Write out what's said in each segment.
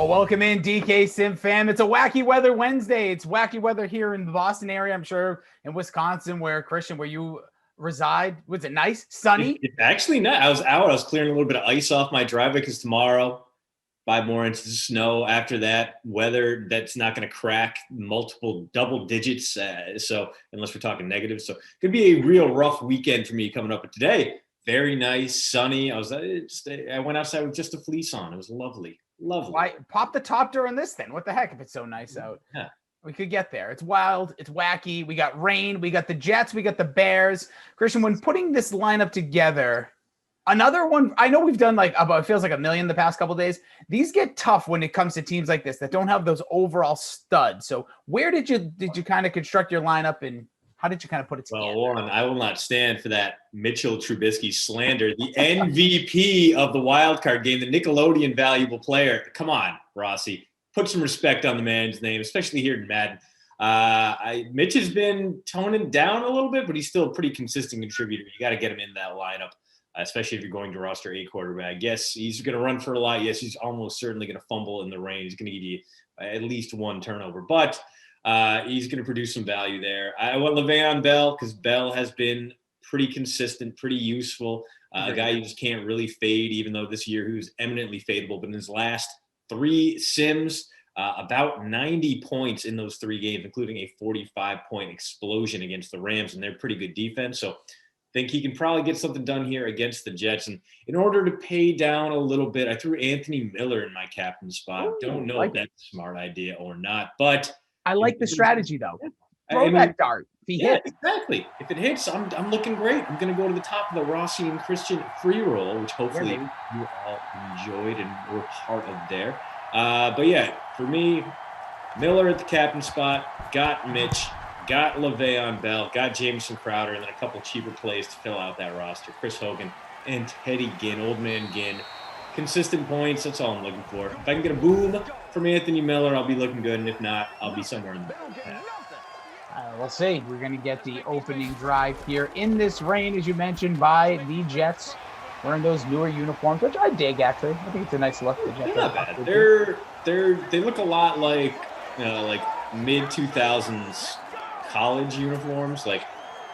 Oh, welcome in, DK Sim fam. It's a wacky weather Wednesday. It's wacky weather here in the Boston area. I'm sure in Wisconsin, where Christian, where you reside, was it nice, sunny? It's actually not. I was out. I was clearing a little bit of ice off my driveway because tomorrow, 5 more inches of snow. After that, weather that's not going to crack multiple double digits. So unless we're talking negative, so it could be a real rough weekend for me coming up. But today, very nice, sunny. I went outside with just a fleece on. It was lovely. Lovely. Why pop the top during this then? What the heck if it's so nice out? Yeah. We could get there. It's wild. It's wacky. We got rain. We got the Jets. We got the Bears. Christian, when putting this lineup together, another one, I know we've done like about, it feels like a million the past couple of days. These get tough when it comes to teams like this that don't have those overall studs. So where did you kind of construct your lineup and how did you kind of put it together? Well, Warren, I will not stand for that Mitchell Trubisky slander. The MVP of the wild card game, the Nickelodeon valuable player. Come on, Rossi. Put some respect on the man's name, especially here in Madden. Mitch has been toning down a little bit, but he's still a pretty consistent contributor. You got to get him in that lineup, especially if you're going to roster a quarterback. Yes, he's going to run for a lot. Yes, he's almost certainly going to fumble in the rain. He's going to give you at least one turnover. But he's going to produce some value there. I want Le'Veon Bell because Bell has been pretty consistent, pretty useful. A guy you just can't really fade, even though this year he was eminently fadeable. But in his last 3 sims, about 90 points in those 3 games, including a 45-point explosion against the Rams, and they're pretty good defense. So I think he can probably get something done here against the Jets. And in order to pay down a little bit, I threw Anthony Miller in my captain spot. Ooh, don't know if that's a smart idea or not, but I like the strategy though. Throw that dart. If he hits. Exactly. If it hits, I'm looking great. I'm going to go to the top of the Rossi and Christian free roll, which hopefully you all enjoyed and were part of there. But yeah, for me, Miller at the captain spot, got Mitch, got Le'Veon Bell, got Jameson Crowder, and then a couple cheaper plays to fill out that roster. Chris Hogan and Teddy Ginn, old man Ginn. Consistent points, that's all I'm looking for. If I can get a boom from Anthony Miller, I'll be looking good, and if not, I'll be somewhere in the middle. We'll see. We're going to get the opening drive here in this rain, as you mentioned, by the Jets wearing those newer uniforms, which I dig, actually. I think it's a nice look. They're not bad. They look a lot like mid-2000s college uniforms. Like,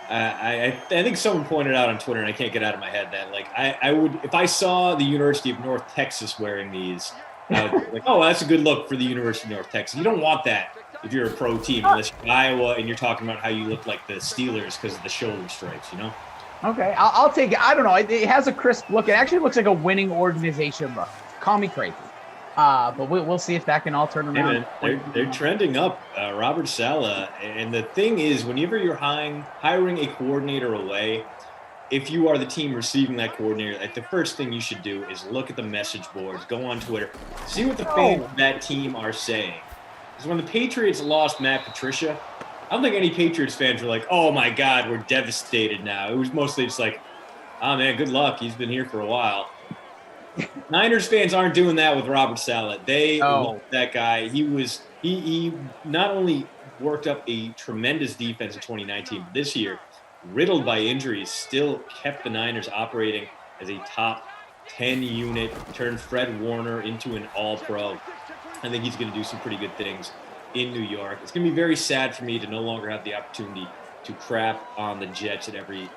I think someone pointed out on Twitter, and I can't get out of my head that, like, I would, if I saw the University of North Texas wearing these, I would be like, oh, that's a good look for the University of North Texas. You don't want that if you're a pro team, unless you're Iowa and you're talking about how you look like the Steelers because of the shoulder stripes, you know? Okay, I'll take it. I don't know. It has a crisp look. It actually looks like a winning organization look. Call me crazy. But we'll see if that can all turn around. Hey man, they're trending up. Robert Saleh. And the thing is, whenever you're hiring a coordinator away, if you are the team receiving that coordinator, like the first thing you should do is look at the message boards, go on Twitter, see what the fans of that team are saying. Because when the Patriots lost Matt Patricia, I don't think any Patriots fans were like, oh my God, we're devastated now. It was mostly just like, oh man, good luck. He's been here for a while. Niners fans aren't doing that with Robert Saleh. They love that guy. He not only worked up a tremendous defense in 2019, but this year, riddled by injuries, still kept the Niners operating as a top 10 unit, turned Fred Warner into an all-pro. I think he's going to do some pretty good things in New York. It's going to be very sad for me to no longer have the opportunity to crap on the Jets at every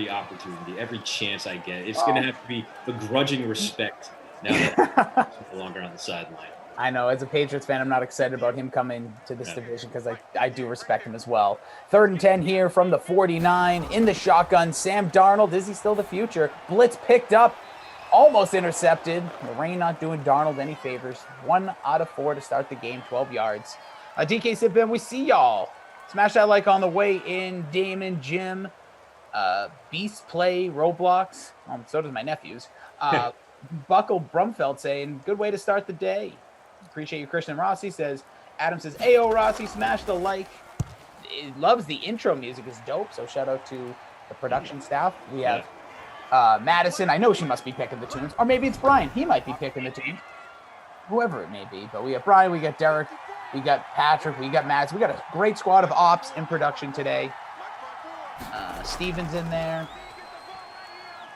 opportunity, every chance I get. It's going to have to be begrudging respect now that I'm no longer on the sideline. I know. As a Patriots fan, I'm not excited about him coming to this division because I do respect him as well. 3rd and 10 here from the 49 in the shotgun. Sam Darnold, is he still the future? Blitz picked up, almost intercepted. The rain not doing Darnold any favors. 1 out of 4 to start the game, 12 yards. DK Sipin, we see y'all. Smash that like on the way in. Damon, Jim, Beast Play, Roblox. So does my nephews. Buckle Brumfeld saying, good way to start the day. Appreciate you, Christian Rossi says. Adam says, Ayo Rossi, smash the like. It loves the intro music, is dope. So shout out to the production staff. We have Madison. I know she must be picking the tunes. Or maybe it's Brian. He might be picking the tunes. Whoever it may be. But we have Brian, we got Derek, we got Patrick, we got Madison. We got a great squad of ops in production today. Steven's in there.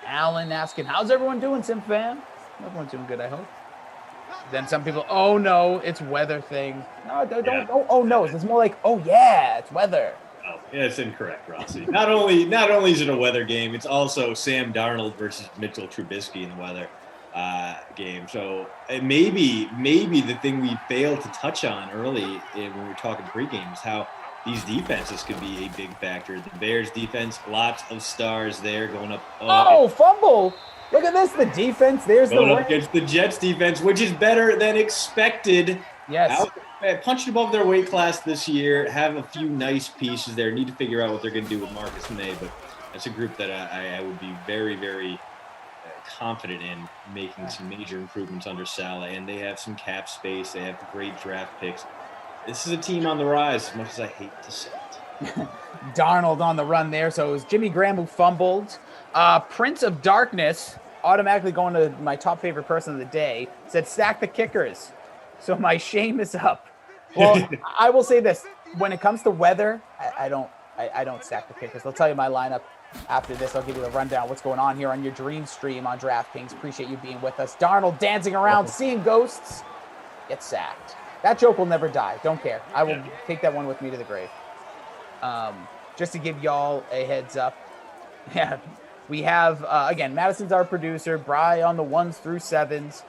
Alan asking, how's everyone doing, Sim fam? Everyone's doing good, I hope. Then some people, oh no, it's weather thing. No, don't. Yeah. Oh no, it's more like, oh yeah, it's weather. Oh, yeah, it's incorrect, Rossi. Not only is it a weather game, it's also Sam Darnold versus Mitchell Trubisky in the weather game. So maybe the thing we failed to touch on early when we were talking pregame is how these defenses could be a big factor. The Bears defense, lots of stars there going up. Oh, fumble! Look at this, the defense. There's going the up against the Jets defense, which is better than expected. Yes. Punched above their weight class this year, have a few nice pieces there. Need to figure out what they're going to do with Marcus May, but that's a group that I would be very, very confident in making some major improvements under Saleh, and they have some cap space. They have great draft picks. This is a team on the rise, as much as I hate to say it. Darnold on the run there, so it was Jimmy Graham who fumbled. Prince of Darkness, automatically going to my top favorite person of the day, said stack the kickers. So my shame is up. Well, I will say this: when it comes to weather, I don't stack the kickers. I'll tell you my lineup after this. I'll give you the rundown what's going on here on your dream stream on DraftKings. Appreciate you being with us. Darnold dancing around, seeing ghosts, gets sacked. That joke will never die. Don't care. I will take that one with me to the grave. Just to give y'all a heads up. Yeah, we have, again, Madison's our producer. Bri on the 1s through 7s.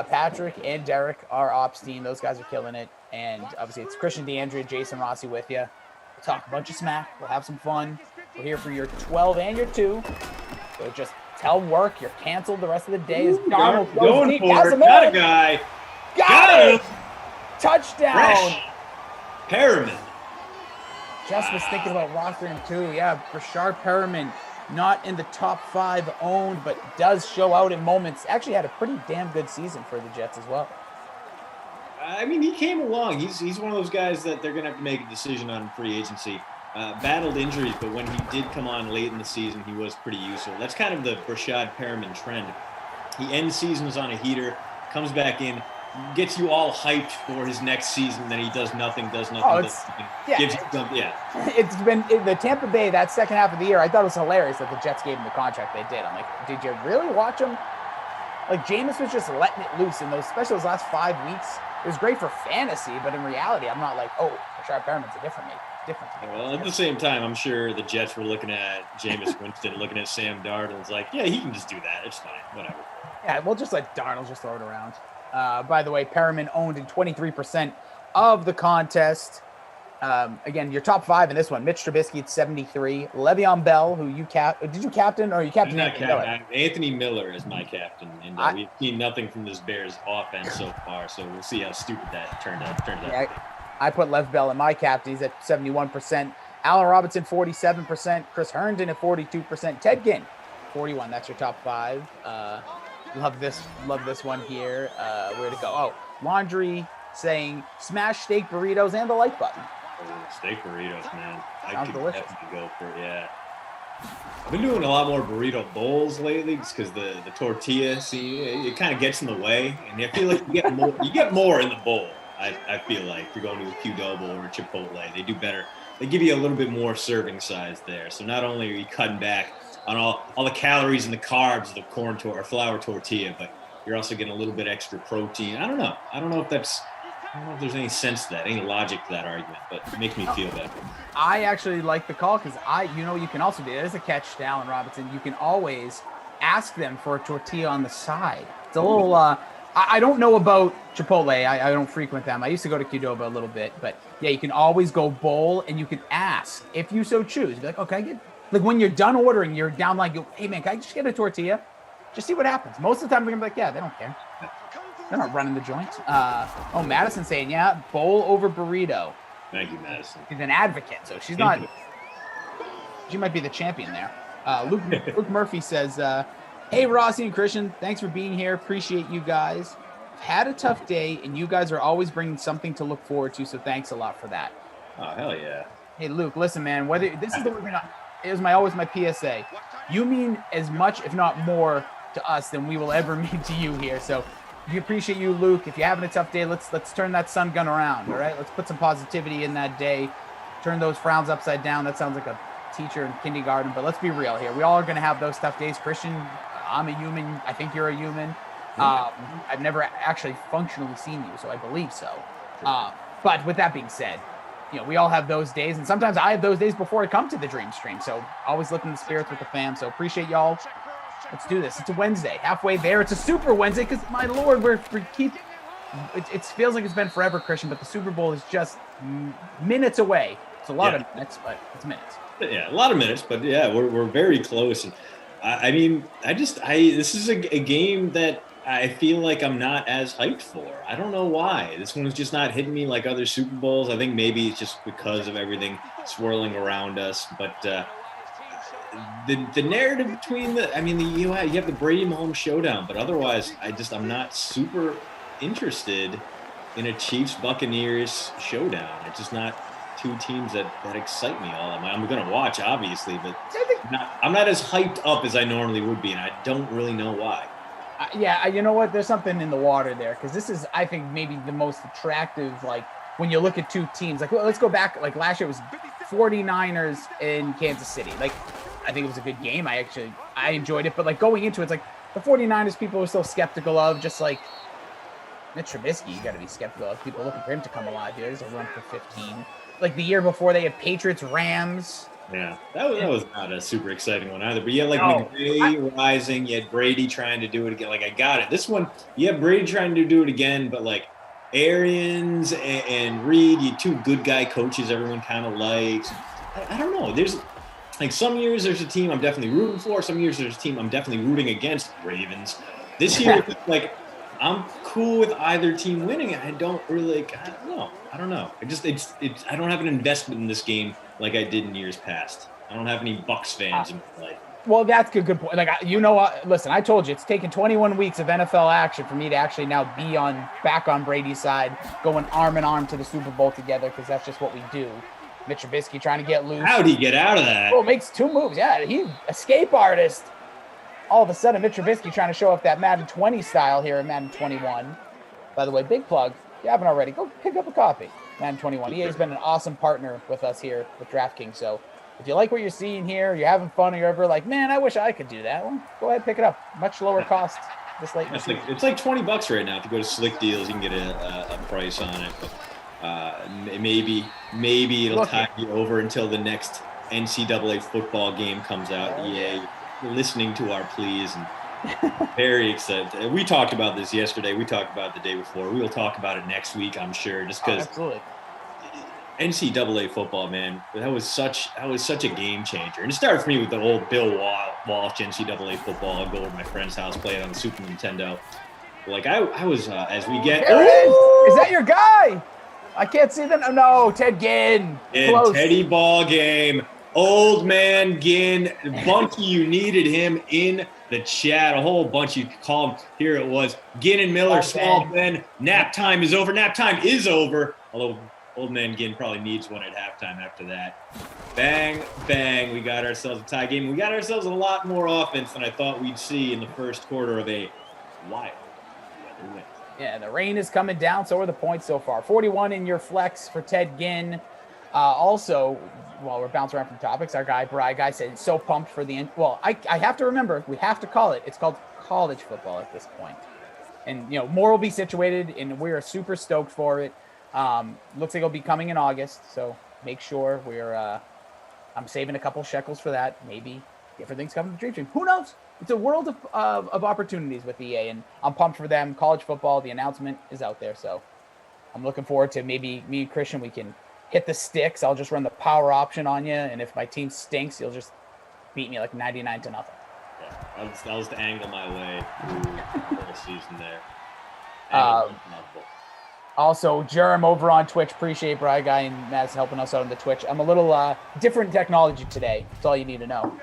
Patrick and Derek, our ops team. Those guys are killing it. And obviously it's Christian DeAndrea, Jason Rossi with you. We'll talk a bunch of smack. We'll have some fun. We're here for your 12 and your 2. So just tell work you're canceled the rest of the day. As Darnold goes deep. Got a guy. Got it. Touchdown. Fresh. Perriman. Just was thinking about rostering him too. Yeah, Rashard Perriman, not in the top 5 owned, but does show out in moments. Actually had a pretty damn good season for the Jets as well. I mean, he came along. He's one of those guys that they're going to have to make a decision on free agency. Battled injuries, but when he did come on late in the season, he was pretty useful. That's kind of the Rashad Perriman trend. He ends seasons on a heater, comes back in, gets you all hyped for his next season, then he does nothing. Gives you something. It's been the Tampa Bay, that second half of the year, I thought it was hilarious that the Jets gave him the contract they did. I'm like, did you really watch him? Like, Jameis was just letting it loose in those, especially those last 5 weeks. It was great for fantasy, but in reality, I'm not like, oh, Rashard Perriman's a different. Well, at the same time, I'm sure the Jets were looking at Jameis Winston, looking at Sam Darnold. It's like, yeah, he can just do that. It's fine. Whatever. Yeah, we'll just let Darnold just throw it around. By the way, Perriman owned in 23% of the contest. Again, your top 5 in this one: Mitch Trubisky at 73, Le'Veon Bell, who did you captain or you captain? Anthony Miller is my captain, and we've seen nothing from this Bears offense so far. So we'll see how stupid that turned out. I put Lev Bell in my captain. He's at 71%. Allen Robinson 47%. Chris Herndon at 42%. Ted Ginn 41. That's your top 5. Love this one here. Where to go? Oh, Laundry saying smash steak burritos and the like button. Steak burritos, man. Sounds delicious. Definitely go for it. Yeah. I've been doing a lot more burrito bowls lately just because the tortilla, it kind of gets in the way, and I feel like you get more in the bowl. I feel like if you're going to a Qdoba or a Chipotle, they do better. They give you a little bit more serving size there. So not only are you cutting back on all the calories and the carbs of the flour tortilla, but you're also getting a little bit extra protein. I don't know if there's any sense to that, any logic to that argument, but it makes me feel better. I actually like the call because you can also do it as a catch to Allen Robinson. You can always ask them for a tortilla on the side. It's a little, I don't know about Chipotle. I don't frequent them. I used to go to Qdoba a little bit, but yeah, you can always go bowl and you can ask if you so choose. Be like, okay, like when you're done ordering, you're down like, hey man, can I just get a tortilla? Just see what happens. Most of the time they're gonna be like, yeah, they don't care. They're not running the joint. Madison saying, yeah, bowl over burrito. Thank you, Madison. She's an advocate, so she might be the champion there. Luke Murphy says, hey, Rossi and Christian, thanks for being here. Appreciate you guys. Had a tough day, and you guys are always bringing something to look forward to, so thanks a lot for that. Oh, hell yeah. Hey, Luke, listen, man, this is the way it was always my PSA. You mean as much, if not more, to us than we will ever mean to you here. So we appreciate you, Luke. If you're having a tough day, let's turn that sun gun around, all right? Let's put some positivity in that day. Turn those frowns upside down. That sounds like a teacher in kindergarten, but let's be real here. We all are going to have those tough days. Christian, I'm a human. I think you're a human. I've never actually functionally seen you, so I believe so. But with that being said, we all have those days, and sometimes I have those days before I come to the Dream Stream. So always lifting the spirits with the fam. So appreciate y'all. Let's do this. It's a Wednesday, halfway there. It's a Super Wednesday because, my Lord, it feels like it's been forever, Christian, but the Super Bowl is just minutes away. It's a lot of minutes, but it's minutes. Yeah, a lot of minutes, but yeah, we're very close. And this is a game that I feel like I'm not as hyped for. I don't know why. This one's just not hitting me like other Super Bowls. I think maybe it's just because of everything swirling around us. But the narrative between you have the Brady Mahomes showdown, but otherwise, I'm not super interested in a Chiefs Buccaneers showdown. It's just not two teams that excite me all. I'm going to watch, obviously, but I'm not as hyped up as I normally would be, and I don't really know why. You know what? There's something in the water there, because this is, I think, maybe the most attractive, like, when you look at two teams. Like, let's go back. Like, last year it was 49ers in Kansas City. Like, I think it was a good game. I enjoyed it. But, like, going into it, it's like the 49ers people were still skeptical of, just like Mitch Trubisky, you got to be skeptical of. People looking for him to come alive here. There's a run for 15. Like, the year before, they had Patriots-Rams. Yeah, that was not a super exciting one either. But you had McVay rising, you had Brady trying to do it again. Like, I got it. This one, you have Brady trying to do it again, but like Arians and Reed, you two good guy coaches everyone kind of likes. I don't know. There's like some years there's a team I'm definitely rooting for. Some years there's a team I'm definitely rooting against. Ravens. This year, like, I'm cool with either team winning. I don't really, I don't know. I don't have an investment in this game like I did in years past. I don't have any Bucs fans in my life. Well, that's a good point. Like, listen, I told you, it's taken 21 weeks of NFL action for me to actually now be back on Brady's side, going arm in arm to the Super Bowl together, because that's just what we do. Mitch Trubisky trying to get loose. How'd he get out of that? Oh, makes two moves. Yeah, he escape artist. All of a sudden, Mitch Trubisky trying to show off that Madden 20 style here in Madden 21. By the way, big plug. If you haven't already, go pick up a copy. Madden 21. EA's been an awesome partner with us here with DraftKings. So if you like what you're seeing here, you're having fun, or you're ever like, man, I wish I could do that, well, go ahead, pick it up. Much lower cost this late in the season. It's like $20 right now. If you go to Slick Deals, you can get a price on it. But maybe it'll tide you over until the next NCAA football game comes out. EA listening to our pleas, and very excited. We talked about this yesterday. We talked about it the day before. We will talk about it next week, I'm sure, just because NCAA football, man, that was such a game changer. And it started for me with the old Bill Walsh NCAA football. I'd go over to my friend's house, play it on the Super Nintendo. Like, I was as we get. Is that your guy? I can't see them. No, Ted Ginn. In Teddy ball game. Old man Ginn, bunch of you needed him in the chat. A whole bunch you could call him. Here it was. Ginn and Miller, Small Ben. Nap time is over. Nap time is over. Although old man Ginn probably needs one at halftime after that. Bang, bang. We got ourselves a tie game. We got ourselves a lot more offense than I thought we'd see in the first quarter of a wild weather win. Yeah, the rain is coming down. So are the points so far. 41 in your flex for Ted Ginn. Also, while we're bouncing around from topics, our guy, Bri Guy, said so pumped for the – well, I have to remember, we have to call it. It's called college football at this point. And, more will be situated, and we are super stoked for it. Looks like it'll be coming in August, so make sure I'm saving a couple shekels for that. Maybe different things coming to Dream Team. Who knows? It's a world of opportunities with EA, and I'm pumped for them. College football, the announcement is out there, so I'm looking forward to maybe me and Christian, we can – hit the sticks. I'll just run the power option on you, and if my team stinks, you'll just beat me like 99-0. Yeah, that was the angle my way through the whole season there. Also, Jerem over on Twitch. Appreciate Bri Guy and Matt's helping us out on the Twitch. I'm a little different technology today. That's all you need to know.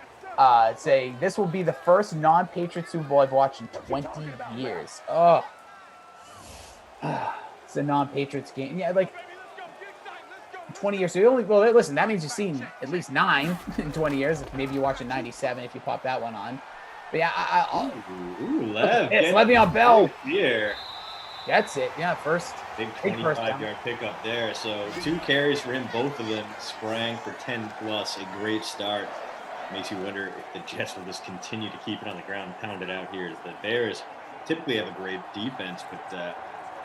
Say this will be the first non-Patriot Super Bowl I've watched in 20 years. Oh, it's a non-Patriots game. Yeah, like 20 years. So listen, that means you've seen at least 9 in 20 years. Maybe you watch in 97 if you pop that one on. But yeah, Lev. It's Le'Veon Bell. Here. That's it. Yeah, first. Big 25-yard pickup there. So 2 carries for him. Both of them sprang for 10+. A great start. Makes you wonder if the Jets will just continue to keep it on the ground and pound it out here as the Bears typically have a great defense, but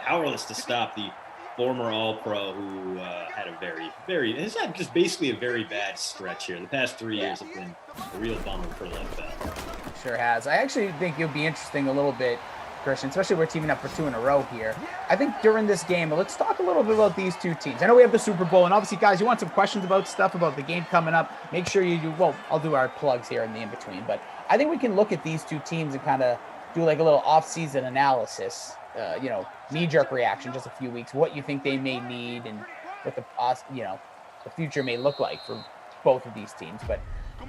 powerless to stop the former All-Pro who had has had just basically a very bad stretch here. The past 3 years have been a real bummer for Lev Bell. Sure has. I actually think it'll be interesting a little bit, Christian, especially we're teaming up for 2 in a row here. I think during this game, let's talk a little bit about these two teams. I know we have the Super Bowl, and obviously, guys, you want some questions about stuff about the game coming up, make sure you do, well, I'll do our plugs here in the in-between, but I think we can look at these two teams and kind of do like a little off-season analysis, knee-jerk reaction, just a few weeks, what you think they may need and what the future may look like for both of these teams. But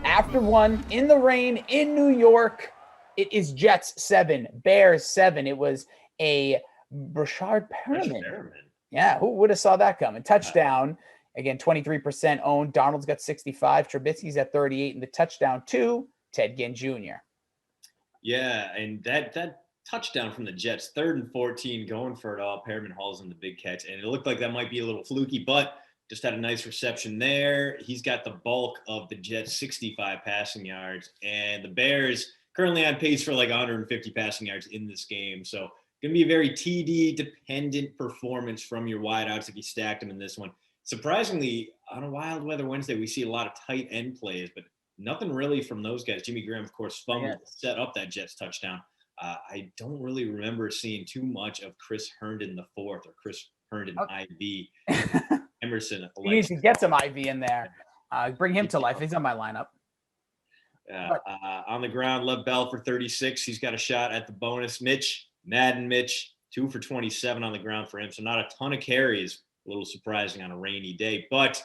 after one, in the rain, in New York, it is Jets 7, Bears 7. It was a Brashard Perriman. Yeah, who would have saw that coming? Touchdown. Again, 23% owned. Darnold's got 65. Trubisky's at 38. And the touchdown to Ted Ginn Jr. Yeah, and that touchdown from the Jets, 3rd and 14, going for it all. Perriman hauls in the big catch. And it looked like that might be a little fluky, but just had a nice reception there. He's got the bulk of the Jets' 65 passing yards. And the Bears currently on pace for like 150 passing yards in this game. So going to be a very TD-dependent performance from your wideouts if you stacked them in this one. Surprisingly, on a Wild Weather Wednesday, we see a lot of tight end plays, but nothing really from those guys. Jimmy Graham, of course, fumbled to set up that Jets touchdown. I don't really remember seeing too much of Chris Herndon IV or Chris Herndon IV. Emerson. You need to get some IV in there. Bring him to life. He's on my lineup. On the ground, Lev Bell for 36. He's got a shot at the bonus. Madden Mitch, 2 for 27 on the ground for him. So not a ton of carries. A little surprising on a rainy day, but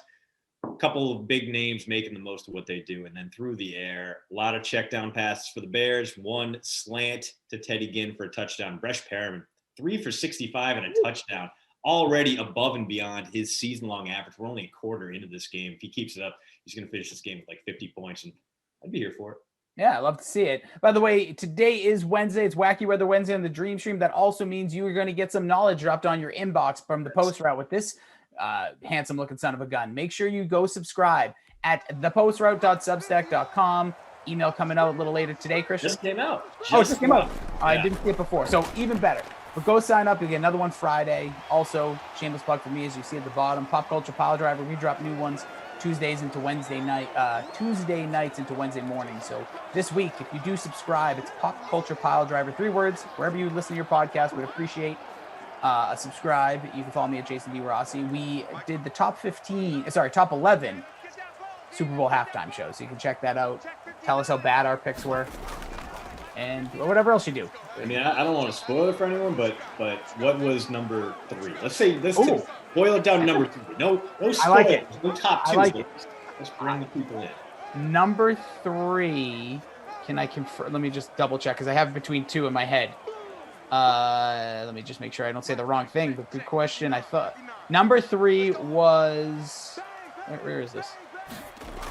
a couple of big names making the most of what they do. And then through the air, a lot of check down passes for the Bears. One slant to Teddy Ginn for a touchdown. Bresh Perriman, 3 for 65 and a touchdown. Already above and beyond his season-long average. We're only a quarter into this game. If he keeps it up, he's going to finish this game with like 50 points, and I'd be here for it. Yeah, I love to see it. By the way, today is Wednesday. It's Wacky Weather Wednesday on the Dream Stream. That also means you are going to get some knowledge dropped on your inbox from the post route with this handsome-looking son of a gun. Make sure you go subscribe at thepostroute.substack.com. Email coming out a little later today, Christian. Just came out. It just came out. Yeah. I didn't see it before, so even better. But go sign up. You'll get another one Friday. Also, shameless plug for me, as you see at the bottom, Pop Culture Pile Driver. We drop new ones Tuesday nights into Wednesday morning. So this week, if you do subscribe, it's Pop Culture Pile Driver, 3 words. Wherever you listen to your podcast, we'd appreciate a subscribe. You can follow me at Jason D. Rossi. We did the top 11 Super Bowl halftime shows. So you can check that out. Tell us how bad our picks were. And whatever else you do. I mean, I don't want to spoil it for anyone, but what was number 3? Let's boil it down to number 3. No spoilers. I like it. No top 2. Let's bring the people in. Number 3. Can I confirm? Let me just double check because I have between 2 in my head. Let me just make sure I don't say the wrong thing. But good question. I thought number 3 was. Where is this?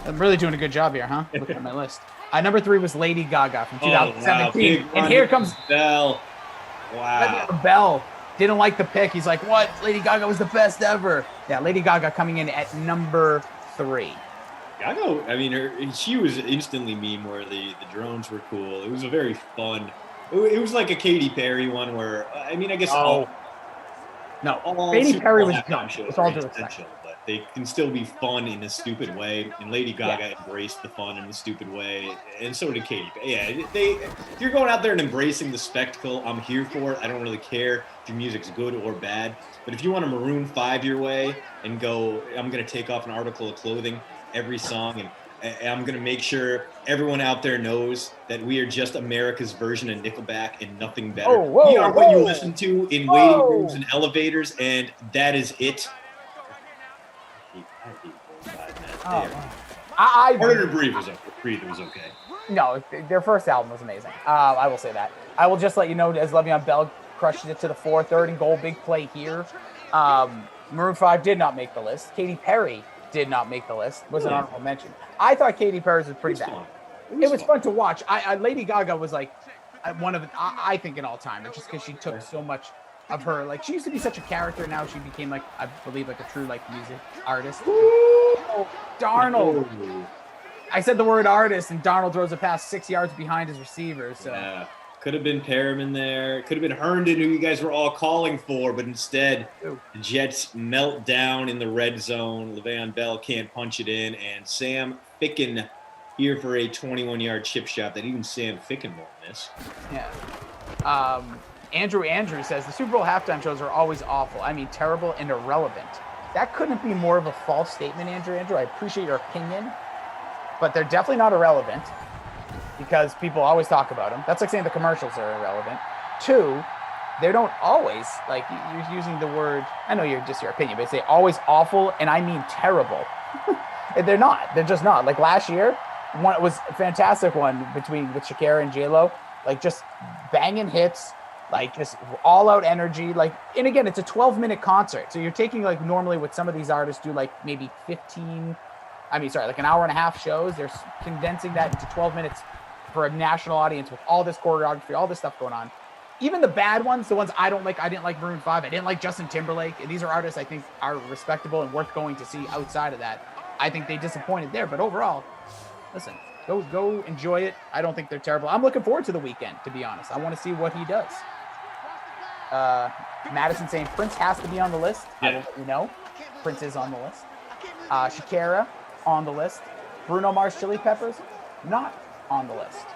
I'm really doing a good job here, huh? Looking at my list. Number 3 was Lady Gaga from 2017. Wow. And here comes Bell. Wow. Bell didn't like the pick. He's like, what? Lady Gaga was the best ever. Yeah, Lady Gaga coming in at number 3. Gaga, I mean, she was instantly meme where the drones were cool. It was a very fun. It was like a Katy Perry one where, I mean, I guess all Katy Perry was dumb. It's all due respect. But they can still be fun in a stupid way. And Lady Gaga embraced the fun in a stupid way. And so did Katy Perry. Yeah, if you're going out there and embracing the spectacle, I'm here for it. I don't really care if your music's good or bad. But if you want to Maroon 5 your way and go, I'm going to take off an article of clothing every song and I'm going to make sure everyone out there knows that we are just America's version of Nickelback and nothing better. We are what you listen to in waiting rooms and elevators, and that is it. Harder to Breathe was okay. No, their first album was amazing. I will say that. I will just let you know, as Le'Veon Bell crushes it to the 4, 3rd and goal, big play here. Maroon 5 did not make the list. Katy Perry did not make the list. Was an honorable mention. I thought Katy Perry's was pretty bad. It was fun to watch. Lady Gaga was like one of, I think, an all-timer, just because she took so much of her. Like, she used to be such a character. Now she became, like, I believe, like a true, like, music artist. Ooh, Darnold. I said the word artist, and Darnold throws a pass 6 yards behind his receiver. So Could have been Perriman there. Could have been Herndon, who you guys were all calling for, but instead the Jets melt down in the red zone. Le'Veon Bell can't punch it in, and Sam Ficken here for a 21-yard chip shot that even Sam Ficken won't miss. Yeah. Andrew says, the Super Bowl halftime shows are always awful. I mean, terrible and irrelevant. That couldn't be more of a false statement, Andrew. I appreciate your opinion, but they're definitely not irrelevant because people always talk about them. That's like saying the commercials are irrelevant. 2, they don't always, like, you're using the word, I know you're just your opinion, but they say always awful, and I mean terrible. They're not. They're just not. Like last year, it was a fantastic one with Shakira and J-Lo, like just banging hits, like just all out energy. Like, and again, it's a 12-minute concert. So you're taking, like, normally what some of these artists do, like maybe like an hour and a half shows. They're condensing that into 12 minutes for a national audience with all this choreography, all this stuff going on. Even the bad ones, the ones I don't like, I didn't like Maroon 5. I didn't like Justin Timberlake. And these are artists I think are respectable and worth going to see outside of that. I think they disappointed there, but overall, listen, go enjoy it. I don't think they're terrible. I'm looking forward to the weekend, to be honest. I want to see what he does. Madison saying Prince has to be on the list. Yeah. I will let you know. Prince is on the list. Shakira on the list. Bruno Mars Chili Peppers not on the list.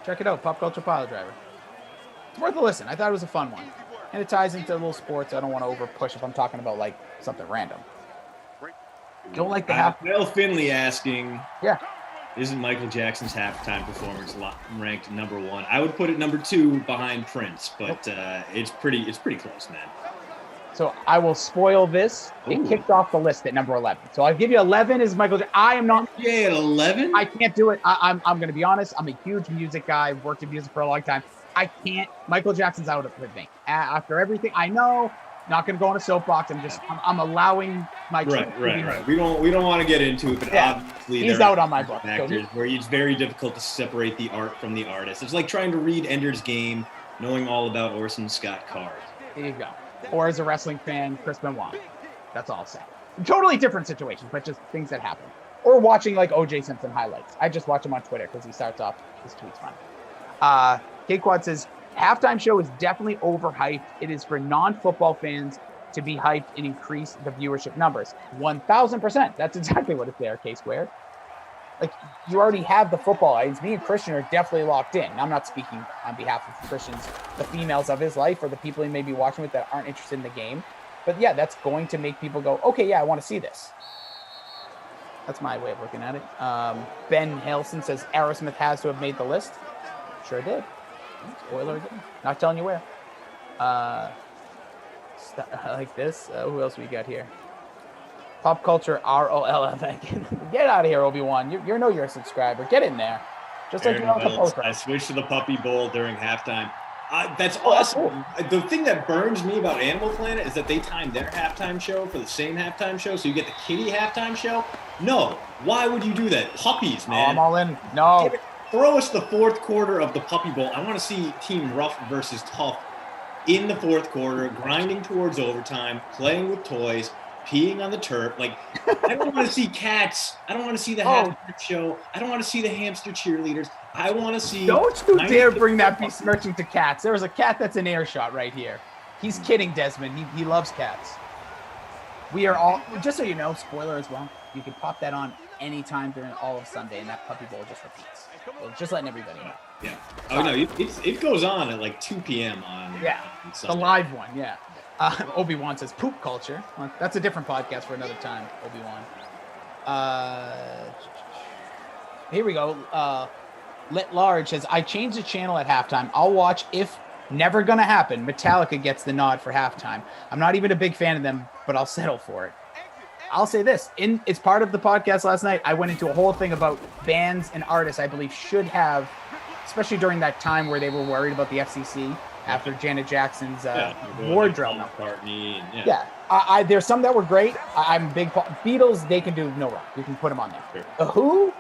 Check it out, Pop Culture Pile Driver. It's worth a listen. I thought it was a fun one. And it ties into a little sports. I don't want to over push if I'm talking about like something random. Don't like the half. Bill Finley asking, yeah, isn't Michael Jackson's halftime performance ranked number 1? I would put it number 2 behind Prince, but it's pretty close, man. So I will spoil this. It kicked off the list at number 11. So I'll give you 11 is Michael Jackson. I am not. Yeah, at 11? I can't do it. I'm going to be honest. I'm a huge music guy. I've worked in music for a long time. I can't. Michael Jackson's out with me. After everything, I know. Not going to go on a soapbox. I'm allowing my right. We don't want to get into it, but obviously he's out on my book. Factors where it's very difficult to separate the art from the artist. It's like trying to read Ender's Game, knowing all about Orson Scott Card. There you go. Or as a wrestling fan, Chris Benoit. That's all I'll say. Totally different situations, but just things that happen. Or watching like O.J. Simpson highlights. I just watch him on Twitter because he starts off his tweets fun. K-Quad says, halftime show is definitely overhyped. It is for non-football fans to be hyped and increase the viewership numbers. 1,000%. That's exactly what it's there, K-Squared. Like, you already have the football audience. Me and Christian are definitely locked in. I'm not speaking on behalf of Christian's, the females of his life or the people he may be watching with that aren't interested in the game. But yeah, that's going to make people go, okay, yeah, I want to see this. That's my way of looking at it. Ben Halson says Aerosmith has to have made the list. Sure did. Spoiler again. Not telling you where. Like this. Who else we got here? Pop Culture ROLF. Get out of here, Obi-Wan. You're a subscriber. Get in there. Just like you're on the post. I switched to the Puppy Bowl during halftime. That's awesome. Cool. The thing that burns me about Animal Planet is that they timed their halftime show for the same halftime show, so you get the kitty halftime show. No. Why would you do that? Puppies, man. I'm all in. No. Throw us the fourth quarter of the Puppy Bowl. I want to see Team Rough versus Tough in the fourth quarter, grinding towards overtime, playing with toys, peeing on the turf. Like, I don't want to see cats. I don't want to see the halftime show. I don't want to see the hamster cheerleaders. I want to see. Don't you dare bring that besmirching to cats. There was a cat that's an air shot right here. He's kidding, Desmond. He loves cats. We are all, just so you know, spoiler as well, you can pop that on anytime during all of Sunday, and that Puppy Bowl just repeats. So just letting everybody know. Yeah. Oh, no, it goes on at like 2 p.m. on the live one, yeah. Obi-Wan says poop culture. Well, that's a different podcast for another time, Obi-Wan. Here we go. Lit Large says, I changed the channel at halftime. I'll watch if never gonna happen. Metallica gets the nod for halftime. I'm not even a big fan of them, but I'll settle for it. I'll say this. It's part of the podcast last night. I went into a whole thing about bands and artists I believe should have, especially during that time where they were worried about the FCC after Janet Jackson's wardrobe. There's some that were great. I'm big Beatles. They can do no wrong. You can put them on there. Sure. Who?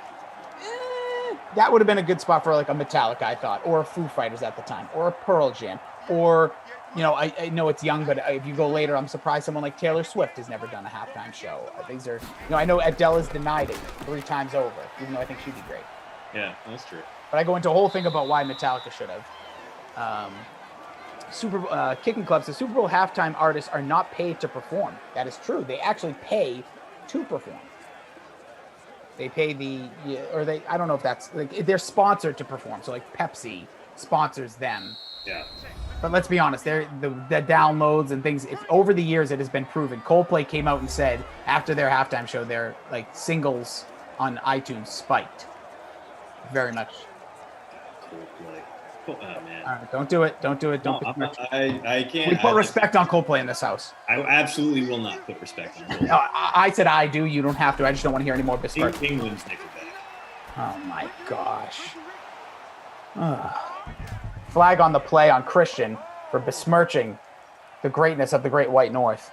That would have been a good spot for like a Metallica, I thought, or a Foo Fighters at the time, or a Pearl Jam, or I know it's young, but if you go later, I'm surprised someone like Taylor Swift has never done a halftime show. I know Adele has denied it 3 times over, even though I think she'd be great. Yeah, that's true. But I go into a whole thing about why Metallica should have. Kicking clubs, the Super Bowl halftime artists are not paid to perform. That is true. They actually pay to perform. They pay I don't know if that's, like, they're sponsored to perform. So like Pepsi sponsors them. Yeah. But let's be honest, the downloads and things, over the years it has been proven. Coldplay came out and said after their halftime show, their like singles on iTunes spiked very much. Coldplay. Oh man. All right, don't do it. Don't do it. Don't. No, I can't. We put respect on Coldplay in this house. I absolutely will not put respect on Coldplay. No, I said I do. You don't have to. I just don't want to hear any more besmirch. England's Nickelback. Oh my gosh. Flag on the play on Christian for besmirching the greatness of the Great White North.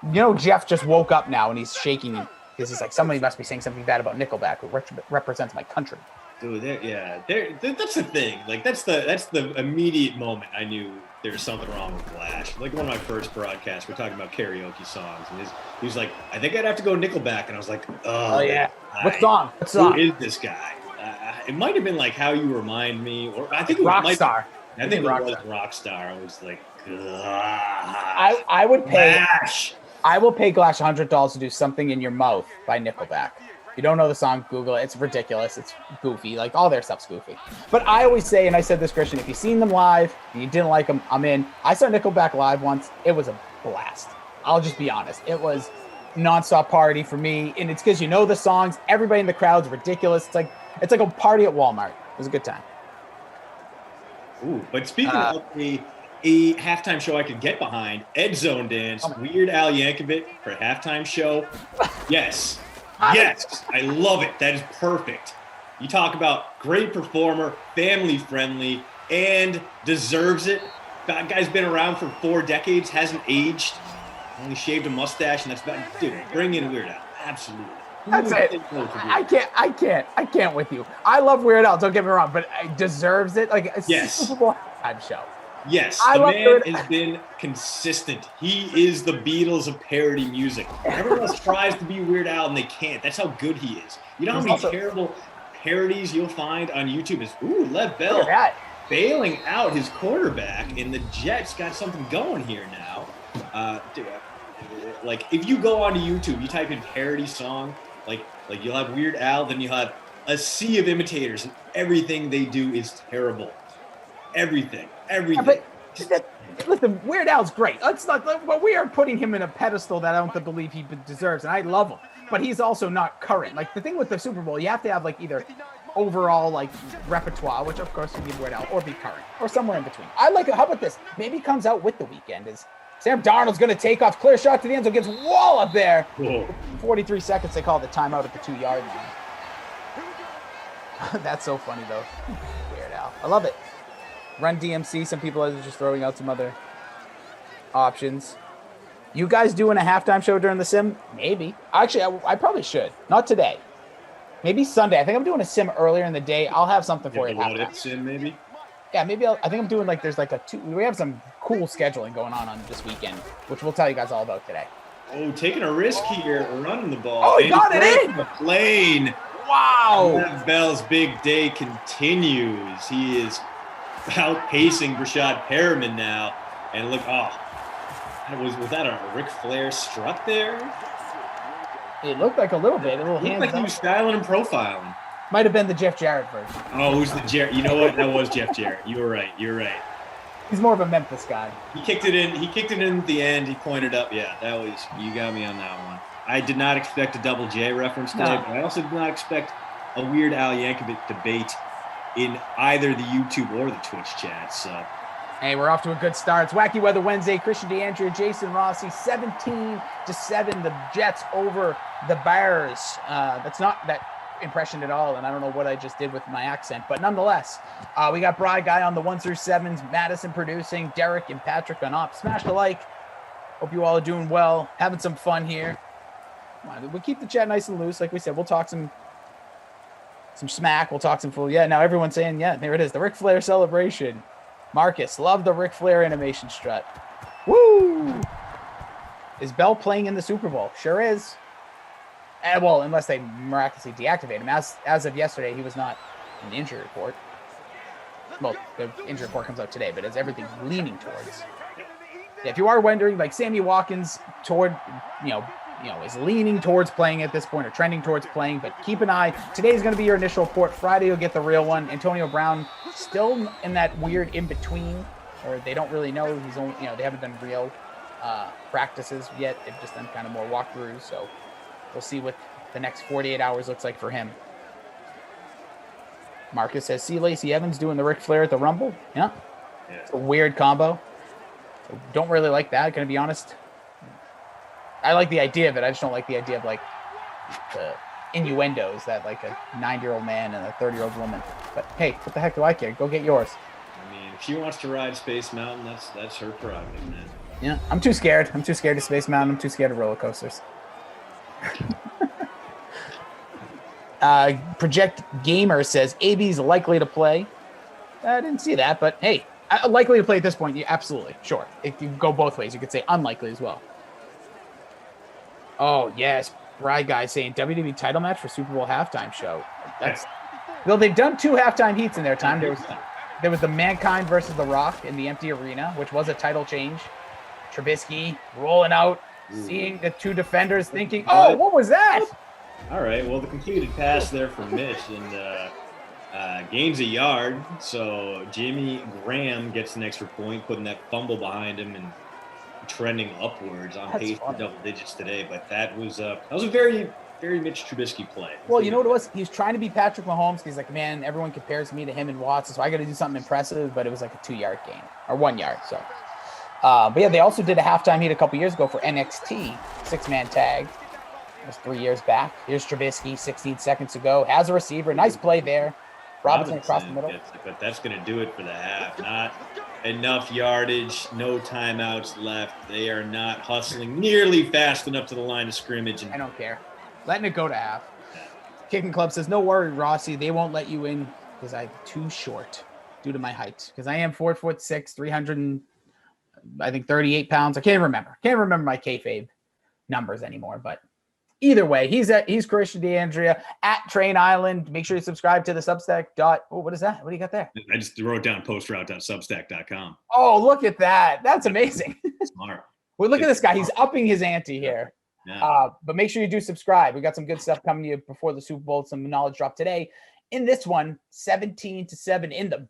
You know, Jeff just woke up now and he's shaking because he's like, somebody must be saying something bad about Nickelback, who represents my country. Dude, that's the thing. Like that's the immediate moment I knew there was something wrong with Glash. Like one of my first broadcasts, we're talking about karaoke songs, and he was like, "I think I'd have to go Nickelback," and I was like, "Oh yeah, what song? What song? Who is this guy?" It might have been like "How You Remind Me," or I think it was Rockstar. I think it was Rockstar. I was like, I would pay. Glash. I will pay Glash $100 to do "Something in Your Mouth" by Nickelback. You don't know the song, Google it. It's ridiculous. It's goofy. Like, all their stuff's goofy. But I always say, and I said this, Christian, if you've seen them live and you didn't like them, I'm in. I saw Nickelback live once. It was a blast. I'll just be honest. It was nonstop party for me. And it's because you know the songs. Everybody in the crowd's ridiculous. It's like a party at Walmart. It was a good time. Ooh, but speaking of a halftime show I could get behind, Ed Zone Dance, Weird Al Yankovic for a halftime show. Yes. Yes, I love it. That is perfect. You talk about great performer, family friendly, and deserves it. That guy's been around for 4 decades, hasn't aged, only shaved a mustache, and that's about, dude, bring in Weird Al. Absolutely. That's it. I can't with you. I love Weird Al, don't get me wrong, but it deserves it. Like a Super Bowl halftime show. Yes, the man has been consistent. He is the Beatles of parody music. Everyone else tries to be Weird Al, and they can't. That's how good he is. You know how many terrible parodies you'll find on YouTube is, Lev Bell bailing out his quarterback, and the Jets got something going here now. Like, if you go onto YouTube, you type in parody song, like you'll have Weird Al, then you'll have a sea of imitators, and everything they do is terrible. Everything. Yeah, but listen, Weird Al's great. But we are putting him in a pedestal that I don't believe he deserves, and I love him. But he's also not current. Like, the thing with the Super Bowl, you have to have like either overall like repertoire, which of course you need Weird Al, or be current, or somewhere in between. I like it. How about this? Maybe comes out with the weekend. Is Sam Darnold's going to take off, clear shot to the end zone, gets walloped there. Whoa. 43 seconds. They call the timeout at the 2-yard line. That's so funny though. Weird Al, I love it. Run DMC. Some people are just throwing out some other options. You guys doing a halftime show during the sim? Maybe. Actually, I probably should. Not today. Maybe Sunday. I think I'm doing a sim earlier in the day. I'll have something for you. What if sim maybe? Yeah, maybe. I think I'm doing like there's like we have some cool scheduling going on this weekend, which we'll tell you guys all about today. Oh, taking a risk here, running the ball. Oh, he got it in. The plane. Wow. Lev Bell's big day continues. He is outpacing Brashad Perriman now, and look, was that a Ric Flair strut there? It looked like a little bit, a little hands like he was styling and profiling. Might have been the Jeff Jarrett version. Oh, who's the Jarrett? You know what? That was Jeff Jarrett. You were right. He's more of a Memphis guy. He kicked it in at the end. He pointed up. Yeah, you got me on that one. I did not expect a Double J reference today, but I also did not expect a Weird Al Yankovic debate in either the YouTube or the Twitch chat. So, hey, we're off to a good start. It's Wacky Weather Wednesday. Christian DeAndrea, Jason Rossi, 17-7. The Jets over the Bears. That's not that impression at all, and I don't know what I just did with my accent, but nonetheless, we got Bri Guy on the 1 through 7s, Madison producing, Derek and Patrick on ops. Smash the like. Hope you all are doing well, having some fun here. We'll keep the chat nice and loose. Like we said, we'll talk some smack. We'll talk some fool. Yeah, now everyone's saying, yeah, there it is. The Ric Flair celebration. Marcus, love the Ric Flair animation strut. Woo! Is Bell playing in the Super Bowl? Sure is. And, well, unless they miraculously deactivate him. As of yesterday, he was not in the injury report. well, the injury report comes out today, but as everything leaning towards. If you are wondering, like Sammy Watkins is leaning towards playing at this point or trending towards playing, but keep an eye. Today is going to be your initial report. Friday you'll get the real one. Antonio Brown still in that weird in between, or they don't really know. He's only, they haven't done real practices yet. They've just done kind of more walkthroughs. So we'll see what the next 48 hours looks like for him. Marcus says, see Lacey Evans doing the Ric Flair at the Rumble. Yeah. It's a weird combo. So don't really like that, gonna be honest. I like the idea of it. I just don't like the idea of like the innuendos that like a 9-year-old man and a 30-year-old woman. But hey, what the heck do I care? Go get yours. I mean, if she wants to ride Space Mountain, that's her prerogative, man. Yeah, I'm too scared. I'm too scared of Space Mountain. I'm too scared of roller coasters. Project Gamer says AB's likely to play. I didn't see that, but hey, likely to play at this point. Yeah, absolutely, sure. If you go both ways, you could say unlikely as well. Oh yes, Bride Guy saying WWE title match for Super Bowl halftime show. Well, they've done 2 halftime heats in their time. There was the Mankind versus The Rock in the empty arena, which was a title change. Trubisky rolling out, seeing the 2 defenders, thinking, "Oh, what was that?" All right, well, the completed pass there for Mitch, and gains a yard. So Jimmy Graham gets an extra point, putting that fumble behind him and trending upwards on pace for double digits today. But that was a very, very Mitch Trubisky play. Well, you know what it was? He's trying to be Patrick Mahomes. He's like, man, everyone compares me to him and Watson, so I got to do something impressive. But it was like a 2-yard gain or 1 yard. So, but yeah, they also did a halftime heat a couple years ago for NXT 6-man tag. It was 3 years back. Here's Trubisky 16 seconds ago. Has a receiver. Nice play there. Robinson across the middle. But that's going to do it for the half. Not enough yardage, no timeouts left. They are not hustling nearly fast enough to the line of scrimmage. And I don't care. Letting it go to half. Kicking Club says, no worry, Rossi. They won't let you in because I'm too short due to my height. Because I am 4'6", 338 pounds. I can't remember. Can't remember my kayfabe numbers anymore, but either way, he's Christian DeAndrea at Train Island. Make sure you subscribe to the Substack. What is that? What do you got there? I just wrote down postroute.substack.com. Oh, look at that. That's amazing. Smart. Well, look at this guy. He's upping his ante here. Yeah. But make sure you do subscribe. We got some good stuff coming to you before the Super Bowl. Some knowledge drop today. In this one, 17-7 in the,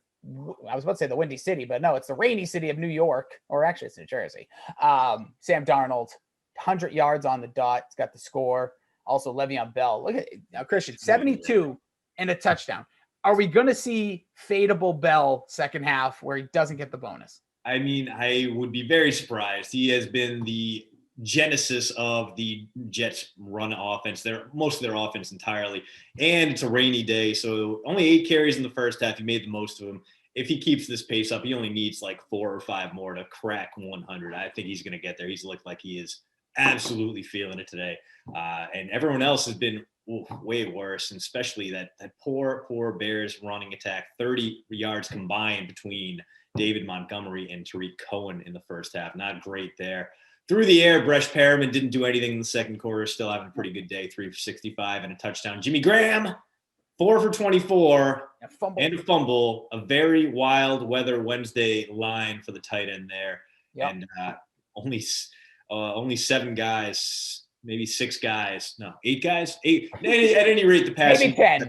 I was about to say the Windy City, but no, it's the rainy city of New York, or actually it's New Jersey. Sam Darnold, 100 yards on the dot. It's got the score. Also, Le'Veon Bell. Look at now, Christian, 72 and a touchdown. Are we going to see fadeable Bell second half where he doesn't get the bonus? I mean, I would be very surprised. He has been the genesis of the Jets' run offense. Most of their offense entirely. And it's a rainy day, so only 8 carries in the first half. He made the most of them. If he keeps this pace up, he only needs like 4 or 5 more to crack 100. I think he's going to get there. He's looked like he is absolutely feeling it today. And everyone else has been way worse, and especially that poor Bears running attack. 30 yards combined between David Montgomery and Tariq Cohen in the first half. Not great there. Through the air, Bresh Perriman didn't do anything in the second quarter. Still having a pretty good day, 3 for 65 and a touchdown. Jimmy Graham, 4 for 24 and a fumble. A very wild weather Wednesday line for the tight end there. Yep. And only 7 guys, maybe 6 guys. No, 8 guys. 8. At any rate, the passing has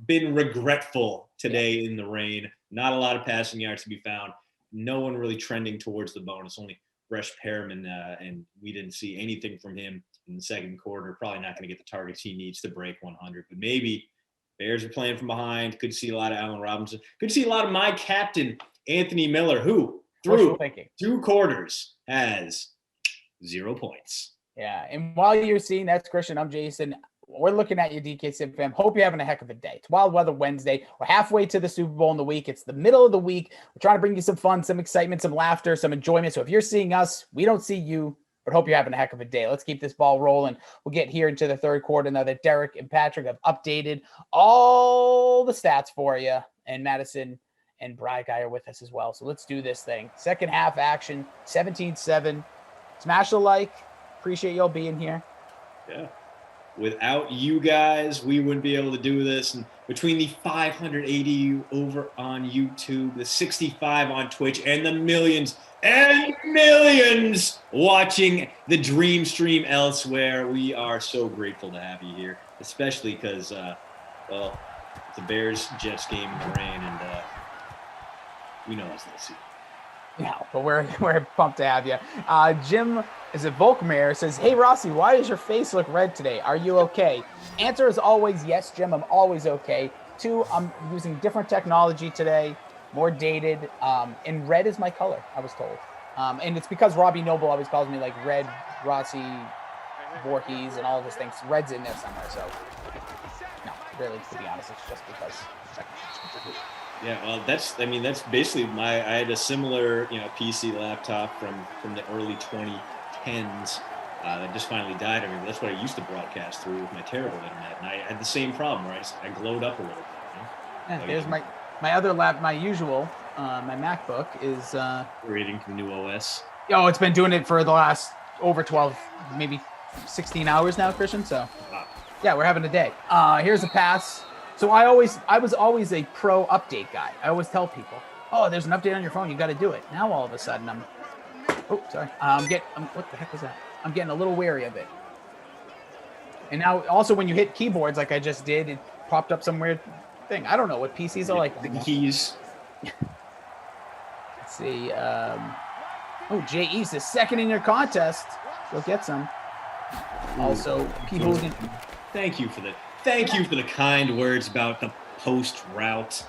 been regretful today in the rain. Not a lot of passing yards to be found. No one really trending towards the bonus. Only Bresh Perriman, and we didn't see anything from him in the second quarter. Probably not going to get the targets he needs to break 100. But maybe Bears are playing from behind. Could see a lot of Allen Robinson. Could see a lot of my captain, Anthony Miller, who through 2 quarters has 0 points. Yeah, and while you're seeing that, Christian, I'm Jason. We're looking at you, DK Sim fam. Hope you're having a heck of a day. It's Wild Weather Wednesday. We're halfway to the Super Bowl in the week. It's the middle of the week. We're trying to bring you some fun, some excitement, some laughter, some enjoyment. So if you're seeing us, we don't see you, but hope you're having a heck of a day. Let's keep this ball rolling. We'll get here into the third quarter now that Derek and Patrick have updated all the stats for you, and Madison and Bry Guy are with us as well. So let's do this thing. Second half action, 17-7. Smash the like. Appreciate y'all being here. Yeah. Without you guys, we wouldn't be able to do this. And between the 580 over on YouTube, the 65 on Twitch, and the millions and millions watching the dream stream elsewhere, we are so grateful to have you here, especially because, well, the Bears-Jets game in the rain, and we know it's not see. Yeah, but we're pumped to have you. Jim, is it Volkmar, says, hey, Rossi, why does your face look red today? Are you okay? Answer is always yes, Jim. I'm always okay. 2, I'm using different technology today, more dated. And red is my color, I was told. And it's because Robbie Noble always calls me like Red Rossi Voorhees and all of those things. Red's in there somewhere, so no, really, to be honest, it's just because. Yeah, well, that's basically I had a similar, PC laptop from the early 2010s that just finally died. That's what I used to broadcast through with my terrible internet, and I had the same problem where I glowed up a little bit. Yeah, there's my other my usual, my MacBook is reading from new OS. Oh, it's been doing it for the last over 12, maybe 16 hours now, Christian. So, yeah, we're having a day. Here's a pass. So I was always a pro update guy. I always tell people, oh, there's an update on your phone, you got to do it. Now all of a sudden what the heck was that? I'm getting a little wary of it. And now also when you hit keyboards like I just did, it popped up some weird thing. I don't know what PCs are like. The keys. Let's see. Jay East is second in your contest. Go get some. Also, people who didn't. Thank you for the kind words about the post route.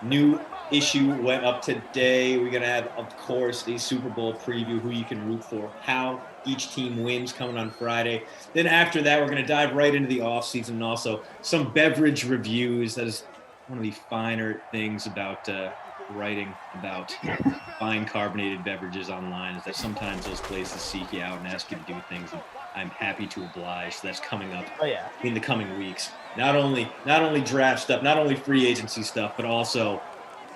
New issue went up today. We're going to have, of course, the Super Bowl preview, who you can root for, how each team wins coming on Friday. Then after that, we're going to dive right into the offseason and also some beverage reviews. That is one of the finer things about writing about fine carbonated beverages online, is that sometimes those places seek you out and ask you to do things, and I'm happy to oblige. So that's coming up in the coming weeks. Not only draft stuff, not only free agency stuff, but also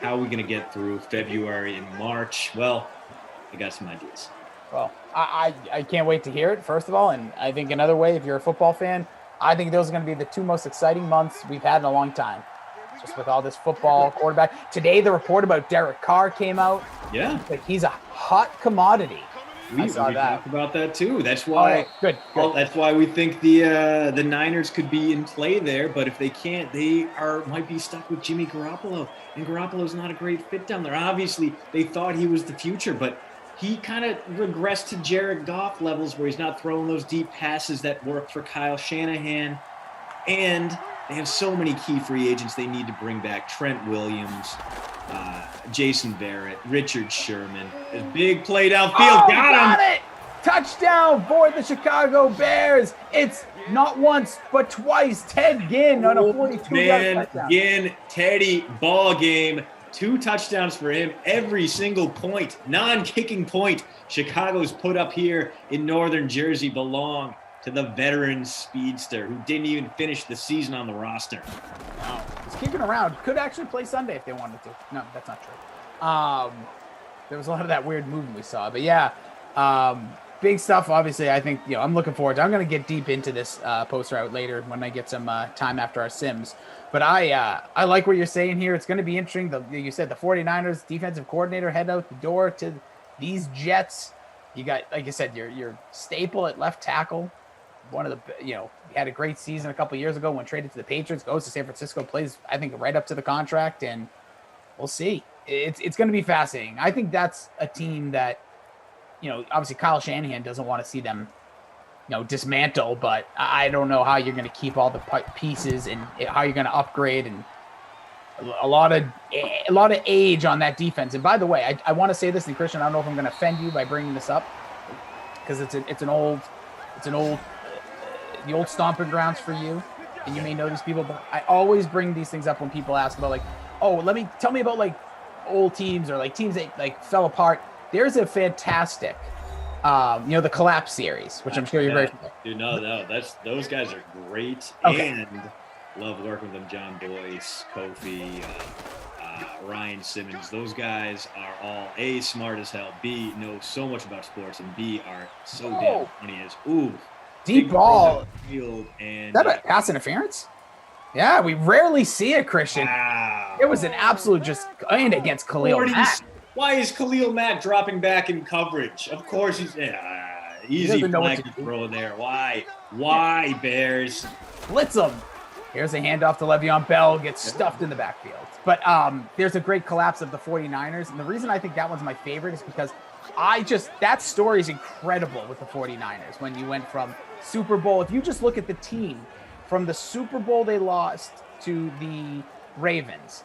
how are we going to get through February and March? Well, I got some ideas. Well, I can't wait to hear it, first of all. And I think another way, if you're a football fan, I think those are going to be the 2 most exciting months we've had in a long time. Just with all this football quarterback. Today, the report about Derek Carr came out. Yeah. Like he's a hot commodity. We talked about that too. That's why. Good. Well, that's why we think the Niners could be in play there. But if they can't, they might be stuck with Jimmy Garoppolo, and Garoppolo's not a great fit down there. Obviously, they thought he was the future, but he kind of regressed to Jared Goff levels, where he's not throwing those deep passes that work for Kyle Shanahan. And they have so many key free agents they need to bring back. Trent Williams, Jason Barrett, Richard Sherman. His big play downfield. Got it! Touchdown for the Chicago Bears. It's not once, but twice. Ted Ginn on a 42-yard touchdown. Ginn, Teddy, ball game. 2 touchdowns for him. Every single point, non-kicking point, Chicago's put up here in northern Jersey belong to the veteran speedster who didn't even finish the season on the roster. Wow. He's kicking around. Could actually play Sunday if they wanted to. No, that's not true. There was a lot of that weird movement we saw. But yeah, big stuff. Obviously, I think, I'm looking forward to. I'm going to get deep into this poster out later when I get some time after our Sims. But I like what you're saying here. It's going to be interesting. You said the 49ers defensive coordinator head out the door to these Jets. You got, like you said, your staple at left tackle. One of the, he had a great season a couple years ago when traded to the Patriots, goes to San Francisco, plays, I think, right up to the contract, and we'll see. It's going to be fascinating. I think that's a team that, obviously Kyle Shanahan doesn't want to see them, dismantle, but I don't know how you're going to keep all the pieces and how you're going to upgrade, and a lot of age on that defense. And by the way, I want to say this, and Christian, I don't know if I'm going to offend you by bringing this up, because it's an old the old stomping grounds for you, and you may know these people, but I always bring these things up when people ask about tell me about old teams or teams that fell apart. There's a fantastic, the Collapse series, which I'm sure you're very familiar. Dude, no, those guys are great, and love working with them. John Boyce, Kofi, Ryan Simmons. Those guys are all A, smart as hell, B, know so much about sports, and B, are so damn funny as ooh. Deep ball. Field and Is that a pass interference? Yeah, we rarely see it, Christian. wow. It was an absolute just and against Khalil Mack. Why is Khalil Mack dropping back in coverage? Of course he's easy flag to throw there. Why? Why, Bears? Blitz him. Here's a handoff to Le'Veon Bell, gets stuffed in the backfield. But there's a great collapse of the 49ers. And the reason I think that one's my favorite is because that story is incredible with the 49ers. When you went from Super Bowl, if you just look at the team from the Super Bowl they lost to the Ravens,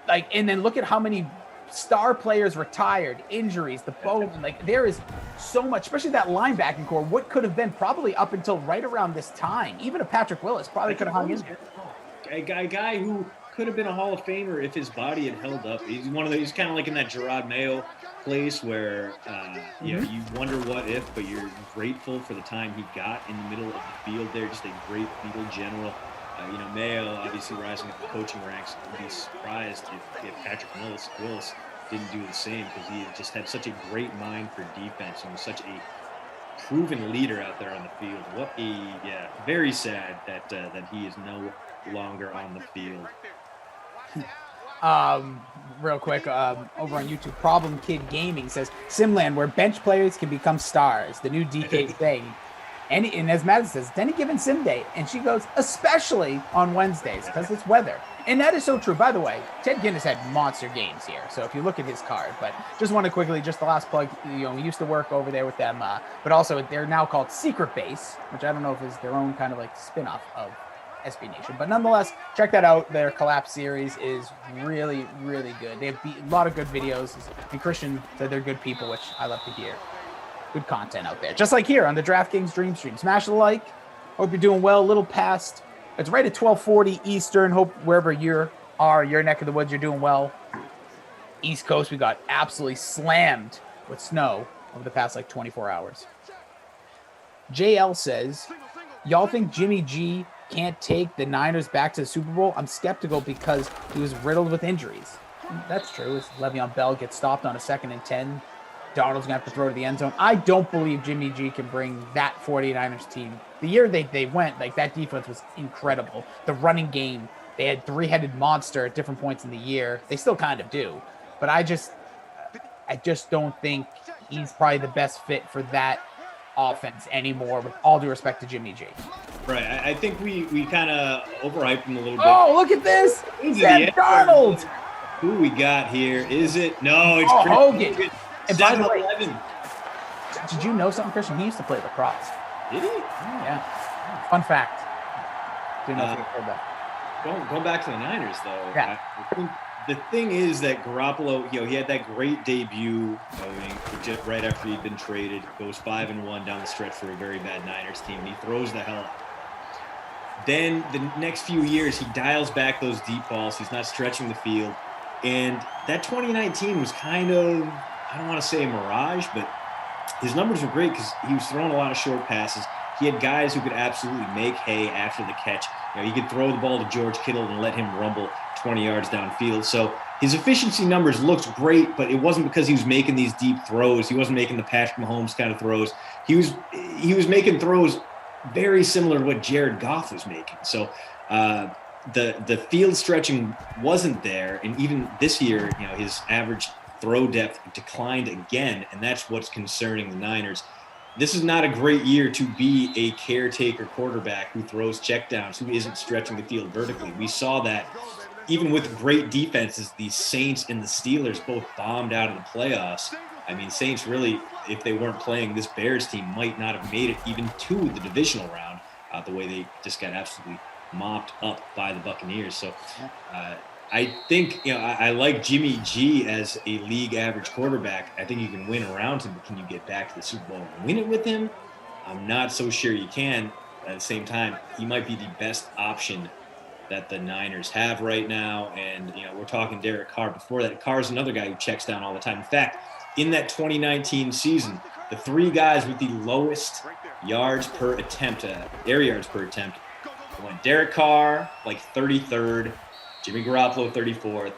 and then look at how many star players retired, injuries, the bone, there is so much, especially that linebacking core. What could have been probably up until right around this time, even a Patrick Willis probably could have hung in there. A guy who could have been a Hall of Famer if his body had held up. He's one of those. He's kind of like in that Gerard Mayo place where you wonder what if, but you're grateful for the time he got in the middle of the field there. Just a great field general. Mayo obviously rising up the coaching ranks. I'd be surprised if Patrick Willis didn't do the same, because he just had such a great mind for defense and was such a proven leader out there on the field. Very sad that he is no longer on the field. Real quick, over on YouTube, Problem Kid Gaming says, Simland, where bench players can become stars, the new DK thing. And as Madison says, it's any given sim day. And she goes, especially on Wednesdays, because it's weather. And that is so true. By the way, Ted Ginn has had monster games here. So if you look at his card, but just want to quickly, just the last plug, we used to work over there with them, but also they're now called Secret Base, which I don't know if is their own kind of spin-off of SB Nation. But nonetheless, check that out. Their Collapse series is really, really good. They have a lot of good videos. And Christian said they're good people, which I love to hear. Good content out there. Just like here on the DraftKings Dream Stream. Smash the like. Hope you're doing well. A little past. It's right at 12:40 Eastern. Hope wherever you are, your neck of the woods, you're doing well. East Coast, we got absolutely slammed with snow over the past 24 hours. JL says, y'all think Jimmy G can't take the Niners back to the Super Bowl? I'm skeptical because he was riddled with injuries. That's true. As Le'Veon Bell gets stopped on a 2nd and 10, Darnold's going to have to throw to the end zone. I don't believe Jimmy G can bring that 49ers team. The year they went, that defense was incredible. The running game, they had three-headed monster at different points in the year. They still kind of do. But I just don't think he's probably the best fit for that offense anymore, with all due respect to Jimmy G. Right. I think we kind of overhyped him a little bit. Oh, look at this. Sam Darnold. Who we got here? Is it? No, it's Hogan. And by the way, 11. did you know something, Christian? He used to play lacrosse. Did he? Yeah. Fun fact. Didn't know if you heard that. Going back to the Niners, though. Yeah. I think the thing is that Garoppolo, he had that great debut going just right after he'd been traded. Goes 5-1 down the stretch for a very bad Niners team, and he throws the hell out. Then the next few years, he dials back those deep balls. He's not stretching the field. And that 2019 was kind of, I don't want to say a mirage, but his numbers were great because he was throwing a lot of short passes. He had guys who could absolutely make hay after the catch. He could throw the ball to George Kittle and let him rumble 20 yards downfield. So his efficiency numbers looked great, but it wasn't because he was making these deep throws. He wasn't making the Patrick Mahomes kind of throws. He was making throws very similar to what Jared Goff was making. So the field stretching wasn't there, and even this year, his average throw depth declined again, and that's what's concerning the Niners. This is not a great year to be a caretaker quarterback who throws checkdowns, who isn't stretching the field vertically. We saw that even with great defenses, the Saints and the Steelers both bombed out of the playoffs. I mean, Saints really, if they weren't playing this Bears team, might not have made it even to the divisional round, the way they just got absolutely mopped up by the Buccaneers. So I think, I like Jimmy G as a league average quarterback. I think you can win around him, but can you get back to the Super Bowl and win it with him? I'm not so sure you can. At the same time, he might be the best option that the Niners have right now. And, we're talking Derek Carr. Before that, Carr's another guy who checks down all the time. In fact, in that 2019 season, the three guys with the lowest yards per attempt, air yards per attempt, went Derek Carr, 33rd, Jimmy Garoppolo, 34th,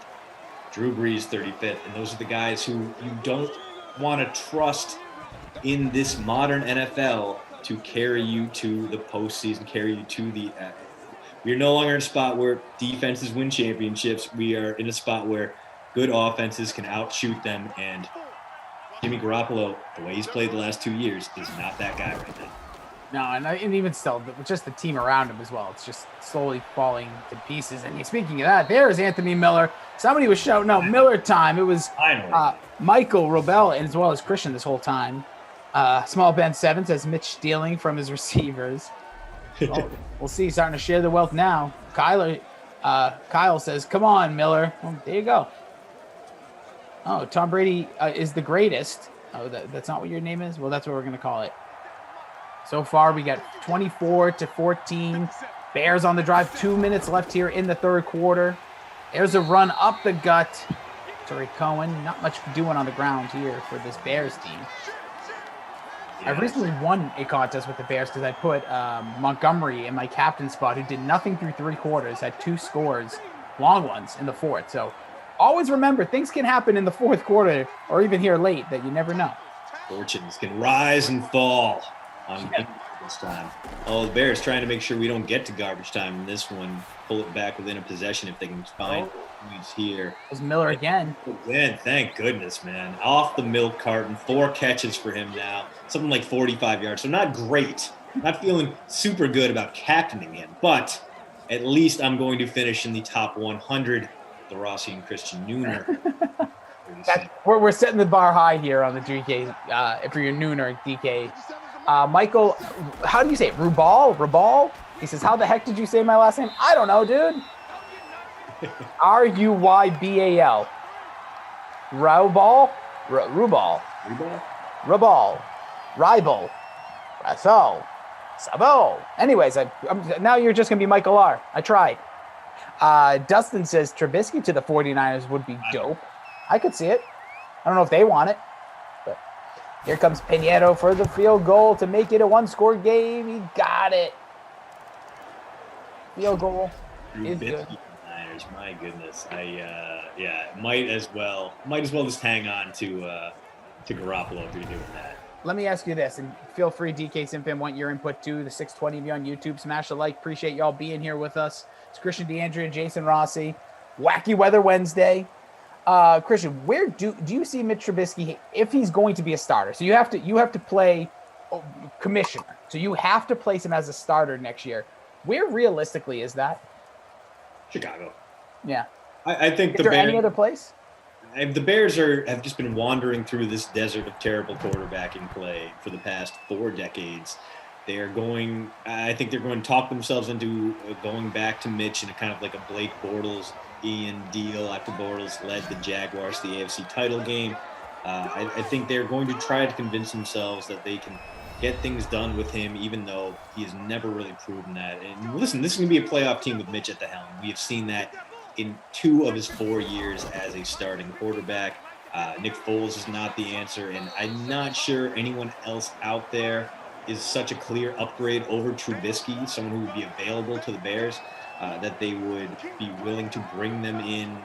Drew Brees, 35th. And those are the guys who you don't want to trust in this modern NFL to carry you to the postseason, carry you to the we are no longer in a spot where defenses win championships. We are in a spot where good offenses can outshoot them, and Jimmy Garoppolo, the way he's played the last 2 years, is not that guy right now. No, and even still, just the team around him as well. It's just slowly falling to pieces. And speaking of that, there's Anthony Miller. Somebody was shouting out Miller time. It was Michael Robel as well as Christian this whole time. Small Ben 7 says Mitch stealing from his receivers. Well, we'll see. Starting to share the wealth now. Kyle says, come on, Miller. Well, there you go. Oh, Tom Brady is the greatest. Oh, that's not what your name is? Well, that's what we're going to call it. So far, we got 24-14. Bears on the drive. 2 minutes left here in the third quarter. There's a run up the gut. Tariq Cohen. Not much doing on the ground here for this Bears team. I recently won a contest with the Bears because I put Montgomery in my captain spot, who did nothing through 3 quarters, had 2 scores, long ones in the fourth. So always remember, things can happen in the fourth quarter or even here late that you never know. Fortunes can rise and fall on this time. Oh, the Bears trying to make sure we don't get to garbage time in this one. Pull it back within a possession if they can find points here. It was Miller again. Again, thank goodness, man. Off the milk carton, 4 catches for him now. Something like 45 yards. So not great. Not feeling super good about captaining him, but at least I'm going to finish in the top 100. The Rossi and Christian Nooner. We're setting the bar high here on the DK for your Nooner DK. Michael, how do you say it? Rubal? He says, how the heck did you say my last name? I don't know, dude. Ruybal. Rubal. Ribal. Raso. Sabo. Anyways, now you're just going to be Michael R. I tried. Dustin says Trubisky to the 49ers would be dope. I could see it. I don't know if they want it. But here comes Pinedo for the field goal to make it a 1-score game. He got it. Field goal is good. Niners, my goodness. Might as well just hang on to Garoppolo if you're doing that. Let me ask you this, and feel free, DK Simfan, want your input too. The 620 of you on YouTube. Smash the like. Appreciate y'all being here with us. It's Christian DeAndrea, Jason Rossi. Wacky Weather Wednesday. Christian, where do you see Mitch Trubisky if he's going to be a starter? So you have to play commissioner. So you have to place him as a starter next year. Where realistically is that? Chicago. Yeah. I think is there any other place? The Bears have just been wandering through this desert of terrible quarterbacking play for the past 4 decades. I think they're going to talk themselves into going back to Mitch in a kind of like a Blake Bortles Ian deal after Bortles led the Jaguars to the AFC title game. I think they're going to try to convince themselves that they can get things done with him, even though he has never really proven that. And listen, this is going to be a playoff team with Mitch at the helm. We have seen that in 2 of his 4 years as a starting quarterback. Nick Foles is not the answer, and I'm not sure anyone else out there is such a clear upgrade over Trubisky, someone who would be available to the Bears, that they would be willing to bring them in,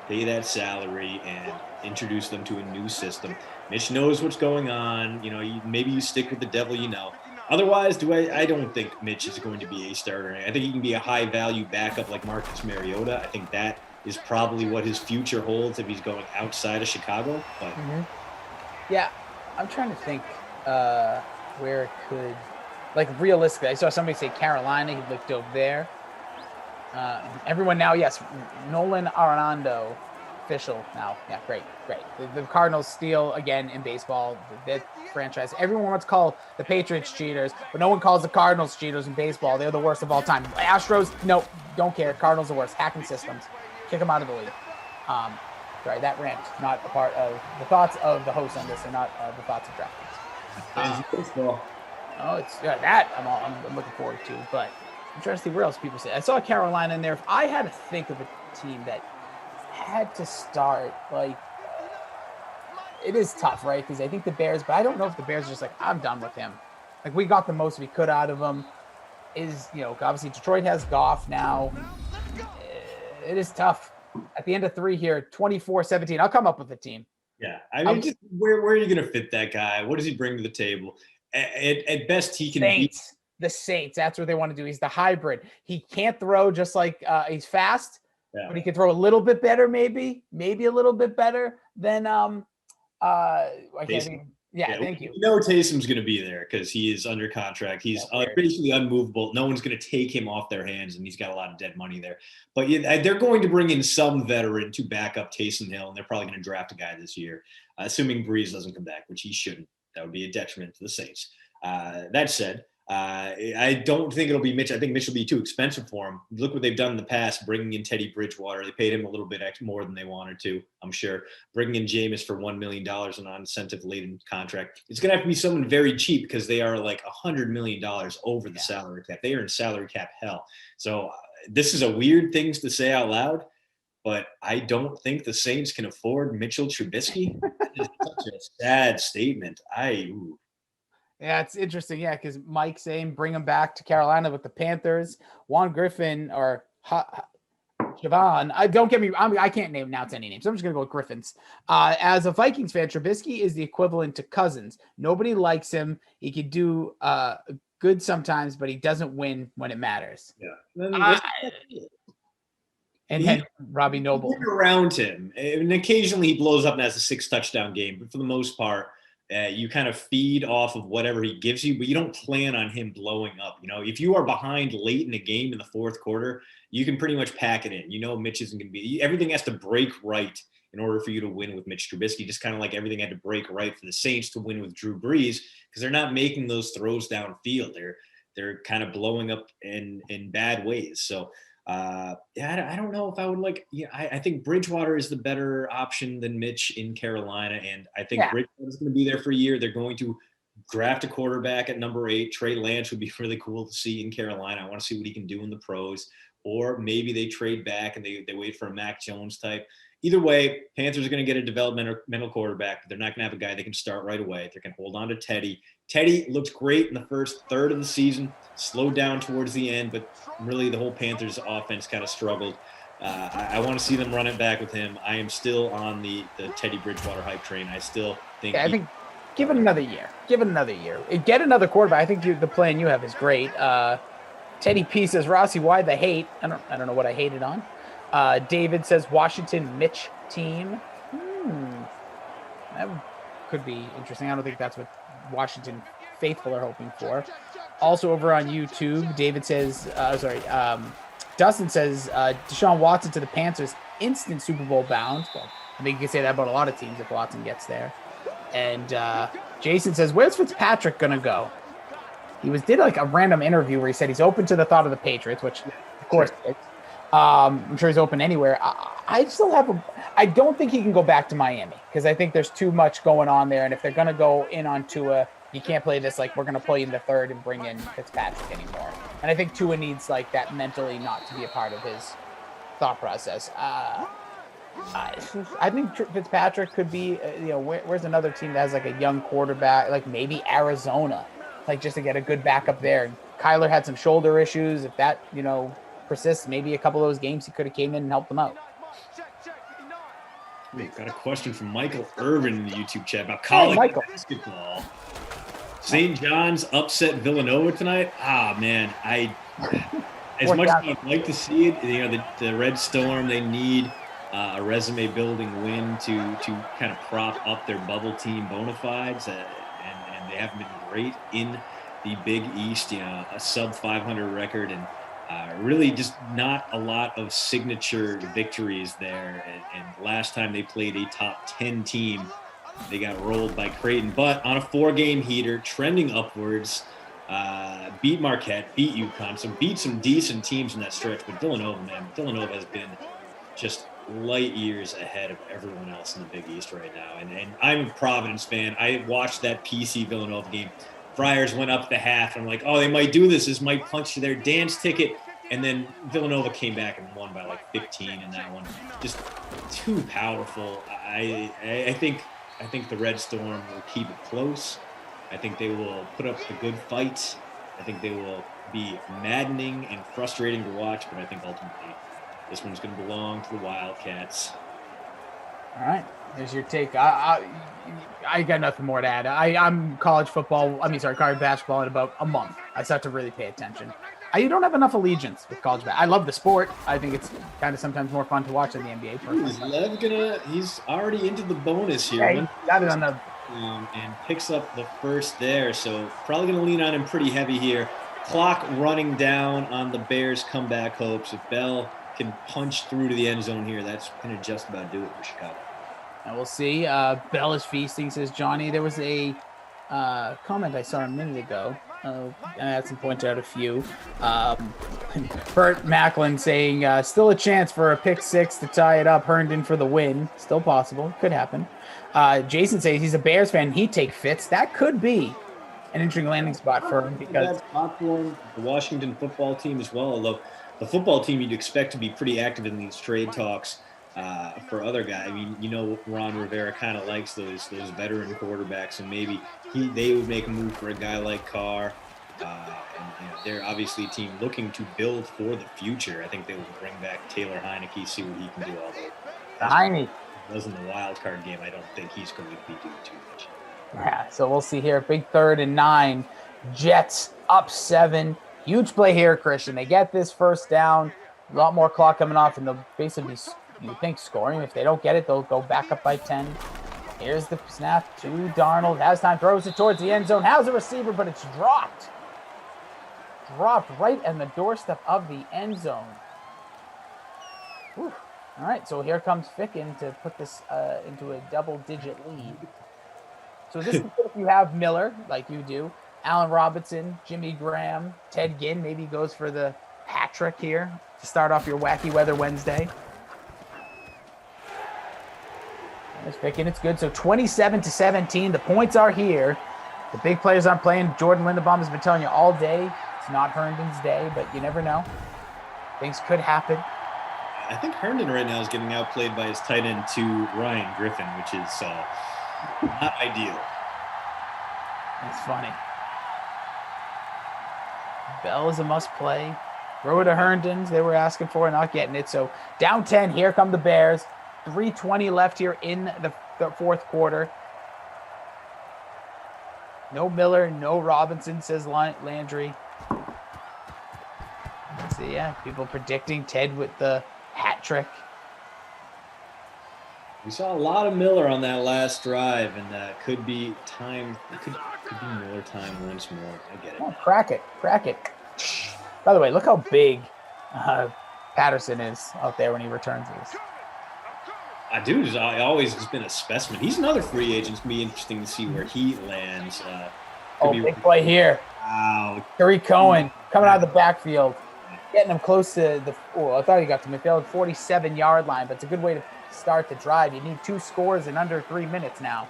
pay that salary, and introduce them to a new system. Mitch knows what's going on. Maybe you stick with the devil you know. Otherwise, I don't think Mitch is going to be a starter. I think he can be a high-value backup like Marcus Mariota. I think that is probably what his future holds if he's going outside of Chicago. But yeah, I'm trying to think where it could, like, realistically. I saw somebody say Carolina. He looked over there. Everyone now, yes, Nolan Arenado, official now. Yeah, great. The Cardinals steal again in baseball. The franchise. Everyone wants to call the Patriots cheaters, but no one calls the Cardinals cheaters in baseball. They're the worst of all time. Astros, no, don't care. Cardinals are worse. Hacking systems. Kick them out of the league. Sorry, that rant, not a part of the thoughts of the host on this, and not the thoughts of DraftKings. Baseball. It's that I'm looking forward to, but I'm trying to see where else people say. I saw Carolina in there. If I had to think of a team that had to start, like, it is tough, right? Because I think the Bears, but I don't know if the Bears are just like, I'm done with him. Like, we got the most we could out of him. Obviously Detroit has Goff now. It is tough. At the end of 3 here, 24-17. I'll come up with a team. Yeah, I mean, where are you going to fit that guy? What does he bring to the table? At best, he can be. The Saints. That's what they want to do. He's the hybrid. He can't throw just like he's fast, but he can throw a little bit better, maybe a little bit better than I can't think. Yeah, thank you. You know Taysom's going to be there because he is under contract. He's basically unmovable. No one's going to take him off their hands, and he's got a lot of dead money there. But they're going to bring in some veteran to back up Taysom Hill, and they're probably going to draft a guy this year, assuming Breeze doesn't come back, which he shouldn't. That would be a detriment to the Saints. That said, I don't think it'll be Mitch. I think Mitch will be too expensive for him. Look what they've done in the past, bringing in Teddy Bridgewater. They paid him a little bit more than they wanted to, I'm sure. Bringing in Jameis for $1 million on an incentive-laden contract. It's going to have to be someone very cheap because they are like $100 million over the salary cap. They are in salary cap hell. So this is a weird thing to say out loud, but I don't think the Saints can afford Mitchell Trubisky. It's such a sad statement. Yeah, it's interesting. Yeah, because Mike's saying bring him back to Carolina with the Panthers. Juan Griffin or Javon. Don't get me. I can't announce any names. I'm just gonna go with Griffins. As a Vikings fan, Trubisky is the equivalent to Cousins. Nobody likes him. He could do good sometimes, but he doesn't win when it matters. Yeah. And Robbie Noble around him, and occasionally he blows up and has a 6 touchdown game, but for the most part. You kind of feed off of whatever he gives you, but you don't plan on him blowing up. If you are behind late in the game in the fourth quarter, you can pretty much pack it in. Mitch isn't going to be – everything has to break right in order for you to win with Mitch Trubisky, just kind of like everything had to break right for the Saints to win with Drew Brees because they're not making those throws downfield. They're kind of blowing up in bad ways. So – I don't know if I would I think Bridgewater is the better option than Mitch in Carolina. And I think Bridgewater is going to be there for a year. They're going to draft a quarterback at number 8. Trey Lance would be really cool to see in Carolina. I want to see what he can do in the pros, or maybe they trade back and they wait for a Mac Jones type. Either way, Panthers are going to get a developmental quarterback, but they're not going to have a guy they can start right away. They can hold on to Teddy. Teddy looked great in the first third of the season, slowed down towards the end, but really the whole Panthers offense kind of struggled. I want to see them run it back with him. I am still on the Teddy Bridgewater hype train. I still think I think give it another year. Get another quarterback. I think the plan you have is great. Teddy P says, Rossi, why the hate? I don't know what I hated on. David says Washington Mitch team. That could be interesting. I don't think that's what Washington faithful are hoping for. Also over on YouTube, David says, Dustin says Deshaun Watson to the Panthers, instant Super Bowl bound. Well, I think you can say that about a lot of teams if Watson gets there. And Jason says, where's Fitzpatrick going to go? He did like a random interview where he said he's open to the thought of the Patriots, which of course I'm sure he's open anywhere. I don't think he can go back to Miami because I think there's too much going on there. And if they're going to go in on Tua, you can't play this like we're going to play in the third and bring in Fitzpatrick anymore. And I think Tua needs like that mentally not to be a part of his thought process. I think Fitzpatrick could be, where's another team that has like a young quarterback, like maybe Arizona, like just to get a good backup there. Kyler had some shoulder issues. If that, persists, maybe a couple of those games he could have came in and helped them out. We've got a question from Michael Irvin in the YouTube chat about college basketball. St. John's upset Villanova tonight. Man, as much as I'd like to see it, the Red Storm, they need a resume-building win to kind of prop up their bubble team bona fides, and they haven't been great in the Big East. A sub-500 record, and really just not a lot of signature victories there. And last time they played a top 10 team, they got rolled by Creighton. But on a 4-game heater, trending upwards, beat Marquette, beat UConn, so beat some decent teams in that stretch. But Villanova has been just light years ahead of everyone else in the Big East right now. And I'm a Providence fan. I watched that PC Villanova game. Friars went up the half. And I'm like, oh, they might do this. This might punch their dance ticket. And then Villanova came back and won by like 15 in that one. Just too powerful. I think the Red Storm will keep it close. I think they will put up the good fight. I think they will be maddening and frustrating to watch. But I think ultimately this one's going to belong to the Wildcats. All right, there's your take. I got nothing more to add. I'm college basketball in about a month. I start to really pay attention. I don't have enough allegiance with college basketball. I love the sport. I think it's kind of sometimes more fun to watch than the NBA. He's already into the bonus here. Yeah, he got it on the and picks up the first there. So probably going to lean on him pretty heavy here. Clock running down on the Bears' comeback hopes. If Bell can punch through to the end zone here, that's going to just about do it for Chicago. And we'll see. Bell is feasting, says Johnny. There was a comment I saw a minute ago. And I had some pointed out a few. Bert Macklin saying, still a chance for a pick six to tie it up. Herndon for the win. Still possible. Could happen. Jason says he's a Bears fan. He'd take Fitz. That could be an interesting landing spot for him because the Washington football team as well. Although the football team you'd expect to be pretty active in these trade talks for other guys. I mean, Ron Rivera kind of likes those veteran quarterbacks, and maybe they would make a move for a guy like Carr. And they're obviously a team looking to build for the future. I think they will bring back Taylor Heineke, see what he can do. Although Heineke wasn't the wild card game, I don't think he's going to be doing too much. Yeah, so we'll see here. Big 3rd and 9. Jets up 7. Huge play here, Christian. They get this first down. A lot more clock coming off, and they'll basically be, you think, scoring. If they don't get it, they'll go back up by 10. Here's the snap to Darnold. Has time, throws it towards the end zone. Has a receiver, but it's dropped. Dropped right on the doorstep of the end zone. Whew. All right, so here comes Ficken to put this into a double-digit lead. So this is good if you have Miller, like you do, Allen Robinson, Jimmy Graham, Ted Ginn maybe goes for the hat trick here to start off your Wacky Weather Wednesday. There's Ficken, it's good. So 27-17, the points are here. The big players aren't playing. Jordan Linderbaum has been telling you all day it's not Herndon's day, but you never know. Things could happen. I think Herndon right now is getting outplayed by his tight end to Ryan Griffin, which is not ideal. That's funny. Bell is a must play. Throw it to Herndon's. They were asking for it, not getting it. So down 10. Here come the Bears. 3:20 left here in the fourth quarter. No Miller, no Robinson, says Landry. So yeah, people predicting Ted with the hat trick. We saw a lot of Miller on that last drive, and could be time. It could be Miller time once more. I get it. Oh, crack it. By the way, look how big Patterson is out there when he returns this. Dude has always been a specimen. He's another free agent. It's going to be interesting to see where he lands. Big play here. Wow. Tariq Cohen coming out of the backfield, getting him close to I thought he got to midfield, 47-yard line, but it's a good way to start the drive. You need 2 scores in under 3 minutes now.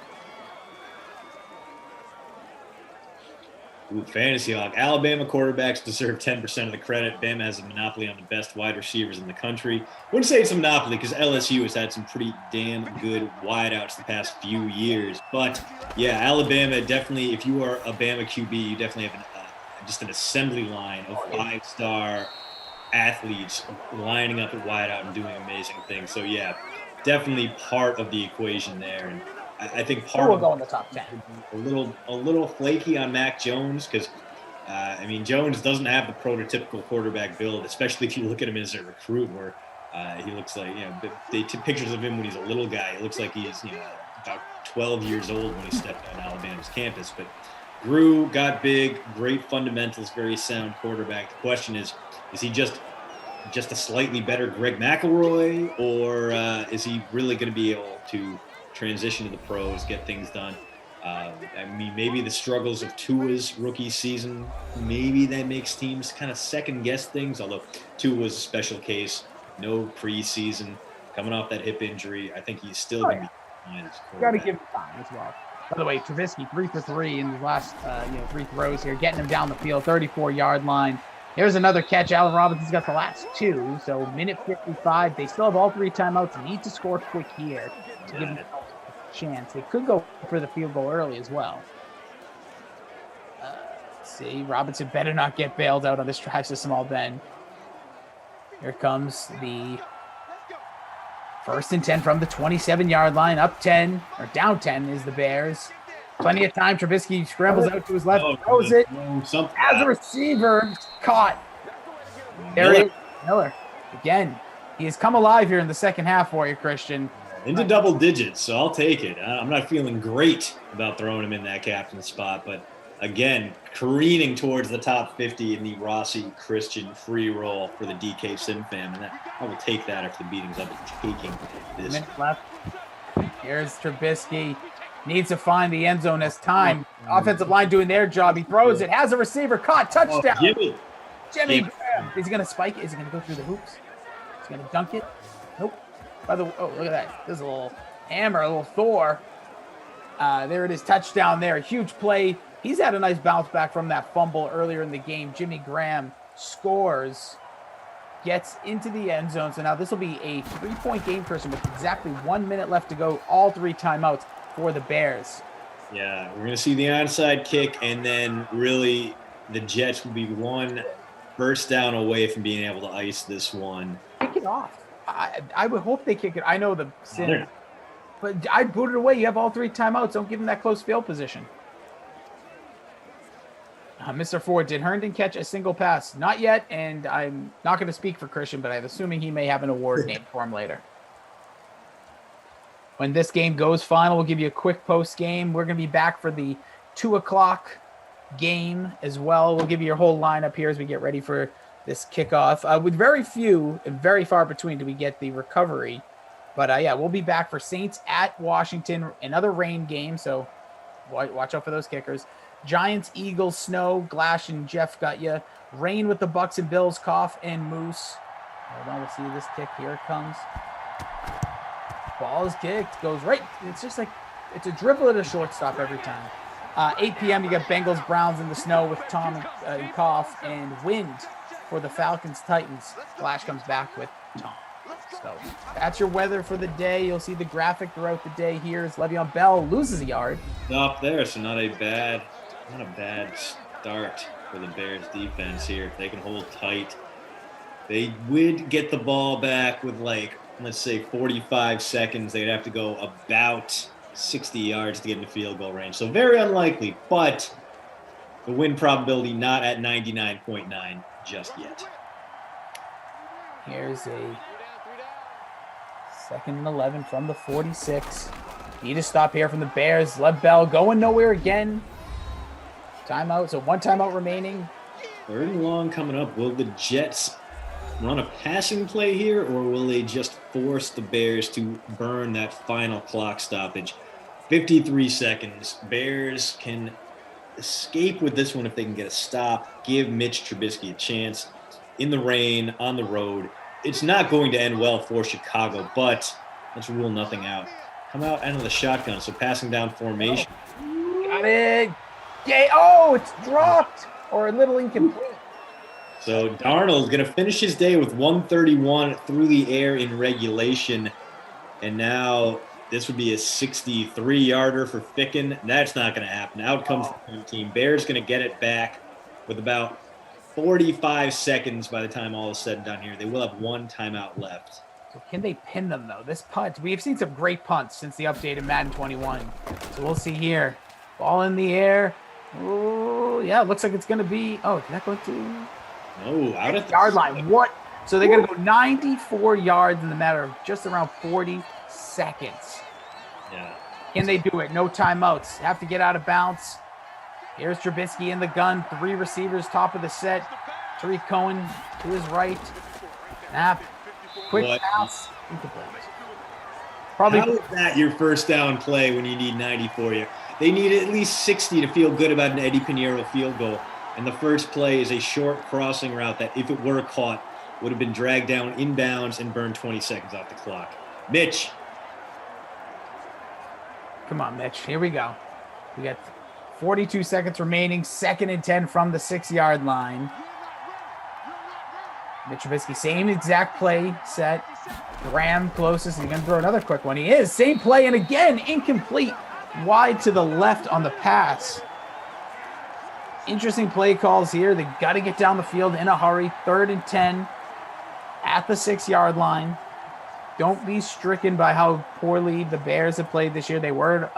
Ooh, Fantasy Hawk. Alabama quarterbacks deserve 10% of the credit. Bama has a monopoly on the best wide receivers in the country. Wouldn't say it's a monopoly because LSU has had some pretty damn good wideouts the past few years. But, yeah, Alabama definitely, if you are a Bama QB, you definitely have just an assembly line of 5-star athletes lining up at wideout and doing amazing things. So, yeah, definitely part of the equation there. And I think part will go in the top 10. A little flaky on Mac Jones because, Jones doesn't have the prototypical quarterback build, especially if you look at him as a recruit where he looks like, they took pictures of him when he's a little guy. He looks like he's, about 12 years old when he stepped on Alabama's campus. But grew, got big, great fundamentals, very sound quarterback. The question is he just a slightly better Greg McElroy, or is he really going to be able to transition to the pros, get things done? Maybe the struggles of Tua's rookie season, maybe that makes teams kind of second-guess things, although Tua's a special case, no preseason, coming off that hip injury. I think he's still going to be fine as a quarterback. Got to give him time as well. By the way, Trubisky 3 for 3 in the last 3 throws here, getting him down the field, 34-yard line. Here's another catch. Allen Robinson's got the last 2, so minute 55. They still have all 3 timeouts. Need to score quick here to give them a chance. They could go for the field goal early as well. Let's see. Robinson better not get bailed out on this drive to small Ben. Here comes the First and 10 from the 27-yard line. Up 10, or down 10 is the Bears. Plenty of time. Trubisky scrambles out to his left, throws it. As a receiver, caught. There he is, Miller. Again, he has come alive here in the second half for you, Christian. Into double digits, so I'll take it. I'm not feeling great about throwing him in that captain spot, but again, careening towards the top 50 in the Rossi Christian free roll for the DK Sim fam, and I will take that after the beating's up and taking this. Minute left. Here's Trubisky. Needs to find the end zone as time. Offensive line doing their job. He throws it. Has a receiver. Caught. Touchdown. Jimmy Graham. Is he going to spike it? Is he going to go through the hoops? Is he going to dunk it? Nope. By the way, oh, look at that. There's a little hammer, a little Thor. There it is. Touchdown there. Huge play. He's had a nice bounce back from that fumble earlier in the game. Jimmy Graham scores, gets into the end zone. So now this will be a 3-point game, Christian, with exactly 1 minute left to go. All 3 timeouts for the Bears. Yeah, we're going to see the onside kick, and then really the Jets will be one first down away from being able to ice this one. Kick it off. I would hope they kick it. I know the sin, but I'd boot it away. You have all 3 timeouts. Don't give them that close field position. Mr. Ford, did Herndon catch a single pass? Not yet, and I'm not going to speak for Christian, but I'm assuming he may have an award named for him later. When this game goes final, we'll give you a quick post game. We're going to be back for the 2 o'clock game as well. We'll give you your whole lineup here as we get ready for this kickoff. With very few and very far between do we get the recovery. But yeah, we'll be back for Saints at Washington, another rain game, so watch out for those kickers. Giants, Eagles, Snow, Glash, and Jeff got you. Rain with the Bucks and Bills, Koff and Moose. Hold on, we'll see this kick. Here it comes. Ball is kicked, goes right. It's just like, it's a dribble at a shortstop every time. 8 p.m., you got Bengals, Browns in the snow with Tom and Koff, and wind for the Falcons, Titans. Flash comes back with Tom. So that's your weather for the day. You'll see the graphic throughout the day here as Le'Veon Bell loses a yard. Up there, so not a bad start for the Bears defense here. If they can hold tight, they would get the ball back with, like, let's say 45 seconds. They'd have to go about 60 yards to get in the field goal range. So very unlikely, but the win probability not at 99.9 just yet. Here's a 2nd and 11 from the 46. Need a stop here from the Bears. Lev Bell going nowhere again. Timeout, so 1 timeout remaining. 3rd and long coming up. Will the Jets run a passing play here, or will they just force the Bears to burn that final clock stoppage? 53 seconds. Bears can escape with this one if they can get a stop. Give Mitch Trubisky a chance. In the rain, on the road. It's not going to end well for Chicago, but let's rule nothing out. Come out of the shotgun, so passing down formation. Got it. Yeah. Oh, it's dropped or a little incomplete. So Darnold's going to finish his day with 131 through the air in regulation. And now this would be a 63-yarder for Ficken. That's not going to happen. Out comes the team. Bears going to get it back with about 45 seconds by the time all is said and done here. They will have 1 timeout left. So can they pin them, though? This punt, we've seen some great punts since the update in Madden 21. So we'll see here. Ball in the air. Oh, yeah, it looks like it's going to be – oh, did that go to – no, out at the yard line. What? So they're going to go 94 yards in the matter of just around 40 seconds. Yeah. Can they do it? No timeouts. Have to get out of bounds. Here's Trubisky in the gun. 3 receivers, top of the set. Tariq Cohen to his right. Snap. Quick pass. Incomplete. Probably. How is that your first down play when you need 90 for you? They need at least 60 to feel good about an Eddie Pinheiro field goal. And the first play is a short crossing route that, if it were caught, would have been dragged down inbounds and burned 20 seconds off the clock. Mitch. Come on, Mitch. Here we go. We got 42 seconds remaining. 2nd and 10 from the 6-yard line. Mitch Trubisky, same exact play set. Graham closest. He's going to throw another quick one. He is. Same play, and again, incomplete. Wide to the left on the pass. Interesting play calls here. They got to get down the field in a hurry. 3rd and 10 at the 6-yard line. don't be stricken by how poorly the Bears have played this year. They were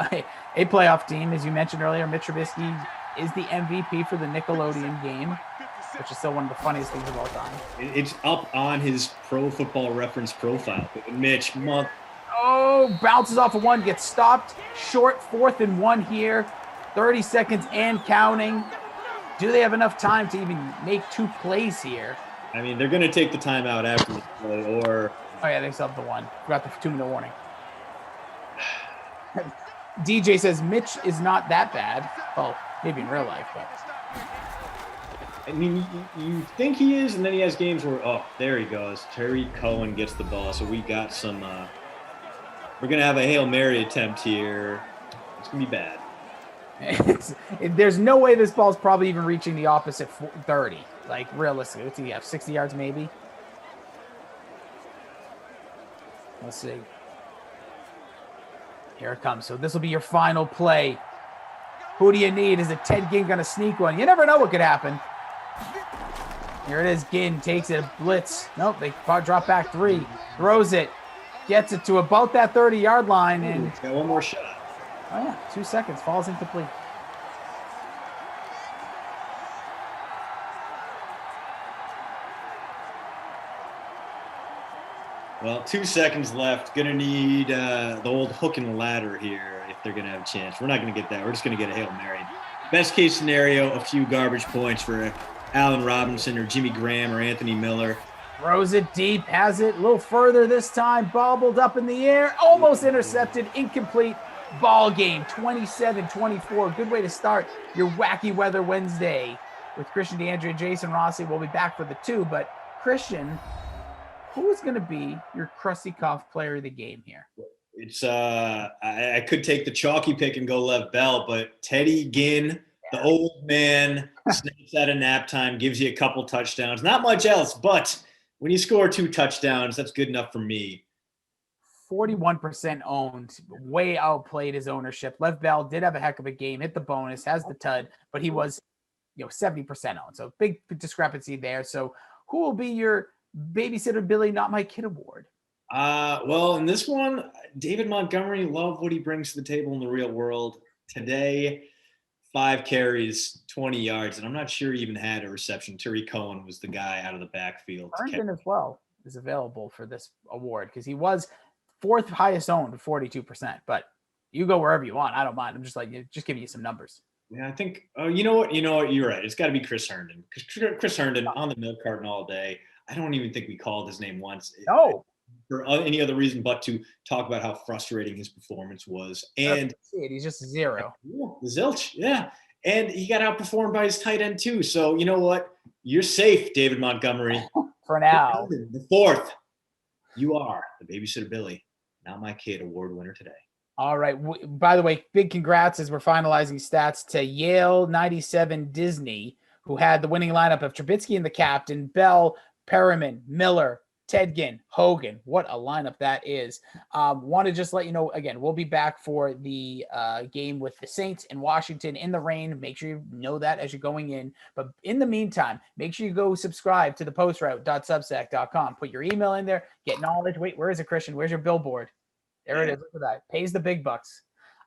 a playoff team, as you mentioned earlier. Mitch Trubisky is the MVP for the Nickelodeon game, which is still one of the funniest things of all time. It's up on his Pro Football Reference profile. Mitch, bounces off of one, gets stopped. Short 4th and 1 here. 30 seconds and counting. Do they have enough time to even make 2 plays here? I mean, they're going to take the timeout after this play, or... Oh, yeah, they still have the 1. Forgot the 2-minute warning. DJ says Mitch is not that bad. Well, maybe in real life, but... I mean, you think he is, and then he has games where, oh, there he goes. Terry Cohen gets the ball, so we got some... we're going to have a Hail Mary attempt here. It's going to be bad. There's no way this ball's probably even reaching the opposite 30. Like, realistically, what's he have? 60 yards maybe? Let's see. Here it comes. So this will be your final play. Who do you need? Is it Ted Ginn going to sneak one? You never know what could happen. Here it is. Ginn takes it. Blitz. Nope, they drop back 3. Throws it. Gets it to about that 30-yard line. And got one more shot. Oh, yeah. 2 seconds. Falls incomplete. Well, 2 seconds left. Going to need the old hook and ladder here if they're going to have a chance. We're not going to get that. We're just going to get a Hail Mary. Best case scenario, a few garbage points for Allen Robinson or Jimmy Graham or Anthony Miller. Throws it deep, has it a little further this time, bobbled up in the air, almost intercepted, incomplete. Ball game, 27-24. Good way to start your Wacky Weather Wednesday with Christian DeAndre and Jason Rossi. We'll be back for the 2, but Christian, who is going to be your Krusty Koff player of the game here? It's I could take the chalky pick and go Lev Bell, but Teddy Ginn, the old man, snaps out of nap time, gives you a couple touchdowns. Not much else, but when you score 2 touchdowns, that's good enough for me. 41% owned, way outplayed his ownership. Lev Bell did have a heck of a game, hit the bonus, has the tud, but he was 70% owned. So big discrepancy there. So who will be your Babysitter Billy Not My Kid award? Well, in this one, David Montgomery, love what he brings to the table in the real world. Today, 5 carries, 20 yards, and I'm not sure he even had a reception. Terry Cohen was the guy out of the backfield. Herndon as well is available for this award because he was 4th highest owned with 42%, but you go wherever you want. I don't mind. I'm just giving you some numbers. Yeah, I think, you know what? You're right. It's got to be Chris Herndon. Chris Herndon on the milk carton all day. I don't even think we called his name once. No. For any other reason but to talk about how frustrating his performance was. And he's just 0. Zilch, yeah. And he got outperformed by his tight end too. So you know what? You're safe, David Montgomery. For now. The 4th. You are the Babysitter Billy, Not My Kid award winner today. All right. By the way, big congrats as we're finalizing stats to Yale 97 Disney, who had the winning lineup of Trubisky and the captain, Bell, Perriman, Miller, Ted Ginn, Hogan. What a lineup that is. Want to just let you know, again, we'll be back for the game with the Saints in Washington in the rain. Make sure you know that as you're going in. But in the meantime, make sure you go subscribe to the postroute.substack.com. Put your email in there. Get knowledge. Wait, where is it, Christian? Where's your billboard? There it is. Look at that. Pays the big bucks.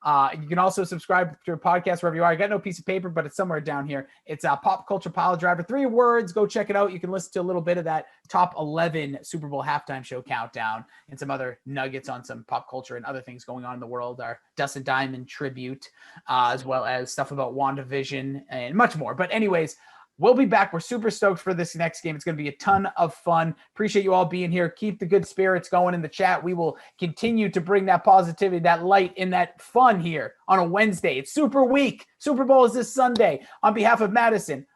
You can also subscribe to a podcast wherever you are. I got no piece of paper, but it's somewhere down here. It's a Pop Culture Pile Driver. 3 words. Go check it out. You can listen to a little bit of that top 11 Super Bowl halftime show countdown and some other nuggets on some pop culture and other things going on in the world. Our Dustin Diamond tribute, as well as stuff about WandaVision and much more. But anyways, we'll be back. We're super stoked for this next game. It's going to be a ton of fun. Appreciate you all being here. Keep the good spirits going in the chat. We will continue to bring that positivity, that light, and that fun here on a Wednesday. It's Super Week. Super Bowl is this Sunday. On behalf of Madison,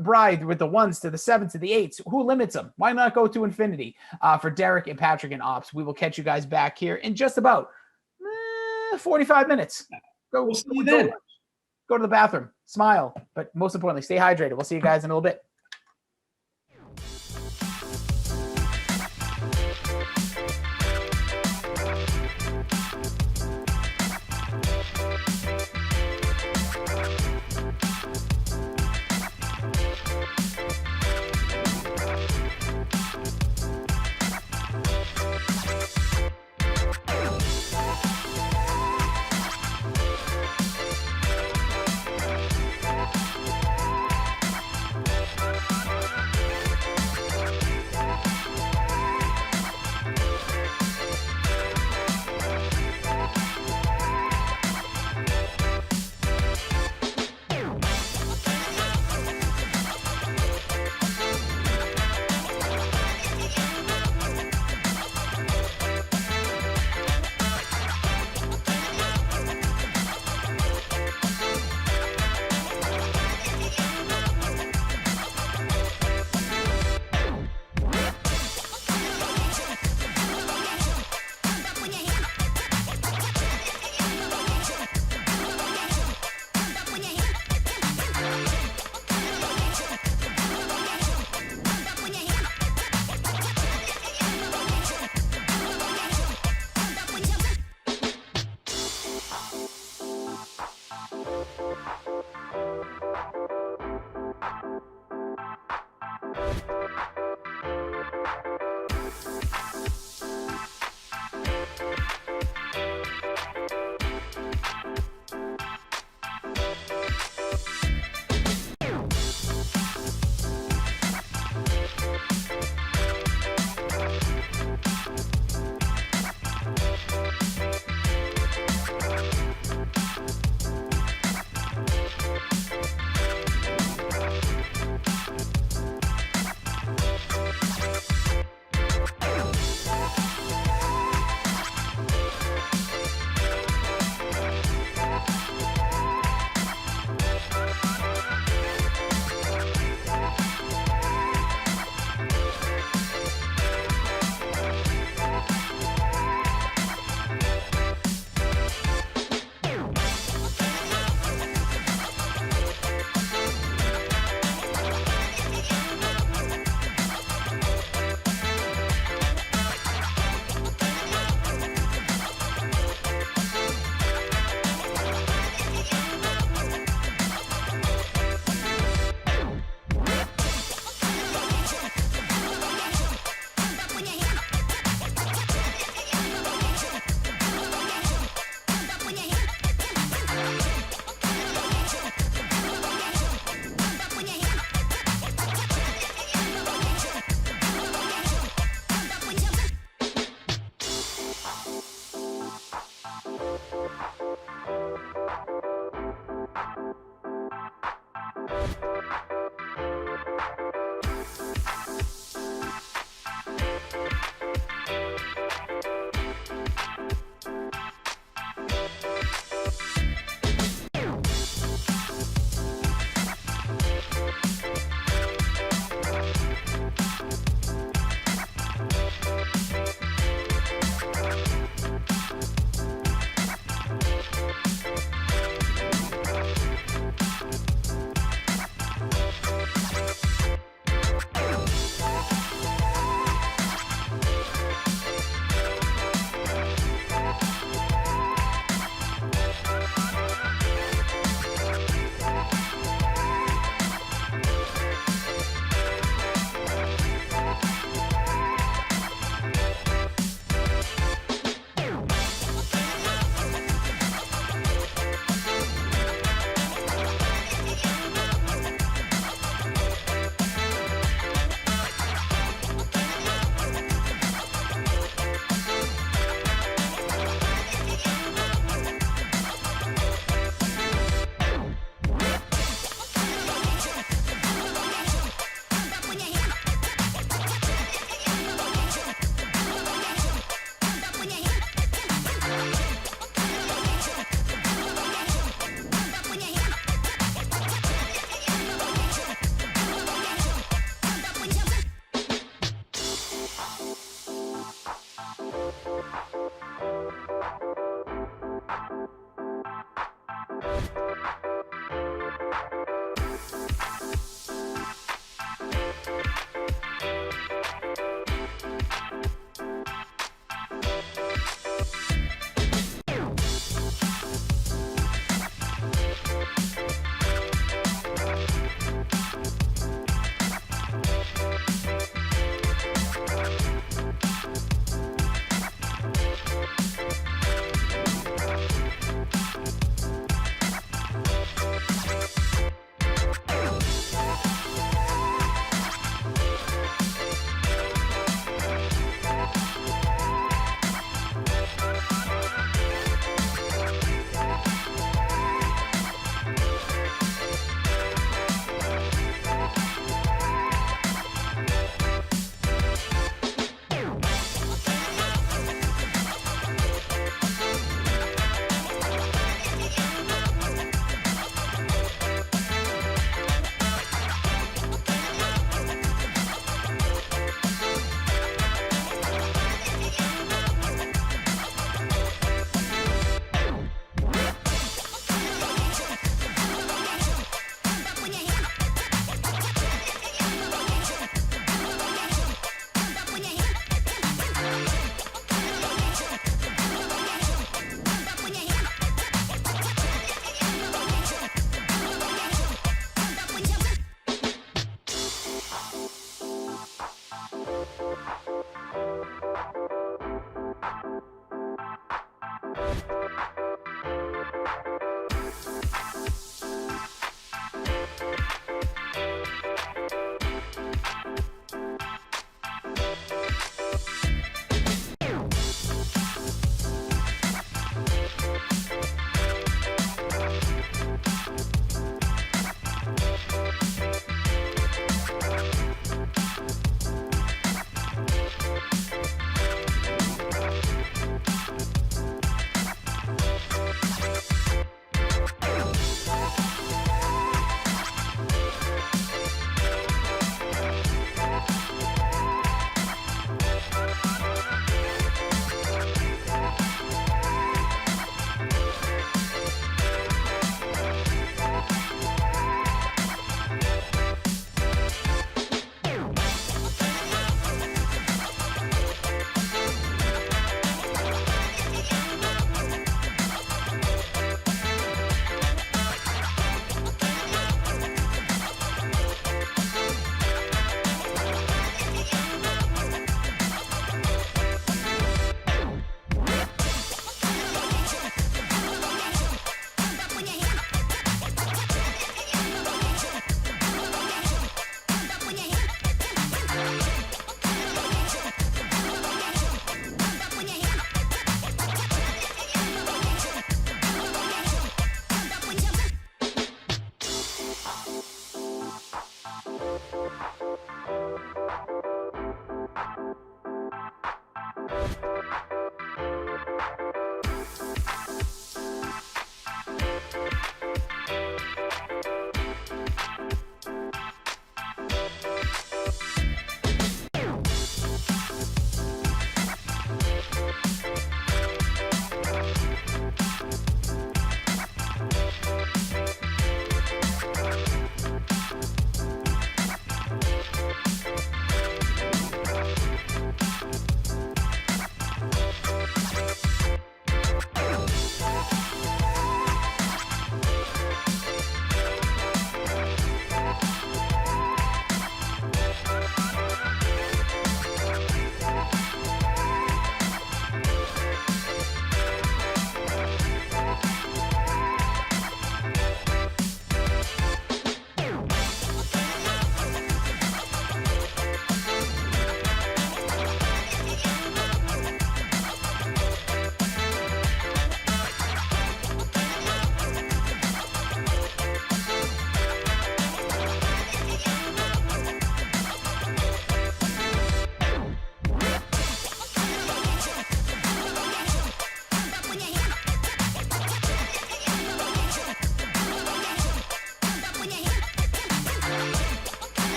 Bride with the 1s to the 7s to the 8s. Who limits them? Why not go to infinity? For Derek and Patrick and Ops, we will catch you guys back here in just about 45 minutes. We'll see you then. Go to the bathroom, smile, but most importantly, stay hydrated. We'll see you guys in a little bit.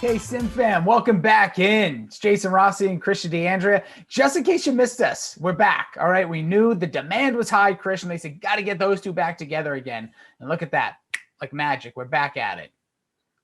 Hey, Sim fam, welcome back in. It's Jason Rossi and Christian DeAndrea. Just in case you missed us, we're back. All right, we knew the demand was high, Christian. They said, got to get those two back together again. And look at that. Like magic, we're back at it.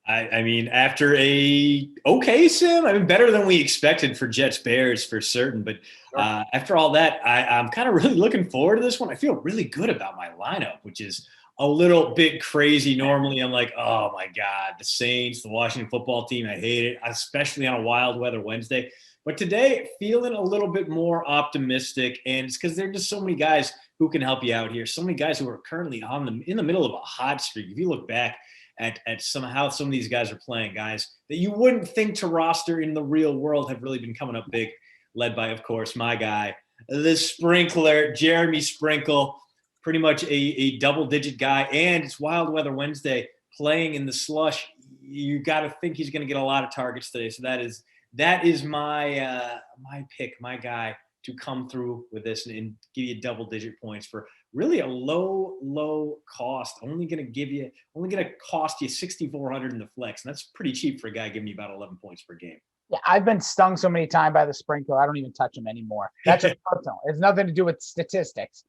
I mean, after a okay sim, I mean, better than we expected for Jets Bears for certain. But after all that, I'm kind of really looking forward to this one. I feel really good about my lineup, which is a little bit crazy. Normally, I'm like, oh my God, the Saints, the Washington football team, I hate it, especially on a wild weather Wednesday. But today, feeling a little bit more optimistic, and it's because there are just so many guys who can help you out here. So many guys who are currently in the middle of a hot streak. If you look back at how some of these guys are playing, guys that you wouldn't think to roster in the real world have really been coming up big, led by, of course, my guy, the Sprinkler, Jeremy Sprinkle. Pretty much a double-digit guy, and it's Wild Weather Wednesday, playing in the slush. You got to think he's going to get a lot of targets today. So that is my my pick, my guy to come through with this and give you double-digit points for really a low cost. Only going to cost you 6,400 in the flex, and that's pretty cheap for a guy giving you about 11 points per game. Yeah, I've been stung so many times by the Sprinkler, I don't even touch him anymore. That's just personal. It's nothing to do with statistics.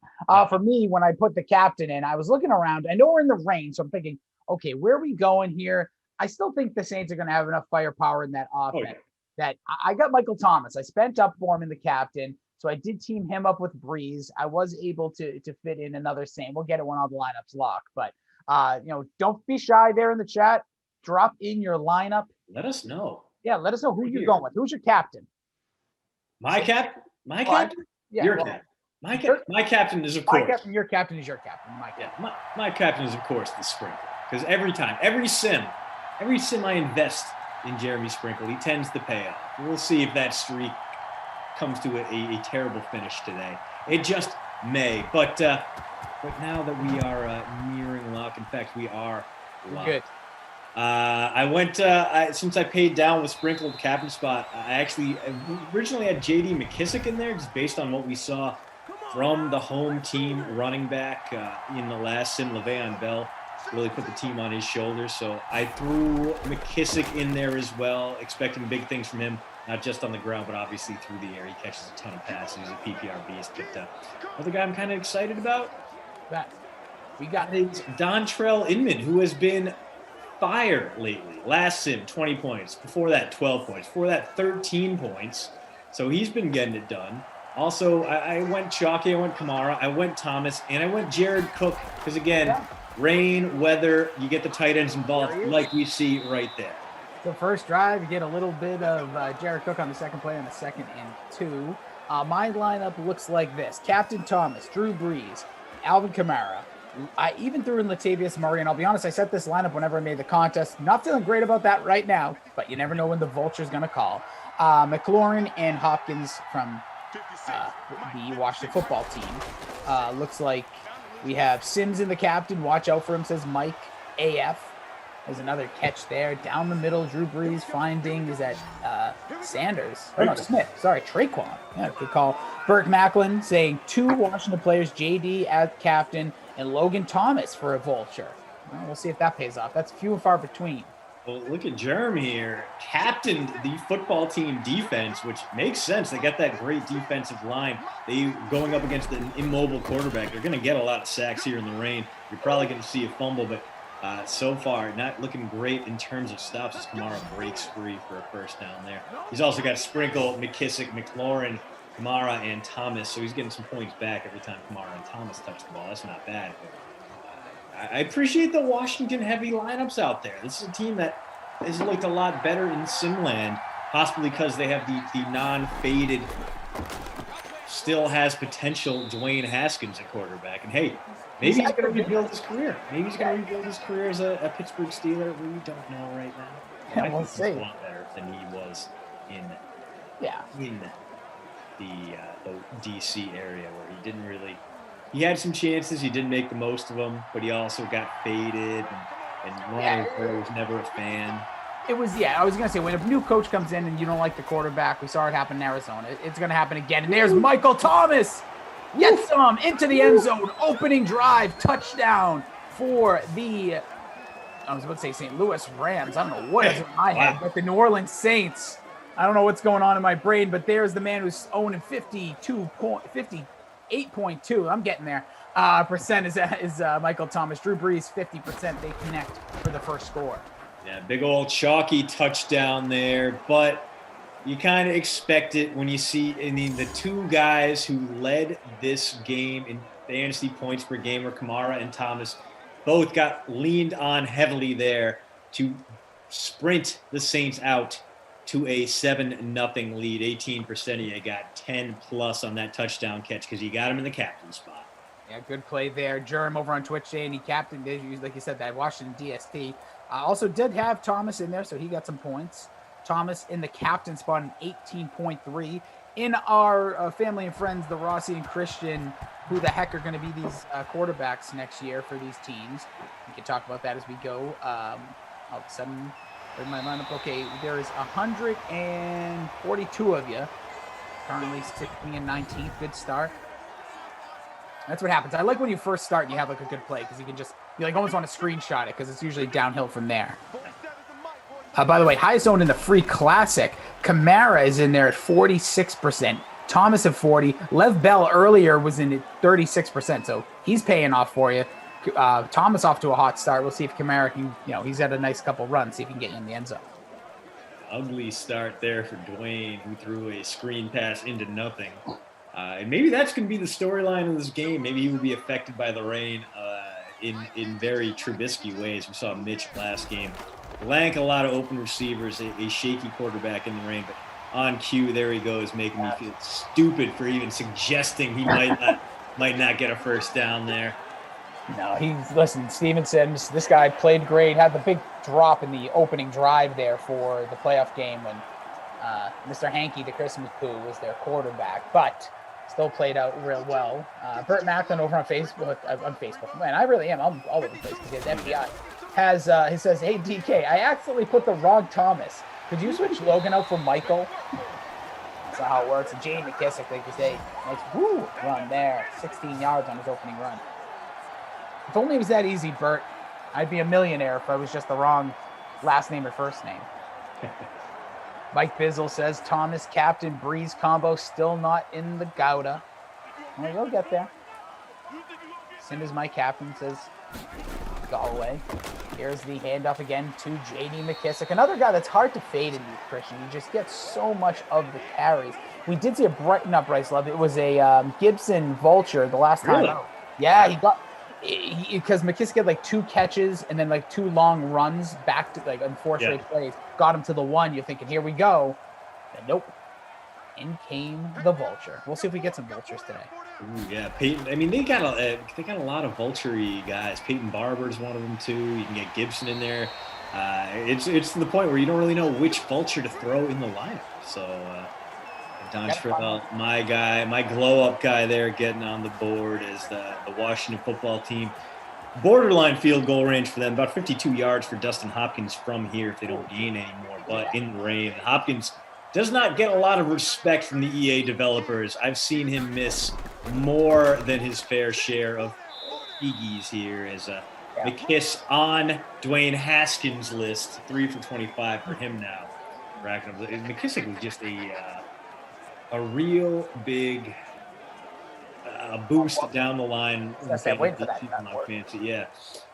For me, when I put the captain in, I was looking around. I know we're in the rain, so I'm thinking, okay, where are we going here? I still think the Saints are going to have enough firepower in that offense that I got Michael Thomas. I spent up for him in the captain, so I did team him up with Breeze. I was able to fit in another Saint. We'll get it when all the lineups lock. But, don't be shy there in the chat. Drop in your lineup. Let us know. Yeah, let us know who you're going with. Who's your captain? My captain? Yeah, your captain. My captain is, of course. My captain, your captain is your captain. My captain. Yeah, my captain is, of course, the Sprinkle. Because every sim I invest in Jeremy Sprinkle, he tends to pay off. We'll see if that streak comes to a terrible finish today. It just may. But now that we are nearing lock, in fact, we are locked. Good. I went since I paid down with Sprinkle captain spot. I actually originally had J.D. McKissick in there, just based on what we saw from the home team running back in the last sim. Le'Veon Bell really put the team on his shoulders, so I threw McKissick in there as well, expecting big things from him, not just on the ground, but obviously through the air. He catches a ton of passes. He's a PPR beast. But another guy I'm kind of excited about, that we got is Dontrell Inman, who has been fire lately. Last sim, 20 points. Before that, 12 points. Before that, 13 points. So he's been getting it done. Also, I went Chalky, I went Kamara, I went Thomas, and I went Jared Cook. Because, again, rain, weather, you get the tight ends involved like we see right there. The first drive, you get a little bit of Jared Cook on the second play on the 2nd and 2. My lineup looks like this. Captain Thomas, Drew Brees, Alvin Kamara. I even threw in Latavius Murray, and I'll be honest, I set this lineup whenever I made the contest. Not feeling great about that right now, but you never know when the vulture's going to call. McLaurin and Hopkins from the Washington football team. Looks like we have Sims in the captain. Watch out for him, says Mike AF. There's another catch there. Down the middle, Drew Brees finding, is that Sanders? Oh, no, Smith. Sorry, Traquan. Yeah, good call. Burt Macklin saying 2 Washington players, JD as captain, and Logan Thomas for a vulture. Well, we'll see if that pays off. That's few and far between. Well, look at Jeremy here. Captained the football team defense, which makes sense. They got that great defensive line. They going up against an immobile quarterback. They're going to get a lot of sacks here in the rain. You're probably going to see a fumble, but so far, not looking great in terms of stops as Kamara breaks free for a first down there. He's also got Sprinkle, McKissick, McLaurin, Kamara, and Thomas, so he's getting some points back every time Kamara and Thomas touch the ball. That's not bad. I appreciate the Washington-heavy lineups out there. This is a team that has looked a lot better in Simland, possibly because they have the non-faded, still has potential Dwayne Haskins at quarterback. And, hey, maybe he's going to rebuild his career. Maybe he's going to rebuild his career as a Pittsburgh Steeler. We don't know right now. Yeah, we'll see. He's a lot better than he was in the D.C. area, where he didn't really – he had some chances. He didn't make the most of them, but he also got faded, and Ron Rivera was never a fan. It was, I was going to say, when a new coach comes in and you don't like the quarterback, we saw it happen in Arizona. It's going to happen again. And there's Michael Thomas. Gets some into the end zone. Opening drive. Touchdown for the I was about to say St. Louis Rams. I don't know what is in my head, but the New Orleans Saints. I don't know what's going on in my brain, but there's the man who's owning 58.2. I'm getting there. Percent is Michael Thomas. Drew Brees, 50%. They connect for the first score. Yeah, big old chalky touchdown there, but you kind of expect it when you see, the two guys who led this game in fantasy points per game were Kamara and Thomas. Both got leaned on heavily there to sprint the Saints out to a 7-0 lead. 18% of you got 10 plus on that touchdown catch because you got him in the captain spot. Yeah, good play there. Jerem over on Twitch saying he captained, like you said, that Washington DST. Also did have Thomas in there, so he got some points. Thomas in the captain spot in 18.3. In our family and friends, the Rossi and Christian, who the heck are going to be these quarterbacks next year for these teams. We can talk about that as we go. All of a sudden, in my lineup, okay, there is 142 of you. Currently 16 and 19th. Good start. That's what happens. I like when you first start and you have like a good play because you almost want to screenshot it because it's usually downhill from there. By the way, highest owned in the free classic. Kamara is in there at 46%. Thomas at 40. Lev Bell earlier was in at 36%, so he's paying off for you. Thomas off to a hot start. We'll see if Kamara can, he's had a nice couple runs, see if he can get you in the end zone. Ugly start there for Dwayne, who threw a screen pass into nothing. And maybe that's going to be the storyline of this game. Maybe he will be affected by the rain in very Trubisky ways. We saw Mitch last game blank a lot of open receivers, a shaky quarterback in the rain. But on cue, there he goes, making me feel stupid for even suggesting he might not get a first down there. No, listen, Stevenson, this guy played great, had the big drop in the opening drive there for the playoff game when Mr. Hankey, the Christmas poo, was their quarterback, but still played out real well. Burt Macklin over on Facebook, man, I really am, I'm all over the place because he has FBI, he says, hey, DK, I accidentally put the wrong Thomas. Could you switch Logan out for Michael? That's not how it works. And Jane McKissick, like you say, nice run there, 16 yards on his opening run. If only it was that easy, Bert, I'd be a millionaire if I was just the wrong last name or first name. Mike Bizzle says, Thomas, Captain, Breeze combo still not in the Gouda. Well, you'll get there. Cinder's my captain, says Galway. Here's the handoff again to J.D. McKissick. Another guy that's hard to fade in you, Christian. You just get so much of the carries. We did see not Bryce Love. It was a Gibson Vulture the last time out. Yeah, he got... Because McKissick had like 2 catches and then like 2 long runs back to like unfortunate plays. Got him to the 1. You're thinking, here we go. And nope. In came the Vulture. We'll see if we get some Vultures today. Ooh, yeah, Peyton. I mean, they got a lot of Vulture-y guys. Peyton Barber's one of them too. You can get Gibson in there. It's to the point where you don't really know which Vulture to throw in the lineup. So, Don Strickland, my guy, my glow-up guy there getting on the board is the Washington football team. Borderline field goal range for them, about 52 yards for Dustin Hopkins from here if they don't gain anymore. But in the rain, Hopkins does not get a lot of respect from the EA developers. I've seen him miss more than his fair share of biggies here as McKiss on Dwayne Haskins' list, 3 for 25 for him now. Racking up. McKissick was just a real big boost down the line.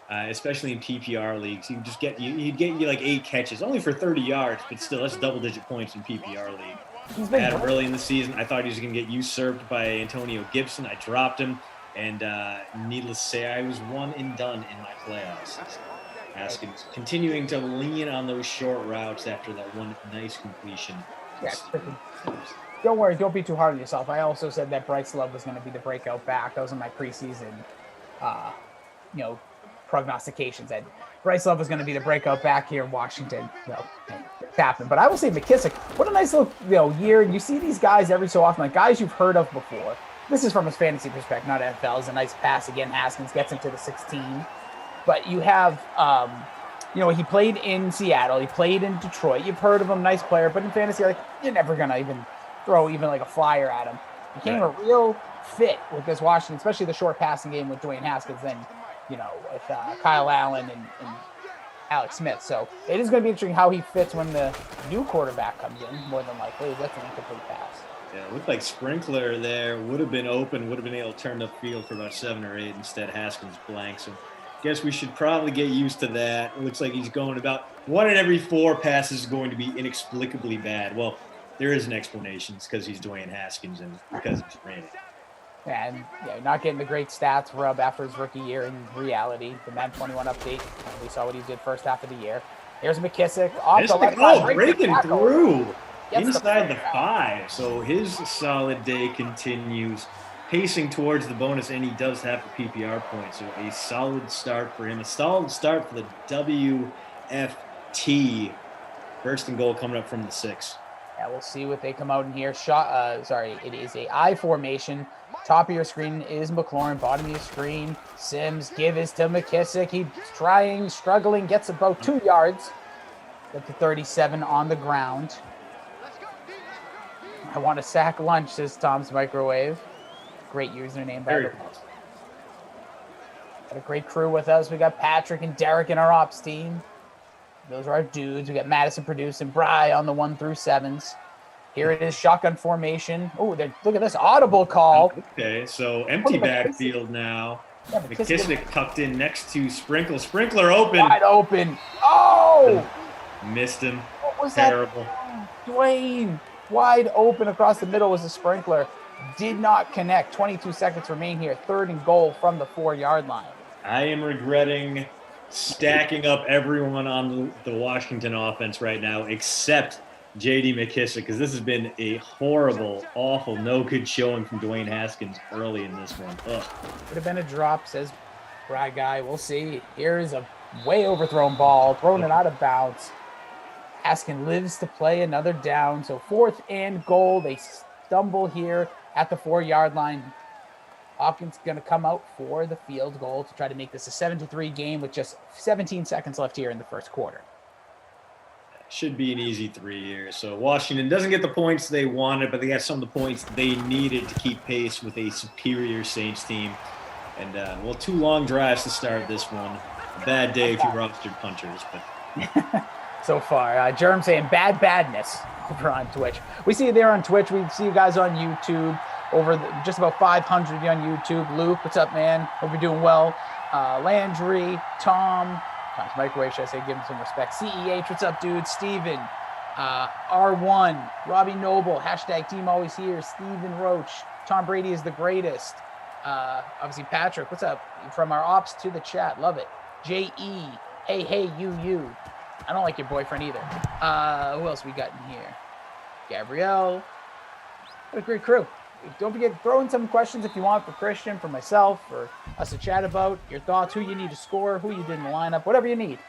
Especially in PPR leagues, you'd get you like 8 catches, only for 30 yards, but still that's double-digit points in PPR league. I had him early in the season. I thought he was going to get usurped by Antonio Gibson. I dropped him, and needless to say, I was 1 and done in my playoffs. Haskins continuing to lean on those short routes after that one nice completion. Don't worry, don't be too hard on yourself. I also said that Bryce Love was going to be the breakout back. That was in my preseason, prognostications. That Bryce Love was going to be the breakout back here in Washington. It's happened. But I will say McKissick, what a nice little year. You see these guys every so often, like guys you've heard of before. This is from his fantasy perspective, not NFL. It's a nice pass again. Haskins gets into the 16. But you have, he played in Seattle. He played in Detroit. You've heard of him, nice player. But in fantasy, you're never going to even throw like a flyer at him. Became a real fit with this Washington, especially the short passing game with Dwayne Haskins. Then, with Kyle Allen and Alex Smith. So it is going to be interesting how he fits when the new quarterback comes in, more than likely. That's an incomplete pass. Yeah, it looked like Sprinkler there would have been open, would have been able to turn upfield for about 7 or 8. Instead, Haskins blanks him. Guess we should probably get used to that. It looks like he's going about 1 in every 4 passes is going to be inexplicably bad. Well, there is an explanation. It's because he's Dwayne Haskins and because he's Randy. And not getting the great stats rub after his rookie year in reality. The Madden 21 update, we saw what he did first half of the year. Here's McKissick off the left side, breaking through inside the 5. So his solid day continues, pacing towards the bonus, and he does have the PPR point. So a solid start for him. A solid start for the WFT. First and goal coming up from the 6. Yeah, we'll see what they come out in here. It is a I formation. Top of your screen is McLaurin. Bottom of your screen, Sims. Give is to McKissick. He's trying, struggling, gets about 2 yards. At the 37 on the ground. I want to sack lunch, says Tom's Microwave. Great username, by the way. Got a great crew with us. We got Patrick and Derek in our ops team. Those are our dudes. We got Madison producing, Bry on the 1 through 7s. Here it is, shotgun formation. Oh, look at this audible call. Okay, so empty backfield now. Yeah, McKissick tucked in next to Sprinkler. Sprinkler open. Wide open. Oh! Missed him. What was Terrible. That? Dwayne, wide open across the middle was a Sprinkler. Did not connect. 22 seconds remain here. 3rd and goal from the 4-yard line. I am regretting stacking up everyone on the Washington offense right now except J.D. McKissick, because this has been a horrible, awful, no good showing from Dwayne Haskins early in this one. Ugh. Would have been a drop, says Brad Guy. We'll see. Here is a way overthrown ball, thrown it out of bounds. Haskins lives to play another down. So 4th and goal. They stumble here at the 4-yard line. Hopkins going to come out for the field goal to try to make this a 7-3 game with just 17 seconds left here in the first quarter. Should be an easy 3 here. So Washington doesn't get the points they wanted, but they got some of the points they needed to keep pace with a superior Saints team. And, 2 long drives to start this one. Bad day if you rostered punters, but so far. Germ saying bad badness over on Twitch. We see you there on Twitch. We see you guys on YouTube. Just about 500 on YouTube. Luke, what's up, man? Hope you're doing well. Landry, Tom's Microwave, should I say, give him some respect. CEH, what's up, dude? Steven, R1, Robbie Noble, hashtag team always here. Steven Roach, Tom Brady is the greatest. Obviously, Patrick, what's up? From our ops to the chat, love it. J.E., hey, you. I don't like your boyfriend either. Who else we got in here? Gabrielle. What a great crew. Don't forget, throw in some questions if you want for Christian, for myself, for us to chat about your thoughts, who you need to score, who you did in the lineup, whatever you need.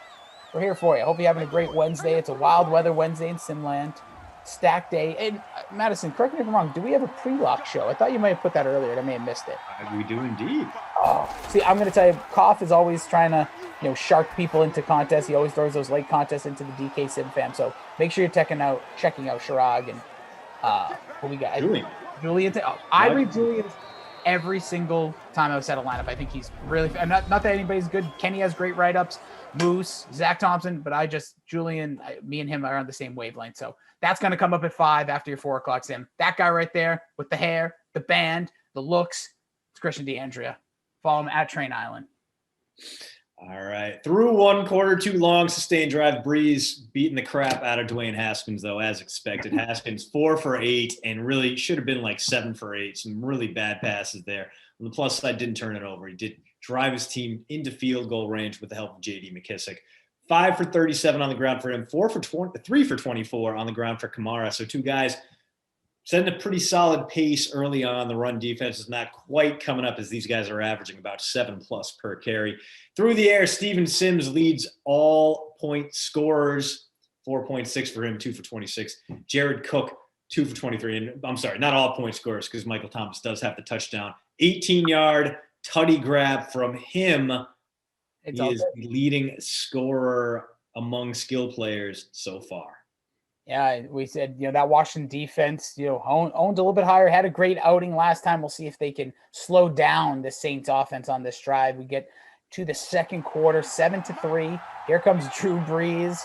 We're here for you. I hope you're having a great Wednesday. It's a wild weather Wednesday in Simland. Stack day. And Madison, correct me if I'm wrong, do we have a pre-lock show? I thought you might have put that earlier, and I may have missed it. We do indeed. Oh, see, I'm going to tell you, Koff is always trying to, shark people into contests. He always throws those late contests into the DK Sim fam. So make sure you're checking out Shirag and who we got. Julian. I read Julian's every single time I was at a lineup. I think he's really not that anybody's good. Kenny has great write-ups. Moose, Zach Thompson, but Julian, me and him are on the same wavelength. So that's going to come up at 5 after your 4 o'clock sim. That guy right there with the hair, the band, the looks, it's Christian DeAndrea. Follow him at Train Island. All right. Through 1 quarter, 2 long, sustained drive. Breeze beating the crap out of Dwayne Haskins, though, as expected. Haskins 4 for 8 and really should have been like 7 for 8. Some really bad passes there. On the plus side, didn't turn it over. He did drive his team into field goal range with the help of J.D. McKissick. 5 for 37 on the ground for him. 3 for 24 on the ground for Kamara. So 2 guys setting a pretty solid pace early on. The run defense is not quite coming up as these guys are averaging about 7+ per carry. Through the air, Steven Sims leads all point scorers, 4.6 for him, 2 for 26. Jared Cook, 2 for 23. And I'm sorry, not all point scorers because Michael Thomas does have the touchdown. 18-yard tutty grab from him. He is the leading scorer among skill players so far. Yeah, we said, that Washington defense, owned a little bit higher, had a great outing last time. We'll see if they can slow down the Saints offense on this drive. We get to the second quarter, 7-3. Here comes Drew Brees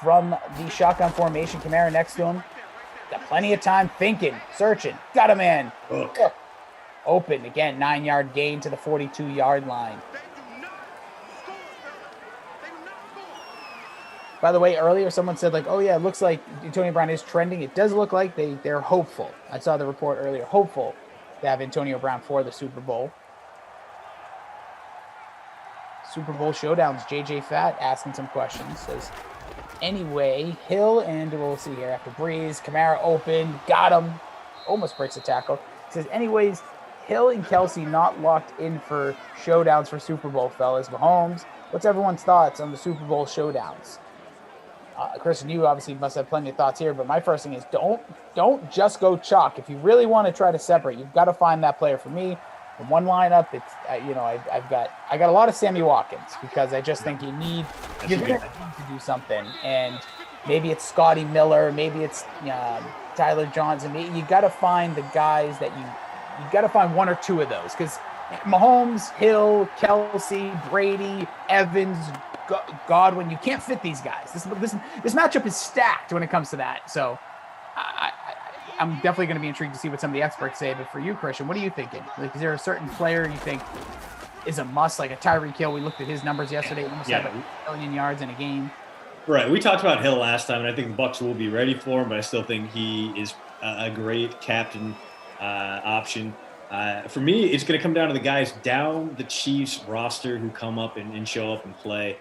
from the shotgun formation. Kamara next to him. Got plenty of time thinking, searching. Got a man. Open. Again, 9-yard gain to the 42-yard line. By the way, earlier someone said, like, oh, yeah, it looks like Antonio Brown is trending. It does look like they're hopeful. I saw the report earlier. Hopeful to have Antonio Brown for the Super Bowl. Super Bowl showdowns. JJ Fatt asking some questions. Says, anyway, Hill and we'll see here after Breeze. Kamara open. Got him. Almost breaks a tackle. Says, anyways, Hill and Kelsey not locked in for showdowns for Super Bowl, fellas. Mahomes, what's everyone's thoughts on the Super Bowl showdowns? Christian, you obviously must have plenty of thoughts here, but my first thing is don't just go chalk. If you really want to try to separate, you've got to find that player. For me, in one lineup, it's I got a lot of Sammy Watkins because I just think you're going to need to do something, and maybe it's Scotty Miller, maybe it's Tyler Johnson. You got to find the guys that you got to find one or two of those because Mahomes, Hill, Kelsey, Brady, Evans, Godwin, you can't fit these guys. This matchup is stacked when it comes to that. So I'm definitely going to be intrigued to see what some of the experts say. But for you, Christian, what are you thinking? Like, is there a certain player you think is a must, like a Tyreek Hill? We looked at his numbers yesterday. Almost had 1 million yards in a game. Right. We talked about Hill last time, and I think the Bucs will be ready for him, but I still think he is a great captain option. For me, it's going to come down to the guys down the Chiefs roster who come up and show up and play.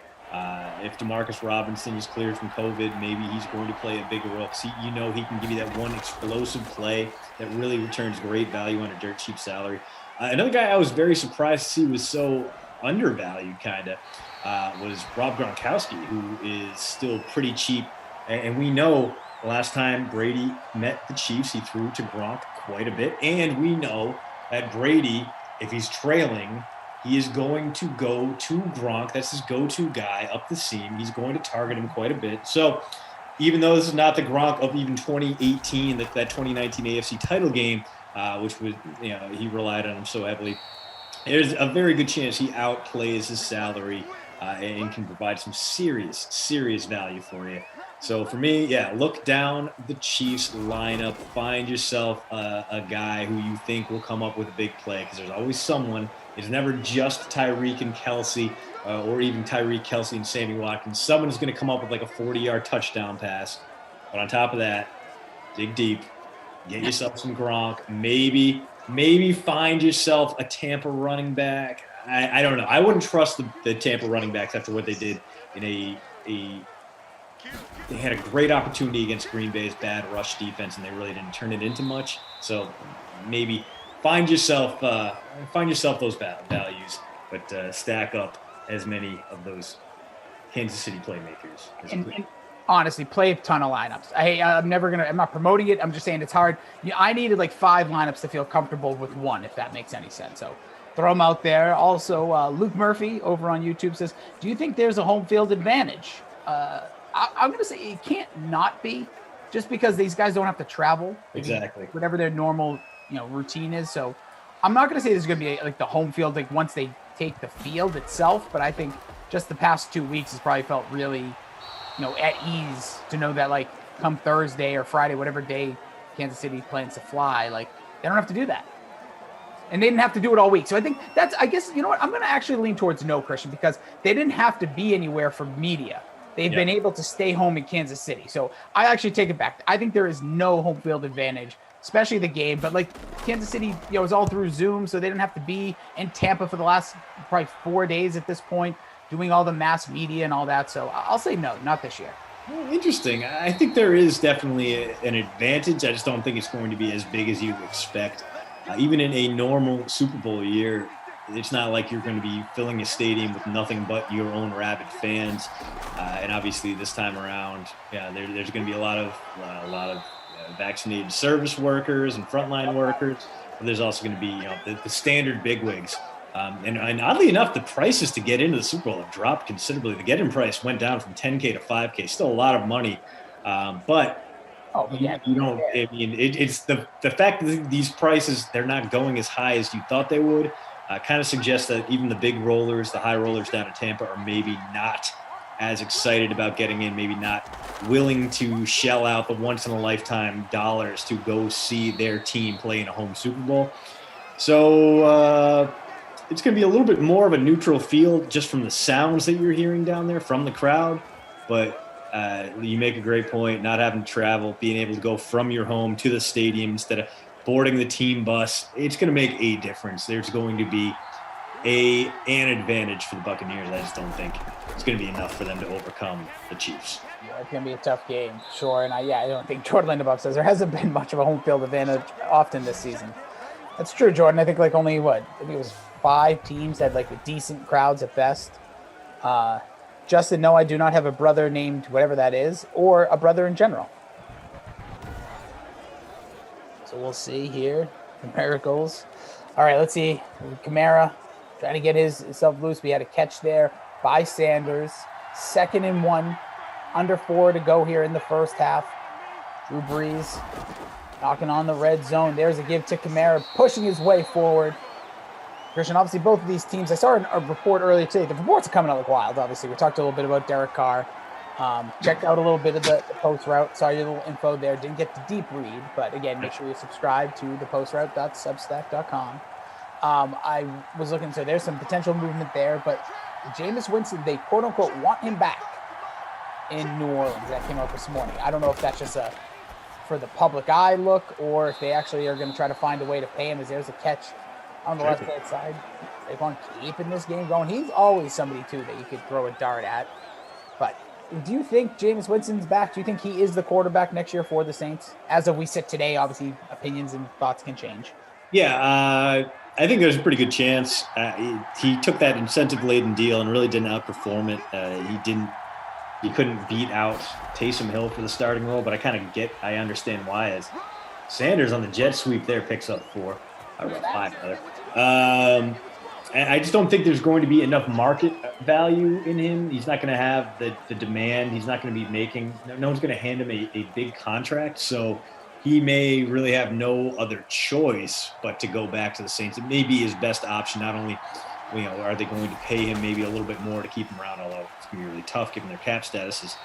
If Demarcus Robinson is cleared from COVID, maybe he's going to play a bigger role. See, he can give you that one explosive play that really returns great value on a dirt cheap salary. Another guy I was very surprised to see was so undervalued, kind of, was Rob Gronkowski, who is still pretty cheap. And we know last time Brady met the Chiefs, he threw to Gronk quite a bit. And we know that Brady, if he's trailing, he is going to go to Gronk. That's his go-to guy up the seam. He's going to target him quite a bit. So even though this is not the Gronk of even 2018, that 2019 AFC title game, which was, he relied on him so heavily, there's a very good chance he outplays his salary and can provide some serious value for you. So for me, look down the Chiefs lineup. Find yourself a guy who you think will come up with a big play, because there's always someone. It's never just Tyreek and Kelsey or even Tyreek, Kelsey, and Sammy Watkins. Someone is going to come up with like a 40-yard touchdown pass. But on top of that, dig deep. Get yourself some Gronk. Maybe find yourself a Tampa running back. I don't know. I wouldn't trust the Tampa running backs after what they did in they had a great opportunity against Green Bay's bad rush defense, and they really didn't turn it into much. So maybe find yourself those values, but stack up as many of those Kansas City playmakers. And honestly, play a ton of lineups. I'm not promoting it. I'm just saying it's hard. I needed like 5 lineups to feel comfortable with one, if that makes any sense. So throw them out there. Also, Luke Murphy over on YouTube says, do you think there's a home field advantage? I'm going to say it can't not be, just because these guys don't have to travel. Exactly. Whatever their normal, routine is. So I'm not going to say there's going to be like the home field, like once they take the field itself, but I think just the past 2 weeks has probably felt really, at ease to know that like come Thursday or Friday, whatever day Kansas City plans to fly, like they don't have to do that. And they didn't have to do it all week. So I think I guess, I'm going to actually lean towards no, Christian, because they didn't have to be anywhere for media. They've been able to stay home in Kansas City. So I actually take it back. I think there is no home field advantage, especially the game. But like Kansas City, it was all through Zoom, so they didn't have to be in Tampa for the last probably 4 days at this point, doing all the mass media and all that. So I'll say no, not this year. Interesting. I think there is definitely an advantage. I just don't think it's going to be as big as you expect. Even in a normal Super Bowl year, it's not like you're going to be filling a stadium with nothing but your own rabid fans. And obviously this time around, there's going to be a lot of vaccinated service workers and frontline workers. But there's also going to be, the standard bigwigs. And oddly enough, the prices to get into the Super Bowl have dropped considerably. The get-in price went down from $10K to $5K. Still a lot of money, but you don't. I mean, it's the fact that these prices, they're not going as high as you thought they would. kind of suggests that even the big rollers, the high rollers down at Tampa, are maybe not as excited about getting in, maybe not willing to shell out the once-in-a-lifetime dollars to go see their team play in a home Super Bowl. So it's going to be a little bit more of a neutral field just from the sounds that you're hearing down there from the crowd. But you make a great point, not having to travel, being able to go from your home to the stadium instead of boarding the team bus. It's going to make a difference. There's going to be an advantage for the Buccaneers. I just don't think it's going to be enough for them to overcome the Chiefs. Yeah, it's going to be a tough game, sure. And I don't think Jordan Lindebuff says there hasn't been much of a home field advantage often this season. That's true, Jordan. I think like only I think it was 5 teams had like the decent crowds at best. Justin, no, I do not have a brother named whatever that is, or a brother in general. So we'll see here. The miracles. All right, let's see. Kamara trying to get himself loose. We had a catch there by Sanders. 2nd and 1. Under 4 to go here in the first half. Drew Brees knocking on the red zone. There's a give to Kamara, pushing his way forward. Christian, obviously both of these teams, I saw a report earlier today. The reports are coming out like wild, obviously. We talked a little bit about Derek Carr. Checked out a little bit of the post route. Saw your little info there. Didn't get the deep read, but again, make sure you subscribe to thepostroute.substack.com. I was looking, so there's some potential movement there, but Jameis Winston, they quote-unquote want him back in New Orleans. That came out this morning. I don't know if that's just for the public eye look, or if they actually are going to try to find a way to pay him, as there's a catch on the left-hand side. They've on keeping this game going. He's always somebody, too, that you could throw a dart at. But do you think Jameis Winston's back? Do you think he is the quarterback next year for the Saints? As of we sit today, obviously, opinions and thoughts can change. Yeah, I think there's a pretty good chance. He took that incentive-laden deal and really didn't outperform it. He couldn't beat out Taysom Hill for the starting role, but I understand why. As Sanders on the jet sweep there picks up 4. I wrote 5 rather. And I just don't think there's going to be enough market value in him. He's not going to have the demand. He's not going to be making – no one's going to hand him a big contract. So he may really have no other choice but to go back to the Saints. It may be his best option. Not only are they going to pay him maybe a little bit more to keep him around, although it's going to be really tough given their cap status is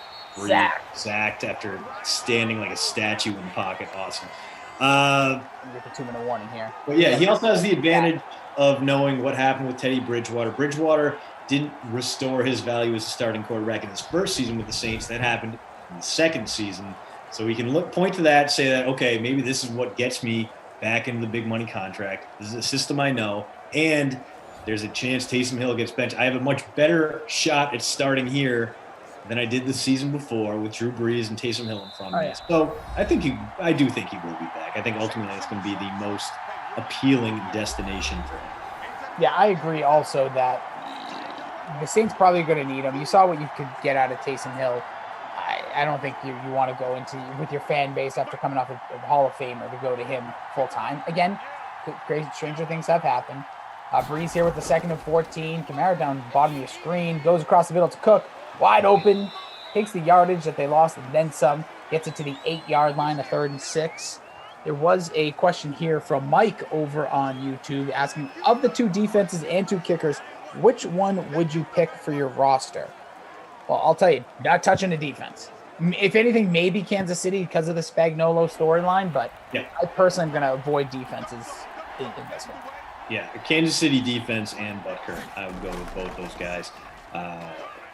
sacked after standing like a statue in the pocket. Awesome. Get the 2-minute warning here. But yeah, he also has the advantage of knowing what happened with Teddy Bridgewater. Bridgewater didn't restore his value as a starting quarterback in his first season with the Saints. That happened in the second season. So we can point to that, say that, okay, maybe this is what gets me back into the big money contract. This is a system I know. And there's a chance Taysom Hill gets benched. I have a much better shot at starting here than I did the season before with Drew Brees and Taysom Hill in front of me. Yeah. So I do think he will be back. I think ultimately it's going to be the most appealing destination for him. Yeah, I agree also that the Saints probably going to need him. You saw what you could get out of Taysom Hill. I don't think you want to go into with your fan base after coming off a Hall of Famer to go to him full time. Again, crazy, stranger things have happened. Breeze here with the 2nd and 14. Kamara down bottom of your screen. Goes across the middle to Cook. Wide open. Takes the yardage that they lost and then some. Gets it to the 8-yard line, a 3rd and 6. There was a question here from Mike over on YouTube asking, of the 2 defenses and 2 kickers, which one would you pick for your roster? Well, I'll tell you, not touching the defense. If anything, maybe Kansas City because of the Spagnuolo storyline, but yeah. I personally am going to avoid defenses in this one. Yeah, Kansas City defense and Butker. I would go with both those guys.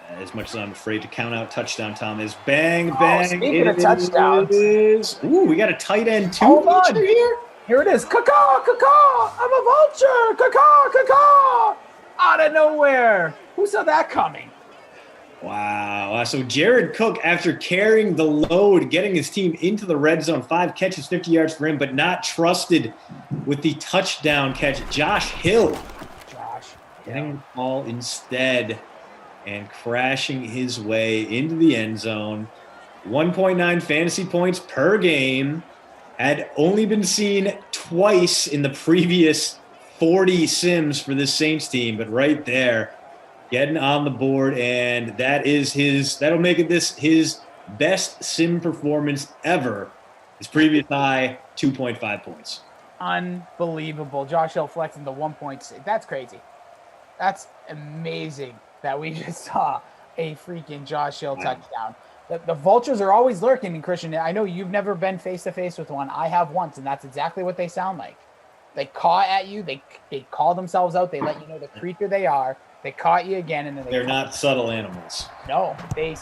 As much as I'm afraid to count out touchdown, Tom is bang, bang. Speaking of touchdowns. Ooh, we got a tight end too. Hold on. Here it is. Caw-caw, caw-caw. I'm a vulture. Caw-caw, caw-caw. Out of nowhere. Who saw that coming? Wow. So Jared Cook, after carrying the load, getting his team into the red zone, 5 catches, 50 yards for him, but not trusted with the touchdown catch. Josh Hill getting the ball instead and crashing his way into the end zone. 1.9 fantasy points per game. Had only been seen twice in the previous 40 sims for this Saints team, but right there, getting on the board, and that'll make it his best sim performance ever. His previous high, 2.5 points. Unbelievable. Josh Hill flexing the 1.6. That's crazy. That's amazing that we just saw a freaking Josh Hill touchdown. The vultures are always lurking, Christian. I know you've never been face-to-face with one. I have once, and that's exactly what they sound like. They caw at you. They call themselves out. They let you know the creature they are. They caught you again, and then they're not subtle animals. No, they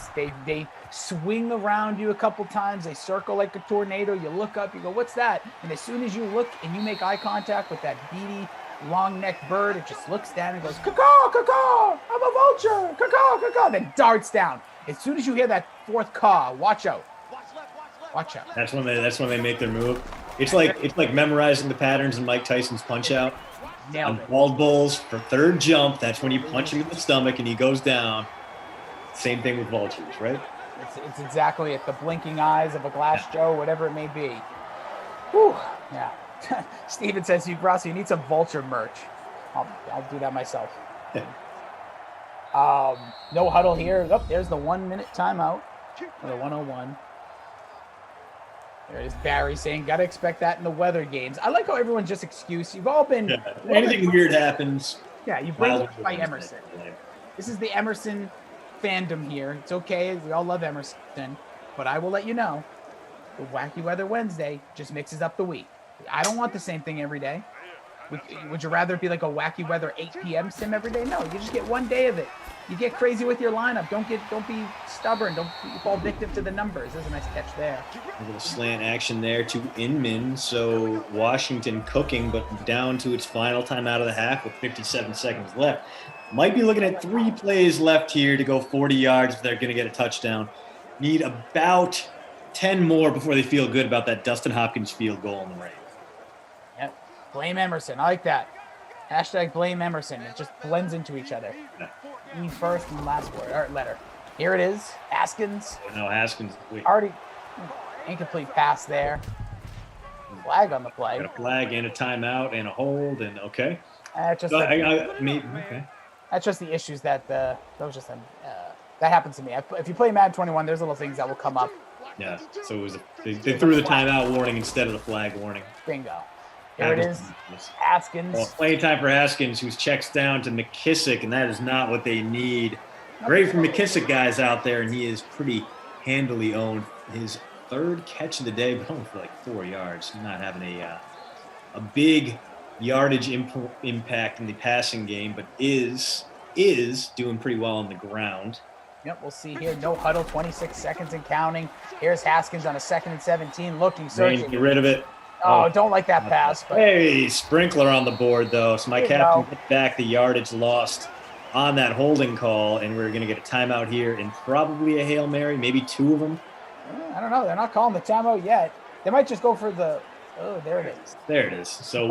swing around you a couple times. They circle like a tornado. You look up, you go, "What's that?" And as soon as you look and you make eye contact with that beady, long-necked bird, it just looks down and goes, "Caw, caw, I'm a vulture, caw, caw," then darts down. As soon as you hear that fourth caw, watch out. Watch out. That's when they make their move. It's like memorizing the patterns in Mike Tyson's Punch-Out. On bald bulls for third jump, that's when you punch him in the stomach and he goes down. Same thing with vultures, right? It's exactly it. The blinking eyes of a glass Joe, whatever it may be. Whew, yeah. Steven says, "You Grassi, you need some vulture merch." I'll do that myself. No huddle here. Oh, there's the 1 minute timeout. Or the 101. There is Barry saying, "Gotta expect that in the weather games." I like how everyone's just excuse. You've all been anything weird happens. Yeah, you bring it by Emerson. This is the Emerson fandom here. It's okay. We all love Emerson, but I will let you know, the Wacky Weather Wednesday just mixes up the week. I don't want the same thing every day. Would you rather it be like a Wacky Weather 8 p.m. sim every day? No, you just get 1 day of it. You get crazy with your lineup. Don't be stubborn. Don't fall victim to the numbers. There's a nice catch there. A little slant action there to Inman. So Washington cooking, but down to its final time out of the half with 57 seconds left. Might be looking at 3 plays left here to go 40 yards if they're going to get a touchdown. Need about 10 more before they feel good about that Dustin Hopkins field goal in the rain. Yep. Blame Emerson. I like that. Hashtag blame Emerson. It just blends into each other. Yeah. E first and last word, or letter. Here it is. Haskins. Oh, no, Haskins. Wait. Already incomplete pass there. Flag on the play. Got a flag and a timeout and a hold and okay. That's just the issues that that happens to me. If you play Madden 21, there's little things that will come up. Yeah. So it was they threw the timeout warning instead of the flag warning. Bingo. Here it is. Haskins. Well, playing time for Haskins, who checks down to McKissick, and that is not what they need. Great for McKissick guys out there, and he is pretty handily owned. His 3rd catch of the day, but only for like 4 yards. Not having a big yardage impact in the passing game, but is doing pretty well on the ground. Yep, we'll see here. No huddle, 26 seconds and counting. Here's Haskins on a 2nd and 17, looking, searching. Get rid of it. Oh, don't like that pass. But hey, sprinkler on the board, though. So my captain put back the yardage lost on that holding call, and we're going to get a timeout here and probably a Hail Mary, maybe 2 of them. I don't know. They're not calling the timeout yet. They might just go for the – oh, there it is. There it is. So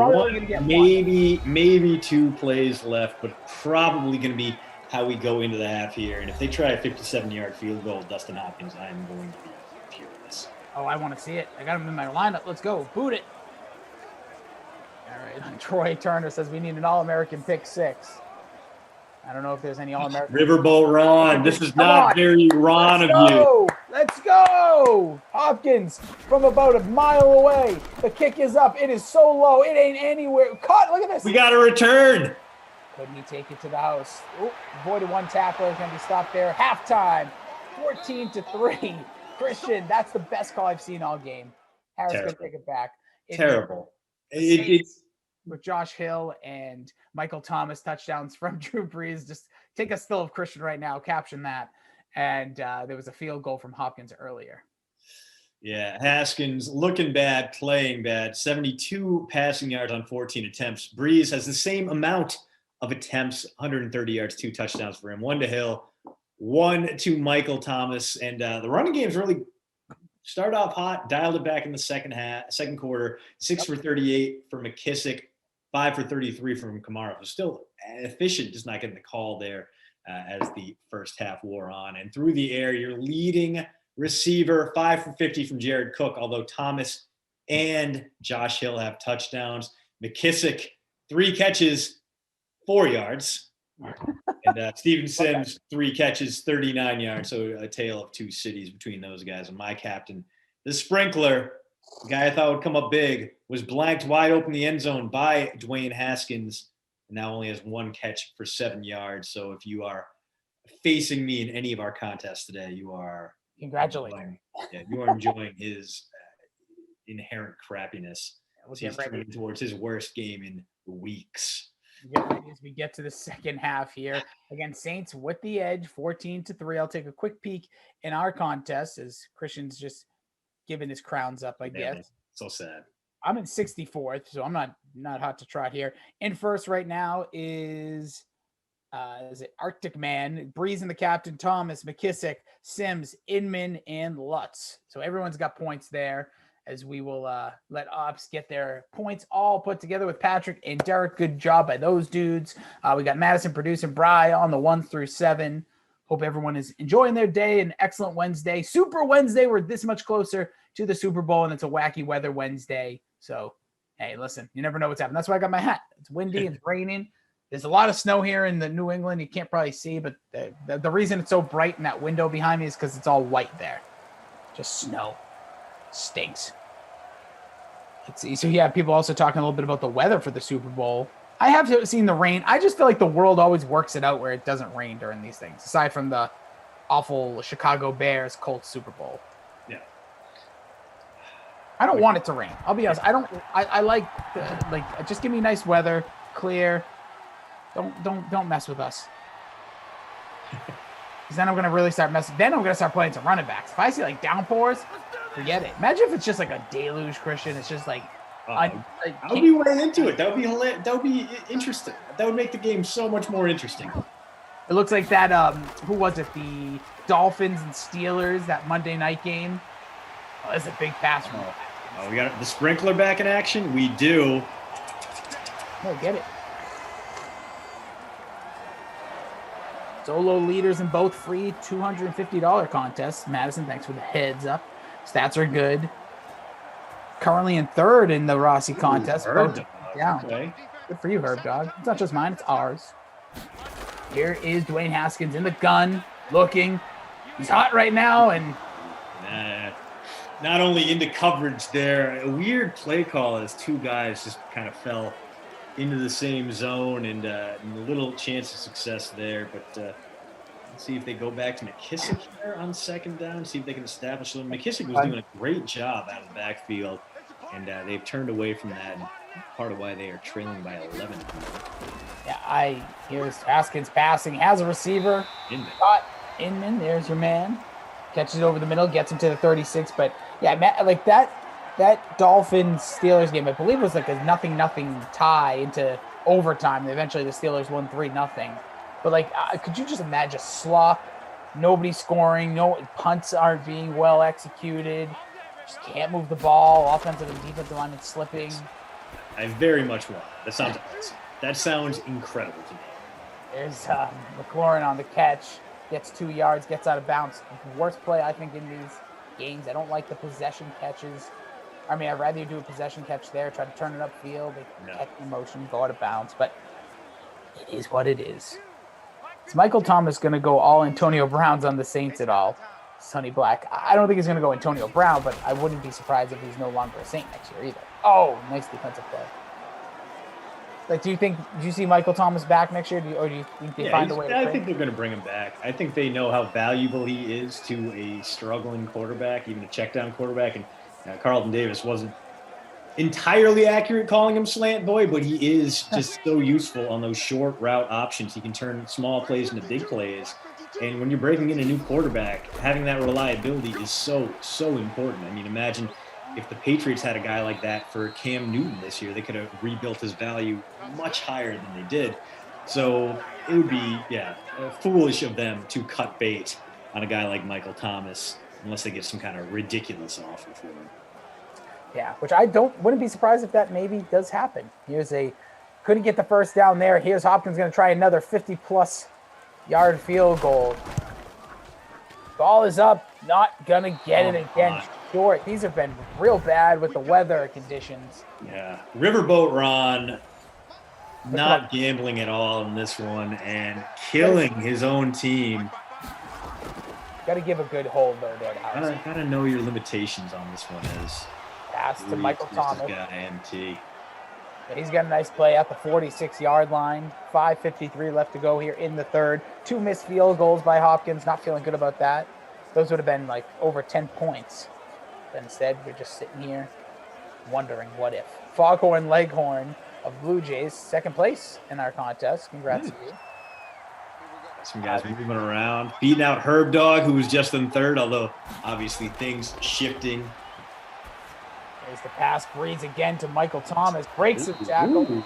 maybe 2 plays left, but probably going to be how we go into the half here. And if they try a 57-yard field goal, Dustin Hopkins, I am going to be furious. Oh, I want to see it. I got him in my lineup. Let's go. Boot it. All right. Troy Turner says we need an All-American pick 6. I don't know if there's any All-American. Riverboat Ron. This is not very Ron of you. Let's go. Hopkins from about a mile away. The kick is up. It is so low. It ain't anywhere. Caught. Look at this. We got a return. Couldn't he take it to the house? Ooh, avoided 1 tackler. Going to be stopped there. Halftime. 14-3. Christian, that's the best call I've seen all game. Harris going to take it back. Terrible. It's with Josh Hill and Michael Thomas touchdowns from Drew Brees. Just take a still of Christian right now. Caption that. And there was a field goal from Hopkins earlier. Yeah, Haskins looking bad, playing bad. 72 passing yards on 14 attempts. Brees has the same amount of attempts, 130 yards, 2 touchdowns for him. 1 to Hill, 1 to Michael Thomas. And the running game's really started off hot, dialed it back in the second quarter. 6 for 38 for McKissick, 5 for 33 from Kamara. So still efficient, just not getting the call there as the first half wore on. And through the air, your leading receiver, 5 for 50 from Jared Cook, although Thomas and Josh Hill have touchdowns. McKissick, 3 catches, 4 yards. And Steven Sims, 3 catches, 39 yards. So a tale of 2 cities between those guys. And my captain, the sprinkler, The guy I thought would come up big was blanked wide open in the end zone by Dwayne Haskins. And now only has 1 catch for 7 yards. So if you are facing me in any of our contests today, you are Congratulations. you are enjoying his inherent crappiness. We'll So he's get ready. turning towards his worst game in weeks. Get ready as we get to the second half here. Again, Saints with the edge, 14-3. I'll take a quick peek in our contest as Christian's just giving his crowns up, I guess. Man, so sad. I'm in 64th, so I'm not hot to trot here. In first right now is it Arctic Man, Breeze and the captain, Thomas, McKissick, Sims, Inman, and Lutz. So everyone's got points there as we will let Ops get their points all put together with Patrick and Derek. Good job by those dudes. We got Madison producing, Bry on the 1 through 7. Hope everyone is enjoying their day. An excellent Wednesday. Super Wednesday. We're this much closer to the Super Bowl, and it's a wacky weather Wednesday. So, hey, listen, you never know what's happening. That's why I got my hat. It's windy, it's raining. There's a lot of snow here in the New England. You can't probably see, but the reason it's so bright in that window behind me is because it's all white there. Just snow. Stinks. Let's see. So, yeah, people also talking a little bit about the weather for the Super Bowl. I have seen the rain. I just feel like the world always works it out where it doesn't rain during these things, aside from the awful Chicago Bears Colts Super Bowl. Yeah. I don't want it to rain. I'll be honest. I like just give me nice weather, clear. Don't mess with us. Because then I'm gonna really start messing. Then I'm gonna start playing some running backs. If I see like downpours, forget it. Imagine if it's just like a deluge, Christian. It's just like. I would be way into it. That would be hilarious. That would be interesting. That would make the game so much more interesting. It looks like that. Who was it? The Dolphins and Steelers, that Monday night game. Oh, that's a big pass from. Oh, we got the sprinkler back in action. We do. Oh, get it. Solo leaders in both free $250 contests. Madison, thanks for the heads up. Stats are good. Currently in third in the Rossi contest. Herb down. Okay. Good for you, Herb Dog. It's not just mine, it's ours. Here is Dwayne Haskins in the gun, looking. He's hot right now, and not only into coverage there, a weird play call as 2 guys just kind of fell into the same zone, and a little chance of success there. But let's see if they go back to McKissick here on 2nd down, see if they can establish them. McKissick was doing a great job out of the backfield, and they've turned away from that. And part of why they are trailing by 11. Yeah, here's Haskins passing, has a receiver. Caught Inman, there's your man. Catches it over the middle, gets him to the 36. But yeah, like that Dolphins-Steelers game, I believe was like a 0-0 tie into overtime. Eventually the Steelers won 3-0. But like, could you just imagine slop, nobody scoring, no punts aren't being well executed, just can't move the ball, offensive and defensive linemen slipping. I very much want it. That sounds incredible to me. There's McLaurin on the catch, gets 2 yards, gets out of bounds. Worst play, I think, in these games. I don't like the possession catches. I mean, I'd rather you do a possession catch there, try to turn it upfield, catch the motion, go out of bounds. But it is what it is. Is Michael Thomas going to go all Antonio Brown's on the Saints at all? Sonny Black. I don't think he's going to go Antonio Brown, but I wouldn't be surprised if he's no longer a Saint next year either. Oh, nice defensive play. Like, do you see Michael Thomas back next year, or do you think they find a way to I think they're going to bring him back. I think they know how valuable he is to a struggling quarterback, even a check-down quarterback. And Carlton Davis wasn't entirely accurate calling him slant boy, but he is just so useful on those short route options. He can turn small plays into big plays. And when you're breaking in a new quarterback, having that reliability is so important. I mean, imagine if the Patriots had a guy like that for Cam Newton this year, they could have rebuilt his value much higher than they did. So it would be, foolish of them to cut bait on a guy like Michael Thomas unless they get some kind of ridiculous offer for him. Yeah, which wouldn't be surprised if that maybe does happen. Couldn't get the first down there. Here's Hopkins going to try another 50-plus yard field goal. Ball is up, not going to get it again. Short. These have been real bad with the weather conditions. Yeah, Riverboat Ron not gambling at all in this one and killing his own team. Got to give a good hold, though, there. Gotta know your limitations on this one is. Pass to Michael Thomas. Got MT. He's got a nice play at the 46-yard line. 5:53 left to go here in the third. 2 missed field goals by Hopkins. Not feeling good about that. Those would have been like over 10 points. But instead, we're just sitting here wondering what if. Foghorn Leghorn of Blue Jays, second place in our contest. Congrats to you. Some guys moving around. Beating out Herb Dog, who was just in third, although obviously things shifting. There's the pass, breeds again to Michael Thomas. Breaks the tackle. Ooh.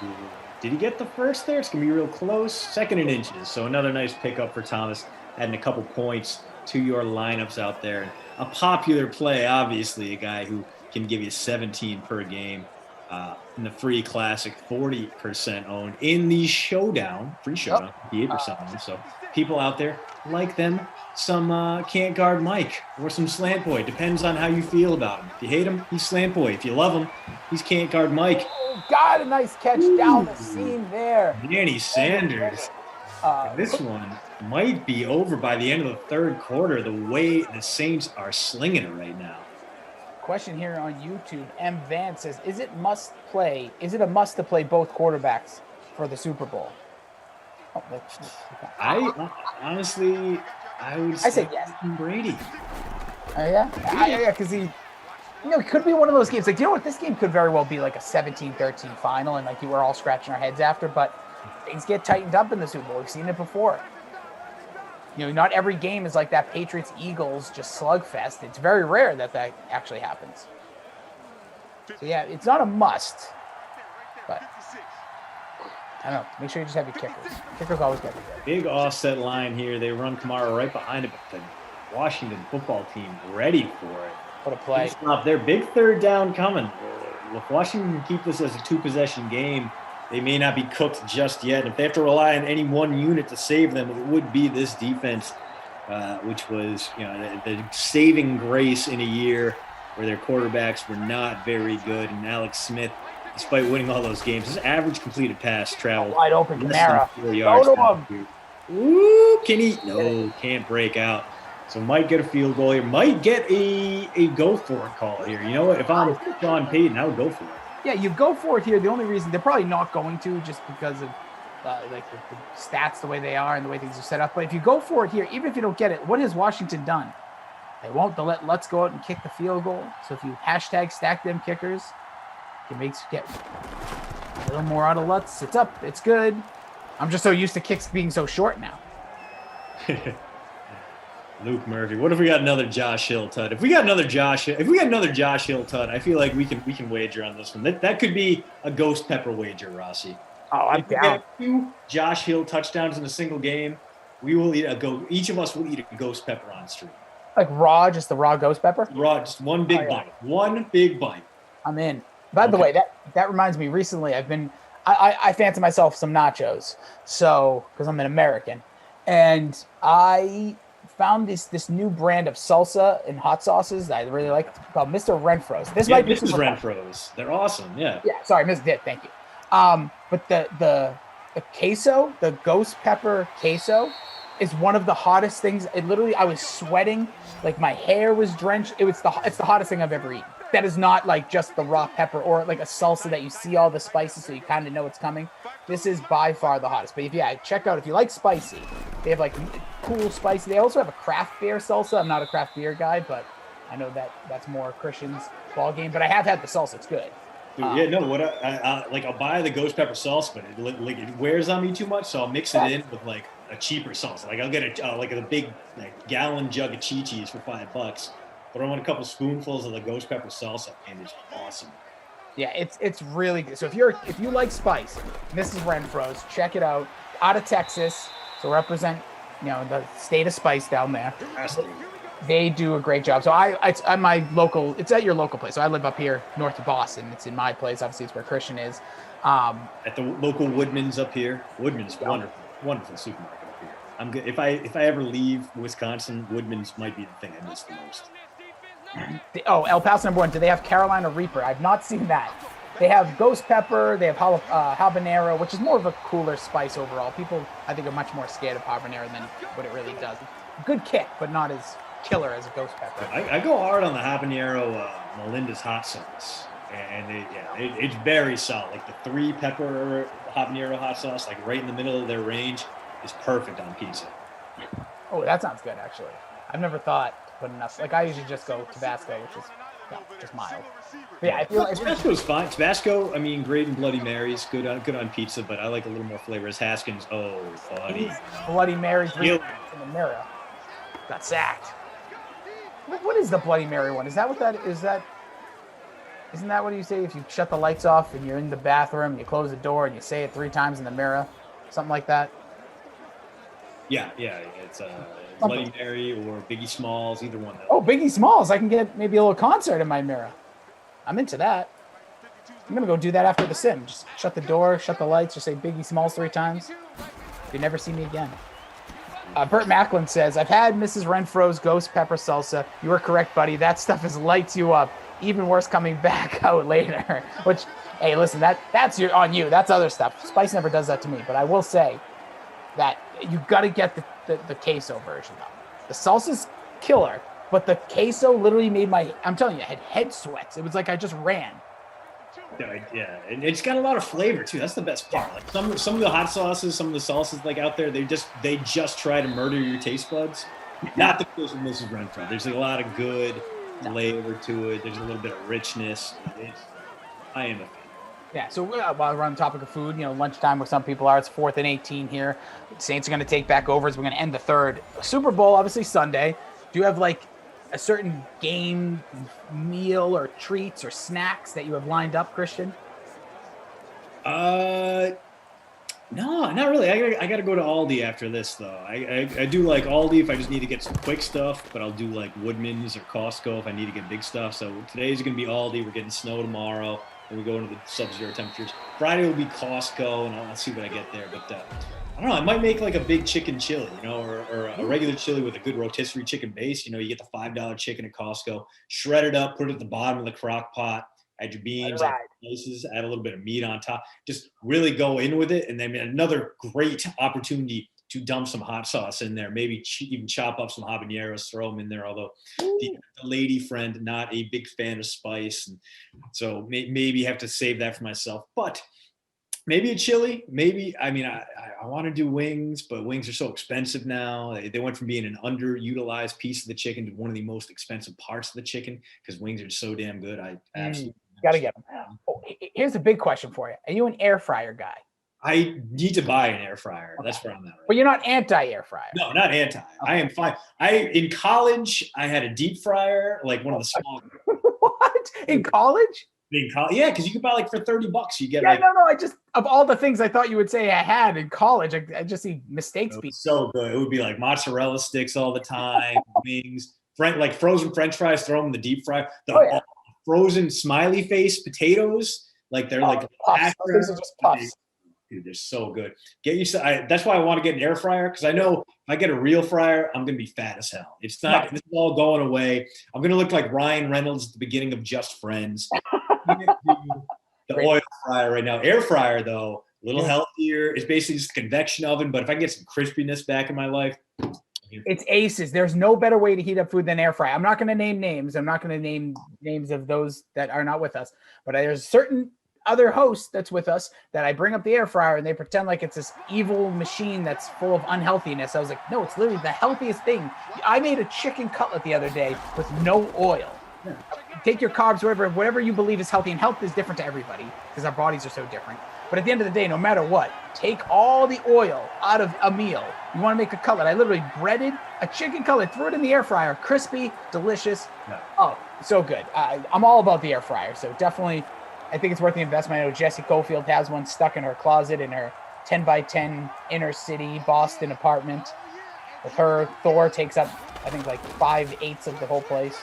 Did he get the first there? It's going to be real close. Second in inches. So another nice pickup for Thomas. Adding a couple points to your lineups out there. A popular play, obviously, a guy who can give you 17 per game. In the free classic, 40% owned. In the showdown, free showdown, 58% owned. So people out there like them. Some can't guard Mike or some slant boy. Depends on how you feel about him. If you hate him, he's slant boy. If you love him, he's can't guard Mike. Oh, got a nice catch down the seam there. Manny Sanders. This one might be over by the end of the third quarter, the way the Saints are slinging it right now. Question here on YouTube. M. Vance says, is it a must to play both quarterbacks for the Super Bowl? Oh, I honestly, I would say yes. Brady. Yeah, because he it could be one of those games. Like, you know what? This game could very well be like a 17-13 final, and like you were all scratching our heads after, but things get tightened up in the Super Bowl. We've seen it before. Not every game is like that Patriots-Eagles just slugfest. It's very rare that actually happens. So, yeah, it's not a must, but I don't know. Make sure you just have your kickers. Kickers always get it. Big offset line here. They run Kamara right behind it, but the Washington football team ready for it. What a play. Stop there. Big third down coming. If Washington can keep this as a 2-possession game, they may not be cooked just yet. And if they have to rely on any one unit to save them, it would be this defense, which was the saving grace in a year where their quarterbacks were not very good. And Alex Smith, despite winning all those games, his average completed pass travel wide open Kamara. 4 yards. Ooh, can he? No, can't break out. So might get a field goal here. Might get a go for it call here. You know what? If I'm Sean Payton, I would go for it. Yeah, you go for it here. The only reason they're probably not going to, just because of the stats the way they are and the way things are set up. But if you go for it here, even if you don't get it, what has Washington done? They won't. They'll let Lutz go out and kick the field goal. So if you hashtag stack them kickers, it makes you get a little more out of Lutz. It's up. It's good. I'm just so used to kicks being so short now. Luke Murphy. What if we got another Josh Hill tud? If we got another Josh Hill tud, I feel like we can wager on this one. That could be a ghost pepper wager, Rossi. Oh, I'm down. 2 Josh Hill touchdowns in a single game, we will eat each of us will eat a ghost pepper on stream. Like raw, just the raw ghost pepper? Raw, just one big bite. One big bite. I'm in. By the way, that reminds me, recently I fancy myself some nachos. So, because I'm an American. And I found this new brand of salsa and hot sauces that I really like. It's called Mr. Renfro's. This might be Mrs. Renfro's. They're awesome. Yeah. Yeah. Sorry, Ms. Ditt. Thank you. But the queso, the ghost pepper queso, is one of the hottest things. It literally, I was sweating, like my hair was drenched. It's the hottest thing I've ever eaten. That is not like just the raw pepper or like a salsa that you see all the spices so you kind of know what's coming. This is by far the hottest. But check out if you like spicy. They have like cool spicy. They also have a craft beer salsa. I'm not a craft beer guy, but I know that's more Christian's ball game. But I have had the salsa. It's good. Dude, I'll buy the ghost pepper sauce, but it wears on me too much, so I'll mix it in with like a cheaper sauce. Like I'll get a big gallon jug of Chi-Chi's for $5. Throw in a couple spoonfuls of the ghost pepper salsa, and it's awesome. Yeah, it's really good. So if you like spice, Mrs. Renfro's, check it out. Out of Texas, so represent the state of spice down there. They do a great job. So it's at my local. It's at your local place. So I live up here north of Boston. It's in my place. Obviously, it's where Christian is. At the local Woodman's up here. Woodman's wonderful supermarket up here. I'm good. If I ever leave Wisconsin, Woodman's might be the thing I miss the most. El Paso #1. Do they have Carolina Reaper? I've not seen that. They have ghost pepper. They have habanero, which is more of a cooler spice overall. People, I think, are much more scared of habanero than what it really does. Good kick, but not as killer as a ghost pepper. I go hard on the habanero Melinda's hot sauce. And it's very solid. Like the 3-pepper habanero hot sauce, like right in the middle of their range, is perfect on pizza. Oh, that sounds good, actually. I've never thought to put enough. Like, I usually just go Tabasco, which is just mild. But yeah, I feel like Tabasco's fine. Tabasco, I mean, great and Bloody Mary's good on pizza, but I like a little more flavor. As Haskins, oh, buddy. Bloody Mary in the mirror. Got sacked. What is the Bloody Mary one? Is that what that is? Isn't that what you say if you shut the lights off and you're in the bathroom and you close the door and you say it 3 times in the mirror? Something like that? Yeah. It's Bloody Mary or Biggie Smalls, either one. Oh, Biggie Smalls. I can get maybe a little concert in my mirror. I'm into that. I'm going to go do that after the sim. Just shut the door, shut the lights, just say Biggie Smalls 3 times. You never see me again. Bert Macklin says, I've had Mrs. Renfro's ghost pepper salsa. You were correct, buddy. That stuff lights you up. Even worse coming back out later. Which, hey, listen, that's on you. That's other stuff. Spice never does that to me. But I will say that you got to get the queso version, though. The salsa's killer, but the queso literally made I'm telling you, I had head sweats. It was like I just ran. Yeah, and it's got a lot of flavor too. That's the best part. Like some of the hot sauces, some of the sauces like out there, they just try to murder your taste buds. Not the case with Mrs. Renfro. There's a lot of good flavor to it. There's a little bit of richness. I am a fan. Yeah, so while we're on the topic of food, lunchtime where some people are, it's 4th and 18 here. Saints are going to take back over as we're going to end the third. Super Bowl, obviously Sunday. Do you have like a certain game meal or treats or snacks that you have lined up, Christian? No, not really. I got to go to Aldi after this, though. I do like Aldi if I just need to get some quick stuff, but I'll do like Woodman's or Costco if I need to get big stuff. So today's going to be Aldi. We're getting snow tomorrow, and we go into the sub-zero temperatures. Friday will be Costco, and I'll see what I get there. But I don't know. I might make like a big chicken chili, or a regular chili with a good rotisserie chicken base. You get the $5 chicken at Costco, shred it up, put it at the bottom of the crock pot. Add your beans, add spices, add a little bit of meat on top. Just really go in with it. And then another great opportunity to dump some hot sauce in there. Maybe even chop up some habaneros, throw them in there. Although the lady friend, not a big fan of spice. And so maybe have to save that for myself. But maybe a chili. Maybe, I want to do wings, but wings are so expensive now. They went from being an underutilized piece of the chicken to one of the most expensive parts of the chicken because wings are so damn good. I absolutely got to get them. Oh, here's a big question for you. Are you an air fryer guy? I need to buy an air fryer. Okay. That's where I'm at. Right but you're not anti-air fryer. No, not anti. Okay. I am fine. In college, I had a deep fryer, like one of the small. What? In college? Yeah, because you could buy like for $30. You get no. I just of all the things I thought you would say I had in college, I just see mistakes. So good. It would be like mozzarella sticks all the time, wings, like frozen French fries. Throw them in the deep fry. Frozen smiley face potatoes, like they're like puffs. Those are just puffs. Dude, they're so good. That's why I want to get an air fryer because I know if I get a real fryer, I'm gonna be fat as hell. It's not. This is all going away. I'm gonna look like Ryan Reynolds at the beginning of Just Friends. The oil fryer right now. Air fryer though, a little healthier. It's basically just a convection oven. But if I can get some crispiness back in my life, it's aces. There's no better way to heat up food than air fry. I'm not going to name names. I'm not going to name names of those that are not with us. But there's certain other host that's with us that I bring up the air fryer and they pretend like it's this evil machine that's full of unhealthiness. I was like, no, it's literally the healthiest thing. I made a chicken cutlet the other day with no oil. Yeah. Take your carbs, whatever you believe is healthy, and health is different to everybody because our bodies are so different. But at the end of the day, no matter what, take all the oil out of a meal. You want to make a cutlet. I literally breaded a chicken cutlet, threw it in the air fryer, crispy, delicious. Yeah. Oh, so good. I'm all about the air fryer. So definitely, I think it's worth the investment. I know Jessie Cofield has one stuck in her closet in her 10 by 10 inner city Boston apartment. With her, Thor takes up, I think, like 5/8 of the whole place.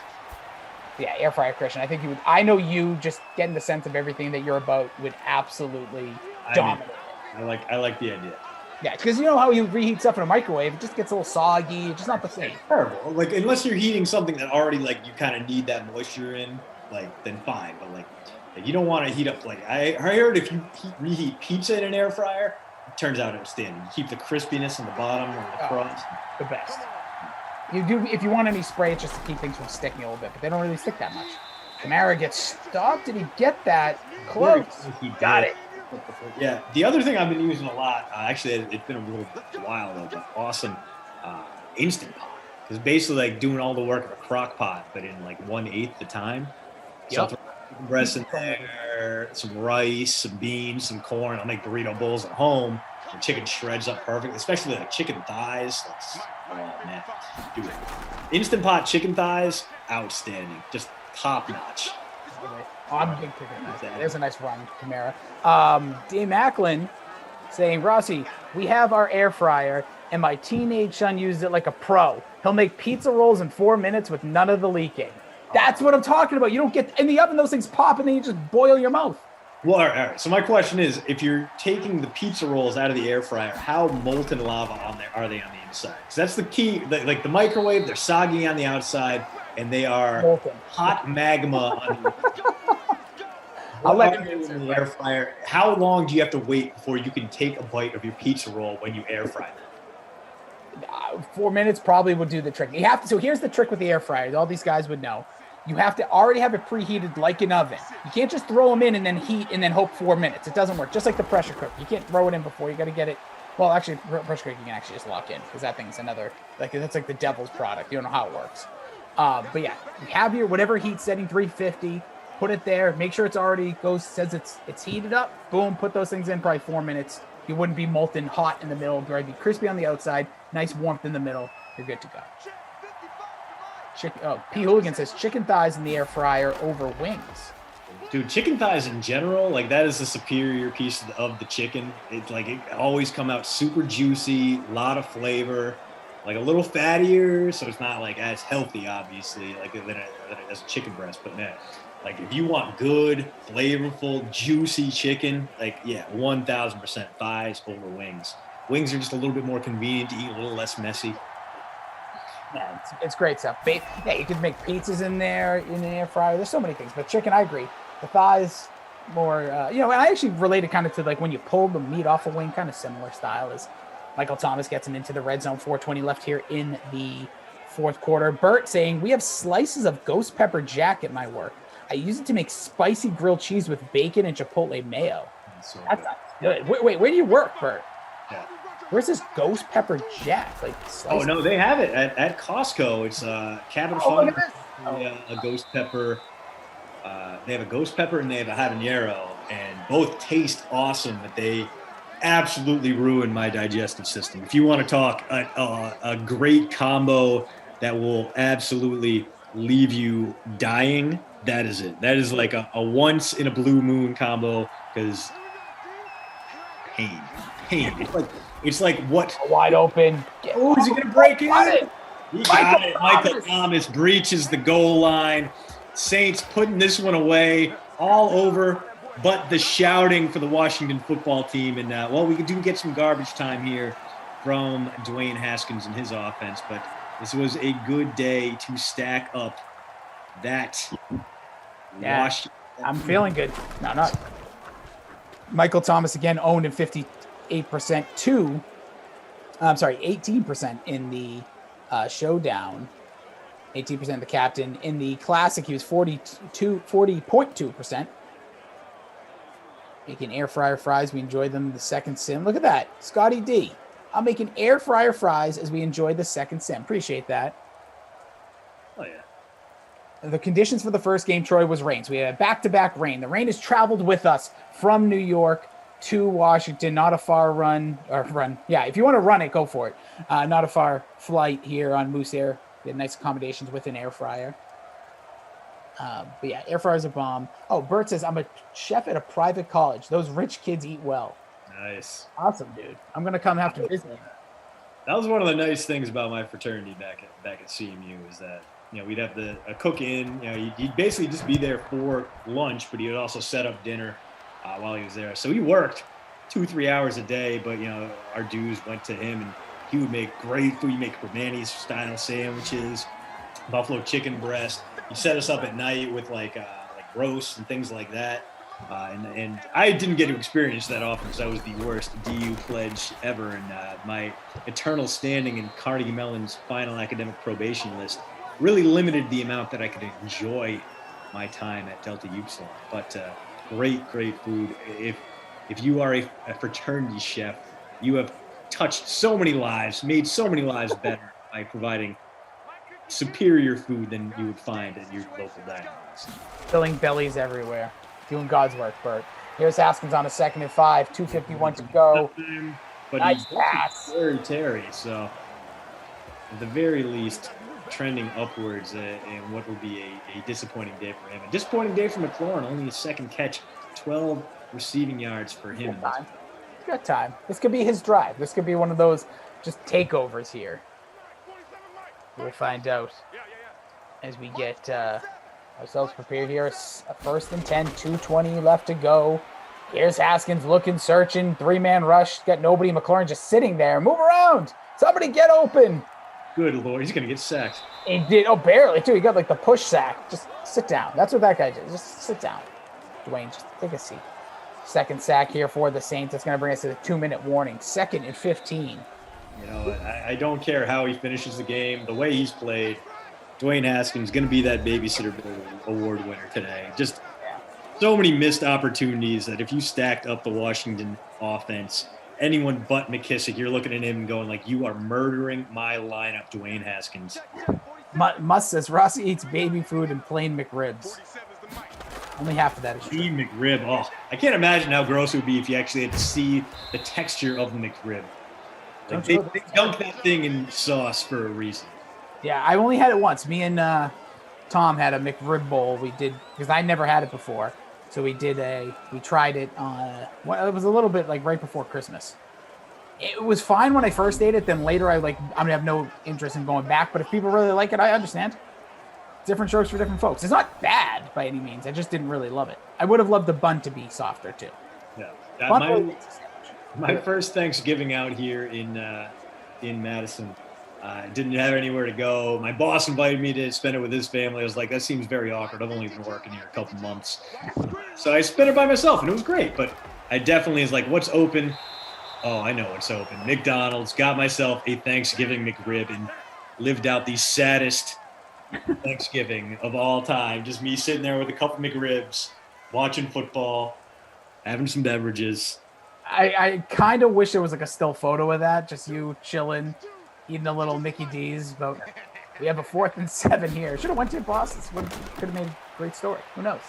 Yeah, air fryer, Christian. I think you would. I know you just getting the sense of everything that you're about would absolutely dominate. I like the idea. Yeah, because you know how you reheat stuff in a microwave, it just gets a little soggy. It's just not the same. It's terrible. Like unless you're heating something that already like you kind of need that moisture in, like then fine. But like you don't want to heat up. Like I heard if you reheat pizza in an air fryer, it turns out outstanding. You keep the crispiness in the bottom and the crust. The best. You do if you want any spray, it's just to keep things from sticking a little bit, but they don't really stick that much. Kamara gets stopped. Did he get that? Close. He got it. Yeah. The other thing I've been using a lot, actually, it's been a little while though, but awesome, Instant Pot. Because basically like doing all the work of a crock pot, but in like 1/8 the time. So I'll throw chicken breast in there, some rice, some beans, some corn. I'll make burrito bowls at home. The chicken shreds up perfect, especially like chicken thighs. Oh man, dude, Instant Pot chicken thighs, outstanding, just top notch. Oh, I'm a big chicken thighs. There's a nice run, Kamara. Dave Macklin saying, Rossi, we have our air fryer, and my teenage son used it like a pro. He'll make pizza rolls in 4 minutes with none of the leaking. That's what I'm talking about. You don't get in the oven; those things pop, and then you just boil your mouth. Well, all right. So my question is, if you're taking the pizza rolls out of the air fryer, how molten lava are they on the inside? Because that's the key. Like the microwave, they're soggy on the outside, and they are molten. Hot magma on the I'll let you in the air fryer. How long do you have to wait before you can take a bite of your pizza roll when you air fry them? 4 minutes probably would do the trick. You have to. So here's the trick with the air fryer. All these guys would know. You have to already have it preheated like an oven. You can't just throw them in and then heat and then hope 4 minutes. It doesn't work. Just like the pressure cooker. You can't throw it in before. You got to get it. Well, actually, pressure cooker you can actually just lock in because that thing's another, that's like the devil's product. You don't know how it works. But yeah, you have your whatever heat setting, 350. Put it there. Make sure it's already says it's heated up. Boom. Put those things in probably 4 minutes. You wouldn't be molten hot in the middle. It'd be crispy on the outside. Nice warmth in the middle. You're good to go. P. Hooligan says chicken thighs in the air fryer over wings. Dude, chicken thighs in general, like that is the superior piece of the chicken. It always come out super juicy, a lot of flavor, like a little fattier, so it's not like as healthy, obviously, like than it as a chicken breast. But man, like if you want good, flavorful, juicy chicken, like yeah, 1000% thighs over wings. Wings are just a little bit more convenient to eat, a little less messy. Yeah, it's great stuff. Yeah, you could make pizzas in there in the air fryer. There's so many things, but chicken, I agree. The thighs, more, and I actually relate it kind of to like when you pull the meat off a wing, kind of similar style as Michael Thomas gets him into the red zone. 4:20 left here in the fourth quarter. Bert saying, we have slices of ghost pepper jack at my work. I use it to make spicy grilled cheese with bacon and chipotle mayo. That's good. Wait, where do you work, Bert? Yeah. Where's this ghost pepper jack? Oh no, they have it at Costco. It's Cabin Fun. A ghost pepper. They have a ghost pepper and they have a habanero, and both taste awesome. But they absolutely ruin my digestive system. If you want to talk a great combo that will absolutely leave you dying, that is it. That is like a once in a blue moon combo because pain. It's like what? Wide open. Oh, is he going to break it? He got it. Michael Thomas breaches the goal line. Saints putting this one away all over, but the shouting for the Washington football team. And, we do get some garbage time here from Dwayne Haskins and his offense, but this was a good day to stack up that Washington. I'm feeling good. No, not. Michael Thomas again owned in 58% 18% in the showdown. 18% the captain. In the classic, he was 40.2%. Making air fryer fries. We enjoy them. The second sim. Look at that. Scotty D. I'm making air fryer fries as we enjoy the second sim. Appreciate that. Oh, yeah. The conditions for the first game, Troy, was rain. So we had a back-to-back rain. The rain has traveled with us from New York to Washington. Not a far run. Yeah, if you want to run it, go for it. Not a far flight here on Moose Air. We had nice accommodations with an air fryer. But yeah, air fryer's a bomb. Oh, Bert says, I'm a chef at a private college. Those rich kids eat well. Nice. Awesome, dude. I'm going to come have to visit. That was one of the nice things about my fraternity back at CMU is that, we'd have a cook in, he'd basically just be there for lunch, but he would also set up dinner while he was there. So he worked 2-3 hours a day, but, our dues went to him, and he would make great food. He'd make Permanis style sandwiches, buffalo chicken breast. He'd set us up at night with like roasts and things like that. And I didn't get to experience that often because I was the worst DU pledge ever, and my eternal standing in Carnegie Mellon's final academic probation list really limited the amount that I could enjoy my time at Delta Upsilon. But great, great food. If you are a fraternity chef, you have touched so many lives, made so many lives better by providing superior food than you would find at your local dining halls. Filling bellies everywhere. Doing God's work, Bert. Here's Haskins on a 2nd and 5, 2:51 to go. But nice pass. Very Terry, so at the very least, trending upwards in what will be a disappointing day for him. A disappointing day for McLaurin, only his second catch, 12 receiving yards for him. Good time. This could be his drive. This could be one of those just takeovers here. We'll find out as we get ourselves prepared here. A 1st and 10, 2:20 left to go. Here's Haskins looking, searching, 3-man rush. Got nobody. McLaurin just sitting there. Move around. Somebody get open. Good Lord, he's going to get sacked. He did. Oh, barely, too. He got like the push sack. Just sit down. That's what that guy did. Just sit down. Dwayne, just take a seat. 2nd sack here for the Saints. That's going to bring us to the 2-minute warning. 2nd and 15. You know, I don't care how he finishes the game. The way he's played, Dwayne Haskins is going to be that babysitter award winner today. Just so many missed opportunities that if you stacked up the Washington offense, anyone but McKissick, you're looking at him and going like, you are murdering my lineup, Dwayne Haskins. Must says Rossi eats baby food and plain McRibs. Only half of that is true. McRib. Oh, I can't imagine how gross it would be if you actually had to see the texture of the McRib. Like they dunk that thing in sauce for a reason. Yeah, I only had it once. Me and Tom had a McRib bowl. We did because I never had it before. So we tried it on. Well, it was a little bit like right before Christmas. It was fine when I first ate it. Then later, I'm gonna have no interest in going back. But if people really like it, I understand. Different strokes for different folks. It's not bad by any means. I just didn't really love it. I would have loved the bun to be softer too. Yeah, my first Thanksgiving out here in Madison. Didn't have anywhere to go. My boss invited me to spend it with his family. I was like, that seems very awkward. I've only been working here a couple months. So I spent it by myself, and it was great. But I definitely was like, what's open? Oh, I know what's open. McDonald's. Got myself a Thanksgiving McRib and lived out the saddest Thanksgiving of all time. Just me sitting there with a couple McRibs, watching football, having some beverages. I kind of wish there was like a still photo of that. Just you chilling, eating a little Mickey D's. But we have a 4th and 7 here. Should have went to Boston. Could have made a great story. Who knows?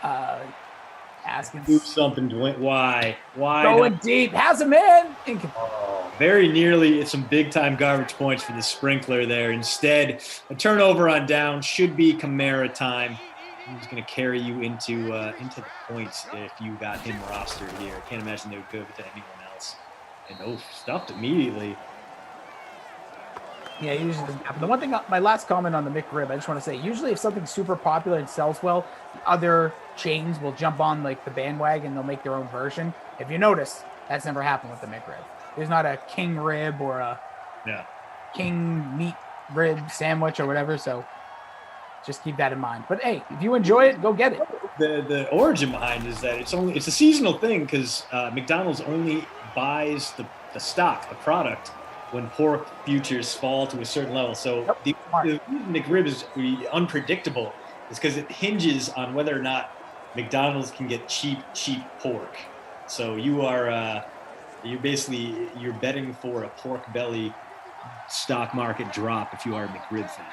Haskins. Do something, Dwayne. Why? Going deep. Has him in. Very nearly some big-time garbage points for the sprinkler there. Instead, a turnover on down should be Kamara time. He's going to carry you into the points if you got him rostered here. I can't imagine they would go to anyone else. And stuffed immediately. Yeah, usually doesn't happen. The one thing, my last comment on the McRib, I just want to say, usually if something's super popular and sells well, other chains will jump on like the bandwagon. They'll make their own version. If you notice, that's never happened with the McRib. There's not a king rib or a king meat rib sandwich or whatever. So just keep that in mind. But hey, if you enjoy it, go get it. The origin behind is that it's a seasonal thing because McDonald's only buys the stock, the product, when pork futures fall to a certain level. So the McRib is unpredictable is because it hinges on whether or not McDonald's can get cheap pork. So you're betting for a pork belly stock market drop if you are a McRib fan.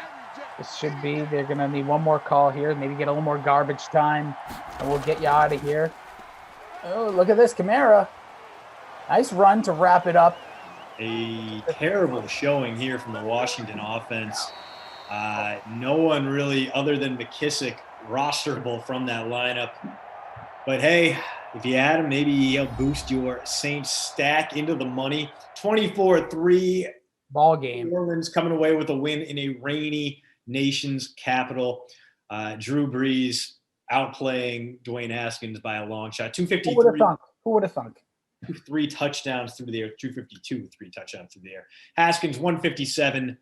This should be, they're going to need one more call here, maybe get a little more garbage time, and we'll get you out of here. Oh, look at this, Kamara. Nice run to wrap it up. A terrible showing here from the Washington offense. No one really, other than McKissick, rosterable from that lineup. But hey, if you add him, maybe he'll boost your Saints stack into the money. 24-3 ball game. New Orleans coming away with a win in a rainy nation's capital. Drew Brees outplaying Dwayne Haskins by a long shot. 253. Who would have thunk? 3 touchdowns through the air. 252, 3 touchdowns through the air. Haskins 157,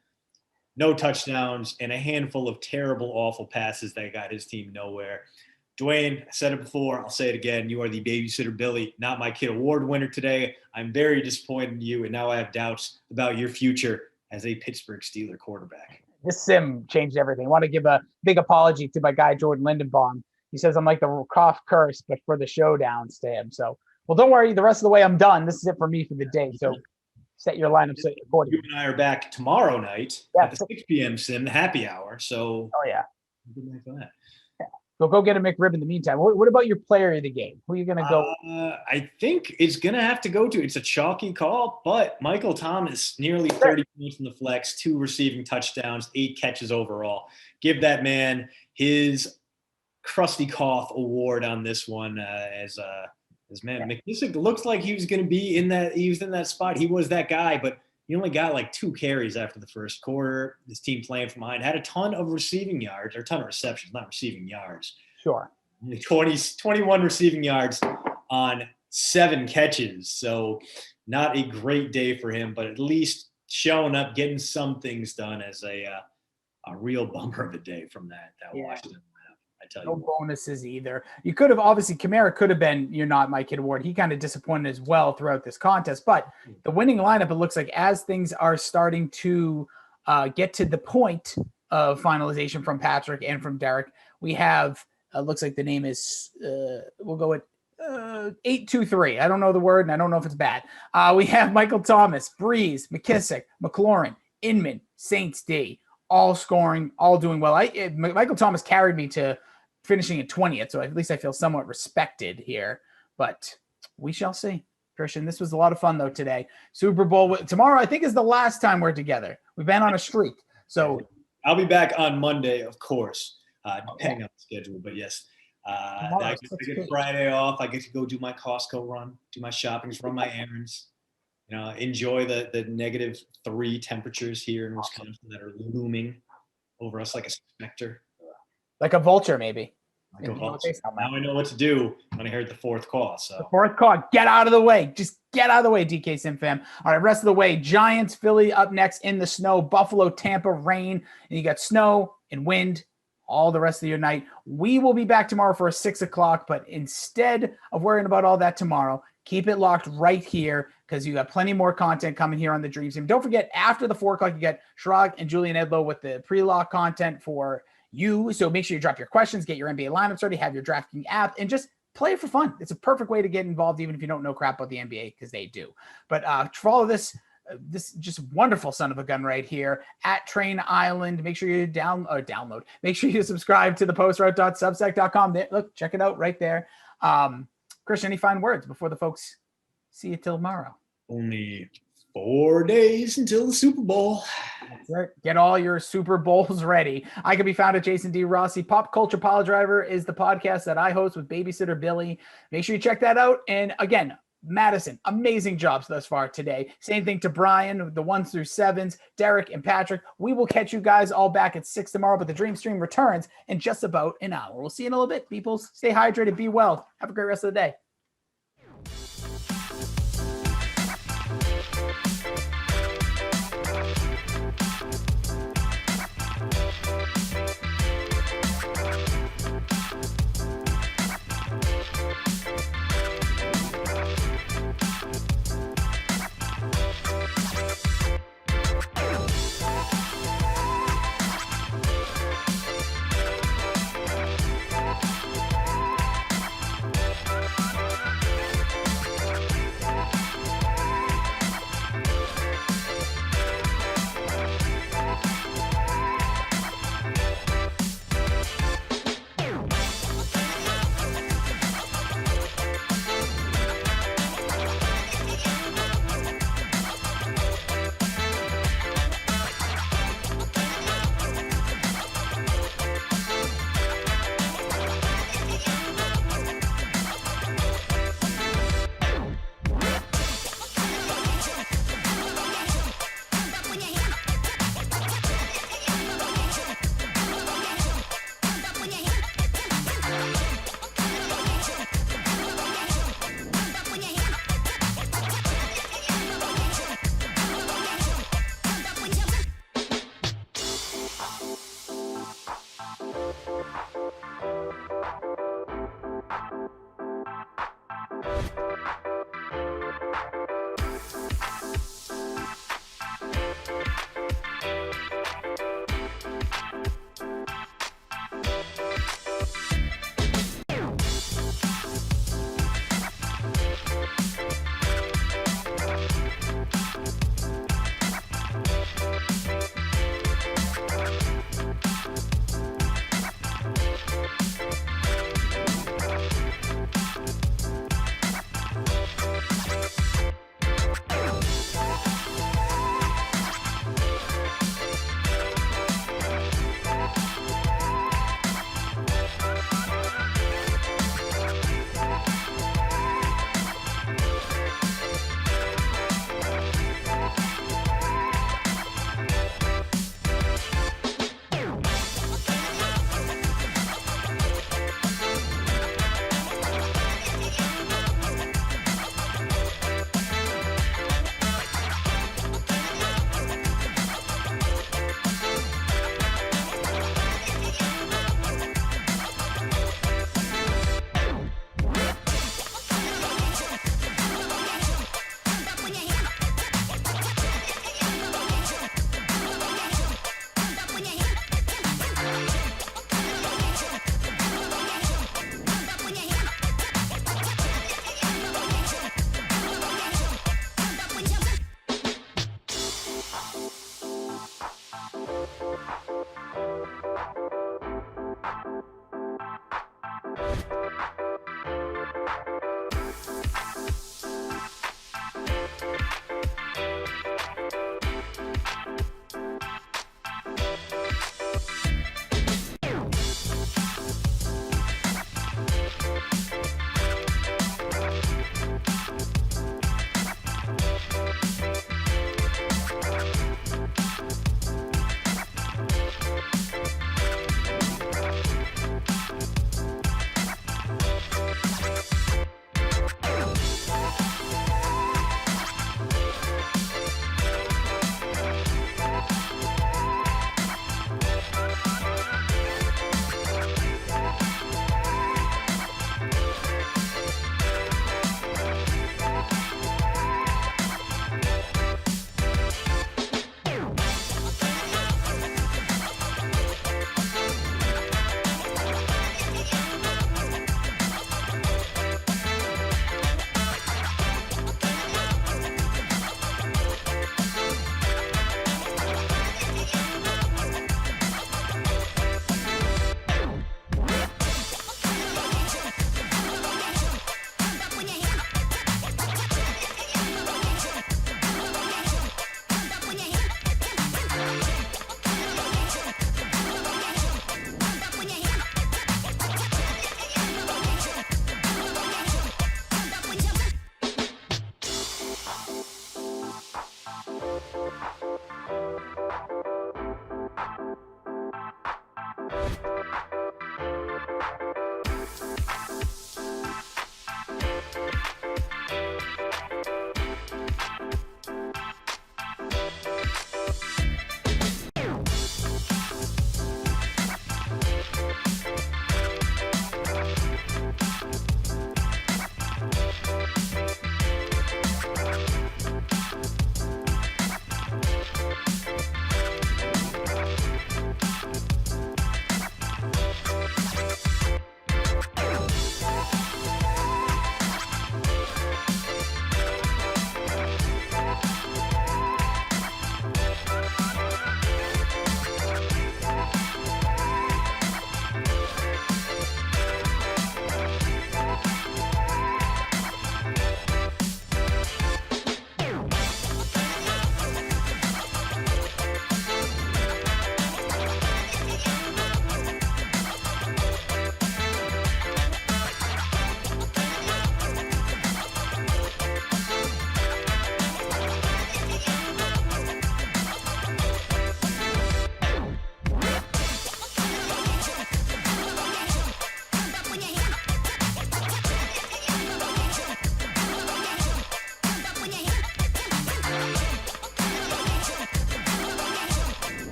no touchdowns, and a handful of terrible, awful passes that got his team nowhere. Dwayne, I said it before. I'll say it again. You are the babysitter Billy, not my kid award winner today. I'm very disappointed in you, and now I have doubts about your future as a Pittsburgh Steeler quarterback. This sim changed everything. I want to give a big apology to my guy, Jordan Lindenbaum. He says I'm like the cough curse, but for the showdowns to him. So, well, don't worry. The rest of the way, I'm done. This is it for me for the day. So set your lineups accordingly. You and I are back tomorrow night at the 6 p.m. sim, the happy hour. So, oh, yeah. Good night for that. So go get a McRib in the meantime. What about your player of the game? Who are you going to go? I think it's going to have to go to. It's a chalky call, but Michael Thomas, nearly 30 points in the flex, 2 receiving touchdowns, 8 catches overall. Give that man his crusty cough award on this one. As man McKissick looks like he was going to be in that. He was in that spot. He was that guy, but he only got like 2 carries after the first quarter. This team playing from behind had a ton of receiving yards, or a ton of receptions, not receiving yards. Sure. 21 receiving yards on 7 catches. So not a great day for him, but at least showing up, getting some things done as a real bummer of a day from that Washington. I tell you. No bonuses either. You could have, obviously, Kamara could have been your Not My Kid award. He kind of disappointed as well throughout this contest. But the winning lineup, it looks like as things are starting to get to the point of finalization from Patrick and from Derek, we have, looks like the name is, we'll go with 823. I don't know the word, and I don't know if it's bad. We have Michael Thomas, Breeze, McKissick, McLaurin, Inman, Saints D, all scoring, all doing well. Michael Thomas carried me to finishing at 20th, so at least I feel somewhat respected here. But we shall see. Christian, this was a lot of fun, though, today. Super Bowl tomorrow, I think, is the last time we're together. We've been on a streak. So I'll be back on Monday, of course, depending on the schedule. But yes, I get Friday off. I get to go do my Costco run, do my shopping, run my errands. Enjoy the -3 temperatures here in Wisconsin that are looming over us like a specter. Like a vulture, maybe. Like a vulture. Now I know what to do when I heard the 4th call. So the 4th call, get out of the way. Just get out of the way, DK Sim fam. All right, rest of the way. Giants, Philly up next in the snow. Buffalo, Tampa, rain. And you got snow and wind all the rest of your night. We will be back tomorrow for a 6 o'clock, but instead of worrying about all that tomorrow, keep it locked right here because you got plenty more content coming here on the Dream Team. Don't forget, after the 4 o'clock, you get Shrag and Julian Edlow with the pre-lock content for you. So make sure you drop your questions, get your NBA lineups ready, have your DraftKings app, and just play it for fun. It's a perfect way to get involved, even if you don't know crap about the NBA, because they do. But follow this just wonderful son of a gun right here at Train Island. Make sure you download. Make sure you subscribe to the postroute.substack.com. Look, check it out right there. Christian, any final words before the folks see you till tomorrow? Only 4 days until the Super Bowl. That's right. Get all your Super Bowls ready. I can be found at Jason D. Rossi. Pop Culture Pile Driver is the podcast that I host with Babysitter Billy. Make sure you check that out. And again, Madison, amazing jobs thus far today. Same thing to Brian, the 1s through 7s, Derek and Patrick. We will catch you guys all back at 6 tomorrow, but the Dream Stream returns in just about an hour. We'll see you in a little bit, people. Stay hydrated, be well. Have a great rest of the day.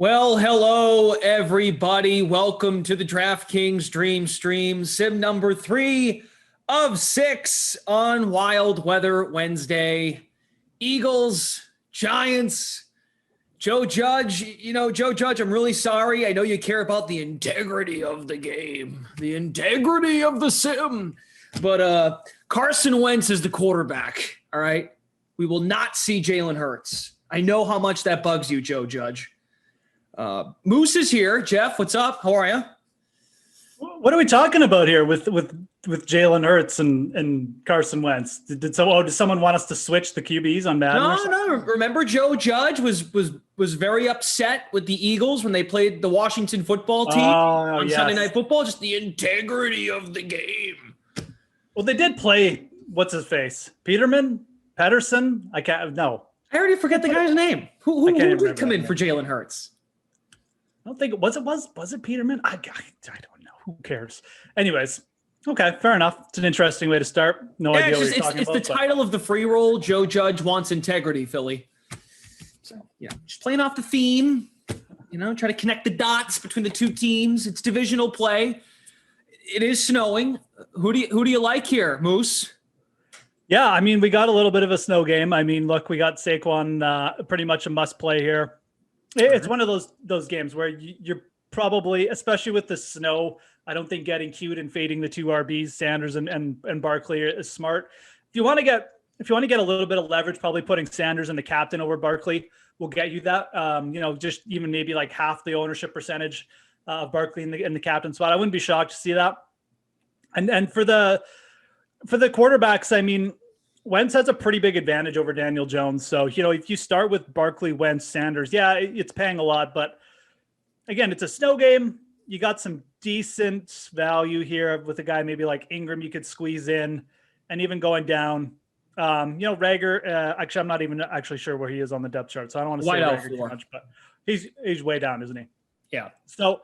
Well, hello, everybody. Welcome to the DraftKings Dream Stream, sim number 3 of 6 on Wild Weather Wednesday. Eagles, Giants, Joe Judge. Joe Judge, I'm really sorry. I know you care about the integrity of the game, the integrity of the sim, but Carson Wentz is the quarterback, all right? We will not see Jalen Hurts. I know how much that bugs you, Joe Judge. Moose is here. Jeff, what's up? How are you? What are we talking about here with Jalen Hurts and Carson Wentz? Did someone want us to switch the QBs on Madden? No. Remember, Joe Judge was very upset with the Eagles when they played the Washington football team on Sunday Night Football. Just the integrity of the game. Well, they did play. What's his face? Pedersen? I already forget the guy's name. Who did come in for Jalen Hurts? I don't think was it Peterman? I don't know. Who cares? Anyways, okay, fair enough. It's an interesting way to start. No idea what you're talking about. It's the title of the free roll. Joe Judge wants integrity, Philly. So yeah, just playing off the theme. Try to connect the dots between the two teams. It's divisional play. It is snowing. Who do you like here, Moose? Yeah, I mean, we got a little bit of a snow game. I mean, look, we got Saquon pretty much a must play here. It's one of those games where you're probably, especially with the snow, I don't think getting cute and fading the two RBs, Sanders and Barkley, is smart. If you want to get a little bit of leverage, probably putting Sanders and the captain over Barkley will get you that. Just even maybe like half the ownership percentage of Barkley in the captain spot. I wouldn't be shocked to see that. And for the quarterbacks, I mean, Wentz has a pretty big advantage over Daniel Jones. So, if you start with Barkley, Wentz, Sanders, yeah, it's paying a lot. But again, it's a snow game. You got some decent value here with a guy maybe like Ingram you could squeeze in, and even going down. Rager, actually, I'm not even actually sure where he is on the depth chart. So I don't want to say Rager too much, but he's way down, isn't he? Yeah. So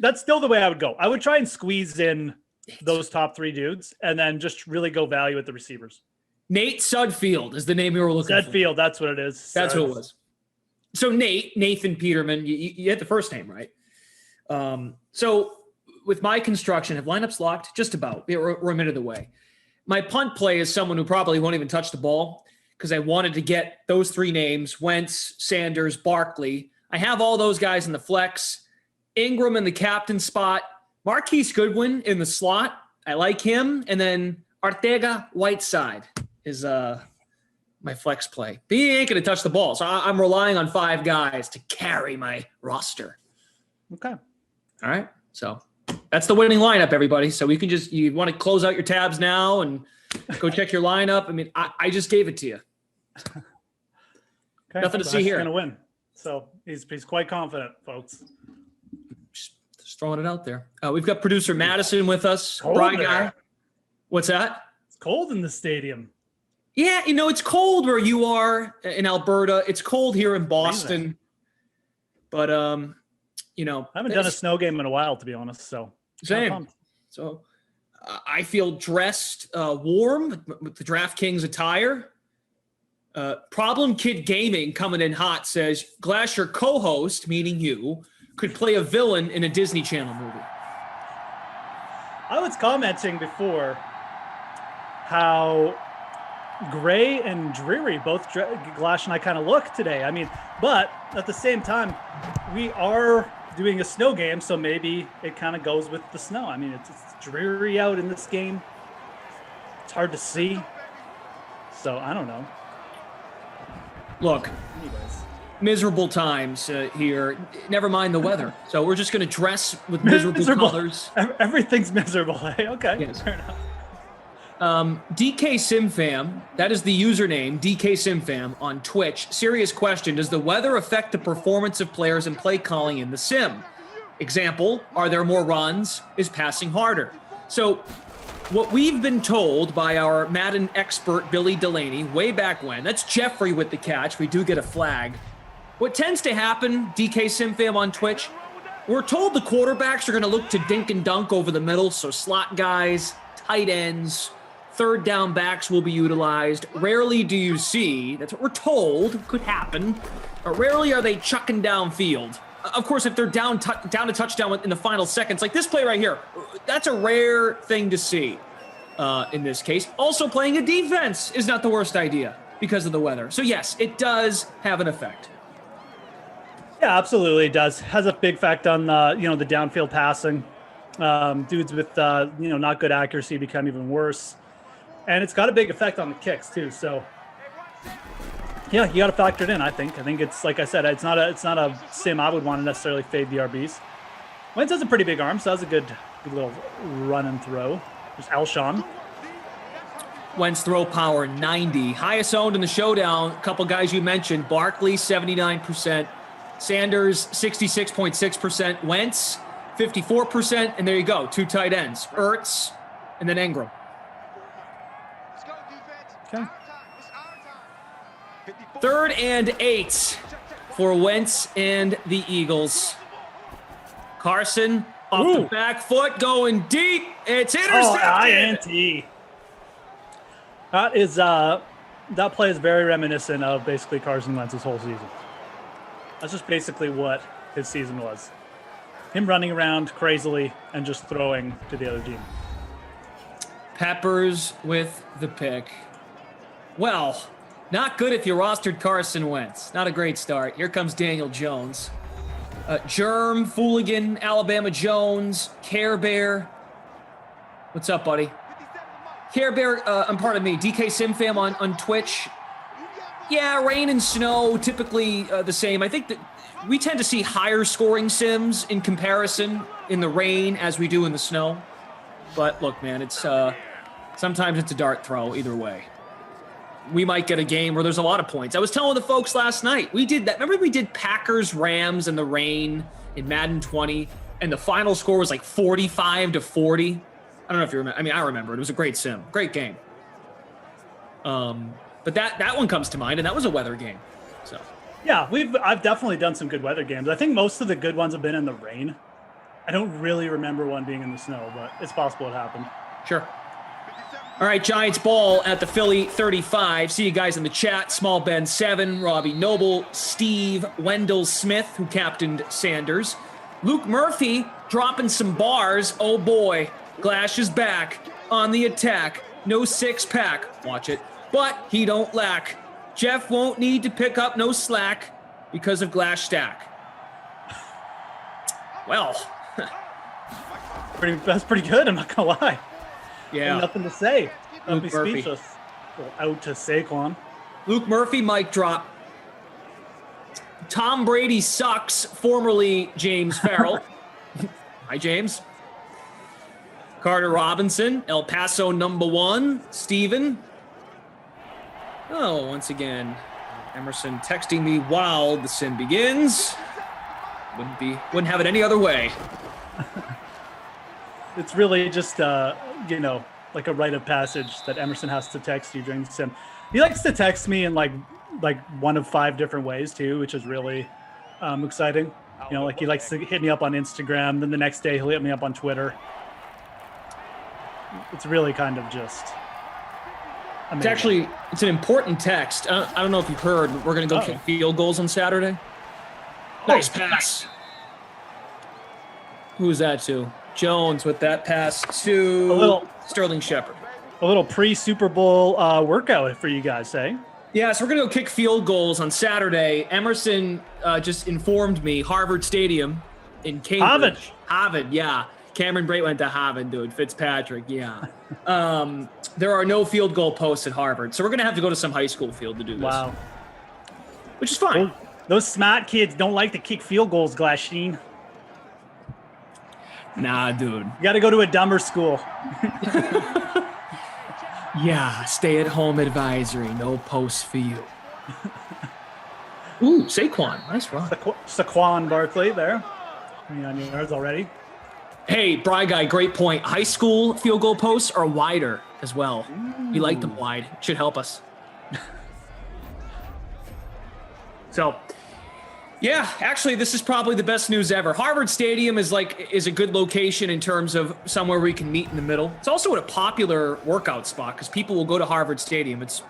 that's still the way I would go. I would try and squeeze in those top 3 dudes and then just really go value at the receivers. Nate Sudfield is the name you were looking for. Sudfield, that's what it is. That's who it was. So Nathan Peterman, you had the first name, right? So with my construction, have lineups locked? Just about. We're a minute away. My punt play is someone who probably won't even touch the ball because I wanted to get those 3 names, Wentz, Sanders, Barkley. I have all those guys in the flex. Ingram in the captain spot. Marquise Goodwin in the slot. I like him. And then Ortega-Whiteside is my flex play. But he ain't going to touch the ball. So I'm relying on 5 guys to carry my roster. Okay. All right. So that's the winning lineup, everybody. So we can you want to close out your tabs now and go check your lineup. I mean, I just gave it to you. Okay. Nothing to see here. Going to win. So he's quite confident, folks. Just throwing it out there. We've got producer Madison with us. Cold Guy. What's that? It's cold in the stadium. Yeah, it's cold where you are in Alberta. It's cold here in Boston. Amazing. But I haven't done a snow game in a while, to be honest. So same. So I feel dressed warm with the DraftKings attire. Problem Kid Gaming coming in hot says Glass, your co-host, meaning you, could play a villain in a Disney Channel movie. I was commenting before how gray and dreary both Glash and I kind of look today. I mean, but at the same time, we are doing a snow game, so maybe it kind of goes with the snow. I mean, it's dreary out in this game. It's hard to see. So I don't know. Look, anyways, miserable times here. Never mind the weather. So we're just going to dress with miserable colors. Everything's miserable. Okay, yes. Fair enough. DK Simfam, that is the username, DK Simfam on Twitch. Serious question, does the weather affect the performance of players and play calling in the sim? Example, are there more runs? Is passing harder? So what we've been told by our Madden expert Billy Delaney way back when, that's Jeffrey with the catch, we do get a flag. What tends to happen, DK Simfam on Twitch, we're told the quarterbacks are going to look to dink and dunk over the middle, so slot guys, tight ends, third down backs will be utilized. Rarely do you see, that's what we're told could happen, but rarely are they chucking downfield. of course, if they're down to touchdown in the final seconds, like this play right here, that's a rare thing to see in this case. Also, playing a defense is not the worst idea because of the weather. So yes, it does have an effect. Yeah, absolutely it does. Has a big effect on the downfield passing. Dudes with not good accuracy become even worse, and it's got a big effect on the kicks too. So yeah, you got to factor it in. I think it's, like I said, it's not a sim I would want to necessarily fade the RBs. Wentz has a pretty big arm, so that's a good little run and throw. There's Alshon. Wentz throw power 90, highest owned in the showdown. A couple guys you mentioned: Barkley 79%, Sanders 66.6%, Wentz 54%, and there you go, 2 tight ends, Ertz and then Ingram. Okay. 3rd and 8 for Wentz and the Eagles. Carson off the back foot, going deep. It's intercepted. INT. That play is very reminiscent of basically Carson Wentz's whole season. That's just basically what his season was. Him running around crazily and just throwing to the other team. Peppers with the pick. Well, not good if you rostered Carson Wentz. Not a great start. Here comes Daniel Jones. Germ, Fooligan, Alabama Jones, Care Bear. What's up, buddy? Care Bear, pardon me, DK SimFam on Twitch. Yeah, rain and snow, typically the same. I think that we tend to see higher scoring sims in comparison in the rain as we do in the snow. But look, man, it's sometimes it's a dart throw either way. We might get a game where there's a lot of points. I was telling the folks last night, we did that. Remember we did Packers Rams in the rain in Madden 20, and the final score was like 45-40. I don't know if you remember. I mean, I remember it. It was a great sim, great game. But that one comes to mind, and that was a weather game. So yeah, I've definitely done some good weather games. I think most of the good ones have been in the rain. I don't really remember one being in the snow, but it's possible it happened. Sure. All right, Giants ball at the Philly 35. See you guys in the chat. Small Ben 7, Robbie Noble, Steve, Wendell Smith, who captained Sanders. Luke Murphy dropping some bars. Oh boy, Glash is back on the attack. No six-pack. Watch it. But he don't lack. Jeff won't need to pick up no slack because of Glash stack. Well. That's pretty good, I'm not going to lie. Yeah. Nothing to say. I'll Luke be Murphy. speechless. Out to Saquon. Luke Murphy, mic drop. Tom Brady sucks, formerly James Farrell. Hi, James. Carter Robinson, El Paso #1. Steven. Oh, once again, Emerson texting me while the sim begins. Wouldn't have it any other way. It's really just, like a rite of passage that Emerson has to text you during the sim. He likes to text me in like one of 5 different ways too, which is really exciting. Like he likes to hit me up on Instagram. Then the next day he'll hit me up on Twitter. It's really kind of just amazing. It's an important text. I don't know if you've heard, but we're going to go kick field goals on Saturday. Nice pass. Who was that to? Jones with that pass to Sterling Shepard. A little pre-Super Bowl workout for you guys, eh? Yeah, so we're going to go kick field goals on Saturday. Emerson just informed me, Harvard Stadium in Cambridge. Harvard, yeah. Cameron Brate went to Harvard, dude. Fitzpatrick, yeah. There are no field goal posts at Harvard, so we're going to have to go to some high school field to do this. Wow. Which is fine. Those smart kids don't like to kick field goals, Glasheen. Nah, dude. You got to go to a dumber school. Yeah, stay-at-home advisory. No posts for you. Ooh, Saquon. Nice run. Saquon Barkley there. 29 yards already. Hey, Bry Guy, great point. High school field goal posts are wider as well. We like them wide. Should help us. So, yeah, actually, this is probably the best news ever. Harvard Stadium is a good location in terms of somewhere we can meet in the middle. It's also a popular workout spot because people will go to Harvard Stadium. It's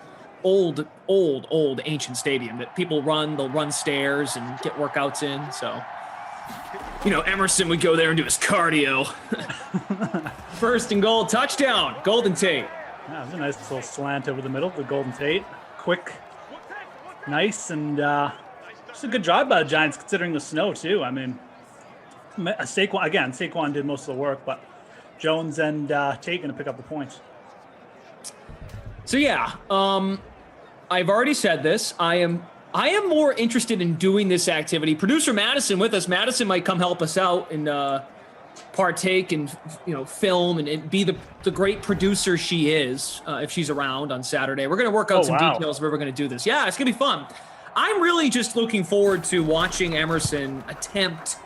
old ancient stadium that people run. They'll run stairs and get workouts in. So Emerson would go there and do his cardio. First and goal, touchdown, Golden Tate. That was a nice little slant over the middle for Golden Tate. Quick, nice, and just a good job by the Giants considering the snow too. I mean, Saquon did most of the work, but Jones and Tate going to pick up the points. So yeah, I've already said this. I am more interested in doing this activity. Producer Madison with us. Madison might come help us out and partake and film and be the great producer she is if she's around on Saturday. We're going to work out some details where we're going to do this. Yeah, it's going to be fun. I'm really just looking forward to watching Emerson attempt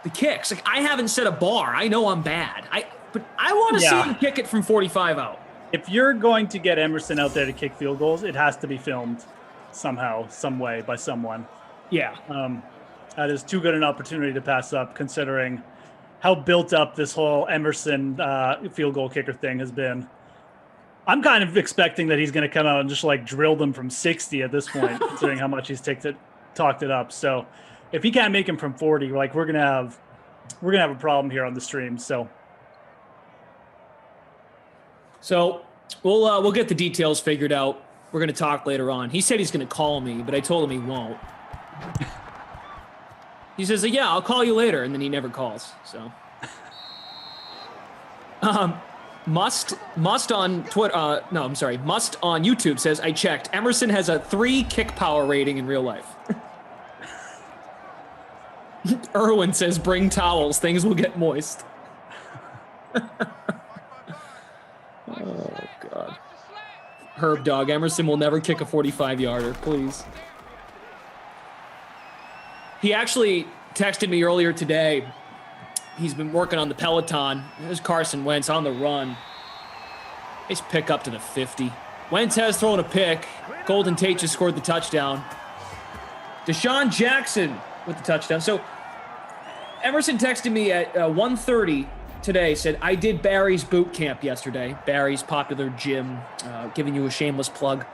the kicks. Like, I haven't set a bar. I know I'm bad. But I want to see him kick it from 45 out. If you're going to get Emerson out there to kick field goals, it has to be filmed somehow, some way, by someone. Yeah. That is too good an opportunity to pass up, considering how built up this whole Emerson field goal kicker thing has been. I'm kind of expecting that he's going to come out and just drill them from 60 at this point, considering how much he's talked it up. So if he can't make him from 40, we're going to have a problem here on the stream. So we'll get the details figured out. We're going to talk later on. He said he's going to call me, but I told him he won't. He says, yeah, I'll call you later, and then he never calls. So, Must on Twitter. Must on YouTube says, I checked. Emerson has a 3 kick power rating in real life. Erwin says, bring towels. Things will get moist. Oh, God. Herb Dog, Emerson will never kick a 45-yarder, please. He actually texted me earlier today. He's been working on the Peloton. There's Carson Wentz on the run. Nice pick up to the 50. Wentz has thrown a pick. Golden Tate just scored the touchdown. Deshaun Jackson with the touchdown. So Emerson texted me at 1:30 today, said, I did Barry's boot camp yesterday. Barry's popular gym, giving you a shameless plug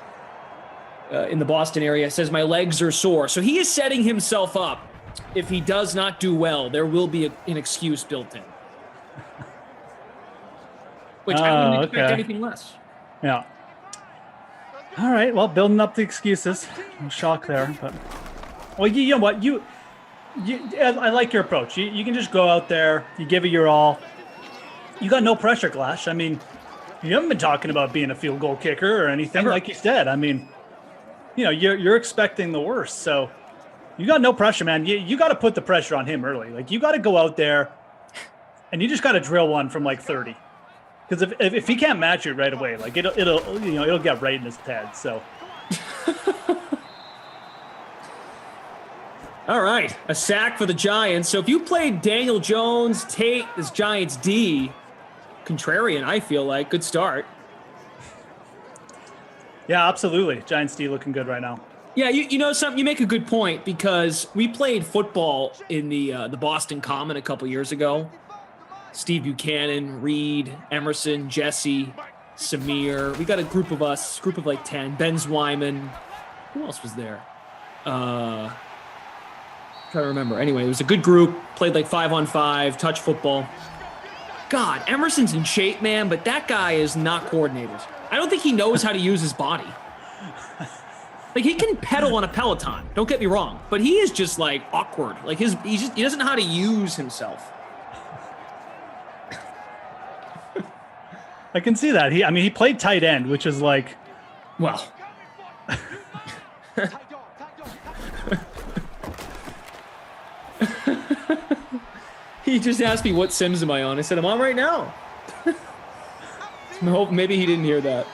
in the Boston area. Says, my legs are sore. So he is setting himself up. If he does not do well, there will be an excuse built in. Which I wouldn't expect anything less. Yeah. All right. Well, building up the excuses. No shock there. But, well, you know what? I like your approach. You can just go out there. You give it your all. You got no pressure, Glash. I mean, you haven't been talking about being a field goal kicker or anything like you said. I mean, you're expecting the worst. So you got no pressure, man. You got to put the pressure on him early. You got to go out there and you just got to drill one from 30. Because if he can't match it right away, it'll get right in his head. So. All right, a sack for the Giants. So if you played Daniel Jones, Tate, this Giants D, contrarian, I feel like. Good start. Yeah, absolutely. Giants D looking good right now. Yeah, you know something? You make a good point because we played football in the Boston Common a couple years ago. Steve Buchanan, Reed, Emerson, Jesse, Samir. We got a group of 10. Ben Zwyman. Who else was there? Trying to remember. Anyway, it was a good group. Played 5-on-5, touch football. God, Emerson's in shape, man, but that guy is not coordinated. I don't think he knows how to use his body. He can pedal on a Peloton. Don't get me wrong, but he is just awkward. He doesn't know how to use himself. I can see that. He played tight end, which is well. He just asked me what Sims am I on. I said, I'm on right now. Maybe he didn't hear that.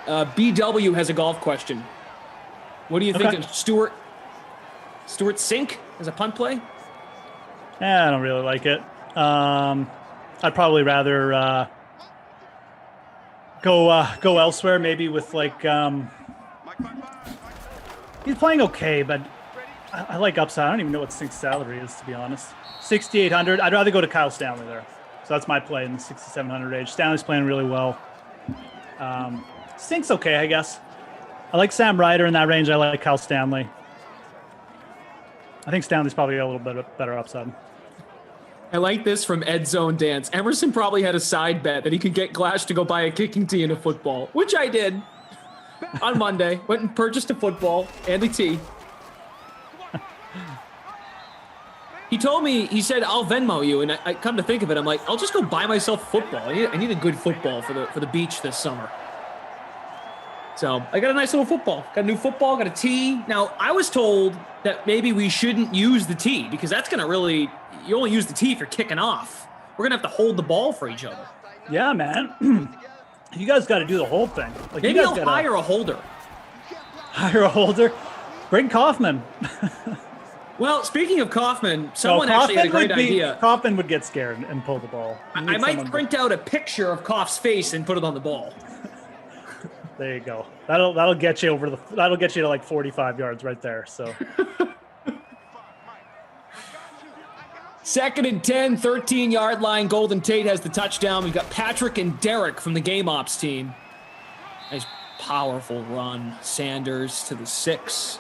BW has a golf question. What do you think of Stuart Sink as a punt play? I don't really like it. I'd probably rather go elsewhere, maybe with he's playing okay, but I like upside. I don't even know what Sink's salary is, to be honest. 6,800. I'd rather go to Kyle Stanley there. So that's my play in the 6,700 range. Stanley's playing really well. Sink's okay, I guess. I like Sam Ryder in that range. I like Kyle Stanley. I think Stanley's probably got a little bit better upside. I like this from Ed Zone Dance. Emerson probably had a side bet that he could get Glash to go buy a kicking tee and a football, which I did on Monday. Went and purchased a football and a tee. He told me, he said, I'll Venmo you. And I come to think of it, I'm like, I'll just go buy myself a football. I need a good football for the beach this summer. So I got a nice little football. Got a new football, got a tee. Now, I was told that maybe we shouldn't use the tee because that's going to really, you only use the tee if you're kicking off. We're going to have to hold the ball for each other. Yeah, man. You guys got to do the whole thing. Like, maybe I'll hire a holder. Hire a holder? Bring Kaufman. Well, speaking of Kaufman, someone actually had a great idea. Kaufman would get scared and pull the ball. I might print out a picture of Kauf's face and put it on the ball. There you go. That'll get you that'll get you to like 45 yards right there. So 2nd and 10, 13-yard line. Golden Tate has the touchdown. We've got Patrick and Derek from the Game Ops team. Nice powerful run. Sanders to the 6.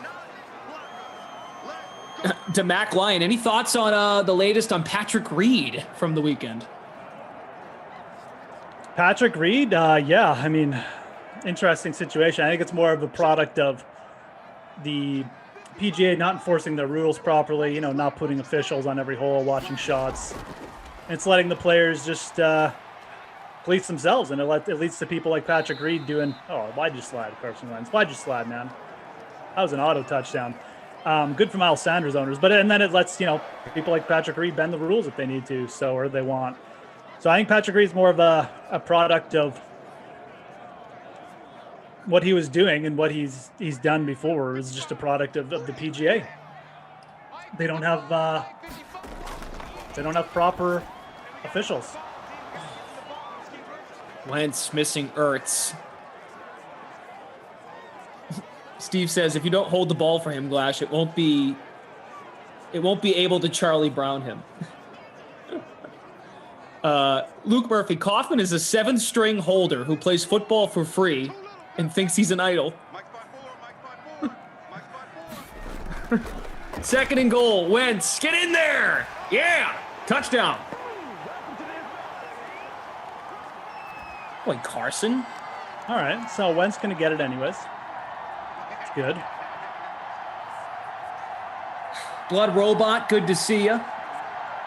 To Mac Lyon, any thoughts on the latest on Patrick Reed from the weekend? Patrick Reed, yeah, I mean, interesting situation. I think it's more of a product of the PGA not enforcing their rules properly, not putting officials on every hole, watching shots. It's letting the players just police themselves, and it leads to people like Patrick Reed doing, why'd you slide, Carson Wentz? Why'd you slide, man? That was an auto touchdown. Good for Miles Sanders owners, and then it lets, people like Patrick Reed bend the rules if they need to, or they want. So I think Patrick Reed's more of a product of what he was doing, and what he's done before is just a product of the PGA. They don't have proper officials. Wentz missing Ertz. Steve says, if you don't hold the ball for him, Glash, it won't be able to Charlie Brown him. Luke Murphy, Kaufman is a 7th-string holder who plays football for free and thinks he's an idol. 2nd and goal. Wentz, get in there. Yeah, touchdown. Boy, Carson. All right, so Wentz going to get it anyways. Good. Blood Robot, good to see you.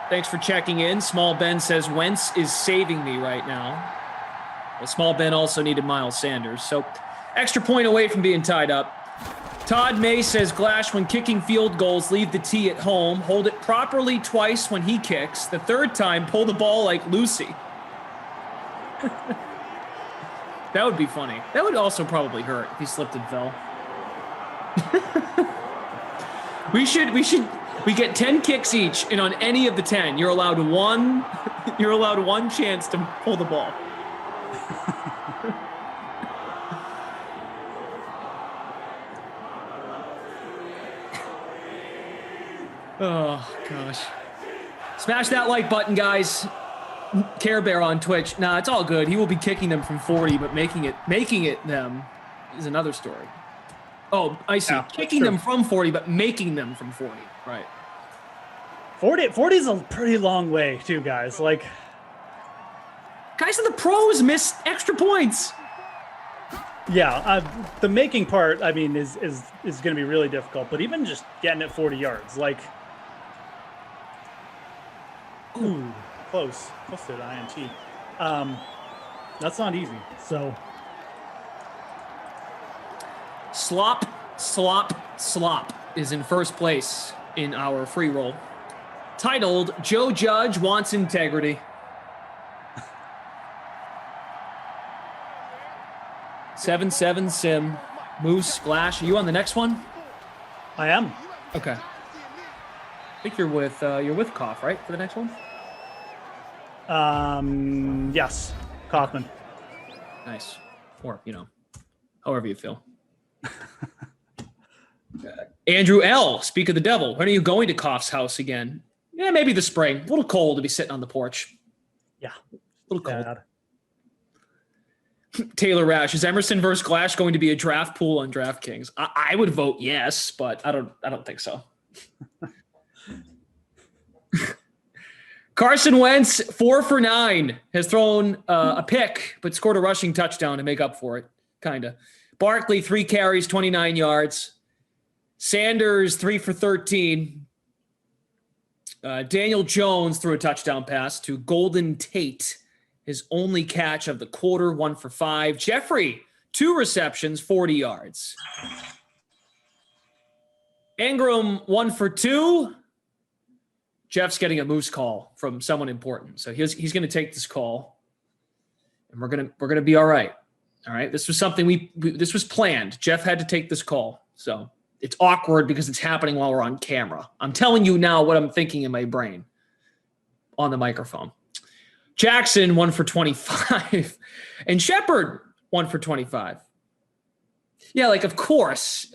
Thanks for checking in. Small Ben says Wentz is saving me right now. Well, Small Ben also needed Miles Sanders, so extra point away from being tied up. Todd May says Glash, when kicking field goals, leave the tee at home. Hold it properly twice when he kicks. The 3rd time, pull the ball like Lucy. That would be funny. That would also probably hurt if he slipped and fell. We get 10 kicks each, and on any of the 10, you're allowed one chance to pull the ball. Oh gosh. Smash that like button, guys. Care Bear on Twitch. Nah, it's all good. He will be kicking them from 40, but making it them is another story. Oh, I see. Yeah, kicking them from 40, but making them from 40. Right. 40 is a pretty long way, too, guys. Like, guys in the pros miss extra points. Yeah, the making part, I mean, is going to be really difficult. But even just getting it 40 yards, like, ooh, close to an INT. That's not easy. So. Slop is in first place in our free roll. Titled, Joe Judge Wants Integrity. 7-7 Sim. Moose, Splash. Are you on the next one? I am. Okay. I think you're with Koff, right, for the next one? Yes. Kaufman. Nice. Or, however you feel. Andrew L. Speak of the devil. When are you going to Koff's house again? Yeah, maybe the spring. A little cold to be sitting on the porch. Yeah. A little cold. Bad. Taylor Rash, is Emerson versus Glash going to be a draft pool on DraftKings? I would vote yes, but I don't think so. Carson Wentz, 4 for 9, has thrown a pick, but scored a rushing touchdown to make up for it, kind of. Barkley, 3 carries, 29 yards. Sanders, 3 for 13. Daniel Jones threw a touchdown pass to Golden Tate, his only catch of the quarter, 1 for 5. Jeffrey, 2 receptions, 40 yards. Ingram, 1 for 2. Jeff's getting a moose call from someone important, so he's going to take this call, and we're gonna be all right. All right, this was something this was planned. Jeff had to take this call, so it's awkward because it's happening while we're on camera. I'm telling you now what I'm thinking in my brain on the microphone. Jackson, 1 for 25, and Shepard, 1 for 25. Yeah, like of course,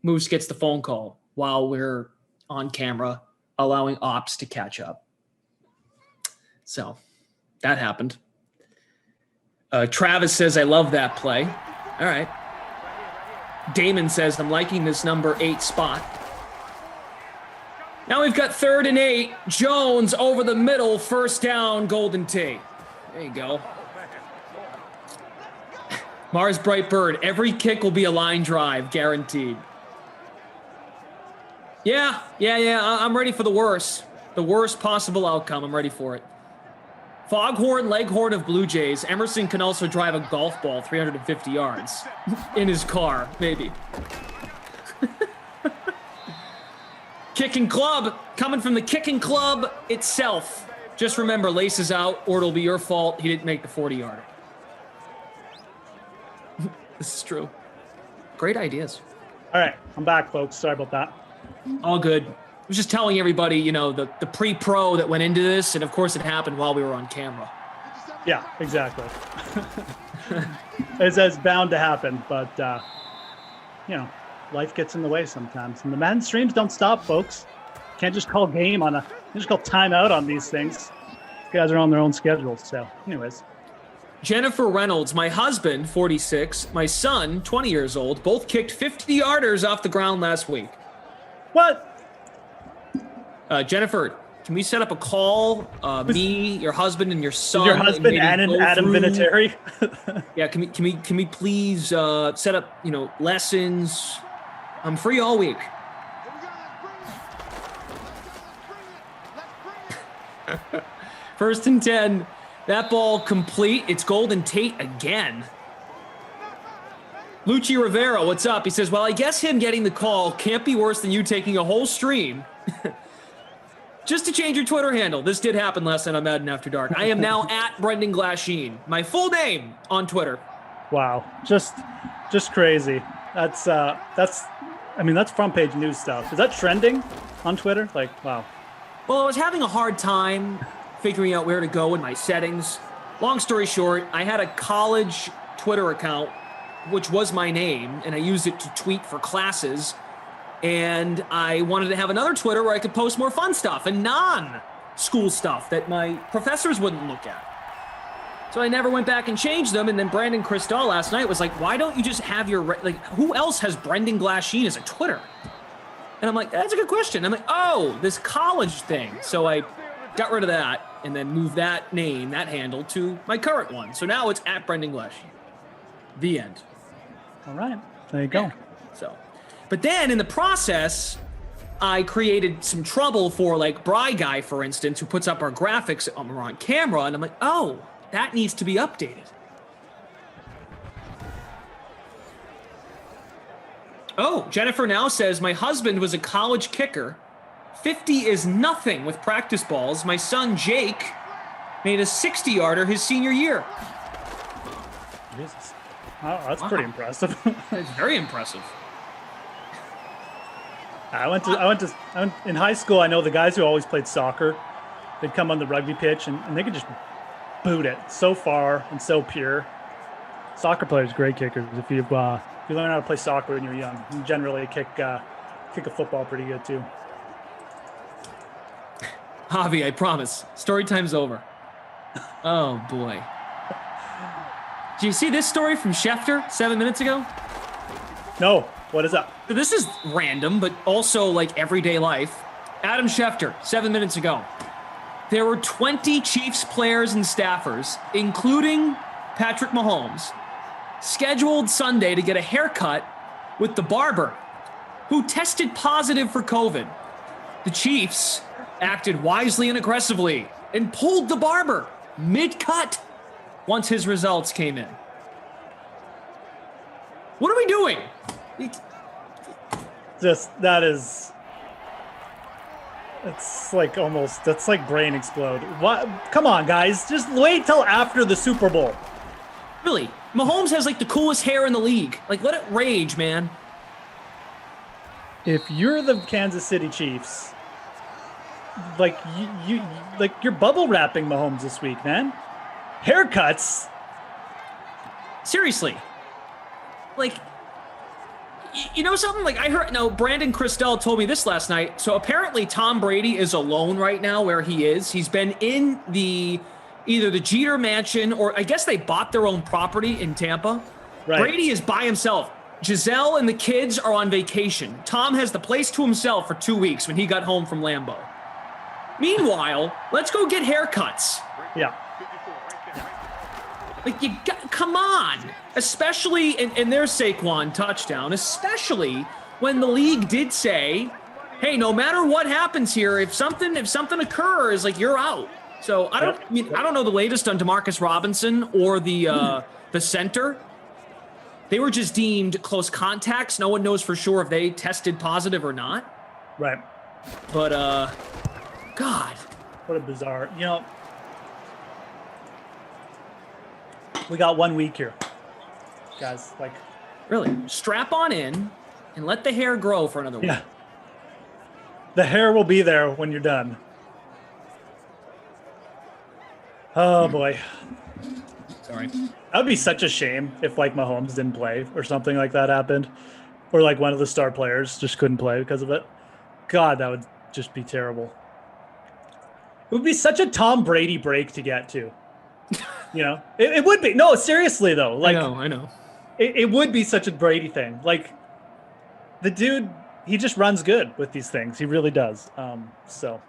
Moose gets the phone call while we're on camera, allowing ops to catch up. So that happened. Travis says, I love that play. All right. Damon says, I'm liking this number 8 spot. Now we've got 3rd and 8. Jones over the middle, first down, Golden Tate. There you go. Mars Brightbird, every kick will be a line drive, guaranteed. Yeah. I'm ready for the worst. The worst possible outcome. I'm ready for it. Foghorn Leghorn of Blue Jays. Emerson can also drive a golf ball 350 yards in his car, maybe. Kicking club, coming from the kicking club itself. Just remember, laces out, or it'll be your fault. He didn't make the 40-yarder. This is true. Great ideas. All right, I'm back, folks. Sorry about that. All good. I was just telling everybody, the pre-pro that went into this, and of course it happened while we were on camera. Yeah, exactly. It's bound to happen, but, life gets in the way sometimes. And the Madden streams don't stop, folks. Can't just call game on just call timeout on these things. These guys are on their own schedules, so anyways. Jennifer Reynolds, my husband, 46, my son, 20 years old, both kicked 50-yarders off the ground last week. What? Jennifer, can we set up a call? Me, your husband, and your son. Your husband and Adam Vinatieri? Yeah, can we please set up, lessons? I'm free all week. First and 10. That ball complete. It's Golden Tate again. Lucci Rivera, what's up? He says, well, I guess him getting the call can't be worse than you taking a whole stream. Just to change your Twitter handle. This did happen last night on Madden After Dark. I am now at Brendan Glasheen. My full name on Twitter. Wow. Just crazy. That's front page news stuff. Is that trending on Twitter? Wow. Well, I was having a hard time figuring out where to go in my settings. Long story short, I had a college Twitter account, which was my name, and I used it to tweet for classes. And I wanted to have another Twitter where I could post more fun stuff and non-school stuff that my professors wouldn't look at. So I never went back and changed them. And then Brandon Cristal last night was like, why don't you just have who else has Brendan Glasheen as a Twitter? And I'm like, that's a good question. I'm like, oh, this college thing. So I got rid of that and then moved that name, that handle, to my current one. So now it's at Brendan Glasheen. The end. All right. There you go. Yeah. So, but then in the process, I created some trouble for Bry Guy, for instance, who puts up our graphics when we're on camera. And I'm like, oh, that needs to be updated. Oh, Jennifer now says, my husband was a college kicker. 50 is nothing with practice balls. My son, Jake, made a 60-yarder his senior year. Jesus. Oh, that's pretty impressive. It's very impressive. I went in high school. I know the guys who always played soccer, they'd come on the rugby pitch and they could just boot it so far and so pure. Soccer players, great kickers. If you learn how to play soccer when you're young, you generally kick a football pretty good too. Javi, I promise. Story time's over. Oh boy. Do you see this story from Schefter 7 minutes ago? No. What is that? So this is random, but also everyday life. Adam Schefter, 7 minutes ago. there were 20 Chiefs players and staffers, including Patrick Mahomes, scheduled Sunday to get a haircut with the barber, who tested positive for COVID. The Chiefs acted wisely and aggressively and pulled the barber mid-cut once his results came in. What are we doing? It's like that's like brain explode. What? Come on, guys. Just wait till after the Super Bowl. Really? Mahomes has like the coolest hair in the league. Like, let it rage, man. If you're the Kansas City Chiefs, like you're bubble wrapping Mahomes this week, man. Haircuts. Seriously. Like, you know something? Like, I heard, now, Brandon Christelle told me this last night. So apparently Tom Brady is alone right now where he is. He's been in either the Jeter Mansion, or I guess they bought their own property in Tampa. Right. Brady is by himself. Giselle and the kids are on vacation. Tom has the place to himself for 2 weeks when he got home from Lambeau. Meanwhile, let's go get haircuts. Yeah. Like, come on. Especially, and there's Saquon touchdown, especially when the league did say, hey, no matter what happens here, if something occurs, like, you're out. So I don't know the latest on Demarcus Robinson or the center. They were just deemed close contacts. No one knows for sure if they tested positive or not. Right. But God, what a bizarre. We got 1 week here, guys. Like, really, strap on in and let the hair grow for another week. Yeah. The hair will be there when you're done. Oh boy. Sorry. That would be such a shame if like Mahomes didn't play or something like that happened, or like one of the star players just couldn't play because of it. God, that would just be terrible. It would be such a Tom Brady break to get to. It would be. No, seriously though. Like, I know. It would be such a Brady thing. Like, the dude, he just runs good with these things. He really does. So.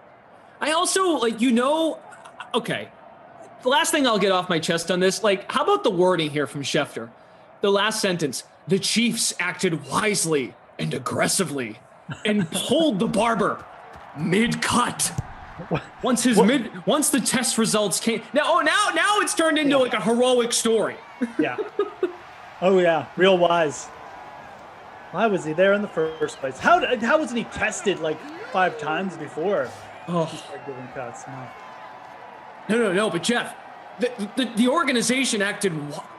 I also, okay. The last thing I'll get off my chest on this, like, how about the wording here from Schefter? The last sentence, the Chiefs acted wisely and aggressively and pulled the barber mid-cut. Once the test results came. Now it's turned into like a heroic story. Yeah. Oh yeah, real wise. Why was he there in the first place? How wasn't he tested like 5 times before? Oh, he started giving cuts. No. But Jeff, the organization acted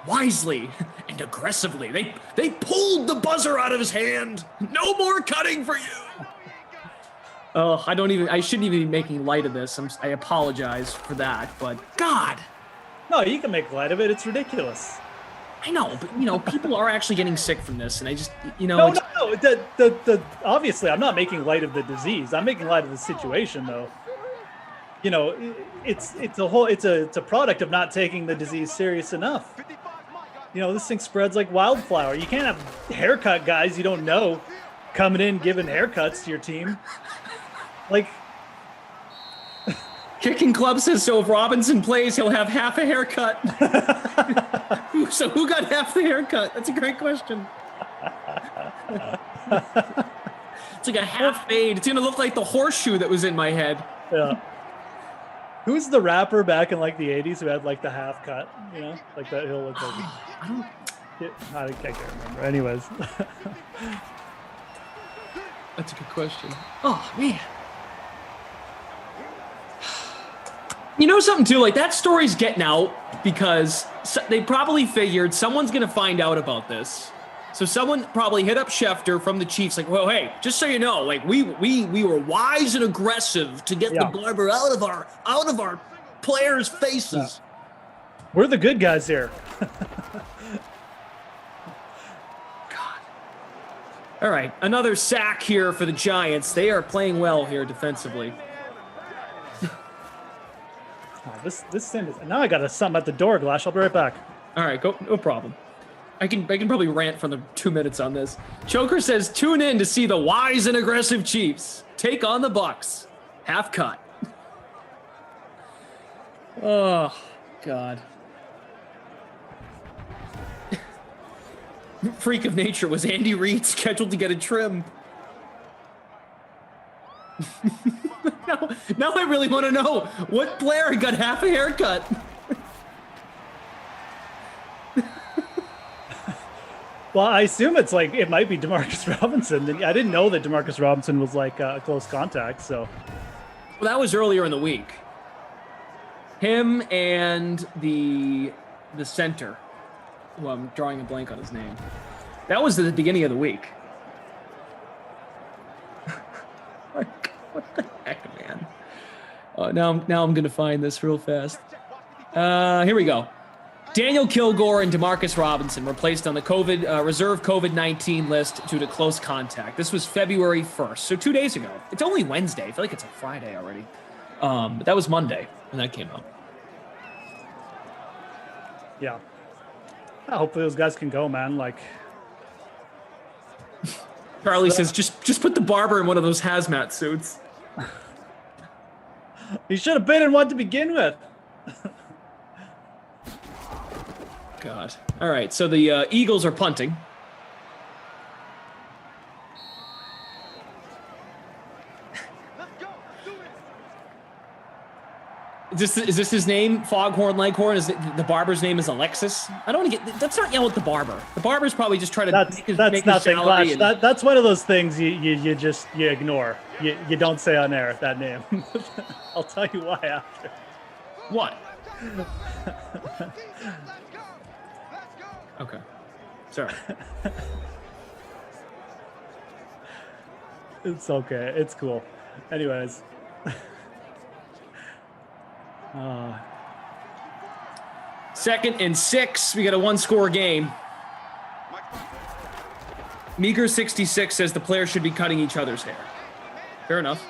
wisely and aggressively. They pulled the buzzer out of his hand. No more cutting for you. Oh, I shouldn't even be making light of this. I apologize for that, but God. No, you can make light of it. It's ridiculous. I know, but people are actually getting sick from this, and I just, No. The obviously, I'm not making light of the disease. I'm making light of the situation, though. It's a product of not taking the disease serious enough. This thing spreads like wildflower. You can't have haircut guys you don't know coming in giving haircuts to your team. Like, Kicking Club says, so if Robinson plays, he'll have half a haircut. So who got half the haircut? That's a great question. It's like a half fade. It's going to look like the horseshoe that was in my head. Yeah. Who's the rapper back in like the 80s who had like the half cut? Like that. He'll look like. I can't remember. Anyways. That's a good question. Oh, man. You know something, too? Like, that story's getting out because they probably figured someone's going to find out about this. So someone probably hit up Schefter from the Chiefs, like, well, hey, just so you know, like, we were wise and aggressive to get the barber out of our players' faces. Yeah. We're the good guys here. God. All right, another sack here for the Giants. They are playing well here defensively. This thing is, now I got something at the door, Glash. I'll be right back. All right, go. No problem. I can probably rant for the 2 minutes on this. Choker says, tune in to see the wise and aggressive Chiefs take on the Bucs. Half cut. Oh, God. Freak of nature, was Andy Reid scheduled to get a trim? now I really want to know what player got half a haircut. Well, I assume it's like it might be Demarcus Robinson. I didn't know that Demarcus Robinson was like a close contact. So, well, that was earlier in the week. Him and the center, who I'm drawing a blank on his name. That was at the beginning of the week. Like, what the heck, man? Now I'm gonna find this real fast. Here we go. Daniel Kilgore and Demarcus Robinson were placed on the reserve COVID-19 list due to close contact. This was February 1st, so 2 days ago. It's only Wednesday. I feel like it's a Friday already. But that was Monday when that came out. yeah. Hopefully those guys can go, man. Like, Charlie says, just put the barber in one of those hazmat suits. he should have been in one to begin with. God. All right, so the Eagles are punting. Is this his name? Foghorn Leghorn? Is the barber's name is Alexis? I don't want to get. Let's not yell at the barber. The barber's probably just trying to That's make his nothing, salary. Clash. That's one of those things you just ignore. You don't say on air that name. I'll tell you why after. What? Okay. Sorry. It's okay. It's cool. Anyways. Second and 6. We got a one-score game. Meager66 says the players should be cutting each other's hair. Fair enough.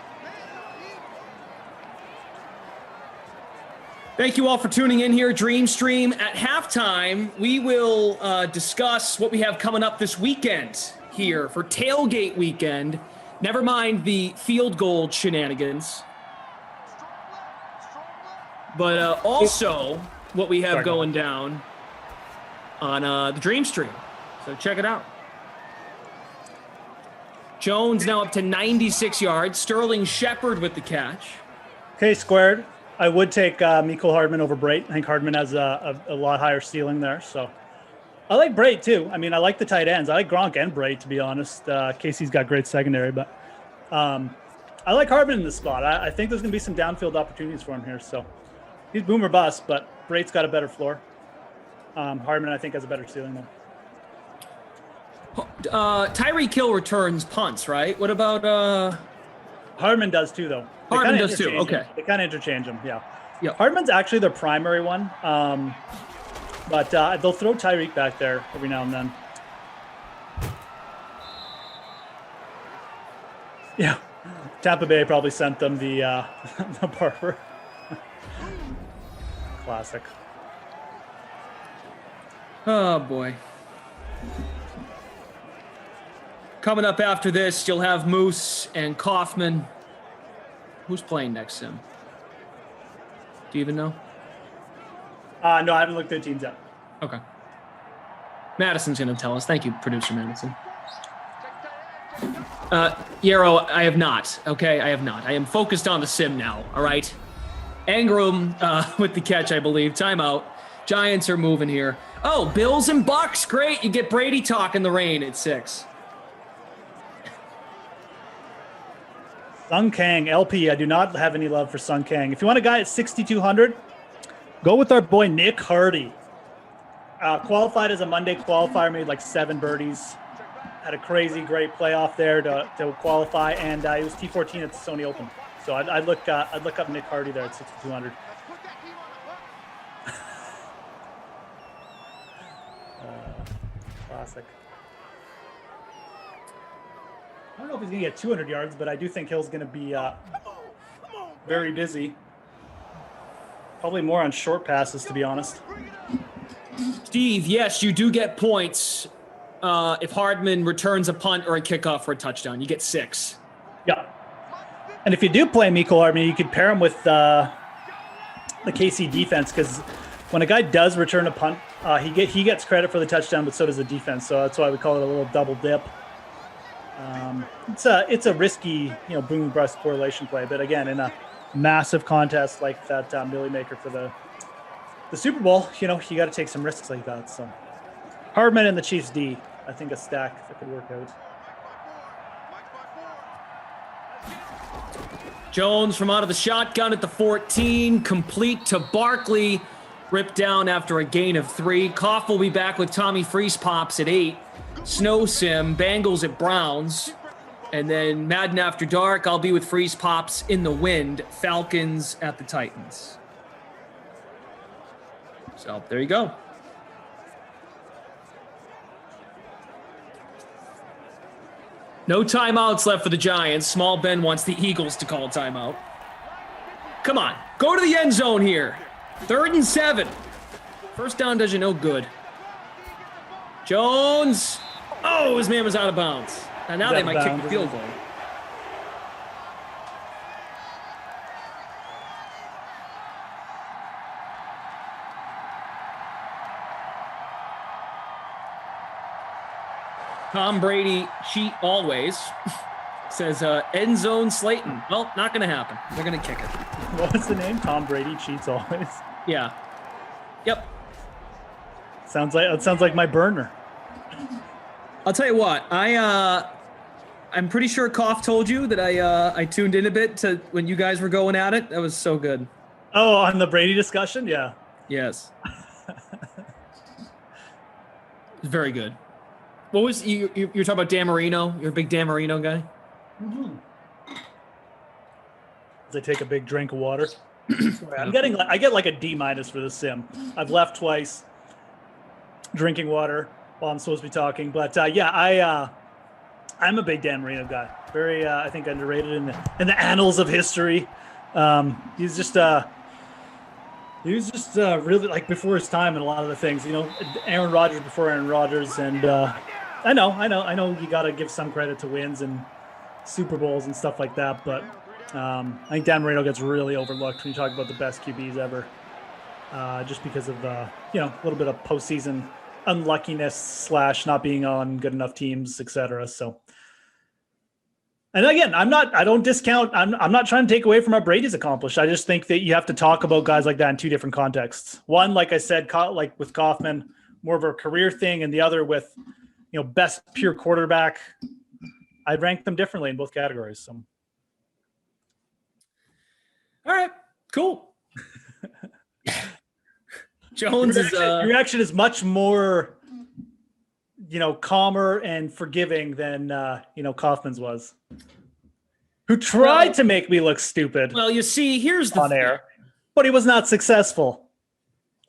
Thank you all for tuning in here, Dream Stream. At halftime, we will discuss what we have coming up this weekend here for Tailgate Weekend. Never mind the field goal shenanigans. But also what we have going down on the Dream Stream. So check it out. Jones now up to 96 yards. Sterling Shepard with the catch. Okay, squared. I would take Mecole Hardman over Brait. I think Hardman has a lot higher ceiling there. So I like Brait too. I mean, I like the tight ends. I like Gronk and Brait, to be honest. Casey's got great secondary, but I like Hardman in this spot. I think there's going to be some downfield opportunities for him here. So he's boom or bust, but Brait's got a better floor. Hardman, I think, has a better ceiling though. Tyreek Hill returns punts, right? What about Hardman does too, though. Hardman does too. Okay. They kind of interchange them. Yeah. Yeah. Hardman's actually their primary one, but they'll throw Tyreek back there every now and then. Yeah. Tampa Bay probably sent them the barber. Classic. Oh, boy. Coming up after this, you'll have Moose and Kaufman. Who's playing next, Sim? Do you even know? No, I haven't looked at teams yet. Okay. Madison's going to tell us. Thank you, producer Madison. Yarrow, I have not. Okay, I have not. I am focused on the Sim now, all right? Ingram with the catch, I believe. Timeout. Giants are moving here. Oh, Bills and Bucks. Great. You get Brady talk in the rain at 6. Sung Kang, LP, I do not have any love for Sung Kang. If you want a guy at 6,200, go with our boy Nick Hardy. Qualified as a Monday qualifier, made like 7 birdies. Had a crazy great playoff there to qualify, and he was T14 at the Sony Open. So I'd look up Nick Hardy there at 6,200. Classic. I don't know if he's going to get 200 yards, but I do think Hill's going to be very busy. Probably more on short passes, to be honest. Steve, yes, you do get points if Hardman returns a punt or a kickoff for a touchdown. You get 6. Yeah. And if you do play Mecole Hardman, you could pair him with the KC defense, because when a guy does return a punt, he gets credit for the touchdown, but so does the defense. So that's why we call it a little double dip. It's a risky, boom bust correlation play, but again, in a massive contest like that Millie Maker for the Super Bowl, you got to take some risks like that. So Hardman and the Chiefs D, I think a stack that could work out. Jones from out of the shotgun at the 14, complete to Barkley, ripped down after a gain of 3. Koff will be back with Tommy Freeze Pops at 8. Snow Sim, Bengals at Browns. And then Madden After Dark, I'll be with Freeze Pops in the wind, Falcons at the Titans. So there you go. No timeouts left for the Giants. Small Ben wants the Eagles to call a timeout. Come on, go to the end zone here. 3rd and 7. First down does you no good. Jones. Oh, his man was out of bounds. And now they might kick the field goal. Tom Brady cheat always. Says end zone Slayton. Well, not going to happen. They're going to kick it. What was the name? Tom Brady cheats always. Yeah. Yep. Sounds like my burner. I'll tell you what. I'm pretty sure Koff told you that I tuned in a bit to when you guys were going at it. That was so good. Oh, on the Brady discussion? Yeah. Yes. Very good. What was you're talking about Dan Marino? You're a big Dan Marino guy? Mm-hmm. As I take a big drink of water. I get like a D- for this sim. I've left twice drinking water while I'm supposed to be talking. But I'm a big Dan Marino guy. Very, I think, underrated in the annals of history. He was just really like before his time in a lot of the things. Aaron Rodgers before Aaron Rodgers, and I know you got to give some credit to wins and Super Bowls and stuff like that, but I think Dan Marino gets really overlooked when you talk about the best QBs ever, just because of a little bit of postseason unluckiness / not being on good enough teams, etc. So, and again, I'm not trying to take away from what Brady's accomplished. I just think that you have to talk about guys like that in 2 different contexts. One, like I said, like with Kaufman, more of a career thing, and the other with best pure quarterback. I'd rank them differently in both categories. So. All right, cool. Jones your reaction is much more, calmer and forgiving than Kaufman's was, who tried to make me look stupid. Well, you see, here's the on air, but he was not successful.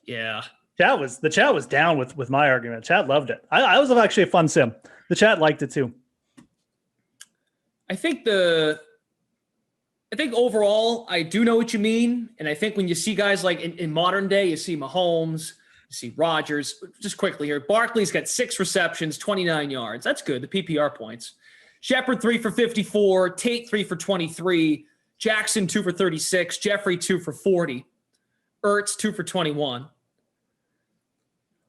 Yeah, the chat was down with my argument. Chat loved it. I was actually a fun sim. The chat liked it too. I think overall, I do know what you mean. And I think when you see guys like in modern day, you see Mahomes, you see Rodgers. Just quickly here, Barkley's got 6 receptions, 29 yards. That's good, the PPR points. Shepard 3 for 54, Tate 3 for 23, Jackson 2 for 36, Jeffrey 2 for 40, Ertz 2 for 21.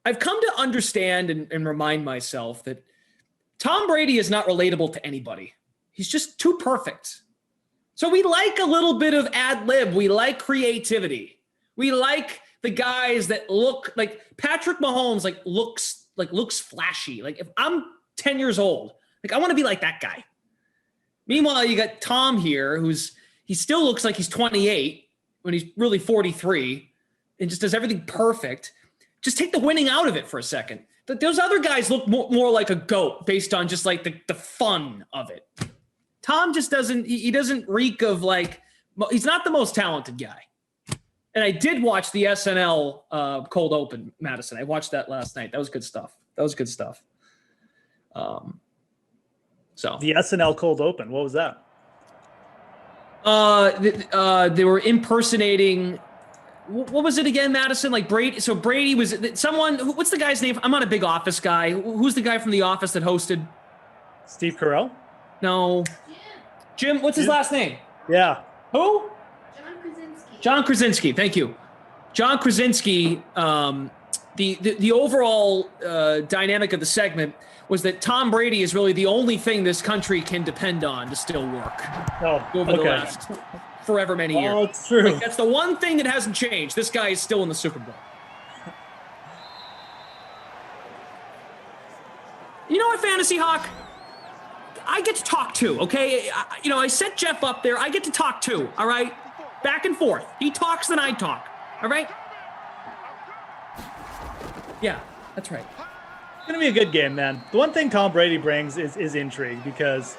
I've come to understand and remind myself that Tom Brady is not relatable to anybody. He's just too perfect. So we like a little bit of ad lib. We like creativity. We like the guys that look like Patrick Mahomes, looks flashy. Like if I'm 10 years old, I want to be like that guy. Meanwhile, you got Tom here, he still looks like he's 28 when he's really 43 and just does everything perfect. Just take the winning out of it for a second. Those other guys look more like a goat based on just like the fun of it. Tom just doesn't reek of he's not the most talented guy. And I did watch the SNL cold open, Madison. I watched that last night. That was good stuff. So the SNL cold open, what was that? They were impersonating. What was it again, Madison? Like Brady. So Brady was someone. What's the guy's name? I'm not a big Office guy. Who's the guy from The Office that hosted? Steve Carell? No. Jim. What's his last name? Yeah. Who? John Krasinski. John Krasinski. Thank you. John Krasinski, the overall dynamic of the segment was that Tom Brady is really the only thing this country can depend on to still work over the last forever many years. Oh, it's true. Like, that's the one thing that hasn't changed. This guy is still in the Super Bowl. You know what, Fantasy Hawk? I get to talk too, okay? I set Jeff up there. I get to talk too, all right? Back and forth. He talks, then I talk, all right? Yeah, that's right. It's going to be a good game, man. The one thing Tom Brady brings is intrigue, because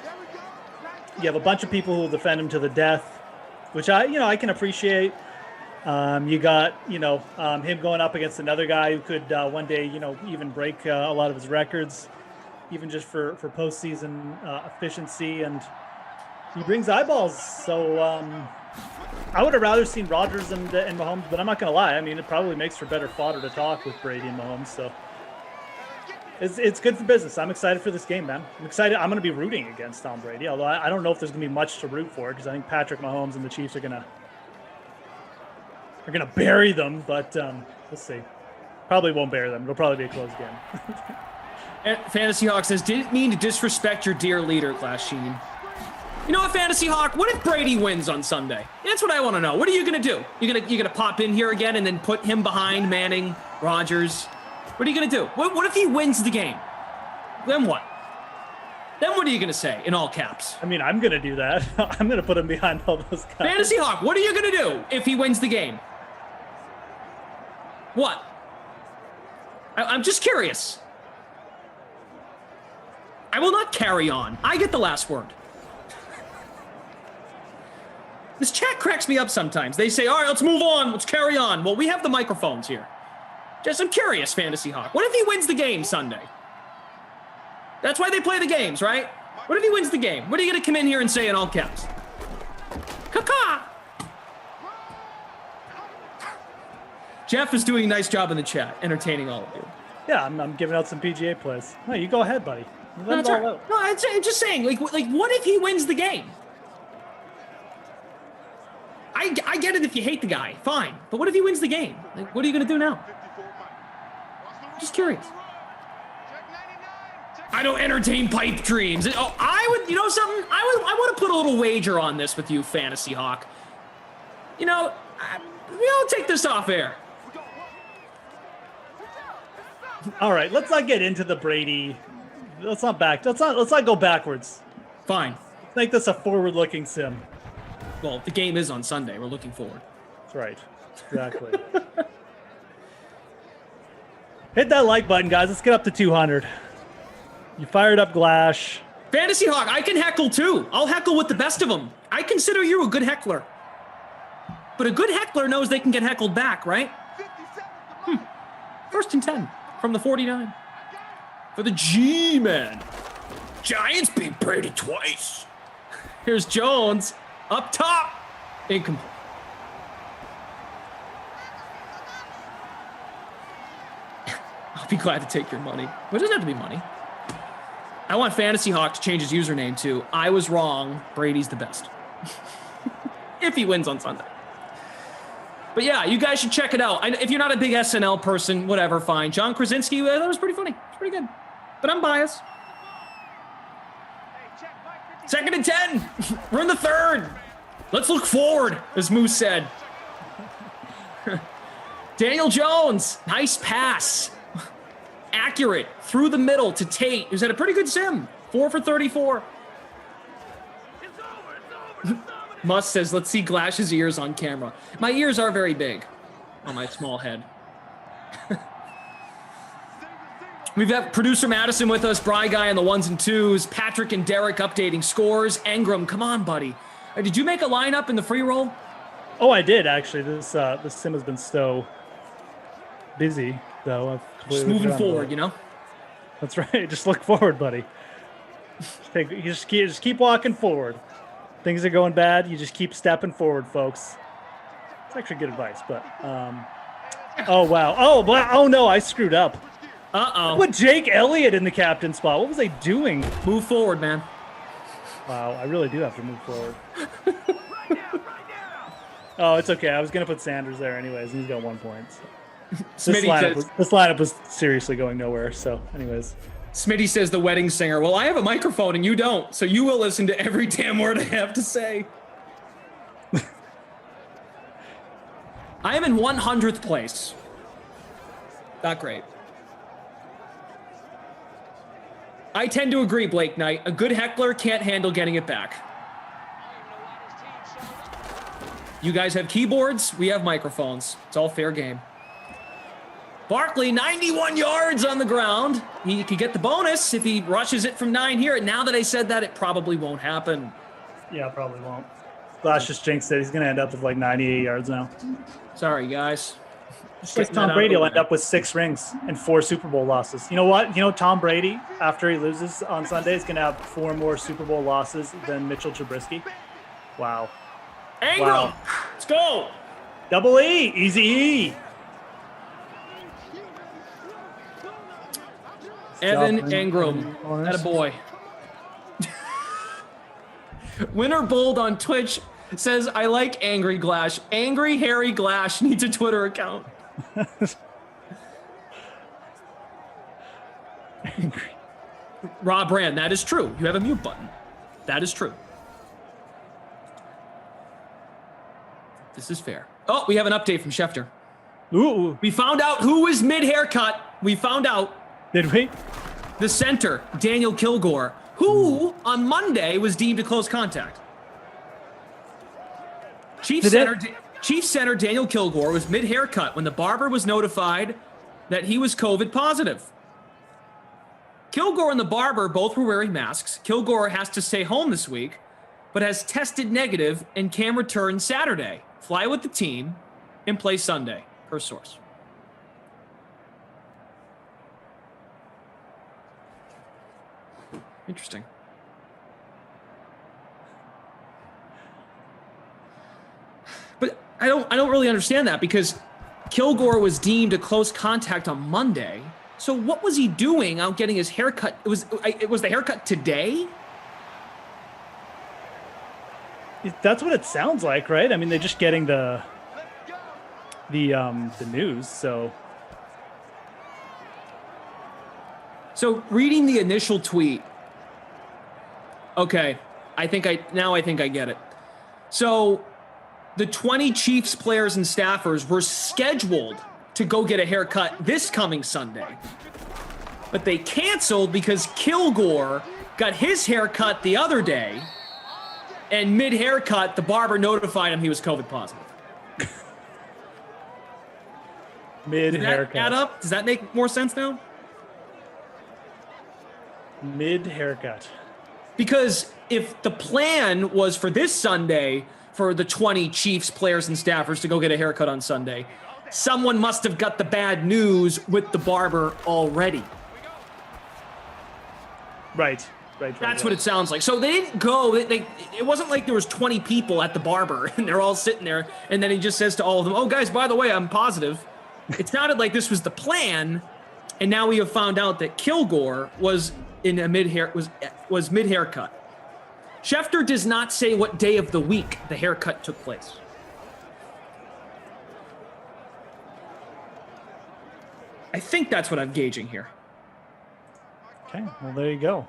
you have a bunch of people who will defend him to the death, which I can appreciate. You got, him going up against another guy who could one day, even break a lot of his records, even just for postseason efficiency, and he brings eyeballs. So I would have rather seen Rodgers and Mahomes, but I'm not going to lie. I mean, it probably makes for better fodder to talk with Brady and Mahomes. So it's good for business. I'm excited for this game, man. I'm excited. I'm going to be rooting against Tom Brady, although I don't know if there's going to be much to root for, because I think Patrick Mahomes and the Chiefs are going to bury them, but we'll see. Probably won't bury them. It'll probably be a close game. Fantasy Hawk says, didn't mean to disrespect your dear leader, Glass Sheen. You know what, Fantasy Hawk? What if Brady wins on Sunday? That's what I want to know. What are you going to do? You're gonna pop in here again and then put him behind Manning, Rodgers? What are you going to do? What if he wins the game? Then what? Then what are you going to say in all caps? I mean, I'm going to do that. I'm going to put him behind all those guys. Fantasy Hawk, what are you going to do if he wins the game? What? I'm just curious. I will not carry on. I get the last word. This chat cracks me up sometimes. They say, all right, let's move on. Let's carry on. Well, we have the microphones here. I'm curious, Fantasy Hawk. What if he wins the game Sunday? That's why they play the games, right? What if he wins the game? What are you going to come in here and say in all caps? Caca! Jeff is doing a nice job in the chat, entertaining all of you. Yeah, I'm giving out some PGA plays. No, you go ahead, buddy. No, that's right. No, I'm just saying, like, what if he wins the game? I get it if you hate the guy, fine. But what if he wins the game? Like, what are you going to do now? Just curious. I don't entertain pipe dreams. Oh, I would, something? I want to put a little wager on this with you, Fantasy Hawk. We'll take this off air. All right, let's not get into the Brady. Let's not go backwards. Fine. Let's make this a forward-looking sim. Well, the game is on Sunday. We're looking forward. That's right. Exactly. Hit that like button, guys. Let's get up to 200. You fired up Glash. Fantasy Hawk, I can heckle too. I'll heckle with the best of them. I consider you a good heckler. But a good heckler knows they can get heckled back, right? 1st and 10 from the 49. For the G-Man. Giants beat Brady twice. Here's Jones up top. Incomplete. I'll be glad to take your money. But it doesn't have to be money. I want Fantasy Hawk to change his username to I was wrong, Brady's the best. If he wins on Sunday. But yeah, you guys should check it out. If you're not a big SNL person, whatever, fine. John Krasinski, that was pretty funny. It's pretty good. But I'm biased. 2nd and 10. We're in the 3rd. Let's look forward, as Moose said. Daniel Jones, nice pass. Accurate, through the middle to Tate, who's had a pretty good sim. 4 for 34. Must says, let's see Glash's ears on camera. My ears are very big on my small head. We've got producer Madison with us, Bry Guy on the 1s and 2s, Patrick and Derek updating scores. Engram, come on, buddy. Did you make a lineup in the free roll? Oh, I did, actually. This sim has been so busy, though. Just moving forward, That's right. Just look forward, buddy. Just keep walking forward. Things are going bad. You just keep stepping forward, folks. It's actually good advice, but oh wow. Oh no, I screwed up. Uh-oh. Put Jake Elliott in the captain spot. What was I doing? Move forward, man. Wow, I really do have to move forward. Oh, it's okay. I was going to put Sanders there anyways, and he's got 1 point. So. Smitty This lineup was seriously going nowhere. So, anyways. Smitty says the wedding singer. Well, I have a microphone and you don't, so you will listen to every damn word I have to say. I am in 100th place. Not great. I tend to agree, Blake Knight. A good heckler can't handle getting it back. You guys have keyboards. We have microphones. It's all fair game. Barkley, 91 yards on the ground. He could get the bonus if he rushes it from 9 here. And now that I said that, it probably won't happen. Yeah, probably won't. Glass just jinxed it. He's going to end up with like 98 yards now. Sorry, guys. Because Tom Brady will end up with 6 rings and 4 Super Bowl losses. You know what? You know, Tom Brady, after he loses on Sunday, is going to have 4 more Super Bowl losses than Mitchell Trubisky. Wow. Ingram, Wow. Let's go. Double E, easy E. Evan Ingram, that a boy. Winner Bold on Twitch says, I like Angry Glash. Angry Harry Glash needs a Twitter account. Rob Brand, that is true. You have a mute button. That is true. This is fair. Oh, we have an update from Schefter. Ooh. We found out who was mid-haircut. We found out. Did we? The center, Daniel Kilgore, who on Monday was deemed a close contact. Chief center Daniel Kilgore was mid-haircut when the barber was notified that he was COVID positive. Kilgore and the barber both were wearing masks. Kilgore has to stay home this week, but has tested negative and can return Saturday, fly with the team, and play Sunday, per source. Interesting. But I don't really understand that, because Kilgore was deemed a close contact on Monday. So what was he doing out getting his haircut? It was the haircut today? That's what it sounds like, right? I mean, they're just getting the news, so. So reading the initial tweet. Okay, I think I get it. So the 20 Chiefs players and staffers were scheduled to go get a haircut this coming Sunday, but they canceled because Kilgore got his haircut the other day, and mid-haircut, the barber notified him he was COVID positive. Mid-haircut. Does that add up? Does that make more sense now? Mid-haircut. Because if the plan was for this Sunday for the 20 Chiefs players and staffers to go get a haircut on Sunday, someone must have got the bad news with the barber already. Right. That's what it sounds like. So they didn't go. It wasn't like there was 20 people at the barber and they're all sitting there, and then he just says to all of them, "Oh, guys, by the way, I'm positive." It sounded like this was the plan, and now we have found out that Kilgore was in a was mid-haircut. Schefter does not say what day of the week the haircut took place. I think that's what I'm gauging here. Okay, well, there you go.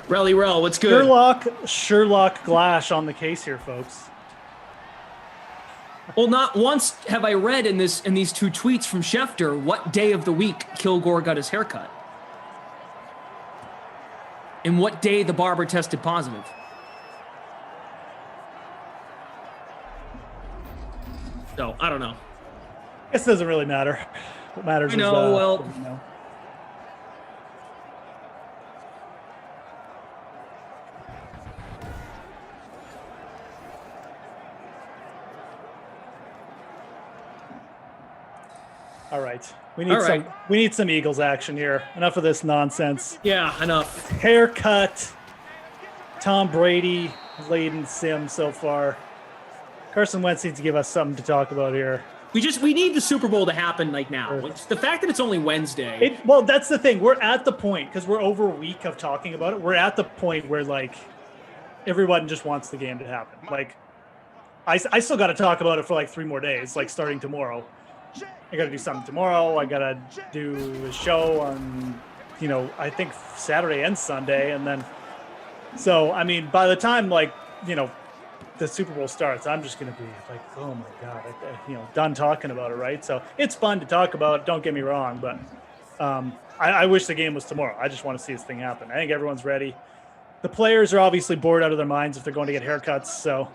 Relly Rel, what's good? Sherlock Glash on the case here, folks. Well, not once have I read in these two tweets from Schefter what day of the week Kilgore got his haircut. And what day the barber tested positive. So, I don't know. This doesn't really matter. What matters I know, is... well... All right. We need some Eagles action here. Enough of this nonsense. Yeah, enough. Haircut. Tom Brady laden sim so far. Carson Wentz needs to give us something to talk about here. We need the Super Bowl to happen like now. It's the fact that it's only Wednesday. Well, that's the thing. We're at the point, because we're over a week of talking about it. We're at the point where, like, everyone just wants the game to happen. Like, I still got to talk about it for like 3 more days, like starting tomorrow. I got to do something tomorrow. I got to do a show on, I think Saturday and Sunday. And then, so, I mean, by the time like, the Super Bowl starts, I'm just going to be like, oh my God, done talking about it. Right. So it's fun to talk about. Don't get me wrong. But I wish the game was tomorrow. I just want to see this thing happen. I think everyone's ready. The players are obviously bored out of their minds if they're going to get haircuts. So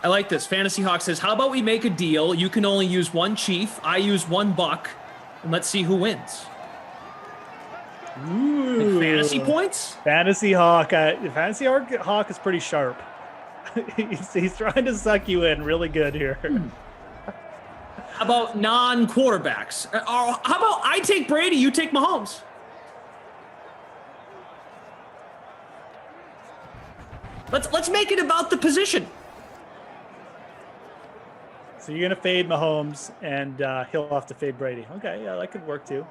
I like this. Fantasy Hawk says, how about we make a deal? You can only use 1 chief. I use 1 buck. And let's see who wins. ooh, Like fantasy points? Fantasy Hawk. Fantasy Hawk is pretty sharp. he's trying to suck you in really good here. How about non-quarterbacks? Or how about I take Brady, you take Mahomes? Let's make it about the position. So you're going to fade Mahomes, and he'll have to fade Brady. Okay, yeah, that could work too.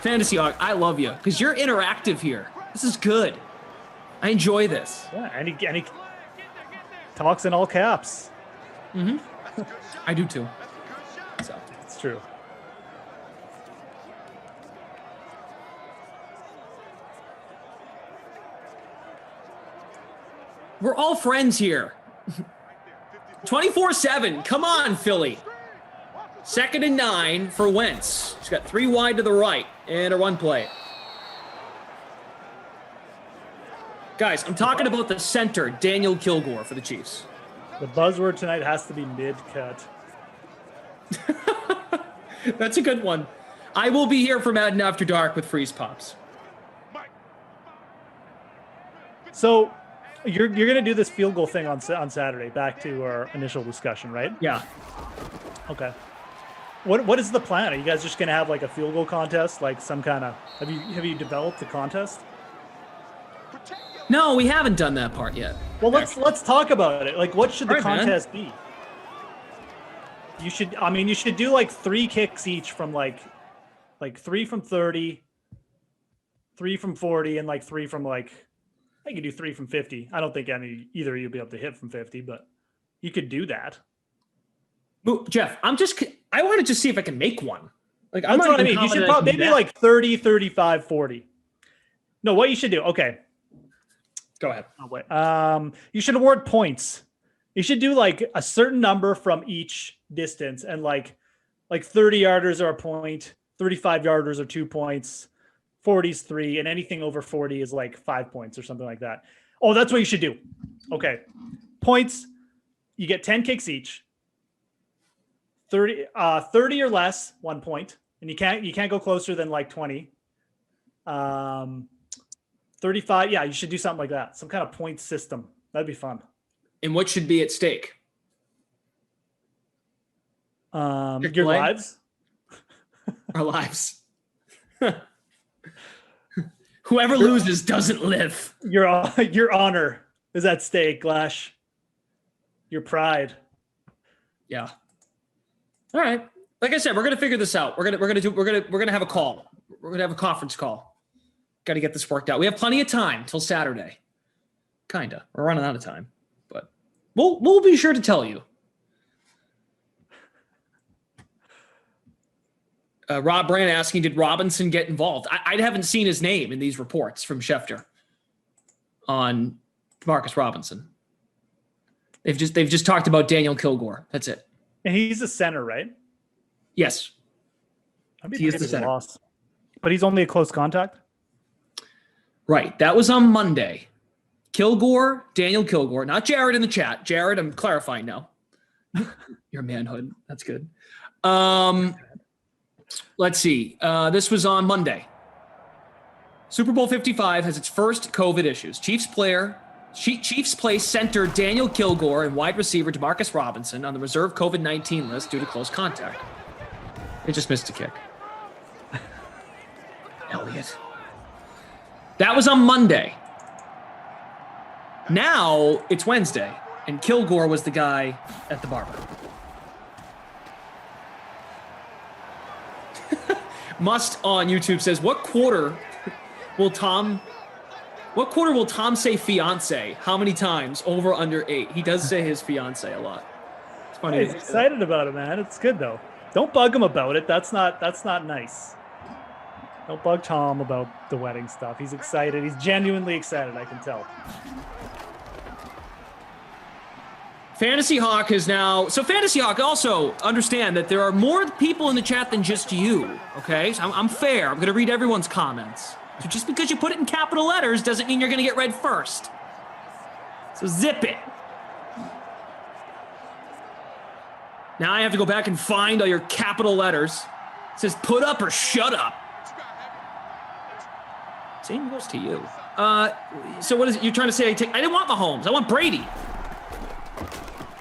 Fantasy Hawk, I love you because you're interactive here. This is good. I enjoy this. Yeah, and he talks in all caps. I do too. So It's true. we're all friends here. 24/7. Come on, Philly. 2nd and 9 for Wentz. He's got 3 wide to the right and a run play. Guys, I'm talking about the center, Daniel Kilgore for the Chiefs. The buzzword tonight has to be mid-cut. That's a good one. I will be here for Madden After Dark with Freeze Pops. So you're going to do this field goal thing on Saturday, back to our initial discussion, right? Yeah. Okay. What is the plan? Are you guys just going to have like a field goal contest, like some kind of? Have you developed the contest? No, we haven't done that part yet. Well, let's talk about it. Like, what should the All right, man. contest be? You should do like 3 kicks each from like 3 from 30, 3 from 40, and like 3 from like, I could do 3 from 50. I don't think either of you will be able to hit from 50, but you could do that. Jeff, I want to just see if I can make one. Like, I'm That's not what I even mean. You should confident I probably can do maybe that. like 30, 35, 40. No, what you should do. Okay. Go ahead. Oh, wait. You should award points. You should do like a certain number from each distance, and like 30 yarders are a point, 35 yarders are 2 points, 40's 3, and anything over 40 is like 5 points or something like that. Oh, that's what you should do. Okay. Points. You get 10 kicks each. 30 or less, 1 point. And you can't go closer than like 20. 35. Yeah, you should do something like that. Some kind of point system. That'd be fun. And what should be at stake? Your lives. Our lives. Whoever loses doesn't live. Your honor is at stake, Glash. Your pride. Yeah. All right. Like I said, we're gonna figure this out. We're gonna have a call. We're gonna have a conference call. Got to get this worked out. We have plenty of time till Saturday. Kinda. We're running out of time, but we'll be sure to tell you. Rob Brand asking, did Robinson get involved? I haven't seen his name in these reports from Schefter on Marcus Robinson. They've just talked about Daniel Kilgore. That's it. And he's a center, right? Yes. He is the center. Loss. But he's only a close contact? Right. That was on Monday. Kilgore, Daniel Kilgore, not Jared in the chat. Jared, I'm clarifying now. Your manhood. That's good. Let's see. This was on Monday. Super Bowl 55 has its first COVID issues. Chiefs play center Daniel Kilgore and wide receiver DeMarcus Robinson on the reserve COVID-19 list due to close contact. They just missed a kick. Elliott. That was on Monday. Now it's Wednesday, and Kilgore was the guy at the barber. Must on YouTube says, what quarter will Tom say fiance? How many times? Over, under 8. He does say his fiance a lot. It's funny. Hey, he's excited about it, man. It's good though. Don't bug him about it. That's not nice. Don't bug Tom about the wedding stuff. He's excited. He's genuinely excited, I can tell. Fantasy Hawk is now... So Fantasy Hawk, also understand that there are more people in the chat than just you, okay? So I'm fair. I'm going to read everyone's comments. So just because you put it in capital letters doesn't mean you're going to get read first. So zip it. Now I have to go back and find all your capital letters. It says put up or shut up. Same goes to you. So what is it you're trying to say? I didn't want Mahomes. I want Brady.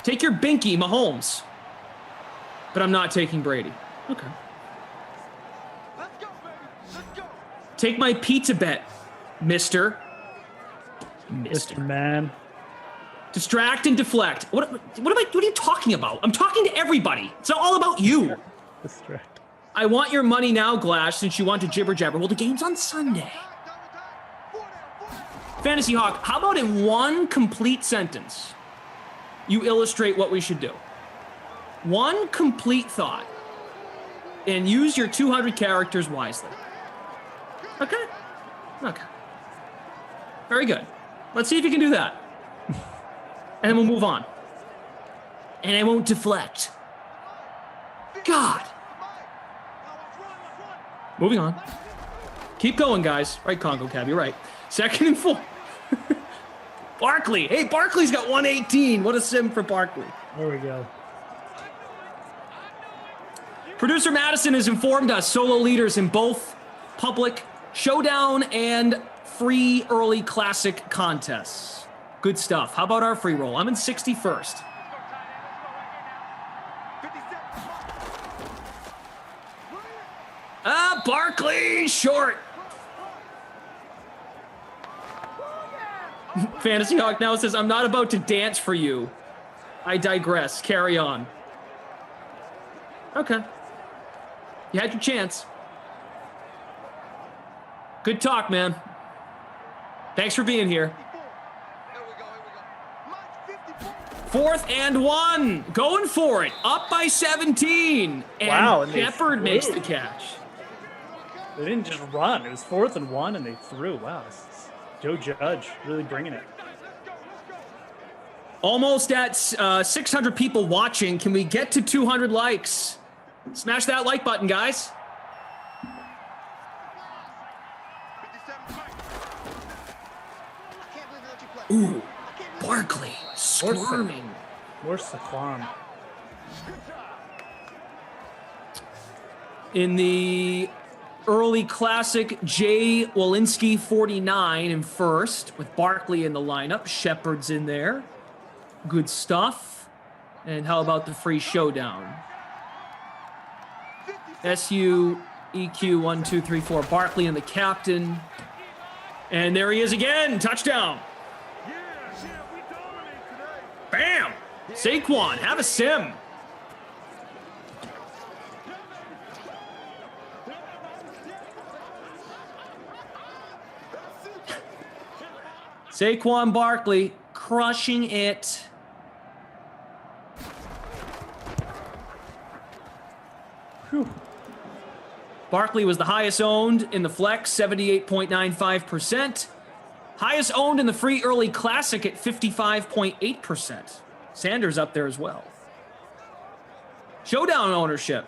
Take your binky, Mahomes. But I'm not taking Brady. Okay. Take my pizza bet, Mister Man. Distract and deflect. What are you talking about? I'm talking to everybody. It's all about you. Distract. I want your money now, Glash, since you want to jibber jabber. Well, the game's on Sunday. Fantasy Hawk, how about in one complete sentence, you illustrate what we should do? One complete thought. And use your 200 characters wisely. Okay? Okay. Very good. Let's see if you can do that. And then we'll move on. And I won't deflect. God. Moving on. Keep going, guys. Right, Congo Cab, you're right. 2nd and 4. Barkley. Hey, Barkley's got 118. What a sim for Barkley. There we go. Producer Madison has informed us solo leaders in both public showdown and free early classic contests. Good stuff. How about our free roll? I'm in 61st. Barkley short. Fantasy Hawk now says, I'm not about to dance for you. I digress. Carry on. Okay. You had your chance. Good talk, man. Thanks for being here. 4th and 1. Going for it. Up by 17. And wow, and Shepard makes the catch. They didn't just run. It was 4th and 1, and they threw. Wow. Joe Judge really bringing it. Almost at 600 people watching. Can we get to 200 likes? Smash that like button, guys. Ooh, Barkley squirming. Where's the farm? In the early classic, Jay Walensky 49 in first with Barkley in the lineup. Shepard's in there. Good stuff. And how about the free showdown? SU, EQ, 1, 2, 3, 4. Barkley and the captain. And there he is again. Touchdown. Bam! Saquon, have a sim. Saquon Barkley crushing it. Whew. Barkley was the highest owned in the flex, 78.95%. Highest owned in the free early classic at 55.8%. Sanders up there as well. Showdown ownership,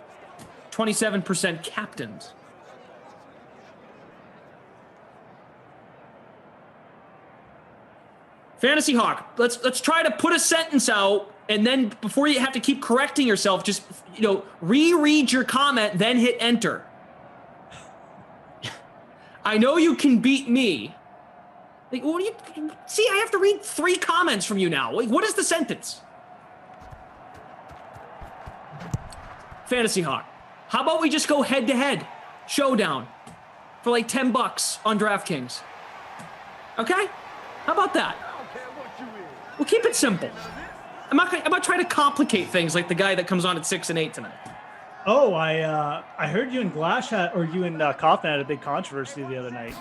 27% captained. Fantasy Hawk, let's try to put a sentence out, and then before you have to keep correcting yourself, just reread your comment, then hit enter. I know you can beat me. Like, what do you see? I have to read 3 comments from you now. Like, what is the sentence? Fantasy Hawk, how about we just go head to head, showdown, for like $10 on DraftKings? Okay, how about that? We'll keep it simple. I'm not trying to complicate things like the guy that comes on at 6 and 8 tonight. Oh, I heard you and Glash had, or you and Kaufman had a big controversy the other night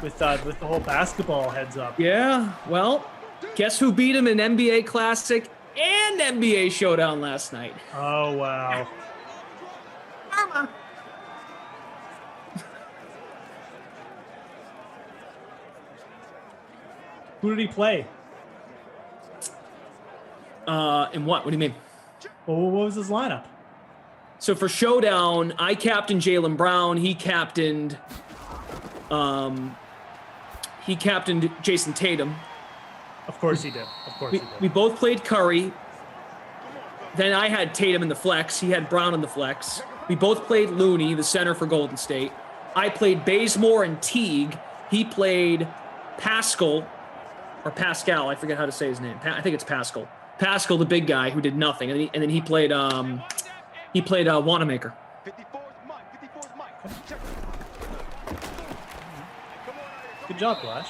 with the whole basketball heads up. Yeah, well, guess who beat him in NBA Classic and NBA Showdown last night? Oh, wow. Karma. Who did he play? In what? What do you mean? Well, what was his lineup? So for Showdown, I captained Jaylen Brown. He captained Jason Tatum. Of course he did. Of course he did. We both played Curry. Then I had Tatum in the flex. He had Brown in the flex. We both played Looney, the center for Golden State. I played Bazemore and Teague. He played Pascal, or Pascal. I forget how to say his name. I think it's Pascal. Pascal, the big guy who did nothing, and then he played Wanamaker. Good job, Glash.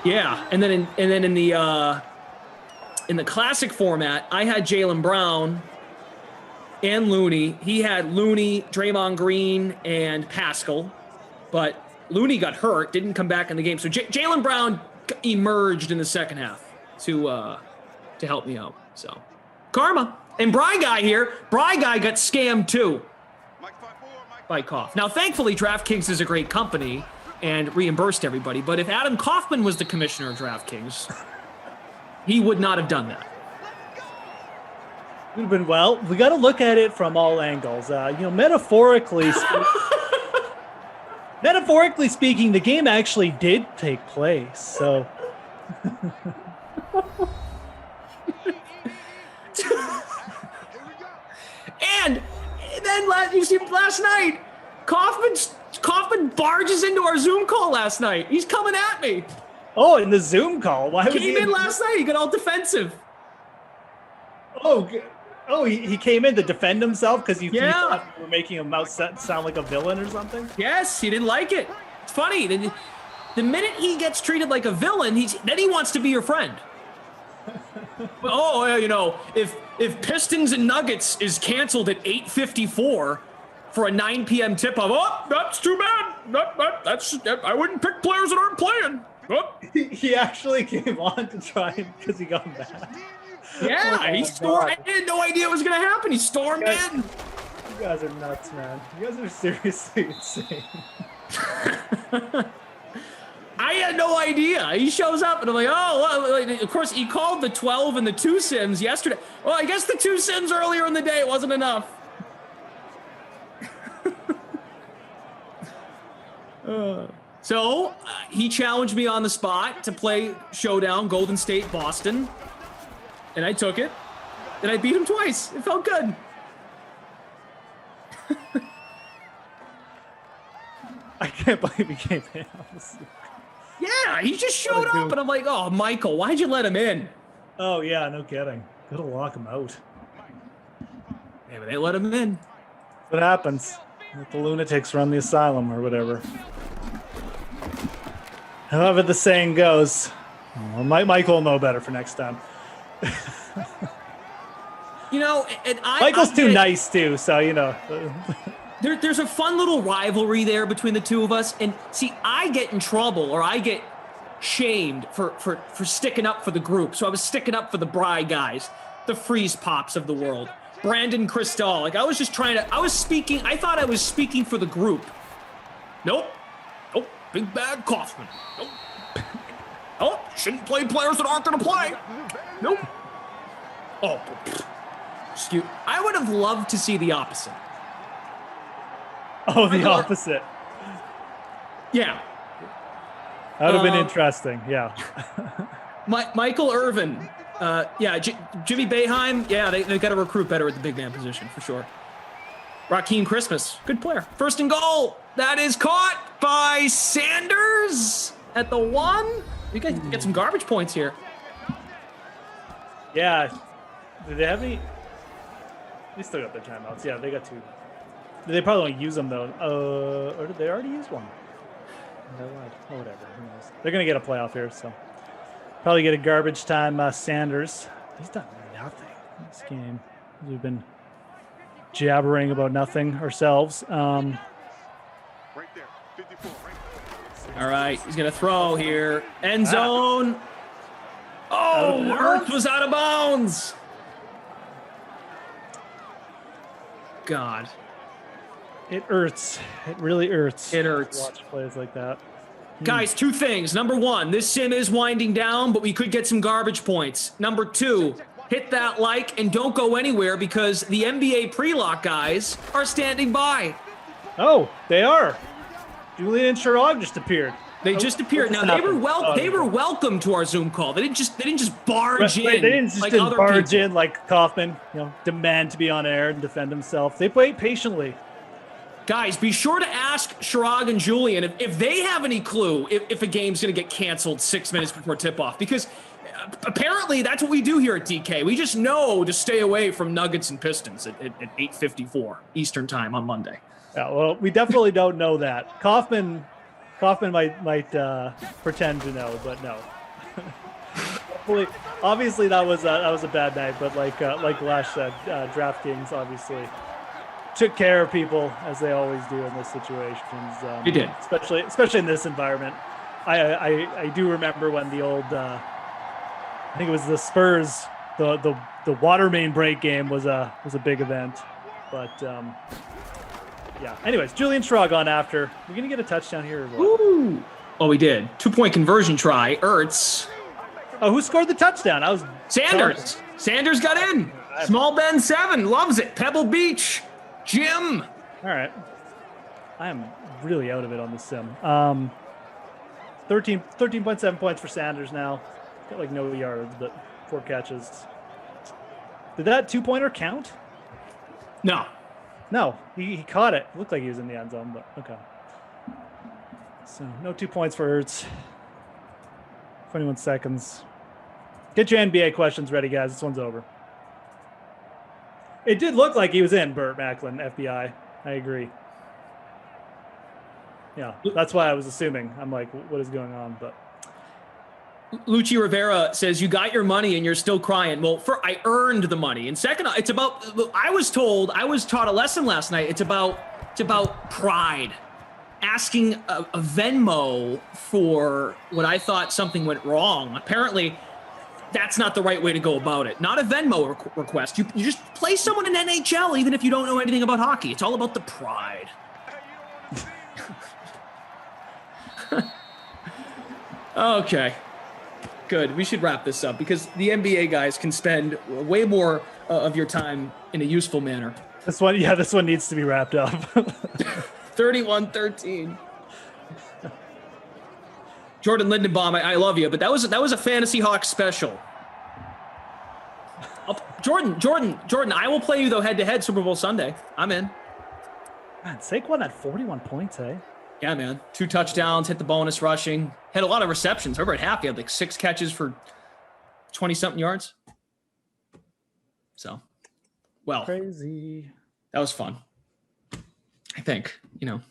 Yeah, and then in the classic format, I had Jaylen Brown and Looney. He had Looney, Draymond Green, and Pascal, but Looney got hurt, didn't come back in the game. So Jaylen Brown emerged in the second half to help me out. So karma. And Bry Guy here, Bry Guy got scammed too by Koff. Now, thankfully, DraftKings is a great company and reimbursed everybody. But if Adam Kaufman was the commissioner of DraftKings, he would not have done that. Would have been, well, we got to look at it from all angles. Metaphorically speaking, the game actually did take place. So. And then you see last night, Kaufman barges into our Zoom call last night. He's coming at me. Oh, in the Zoom call. Why Came in last night. He got all defensive. Oh, he came in to defend himself because you thought you were making him sound like a villain or something? Yes, he didn't like it. It's funny. The minute he gets treated like a villain, then he wants to be your friend. If Pistons and Nuggets is canceled at 8:54 for a 9 p.m. tip-off, that's too bad. I wouldn't pick players that aren't playing. Oh. He actually came on to try because he got mad. Yeah, he stormed. I had no idea it was going to happen. He stormed in. You guys are nuts, man. You guys are seriously insane. I had no idea. He shows up, and I'm like, of course, he called the 12 and the 2 sims yesterday. Well, I guess the 2 sims earlier in the day wasn't enough. So he challenged me on the spot to play Showdown, Golden State, Boston, and I took it, and I beat him twice. It felt good. I can't believe he came in. Yeah, he just showed up, and I'm like, oh, Michael, why'd you let him in? Oh, yeah, no kidding. Gotta lock him out. Yeah, but they let him in. What happens? Let the lunatics run the asylum or whatever. However the saying goes. Well, Michael will know better for next time. Michael's too nice, too, so, There's a fun little rivalry there between the two of us. And see, I get in trouble or I get shamed for sticking up for the group. So I was sticking up for the Bry guys, the Freeze Pops of the world, Brandon Cristal. I thought I was speaking for the group. Nope. Big bad Kaufman. Nope. Shouldn't play players that aren't going to play. Nope. I would have loved to see the opposite. Oh, the opposite. Yeah. That would have been interesting, yeah. Michael Irvin. Jimmy Boeheim. Yeah, they got to recruit better at the big man position, for sure. Raheem Christmas. Good player. First and goal. That is caught by Sanders at the 1. We got get some garbage points here. Yeah. Do they have any? They still got their timeouts. Yeah, they got 2. They probably don't use them, though. Or did they already use one? No, whatever. Who knows? They're going to get a playoff here, so. Probably get a garbage time Sanders. He's done nothing in this game. We've been jabbering about nothing ourselves. All right, he's going to throw here. End zone. Oh, Ertz was out of bounds. God. It hurts. It really hurts. It hurts. Watch plays like that. Guys, two things. Number one, this sim is winding down, but we could get some garbage points. Number two, hit that like and don't go anywhere because the NBA pre-lock guys are standing by. Oh, they are. Julian and Sherrod just appeared. They just appeared. Now they were welcome to our Zoom call. They didn't just barge in. They didn't just like didn't other barge people. in like Kaufman, demand to be on air and defend himself. They wait patiently. Guys, be sure to ask Sherrod and Julian if they have any clue if a game's going to get canceled 6 minutes before tip-off. Because apparently that's what we do here at DK. We just know to stay away from Nuggets and Pistons at 8:54 Eastern time on Monday. Yeah, well, we definitely don't know that. Kaufman might pretend to know, but no. Obviously, that was a bad night. But like Lash said, DraftKings obviously took care of people as they always do in those situations. They did, especially in this environment. I do remember when the old I think it was the Spurs the water main break game was a big event, but yeah. Anyways, Julian Sherrod on after. We're gonna get a touchdown here or what? Ooh. Oh, we did. 2-point conversion try. Ertz. Oh, who scored the touchdown? I was Sanders. Sanders got in. Small Ben 7 loves it. Pebble Beach. Jim. All right. I am really out of it on this sim. 13.7 points for Sanders now. Got like no yards, but 4 catches. Did that 2-pointer count? No. No, he caught it. Looked like he was in the end zone, but okay. So no 2 points for Ertz. 21 seconds. Get your NBA questions ready, guys. This one's over. It did look like he was in, Burt Macklin, FBI. I agree. Yeah, that's why I was assuming. I'm like, what is going on? But Lucci Rivera says, you got your money and you're still crying. Well, I earned the money. And second, it's about, I was taught a lesson last night. It's about pride. Asking a Venmo for what I thought something went wrong. Apparently, that's not the right way to go about it. Not a Venmo request. You just play someone in NHL even if you don't know anything about hockey. It's all about the pride. Okay. Good. We should wrap this up because the NBA guys can spend way more of your time in a useful manner. This one needs to be wrapped up. 31-13. Jordan Lindenbaum, I love you, but that was a Fantasy Hawks special. Jordan, I will play you though head-to-head Super Bowl Sunday. I'm in. Man, Saquon had 41 points, hey? Yeah, man. 2 touchdowns, hit the bonus rushing. Had a lot of receptions. Over at half, he had like 6 catches for 20-something yards. So, well. Crazy. That was fun. I think, That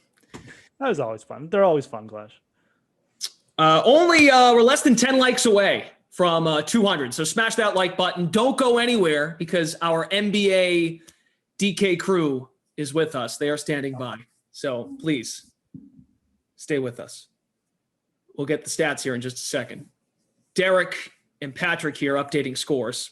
was always fun. They're always fun, Clash. We're less than 10 likes away from 200. So smash that like button. Don't go anywhere because our NBA DK crew is with us. They are standing by. So please stay with us. We'll get the stats here in just a second. Derek and Patrick here updating scores.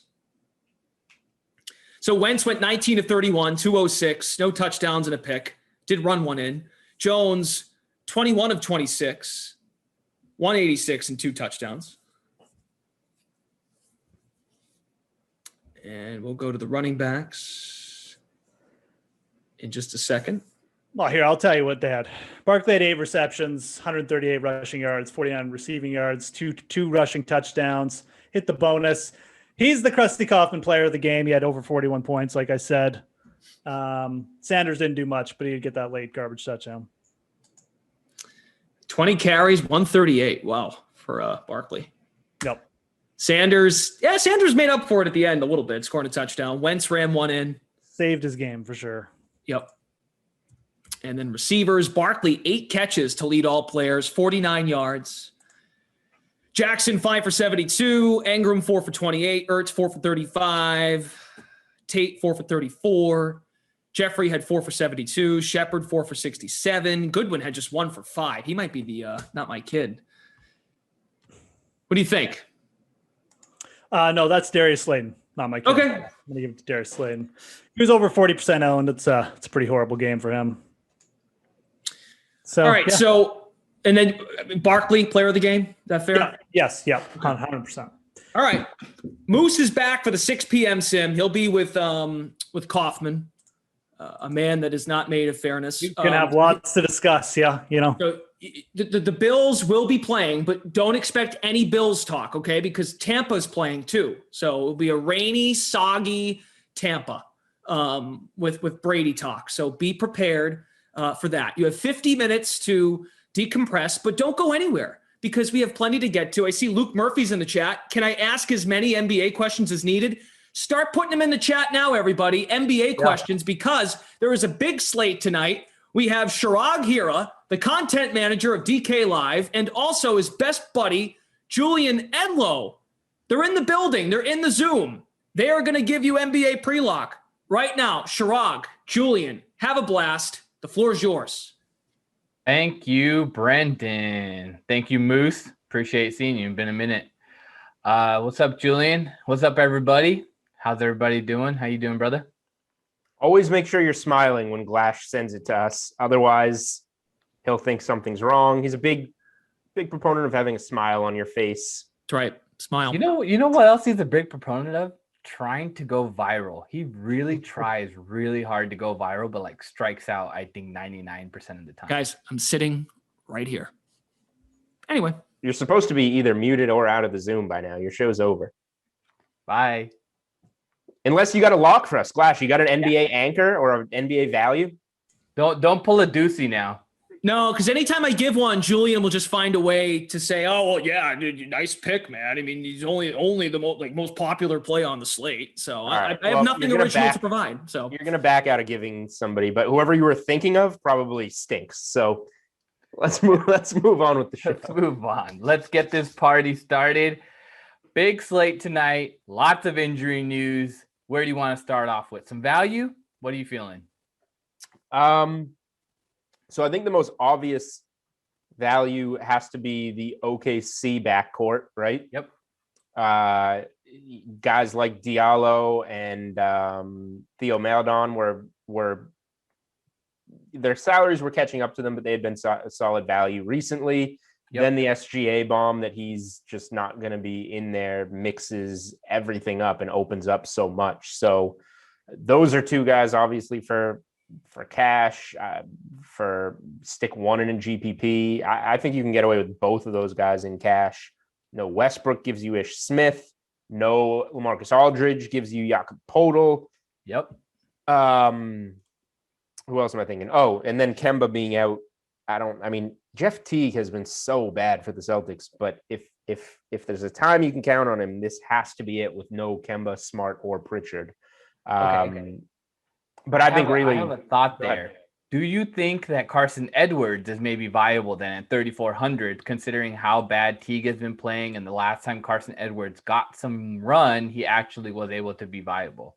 So Wentz went 19 of 31, 206, no touchdowns and a pick. Did run one in. Jones, 21 of 26, 186 and 2 touchdowns. And we'll go to the running backs in just a second. Well, here, I'll tell you what they had. Barkley had 8 receptions, 138 rushing yards, 49 receiving yards, two rushing touchdowns, hit the bonus. He's the Krusty Kaufman player of the game. He had over 41 points, like I said. Sanders didn't do much, but he'd get that late garbage touchdown. 20 carries, 138. Wow, for Barkley. Yep. Sanders made up for it at the end a little bit, scoring a touchdown. Wentz ran one in. Saved his game for sure. Yep. And then receivers, Barkley, 8 catches to lead all players, 49 yards. Jackson, 5 for 72. Engram, 4 for 28. Ertz, 4 for 35. Tate, 4 for 34. Jeffrey had 4 for 72. Shepard 4 for 67. Goodwin had just 1 for 5. He might be the not my kid. What do you think? No, that's Darius Slayton, not my kid. Okay. I'm gonna give it to Darius Slayton. He was over 40% owned. It's a pretty horrible game for him. So all right. yeah. So and then Barkley, player of the game. Is that fair? Yeah. Yes. Yeah. 100%. All right. Moose is back for the 6 p.m. sim. He'll be with Kaufman, a man that is not made of fairness. You can have lots to discuss. Yeah. So the Bills will be playing, but don't expect any Bills talk, okay? Because Tampa's playing too. So it'll be a rainy, soggy Tampa with Brady talk. So be prepared for that. You have 50 minutes to decompress, but don't go anywhere because we have plenty to get to. I see Luke Murphy's in the chat. Can I ask as many NBA questions as needed? Start putting them in the chat now, everybody. NBA questions, because there is a big slate tonight. We have Shirag Hira, the content manager of DK Live, and also his best buddy, Julian Enlow. They're in the building. They're in the Zoom. They are going to give you NBA pre-lock right now. Shirag, Julian, have a blast. The floor is yours. Thank you, Brendan. Thank you, Moose. Appreciate seeing you. It's been a minute. What's up, Julian? What's up, everybody? How's everybody doing? How you doing, brother? Always make sure you're smiling when Glash sends it to us. Otherwise, he'll think something's wrong. He's a big proponent of having a smile on your face. That's right. Smile. You know what else he's a big proponent of? Trying to go viral. He really tries really hard to go viral, but like strikes out, I think 99% of the time. Guys, I'm sitting right here. Anyway. You're supposed to be either muted or out of the Zoom by now. Your show's over. Bye. Unless you got a lock for us, Glash. You got an NBA anchor or an NBA value? Don't pull a doozy now. No, because anytime I give one, Julian will just find a way to say, "Oh, well, yeah, dude, nice pick, man. I mean, he's only the most popular play on the slate." So right. I have nothing original to provide. So you're gonna back out of giving somebody, but whoever you were thinking of probably stinks. So let's move on with the show. Let's move on. Let's get this party started. Big slate tonight. Lots of injury news. Where do you want to start off with? Some value? What are you feeling? So I think the most obvious value has to be the OKC backcourt, right? Yep. Guys like Diallo and Theo Maledon were their salaries were catching up to them, but they had been solid value recently. Yep. Then the SGA bomb that he's just not going to be in there mixes everything up and opens up so much. So those are two guys, obviously, for cash, for stick one in a GPP. I think you can get away with both of those guys in cash. No Westbrook gives you Ish Smith. No LaMarcus Aldridge gives you Jakob Poeltl. Yep. Who else am I thinking? Oh, and then Kemba being out. Jeff Teague has been so bad for the Celtics, but if there's a time you can count on him, this has to be it with no Kemba, Smart, or Pritchard. Okay. But I think I have a thought there. Do you think that Carson Edwards is maybe viable then at 3,400, considering how bad Teague has been playing, and the last time Carson Edwards got some run, he actually was able to be viable?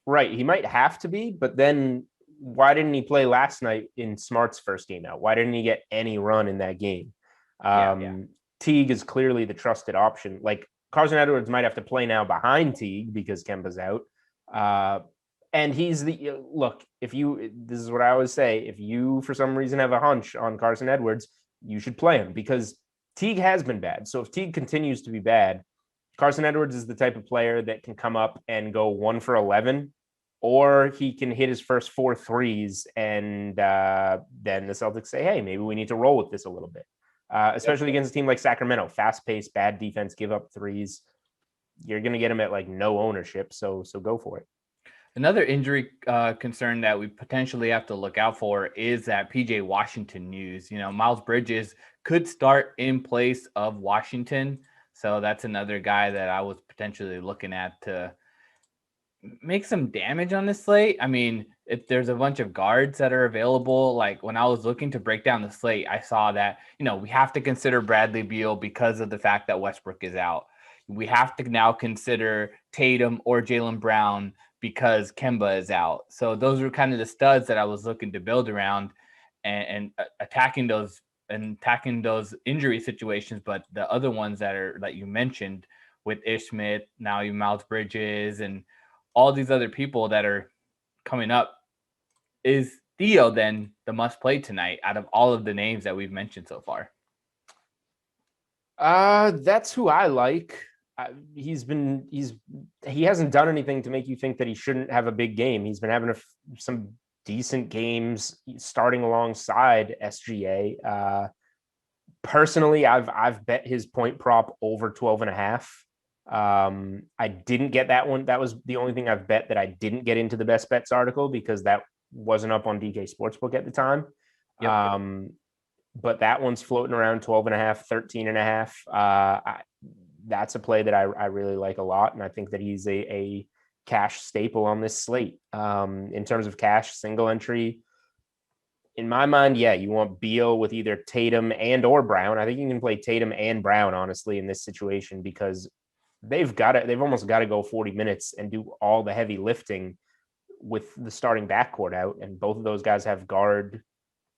Right. He might have to be, but then why didn't he play last night in Smart's first game out? Why didn't he get any run in that game? Teague is clearly the trusted option. Like, Carson Edwards might have to play now behind Teague because Kemba's out. And he's this is what I always say, if you for some reason have a hunch on Carson Edwards, you should play him because Teague has been bad. So if Teague continues to be bad, Carson Edwards is the type of player that can come up and go 1 for 11, or he can hit his first 4 threes, and then the Celtics say, hey, maybe we need to roll with this a little bit, especially against a team like Sacramento, fast-paced, bad defense, give up threes. You're going to get him at no ownership, so go for it. Another injury concern that we potentially have to look out for is that PJ Washington news. Miles Bridges could start in place of Washington. So that's another guy that I was potentially looking at to make some damage on this slate. I mean, if there's a bunch of guards that are available, like when I was looking to break down the slate, I saw that, we have to consider Bradley Beal because of the fact that Westbrook is out. We have to now consider Tatum or Jaylen Brown because Kemba is out. So those are kind of the studs that I was looking to build around and attacking those injury situations. But the other ones that you mentioned with Ish Smith, now you Miles Bridges, and all these other people that are coming up, is Theo then the must play tonight out of all of the names that we've mentioned so far? That's who I like. He hasn't done anything to make you think that he shouldn't have a big game. He's been having some decent games starting alongside SGA. Personally, I've bet his point prop over 12.5. I didn't get that one. That was the only thing I've bet that I didn't get into the best bets article because that wasn't up on DK Sportsbook at the time. Yep. But that one's floating around 12.5, 13.5. That's a play that I really like a lot. And I think that he's a cash staple on this slate. In terms of cash single entry, in my mind, yeah, you want Beal with either Tatum and or Brown. I think you can play Tatum and Brown, honestly, in this situation, because they've almost got to go 40 minutes and do all the heavy lifting with the starting backcourt out. And both of those guys have guard.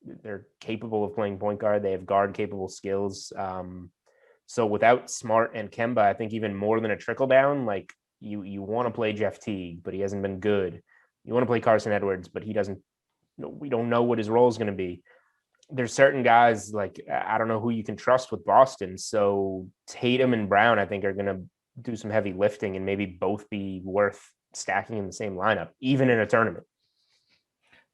They're capable of playing point guard. They have guard capable skills. So without Smart and Kemba, I think even more than a trickle down, like you want to play Jeff Teague, but he hasn't been good. You want to play Carson Edwards, but we don't know what his role is going to be. There's certain guys, like, I don't know who you can trust with Boston. So Tatum and Brown, I think, are going to do some heavy lifting and maybe both be worth stacking in the same lineup, even in a tournament.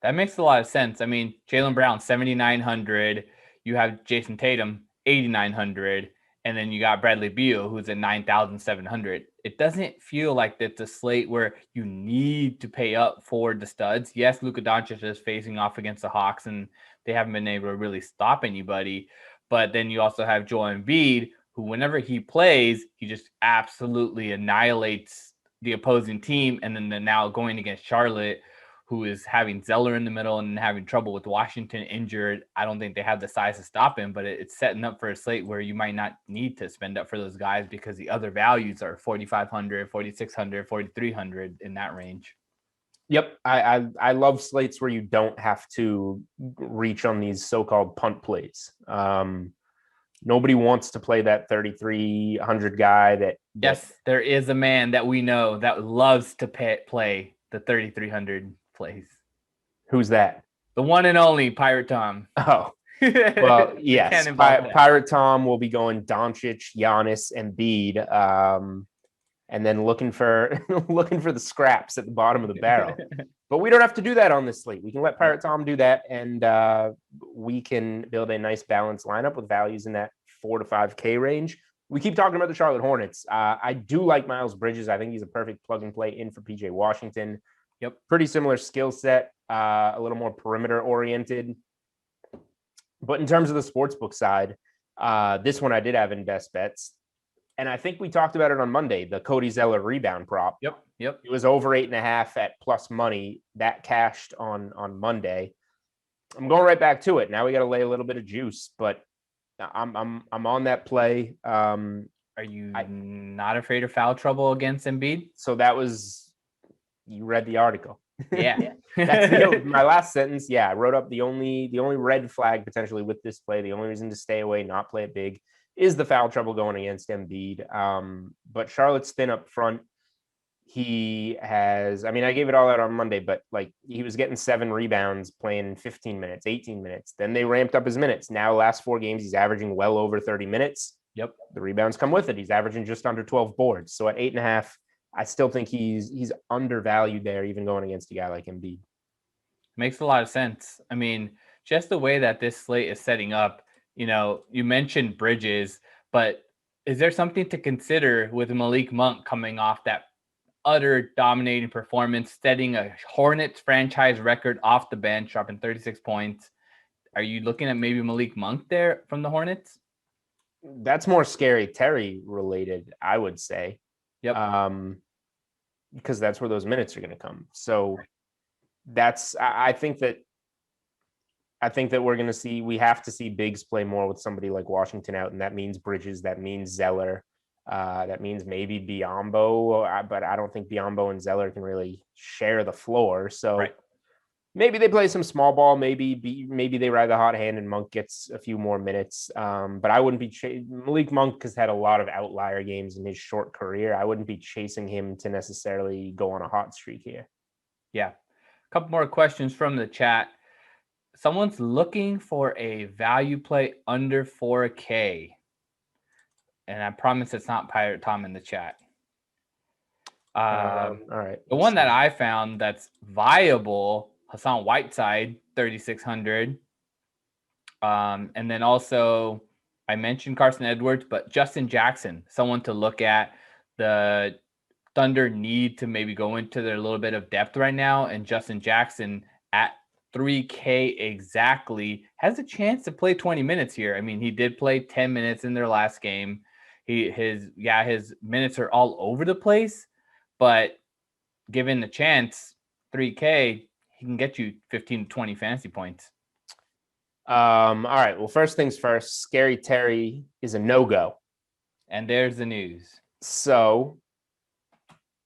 That makes a lot of sense. I mean, Jaylen Brown, 7,900. You have Jason Tatum, 8,900. And then you got Bradley Beal, who's at 9,700. It doesn't feel like it's a slate where you need to pay up for the studs. Yes, Luka Doncic is facing off against the Hawks, and they haven't been able to really stop anybody. But then you also have Joel Embiid, who whenever he plays, he just absolutely annihilates the opposing team. And then now going against Charlotte, who is having Zeller in the middle and having trouble with Washington injured. I don't think they have the size to stop him, but it's setting up for a slate where you might not need to spend up for those guys because the other values are 4,500, 4,600, 4,300 in that range. Yep. I love slates where you don't have to reach on these so-called punt plays. Nobody wants to play that 3,300 guy Yes, there is a man that we know that loves to play the 3,300 plays. Who's that? The one and only Pirate Tom. Oh, well, yes. Pirate Tom will be going Doncic, Giannis, Embiid, and then looking for the scraps at the bottom of the barrel. But we don't have to do that on this slate. We can let Pirate Tom do that, and we can build a nice balanced lineup with values in that 4 to 5K range. We keep talking about the Charlotte Hornets. I do like Miles Bridges. I think he's a perfect plug and play in for PJ Washington. Yep. Pretty similar skill set, a little more perimeter oriented. But in terms of the sportsbook side, this one I did have in best bets. And I think we talked about it on Monday, the Cody Zeller rebound prop. Yep. It was over 8.5 at plus money. That cashed on Monday. I'm going right back to it. Now we got to lay a little bit of juice, but I'm on that play. Are you not afraid of foul trouble against Embiid? So that was... You read the article. Yeah. That's my last sentence. Yeah, I wrote up the only red flag potentially with this play. The only reason to stay away, not play it big, is the foul trouble going against Embiid. But Charlotte's thin up front. He has, I gave it all out on Monday, but like he was getting 7 rebounds playing 15 minutes, 18 minutes. Then they ramped up his minutes. Now, last 4 games, he's averaging well over 30 minutes. Yep. The rebounds come with it. He's averaging just under 12 boards. So at 8.5, I still think he's undervalued there, even going against a guy like Embiid. Makes a lot of sense. I mean, just the way that this slate is setting up, you mentioned Bridges, but is there something to consider with Malik Monk coming off that utter dominating performance, setting a Hornets franchise record off the bench, dropping 36 points? Are you looking at maybe Malik Monk there from the Hornets? That's more Scary Terry related, I would say. Yep. Because that's where those minutes are going to come. So I think that we have to see bigs play more with somebody like Washington out, and that means Bridges, that means Zeller. That means maybe Biombo, but I don't think Biombo and Zeller can really share the floor. So Right. maybe they play some small ball. Maybe they ride the hot hand and Monk gets a few more minutes. But I wouldn't be Malik Monk has had a lot of outlier games in his short career. I wouldn't be chasing him to necessarily go on a hot streak here. Yeah. A couple more questions from the chat. Someone's looking for a value play under 4K. And I promise it's not Pirate Tom in the chat. All right. The one that I found that's viable, Hassan Whiteside, 3,600. And then also, I mentioned Carson Edwards, but Justin Jackson, someone to look at. The Thunder need to maybe go into their little bit of depth right now. And Justin Jackson at 3K exactly has a chance to play 20 minutes here. I mean, he did play 10 minutes in their last game. His minutes are all over the place, but given the chance, 3K, he can get you 15 to 20 fantasy points. All right. Well, first things first, Scary Terry is a no-go. And there's the news. So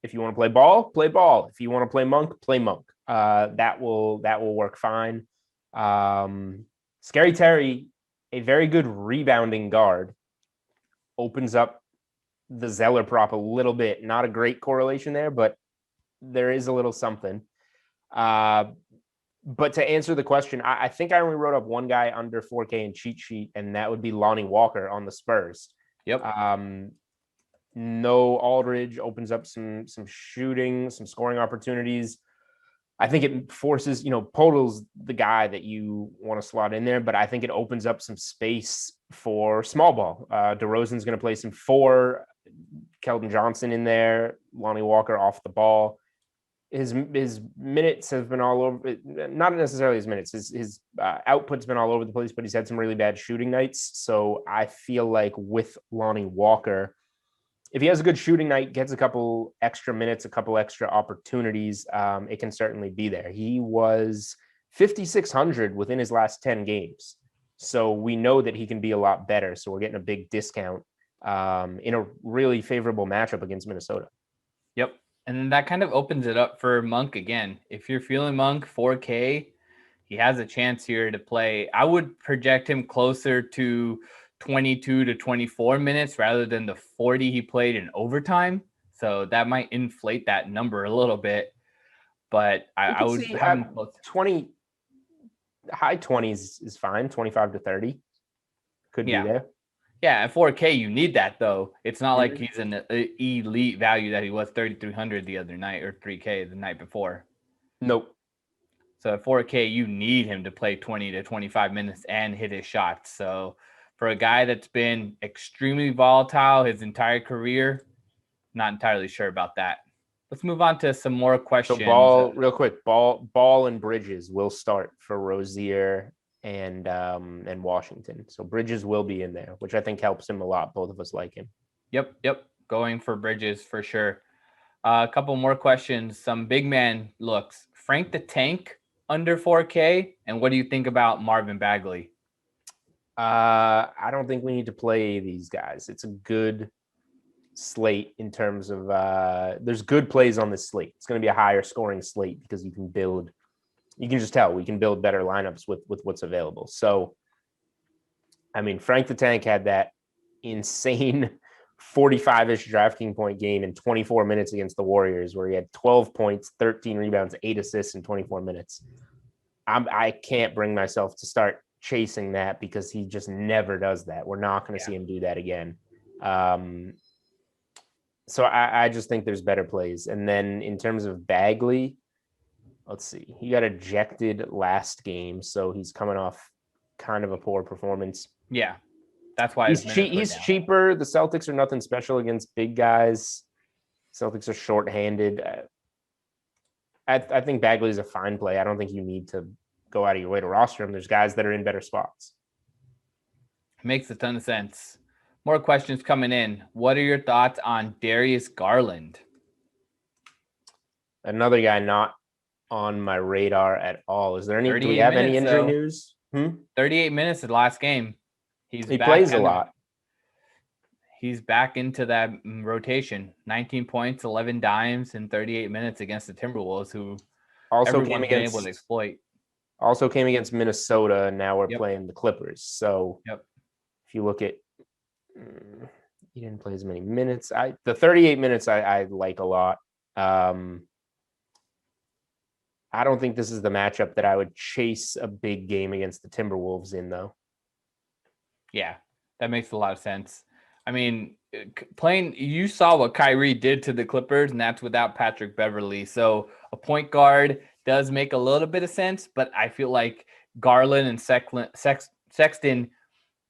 if you want to play ball, play ball. If you want to play Monk, play Monk. That will work fine. Scary Terry, a very good rebounding guard, opens up the Zeller prop a little bit. Not a great correlation there, but there is a little something. But to answer the question, I think I only wrote up one guy under 4K in cheat sheet, and that would be Lonnie Walker on the Spurs. Yep. No Aldridge opens up some shooting, some scoring opportunities. I think it forces, Podol's the guy that you want to slot in there, but I think it opens up some space for small ball. DeRozan's going to play some 4, Keldon Johnson in there, Lonnie Walker off the ball. His minutes have been all over, not necessarily his minutes, his output's been all over the place, but he's had some really bad shooting nights. So I feel like with Lonnie Walker, if he has a good shooting night, gets a couple extra minutes, a couple extra opportunities, it can certainly be there. He was 5,600 within his last 10 games. So we know that he can be a lot better. So we're getting a big discount in a really favorable matchup against Minnesota. Yep. And then that kind of opens it up for Monk again. If you're feeling Monk 4K, he has a chance here to play. I would project him closer to 22 to 24 minutes rather than the 40 he played in overtime. So that might inflate that number a little bit. But I would have him 20, high 20s is fine. 25 to 30 could be there. Yeah, at 4K, you need that, though. It's not like he's an elite value that he was 3,300 the other night or 3K the night before. Nope. So at 4K, you need him to play 20 to 25 minutes and hit his shots. So for a guy that's been extremely volatile his entire career, not entirely sure about that. Let's move on to some more questions. So real quick, Ball and Bridges will start for Rozier and Washington. So Bridges will be in there, which I think helps him a lot. Both of us like him. Yep. Going for Bridges for sure. A couple more questions. Some big man looks. Frank the Tank under 4K. And what do you think about Marvin Bagley? I don't think we need to play these guys. It's a good slate in terms of there's good plays on this slate. It's going to be a higher scoring slate because you can just tell we can build better lineups with what's available. So, I mean, Frank the Tank had that insane 45-ish DraftKings point game in 24 minutes against the Warriors, where he had 12 points, 13 rebounds, 8 assists in 24 minutes. I can't bring myself to start chasing that because he just never does that. We're not going to see him do that again. So I just think there's better plays. And then in terms of Bagley, let's see. He got ejected last game, so he's coming off kind of a poor performance. Yeah, that's why he's cheaper. The Celtics are nothing special against big guys. Celtics are shorthanded. I think Bagley's a fine play. I don't think you need to go out of your way to roster him. There's guys that are in better spots. Makes a ton of sense. More questions coming in. What are your thoughts on Darius Garland? Another guy not on my radar at all. Is there any? Do we have any injury news? 38 minutes of the last game. He plays a lot. he's back into that rotation. 19 points, 11 dimes in 38 minutes against the Timberwolves, who Also everyone's been able to exploit. Also came against Minnesota, and now we're Yep. playing the Clippers. So Yep. if you look at, he didn't play as many minutes. The 38 minutes I like a lot. I don't think this is the matchup that I would chase a big game against the Timberwolves in, though. Yeah, that makes a lot of sense. I mean, you saw what Kyrie did to the Clippers, and that's without Patrick Beverley. So a point guard does make a little bit of sense, but I feel like Garland and Sexton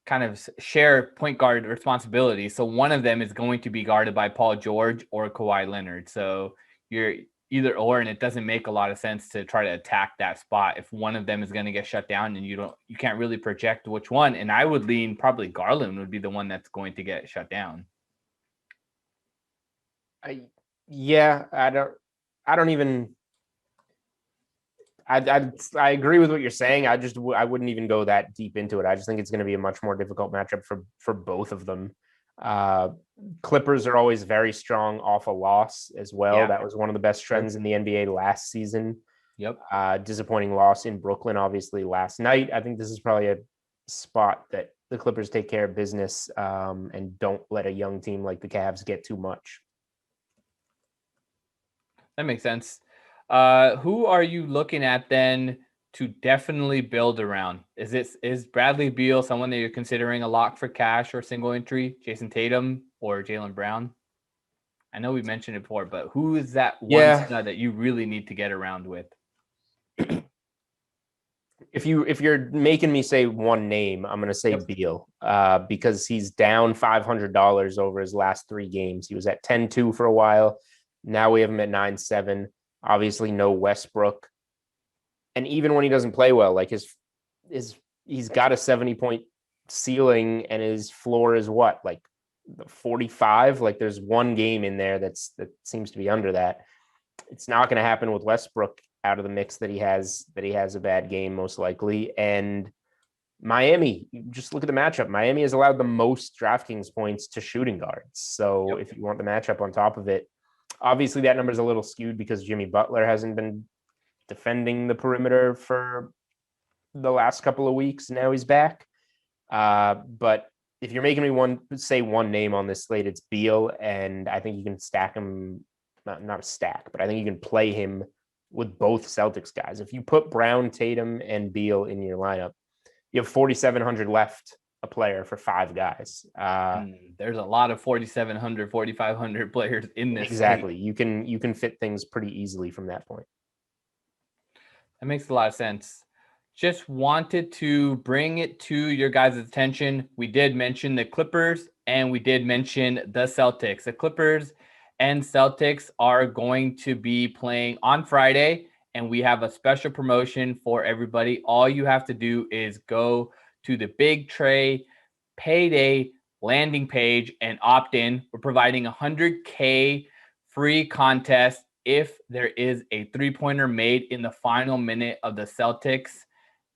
kind of share point guard responsibility. So one of them is going to be guarded by Paul George or Kawhi Leonard. So you're either or, and it doesn't make a lot of sense to try to attack that spot if one of them is going to get shut down and you can't really project which one. And I would lean probably Garland would be the one that's going to get shut down. I agree with what you're saying. I wouldn't even go that deep into it. I just think it's going to be a much more difficult matchup for both of them. Clippers are always very strong off a loss as well. Yeah. That was one of the best trends in the NBA last season. Yep. Disappointing loss in Brooklyn, obviously, last night. I think this is probably a spot that the Clippers take care of business and don't let a young team like the Cavs get too much. That makes sense. Who are you looking at then to definitely build around? Is Bradley Beal someone that you're considering a lock for cash or single entry? Jason Tatum or Jaylen Brown? I know we mentioned it before, but who is that one stud that you really need to get around with? If you're making me say one name, I'm going to say Beal because he's down $500 over his last 3 games. He was at 10-2 for a while. Now we have him at 9-7. Obviously, no Westbrook. And even when he doesn't play well, like he's got a 70-point ceiling and his floor is what, like 45? Like there's one game in there that seems to be under that. It's not going to happen with Westbrook out of the mix that he has a bad game most likely. And Miami, just look at the matchup. Miami has allowed the most DraftKings points to shooting guards. So if you want the matchup on top of it, obviously that number is a little skewed because Jimmy Butler hasn't been defending the perimeter for the last couple of weeks. Now he's back. But if you're making me say one name on this slate, it's Beal. And I think you can stack him, not a stack, but I think you can play him with both Celtics guys. If you put Brown, Tatum, and Beal in your lineup, you have 4,700 left a player for 5 guys. There's a lot of 4,700, 4,500 players in this. Exactly. You can fit things pretty easily from that point. That makes a lot of sense. Just wanted to bring it to your guys' attention. We did mention the Clippers and we did mention the Celtics. The Clippers and Celtics are going to be playing on Friday, and we have a special promotion for everybody. All you have to do is go to the Big Trey Payday landing page and opt in. We're providing $100K free contest if there is a 3-pointer made in the final minute of the Celtics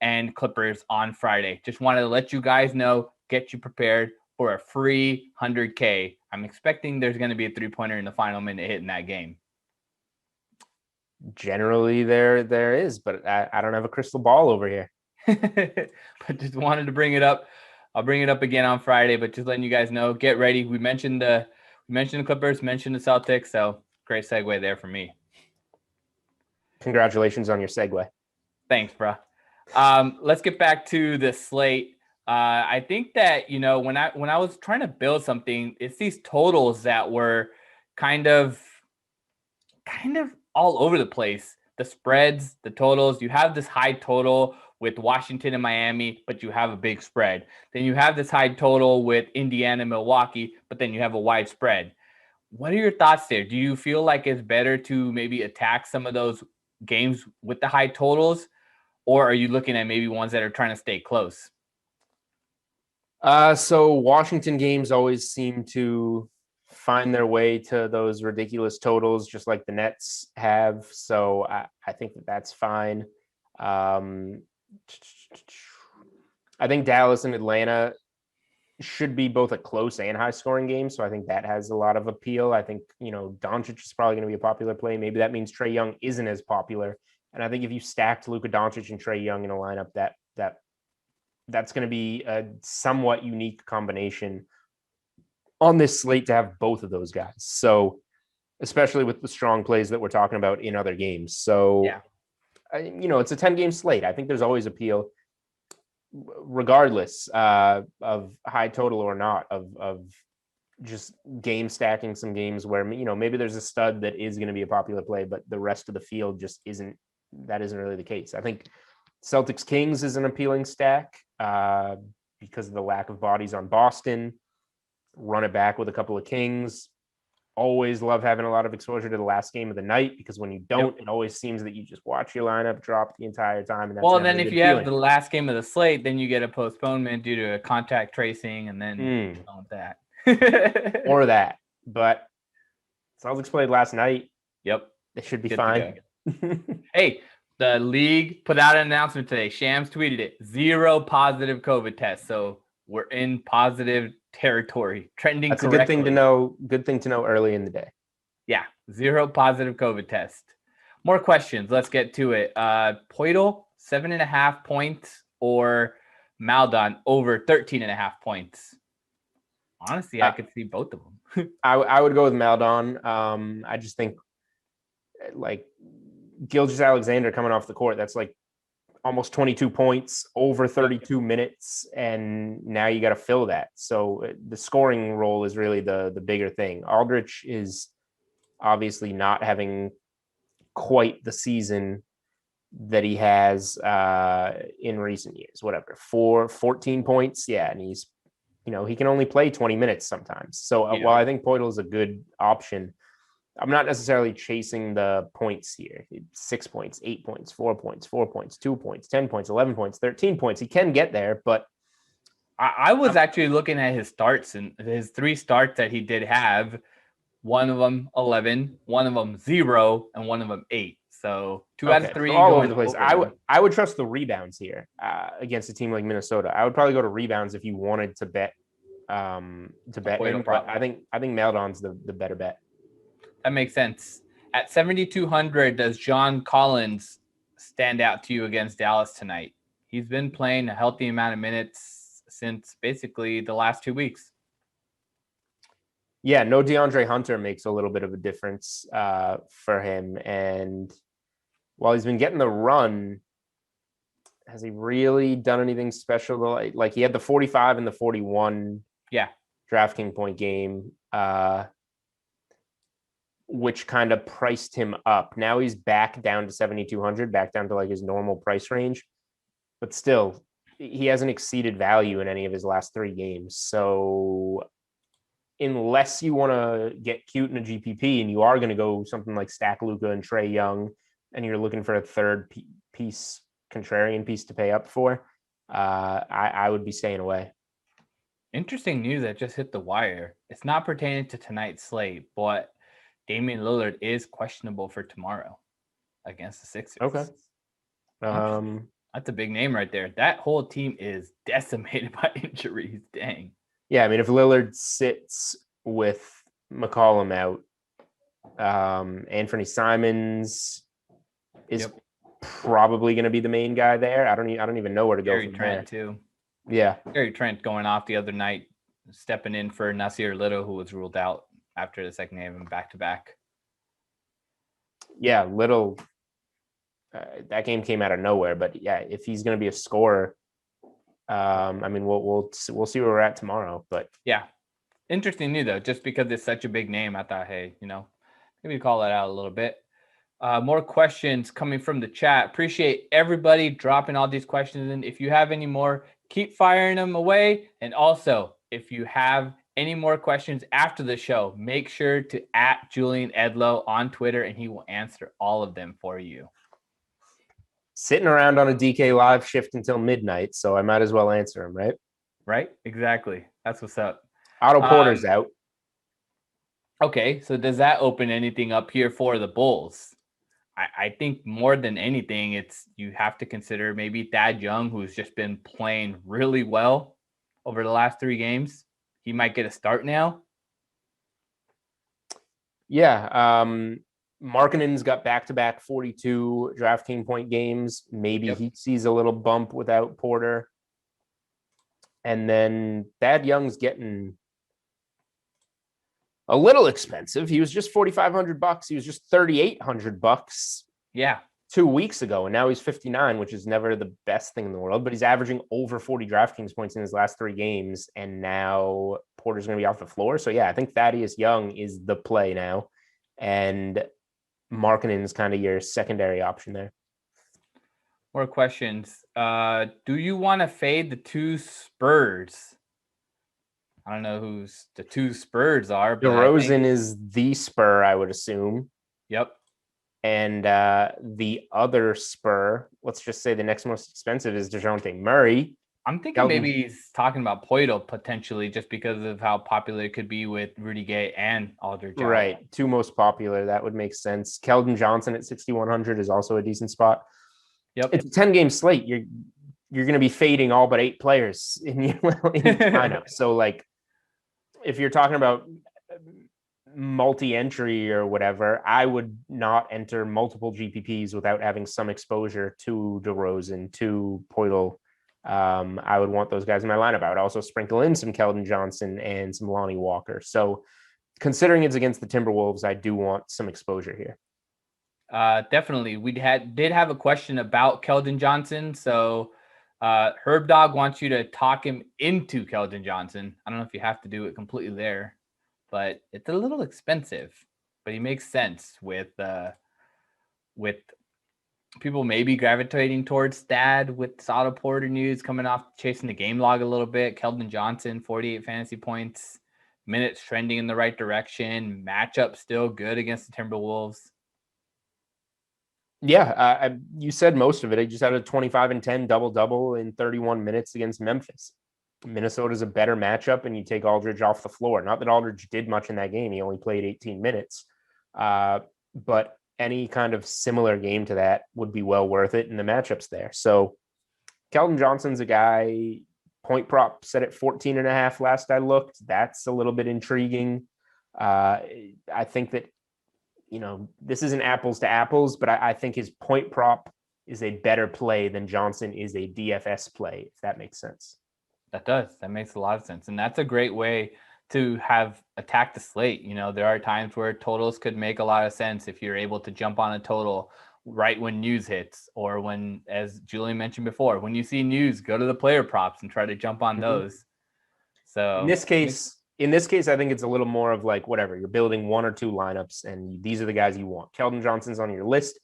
and Clippers on Friday. Just wanted to let you guys know, get you prepared for a free $100K. I'm expecting there's going to be a 3-pointer in the final minute hit in that game. Generally there is, but I don't have a crystal ball over here. But just wanted to bring it up. I'll bring it up again on Friday, but just letting you guys know, get ready. We mentioned the Clippers, mentioned the Celtics, so great segue there for me. Congratulations on your segue. Thanks, bro. Let's get back to the slate. I think that, when I was trying to build something, it's these totals that were kind of all over the place. The spreads, the totals. You have this high total with Washington and Miami, but you have a big spread. Then you have this high total with Indiana and Milwaukee, but then you have a wide spread. What are your thoughts there? Do you feel like it's better to maybe attack some of those games with the high totals, or are you looking at maybe ones that are trying to stay close? So Washington games always seem to find their way to those ridiculous totals, just like the Nets have. So I think that's fine. I think Dallas and Atlanta should be both a close and high scoring game. So I think that has a lot of appeal. I think, Doncic is probably going to be a popular play. Maybe that means Trae Young isn't as popular. And I think if you stacked Luka Doncic and Trae Young in a lineup, that's going to be a somewhat unique combination on this slate to have both of those guys. So especially with the strong plays that we're talking about in other games. So, it's a 10-game slate. I think there's always appeal regardless of high total or not, of just game stacking some games where, maybe there's a stud that is going to be a popular play, but the rest of the field just isn't really the case. I think Celtics Kings is an appealing stack because of the lack of bodies on Boston. Run it back with a couple of Kings. Always love having a lot of exposure to the last game of the night, because when you don't, it always seems that you just watch your lineup drop the entire time. And well, then if you have the last game of the slate, then you get a postponement due to a contact tracing, and then that. Or that. But Celtics played last night. Yep. They should be fine. Hey, the league put out an announcement today. Shams tweeted it. 0 positive COVID tests. So we're in positive territory, trending That's correctly. A good thing to know early in the day. Yeah, 0 positive COVID test. More questions. Let's get to it. Poeltl, 7.5 points, or Maldon over 13.5 points? Honestly, I could see both of them. I would go with Maldon. I just think like Gilgeous-Alexander coming off the court, that's like almost 22 points over 32 minutes, and now you got to fill that. So the scoring role is really the bigger thing. Aldridge is obviously not having quite the season that he has in recent years. 14 points, and he's he can only play 20 minutes sometimes. So while I think Poeltl is a good option, I'm not necessarily chasing the points here. 6 points, 8 points, 4 points, 4 points, 2 points, 10 points, 11 points, 13 points. He can get there, but I was actually looking at his starts, and his 3 starts that he did have. One of them 11, one of them 0, and one of them 8. So 2 out of 3 so all over the place. I would trust the rebounds here against a team like Minnesota. I would probably go to rebounds if you wanted to bet him. But I think Maldon's the better bet. That makes sense. At 7,200, does John Collins stand out to you against Dallas tonight? He's been playing a healthy amount of minutes since basically the last 2 weeks. Yeah, no DeAndre Hunter makes a little bit of a difference for him. And while he's been getting the run, has he really done anything special? Like he had the 45 and the 41 DraftKings point game, which kind of priced him up. Now he's back down to 7,200, back down to like his normal price range. But still, he hasn't exceeded value in any of his last 3 games. So unless you want to get cute in a GPP and you are going to go something like stack Luka and Trae Young, and you're looking for a third piece, contrarian piece to pay up for, I would be staying away. Interesting news that just hit the wire. It's not pertaining to tonight's slate, but Damian Lillard is questionable for tomorrow against the Sixers. Okay. That's a big name right there. That whole team is decimated by injuries. Dang. Yeah, I mean, if Lillard sits with McCollum out, Anthony Simons is probably going to be the main guy there. I don't even know where to go Gary from Trent there. too. Yeah, Gary Trent going off the other night, stepping in for Nasir Little, who was ruled out after the second game and back-to-back. Yeah, Little. That game came out of nowhere, but yeah, if he's going to be a scorer. I mean, we'll see where we're at tomorrow, but yeah, interesting news though. Just because it's such a big name, I thought, hey, maybe call that out a little bit. More questions coming from the chat. Appreciate everybody dropping all these questions in. If you have any more, keep firing them away. And also, if you have any more questions after the show, make sure to @Julian Edlow on Twitter, and he will answer all of them for you. Sitting around on a DK live shift until midnight, so I might as well answer him, right? Right? Exactly. That's what's up. Otto Porter's out. Okay, so does that open anything up here for the Bulls? I think more than anything, you have to consider maybe Thad Young, who's just been playing really well. over the last 3 games, he might get a start now. Yeah. Markkanen's got back-to-back 42 DraftKings point games. Maybe he sees a little bump without Porter. And then Thad Young's getting a little expensive. He was just $4,500. He was just $3,800. Yeah. 2 weeks ago, and now he's 59, which is never the best thing in the world, but he's averaging over 40 DraftKings points in his last 3 games, and now Porter's going to be off the floor. So yeah, I think Thaddeus Young is the play now, and Markkanen's kind of your secondary option there. More questions. Do you want to fade the 2 Spurs? I don't know who's the 2 Spurs are. But DeRozan is the Spur, I would assume. Yep. And the other Spur, let's just say the next most expensive is DeJounte Murray. I'm thinking maybe he's talking about Poeltl potentially just because of how popular it could be with Rudy Gay and Aldridge. Right. 2 most popular. That would make sense. Keldon Johnson at 6,100 is also a decent spot. Yep. It's a 10-game slate. You're going to be fading all but 8 players in your lineup. So like if you're talking about multi-entry or whatever, I would not enter multiple GPPs without having some exposure to DeRozan, to Poeltl. I would want those guys in my lineup. I would also sprinkle in some Keldon Johnson and some Lonnie Walker. So considering it's against the Timberwolves, I do want some exposure here. Definitely. We did have a question about Keldon Johnson. So Herb Dog wants you to talk him into Keldon Johnson. I don't know if you have to do it completely there, but it's a little expensive, but he makes sense with people maybe gravitating towards Stad with Otto Porter news coming off, chasing the game log a little bit. Keldon Johnson, 48 fantasy points, minutes trending in the right direction, matchup still good against the Timberwolves. Yeah, you said most of it. He just had a 25 and 10 double-double in 31 minutes against Memphis. Minnesota's a better matchup, and you take Aldridge off the floor. Not that Aldridge did much in that game. He only played 18 minutes. But any kind of similar game to that would be well worth it, and the matchup's there. So Keldon Johnson's a guy, point prop set at 14.5 last I looked. That's a little bit intriguing. I think that, this isn't apples to apples, but I think his point prop is a better play than Johnson is a DFS play, if that makes sense. That does. That makes a lot of sense. And that's a great way to have attacked the slate. There are times where totals could make a lot of sense if you're able to jump on a total right when news hits, or when, as Julian mentioned before, when you see news, go to the player props and try to jump on those. So in this case, I think it's a little more of like, whatever, you're building 1 or 2 lineups and these are the guys you want. Keldon Johnson's on your list,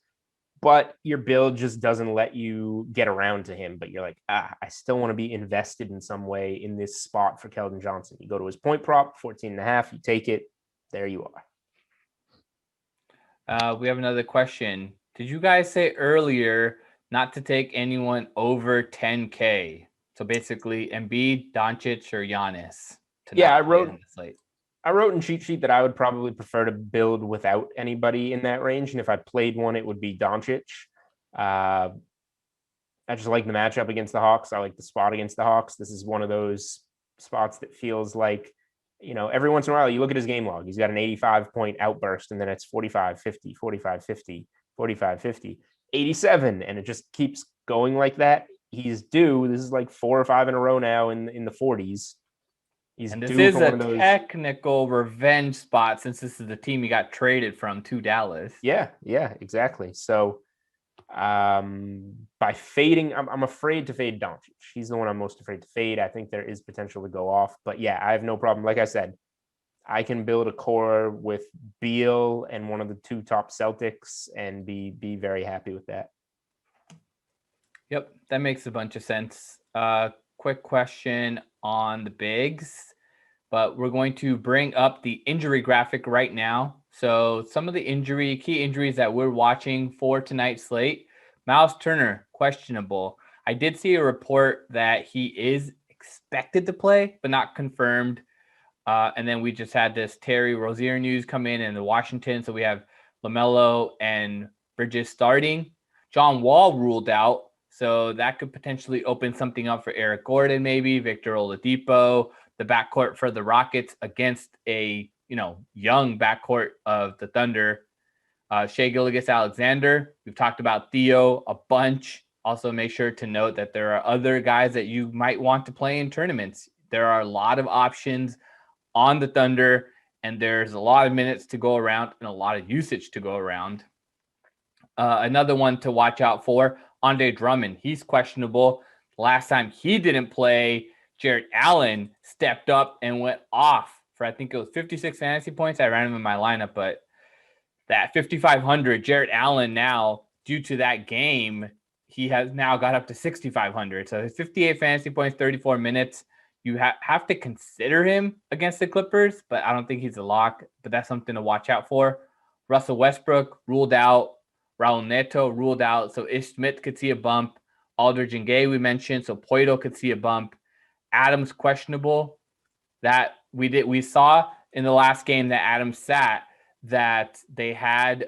but your build just doesn't let you get around to him. But you're like, I still want to be invested in some way in this spot for Keldon Johnson. You go to his point prop, 14.5, you take it. There you are. We have another question. Did you guys say earlier not to take anyone over 10K? So basically Embiid, Doncic, or Giannis. Yeah, I wrote in cheat sheet that I would probably prefer to build without anybody in that range. And if I played one, it would be Doncic. I just like the matchup against the Hawks. I like the spot against the Hawks. This is one of those spots that feels like, every once in a while you look at his game log. He's got an 85-point outburst, and then it's 45-50, 45-50, 45-50, 87. And it just keeps going like that. He's due. This is like 4 or 5 in a row now in the 40s. And this is a technical revenge spot, since this is the team he got traded from to Dallas. Yeah, exactly. So by fading, I'm afraid to fade Doncic. He's the one I'm most afraid to fade. I think there is potential to go off. But yeah, I have no problem. Like I said, I can build a core with Beal and one of the 2 top Celtics and be very happy with that. Yep, that makes a bunch of sense. Quick question on the bigs, but we're going to bring up the injury graphic right now. So some of the key injuries that we're watching for tonight's slate: Miles Turner, questionable. I did see a report that he is expected to play, but not confirmed. And then we just had this Terry Rozier news come in the Washington. So we have LaMelo and Bridges starting. John Wall ruled out. So that could potentially open something up for Eric Gordon, maybe Victor Oladipo, the backcourt for the Rockets against a young backcourt of the Thunder. Shea Gilgeous-Alexander. We've talked about Theo a bunch. Also, make sure to note that there are other guys that you might want to play in tournaments. There are a lot of options on the Thunder, and there's a lot of minutes to go around and a lot of usage to go around. Another one to watch out for, Andre Drummond. He's questionable. Last time he didn't play, Jarrett Allen stepped up and went off for, I think it was 56 fantasy points. I ran him in my lineup, but that 5,500, Jarrett Allen now, due to that game, he has now got up to 6,500. So 58 fantasy points, 34 minutes. You have to consider him against the Clippers, but I don't think he's a lock. But that's something to watch out for. Russell Westbrook ruled out. Raul Neto ruled out. So Ish Smith could see a bump. Aldridge and Gay we mentioned. So Poito could see a bump. Adams questionable. That we saw in the last game that Adams sat, that they had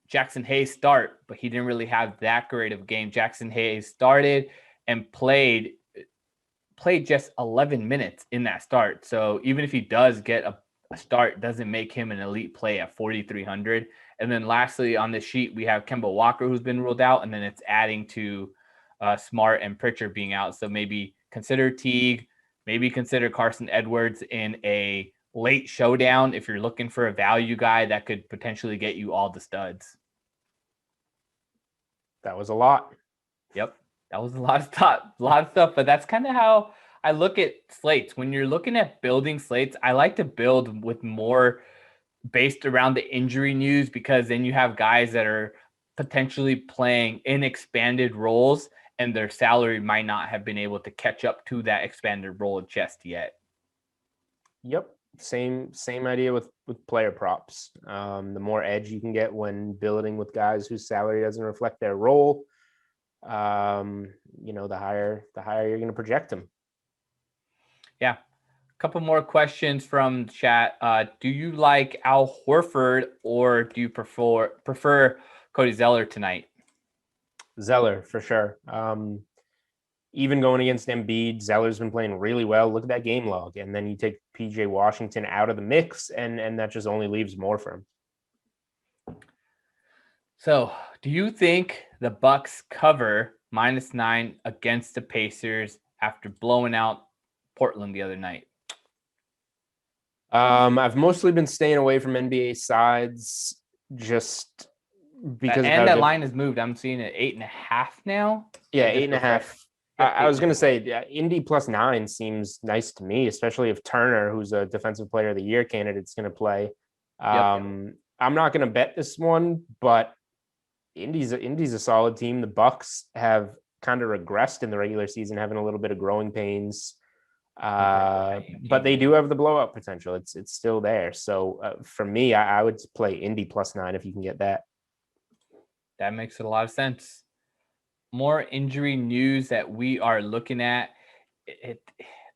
Jackson Hayes start, but he didn't really have that great of a game. Jackson Hayes started and played just 11 minutes in that start. So even if he does get a start, doesn't make him an elite play at 4,300. And then lastly on the sheet, we have Kemba Walker, who's been ruled out, and then it's adding to Smart and Pritchard being out. So maybe consider Teague, maybe consider Carson Edwards in a late showdown if you're looking for a value guy that could potentially get you all the studs. That was a lot. Yep. That was a lot of stuff, but that's kind of how I look at slates. When you're looking at building slates, I like to build with more based around the injury news, because then you have guys that are potentially playing in expanded roles and their salary might not have been able to catch up to that expanded role just yet. Yep. Same idea with player props. The more edge you can get when building with guys whose salary doesn't reflect their role, the higher you're going to project them. Yeah. Couple more questions from chat. Do you like Al Horford or do you prefer Cody Zeller tonight? Zeller for sure. Even going against Embiid, Zeller's been playing really well. Look at that game log. And then you take PJ Washington out of the mix, and that just only leaves more for him. So do you think the Bucks cover -9 against the Pacers after blowing out Portland the other night? I've mostly been staying away from NBA sides just because that line has moved. I'm seeing it 8.5 now. Yeah, 8.5. I was going to say Indy +9 seems nice to me, especially if Turner, who's a Defensive Player of the Year candidate, is going to play. I'm not going to bet this one, but Indy's a solid team. The Bucks have kind of regressed in the regular season, having a little bit of growing pains. But they do have the blowout potential. It's still there. So for me, I would play Indy +9 if you can get that. That makes a lot of sense. More injury news that we are looking at.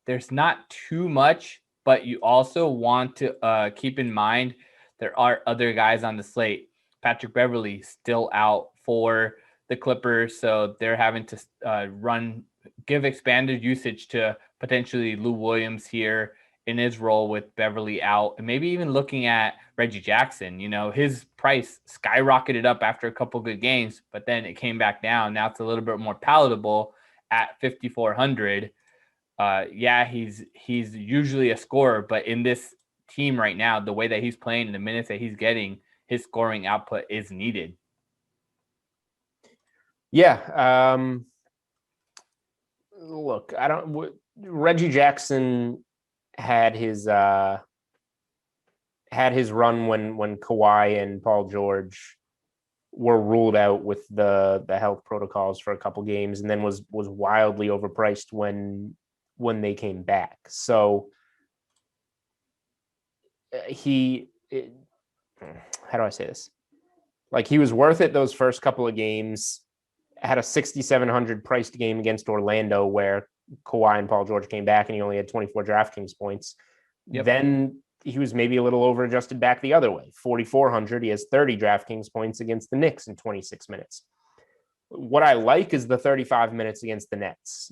There's not too much, but you also want to keep in mind there are other guys on the slate. Patrick Beverley still out for the Clippers, so they're having to give expanded usage to potentially Lou Williams here in his role with Beverly out, and maybe even looking at Reggie Jackson. His price skyrocketed up after a couple good games, but then it came back down. Now it's a little bit more palatable at 5,400. He's usually a scorer, but in this team right now, the way that he's playing and the minutes that he's getting, his scoring output is needed. Yeah. Look, Reggie Jackson had his run when Kawhi and Paul George were ruled out with the health protocols for a couple games, and then was wildly overpriced when they came back. So how do I say this? Like, he was worth it those first couple of games. Had a 6,700 priced game against Orlando where Kawhi and Paul George came back and he only had 24 DraftKings points. Yep. Then he was maybe a little over adjusted back the other way. 4,400. He has 30 DraftKings points against the Knicks in 26 minutes. What I like is the 35 minutes against the Nets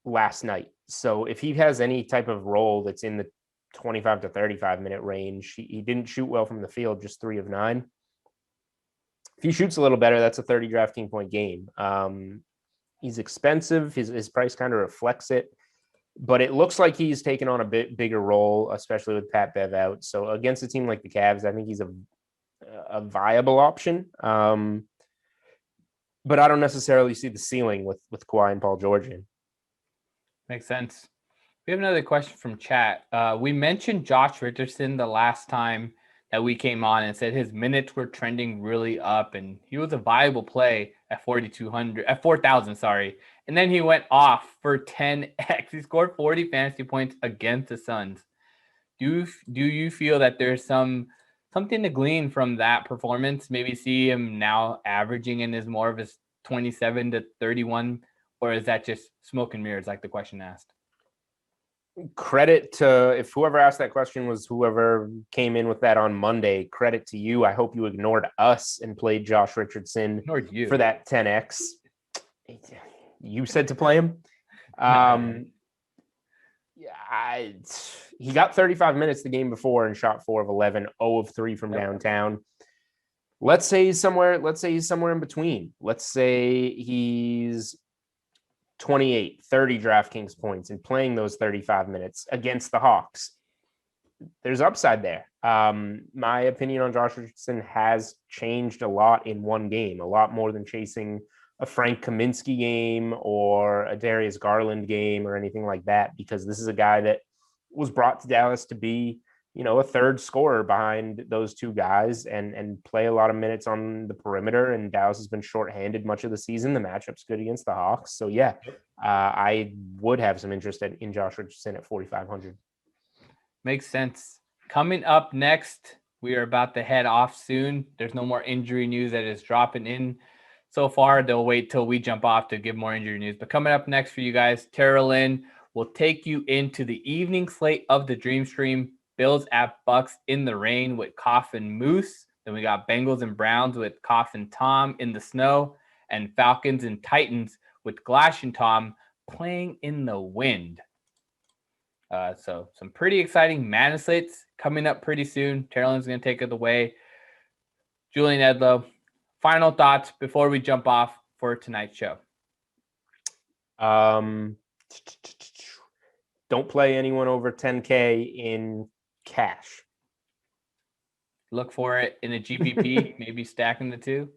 last night. So if he has any type of role that's in the 25 to 35 minute range, he didn't shoot well from the field, just 3 of 9. If he shoots a little better, that's a 30 DraftKings point game. He's expensive. His price kind of reflects it, but it looks like he's taken on a bit bigger role, especially with Pat Bev out. So against a team like the Cavs, I think he's a viable option. But I don't necessarily see the ceiling with Kawhi and Paul George in. Makes sense. We have another question from chat. We mentioned Josh Richardson the last time that we came on and said his minutes were trending really up and he was a viable play at 4,000, sorry. And then he went off for 10x. He scored 40 fantasy points against the Suns. Do you feel that there's something to glean from that performance? Maybe see him now averaging in his more of his 27 to 31, or is that just smoke and mirrors like the question asked? Credit to, if whoever asked that question was whoever came in with that on Monday, credit to you. I hope you ignored us and played Josh Richardson for that 10x. You said to play him. He got 35 minutes the game before and shot 4 of 11, 0 of 3 from downtown. Let's say he's somewhere in between. Let's say he's 28, 30 DraftKings points and playing those 35 minutes against the Hawks. There's upside there. My opinion on Josh Richardson has changed a lot in one game, a lot more than chasing a Frank Kaminsky game or a Darius Garland game or anything like that, because this is a guy that was brought to Dallas to be, a third scorer behind those two guys and play a lot of minutes on the perimeter. And Dallas has been shorthanded much of the season. The matchup's good against the Hawks. So yeah, I would have some interest in Josh Richardson at 4,500. Makes sense. Coming up next, we are about to head off soon. There's no more injury news that is dropping in so far. They'll wait till we jump off to give more injury news. But coming up next for you guys, Tara Lynn will take you into the evening slate of the Dream Stream. Bills at Bucks in the rain with Koff and Moose. Then we got Bengals and Browns with Koff and Tom in the snow. And Falcons and Titans with Glash and Tom playing in the wind. So some pretty exciting Madden slates coming up pretty soon. Carolyn's going to take it away. Julian Edlow, final thoughts before we jump off for tonight's show. Don't play anyone over 10K in cash. Look for it in a GPP, maybe stacking the two.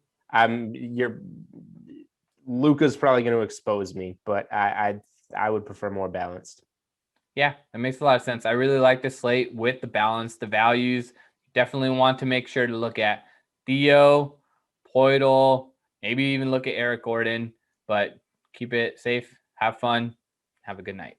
Luka's probably going to expose me, but I would prefer more balanced. Yeah, that makes a lot of sense. I really like the slate with the balance, the values. Definitely want to make sure to look at Theo, Poidal, maybe even look at Eric Gordon, but keep it safe, have fun, have a good night.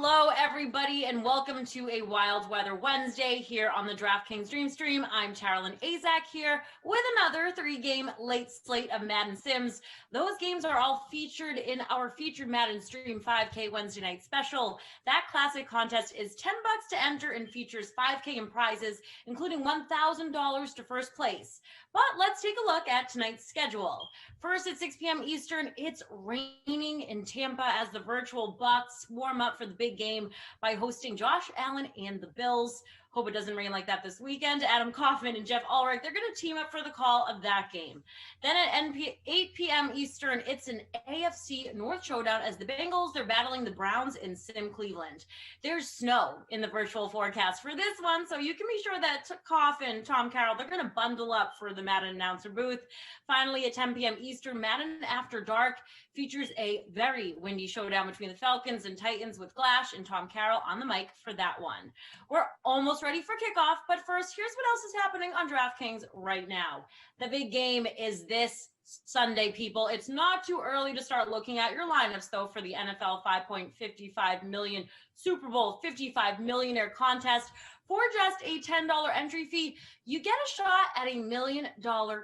Hello, everybody, and welcome to a Wild Weather Wednesday here on the DraftKings Dream Stream. I'm Carolyn Azak here with another 3-game late slate of Madden Sims. Those games are all featured in our featured Madden Stream 5K Wednesday night special. That classic contest is $10 to enter and features $5K in prizes, including $1,000 to first place. But let's take a look at tonight's schedule. First at 6 p.m. Eastern, it's raining in Tampa as the virtual Bucks warm up for the big game by hosting Josh Allen and the Bills. Hope it doesn't rain like that this weekend. Adam Kaufman and Jeff Ulrich, they're going to team up for the call of that game. Then at 8 p.m. Eastern, it's an AFC North showdown as the Bengals, they're battling the Browns in Sim Cleveland. There's snow in the virtual forecast for this one, so you can be sure that Kaufman, Tom Carroll, they're going to bundle up for the Madden announcer booth. Finally, at 10 p.m. Eastern, Madden After Dark features a very windy showdown between the Falcons and Titans with Glash and Tom Carroll on the mic for that one. We're almost ready for kickoff, but first, here's what else is happening on DraftKings right now. The big game is this Sunday, people. It's not too early to start looking at your lineups, though, for the NFL 5.55 million Super Bowl 55 millionaire contest. For just a $10 entry fee, you get a shot at $1 million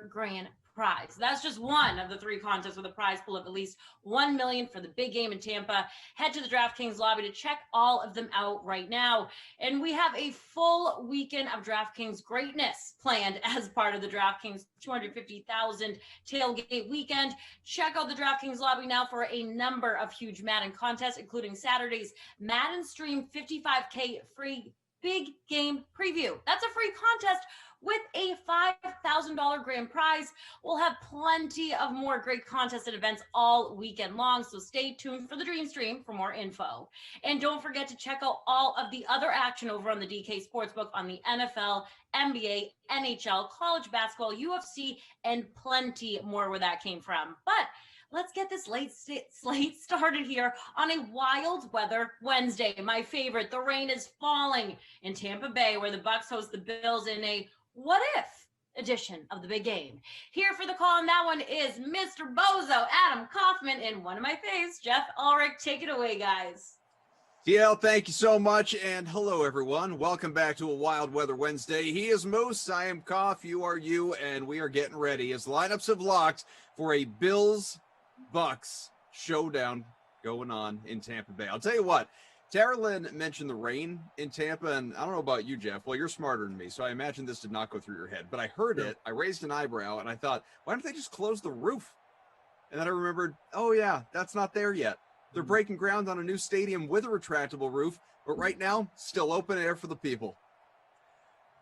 grand prize. That's just one of the 3 contests with a prize pool of at least $1 million for the big game in Tampa. Head to the DraftKings lobby to check all of them out right now. And we have a full weekend of DraftKings greatness planned as part of the DraftKings 250,000 tailgate weekend. Check out the DraftKings lobby now for a number of huge Madden contests, including Saturday's Madden Stream 55K free big game preview. That's a free contest with a $5,000 grand prize. We'll have plenty of more great contests and events all weekend long, so stay tuned for the Dream Stream for more info. And don't forget to check out all of the other action over on the DK Sportsbook on the NFL, NBA, NHL, college basketball, UFC, and plenty more where that came from. But let's get this late slate started here on a wild weather Wednesday. My favorite, the rain is falling in Tampa Bay, where the Bucs host the Bills in a what if edition of the big game. Here for the call on that one is Mr. Bozo, Adam Kaufman, and one of my faves, Jeff Ulrich. Take it away, guys. TL, thank you so much, and hello, everyone. Welcome back to a Wild Weather Wednesday. He is Moose, I am Koff, you are you, and we are getting ready as lineups have locked for a Bills-Bucks showdown going on in Tampa Bay. I'll tell you what, Tara Lynn mentioned the rain in Tampa, and I don't know about you, Jeff. Well, you're smarter than me, so I imagine this did not go through your head. But I heard it, I raised an eyebrow, and I thought, why don't they just close the roof? And then I remembered, oh, yeah, that's not there yet. They're breaking ground on a new stadium with a retractable roof, but right now, still open air for the people.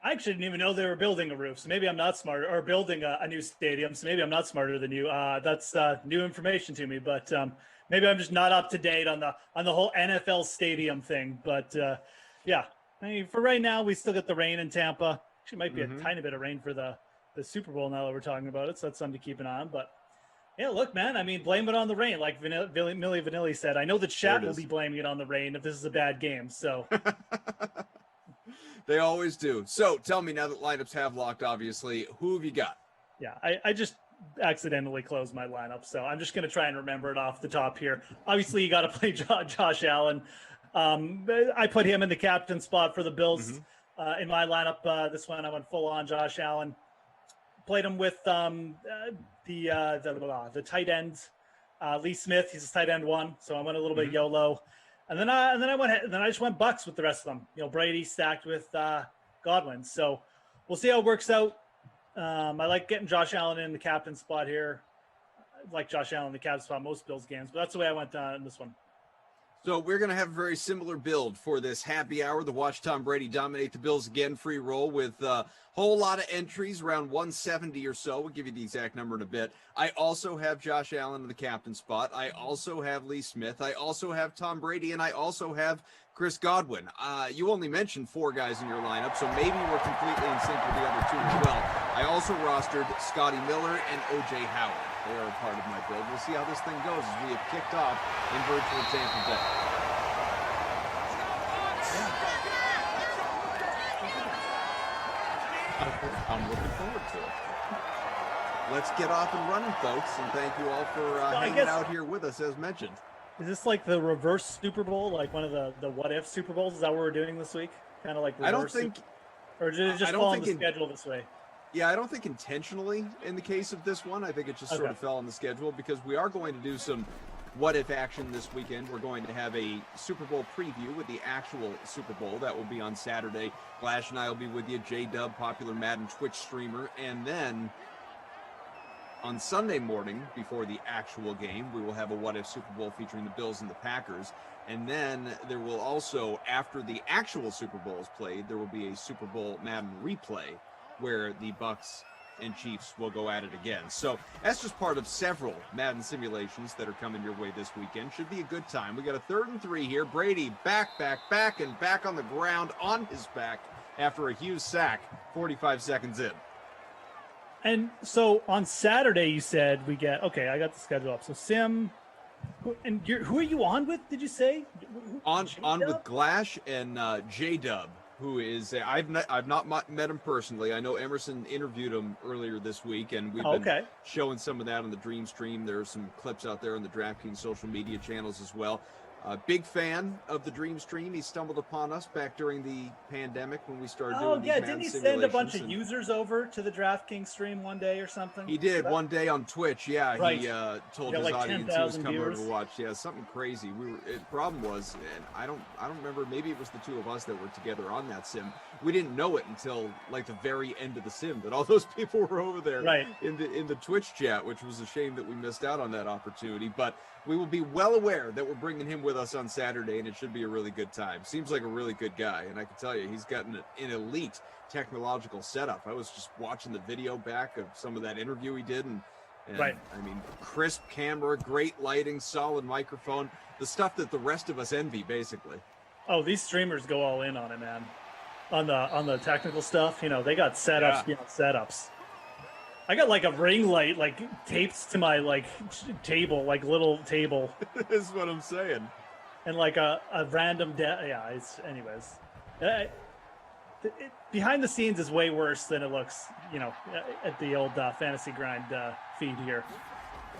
I actually didn't even know they were building a roof, so maybe I'm not smarter, or building a new stadium, so maybe I'm not smarter than you. That's new information to me, but maybe I'm just not up to date on the whole NFL stadium thing. But yeah, I mean, for right now, we still get the rain in Tampa. Actually, might be a tiny bit of rain for the Super Bowl now that we're talking about it, so that's something to keep an eye on. But yeah, look, man, I mean, blame it on the rain, like Millie Vanilli said. I know the chat will be blaming it on the rain if this is a bad game. So they always do. So tell me, now that lineups have locked, obviously, who have you got? Yeah, I just accidentally closed my lineup, so I'm just going to try and remember it off the top here. Obviously, you got to play Josh Allen. I put him in the captain spot for the Bills in my lineup. This one, I went full on Josh Allen. Played him with the tight end, Lee Smith. He's a tight end 1, so I went a little bit YOLO, and then I just went Bucks with the rest of them. You know, Brady stacked with Godwin. So we'll see how it works out. I like getting Josh Allen in the captain spot here. I like Josh Allen in the captain spot most Bills games, but that's the way I went in this one. So we're going to have a very similar build for this happy hour to watch Tom Brady dominate the Bills again. Free roll with a whole lot of entries, around 170 or so. We'll give you the exact number in a bit. I also have Josh Allen in the captain spot. I also have Lee Smith. I also have Tom Brady, and I also have Chris Godwin. You only mentioned 4 guys in your lineup, so maybe we're completely in sync with the other 2 as well. I also rostered Scotty Miller and O.J. Howard. They are a part of my build. We'll see how this thing goes as we have kicked off in virtual Tampa Bay. I'm looking forward to it. Let's get off and running, folks, and thank you all for hanging out here with us, as mentioned. Is this like the reverse Super Bowl, like one of the what if Super Bowls? Is that what we're doing this week? Kind of like reverse I don't think, or did it just fall on the schedule this way? Yeah, I don't think intentionally in the case of this one. I think it just sort of fell on the schedule because we are going to do some what if action this weekend. We're going to have a Super Bowl preview with the actual Super Bowl. That will be on Saturday. Flash and I will be with you. J-Dub, popular Madden Twitch streamer. And then on Sunday morning, before the actual game, we will have a What If Super Bowl featuring the Bills and the Packers. And then there will also, after the actual Super Bowl is played, there will be a Super Bowl Madden replay where the Bucks and Chiefs will go at it again. So that's just part of several Madden simulations that are coming your way this weekend. Should be a good time. We got a 3rd and 3 here. Brady back, and back on the ground on his back after a huge sack 45 seconds in. And so on Saturday, you said we get, okay, I got the schedule up. So Sim, who are you on with, did you say? On with Glash and J-Dub, who is, I've not met him personally. I know Emerson interviewed him earlier this week, and we've been showing some of that on the Dream Stream. There are some clips out there on the DraftKings social media channels as well. Big fan of the Dream Stream. He stumbled upon us back during the pandemic when we started doing these didn't he send a bunch of users over to the DraftKings stream one day or something? He did one day on Twitch. Yeah, right. He told his audience he was coming over to watch. Yeah, something crazy. The problem was, and I don't remember. Maybe it was the two of us that were together on that sim. We didn't know it until like the very end of the sim that all those people were over there in the Twitch chat, which was a shame that we missed out on that opportunity. But we will be well aware that we're bringing him with us on Saturday, and it should be a really good time. Seems like a really good guy, and I can tell you he's got an elite technological setup. I was just watching the video back of some of that interview he did, and I mean, crisp camera, great lighting, solid microphone, the stuff that the rest of us envy, basically. Oh, these streamers go all in on it, man. On the technical stuff, you know, they got setups beyond setups. I got like a ring light, like taped to my like table, like little table. That's what I'm saying. And like a random, anyways. Behind the scenes is way worse than it looks, you know, at the old Fantasy Grind feed here.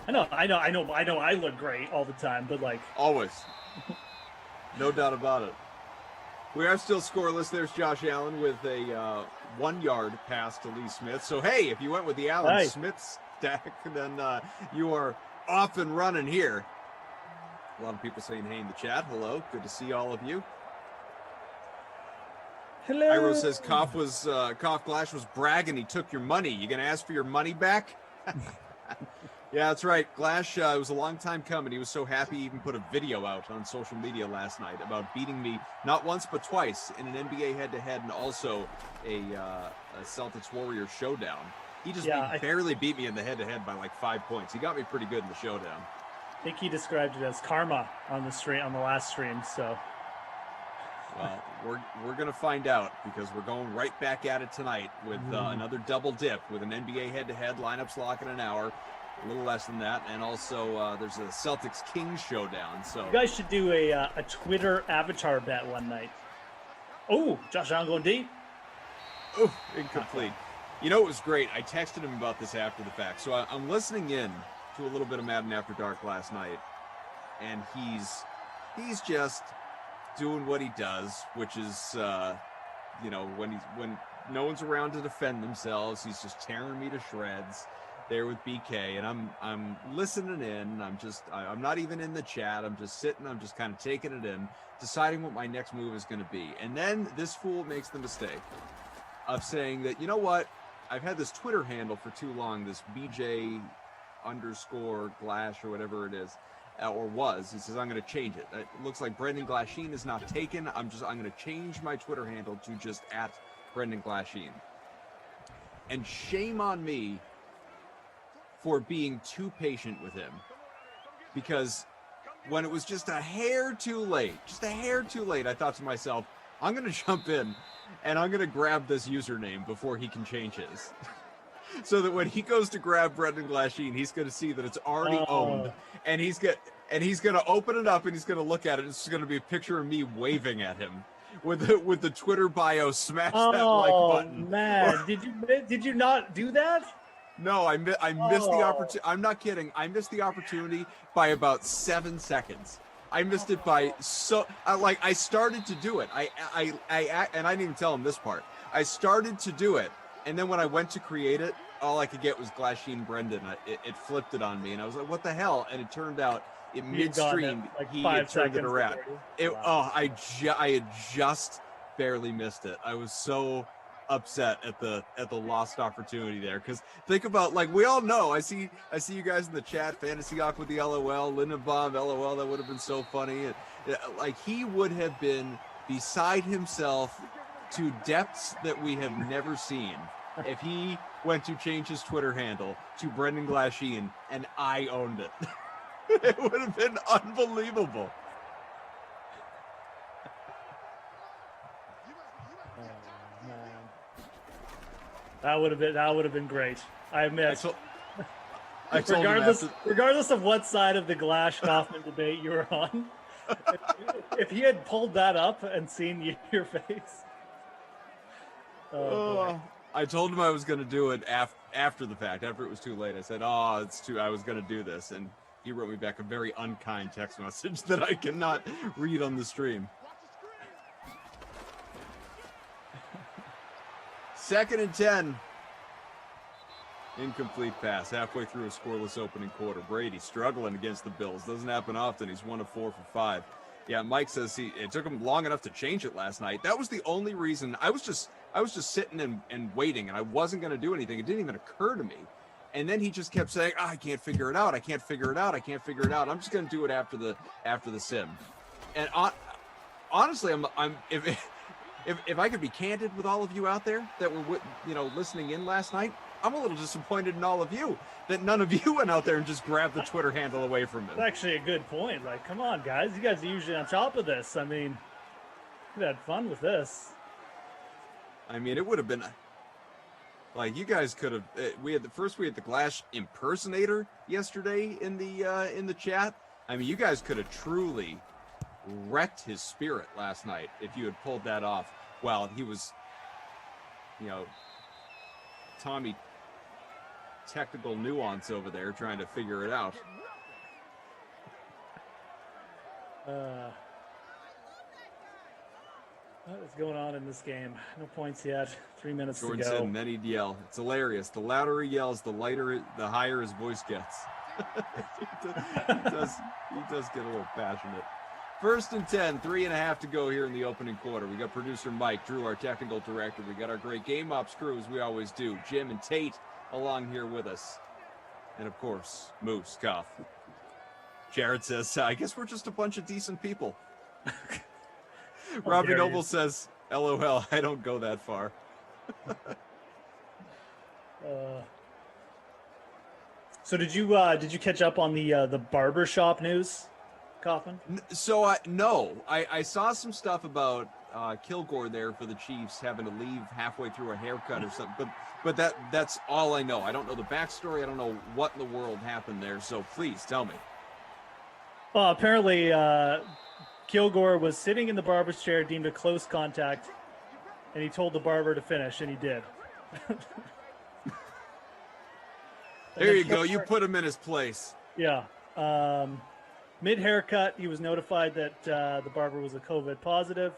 I know. I look great all the time, but like always, no doubt about it. We are still scoreless. There's Josh Allen with a 1-yard pass to Lee Smith. So, hey, if you went with the Allen Smith stack, then you are off and running here. A lot of people saying hey in the chat. Hello. Good to see all of you. Hello. Iro says Koff Glash was bragging he took your money. You going to ask for your money back? Yeah, that's right. Glash, it was a long time coming. He was so happy he even put a video out on social media last night about beating me not once but twice in an NBA head-to-head and also a Celtics Warriors showdown. He just barely beat me in the head-to-head by like 5 points. He got me pretty good in the showdown. I think he described it as karma on the last stream. So, well, we're gonna find out because we're going right back at it tonight with another double dip with an NBA head-to-head. Lineups lock in an hour. A little less than that, and also there's a Celtics Kings showdown. So you guys should do a Twitter avatar bet one night. Oh, Josh Allen going deep. Oh, incomplete. You know, it was great. I texted him about this after the fact. So I'm listening in to a little bit of Madden After Dark last night, and he's just doing what he does, which is you know, when no one's around to defend themselves, he's just tearing me to shreds there with BK, and I'm listening in. I'm not even in the chat. I'm just sitting. I'm just kind of taking it in, deciding what my next move is going to be. And then this fool makes the mistake of saying that, you know what? I've had this Twitter handle for too long, this BJ _ Glash or whatever it is, or was. He says, I'm going to change it. It looks like Brendan Glasheen is not taken. I'm going to change my Twitter handle to just @ Brendan Glasheen. And shame on me for being too patient with him, because when it was just a hair too late, I thought to myself, I'm going to jump in and I'm going to grab this username before he can change his. So that when he goes to grab Brendan Glasheen, he's going to see that it's already owned, and he's going to open it up and he's going to look at it. It's going to be a picture of me waving at him with the Twitter bio, smash that like button. Oh man, did you not do that? No, I missed the opportunity. I'm not kidding. I missed the opportunity by about 7 seconds. I missed it by I started to do it. And I didn't even tell him this part. I started to do it, and then when I went to create it, all I could get was Glasheen Brendan. It flipped it on me, and I was like, "What the hell?" And it turned out in midstream he had turned it around. I had just barely missed it. I was so upset at the lost opportunity there, because think about, like, we all know, I see you guys in the chat, Fantasy Hawk with the LOL, Lindenbaum LOL, that would have been so funny. And like, he would have been beside himself to depths that we have never seen if he went to change his Twitter handle to Brendan Glasheen and I owned it. It would have been unbelievable. That would have been great. I admit. I told regardless of what side of the Glash Kaufman debate you were on, if he had pulled that up and seen your face. I told him I was going to do it after the fact, after it was too late. I said, I was going to do this. And he wrote me back a very unkind text message that I cannot read on the stream. 2nd and 10. Incomplete pass halfway through a scoreless opening quarter. Brady struggling against the Bills. Doesn't happen often. He's 1 of 4 for 5. Yeah, Mike says it took him long enough to change it last night. That was the only reason. I was just sitting and waiting, and I wasn't going to do anything. It didn't even occur to me. And then he just kept saying, I can't figure it out. I can't figure it out. I can't figure it out. I'm just going to do it after the sim. And honestly, if I could be candid with all of you out there that were listening in last night, I'm a little disappointed in all of you that none of you went out there and just grabbed the Twitter handle away from him. That's actually a good point. Like, come on, guys. You guys are usually on top of this. I mean, you had fun with this. I mean, it would have been like, you guys could have. We had the Glash impersonator yesterday in the chat. I mean, you guys could have truly wrecked his spirit last night if you had pulled that off while he was, Tommy technical nuance over there trying to figure it out. What is going on in this game? No points yet. 3 minutes Jordan to go. said, many yell. It's hilarious. The louder he yells, the higher his voice gets. he does get a little passionate. 1st and 10, 3.5 to go here in the opening quarter. We got producer Mike, Drew, our technical director. We got our great Game Ops crew, as we always do. Jim and Tate along here with us. And, of course, Moose, Cuff. Jared says, I guess we're just a bunch of decent people. Robbie Noble says, LOL, I don't go that far. So did you catch up on the barbershop news, Kaufman? So no, I saw some stuff about Kilgore there for the Chiefs having to leave halfway through a haircut or something, but that's all I know. I don't know the backstory. I don't know what in the world happened there. So please tell me. Well, apparently Kilgore was sitting in the barber's chair, deemed a close contact, and he told the barber to finish, and he did. There you go. You put him in his place. Yeah. Mid-haircut, he was notified that the barber was a COVID positive.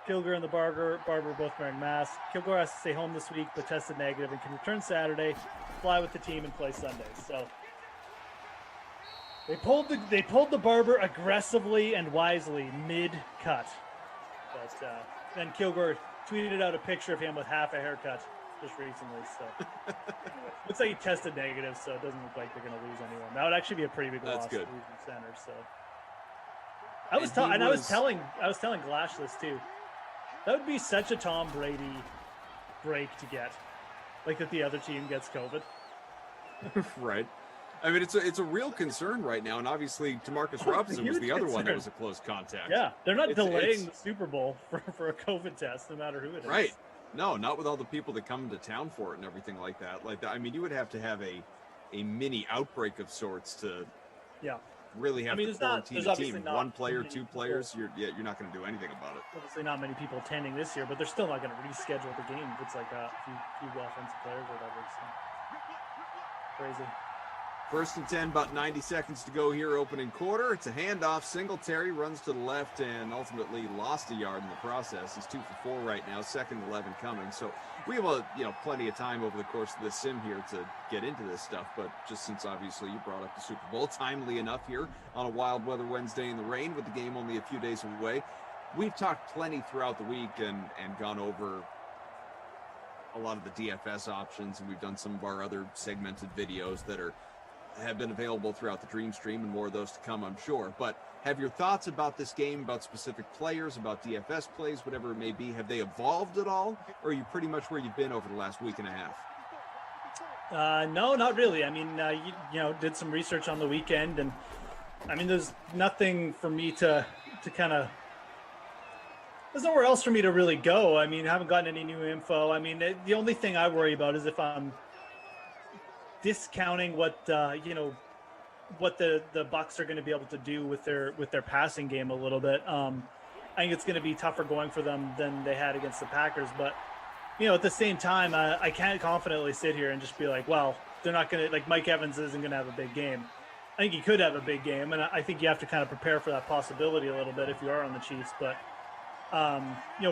Kilgore and the barber were both wearing masks. Kilgore has to stay home this week, but tested negative and can return Saturday, fly with the team, and play Sunday. So they pulled the barber aggressively and wisely mid-cut. But then Kilgore tweeted out a picture of him with half a haircut just recently. So looks like he tested negative, so it doesn't look like they're going to lose anyone. That would actually be a pretty big loss to lose in center. So I was telling Glash this too. That would be such a Tom Brady break to get, like that the other team gets COVID. Right. I mean, it's a real concern right now, and obviously Demarcus Robinson was the other one that was a close contact. Yeah, they're not delaying the Super Bowl for a COVID test, no matter who it is. Right. No, not with all the people that come into town for it and everything like that. I mean, you would have to have a mini outbreak of sorts to really have to quarantine a team. One player, two players, you're not going to do anything about it. Obviously not many people attending this year, but they're still not going to reschedule the game if it's like a few offensive players or whatever. So. Crazy. 1st and 10, about 90 seconds to go here, opening quarter. It's a handoff. Singletary runs to the left and ultimately lost a yard in the process. He's 2 for 4 right now, 2nd and 11 coming. So we have plenty of time over the course of this sim here to get into this stuff. But just since obviously you brought up the Super Bowl, timely enough here on a wild weather Wednesday in the rain with the game only a few days away. We've talked plenty throughout the week and gone over a lot of the DFS options, and we've done some of our other segmented videos that have been available throughout the Dream Stream, and more of those to come, I'm sure. But have your thoughts about this game, about specific players, about DFS plays, whatever it may be, have they evolved at all, or are you pretty much where you've been over the last week and a half? No, not really. I mean, did some research on the weekend, and I mean, there's nothing for me to kind of. There's nowhere else for me to really go. I mean, I haven't gotten any new info. I mean, the only thing I worry about is if I'm discounting what what the Bucs are going to be able to do with their passing game a little bit. I think it's going to be tougher going for them than they had against the Packers. But at the same time, I can't confidently sit here and just be like, well, they're not going to, like, Mike Evans isn't going to have a big game. I think he could have a big game, and I think you have to kind of prepare for that possibility a little bit if you are on the Chiefs. But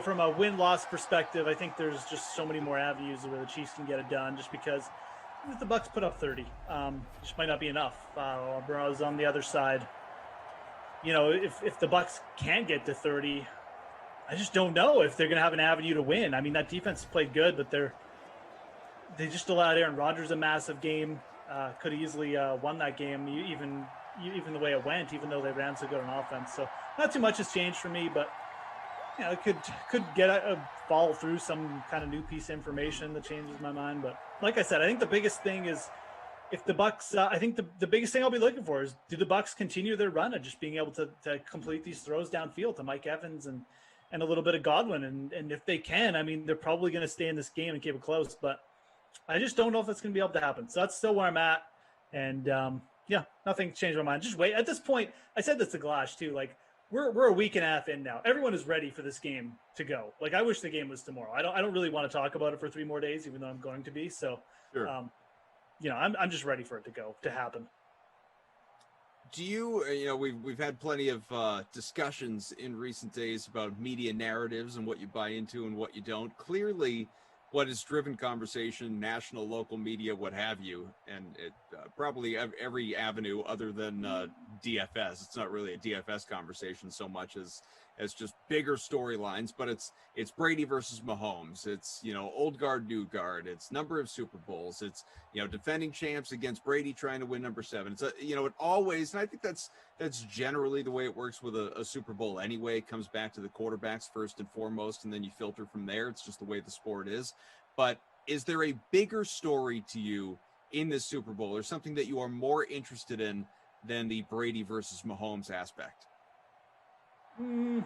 from a win-loss perspective, I think there's just so many more avenues where the Chiefs can get it done, just because if the Bucs put up 30, just might not be enough. Whereas on the other side, if the Bucs can't get to 30, I just don't know if they're going to have an avenue to win. I mean, that defense played good, but they just allowed Aaron Rodgers a massive game. Could have easily won that game, even the way it went, even though they ran so good on offense. So not too much has changed for me, but it could get a follow through some kind of new piece of information that changes my mind. But like I said, I think the biggest thing is if the Bucs. I think the biggest thing I'll be looking for is, do the Bucs continue their run of just being able to complete these throws downfield to Mike Evans and a little bit of Godwin, and if they can, I mean, they're probably going to stay in this game and keep it close. But I just don't know if it's going to be able to happen. So that's still where I'm at. And nothing changed my mind. Just wait. At this point, I said this to Glash too. Like, we're a week and a half in now. Everyone is ready for this game to go. Like, I wish the game was tomorrow. I don't really want to talk about it for 3 more days, even though I'm going to be. So, Sure. I'm just ready for it to happen. Do you, we've had plenty of discussions in recent days about media narratives and what you buy into and what you don't. Clearly, what has driven conversation, national, local media, what have you, and it probably every avenue other than DFS. It's not really a DFS conversation so much as just bigger storylines, but it's Brady versus Mahomes. It's, old guard, new guard. It's number of Super Bowls. It's, defending champs against Brady trying to win number 7. It's, it always, and I think that's generally the way it works with a Super Bowl anyway. It comes back to the quarterbacks first and foremost, and then you filter from there. It's just the way the sport is. But is there a bigger story to you in this Super Bowl, or something that you are more interested in than the Brady versus Mahomes aspect? No,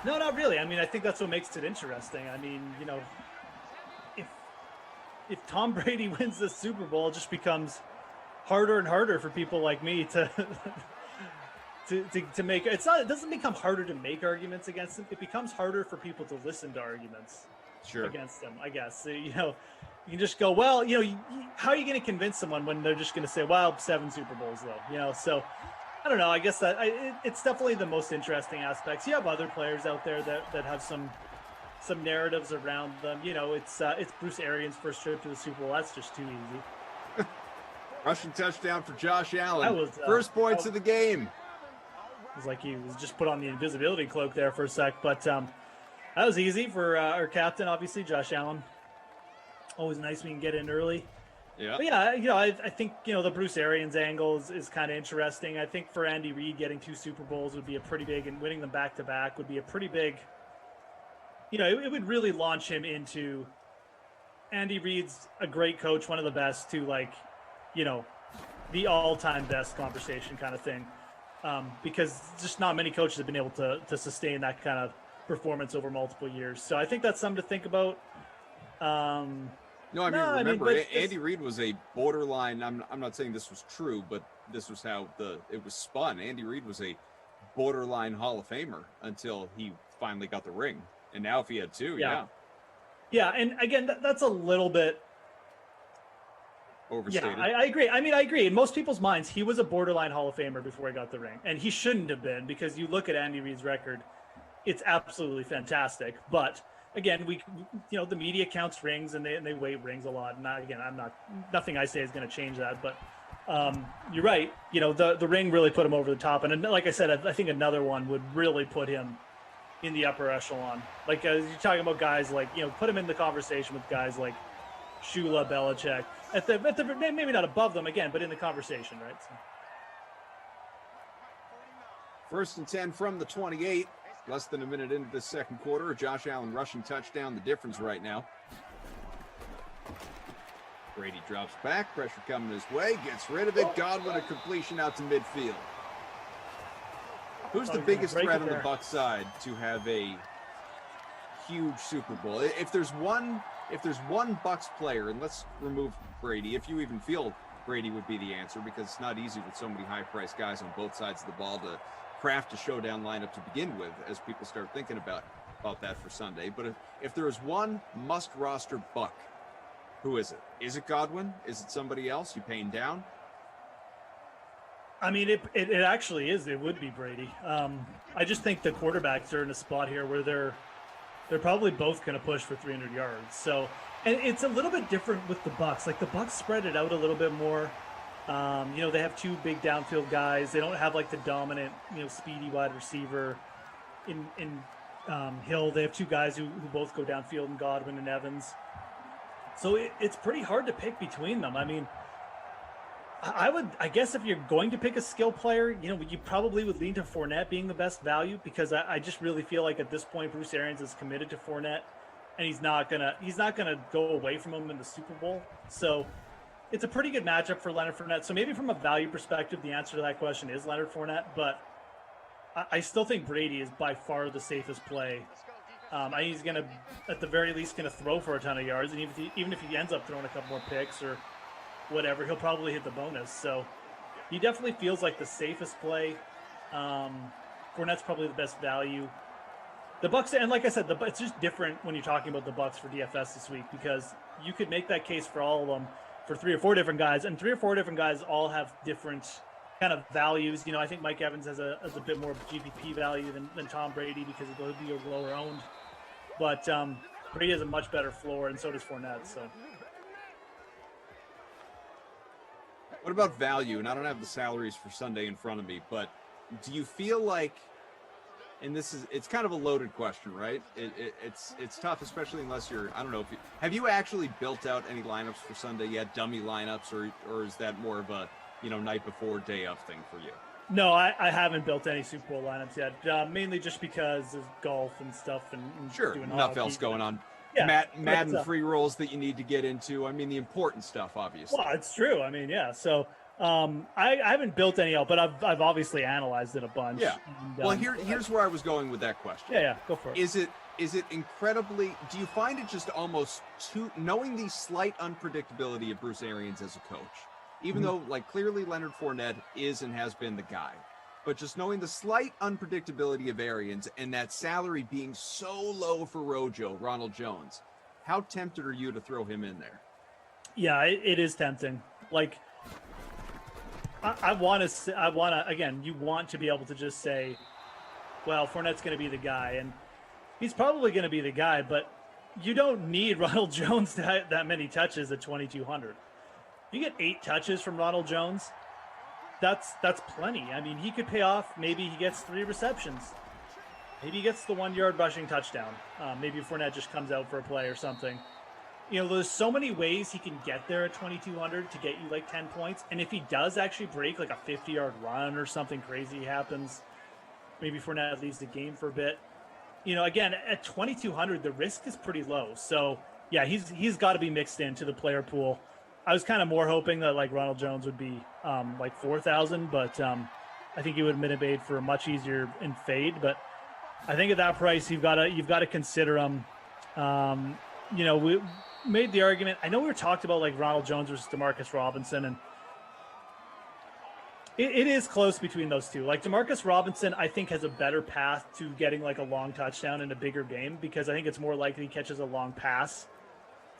not really. I mean, I think that's what makes it interesting. I mean, if Tom Brady wins the Super Bowl, it just becomes harder and harder for people like me to make. It doesn't become harder to make arguments against him. It becomes harder for people to listen to arguments against him, I guess. So, you can just go, well, how are you going to convince someone when they're just going to say, well, 7 Super Bowls though, so I don't know. I guess that it's definitely the most interesting aspects. You have other players out there that have some narratives around them. It's Bruce Arians' first trip to the Super Bowl. That's just too easy. Rushing touchdown for Josh Allen. That was, first points of the game. It was like he was just put on the invisibility cloak there for a sec, but that was easy for our captain, obviously, Josh Allen. Always nice when you can get in early. Yeah. But yeah, I think, the Bruce Arians angle is kind of interesting. I think for Andy Reid, getting 2 Super Bowls would be a pretty big, and winning them back-to-back would be a pretty big, it would really launch him into Andy Reid's a great coach, one of the best, to the all-time best conversation kind of thing. Because just not many coaches have been able to sustain that kind of performance over multiple years. So I think that's something to think about. Remember, Andy Reid was a borderline. I'm not saying this was true, but this was how it was spun. Andy Reid was a borderline Hall of Famer until he finally got the ring. And now if he had 2, yeah. And again, that's a little bit overstated. Yeah, I agree. I mean, I agree. In most people's minds, he was a borderline Hall of Famer before he got the ring, and he shouldn't have been, because you look at Andy Reid's record, it's absolutely fantastic. But again, the media counts rings and they weight rings a lot. And nothing I say is going to change that. But you're right. The ring really put him over the top. And like I said, I think another one would really put him in the upper echelon. Like you're talking about guys like, put him in the conversation with guys like Shula, Belichick, at the maybe not above them again, but in the conversation, right? So. 1st and 10 from the 28. Less than a minute into the second quarter. Josh Allen rushing touchdown, the difference right now. Brady drops back, pressure coming his way, gets rid of it. Godwin, a completion out to midfield. Who's the biggest threat on the Bucs side to have a huge Super Bowl? If there's one Bucs player, and let's remove Brady, if you even feel Brady would be the answer, because it's not easy with so many high-priced guys on both sides of the ball to craft a showdown lineup to begin with, as people start thinking about that for Sunday. But if there is one must-roster Buck, who is it? Is it Godwin? Is it somebody else? You paying down? I mean, it actually is. It would be Brady. I just think the quarterbacks are in a spot here where they're probably both going to push for 300 yards. So, and it's a little bit different with the Bucs. Like the Bucs spread it out a little bit more. They have two big downfield guys. They don't have like the dominant, speedy wide receiver in Hill. They have two guys who both go downfield in Godwin and Evans. So it's pretty hard to pick between them. I mean, I guess if you're going to pick a skill player, you probably would lean to Fournette being the best value, because I just really feel like at this point Bruce Arians is committed to Fournette, and he's not gonna go away from him in the Super Bowl. So it's a pretty good matchup for Leonard Fournette. So maybe from a value perspective, the answer to that question is Leonard Fournette, but I still think Brady is by far the safest play. He's going to, at the very least, going to throw for a ton of yards. And even if he ends up throwing a couple more picks or whatever, he'll probably hit the bonus. So he definitely feels like the safest play. Fournette's probably the best value. The Bucs, and like I said, it's just different when you're talking about the Bucs for DFS this week, because you could make that case for all of them, for 3 or 4 different guys, and 3 or 4 different guys all have different kind of values. I think Mike Evans has a bit more GPP value than Tom Brady, because he'll be a lower owned. But Brady has a much better floor, and so does Fournette. So, what about value? And I don't have the salaries for Sunday in front of me, but do you feel like, and it's kind of a loaded question, right? It's tough, especially unless you're, I don't know, have you actually built out any lineups for Sunday yet, dummy lineups, or is that more of a night before, day of thing for you? No, I haven't built any Super Bowl lineups yet, mainly just because of golf and stuff. And sure, doing enough else going on. Yeah, Madden free rolls that you need to get into. I mean, the important stuff, obviously. Well, it's true. I mean, yeah. So I haven't built any out, but I've obviously analyzed it a bunch. Yeah. And, well, here's where I was going with that question. Yeah, go for it. Is it incredibly? Do you find it just almost knowing the slight unpredictability of Bruce Arians as a coach? Even though, like, clearly Leonard Fournette is and has been the guy. But just knowing the slight unpredictability of Arians and that salary being so low for Rojo, Ronald Jones, how tempted are you to throw him in there? Yeah, it is tempting. Like, I want to, again, you want to be able to just say, well, Fournette's going to be the guy. And he's probably going to be the guy, but you don't need Ronald Jones to have that many touches at 2,200. You get 8 touches from Ronald Jones, that's plenty. I mean, he could pay off. Maybe he gets 3 receptions. Maybe he gets the 1-yard rushing touchdown. Maybe Fournette just comes out for a play or something. There's so many ways he can get there at 2,200 to get you like 10 points. And if he does actually break like a 50-yard run or something crazy happens, maybe Fournette leaves the game for a bit. Again, at 2,200, the risk is pretty low. So, yeah, he's got to be mixed into the player pool. I was kind of more hoping that like Ronald Jones would be like 4,000, but I think he would have been made for a much easier in fade. But I think at that price, you've got to consider him. We made the argument. I know we were talked about like Ronald Jones versus Demarcus Robinson, and it is close between those two. Like Demarcus Robinson, I think has a better path to getting like a long touchdown in a bigger game, because I think it's more likely he catches a long pass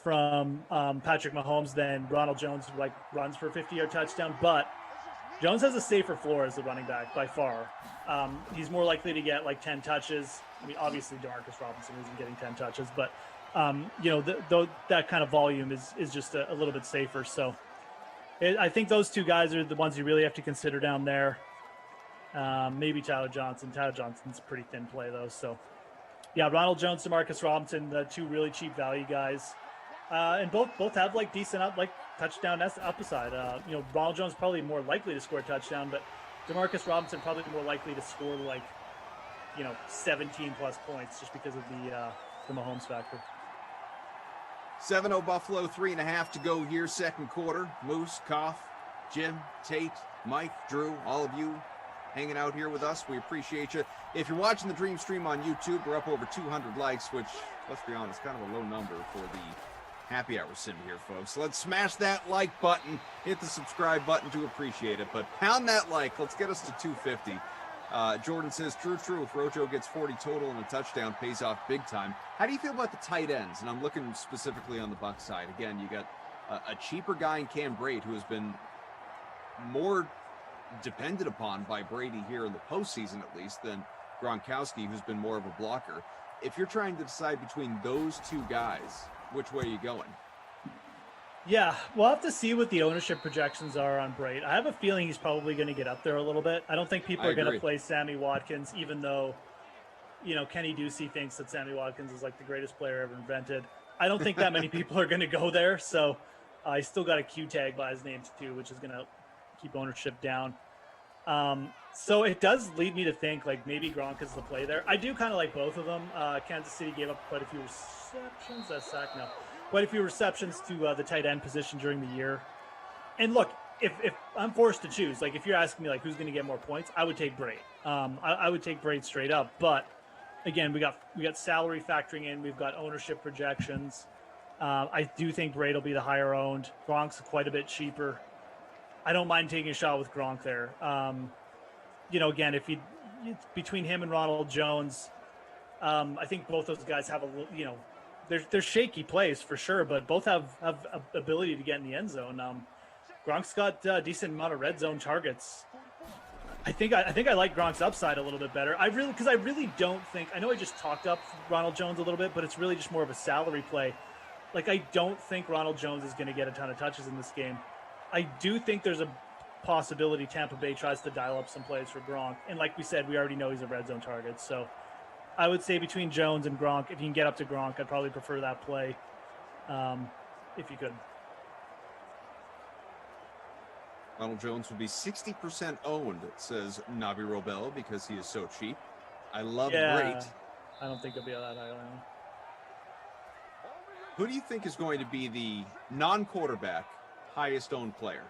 from Patrick Mahomes than Ronald Jones like runs for a 50-yard touchdown. But Jones has a safer floor as the running back by far. He's more likely to get like 10 touches. I mean, obviously Demarcus Robinson isn't getting 10 touches, but that kind of volume is just a little bit safer. So I think those two guys are the ones you really have to consider down there. Maybe Tyler Johnson. Tyler Johnson's a pretty thin play though. So Yeah, Ronald Jones, DeMarcus Robinson, the two really cheap value guys, and both have like decent touchdown upside. Ronald Jones probably more likely to score a touchdown, but DeMarcus Robinson probably more likely to score 17 plus points just because of the Mahomes factor. 7-0 Buffalo, 3.5 to go here, second quarter. Moose, Koff, Jim, Tate, Mike, Drew, all of you hanging out here with us. We appreciate you. If you're watching the Dream Stream on YouTube, we're up over 200 likes, which, let's be honest, kind of a low number for the happy hour sim here, folks. Let's smash that like button, hit the subscribe button to appreciate it, but pound that like. Let's get us to 250. Jordan says, true. If Rojo gets 40 total and a touchdown, pays off big time. How do you feel about the tight ends? And I'm looking specifically on the Bucs side. Again, you got a cheaper guy in Cam Brate who has been more depended upon by Brady here in the postseason, at least, than Gronkowski, who's been more of a blocker. If you're trying to decide between those two guys, which way are you going? Yeah, we'll have to see what the ownership projections are on Brate. I have a feeling he's probably going to get up there a little bit. I don't think people are going to play Sammy Watkins, even though, Kenny Ducey thinks that Sammy Watkins is like the greatest player ever invented. I don't think that many people are going to go there. So I still got a Q tag by his name too, which is going to keep ownership down. So it does lead me to think like maybe Gronk is the play there. I do kind of like both of them. Kansas City gave up quite a few receptions. That's sack now. Quite a few receptions to the tight end position during the year. And look, if I'm forced to choose, like if you're asking me like who's going to get more points, I would take Brate. I would take Brate straight up. But again, we got salary factoring in. We've got ownership projections. I do think Brate will be the higher owned. Gronk's quite a bit cheaper. I don't mind taking a shot with Gronk there. Again, if between him and Ronald Jones, I think both those guys have they're shaky plays for sure, but both have ability to get in the end zone. Gronk's got a decent amount of red zone targets. I think I like Gronk's upside a little bit better. I really don't think. I know I just talked up Ronald Jones a little bit, but it's really just more of a salary play. Like I don't think Ronald Jones is going to get a ton of touches in this game. I do think there's a possibility Tampa Bay tries to dial up some plays for Gronk, and like we said, we already know he's a red zone target, so. I would say between Jones and Gronk, if you can get up to Gronk, I'd probably prefer that play if you could. Ronald Jones would be 60% owned, says Navi Robel, because he is so cheap. I love Brate. I don't think he'll be that high owned. Who do you think is going to be the non-quarterback highest owned player?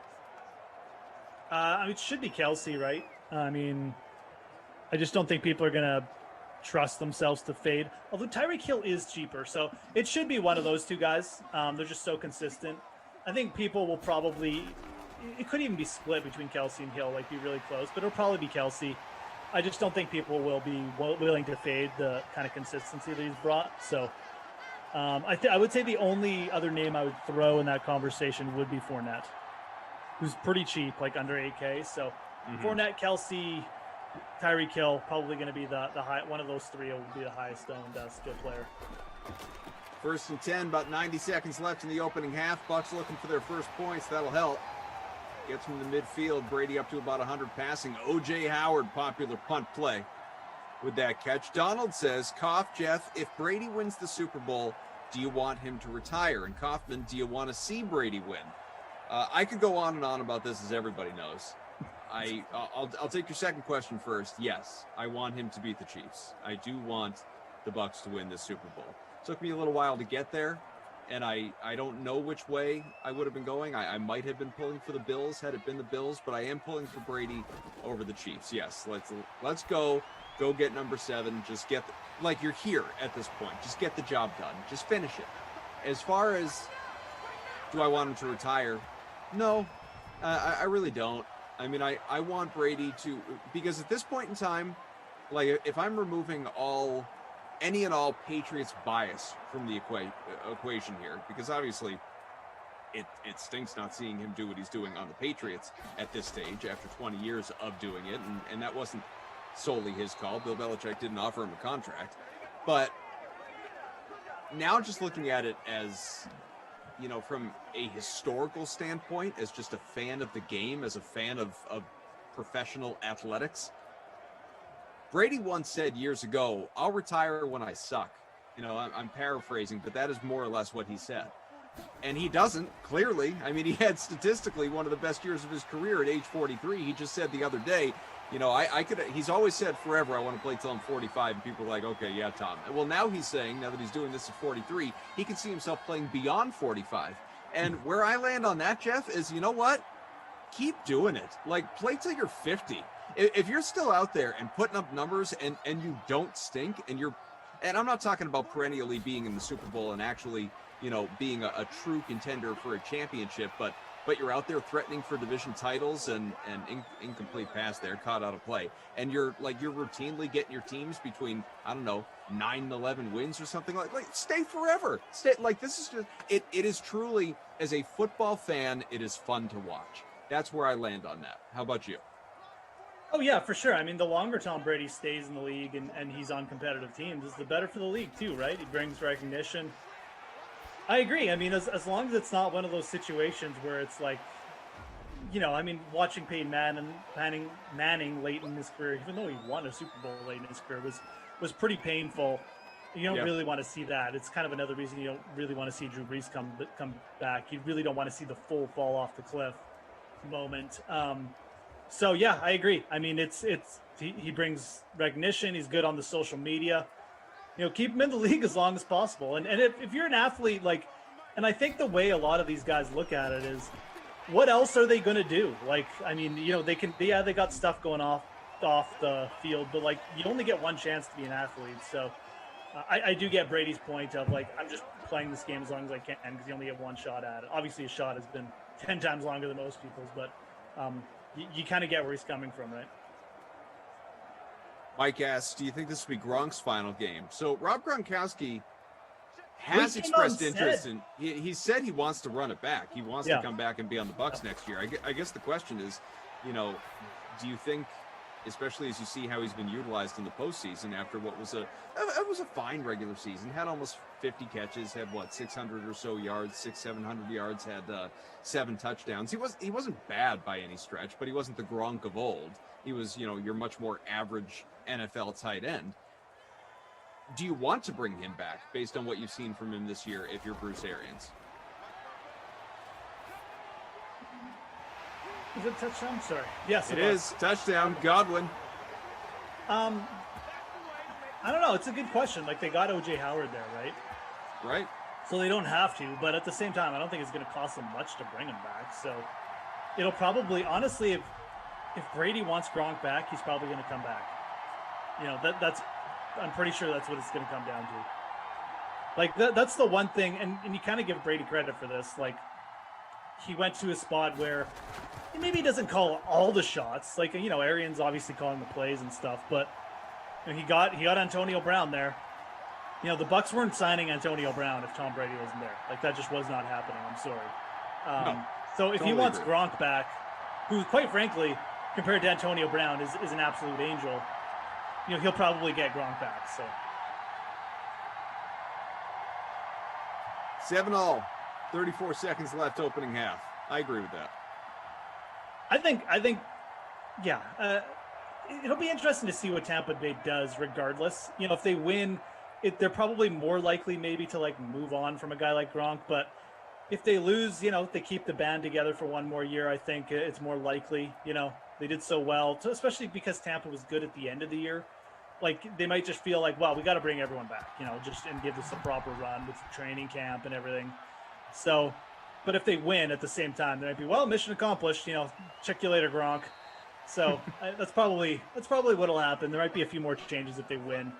It should be Kelsey, right? I just don't think people are going to trust themselves to fade. Although Tyreek Hill is cheaper, so it should be one of those two guys. They're just so consistent. I think people will probably, it could even be split between Kelsey and Hill, like be really close, but it'll probably be Kelsey. I just don't think people will be willing to fade the kind of consistency that he's brought. So I would say the only other name I would throw in that conversation would be Fournette, who's pretty cheap, like under 8K. So Fournette, Kelsey, Tyreek Hill, probably going to be the high. One of those three will be the highest owned skill player. 1st and 10, about 90 seconds left in the opening half. Bucks looking for their first points. That'll help. Gets from the midfield. Brady up to about 100 passing. O.J. Howard, popular punt play with that catch. Donald says, Jeff, if Brady wins the Super Bowl, do you want him to retire? And Kaufman, do you want to see Brady win? I could go on and on about this, as everybody knows. I'll take your second question first. Yes, I want him to beat the Chiefs. I do want the Bucs to win this Super Bowl. Took me a little while to get there, and I don't know which way I would have been going. I might have been pulling for the Bills had it been the Bills, but I am pulling for Brady over the Chiefs. Yes, let's go get number 7. Just get like you're here at this point. Just get the job done. Just finish it. As far as do I want him to retire? No, I really don't. I want Brady to, because at this point in time, like if I'm removing any and all Patriots bias from the equation here, because obviously it stinks not seeing him do what he's doing on the Patriots at this stage after 20 years of doing it, and that wasn't solely his call. Bill Belichick didn't offer him a contract, but now just looking at it as, from a historical standpoint, as just a fan of the game, as a fan of professional athletics, Brady once said years ago, "I'll retire when I suck." You know, I'm paraphrasing, but that is more or less what he said. And he doesn't, clearly. I mean, he had statistically one of the best years of his career at age 43. He just said the other day, you know, I could, he's always said forever, I want to play till I'm 45. And people are like, okay, yeah, Tom. Well, now he's saying, now that he's doing this at 43, he can see himself playing beyond 45. And where I land on that, Jeff, is, you know what? Keep doing it. Like, play till you're 50. If you're still out there and putting up numbers and you don't stink and I'm not talking about perennially being in the Super Bowl and actually, you know, being a true contender for a championship, but you're out there threatening for division titles and incomplete pass there, caught out of play. And you're routinely getting your teams between, I don't know, 9 and 11 wins or something like stay forever. Stay, like, this is just, it is truly, as a football fan, it is fun to watch. That's where I land on that. How about you? Oh, yeah, for sure. I mean, the longer Tom Brady stays in the league and he's on competitive teams, is the better for the league too, right? He brings recognition. I agree. I mean, as long as it's not one of those situations where it's like, you know, I mean, watching Peyton Manning late in his career, even though he won a Super Bowl late in his career, was pretty painful. You don't really want to see that. It's kind of another reason you don't really want to see Drew Brees come back. You really don't want to see the full fall off the cliff moment. So yeah, I agree. I mean, he brings recognition. He's good on the social media. You know, keep him in the league as long as possible. And if you're an athlete, like, and I think the way a lot of these guys look at it is, what else are they going to do? Like, I mean, you know, they got stuff going off the field, but like, you only get one chance to be an athlete. So I do get Brady's point of like, I'm just playing this game as long as I can because you only get one shot at it. Obviously, a shot has been 10 times longer than most people's, but you kind of get where he's coming from, right? Mike asks, do you think this will be Gronk's final game? So Rob Gronkowski has expressed interest in, he said he wants to run it back. He wants to come back and be on the Bucs next year. I guess the question is, you know, do you think, especially as you see how he's been utilized in the postseason after what was a fine regular season, had almost 50 catches, had 600 or so yards, 700 yards, had 7 touchdowns. He wasn't bad by any stretch, but he wasn't the Gronk of old. He was, you know, your much more average NFL tight end. Do you want to bring him back based on what you've seen from him this year if you're Bruce Arians? Is it touchdown? Sorry. Yes, it is. Touchdown. Godwin. I don't know. It's a good question. Like, they got O.J. Howard there, right? Right. So they don't have to, but at the same time, I don't think it's going to cost them much to bring him back. So it'll probably, honestly, if Brady wants Gronk back, he's probably going to come back. You know, I'm pretty sure that's what it's going to come down to. Like, that's the one thing, and you kind of give Brady credit for this. Like, he went to a spot where maybe he doesn't call all the shots. Like, you know, Arians obviously calling the plays and stuff, but you know, he got Antonio Brown there. You know, the Bucs weren't signing Antonio Brown if Tom Brady wasn't there. Like, that just was not happening. I'm sorry. No, so if totally he wants agree. Gronk back, who, quite frankly, compared to Antonio Brown, is an absolute angel, you know, he'll probably get Gronk back. So 7-all, 34 seconds left, opening half. I agree with that. I think, yeah. It'll be interesting to see what Tampa Bay does regardless. You know, if they win, they're probably more likely maybe to like move on from a guy like Gronk. But if they lose, you know, if they keep the band together for one more year, I think it's more likely. You know, they did so well, especially because Tampa was good at the end of the year. Like, they might just feel like, well, we got to bring everyone back, you know, just and give this a proper run with training camp and everything. So, but if they win at the same time, they might be, well, mission accomplished, you know, check you later, Gronk. So that's probably what'll happen. There might be a few more changes if they win.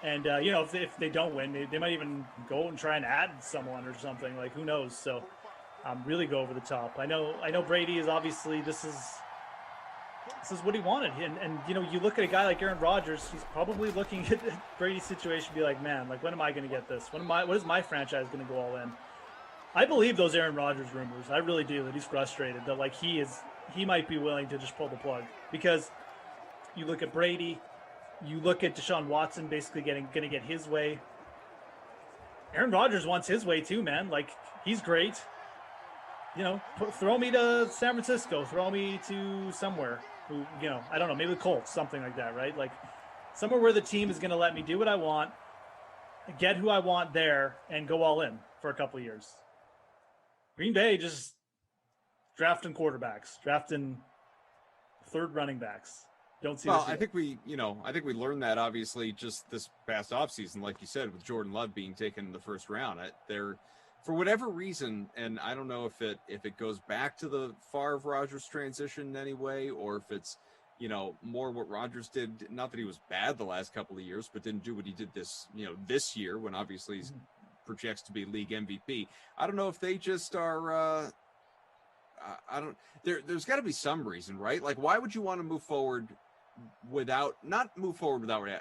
And, you know, if they don't win, they might even go and try and add someone or something. Like, who knows? So really go over the top. I know Brady is obviously, this is what he wanted. And you know, you look at a guy like Aaron Rodgers, he's probably looking at Brady's situation and be like, man, like, when am I going to get this? What is my franchise going to go all in? I believe those Aaron Rodgers rumors. I really do, that he's frustrated, that like he might be willing to just pull the plug, because you look at Brady, you look at Deshaun Watson basically going to get his way. Aaron Rodgers wants his way too, man. Like, he's great. You know, throw me to San Francisco, throw me to somewhere who, you know, I don't know, maybe the Colts, something like that, right? Like, somewhere where the team is going to let me do what I want, get who I want there, and go all in for a couple of years. Green Bay just drafting quarterbacks, drafting third running backs. Don't see. Well, I think we learned that obviously just this past offseason, like you said, with Jordan Love being taken in the first round. They're, for whatever reason, and I don't know if it goes back to the Favre-Rodgers transition anyway, or if it's, more what Rodgers did. Not that he was bad the last couple of years, but didn't do what he did this year when obviously he projects to be league MVP. I don't know if they just are. There's got to be some reason, right? Like, why would you want to move forward without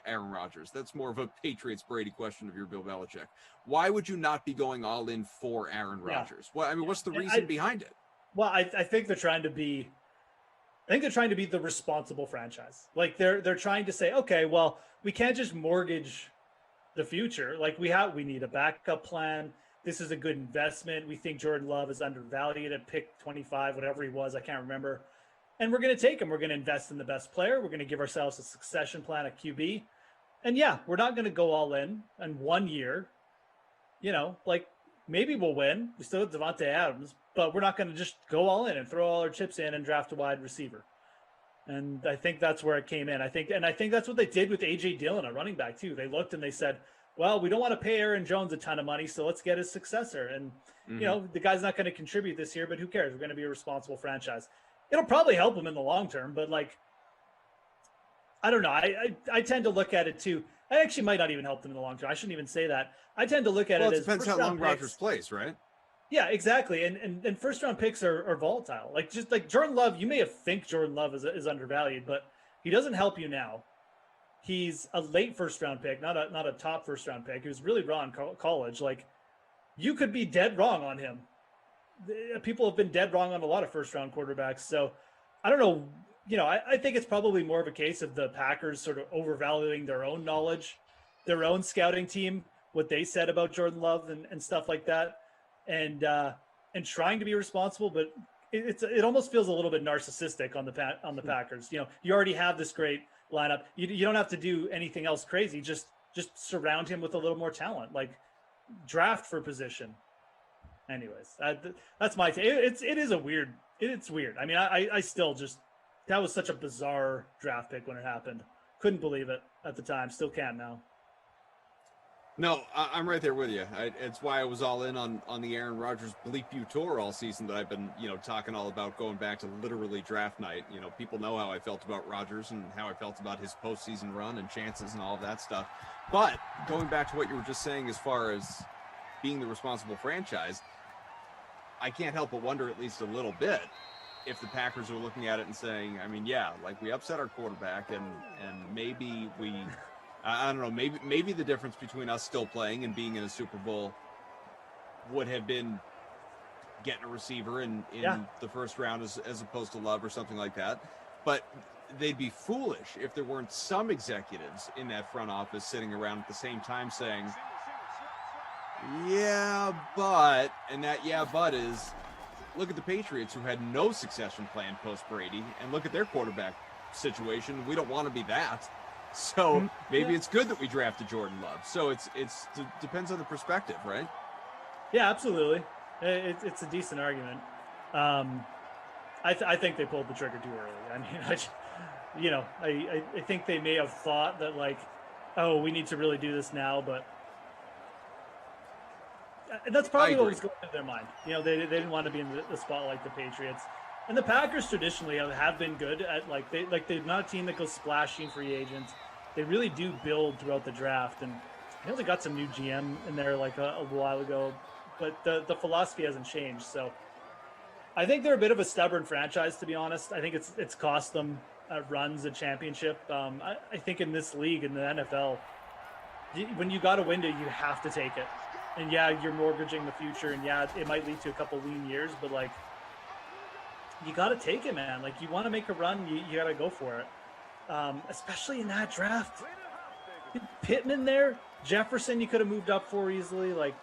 Aaron Rodgers? That's more of a Patriots Brady question of your Bill Belichick. Why would you not be going all in for Aaron Rodgers? Well, I mean, what's the reason behind it? Well, I think they're trying to be. I think they're trying to be the responsible franchise. Like they're trying to say, okay, well, we can't just mortgage the future. Like we need a backup plan. This is a good investment. We think Jordan Love is undervalued at pick 25, whatever he was. I can't remember. And we're going to take him. We're going to invest in the best player. We're going to give ourselves a succession plan at QB. And yeah, we're not going to go all in 1 year. Like maybe we'll win. We still have Devontae Adams, but we're not going to just go all in and throw all our chips in and draft a wide receiver. And I think that's where it came in. I think that's what they did with A.J. Dillon, a running back too. They looked and they said, well, we don't want to pay Aaron Jones a ton of money, so let's get his successor. And, the guy's not going to contribute this year, but who cares? We're going to be a responsible franchise. It'll probably help him in the long term, but I don't know. I tend to look at it too. I actually might not even help them in the long term. I shouldn't even say that. I tend to look at it as depends how long Rodgers plays, right? Yeah, exactly. And first round picks are volatile. Like just like Jordan Love, you may think Jordan Love is undervalued, but he doesn't help you now. He's a late first round pick, not a top first round pick. He was really raw in college. Like you could be dead wrong on him. People have been dead wrong on a lot of first round quarterbacks. So I don't know. I think it's probably more of a case of the Packers sort of overvaluing their own knowledge, their own scouting team, what they said about Jordan Love and stuff like that. And trying to be responsible, but it almost feels a little bit narcissistic on the Packers. You already have this great lineup. You don't have to do anything else crazy. Just surround him with a little more talent, like draft for position. Anyways, that's my take. It's weird. It's weird. I mean, I still just, that was such a bizarre draft pick when it happened. Couldn't believe it at the time. Still can't now. No, I'm right there with you. It's why I was all in on the Aaron Rodgers bleep you tour all season that I've been, talking all about going back to literally draft night. People know how I felt about Rodgers and how I felt about his postseason run and chances and all of that stuff. But going back to what you were just saying as far as being the responsible franchise, I can't help but wonder at least a little bit if the Packers are looking at it and saying, I mean, yeah, like we upset our quarterback and maybe we... I don't know, maybe the difference between us still playing and being in a Super Bowl would have been getting a receiver in the first round as opposed to Love or something like that. But they'd be foolish if there weren't some executives in that front office sitting around at the same time saying, yeah, but, and that yeah, but is, look at the Patriots who had no succession plan post-Brady, and look at their quarterback situation. We don't want to be that. So maybe it's good that we drafted Jordan Love. So it depends on the perspective, right? Yeah, absolutely. It's a decent argument. I think they pulled the trigger too early. I mean, I think they may have thought that like, oh, we need to really do this now, but that's probably what was going through their mind. They didn't want to be in the spot like the Patriots. And the Packers traditionally have been good at they're not a team that goes splashing free agents. They really do build throughout the draft, and they got some new GM in there like a while ago, but the philosophy hasn't changed. So I think they're a bit of a stubborn franchise, to be honest. I think it's cost them runs a championship. I think in this league, in the NFL, when you got a window, you have to take it. And yeah, you're mortgaging the future, and yeah, it might lead to a couple lean years, but like, you got to take it, man. Like, you want to make a run, you got to go for it. Especially in that draft. Pittman there, Jefferson you could have moved up for easily. Like,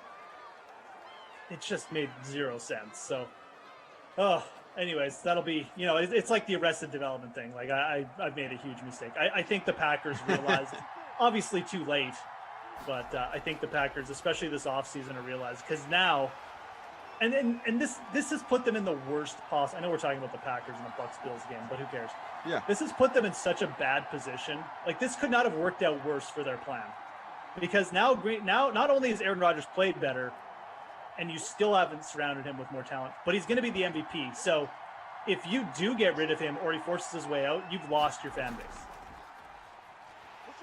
it just made zero sense. So, anyways, that'll be, it's like the Arrested Development thing. Like I've made a huge mistake. I think the Packers realized, obviously too late, but I think the Packers, especially this offseason, are realized because now, and this has put them in the worst possible. I know we're talking about the Packers and the Bucs Bills game, but who cares? Yeah. This has put them in such a bad position. Like this could not have worked out worse for their plan, because now not only has Aaron Rodgers played better, and you still haven't surrounded him with more talent, but he's going to be the MVP. So if you do get rid of him or he forces his way out, you've lost your fan base.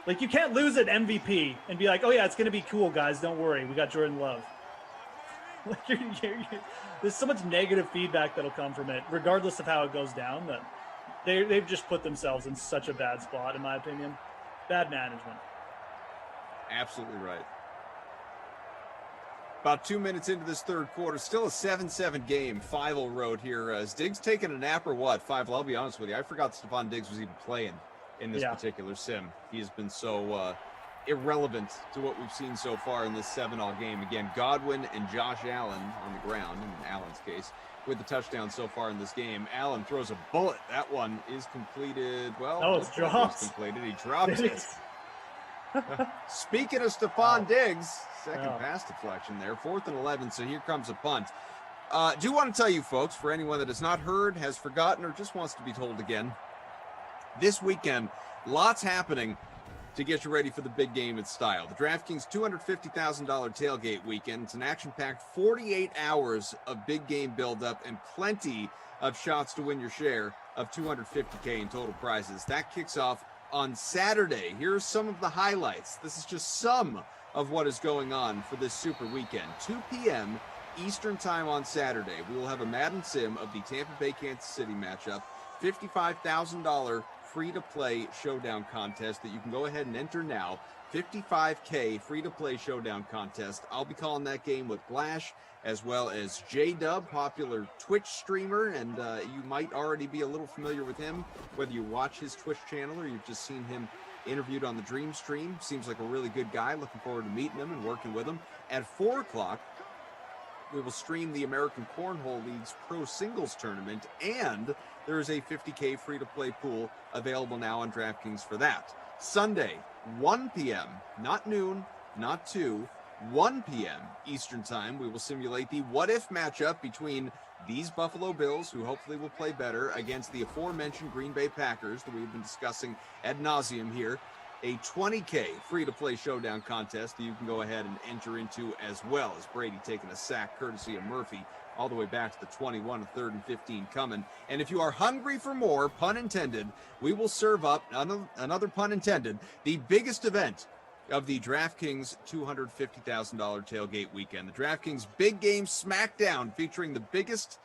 Like you can't lose an MVP and be like, oh yeah, it's going to be cool, guys. Don't worry. We got Jordan Love. Like there's so much negative feedback that'll come from it, regardless of how it goes down, that they've just put themselves in such a bad spot, in my opinion. Bad management. Absolutely right. About 2 minutes into this third quarter, still a 7-7 game, 5-0 road here. Is Diggs taking a nap or what? 5, I'll be honest with you. I forgot Stephon Diggs was even playing in this particular sim. He has been so irrelevant to what we've seen so far in this 7-all game. Again, Godwin and Josh Allen on the ground, in Allen's case, with the touchdown so far in this game. Allen throws a bullet. That one is completed. Well, it's dropped. Completed. He dropped it. Speaking of Stephon Diggs, second pass deflection there, 4th and 11, so here comes a punt. Do want to tell you folks, for anyone that has not heard, has forgotten, or just wants to be told again, this weekend, lots happening to get you ready for the big game in style. The DraftKings $250,000 tailgate weekend. It's an action-packed 48 hours of big game build-up and plenty of shots to win your share of $250K in total prizes. That kicks off on Saturday. Here's some of the highlights. This is just some of what is going on for this super weekend. 2 p.m. Eastern time on Saturday, we will have a Madden sim of the Tampa Bay Kansas City matchup, $55,000 free-to-play showdown contest that you can go ahead and enter now. $55K free-to-play showdown contest. I'll be calling that game with Glash, as well as J-Dub, popular Twitch streamer, and you might already be a little familiar with him, whether you watch his Twitch channel or you've just seen him interviewed on the Dream Stream. Seems like a really good guy. Looking forward to meeting him and working with him. At 4 o'clock, we will stream the American Cornhole League's Pro Singles Tournament, and there is a $50K free-to-play pool available now on DraftKings for that. Sunday, 1 p.m., not noon, not 2, 1 p.m. Eastern Time, we will simulate the what-if matchup between these Buffalo Bills, who hopefully will play better, against the aforementioned Green Bay Packers that we've been discussing ad nauseum here. A $20K free-to-play showdown contest that you can go ahead and enter into, as well as Brady taking a sack courtesy of Murphy all the way back to the 21, 3rd and 15 coming. And if you are hungry for more, pun intended, we will serve up, another pun intended, the biggest event of the DraftKings $250,000 tailgate weekend. The DraftKings Big Game Smackdown, featuring the biggest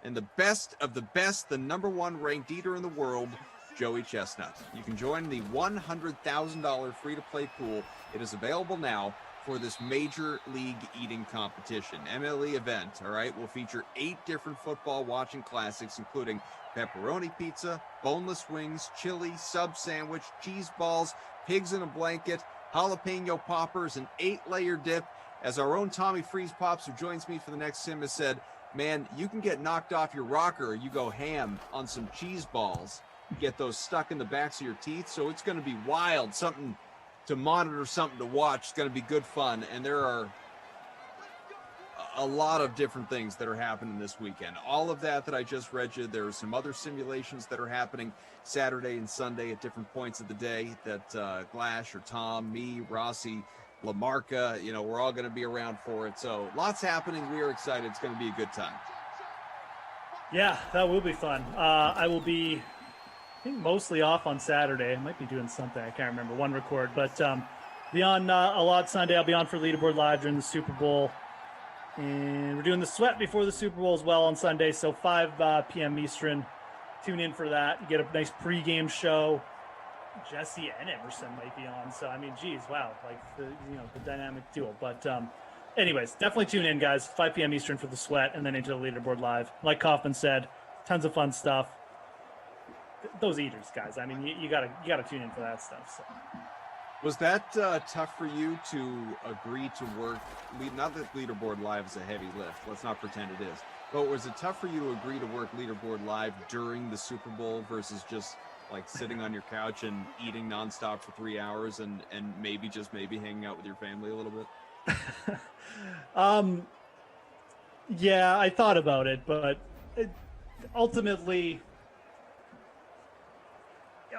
and the best of the best, the #1 ranked eater in the world, Joey Chestnut. You can join the $100,000 free-to-play pool. It is available now for this Major League Eating competition. MLE event, all right, will feature 8 different football watching classics, including pepperoni pizza, boneless wings, chili, sub sandwich, cheese balls, pigs in a blanket, jalapeno poppers, and 8-layer dip. As our own Tommy Freeze Pops, who joins me for the next sim, has said, man, you can get knocked off your rocker or you go ham on some cheese balls, get those stuck in the backs of your teeth. So it's going to be wild, something to monitor, something to watch. It's going to be good fun. And there are a lot of different things that are happening this weekend. All of that I just read you. There are some other simulations that are happening Saturday and Sunday at different points of the day that Glash or Tom, me, Rossi, LaMarca, we're all going to be around for it. So lots happening. We are excited. It's going to be a good time. Yeah, that will be fun. I will be, I think, mostly off on Saturday. I might be doing something. I can't remember. One record. But be on a lot Sunday. I'll be on for Leaderboard Live during the Super Bowl. And we're doing the sweat before the Super Bowl as well on Sunday. So 5 p.m. Eastern. Tune in for that. You get a nice pregame show. Jesse and Emerson might be on. So, I mean, geez, wow. Like, the dynamic duo. But anyways, definitely tune in, guys. 5 p.m. Eastern for the sweat and then into the Leaderboard Live. Like Kaufman said, tons of fun stuff. Those eaters, guys. I mean, you gotta tune in for that stuff. So. Was that tough for you to agree to work? Not that Leaderboard Live is a heavy lift. Let's not pretend it is. But was it tough for you to agree to work Leaderboard Live during the Super Bowl versus just like sitting on your couch and eating nonstop for 3 hours and maybe hanging out with your family a little bit? Yeah, I thought about it, but ultimately,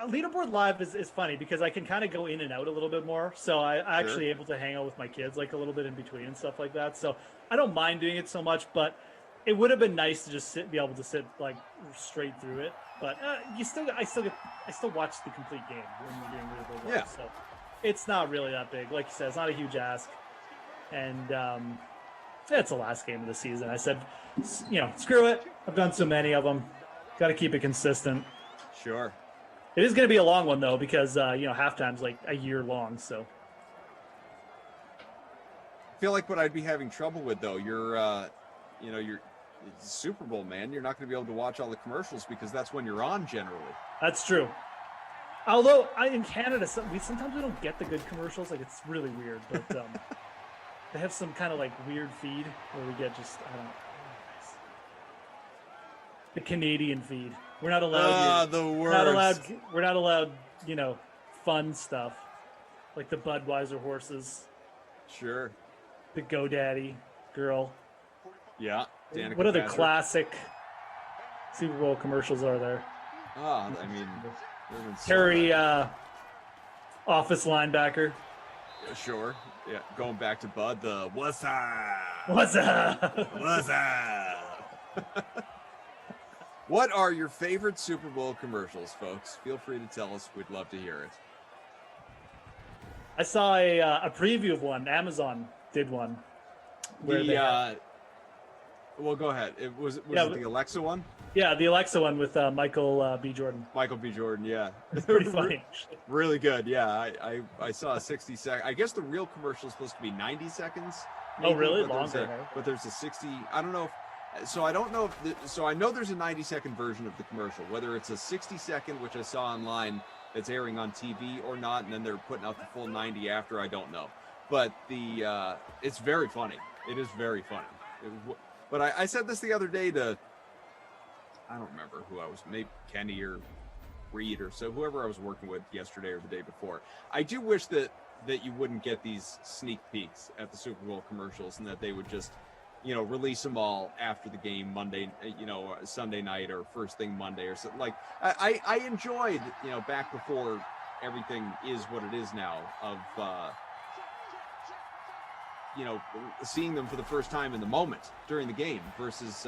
Leaderboard Live is funny because I can kind of go in and out a little bit more. So I actually able to hang out with my kids like a little bit in between and stuff like that. So I don't mind doing it so much, but it would have been nice to just be able to sit like straight through it. But I still watch the complete game when you're doing Leaderboard Live. Yeah. So it's not really that big. Like you said, it's not a huge ask. And it's the last game of the season. I said, screw it. I've done so many of them. Got to keep it consistent. Sure. It is going to be a long one though, because halftime's like a year long. So I feel like what I'd be having trouble with though, you're it's Super Bowl, man. You're not going to be able to watch all the commercials because that's when you're on generally. that's true. Although in Canada, sometimes we don't get the good commercials. Like it's really weird, but they have some kind of like weird feed where we get the Canadian feed. We're not allowed. The worst. We're not allowed. Fun stuff like the Budweiser horses, Sure. the GoDaddy girl. Yeah. Danica What other Patrick. classic Super Bowl commercials are there? I mean, there's been so Terry, many. office linebacker. Sure. Yeah. Going back to Bud, the what's up? What's up? What's up? What are your favorite Super Bowl commercials, folks? Feel free to tell us. We'd love to hear it. I saw a preview of one. Amazon did one. Where they had- Well, go ahead. Was it the Alexa one? yeah, the Alexa one with Michael B. Jordan. Michael B. Jordan, yeah. It's pretty funny. Really good, yeah. I saw a 60-second. I guess the real commercial is supposed to be 90 seconds. Oh, really? But Longer. but there's a 60. I don't know if. So I don't know if. So I know there's a 90-second version of the commercial. Whether it's a 60-second, which I saw online, that's airing on TV or not, and then they're putting out the full 90 after. I don't know. But it's very funny. It is very funny. But I said this the other day to. I don't remember who I was. Maybe Kenny or Reed or so whoever I was working with yesterday or the day before. I do wish that you wouldn't get these sneak peeks at the Super Bowl commercials and that they would just, release them all after the game Monday, Sunday night or first thing Monday or something. Like I enjoyed, back before everything is what it is now of, seeing them for the first time in the moment during the game versus,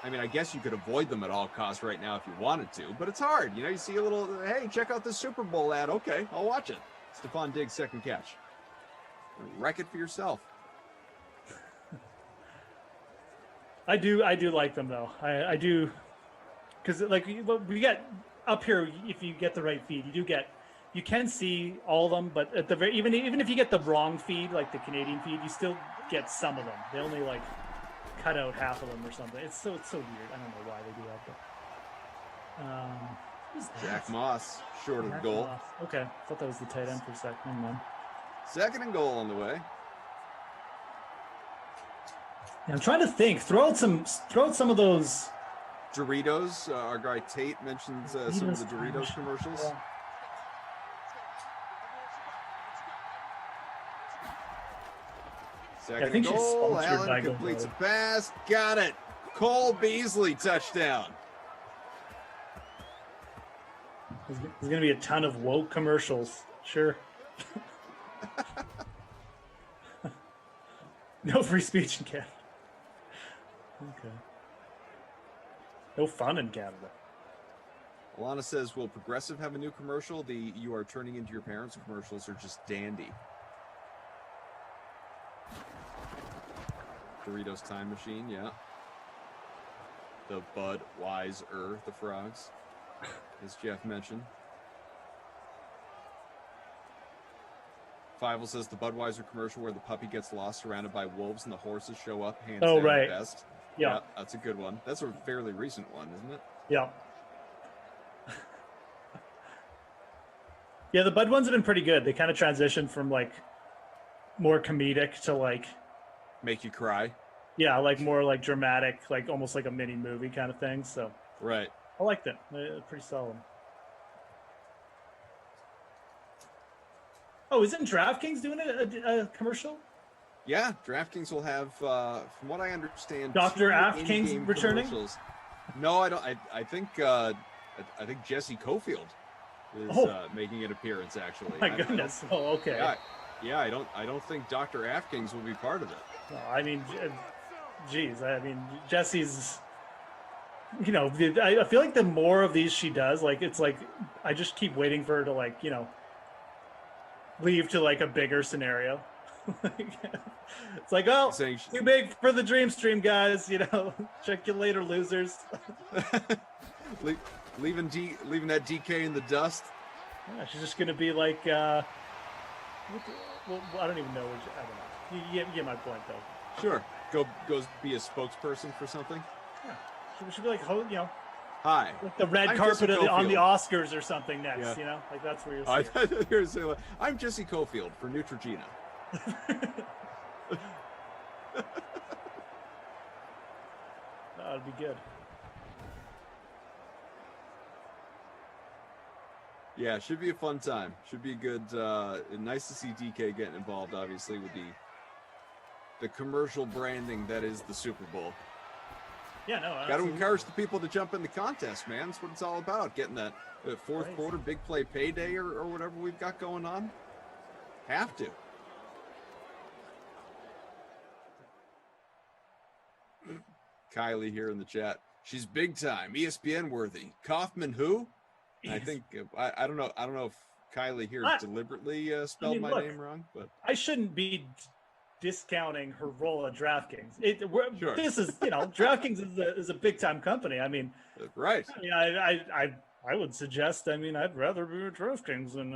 I guess you could avoid them at all costs right now if you wanted to, but it's hard. You see a little, hey, check out this Super Bowl ad. Okay, I'll watch it. Stephon Diggs' second catch. Wreck it for yourself. I do like them though. I do, because like we get up here, if you get the right feed, you can see all of them, but at the very even if you get the wrong feed, like the Canadian feed, you still get some of them. They only like cut out half of them or something. It's so weird. I don't know why they do that, but who's Jack that? Moss, short of Jack goal. Moss. Okay, thought that was the tight end for a second. Never mind. Second and goal on the way. Yeah, I'm trying to think. Throw out some of those. Doritos. Our guy Tate mentions some of the Doritos commercials. Yeah. Second I think and she's goal. sponsored by Allen completes a GoPro. pass. Got it. Cole Beasley touchdown. There's going to be a ton of woke commercials. Sure. No free speech in Canada. Okay. No fun in Canada. Alana says, will Progressive have a new commercial? The you are turning into your parents commercials are just dandy. Doritos Time Machine, yeah. The Budweiser, the frogs, as Jeff mentioned. Fievel says the Budweiser commercial where the puppy gets lost surrounded by wolves and the horses show up. Hands down right. the best. Yeah. That's a good one. That's a fairly recent one, isn't it? Yeah. Yeah, the Bud ones have been pretty good. They kind of transitioned from like more comedic to like, Make you cry. Yeah, like more like dramatic, like almost like a mini movie kind of thing. So Right. I liked it. Pretty solid. Oh, isn't DraftKings doing a commercial? Yeah, DraftKings will have, from what I understand, Dr. 2 Afkins in-game returning? commercials. No, I don't. I think Jesse Cofield is making an appearance. Actually, My goodness. Oh, okay. Yeah. I don't think Dr. Afkins will be part of it. No, I mean, geez. I mean, Jesse's. You know, I feel like the more of these she does, like it's like I just keep waiting for her to like leave to like a bigger sscenario. It's like, oh, too big for the dream stream, guys. Check you later, losers. leaving that DK in the dust. Yeah, she's just gonna be like, well, I don't even know. I don't know. You get my point, though. Sure. Goes be a spokesperson for something. Yeah, she should be like, hi. Like the red carpet on the Oscars or something next. Yeah. Like that's where you're. I thought you were gonna say, I'm Jesse Cofield for Neutrogena. That would be good. Yeah, should be a fun time. Should be good. Nice to see DK getting involved, obviously, with the commercial branding that is the Super Bowl. Yeah, no. Got to encourage the people to jump in the contest, man. That's what it's all about. Getting that fourth quarter big play payday or whatever we've got going on. Have to. Kylie here in the chat. She's big time, ESPN worthy. Kaufman who? I think I don't know. I don't know if Kylie here deliberately spelled my name wrong, but I shouldn't be discounting her role at DraftKings. Sure. This is DraftKings is a big time company. I mean, right. I mean, I would suggest. I mean, I'd rather be at DraftKings than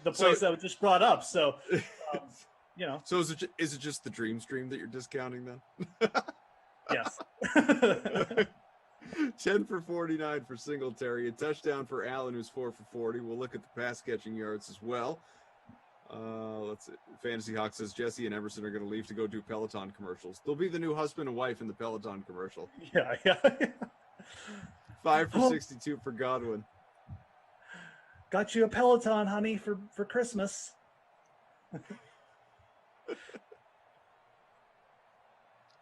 the place I just brought up. So. So is it just the dream stream that you're discounting then? Yes. 10 for 49 for Singletary, a touchdown for Allen, who's 4 for 40. We'll look at the pass catching yards as well. Let's see. Fantasy Hawk says Jesse and Emerson are going to leave to go do Peloton commercials. They'll be the new husband and wife in the Peloton commercial. Yeah. 5 for 62 for Godwin. Got you a Peloton, honey, for Christmas.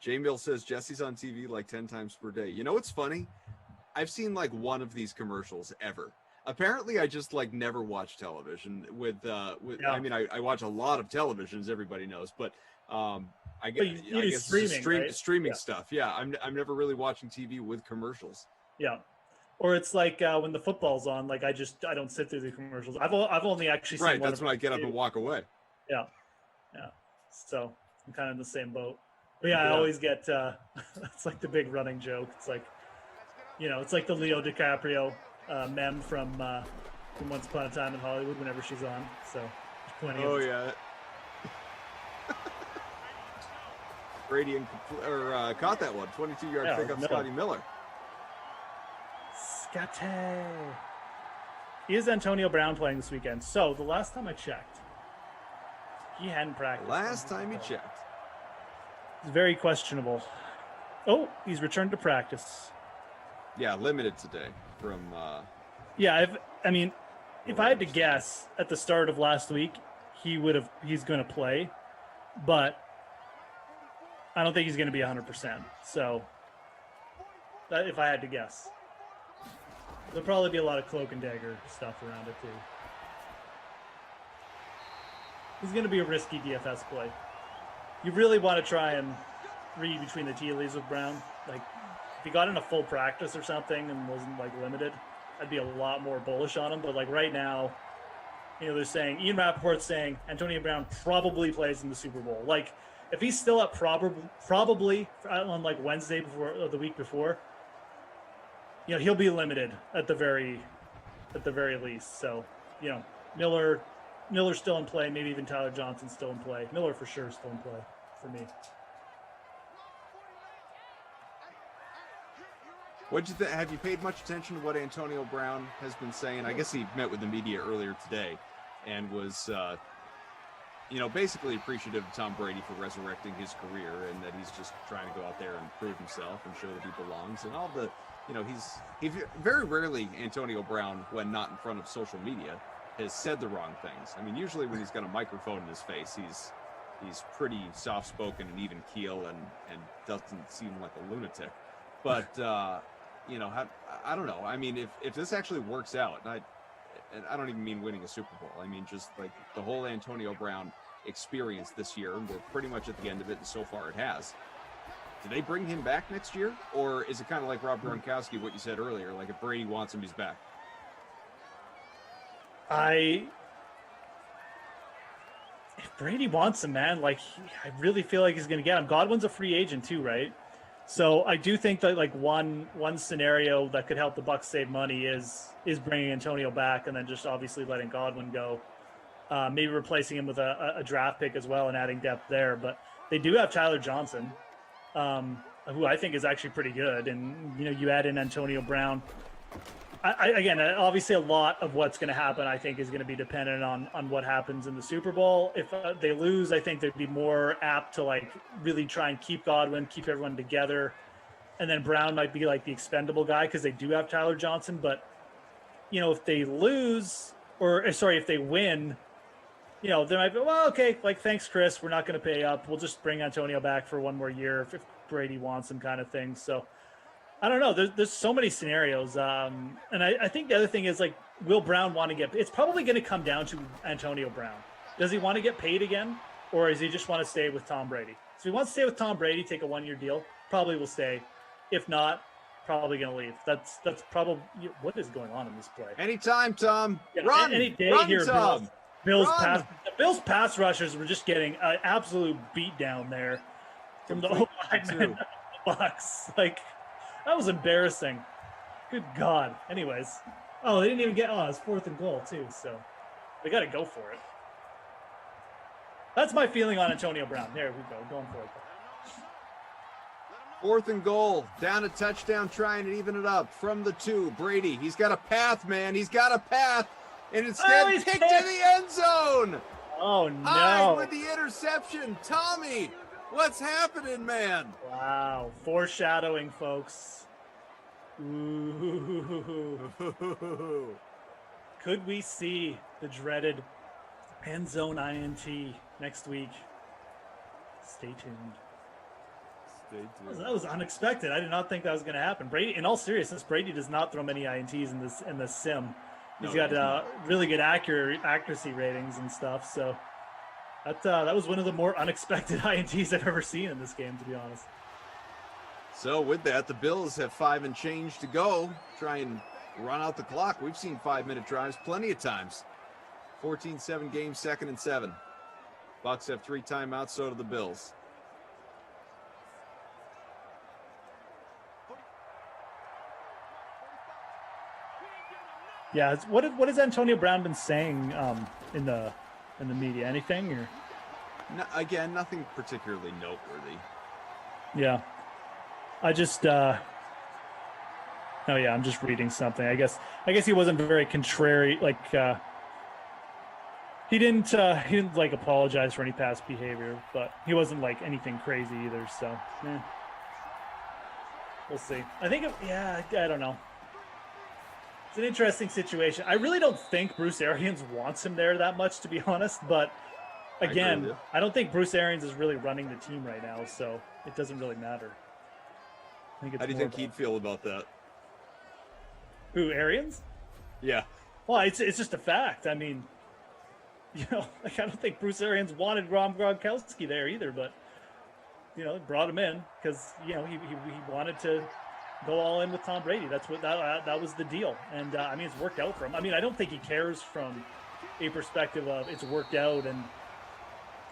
J Mill says Jesse's on TV like 10 times per day. You know what's funny? I've seen like one of these commercials ever. Apparently, I just like never watch television. I mean, I watch a lot of television, as everybody knows, but I guess streaming stuff. Yeah, I'm never really watching TV with commercials. Yeah, or it's like when the football's on. Like I don't sit through the commercials. I've only actually seen That's when I get up and walk away. Yeah. So I'm kind of in the same boat. But yeah, I always get it's like the big running joke. It's like, it's like the Leo DiCaprio meme from Once Upon a Time in Hollywood whenever she's on. So there's plenty of it. Yeah. Brady caught that one. 22-yard pickup, Scotty Miller. Scotty. Is Antonio Brown playing this weekend? So the last time I checked, he hadn't practiced. Last time he checked. It's very questionable. Oh, he's returned to practice. Yeah, limited today from. Yeah, if I had to guess at the start of last week, he's going to play, but I don't think he's going to be 100%. So, if I had to guess, there'll probably be a lot of cloak and dagger stuff around it too. He's going to be a risky DFS play. You really want to try and read between the tea leaves with Brown. Like, if he got in a full practice or something and wasn't like limited, I'd be a lot more bullish on him. But like right now, they're saying Ian Rappaport's saying Antonio Brown probably plays in the Super Bowl. Like, if he's still at probably on like Wednesday before or the week before, he'll be limited at the very least. So, Miller's still in play. Maybe even Tyler Johnson's still in play. Miller for sure is still in play for me. What'd you think? Have you paid much attention to what Antonio Brown has been saying? I guess he met with the media earlier today and was basically appreciative of Tom Brady for resurrecting his career and that he's just trying to go out there and prove himself and show that he belongs and all the, he very rarely Antonio Brown, when not in front of social media, has said the wrong things. I mean, usually when he's got a microphone in his face, he's pretty soft-spoken and even keel and doesn't seem like a lunatic. But, I don't know. I mean, if this actually works out, and I don't even mean winning a Super Bowl. I mean, just like the whole Antonio Brown experience this year, and we're pretty much at the end of it, and so far it has. Do they bring him back next year? Or is it kind of like Rob Gronkowski, what you said earlier, like if Brady wants him, he's back? If Brady wants him, man, I really feel like he's going to get him. Godwin's a free agent too, right? So I do think that one scenario that could help the Bucs save money is bringing Antonio back and then just obviously letting Godwin go. Maybe replacing him with a draft pick as well and adding depth there. But they do have Tyler Johnson, who I think is actually pretty good. And, you add in Antonio Brown. Again, obviously a lot of what's going to happen, I think, is going to be dependent on what happens in the Super Bowl. If they lose, I think they'd be more apt to really try and keep Godwin, keep everyone together. And then Brown might be the expendable guy because they do have Tyler Johnson. But, if they lose if they win, they might be, well, okay, thanks, Chris. We're not going to pay up. We'll just bring Antonio back for one more year if Brady wants him kind of thing. So, I don't know. There's so many scenarios. And I think the other thing is, will Brown want to it's probably going to come down to Antonio Brown. Does he want to get paid again? Or does he just want to stay with Tom Brady? So if he wants to stay with Tom Brady, take a 1-year deal, probably will stay. If not, probably going to leave. That's probably what is going on in this play. Anytime, Tom. Yeah, Run. Any day Run, here, Tom. The Bills pass rushers were just getting an absolute beat down there from the O-linemen. Bucks. That was embarrassing. Good God. Anyways. Oh, they didn't even get it's 4th and goal too, so they got to go for it. That's my feeling on Antonio Brown. There we go. Going for it. 4th and goal. Down a touchdown, trying to even it up from the 2. Brady. He's got a path, man. He's got a path. And instead kicked to the end zone. Oh, no. Hyde with the interception. Tommy, what's happening, man? Wow. Foreshadowing, folks. Ooh. Could we see the dreaded end zone INT next week? Stay tuned. That was unexpected. I did not think that was going to happen. Brady, in all seriousness, Brady does not throw many INTs in this sim. He's got really good accuracy ratings and stuff. So that was one of the more unexpected INTs I've ever seen in this game, to be honest. So with that, the Bills have 5 and change to go. Try and run out the clock. We've seen 5-minute drives plenty of times. 14-7 game, 2nd and 7. Bucs have 3 timeouts, so do the Bills. Yeah, what has Antonio Brown been saying in the media? Anything or? No, again, nothing particularly noteworthy. Yeah, I just I'm just reading something. I guess he wasn't very contrary. He didn't apologize for any past behavior, but he wasn't anything crazy either. So we'll see. I think I don't know. It's an interesting situation. I really don't think Bruce Arians wants him there that much, to be honest. But again, I don't think Bruce Arians is really running the team right now, so it doesn't really matter. How do you think he'd feel about that? Who, Arians? Yeah. Well, it's just a fact. I mean, I don't think Bruce Arians wanted Rob Gronkowski there either, but brought him in because he wanted to go all in with Tom Brady. That's what that was the deal, and it's worked out for him. I don't think he cares from a perspective of it's worked out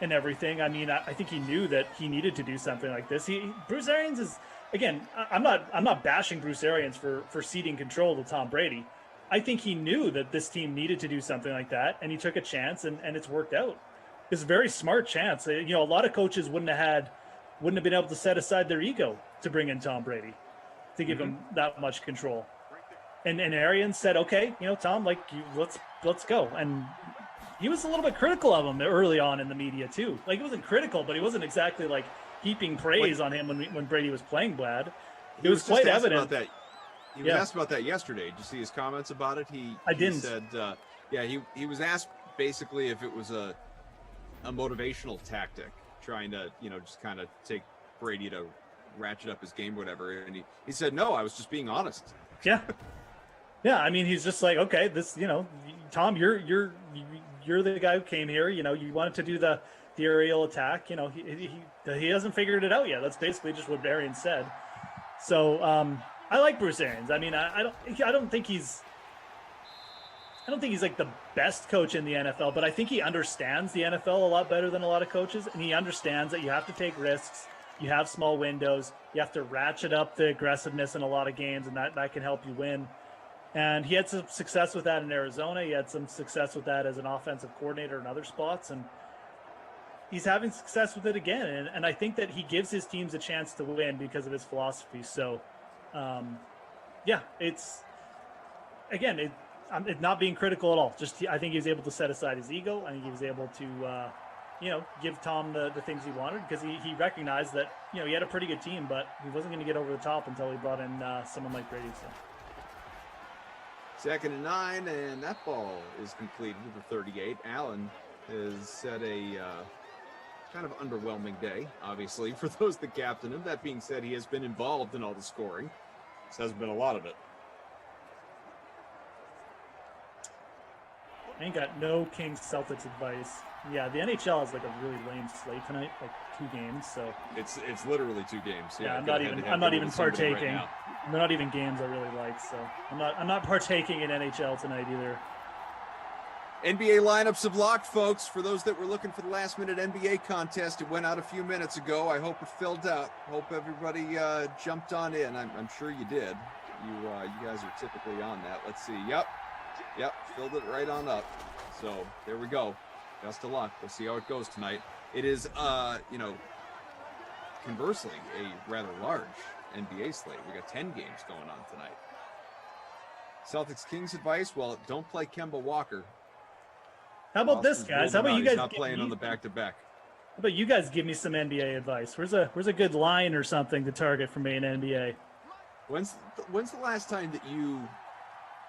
and everything. I think he knew that he needed to do something like this. Bruce Arians is, again, I'm not bashing Bruce Arians for ceding control to Tom Brady. I think he knew that this team needed to do something like that, and he took a chance, and it's worked out. It's a very smart chance. A lot of coaches wouldn't have been able to set aside their ego to bring in Tom Brady, to give him that much control. And Arians said, okay, Tom, let's go. And he was a little bit critical of him early on in the media too. Like, he wasn't critical, but he wasn't exactly like heaping praise on him when Brady was playing bad. It was quite evident. About that. He was asked about that yesterday. Did you see his comments about it? He said, he was asked basically if it was a motivational tactic, trying to, just kind of take Brady to ratchet up his game, whatever. And he said, no, I was just being honest. Yeah. Yeah. I mean, he's just like, okay, this, Tom, you're the guy who came here. You wanted to do the aerial attack. He hasn't figured it out yet. That's basically just what Arians said. So I like Bruce Arians. I mean, I don't think he's like the best coach in the NFL, but I think he understands the NFL a lot better than a lot of coaches, and he understands that you have to take risks. You have small windows. You have to ratchet up the aggressiveness in a lot of games, and that can help you win. And he had some success with that in Arizona. He had some success with that as an offensive coordinator in other spots, and he's having success with it again. And I think that he gives his teams a chance to win because of his philosophy. So, it's not being critical at all. I think he was able to set aside his ego. I think he was able to, give Tom the things he wanted, because he recognized that, he had a pretty good team, but he wasn't going to get over the top until he brought in someone like Brady. So. 2nd and 9, and that ball is completed for 38. Allen has had a kind of underwhelming day, obviously, for those that captain him. That being said, he has been involved in all the scoring. This hasn't been a lot of it. I ain't got no Kings Celtics advice. Yeah, the NHL has like a really lame slate tonight, like 2 games. So it's literally 2 games. Yeah, I'm not even partaking. They're not even games I really like. So I'm not partaking in NHL tonight either. NBA lineups have locked, folks. For those that were looking for the last-minute NBA contest, it went out a few minutes ago. I hope it filled out. Hope everybody jumped on in. I'm sure you did. You guys are typically on that. Let's see. Yep, filled it right on up. So there we go. Best of luck. We'll see how it goes tonight. It is, conversely, a rather large NBA slate. We got 10 games going on tonight. Celtics Kings advice: well, don't play Kemba Walker. How about this, guys? How about you guys? He's not playing on the back-to-back. How about you guys give me some NBA advice? Where's a good line or something to target for me in NBA? When's the last time that you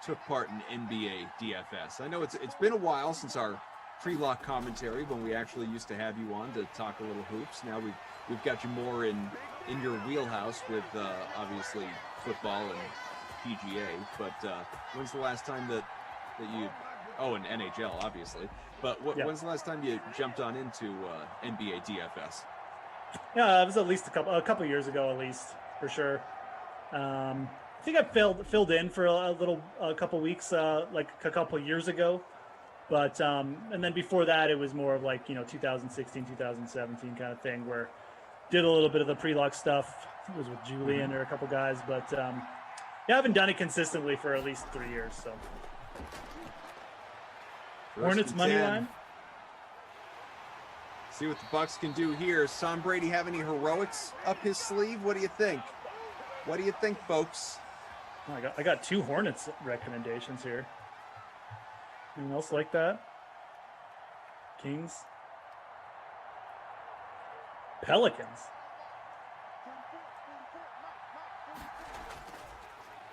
took part in NBA DFS? I know it's been a while since our pre-lock commentary, when we actually used to have you on to talk a little hoops. Now we've got you more in your wheelhouse with obviously football and PGA. But when's the last time that you? Oh, and NHL, obviously. But when's the last time you jumped on into NBA DFS? Yeah, it was at least a couple years ago, at least, for sure. I think I filled in for a couple weeks, like a couple years ago. But and then before that, it was more of like 2016, 2017 kind of thing, where did a little bit of the pre-lock stuff. I think it was with Julian or a couple guys, but I haven't done it consistently for at least 3 years. So. Hornets money line. See what the Bucks can do here. Does Tom Brady have any heroics up his sleeve? What do you think? What do you think, folks? Oh, I got 2 Hornets recommendations here. Anyone else like that? Kings. Pelicans.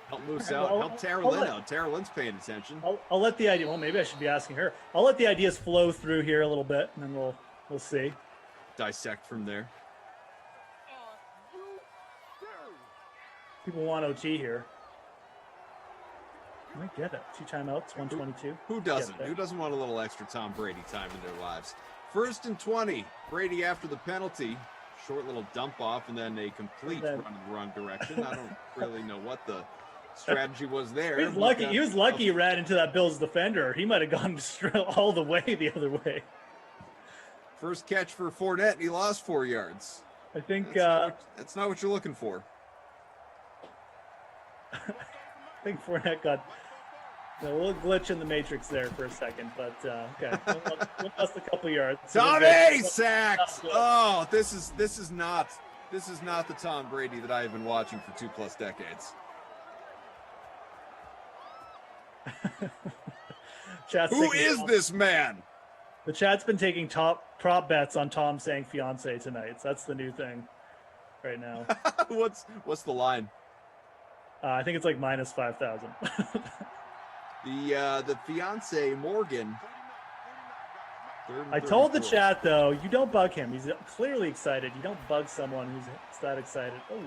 Help Moose out. Help Tara Lynn out. Tara Lynn's paying attention. I'll let the idea. Well, maybe I should be asking her. I'll let the ideas flow through here a little bit, and then we'll see. Dissect from there. People want OT here. I might get it. 2 timeouts, 122. Who doesn't? Who doesn't want a little extra Tom Brady time in their lives? 1st and 20. Brady after the penalty. Short little dump off and then a complete run in the wrong direction. I don't really know what the strategy was there. He was lucky he ran into that Bills defender. He might have gone all the way the other way. First catch for Fournette, and he lost 4 yards. I think that's not what you're looking for. I think Fournette got a little glitch in the matrix there for a second, but okay, we'll lost a couple yards. Tommy sacked. Oh, this is not the Tom Brady that I have been watching for 2+ decades. Who is this man? The chat's been taking top prop bets on Tom saying fiance tonight. So that's the new thing right now. What's the line? I think it's like minus 5,000. The fiance Morgan. I told the chat though, you don't bug him. He's clearly excited. You don't bug someone who's that excited. Oh,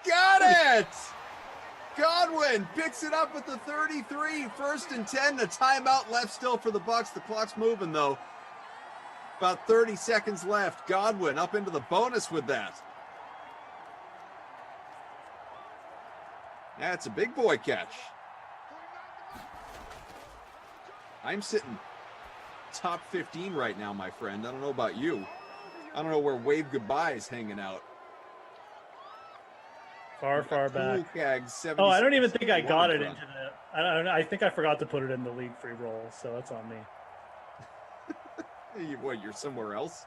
got it! Godwin picks it up at the 33. 1st and 10. A timeout left still for the Bucks. The clock's moving though. About 30 seconds left. Godwin up into the bonus with that. That's a big boy catch. I'm sitting top 15 right now, my friend. I don't know about you. I don't know where Wave Goodbye is hanging out. far back. Oh, I don't even think I got it into the. I think I forgot to put it in the league free roll, so that's on me. You're somewhere else?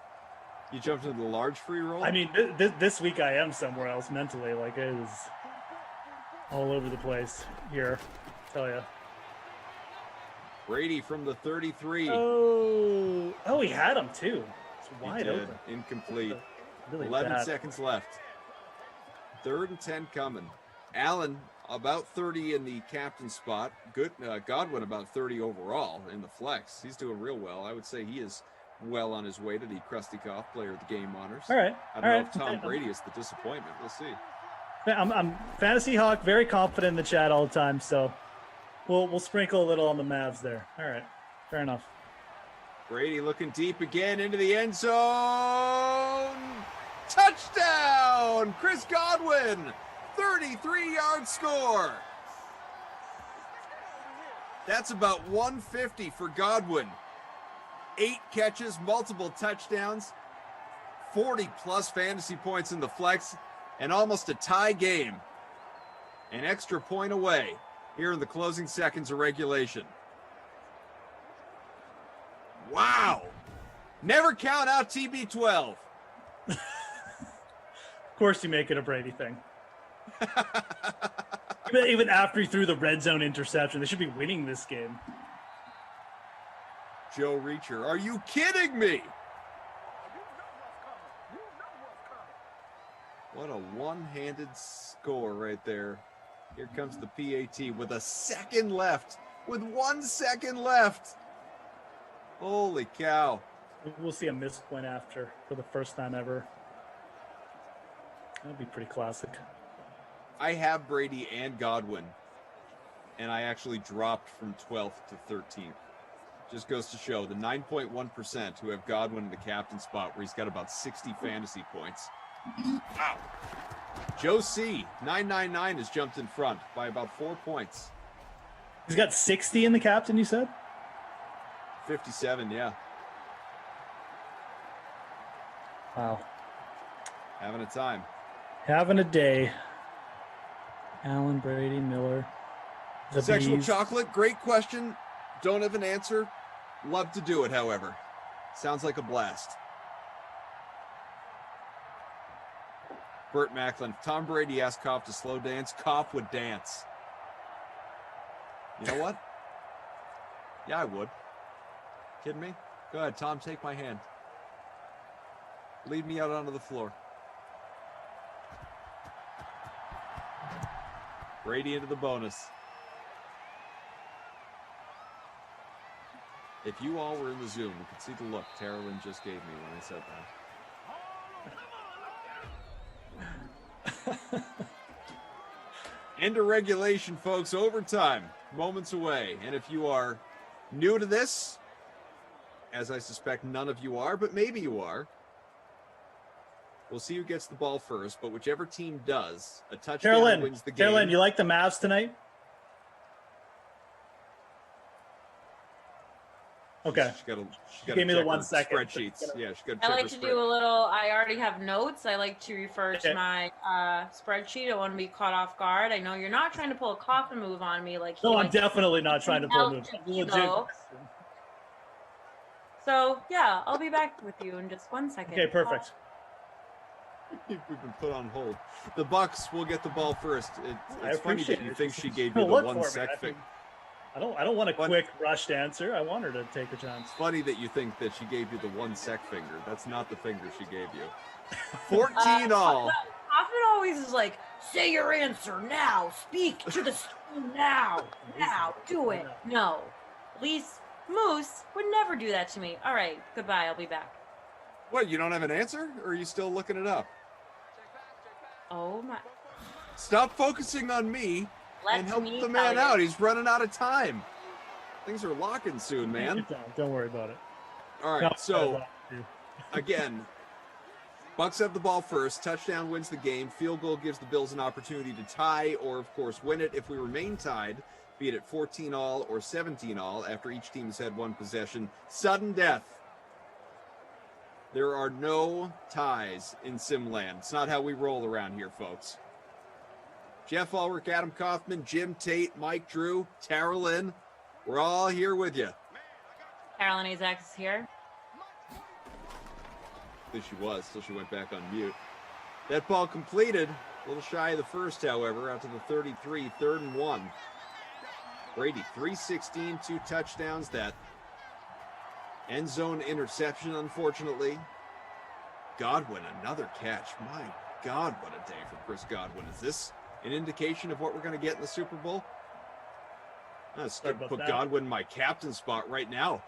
You jumped into the large free roll? I mean, this week I am somewhere else mentally. Like, it is all over the place here. I tell you. Brady from the 33. Oh, he had him too. It's wide open. Incomplete. Really 11 bad. seconds left. 3rd and 10 coming. Allen about 30 in the captain spot. Good. Godwin about 30 overall in the flex. He's doing real well. I would say he is well on his way to the Krusty Koff Player of the Game honors. All right. I don't know if Tom Brady is the disappointment. We'll see. I'm Fantasy Hawk, very confident in the chat all the time, so we'll sprinkle a little on the Mavs there. All right, fair enough. Brady looking deep again into the end zone. Touchdown! Chris Godwin, 33-yard score. That's about 150 for Godwin. 8 catches, multiple touchdowns, 40-plus fantasy points in the flex, and almost a tie game. An extra point away here in the closing seconds of regulation. Wow. Never count out TB12. Of course you make it a Brady thing. Even after he threw the red zone interception, they should be winning this game. Joe Reacher, are you kidding me? What a one-handed score right there. Here comes the PAT with a second left. With 1 second left. Holy cow. We'll see a missed point after for the first time ever. That'd be pretty classic. I have Brady and Godwin, and I actually dropped from 12th to 13th. Just goes to show the 9.1% who have Godwin in the captain spot where he's got about 60 fantasy points. Wow. Joe C, 999 has jumped in front by about 4 points. He's got 60 in the captain, you said? 57, yeah. Wow. Having a time. Having a day. Allen, Brady, Miller. The Sexual bees. chocolate, great question. Don't have an answer. Love to do it, however. Sounds like a blast. Burt Macklin, Tom Brady asked Koff to slow dance. Koff would dance. You know what? Yeah, I would. Kidding me? Go ahead, Tom, take my hand. Lead me out onto the floor. Brady into the bonus. If you all were in the Zoom, you could see the look Carolyn just gave me when I said that. End of regulation, folks. Overtime. Moments away. And if you are new to this, as I suspect none of you are, but maybe you are, we'll see who gets the ball first. But whichever team does, a touchdown wins the game. Carolyn, you like the Mavs tonight? Okay. She gave me the 1 second. Spreadsheets. Yeah, she got. I like to do a little. I already have notes. I like to refer to my spreadsheet. I want to be caught off guard. I know you're not trying to pull a coffin move on me, like. No, I'm definitely not trying to pull a move. Legit. So yeah, I'll be back with you in just 1 second. Okay, perfect. We've been put on hold. The Bucks will get the ball first. It's funny that you think she gave you the 1 sec fix. I don't want a quick rushed answer. I want her to take a chance. Funny that you think that she gave you the one sec finger. That's not the finger she gave you. 14 all. Hoffman always is like, say your answer now. Speak to the screen now. Now. Do it. No. At least Moose would never do that to me. All right. Goodbye. I'll be back. What, you don't have an answer? Or are you still looking it up? Oh, my. Stop focusing on me and help the man out. He's running out of time. Things are locking soon, man. Don't worry about it. All right, so again, Bucks have the ball first. Touchdown wins the game. Field goal gives the Bills an opportunity to tie or, of course, win it. If we remain tied, be it at 14 all or 17 all, after each team has had one possession, sudden death. There are no ties in Simland. It's not how we roll around here, folks. Jeff Ulrich, Adam Kaufman, Jim Tate, Mike Drew, Tara Lynn, we're all here with you. Carolyn Azak is here. At least she was, till she went back on mute. That ball completed, a little shy of the first, however, out to the 33, 3rd and 1. Brady, 316, 2 touchdowns. That end zone interception, unfortunately. Godwin, another catch. My God, what a day for Chris Godwin. Is this an indication of what we're going to get in the Super Bowl? Let's put Godwin in my captain spot right now.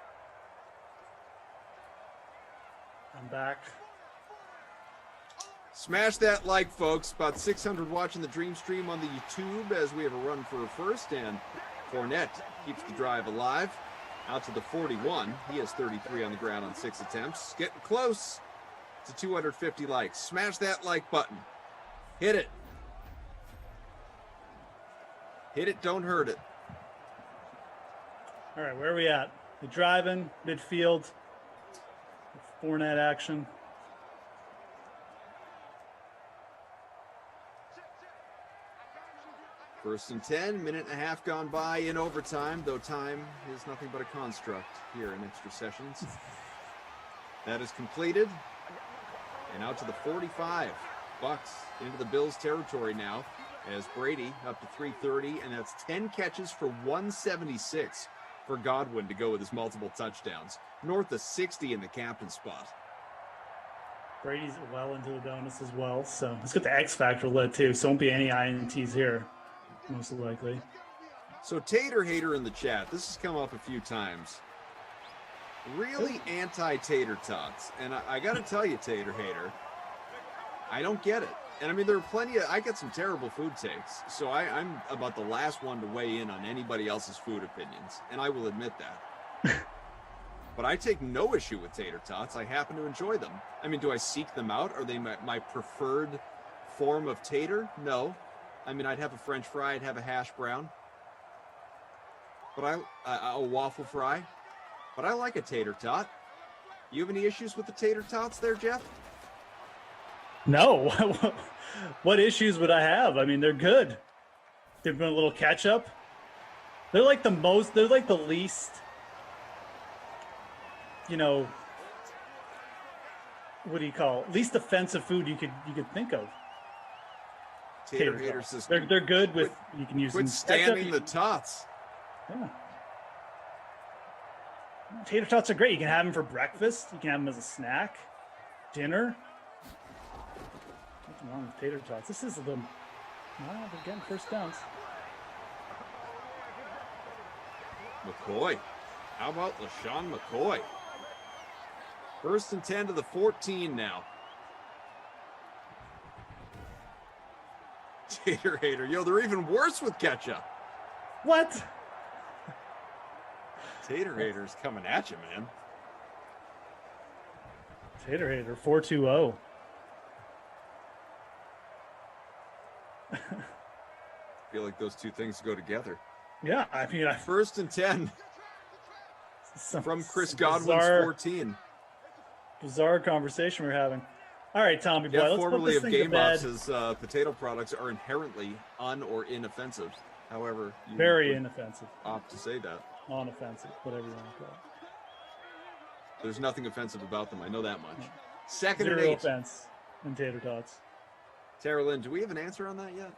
I'm back. Smash that like, folks. About 600 watching the Dream Stream on the YouTube as we have a run for a first, and Fournette keeps the drive alive. Out to the 41. He has 33 on the ground on 6 attempts. Getting close to 250 likes. Smash that like button. Hit it. Hit it, don't hurt it. All right, where are we at? The driving, midfield, Fournette action. First and 10, minute and a half gone by in overtime, though time is nothing but a construct here in extra sessions. That is completed. And out to the 45. Bucks into the Bills territory now as Brady up to 330, and that's 10 catches for 176 for Godwin to go with his multiple touchdowns. North of 60 in the captain spot. Brady's well into the bonus as well, so let's get the X Factor lit too, so won't be any INTs here, most likely. So Tater Hater in the chat, this has come up a few times. Really anti-tater tots. And I got to tell you, Tater Hater, I don't get it. And I mean, there are plenty of, I get some terrible food takes. So I'm about the last one to weigh in on anybody else's food opinions. And I will admit that. But I take no issue with tater tots. I happen to enjoy them. I mean, do I seek them out? Are they my preferred form of tater? No. I mean, I'd have a French fry. I'd have a hash brown. But a waffle fry. But I like a tater tot. You have any issues with the tater tots there, Jeff? No. What issues would I have? I mean, they're good. They've been a little ketchup. They're like the least, you know, what do you call it? Least offensive food you could think of. Tater Hater says they're good with, you can use them. Quit standing the tots. Yeah. Tater tots are great. You can have them for breakfast. You can have them as a snack, dinner. Nothing wrong with tater tots. This is they're getting first downs. McCoy. How about LaShawn McCoy? First and 10 to the 14 now. Tater Hater. Yo, they're even worse with ketchup. What? Tater Hater's coming at you, man. Tater Hater, 420. I feel like those two things go together. Yeah, I mean, First and 10 from Chris Godwin's bizarre, 14. Bizarre conversation we're having. All right, Tommy boy, Yeah, let's formerly put of this thing Game to bed. Box says potato products are inherently un- or inoffensive. However, you Very would inoffensive, opt to say that. non-offensive, whatever you want to call it. There's nothing offensive about them. I know that much. Second Zero and 8. offense in tater tots. Tara Lynn, do we have an answer on that yet?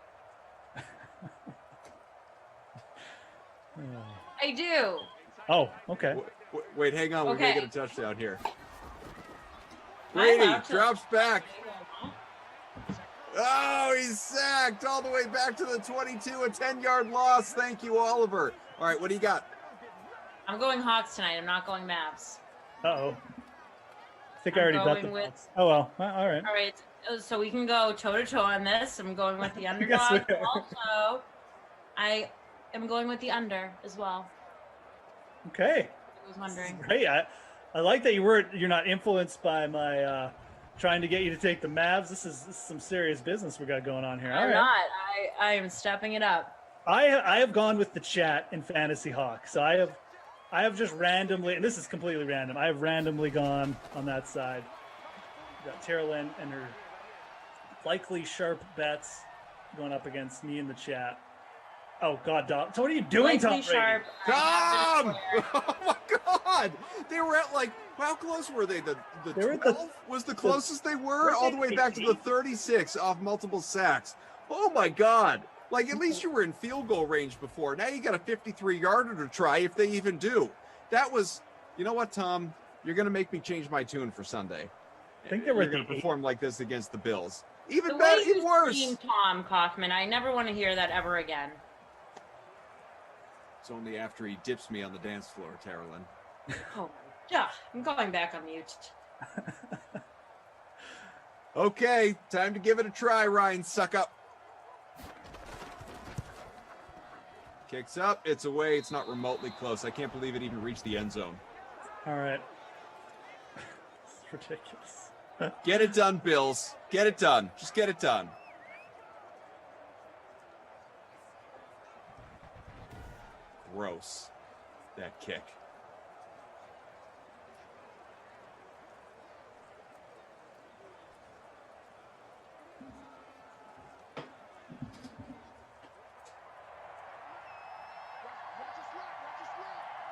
I do. Oh, okay. Wait, hang on. Okay. We're making a touchdown here. Am I Brady allowed to- drops back. Oh, he's sacked all the way back to the 22, a 10-yard loss. Thank you, Oliver. All right, what do you got? I'm going Hawks tonight. I'm not going Mavs. Uh-oh. I think I I'm already bet the going with- Bucks. Oh, well. All right. All right, so we can go toe-to-toe on this. I'm going with the Yes, underdog. we are. Also, I am going with the under as well. Okay. I was wondering. Great. I like that you're not influenced by my trying to get you to take the Mavs. This is some serious business we got going on here. All I'm right. not. I am stepping it up. I have gone with the chat in Fantasy Hawk. So I have just randomly, and this is completely random. I have randomly gone on that side. We've got Tara Lynn and her likely sharp bets going up against me in the chat. Oh God, Dom. So what are you doing, Tom Likely Brady? sharp. Tom! Oh my God! They were at how close were they? The They were at the- 12 was the closest they were, Weren't all they the way back to the 36 off multiple sacks. Oh my God! Like at least you were in field goal range before. Now you got a 53-yarder to try if they even do. That was, you know what, Tom? You're gonna make me change my tune for Sunday. I think they were You're gonna the eight. perform like this against the Bills. The Even way better, you even worse. scream Tom Kaufman, I never want to hear that ever again. It's only after he dips me on the dance floor, Carolyn. Oh, yeah. I'm going back on mute. Okay, time to give it a try, Ryan. Suck up. Kicks up. It's away. It's not remotely close. I can't believe it even reached the end zone. All right. It's ridiculous. Get it done, Bills. Get it done. Just get it done. Gross. That kick.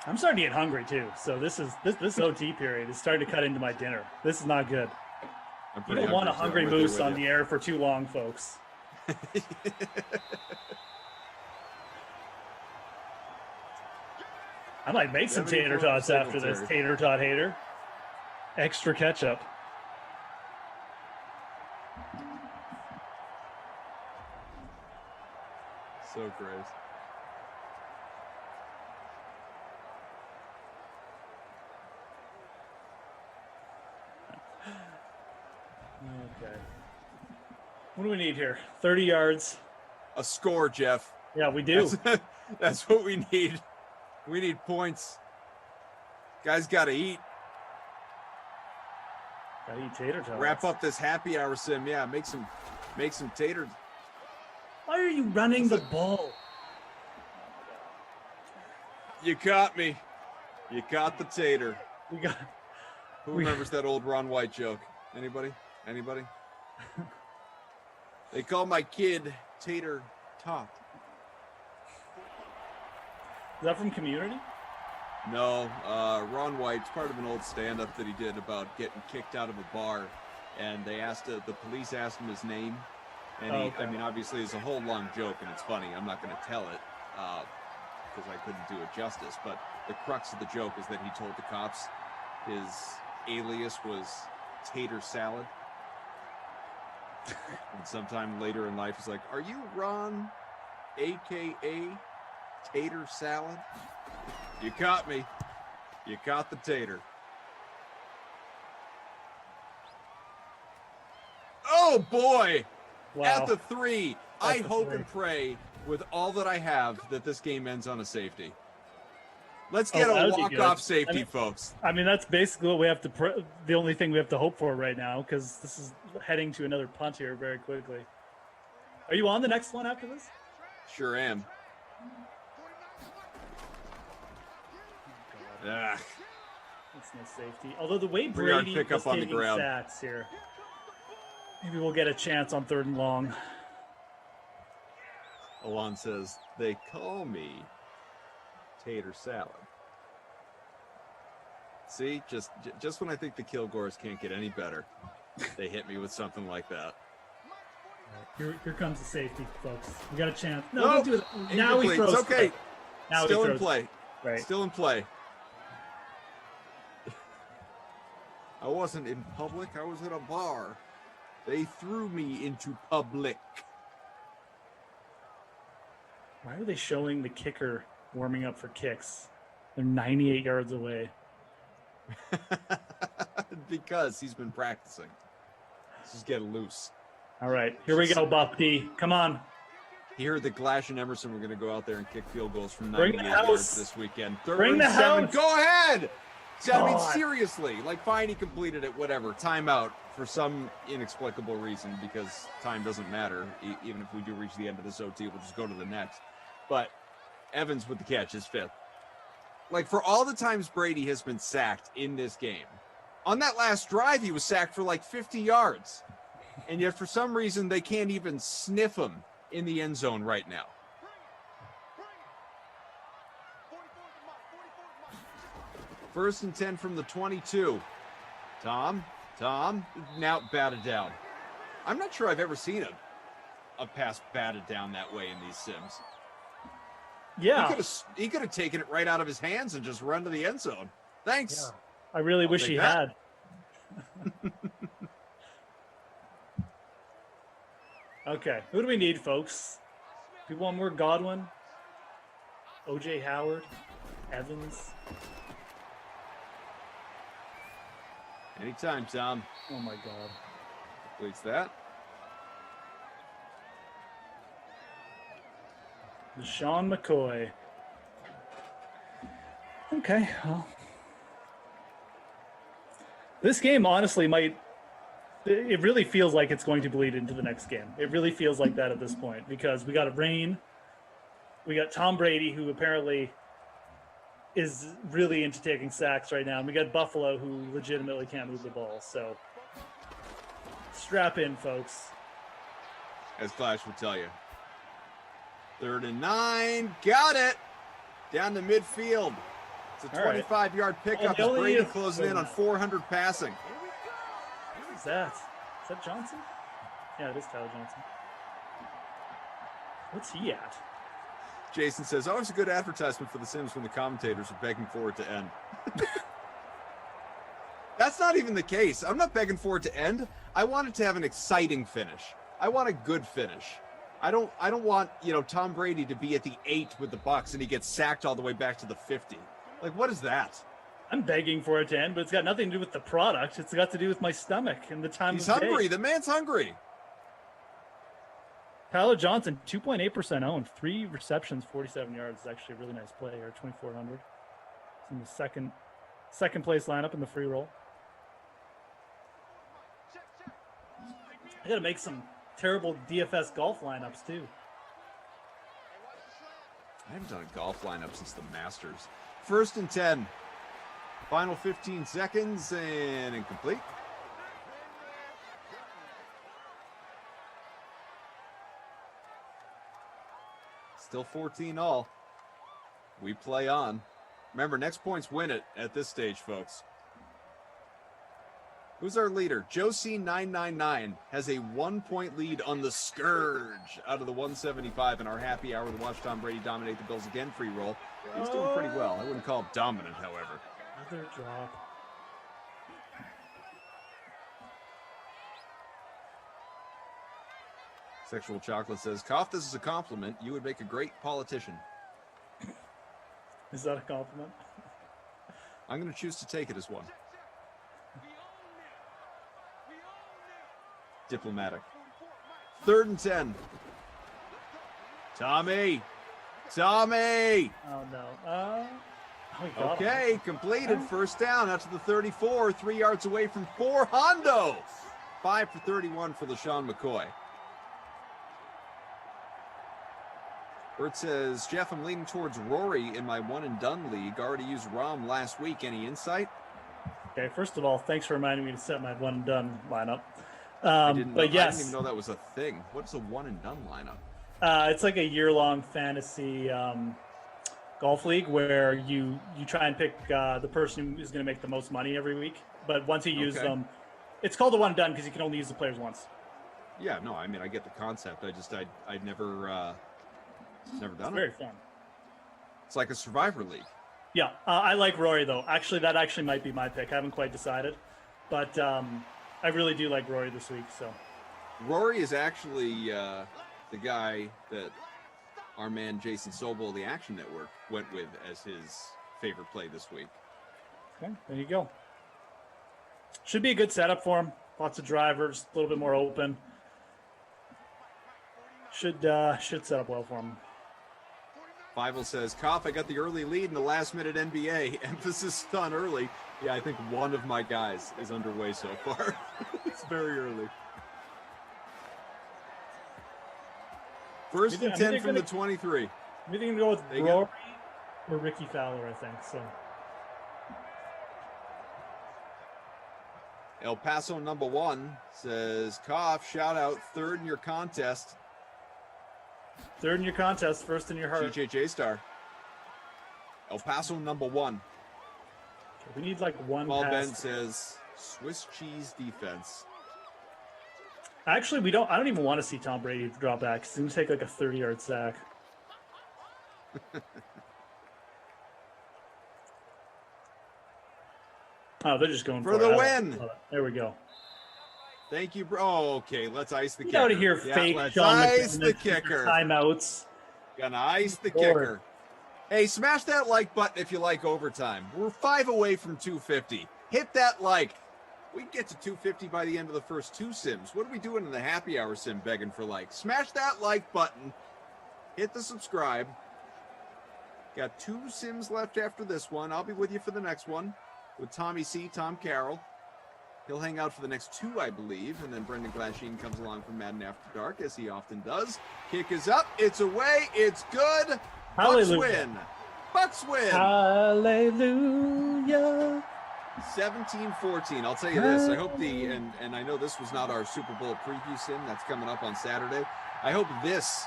I'm starting to get hungry too. So this OT period is starting to cut into my dinner. This is not good. I'm You pretty don't want a hungry, hungry so I'm moose with you. on the air for too long, folks. I might make some tater 74 tots after this. Singletary. Tater tot hater. Extra ketchup. So gross. Okay. What do we need here? 30 yards. A score, Jeff. Yeah, we do. That's what we need. We need points. Guys got to eat. Gotta eat tater tots. Wrap up this happy hour sim. Yeah, make some tater. Why are you running the ball? You caught me. You caught the tater. We got. Who We- remembers that old Ron White joke? Anybody? Anybody? They call my kid Tater Tot. Is that from Community? No, Ron White's part of an old stand-up that he did about getting kicked out of a bar, and they asked the police asked him his name, and Oh, he, okay. I mean, obviously it's a whole long joke and it's funny. I'm not going to tell it because I couldn't do it justice. But the crux of the joke is that he told the cops his alias was Tater Salad, and sometime later in life he's like, "Are you Ron, aka Tater Salad?" You caught me. You caught the tater. Oh boy! Wow. At the 3. I the hope 3. and pray with all that I have that this game ends on a safety. Let's Oh, get that a would be good. walk-off safety, I mean- folks. I mean, that's basically what we have to. The only thing we have to hope for right now, because this is heading to another punt here very quickly. Are you on the next one after this? Sure am. Ah, That's no safety. Although the way 3-yard Brady pickup is on the taking ground. sacks here, maybe we'll get a chance on 3rd and long. Alon says, they call me Tater Salad. See, just when I think the Kilgores can't get any better, they hit me with something like that. Here comes the safety, folks. We got a chance. No, Nope. don't do it. Now he Incomplete. throws. It's okay. Now Still he in throws. play. Right. Still in play. I wasn't in public. I was at a bar. They threw me into public. Why are they showing the kicker warming up for kicks? They're 98 yards away. Because he's been practicing. Let's just get loose. All right, here we go, Buff D. Come on. He heard that Glash and Emerson were going to go out there and kick field goals from Bring 98 the house. yards this weekend. Bring the 7. house. Go ahead. See, I mean, God. seriously, like, fine, he completed it, whatever. Timeout for some inexplicable reason, because time doesn't matter. Even if we do reach the end of this OT, we'll just go to the next. But Evans with the catch, his 5th. Like, for all the times Brady has been sacked in this game, on that last drive, he was sacked for like 50 yards. And yet, for some reason, they can't even sniff him in the end zone right now. First and 10 from the 22. Tom, now batted down. I'm not sure I've ever seen a pass batted down that way in these sims. Yeah. He could have taken it right out of his hands and just run to the end zone. Thanks. Yeah. I really wish take he that. had. Okay, who do we need, folks? We want more Godwin, OJ Howard, Evans. Anytime, Tom. Oh my God. Completes that. Sean McCoy. Okay, well. This game honestly might, it really feels like it's going to bleed into the next game. It really feels like that at this point because we got a rain. We got Tom Brady, who apparently is really into taking sacks right now. And we got Buffalo, who legitimately can't move the ball. So strap in, folks. As Clash would tell you. 3rd and 9. Got it. Down to midfield. It's a 25-yard pickup as Brady closing in on 400 passing. What is that? Is that Johnson? Yeah, it is Tyler Johnson. What's he at? Jason says, always a good advertisement for The Sims when the commentators are begging for it to end. That's not even the case. I'm not begging for it to end. I want it to have an exciting finish. I want a good finish. I don't want, Tom Brady to be at the 8 with the Bucs and he gets sacked all the way back to the 50. Like, what is that? I'm begging for it to end, but it's got nothing to do with the product. It's got to do with my stomach and the time He's of day. hungry. The man's hungry. Tyler Johnson, 2.8% owned, 3 receptions, 47 yards. Is actually a really nice play here, 2,400. It's in the second place lineup in the free roll. I got to make some terrible DFS golf lineups too. I haven't done a golf lineup since the Masters. 1st and 10. Final 15 seconds and incomplete. Still 14 all. We play on. Remember, next points win it at this stage, folks. Who's our leader? Josie999 has a 1-point lead on the Scourge out of the 175 in our happy hour to watch Tom Brady dominate the Bills again free roll. He's doing pretty well. I wouldn't call him dominant, however. Another drop. Sexual Chocolate says, Koff, this is a compliment. You would make a great politician. Is that a compliment? I'm going to choose to take it as one. Diplomatic. 3rd and 10. Tommy. Oh no. Oh, he got him. Okay, completed. First down out to the 34, 3 yards away from 4 Hondo. 5 for 31 for LaShawn McCoy. Bert says, Jeff, I'm leaning towards Rory in my one and done league. Already used Rom last week. Any insight? Okay, first of all, thanks for reminding me to set my one and done lineup. I didn't Yes, even know that was a thing. What's a one and done lineup? it's like a year-long fantasy golf league where you try and pick the person who is going to make the most money every week. But once you use them, it's called the one and done because you can only use the players once. Yeah, no, I mean, I get the concept. I'd never done Very it. fun. It's like a Survivor League. Yeah, I like Rory, though. Actually, that actually might be my pick. I haven't quite decided. But I really do like Rory this week. So Rory is actually the guy that our man Jason Sobel of the Action Network went with as his favorite play this week. okay, there you go. Should be a good setup for him. Lots of drivers, a little bit more open. Should set up well for him. Fievel says, Koff, I got the early lead in the last-minute NBA. Emphasis on early. Yeah, I think one of my guys is underway so far. It's very early. First and 10 from the 23. I'm either going to go with Rory or Ricky Fowler, I think. So El Paso number 1 says, Koff, shout out, third in your contest. third in your contest, first in your heart. GJJ Star. El Paso number 1. We need like one Paul pass. Ben says, Swiss cheese defense. Actually, I don't even want to see Tom Brady drop back. He's going to take like a 30-yard sack. Oh, they're just going For the it. win. There we go. Thank you, bro. Oh, okay, let's ice the Get kicker. out of here, Yeah, fake let's Sean ice McDermott the kicker. Timeouts. Gonna ice the Lord. kicker. Hey, smash that like button if you like overtime. We're 5 away from 250. Hit that like. We can get to 250 by the end of the first 2 sims. What are we doing in the happy hour sim begging for likes? Smash that like button. Hit the subscribe. Got 2 sims left after this one. I'll be with you for the next one with Tommy C, Tom Carroll. He'll hang out for the next 2, I believe, and then Brendan Glasheen comes along from Madden After Dark, as he often does. Kick is up. It's away. It's good. Bucks win. Bucks win. Hallelujah. 17-14. I'll tell you this. I hope and I know this was not our Super Bowl preview sim that's coming up on Saturday. I hope this,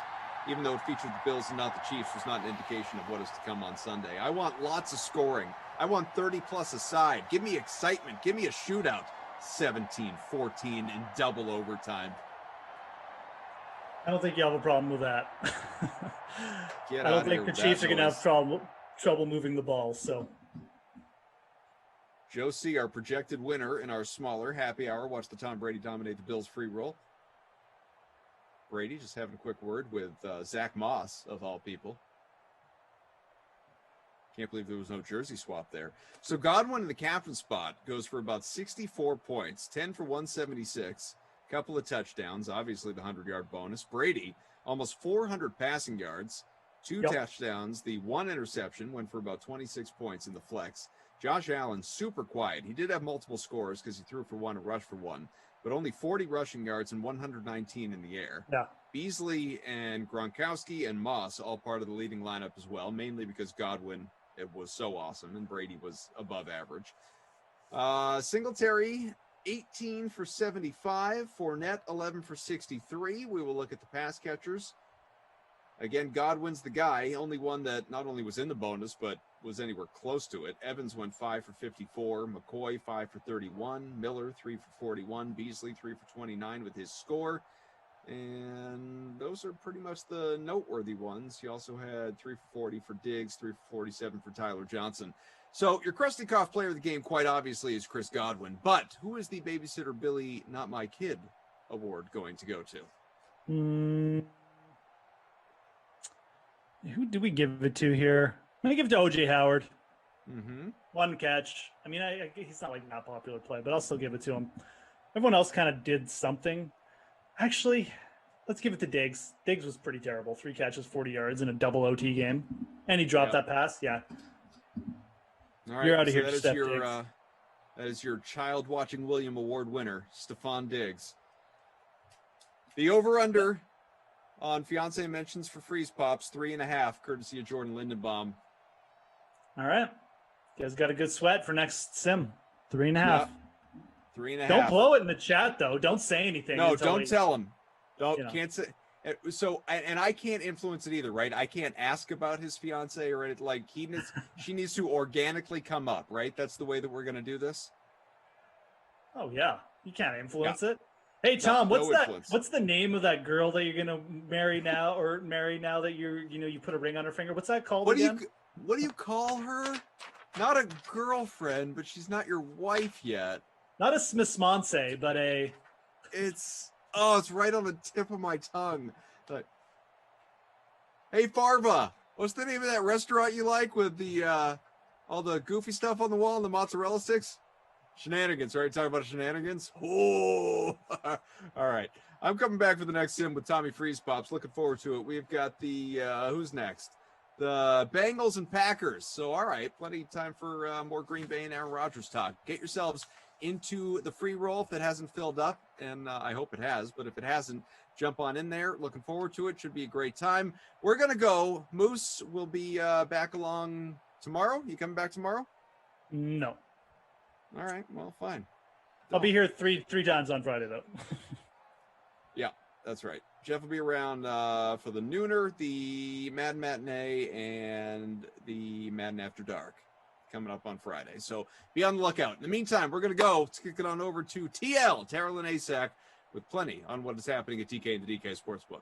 even though it featured the Bills and not the Chiefs, was not an indication of what is to come on Sunday. I want lots of scoring. I want 30-plus aside. Give me excitement. Give me a shootout. 17-14 in double overtime. I don't think you have a problem with that. Get I out don't of think here the with Chiefs that are going to noise. have trouble moving the ball. So Joe C., our projected winner in our smaller happy hour. Watch the Tom Brady dominate the Bills free roll. Brady just having a quick word with Zach Moss, of all people. Can't believe there was no jersey swap there. So Godwin in the captain spot goes for about 64 points, 10 for 176, couple of touchdowns, obviously the 100-yard bonus. Brady, almost 400 passing yards, 2 touchdowns, the 1 interception, went for about 26 points in the flex. Josh Allen, super quiet. He did have multiple scores because he threw for 1 and rushed for 1, but only 40 rushing yards and 119 in the air. yeah. Beasley and Gronkowski and Moss all part of the leading lineup as well, mainly because Godwin, it was so awesome, and Brady was above average. Singletary, 18 for 75. Fournette, 11 for 63. We will look at the pass catchers. Again, Godwin's the guy, only one that not only was in the bonus, but was anywhere close to it. Evans went 5 for 54. McCoy, 5 for 31. Miller, 3 for 41. Beasley, 3 for 29 with his score. And those are pretty much the noteworthy ones. You also had 3 for 40 for Diggs, 3 for 47 for Tyler Johnson. So your Krusty Koff player of the game, quite obviously, is Chris Godwin. But who is the Babysitter Billy Not My Kid award going to go to? Who do we give it to here? I'm going to give it to O.J. Howard. Mm-hmm. 1 catch. I mean, he's not like not popular play, but I'll still give it to him. Everyone else kind of did something. Actually, let's give it to Diggs. Diggs was pretty terrible. 3 catches, 40 yards in a double OT game. And he dropped that pass. Yeah. All right. You're out of here, That is Steph your Diggs. that is your Child Watching William Award winner, Stephon Diggs. The over-under on Fiance Mentions for Freeze Pops, 3.5, courtesy of Jordan Lindenbaum. All right. You guys got a good sweat for next sim. 3.5. Yeah. 3.5. Don't blow it in the chat, though. Don't say anything. No, until don't tell him. Don't, you know. can't say. So, and I can't influence it either, right? I can't ask about his fiance or anything. Like she needs to organically come up, right? That's the way that we're going to do this. Oh, yeah. You can't influence it. Hey, Tom, No what's that? influence. What's the name of that girl that you're going to marry now that you put a ring on her finger? What's that called What do again? what do you call her? Not a girlfriend, but she's not your wife yet. Not a Smith-Monse, but it's right on the tip of my tongue. But hey, Farva, what's the name of that restaurant you like with the all the goofy stuff on the wall and the mozzarella sticks? Shenanigans, right? Talking about shenanigans? Oh, all right. I'm coming back for the next sim with Tommy Freeze Pops. Looking forward to it. We've got the, who's next? The Bengals and Packers. So, all right, plenty of time for more Green Bay and Aaron Rodgers talk. Get yourselves into the free roll if it hasn't filled up, and I hope it has. But if it hasn't, jump on in there. Looking forward to it. Should be a great time. We're going to go. Moose will be back along tomorrow. You coming back tomorrow? no. All right. Well, fine. I'll be here three times on Friday, though. Yeah, that's right. Jeff will be around for the Nooner, the Madden Matinee, and the Madden After Dark coming up on Friday. So be on the lookout. In the meantime, we're going to go. Let's kick it on over to TL, Terrell and ASAC, with plenty on what is happening at DK and the DK Sportsbook.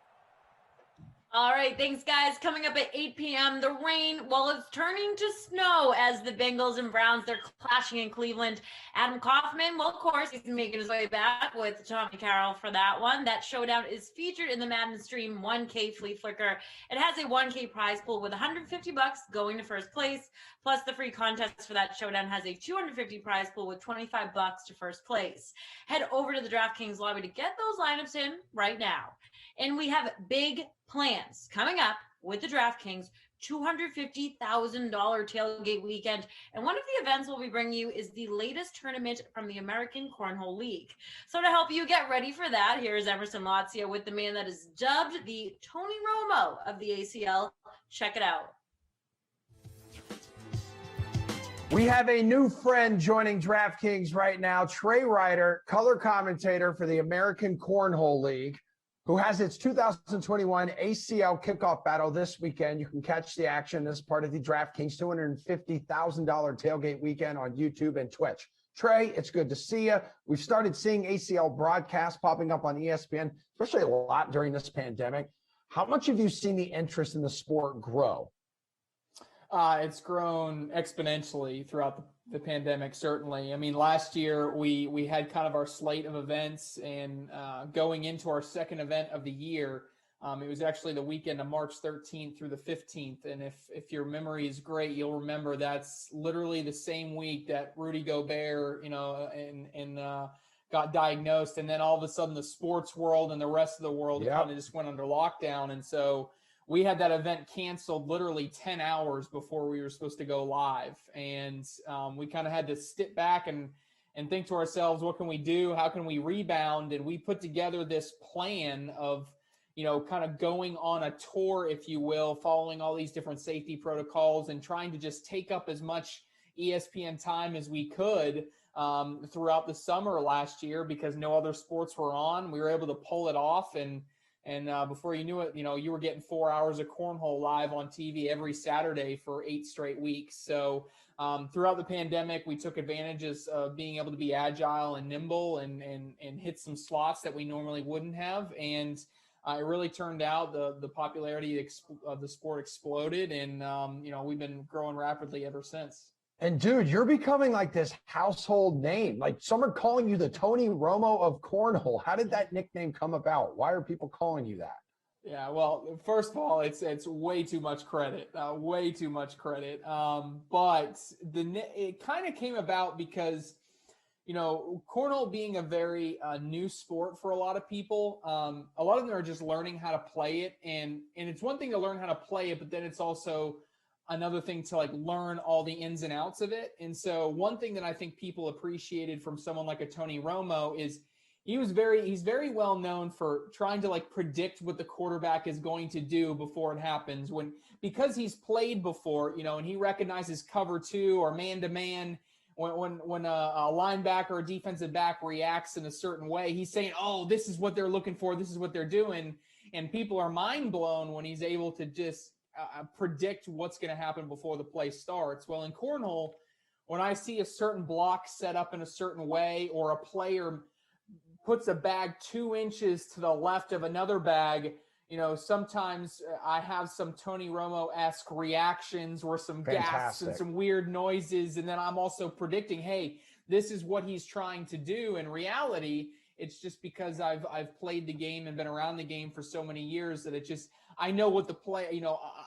All right, thanks, guys. Coming up at 8 p.m., the rain, well, it's turning to snow as the Bengals and Browns, they're clashing in Cleveland. Adam Kaufman, well, of course, he's making his way back with Tommy Carroll for that one. That showdown is featured in the Madden Stream 1K Flea Flicker. It has a 1K prize pool with $150 going to first place, plus the free contest for that showdown has a $250 prize pool with $25 to first place. Head over to the DraftKings lobby to get those lineups in right now. And we have big plans coming up with the DraftKings $250,000 tailgate weekend. And one of the events we'll be bringing you is the latest tournament from the American Cornhole League. So to help you get ready for that, here's Emerson Lazio with the man that is dubbed the Tony Romo of the ACL. Check it out. We have a new friend joining DraftKings right now, Trey Ryder, color commentator for the American Cornhole League, who has its 2021 ACL kickoff battle this weekend. You can catch the action as part of the DraftKings $250,000 tailgate weekend on YouTube and Twitch. Trey, it's good to see you. We've started seeing ACL broadcasts popping up on ESPN, especially a lot during this pandemic. How much have you seen the interest in the sport grow? It's grown exponentially throughout the pandemic, certainly. I mean, last year we had kind of our slate of events, and going into our second event of the year, it was actually the weekend of March 13th through the 15th. And if your memory is great, you'll remember that's literally the same week that Rudy Gobert, got diagnosed. And then all of a sudden the sports world and the rest of the world kind of just went under lockdown. And so we had that event canceled literally 10 hours before we were supposed to go live. And we kind of had to sit back and think to ourselves, what can we do? How can we rebound? And we put together this plan of, kind of going on a tour, if you will, following all these different safety protocols and trying to just take up as much ESPN time as we could throughout the summer last year, because no other sports were on. We were able to pull it off, and before you knew it, you were getting 4 hours of cornhole live on TV every Saturday for 8 straight weeks. So throughout the pandemic, we took advantages of being able to be agile and nimble and hit some slots that we normally wouldn't have. And it really turned out the popularity of the sport exploded, and we've been growing rapidly ever since. And dude, you're becoming like this household name. Like, some are calling you the Tony Romo of cornhole. How did that nickname come about? Why are people calling you that? Yeah, well, first of all, it's way too much credit, way too much credit. But it kind of came about because, cornhole being a very new sport for a lot of people, a lot of them are just learning how to play it. And it's one thing to learn how to play it, but then it's also another thing to learn all the ins and outs of it. And so one thing that I think people appreciated from someone like a Tony Romo is he's very well known for trying to predict what the quarterback is going to do before it happens, because he's played before, and he recognizes cover 2 or man-to-man. When a linebacker or defensive back reacts in a certain way, he's saying, oh, this is what they're looking for, this is what they're doing. And people are mind blown when he's able to just predict what's going to happen before the play starts. Well, in cornhole, when I see a certain block set up in a certain way, or a player puts a bag 2 inches to the left of another bag, sometimes I have some Tony Romo-esque reactions or some gasps and some weird noises. And then I'm also predicting, hey, this is what he's trying to do. In reality, it's just because I've played the game and been around the game for so many years that I know what the play,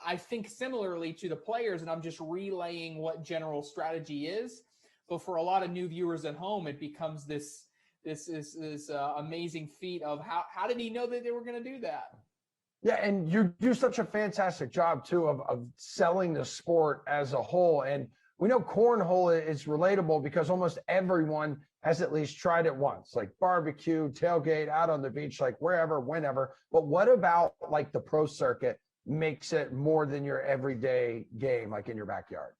I think similarly to the players, and I'm just relaying what general strategy is. But for a lot of new viewers at home, it becomes this amazing feat of how did he know that they were going to do that? Yeah, and you do such a fantastic job too of selling the sport as a whole. And we know cornhole is relatable because almost everyone has at least tried it once, like barbecue, tailgate, out on the beach, like wherever, whenever. But what about like the pro circuit makes it more than your everyday game, like in your backyard?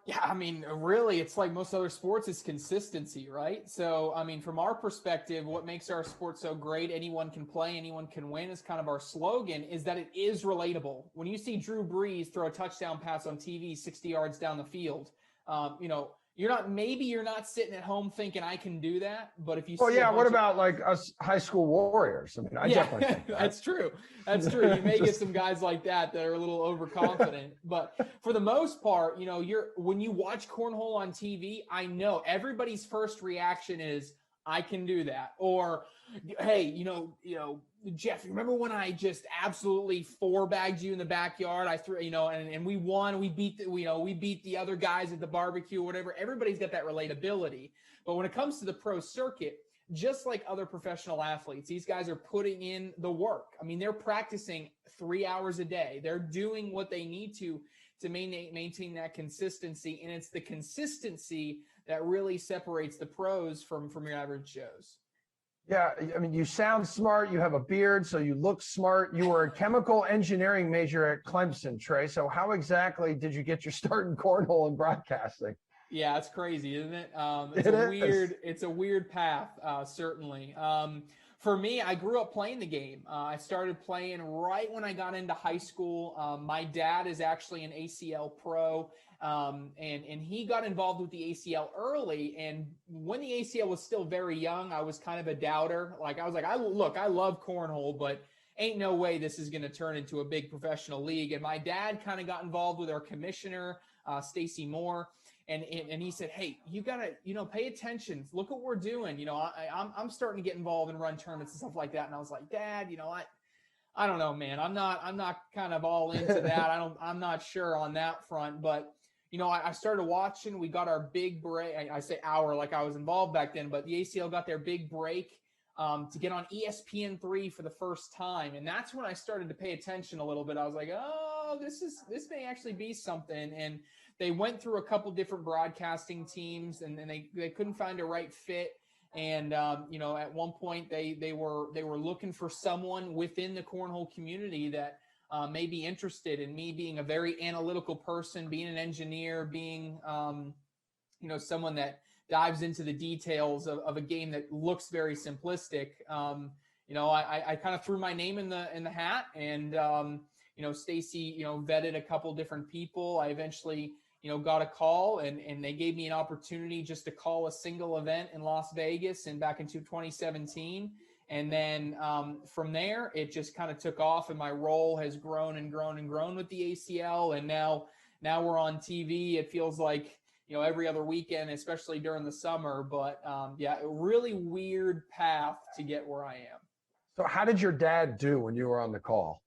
Yeah, I mean, really, it's like most other sports, it's consistency, right? So, I mean, from our perspective, what makes our sport so great, anyone can play, anyone can win, is kind of our slogan, is that it is relatable. When you see Drew Brees throw a touchdown pass on TV 60 yards down the field, you're not sitting at home thinking I can do that, but if you what about like us high school warriors? I mean, I definitely think that. That's true. You may get some guys like that are a little overconfident, but for the most part, when you watch cornhole on TV, I know everybody's first reaction is I can do that, or hey, Jeff, remember when I just absolutely four-bagged you in the backyard? I threw, and we won. We beat the other guys at the barbecue or whatever. Everybody's got that relatability. But when it comes to the pro circuit, just like other professional athletes, these guys are putting in the work. I mean, they're practicing 3 hours a day. They're doing what they need to maintain that consistency. And it's the consistency that really separates the pros from your average Joes. Yeah, I mean, you sound smart. You have a beard, so you look smart. You were a chemical engineering major at Clemson, Trey. So how exactly did you get your start in cornhole and broadcasting? Yeah, it's crazy, isn't it? It's a weird path, certainly. For me, I grew up playing the game. I started playing right when I got into high school. My dad is actually an ACL pro, and he got involved with the ACL early. And when the ACL was still very young, I was kind of a doubter. Like I was like, I love cornhole, but ain't no way this is going to turn into a big professional league. And my dad kind of got involved with our commissioner, Stacy Moore. And he said, hey, you got to, pay attention. Look what we're doing. I'm starting to get involved and run tournaments and stuff like that. And I was like, Dad, I don't know, man. I'm not kind of all into that. I'm not sure on that front. But, I started watching. We got our big break. I say our, like I was involved back then. But the ACL got their big break to get on ESPN3 for the first time. And that's when I started to pay attention a little bit. I was like, oh, this may actually be something. And they went through a couple different broadcasting teams, and they couldn't find a right fit. And at one point they were looking for someone within the cornhole community that may be interested in me being a very analytical person, being an engineer, being someone that dives into the details of a game that looks very simplistic. I kind of threw my name in the hat, and Stacy vetted a couple different people. I eventually got a call, and they gave me an opportunity just to call a single event in Las Vegas back into 2017. And then from there, it just kind of took off, and my role has grown and grown and grown with the ACL. And now we're on TV. It feels like, every other weekend, especially during the summer. But a really weird path to get where I am. So how did your dad do when you were on the call?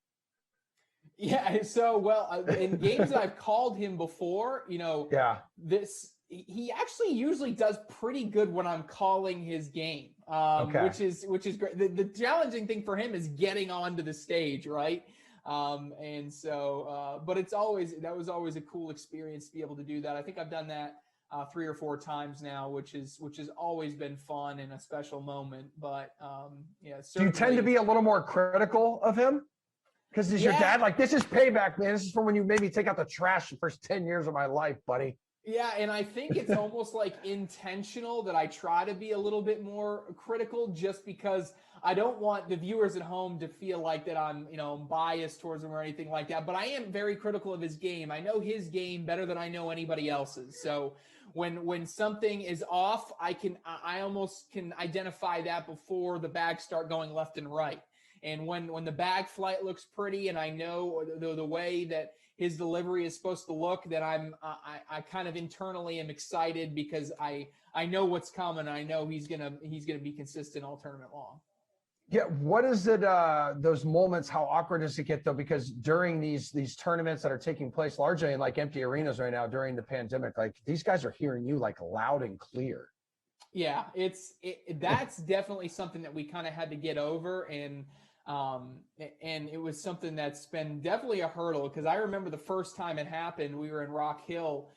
Yeah, so in games that I've called him before, he actually usually does pretty good when I'm calling his game, which is great. The challenging thing for him is getting onto the stage, right? But that was always a cool experience to be able to do that. I think I've done that 3 or 4 times now, which has always been fun and a special moment. But do you tend to be a little more critical of him? Because is your dad like, this is payback, man? This is for when you maybe take out the trash the first 10 years of my life, buddy. Yeah, and I think it's almost like intentional that I try to be a little bit more critical, just because I don't want the viewers at home to feel like that I'm biased towards him or anything like that. But I am very critical of his game. I know his game better than I know anybody else's. So when something is off, I almost can identify that before the bags start going left and right. And when the bag flight looks pretty, and I know the way that his delivery is supposed to look, that I kind of internally am excited because I know what's coming. I know he's gonna be consistent all tournament long. Yeah, what is it? Those moments, how awkward does it get though? Because during these tournaments that are taking place largely in like empty arenas right now during the pandemic, like these guys are hearing you like loud and clear. Yeah, that's definitely something that we kind of had to get over, and it was something that's been definitely a hurdle, because I remember the first time it happened, we were in Rock Hill,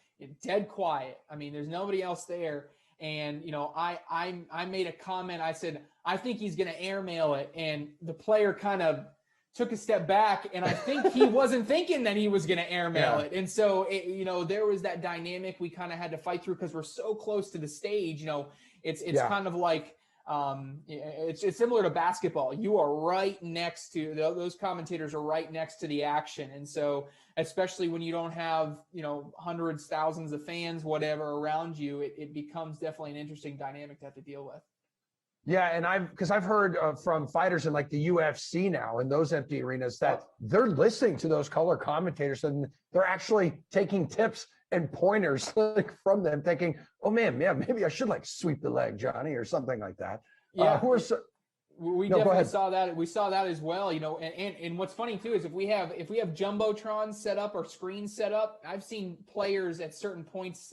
dead quiet. I mean, there's nobody else there. And, I made a comment. I said, I think he's going to airmail it. And the player kind of took a step back, and I think he wasn't thinking that he was going to airmail it. And so, there was that dynamic we kind of had to fight through because we're so close to the stage. It's kind of like, it's similar to basketball. You are right next to those commentators are right next to the action. And so, especially when you don't have, hundreds, thousands of fans, whatever around you, it becomes definitely an interesting dynamic to have to deal with. Yeah, and I've heard from fighters in like the UFC now in those empty arenas that they're listening to those color commentators and they're actually taking tips and pointers like from them, thinking, "Oh man, yeah, maybe I should like sweep the leg, Johnny," or something like that. Yeah, We definitely saw that. We saw that as well, and what's funny too is if we have Jumbotron set up or screens set up, I've seen players at certain points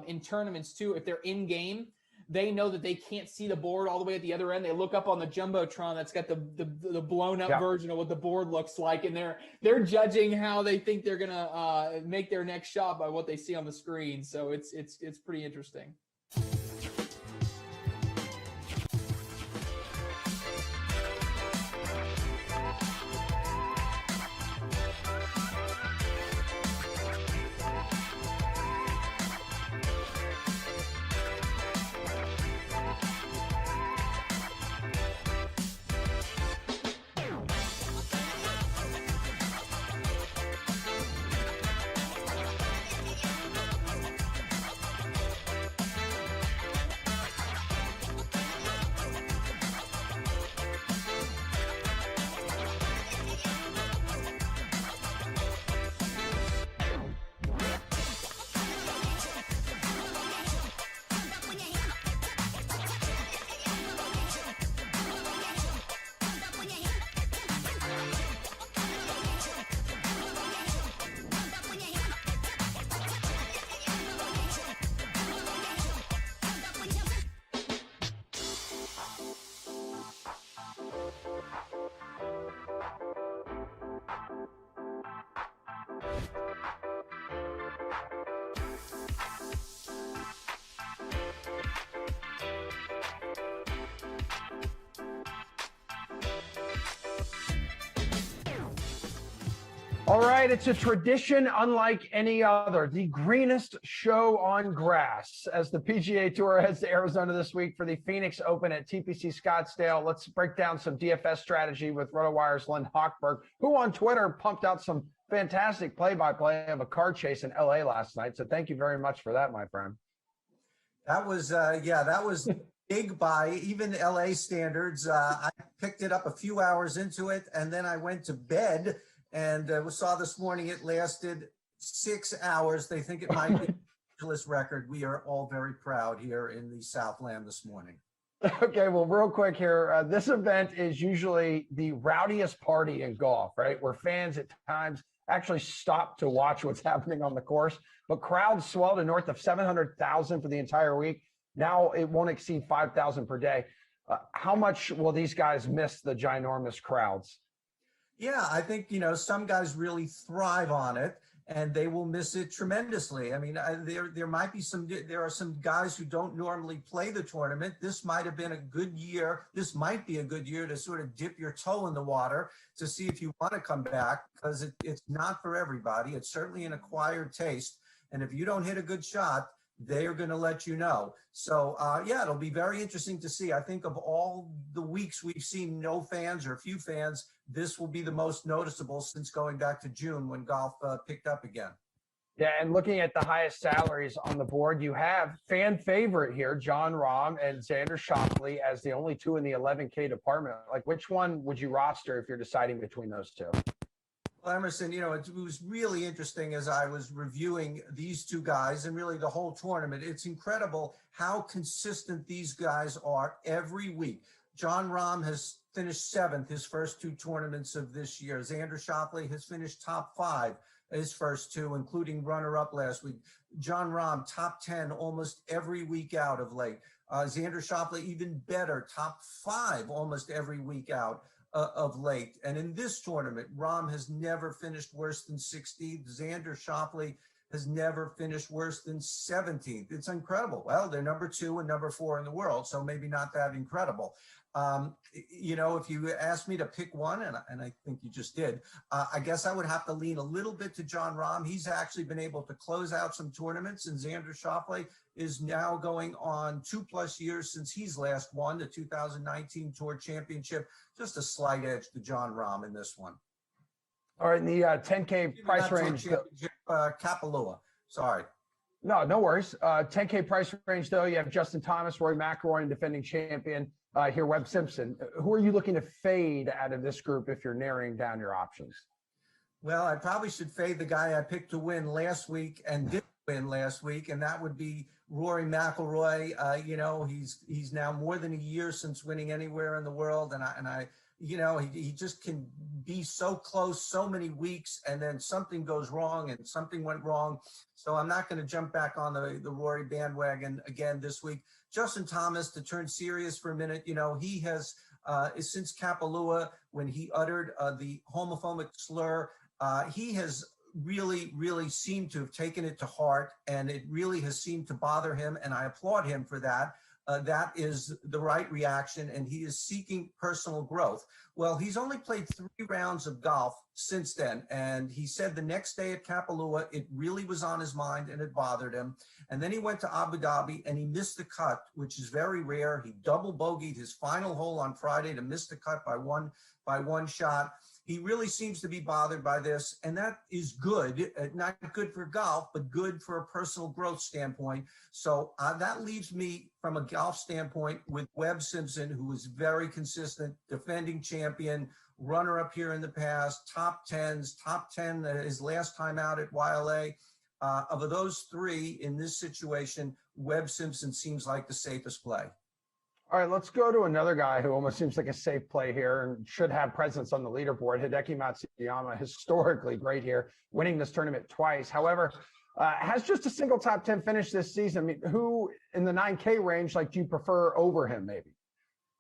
in tournaments too, if they're in game, they know that they can't see the board all the way at the other end. They look up on the Jumbotron that's got the blown up version of what the board looks like, and they're judging how they think they're gonna make their next shot by what they see on the screen. So it's pretty interesting. All right, it's a tradition unlike any other. The greenest show on grass as the PGA Tour heads to Arizona this week for the Phoenix Open at TPC Scottsdale. Let's break down some DFS strategy with RotoWire's Len Hochberg, who on Twitter pumped out some fantastic play-by-play of a car chase in LA last night. So thank you very much for that, my friend. That was big by even LA standards. I picked it up a few hours into it, and then I went to bed. And we saw this morning it lasted 6 hours. They think it might be an Angeles record. We are all very proud here in the Southland this morning. Okay, well, real quick here. This event is usually the rowdiest party in golf, right? Where fans at times actually stop to watch what's happening on the course. But crowds swell to north of 700,000 for the entire week. Now it won't exceed 5,000 per day. How much will these guys miss the ginormous crowds? Yeah, I think, some guys really thrive on it and they will miss it tremendously. I mean, there are some guys who don't normally play the tournament. This might have been a good year. This might be a good year to sort of dip your toe in the water to see if you want to come back, because it's not for everybody. It's certainly an acquired taste. And if you don't hit a good shot, they are going to let you know. So, it'll be very interesting to see. I think of all the weeks we've seen no fans or few fans, this will be the most noticeable since going back to June when golf picked up again. Yeah, and looking at the highest salaries on the board, you have fan favorite here, John Rahm and Xander Schauffele as the only two in the 11K department. Like, which one would you roster if you're deciding between those two? Well, Emerson, it was really interesting as I was reviewing these two guys and really the whole tournament. It's incredible how consistent these guys are every week. John Rahm has finished 7th his first 2 tournaments of this year. Xander Schauffele has finished top 5 his first 2, including runner-up last week. John Rahm, top 10 almost every week out of late. Xander Schauffele, even better, top 5 almost every week out of late. And in this tournament, Rahm has never finished worse than 16th. Xander Schauffele has never finished worse than 17th. It's incredible. Well, they're number 2 and number 4 in the world, so maybe not that incredible. If you asked me to pick one, and I think you just did, I guess I would have to lean a little bit to John Rahm. He's actually been able to close out some tournaments, and Xander Schauffele is now going on 2+ years since he's last won the 2019 Tour Championship. Just a slight edge to John Rahm in this one. All right, in the 10K price range. Kapalua. Sorry. No worries. 10K price range, though, you have Justin Thomas, Rory McIlroy, and defending champion here, Webb Simpson. Who are you looking to fade out of this group if you're narrowing down your options? Well, I probably should fade the guy I picked to win last week and didn't win last week, and that would be Rory McIlroy. He's now more than a year since winning anywhere in the world, and he just can be so close so many weeks, and then something goes wrong and something went wrong. So I'm not going to jump back on the Rory bandwagon again this week. Justin Thomas, to turn serious for a minute, he has, since Kapalua, when he uttered the homophobic slur, he has really, really seemed to have taken it to heart, and it really has seemed to bother him, and I applaud him for that. That is the right reaction, and he is seeking personal growth. Well, he's only played 3 rounds of golf since then, and he said the next day at Kapalua, it really was on his mind and it bothered him. And then he went to Abu Dhabi and he missed the cut, which is very rare. He double bogeyed his final hole on Friday to miss the cut by one shot. He really seems to be bothered by this, and that is good. Not good for golf, but good for a personal growth standpoint. So that leaves me, from a golf standpoint, with Webb Simpson, who is very consistent, defending champion, runner-up here in the past, top 10 his last time out at YLA. Of those 3 in this situation, Webb Simpson seems like the safest play. All right, let's go to another guy who almost seems like a safe play here and should have presence on the leaderboard. Hideki Matsuyama, historically great here, winning this tournament twice. However, has just a single top 10 finish this season. I mean, who in the 9K range, do you prefer over him maybe?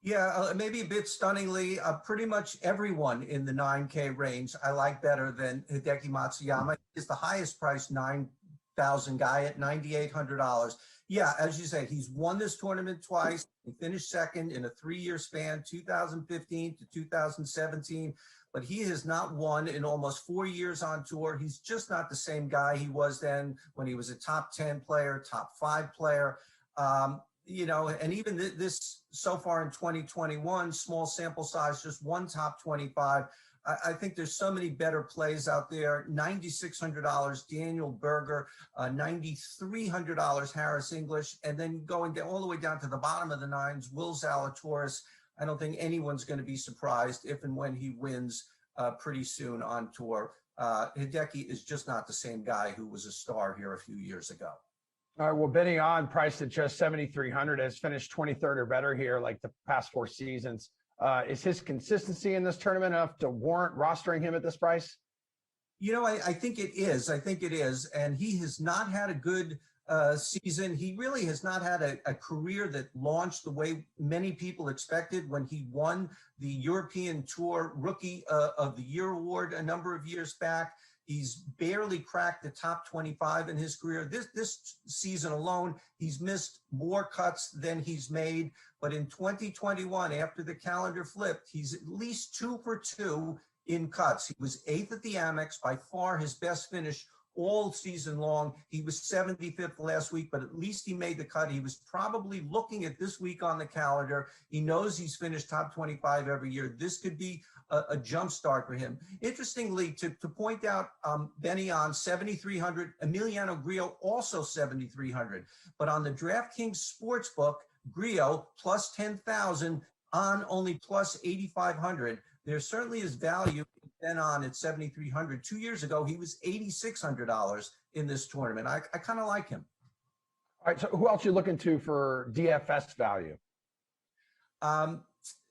Yeah, maybe a bit stunningly, pretty much everyone in the 9K range I like better than Hideki Matsuyama. He's the highest priced 9,000 guy at $9,800. Yeah, as you say, he's won this tournament twice. He finished second in a 3-year span, 2015 to 2017, but he has not won in almost 4 years on tour. He's just not the same guy he was then when he was a top 10 player, top 5 player. And even this so far in 2021, small sample size, just one top 25. I think there's so many better plays out there. $9,600 Daniel Berger, $9,300 Harris English, and then going down, all the way down to the bottom of the nines, Will Zalatoris. I don't think anyone's going to be surprised if and when he wins pretty soon on tour. Hideki is just not the same guy who was a star here a few years ago. All right, well, bidding on, priced at just $7,300, has finished 23rd or better here like the past 4 seasons. Is his consistency in this tournament enough to warrant rostering him at this price? I think it is. I think it is. And he has not had a good season. He really has not had a career that launched the way many people expected when he won the European Tour Rookie of the Year award a number of years back. He's barely cracked the top 25 in his career. This season alone, he's missed more cuts than he's made. But in 2021, after the calendar flipped, he's at least 2 for 2 in cuts. He was 8th at the Amex, by far his best finish all season long. He was 75th last week, but at least he made the cut. He was probably looking at this week on the calendar. He knows he's finished top 25 every year. This could be a jump start for him. Interestingly, to point out, Benny on 7,300, Emiliano Grillo also 7,300. But on the DraftKings Sportsbook, Grillo plus 10,000, on only plus 8,500. There certainly is value then on at 7,300. 2 years ago, he was $8,600 in this tournament. I kind of like him. All right, so who else are you looking to for DFS value?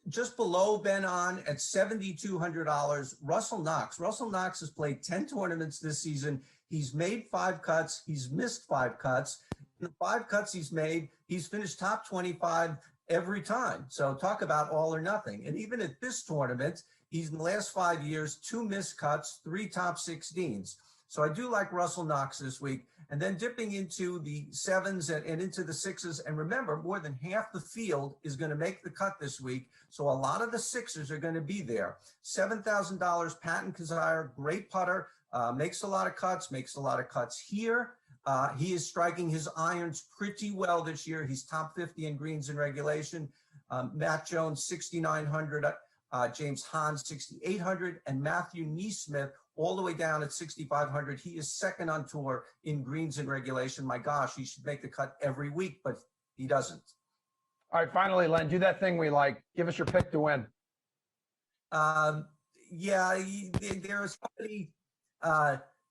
Just below Ben on at $7,200, Russell Knox. Russell Knox has played 10 tournaments this season. He's made 5 cuts. He's missed 5 cuts. In the 5 cuts he's made, he's finished top 25 every time. So talk about all or nothing. And even at this tournament, he's in the last 5 years, 2 missed cuts, 3 top 16s. So I do like Russell Knox this week. And then dipping into the 7s and into the 6s. And remember, more than half the field is going to make the cut this week. So a lot of the 6ers are going to be there. $7,000, Patton Kizzire, great putter, makes a lot of cuts here. He is striking his irons pretty well this year. He's top 50 in greens in regulation. Matt Jones, 6,900. James Hahn, 6,800. And Matthew Neesmith, all the way down at 6,500. He is second on tour in greens in regulation. My gosh, he should make the cut every week, but he doesn't. All right, finally, Len, do that thing we like. Give us your pick to win. Yeah, there are so many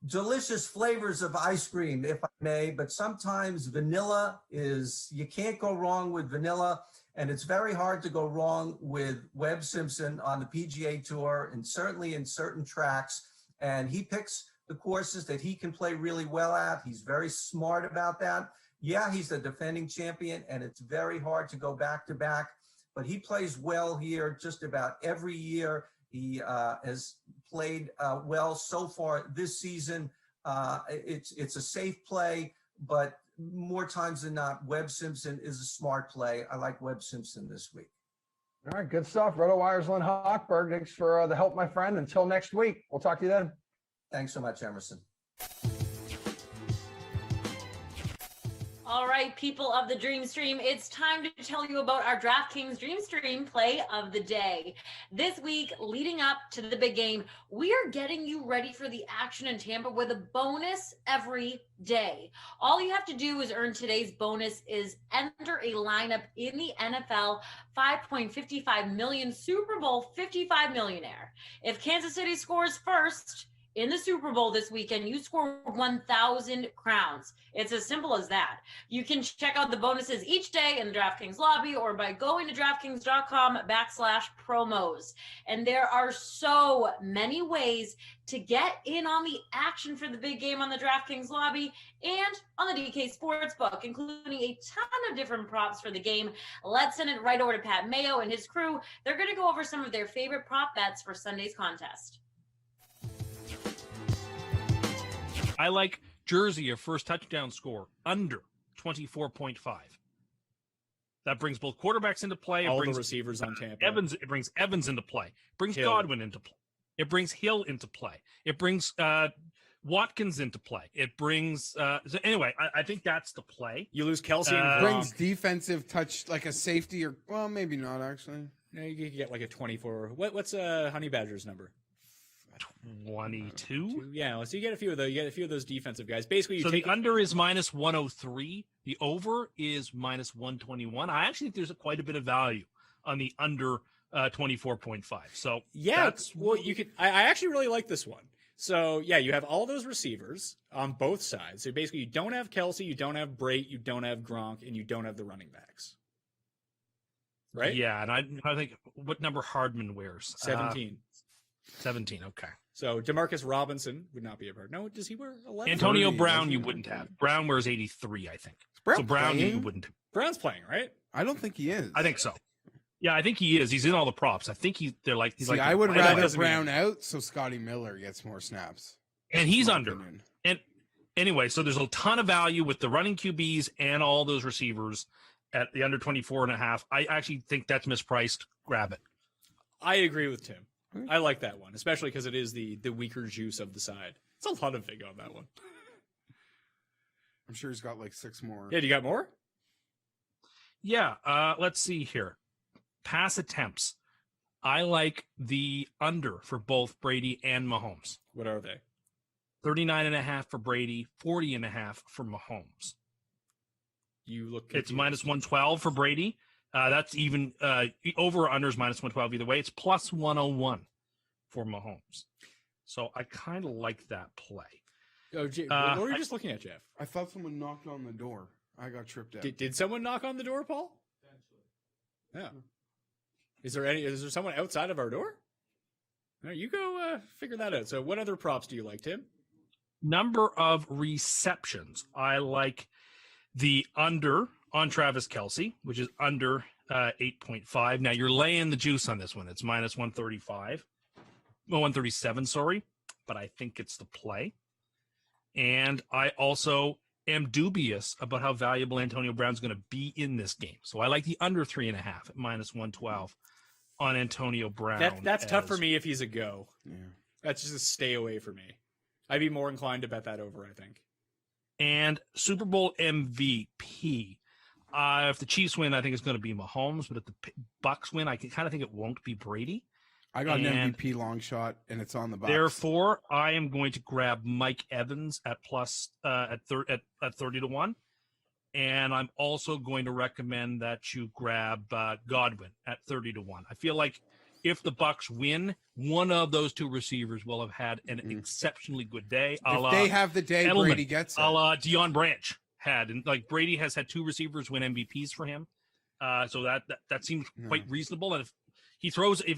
delicious flavors of ice cream, if I may, but sometimes vanilla is, you can't go wrong with vanilla, and it's very hard to go wrong with Webb Simpson on the PGA Tour, and certainly in certain tracks, and he picks the courses that he can play really well at. He's very smart about that. Yeah, he's the defending champion, and it's very hard to go back-to-back, but he plays well here just about every year. He has played well so far this season. It's a safe play, but more times than not, Webb Simpson is a smart play. I like Webb Simpson this week. All right, good stuff. RotoWire's Len Hochberg. Thanks for the help, my friend. Until next week, we'll talk to you then. Thanks so much, Emerson. All right, people of the Dream Stream, it's time to tell you about our DraftKings Dream Stream play of the day. This week, leading up to the big game, we are getting you ready for the action in Tampa with a bonus every day. All you have to do is earn today's bonus is enter a lineup in the NFL 5.55 million Super Bowl 55 millionaire. If Kansas City scores first in the Super Bowl this weekend, you score 1,000 crowns. It's as simple as that. You can check out the bonuses each day in the DraftKings lobby or by going to DraftKings.com/promos. And there are so many ways to get in on the action for the big game on the DraftKings lobby and on the DK Sportsbook, including a ton of different props for the game. Let's send it right over to Pat Mayo and his crew. They're going to go over some of their favorite prop bets for Sunday's contest. I like Jersey, a first touchdown score, under 24.5. That brings both quarterbacks into play. All the receivers on Tampa. It brings Evans into play. It brings Hill. Godwin into play. It brings Hill into play. It brings Watkins into play. It brings so anyway, I think that's the play. You lose Kelsey and brings defensive touch, like a safety, or well, maybe not actually. No, you could get like a 24. What's Honey Badger's number? 22. Yeah, so you get a few of those. You get a few of those defensive guys. Basically, the under is minus 103. The over is minus 121. I actually think there's quite a bit of value on the under 24.5. So yeah, well, you could. I actually really like this one. So yeah, you have all those receivers on both sides. So basically, you don't have Kelsey, you don't have Brate, you don't have Gronk, and you don't have the running backs. Right? Yeah, and I think what number Hardman wears? 17. 17. Okay. So Demarcus Robinson would not be a part. No, does he wear 11? Antonio Brown, you wouldn't have. Brown wears 83, I think. So Brown, you wouldn't have. Brown's playing, right? I don't think he is. I think so. Yeah, I think he is. He's in all the props. I think he's like. I would rather Brown out so Scotty Miller gets more snaps. And he's under. And anyway, so there's a ton of value with the running QBs and all those receivers at the under 24.5. I actually think that's mispriced. Grab it. I agree with Tim. I like that one, especially because it is the weaker juice of the side. It's a lot of vig on that one. I'm sure he's got like 6 more. Yeah, do you got more? Yeah, let's see here. Pass attempts. I like the under for both Brady and Mahomes. What are they? 39.5 for Brady, 40.5 for Mahomes. You look. It's minus 112 for Brady. That's even over or under is minus 112 either way. It's plus 101 for Mahomes. So I kind of like that play. Oh, what were you just looking at, Jeff? I thought someone knocked on the door. I got tripped out. Did someone knock on the door, Paul? Yeah. Is there someone outside of our door? No, you go figure that out. So what other props do you like, Tim? Number of receptions. I like the under on Travis Kelce, which is under 8.5. Now you're laying the juice on this one. It's minus 135. Well, 137, sorry. But I think it's the play. And I also am dubious about how valuable Antonio Brown's going to be in this game. So I like the under 3.5 at minus 112 on Antonio Brown. That's tough for me if he's a go. Yeah. That's just a stay away for me. I'd be more inclined to bet that over, I think. And Super Bowl MVP. If the Chiefs win, I think it's going to be Mahomes. But if the Bucks win, I kind of think it won't be Brady. I got an MVP long shot, and it's on the Bucks. Therefore, I am going to grab Mike Evans at plus at 30 to 1. And I'm also going to recommend that you grab Godwin at 30 to 1. I feel like if the Bucks win, one of those two receivers will have had an exceptionally good day. If they have the day, Edelman, Brady gets it. A la Deion Branch had. And like Brady has had 2 receivers win MVPs for him. So that seems quite reasonable. And if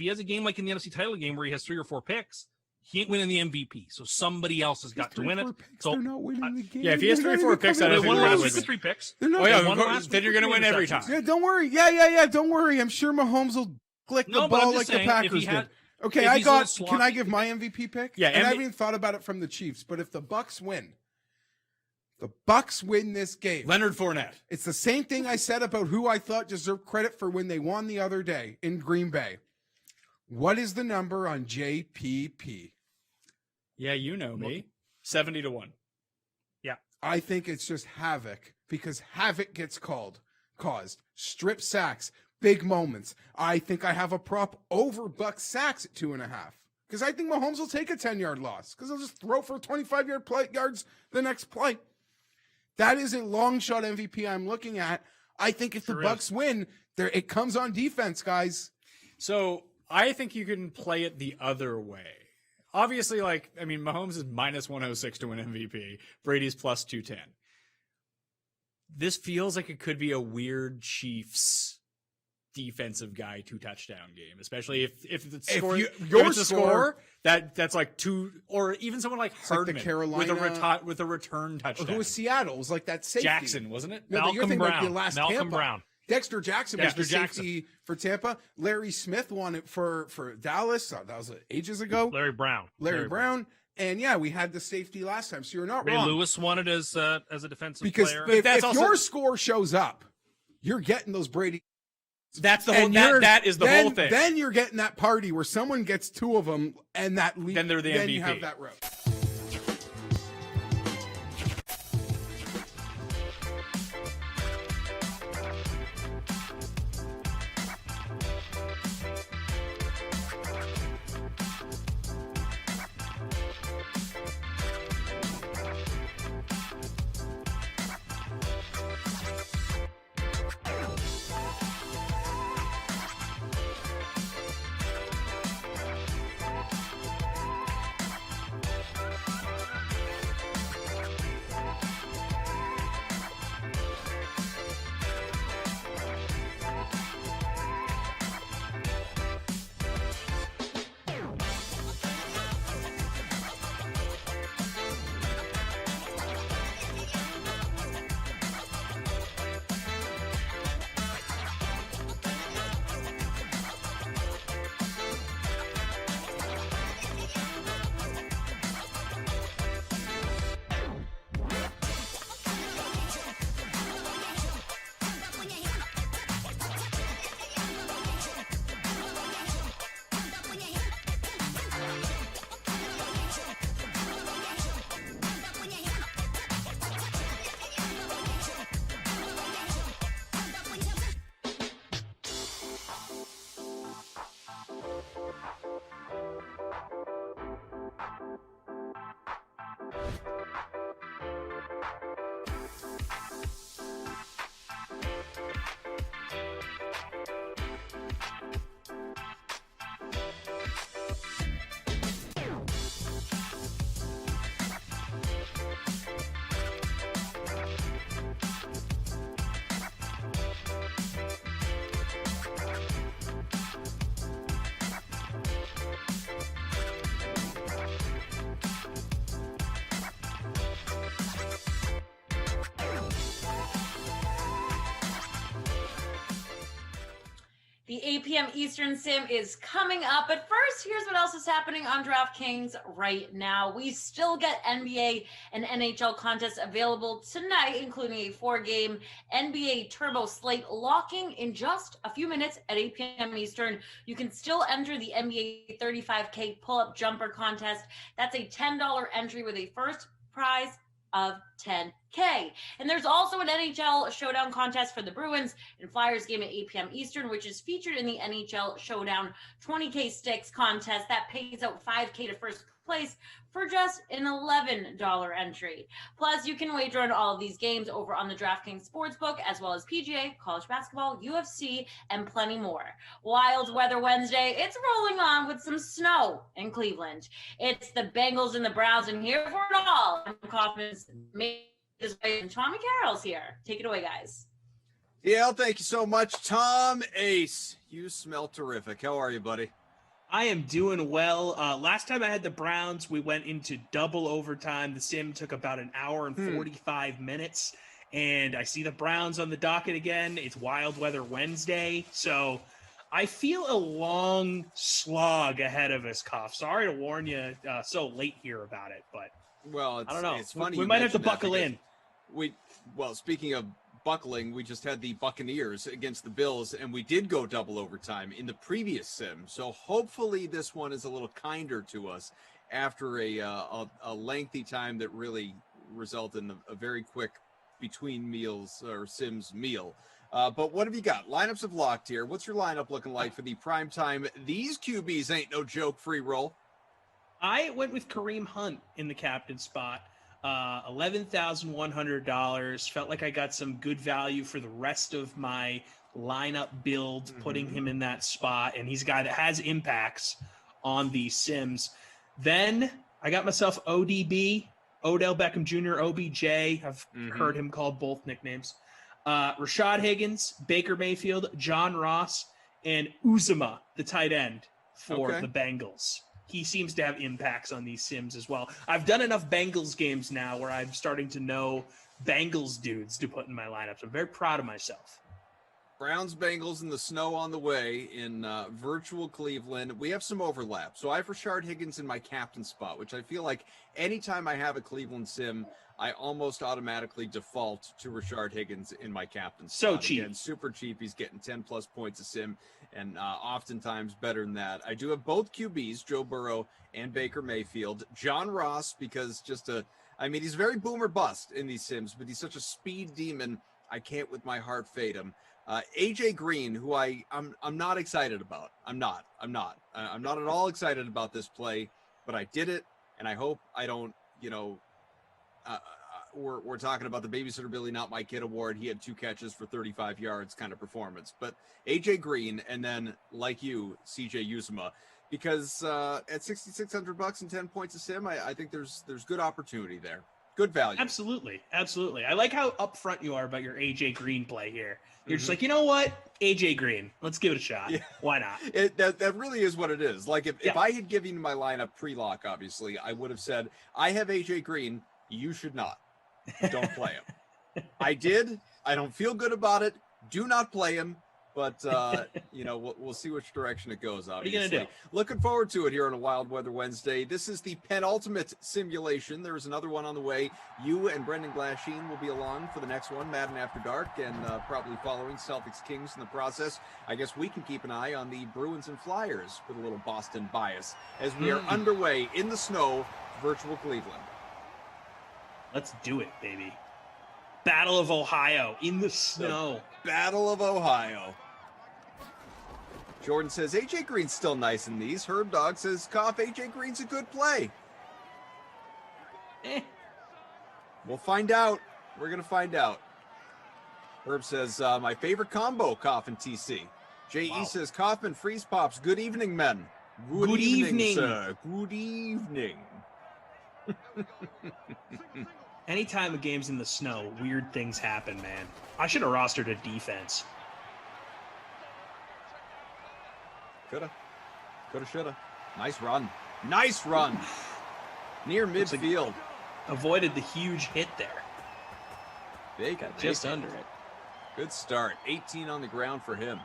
he has a game like in the NFC title game where he has 3 or 4 picks, he ain't winning the MVP. So somebody else has got to win it. So they're not winning the game. Yeah, if he has 3 or 4 picks, I don't think last they're week winning. with 3 picks. They're not. Oh yeah, then you're going to win every time. Yeah, don't worry. Yeah. Don't worry. I'm sure Mahomes will click the No, but I'm ball just like saying, the if Packers he had- did. Okay, if I he's a little got. sloppy- Can I give my MVP pick? Yeah, and I haven't even thought about it from the Chiefs. But if the Bucks win this game, Leonard Fournette. It's the same thing I said about who I thought deserved credit for when they won the other day in Green Bay. What is the number on JPP? Yeah, you know me. 70 to 1. Yeah. I think it's just havoc because havoc gets caused. Strip sacks, big moments. I think I have a prop over Bucks sacks at 2.5 because I think Mahomes will take a 10-yard loss because he'll just throw for 25 yards the next play. That is a long shot MVP I'm looking at. I think if the Bucks win, it comes on defense, guys. So I think you can play it the other way. Obviously, Mahomes is minus 106 to win MVP. Brady's plus 210. This feels like it could be a weird Chiefs defensive guy 2-touchdown game, especially if the score, that's like 2, or even someone like Hardman like the Carolina, with a return touchdown. Or who was Seattle? It was like that safety. Jackson, wasn't it? No, you're thinking like the last Tampa. Brown. Dexter Jackson was the safety for Tampa. Larry Smith won it for Dallas. That was ages ago. Larry Brown. Brown. And yeah, we had the safety last time, so you're not Ray wrong. Lewis won it as a defensive because player. if your score shows up, you're getting those Brady. That's the whole. That is the whole thing. Then you're getting that party where someone gets 2 of them, and that lead, then they're the MVP. Then you have that road. The 8 p.m. Eastern sim is coming up, but first, here's what else is happening on DraftKings right now. We still get NBA and NHL contests available tonight, including a 4-game NBA Turbo slate locking in just a few minutes at 8 p.m. Eastern. You can still enter the NBA 35K pull-up jumper contest. That's a $10 entry with a first prize of $10K. And there's also an NHL Showdown contest for the Bruins and Flyers game at 8 p.m. Eastern, which is featured in the NHL Showdown 20K Sticks contest that pays out $5K to first place for just an $11 entry. Plus, you can wager on all of these games over on the DraftKings Sportsbook, as well as PGA, college basketball, UFC, and plenty more. Wild Weather Wednesday, it's rolling on with some snow in Cleveland. It's the Bengals and the Browns, and here for it all, I'm Kaufman's made his way, and Tommy Carroll's here. Take it away, guys. Yeah, thank you so much, Tom Ace. You smell terrific. How are you, buddy? I am doing well. Last time I had the Browns, we went into double overtime. The sim took about an hour and 45 minutes. And I see the Browns on the docket again. It's Wild Weather Wednesday. So I feel a long slog ahead of us, Koff. Sorry to warn you so late here about it, but well, I don't know. It's funny we might have to buckle in. Speaking of buckling, we just had the Buccaneers against the Bills, and we did go double overtime in the previous sim. So hopefully this one is a little kinder to us after a lengthy time that really resulted in a very quick between meals or sims meal. But what have you got? Lineups have locked here. What's your lineup looking like for the prime time? These QBs ain't no joke free roll. I went with Kareem Hunt in the captain spot. $11,100. Felt like I got some good value for the rest of my lineup build, putting him in that spot. And he's a guy that has impacts on these sims. Then I got myself ODB, Odell Beckham Jr., OBJ. I've heard him called both nicknames. Rashad Higgins, Baker Mayfield, John Ross, and Uzomah, the tight end for the Bengals. He seems to have impacts on these sims as well. I've done enough Bengals games now where I'm starting to know Bengals dudes to put in my lineups. I'm very proud of myself. Browns, Bengals, and the snow on the way in virtual Cleveland. We have some overlap. So I have Rashard Higgins in my captain spot, which I feel like anytime I have a Cleveland sim, I almost automatically default to Rashard Higgins in my captain spot. So cheap. Again, super cheap. He's getting 10-plus points a sim, and oftentimes better than that. I do have both QBs, Joe Burrow and Baker Mayfield. John Ross, because he's very boomer bust in these sims, but he's such a speed demon, I can't with my heart fade him. AJ Green, who I'm not excited about. I'm not at all excited about this play, but I did it, and I hope I don't, we're talking about the Babysitter Billy Not My Kid award. He had 2 catches for 35 yards kind of performance. But AJ Green, and then like you, CJ Uzomah, because at $6,600 and 10 points a sim, I think there's good opportunity there. Good value. Absolutely. I like how upfront you are about your AJ Green play here. You're just like, you know what? AJ Green, let's give it a shot. Yeah. Why not? That really is what it is. Like if I had given you my lineup pre-lock, obviously, I would have said, I have AJ Green. You should not. Don't play him. I did. I don't feel good about it. Do not play him. But, we'll see which direction it goes, obviously. What are you going to do? Looking forward to it here on a Wild Weather Wednesday. This is the penultimate simulation. There's another one on the way. You and Brendan Glasheen will be along for the next one, Madden After Dark, and probably following Celtics Kings in the process. I guess we can keep an eye on the Bruins and Flyers with a little Boston bias as we are underway in the snow, virtual Cleveland. Let's do it, baby. Battle of Ohio in the snow. The Battle of Ohio. Jordan says, AJ Green's still nice in these. Herb Dog says, Koff, AJ Green's a good play. We'll find out. We're going to find out. Herb says, my favorite combo, Cough and TC. J.E. says, Kaufman, Freeze Pops. Good evening, men. Good evening, sir. Good evening. Anytime a game's in the snow, weird things happen, man. I should have rostered a defense. Coulda, shoulda. Nice run. Nice run. Near midfield. Avoided the huge hit there. Big, got just under it. Good start. 18 on the ground for him.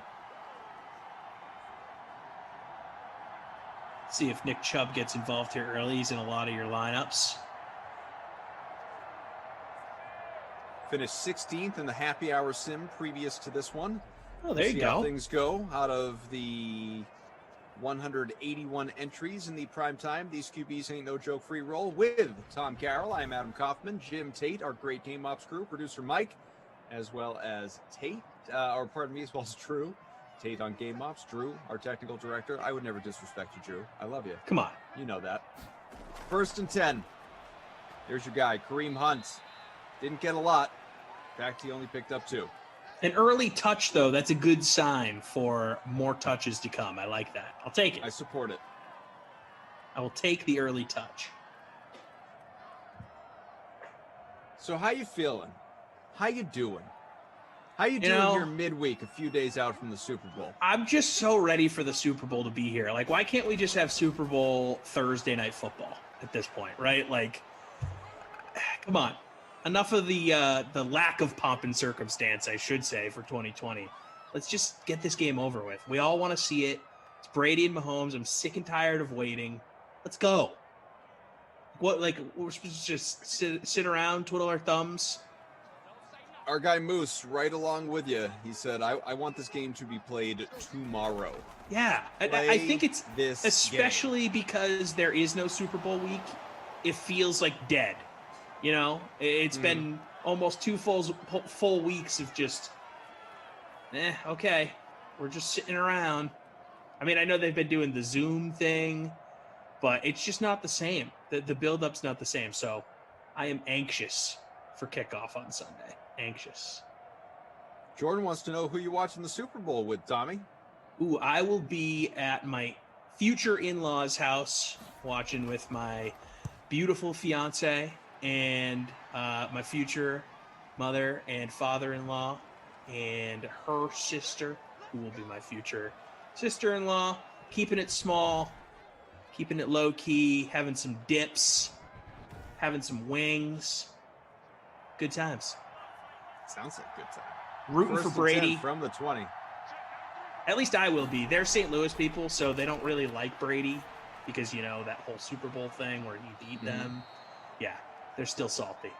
See if Nick Chubb gets involved here early. He's in a lot of your lineups. Finished 16th in the happy hour sim previous to this one. Oh, there you go. How things go out of the 181 entries in the prime time. These QBs ain't no joke free roll with Tom Carroll. I'm Adam Kaufman, Jim Tate, our great Game Ops crew, producer Mike, as well as Tate, or pardon me, as well as Drew. Tate on Game Ops, Drew, our technical director. I would never disrespect you, Drew. I love you. Come on. You know that. 1st and 10. There's your guy, Kareem Hunt. Didn't get a lot. In fact, he only picked up 2. An early touch, though, that's a good sign for more touches to come. I like that. I'll take it. I support it. I will take the early touch. So how you feeling? How you doing? How you doing here midweek, a few days out from the Super Bowl? I'm just so ready for the Super Bowl to be here. Like, why can't we just have Super Bowl Thursday night football at this point, right? Like, come on. Enough of the lack of pomp and circumstance, I should say, for 2020. Let's just get this game over with. We all want to see it. It's Brady and Mahomes. I'm sick and tired of waiting. Let's go. What, like, we're supposed to just sit around, twiddle our thumbs? Our guy Moose, right along with you. He said, I want this game to be played tomorrow. Yeah, I think it's this especially because there is no Super Bowl week. It feels like dead. You know, it's been almost 2 full weeks of just, okay, we're just sitting around. I mean, I know they've been doing the Zoom thing, but it's just not the same. The build-up's not the same. So I am anxious for kickoff on Sunday. Anxious. Jordan wants to know who you watching the Super Bowl with, Tommy. Ooh, I will be at my future in-laws' house watching with my beautiful fiance and my future mother and father-in-law and her sister, who will be my future sister-in-law, keeping it small, keeping it low-key, having some dips, having some wings. Good times. Sounds like a good time. Rooting for Brady. From the 20. At least I will be. They're St. Louis people, so they don't really like Brady because, you know, that whole Super Bowl thing where he beat them. Yeah. They're still salty.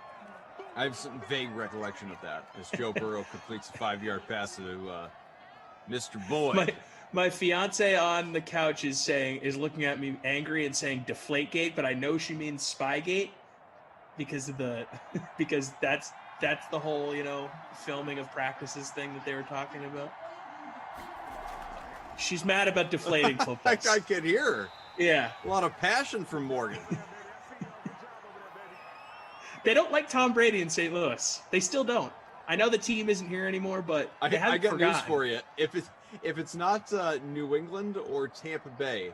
I have some vague recollection of that as Joe Burrow completes a 5-yard pass to Mr. Boyd. My fiance on the couch is looking at me angry and saying Deflategate, but I know she means Spygate because that's the whole, you know, filming of practices thing that they were talking about. She's mad about deflating footballs. I can hear her. Yeah. A lot of passion from Morgan. They don't like Tom Brady in St. Louis. They still don't. I know the team isn't here anymore, but they haven't I got forgotten. news for you. If it's not New England or Tampa Bay,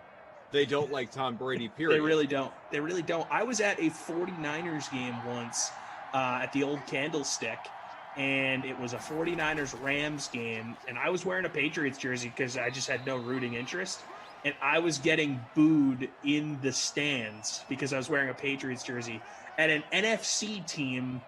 they don't like Tom Brady, period. They really don't. They really don't. I was at a 49ers game once at the old Candlestick, and it was a 49ers-Rams game, and I was wearing a Patriots jersey because I just had no rooting interest, and I was getting booed in the stands because I was wearing a Patriots jersey at an NFC team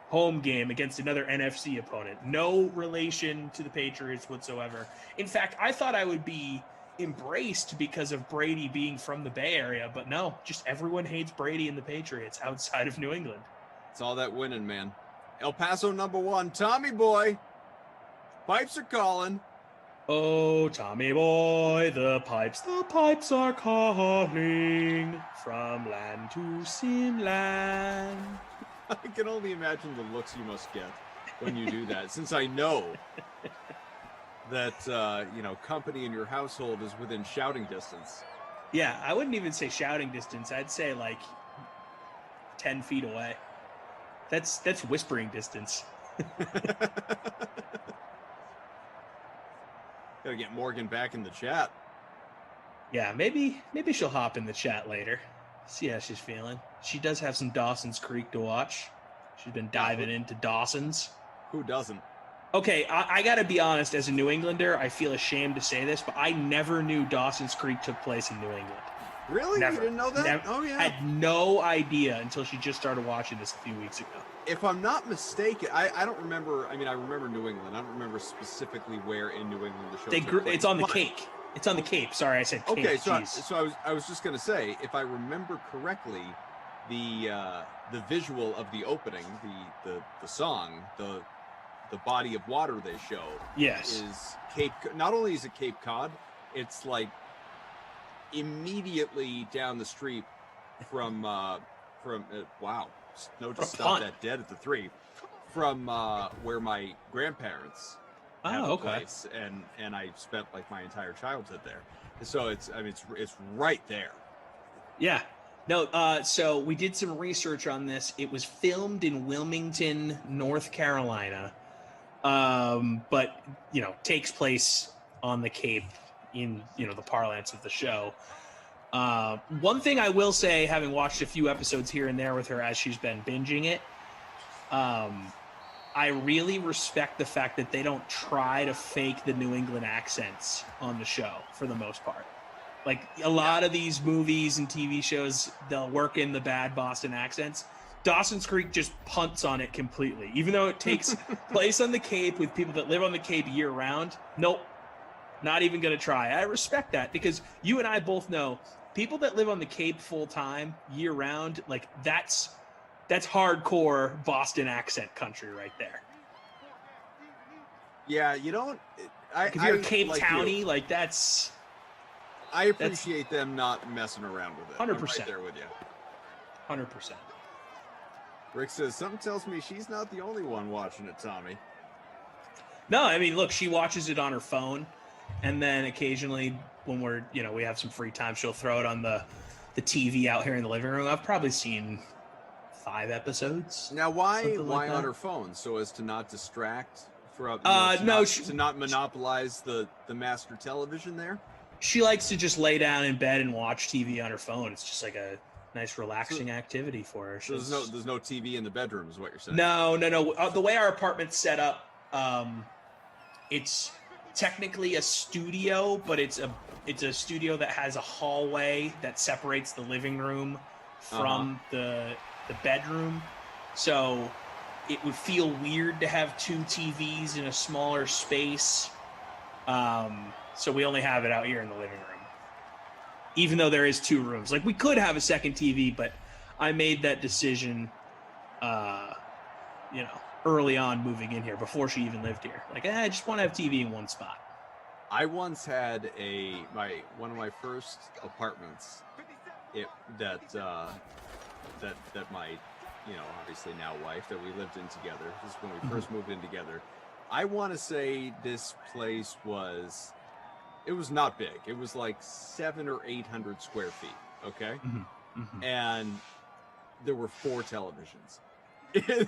home game against another NFC opponent. No relation to the Patriots whatsoever. In fact, I thought I would be embraced because of Brady being from the Bay Area, but no, just everyone hates Brady and the Patriots outside of New England. It's all that winning, man. El Paso #1, Tommy Boy. Pipes are calling. Oh, Tommy Boy, the pipes are calling from land to Simland. I can only imagine the looks you must get when you do that, since I know that, company in your household is within shouting distance. Yeah, I wouldn't even say shouting distance. I'd say like 10 feet away. That's whispering distance. Gotta get Morgan back in the chat. Yeah, maybe she'll hop in the chat later. See how she's feeling. She does have some Dawson's Creek to watch. She's been diving into Dawson's. Who doesn't? Okay, I got to be honest. As a New Englander, I feel ashamed to say this, but I never knew Dawson's Creek took place in New England. Really? Never. You didn't know that? Never. Oh, yeah. Had no idea until she just started watching this a few weeks ago. If I'm not mistaken, I don't remember. I mean, I remember New England. I don't remember specifically where in New England the show took place. It's on the Cape. It's on the Cape. Sorry, I said Cape. Okay, so Jeez. I was just gonna say, if I remember correctly, the visual of the opening, the song, the body of water they show, yes, is Cape. Not only is it Cape Cod, it's like immediately down the street from wow, snow just stopped that dead at the 3 from where my grandparents have a place, and I spent like my entire childhood there. So it's right there. Yeah. No, so we did some research on this. It was filmed in Wilmington, North Carolina, but, takes place on the Cape in, the parlance of the show. One thing I will say, having watched a few episodes here and there with her as she's been binging it, I really respect the fact that they don't try to fake the New England accents on the show for the most part. Like a lot of these movies and TV shows, they'll work in the bad Boston accents. Dawson's Creek just punts on it completely. Even though it takes place on the Cape with people that live on the Cape year round, nope, not even going to try. I respect that because you and I both know people that live on the Cape full time, year round, like that's hardcore Boston accent country right there. Yeah, you don't. If you're a Cape Townie, like that's. I appreciate them not messing around with it. 100%. I'm right there with you. 100%. Rick says, something tells me she's not the only one watching it, Tommy. No, I mean, look, she watches it on her phone, and then occasionally when we're, we have some free time, she'll throw it on the TV out here in the living room. I've probably seen 5 episodes. Now, why like on her phone? So as to not distract from, to not monopolize the master television there? She likes to just lay down in bed and watch TV on her phone. It's just like a nice relaxing activity for her. So there's no TV in the bedroom is what you're saying? No. The way our apartment's set up, it's technically a studio, but it's a studio that has a hallway that separates the living room from the bedroom. So it would feel weird to have 2 TVs in a smaller space. So we only have it out here in the living room, even though there is 2 rooms. Like we could have a second TV, but I made that decision, early on moving in here before she even lived here. Like, I just want to have TV in one spot. I once had one of my first apartments that my, obviously now wife, that we lived in together. This is when we first moved in together. I want to say this place was not big. It was like 700 or 800 square feet. Okay. And there were 4 televisions in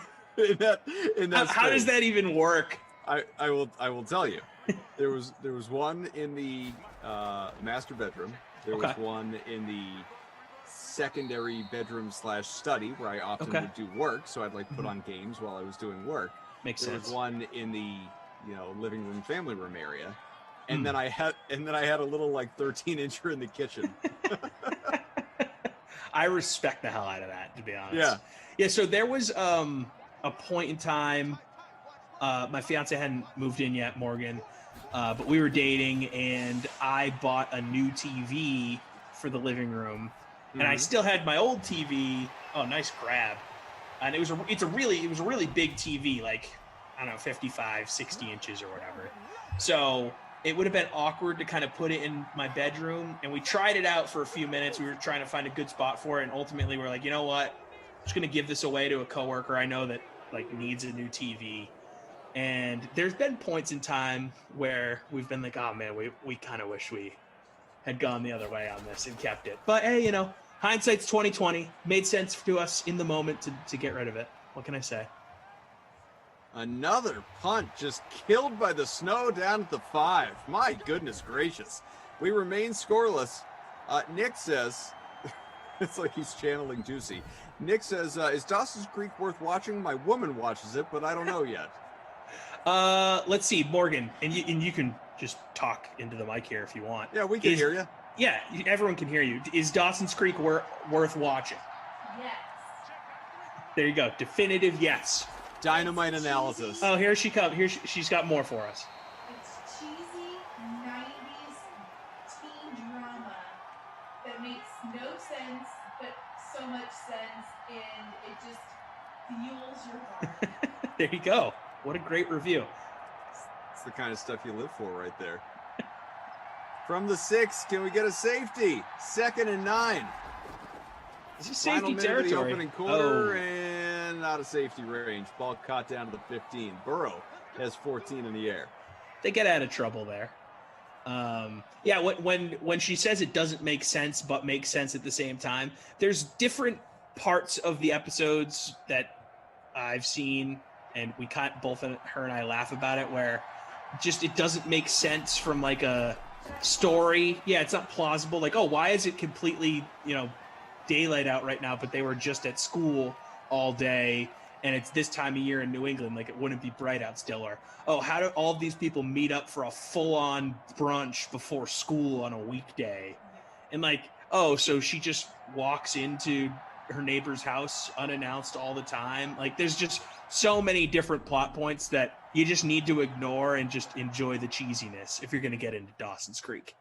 that How does that even work? I will tell you. There was one in the master bedroom. There was one in the secondary bedroom / study where I often would do work. So I'd like put on games while I was doing work. Makes sense. sense. There was one in the living room, family room area, and then I had a little like 13-incher in the kitchen. I respect the hell out of that, to be honest. Yeah. So there was a point in time. My fiance hadn't moved in yet, Morgan, but we were dating, and I bought a new TV for the living room, and I still had my old TV. Oh, nice grab! And it was a really big TV, like I don't know, 55, 60 inches or whatever. So it would have been awkward to kind of put it in my bedroom, and we tried it out for a few minutes. We were trying to find a good spot for it, and ultimately we're like, you know what? I'm just gonna give this away to a coworker I know that like needs a new TV. And there's been points in time where we've been like, oh man, we kind of wish we had gone the other way on this and kept it. But hey, hindsight's 20/20. Made sense to us in the moment to get rid of it. What can I say? Another punt just killed by the snow down at the 5. My goodness gracious. We remain scoreless. Nick says, it's like he's channeling Juicy. Nick says, is Dawson's Creek worth watching? My woman watches it, but I don't know yet. Let's see, Morgan, and you can just talk into the mic here if you want. Yeah, we can hear you. Yeah, everyone can hear you. Is Dawson's Creek worth watching? Yes. There you go. Definitive yes. Dynamite analysis. Oh, here she comes. She's got more for us. It's cheesy 90s teen drama that makes no sense, but so much sense, and it just fuels your heart. There you go. What a great review. It's the kind of stuff you live for right there. From the 6, can we get a safety? 2nd and 9. This is safety Final minute territory. of the opening quarter and out of safety range. Ball caught down to the 15. Burrow has 14 in the air. They get out of trouble there. Yeah, when she says it doesn't make sense but makes sense at the same time, there's different parts of the episodes that I've seen, and we can't, both her and I laugh about it, where just it doesn't make sense from like a story. Yeah, it's not plausible. Like, oh, why is it completely, daylight out right now, but they were just at school all day, and it's this time of year in New England, like it wouldn't be bright out still. Or, oh, how do all of these people meet up for a full-on brunch before school on a weekday? And like, oh, so she just walks into her neighbor's house unannounced all the time. Like, there's just so many different plot points that you just need to ignore and just enjoy the cheesiness if you're going to get into Dawson's Creek.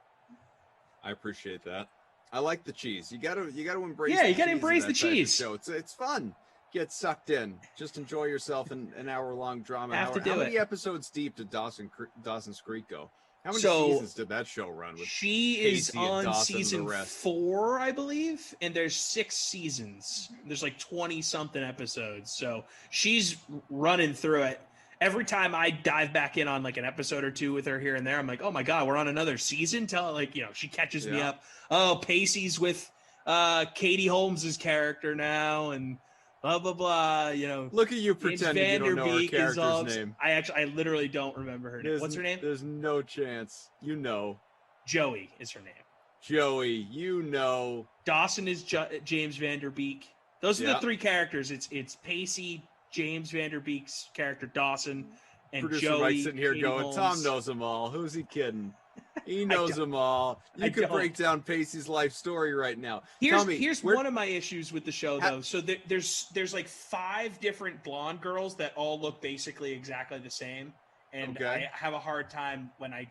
I appreciate that. I like the cheese. You got to embrace. Yeah, the you got to cheese in embrace that the type of cheese. show. It's fun. Get sucked in. Just enjoy yourself in an hour-long drama. Have to do How many it. episodes deep did Dawson's Creek go? How many So, seasons did that show run? With She is Casey and on Dawson and the season rest? 4, I believe, and there's 6 seasons. There's like 20-something episodes, so she's running through it. Every time I dive back in on like an episode or two with her here and there, I'm like, oh my god, we're on another season. She catches me Yeah. up. Oh, Pacey's with Katie Holmes's character now, and blah blah blah. Look at you James pretending you don't know her Vanderbeek is all- character's name. I literally don't remember her name. What's her name? There's no chance. You know. Joey is her name. Joey, you know. Dawson is James Vanderbeek. Those are Yeah. the 3 characters. It's Pacey, James Vanderbeek's character Dawson, and Producer Joey. Mike sitting here Katie going, Holmes. Tom knows them all. Who's he kidding? He knows them all. I You could don't. break down Pacey's life story right now. Here's Tell me, one of my issues with the show though. So there's like 5 different blonde girls that all look basically exactly the same, and Okay. I have a hard time when I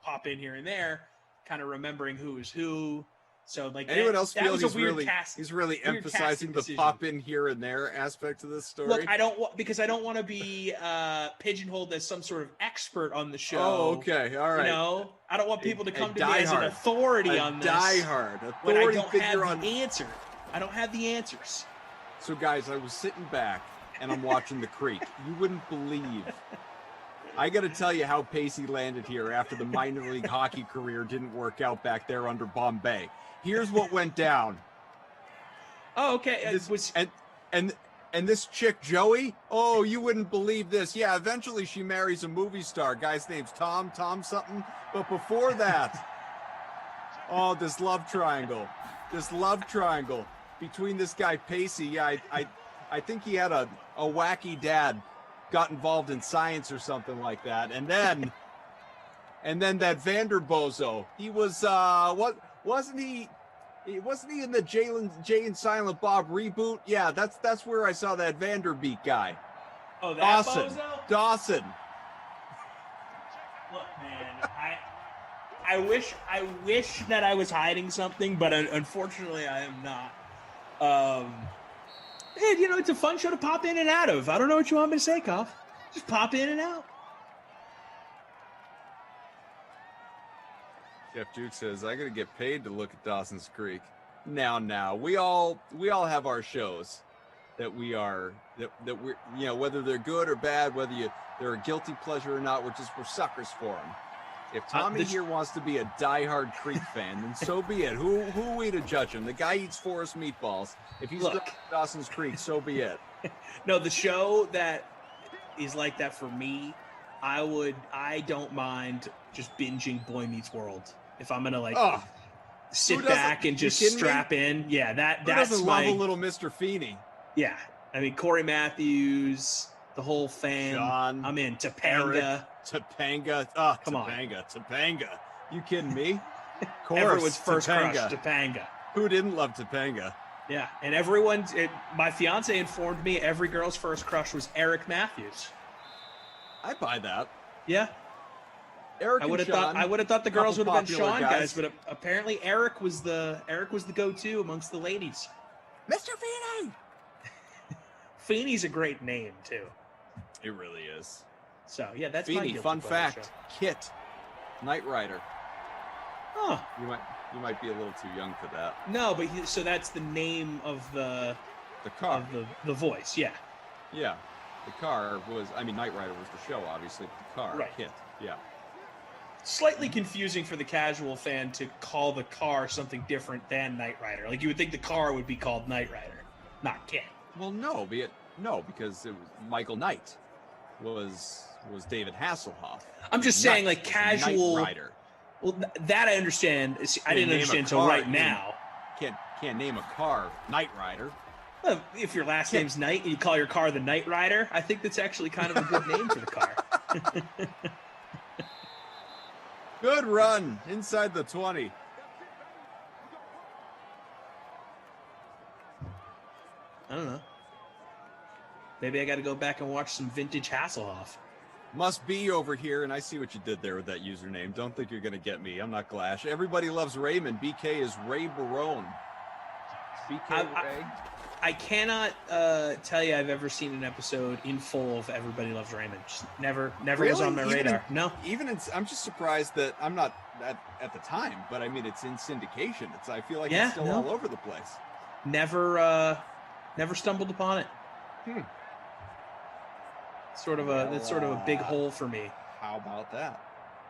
pop in here and there, kind of remembering who is who. So like anyone else that feel was a he's weird really cast. he's really weird emphasizing casting the decision. pop in here and there aspect of this story? Look, I don't because I don't want to be pigeonholed as some sort of expert on the show. Oh, okay, all right. I don't want people to A come to me as an diehard. authority A on this. diehard when I authority don't figure have on the answer. I don't have the answers. So guys, I was sitting back and I'm watching the creek. You wouldn't believe. I got to tell you how Pacey landed here after the minor league hockey career didn't work out back there under Bombay. Here's what went down. Oh, okay. And this chick Joey, oh, you wouldn't believe this. Yeah, eventually she marries a movie star. Guy's name's Tom something. But before that, oh, this love triangle between this guy Pacey. Yeah, I think he had a wacky dad, got involved in science or something like that, and then that Vanderbozo. He was what? Wasn't he in the Jay and Silent Bob reboot? Yeah, that's where I saw that Vanderbeek guy. Oh, that Dawson. Look, man, I wish that I was hiding something, but unfortunately I am not. Hey, it's a fun show to pop in and out of. I don't know what you want me to say, Koff. Just pop in and out. Jeff Duke says, I gotta get paid to look at Dawson's Creek. Now. We all have our shows that we're whether they're good or bad, whether they're a guilty pleasure or not, we're suckers for them. If Tommy here wants to be a diehard Creek fan, then so be it. Who are we to judge him? The guy eats forest meatballs. If he's good at Dawson's Creek, so be it. No, the show that is like that for me, I don't mind just binging Boy Meets World. If I'm gonna sit back and just strap in. Yeah, that's doesn't my love a little Mr. Feeney. Yeah. I mean, Corey Matthews, the whole fam. John, I'm in. Topanga. Eric, Topanga. Oh, Come on. Topanga. You kidding me? Of course. Everyone's first Topanga. crush, Topanga. Who didn't love Topanga? Yeah, and my fiance informed me every girl's first crush was Eric Matthews. I buy that. Yeah. Eric I would have thought the girls would have been Sean guys, but apparently Eric was the go-to amongst the ladies. Mr. Feeney. Feeney's a great name too. It really is. So yeah, that's Feeney. my guilty Fun pleasure fact: show. Kit, Knight Rider. Huh. You might be a little too young for that. No, but so that's the name of the car, of the voice. Yeah. Yeah. The car was. I mean, Knight Rider was the show, obviously. But the car, Right. Kit. Yeah. Slightly confusing for the casual fan to call the car something different than Knight Rider. Like you would think the car would be called Knight Rider, not Kit. Well, no, because it was Michael Knight was David Hasselhoff. I'm just saying, like casual. Knight Rider. Well, that I understand. I didn't understand until right now. Can't name a car Knight Rider. Well, if your last name's Knight and you call your car the Knight Rider, I think that's actually kind of a good name for the car. Good run inside the 20. I don't know. Maybe I got to go back and watch some vintage Hasselhoff. Must be over here, and I see what you did there with that username. Don't think you're going to get me. I'm not Glash. Everybody loves Raymond. BK is Ray Barone. BK Ray. I cannot tell you I've ever seen an episode in full of Everybody Loves Raymond. Just never was on my radar. No. I'm just surprised that I'm not at the time, but I mean, it's in syndication. I feel like it's still all over the place. Never stumbled upon it. That's sort of a big hole for me. How about that?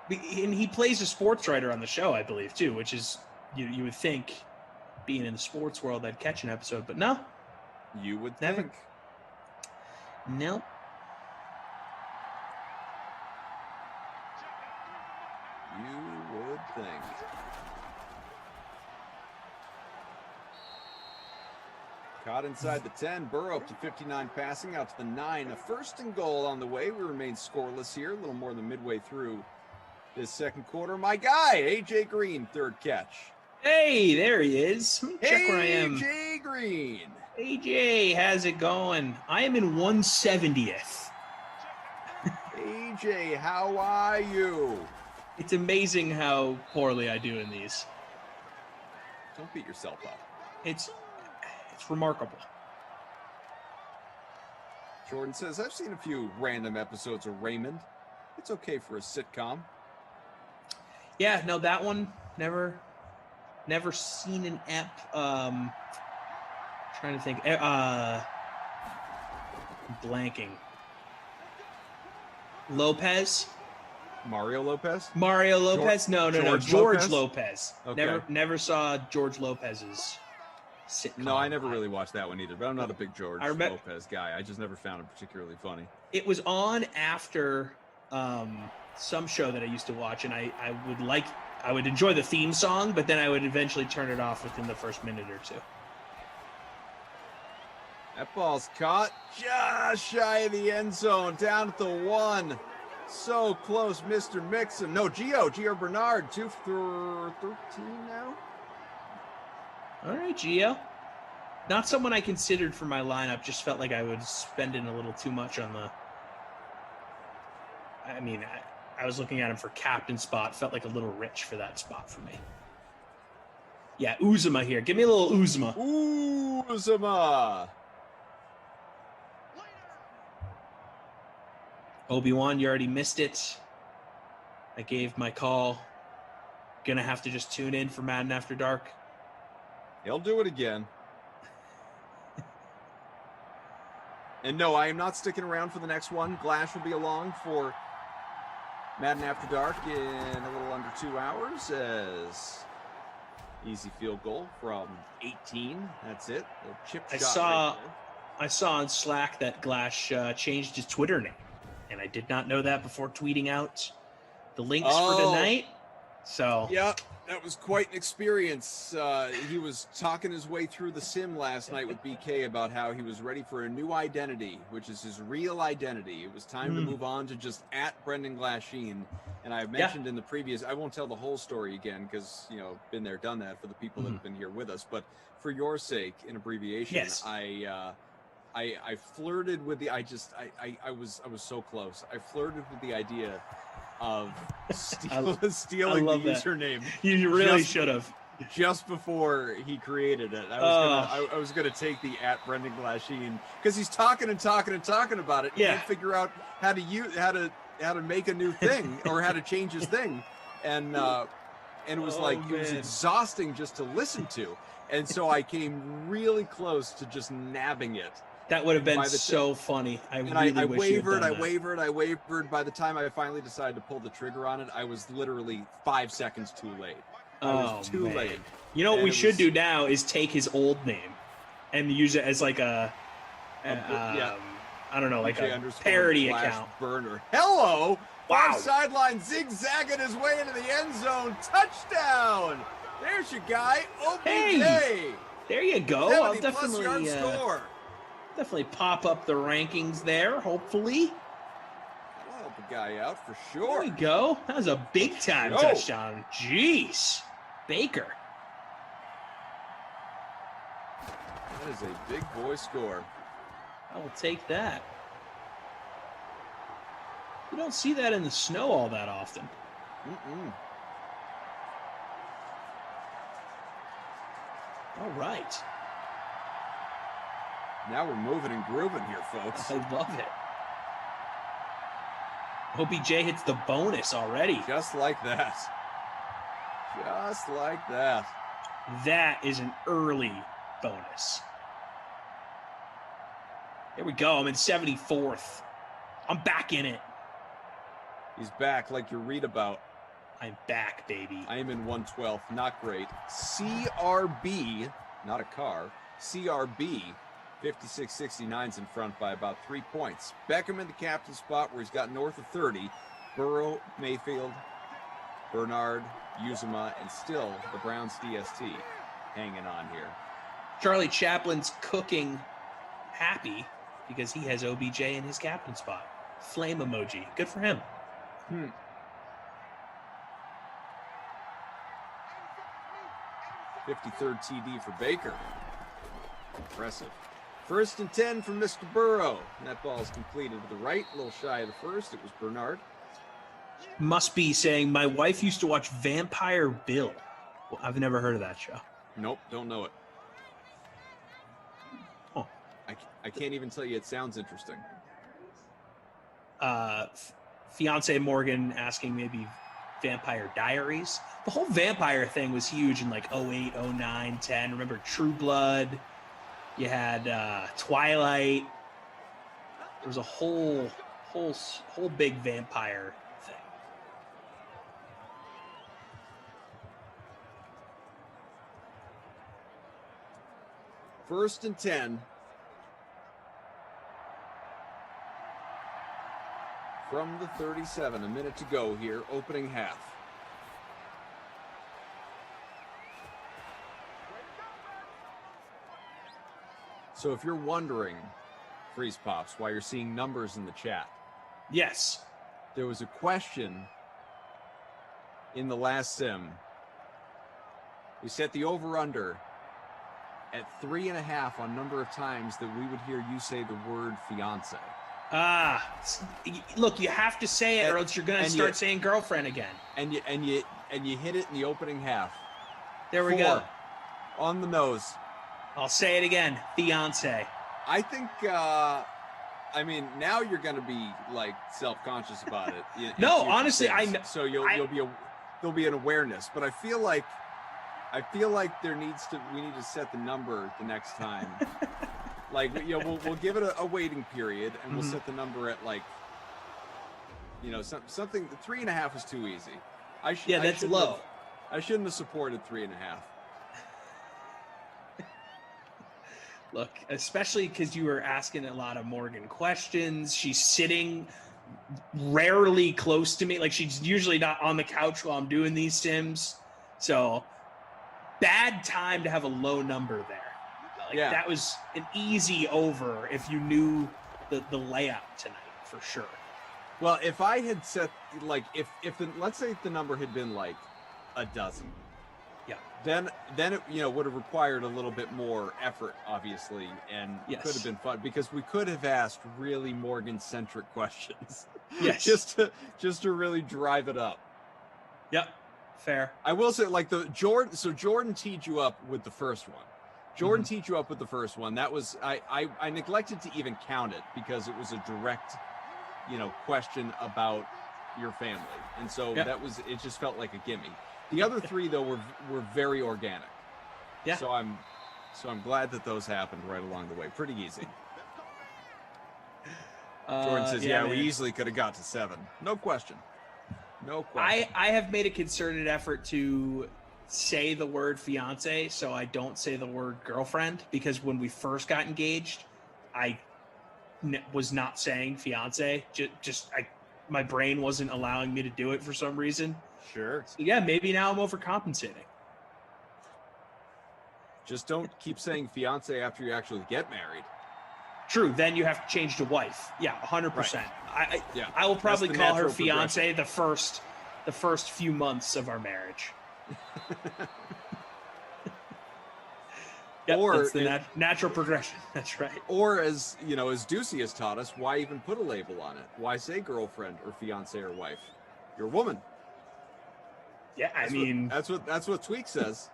And he plays a sports writer on the show, I believe, too, which is you would think, being in the sports world, I'd catch an episode, but no. You would never. think. Nope. You would think. Caught inside the 10. Burrow up to 59 passing, out to the 9. A first and goal on the way. We remain scoreless here, a little more than midway through this second quarter. My guy, AJ Green, third catch. Hey, there he is. Check where I am. AJ Green. AJ, how's it going? I am in 170th. AJ, how are you? It's amazing how poorly I do in these. Don't beat yourself up. It's remarkable. Jordan says, I've seen a few random episodes of Raymond. It's okay for a sitcom. Yeah, no, that one, never seen an ep. Trying to think. Blanking. Lopez? Mario Lopez? Mario Lopez? No. George Lopez. Okay. Never saw George Lopez's sitcom. No, I never really watched that one either, but I'm not a big George Lopez guy. I just never found him particularly funny. It was on after some show that I used to watch, and I would enjoy the theme song, but then I would eventually turn it off within the first minute or two. That ball's caught just shy of the end zone, down at the 1. So close, Mr. Mixon. No, Gio Bernard, 2 for 13 now. All right, Gio. Not someone I considered for my lineup. Just felt like I was spending a little too much on the. I mean, I was looking at him for captain spot. Felt like a little rich for that spot for me. Yeah, Uzuma here. Give me a little Uzuma. Uzuma. Obi-Wan, you already missed it. I gave my call. Gonna have to just tune in for Madden After Dark. He'll do it again. And no, I am not sticking around for the next one. Glash will be along for Madden After Dark in a little under 2 hours as easy field goal from 18. That's it. A chip shot. I saw on Slack that Glash changed his Twitter name, and I did not know that before tweeting out the links for tonight. So yeah, that was quite an experience. He was talking his way through the sim last night with BK about how he was ready for a new identity, which is his real identity. It was time to move on to just at Brendan Glasheen. And I mentioned in the previous, I won't tell the whole story again because, been there, done that for the people that have been here with us. But for your sake, in abbreviation, I flirted with I was so close. I flirted with the idea of stealing the username. You really should have. Just before he created it, I was gonna take the at Brendan Glasheen because he's talking about it. Yeah. Can't figure out how to make a new thing or how to change his thing, and it was it was exhausting just to listen to, and so I came really close to just nabbing it. That would have been so funny. I wavered. By the time I finally decided to pull the trigger on it, I was literally 5 seconds too late. I was too late. You know what we should do now is take his old name and use it as like a I don't know, like a parody account. Burner. Hello! Wow. Far sideline zigzagging his way into the end zone. Touchdown! There's your guy, OBJ. Hey, there you go. I'll definitely score. Definitely pop up the rankings there, hopefully. That'll help a guy out for sure. There we go. That was a big-time touchdown. Jeez. Baker. That is a big boy score. I will take that. You don't see that in the snow all that often. All right. Now we're moving and grooving here, folks. I love it. OBJ hits the bonus already. Just like that. Just like that. That is an early bonus. Here we go. I'm in 74th. I'm back in it. He's back like you read about. I'm back, baby. I am in 112th. Not great. CRB, not a car. CRB. 56-69's in front by about 3 points. Beckham in the captain spot where he's got north of 30. Burrow, Mayfield, Bernard, Uzuma, and still the Browns DST hanging on here. Charlie Chaplin's cooking happy because he has OBJ in his captain spot. Flame emoji. Good for him. 53rd TD for Baker. Impressive. 1st and 10 from Mr. Burrow. And that ball is completed to the right, a little shy of the first. It was Bernard. Must be saying, my wife used to watch Vampire Bill. Well, I've never heard of that show. Nope, don't know it. Oh. I can't even tell you it sounds interesting. Fiance Morgan asking maybe Vampire Diaries. The whole vampire thing was huge in like 08, 09, 10. Remember True Blood? You had Twilight. There was a whole big vampire thing. First and 10. From the 37, a minute to go here, opening half. So if you're wondering, Freeze Pops, why you're seeing numbers in the chat. Yes. There was a question in the last sim. We set the over-under at 3.5 on number of times that we would hear you say the word fiance. Look, you have to say it or else you're going to start saying girlfriend again. And you hit it in the opening half. There we go. On the nose. I'll say it again. Fiance. I think, now you're going to be like self-conscious about it. No, honestly, so there'll be an awareness, but I feel like we need to set the number the next time. We'll give it a waiting period, and we'll set the number at something. 3.5 is too easy. That's low. I shouldn't have supported 3.5. Look, especially because you were asking a lot of Morgan questions. She's sitting rarely close to me. Like, she's usually not on the couch while I'm doing these sims. So, bad time to have a low number there. Like, that was an easy over if you knew the layout tonight, for sure. Well, if I had set, like, if let's say the number had been like a dozen. Yeah. Then it would have required a little bit more effort, obviously, and could have been fun because we could have asked really Morgan-centric questions. Yes. just to really drive it up. Yep. Fair. I will say, like, Jordan teed you up with the first one. Jordan teed you up with the first one. That was I neglected to even count it because it was a direct, question about your family, and so it just felt like a gimme. The other three, though, were very organic. Yeah. So I'm glad that those happened right along the way. Pretty easy. Jordan says, we easily could have got to 7. No question. No question. I have made a concerted effort to say the word fiance so I don't say the word girlfriend, because when we first got engaged, I was not saying fiance. My brain wasn't allowing me to do it for some reason. Sure. So yeah, maybe now I'm overcompensating. Just don't keep saying fiance after you actually get married. True. Then you have to change to wife. Yeah, 100%. Right. I will probably call her fiance the first few months of our marriage. That's the natural progression. That's right. Or as Ducey has taught us, why even put a label on it? Why say girlfriend or fiance or wife? You're a woman. Yeah, that's what Tweak says.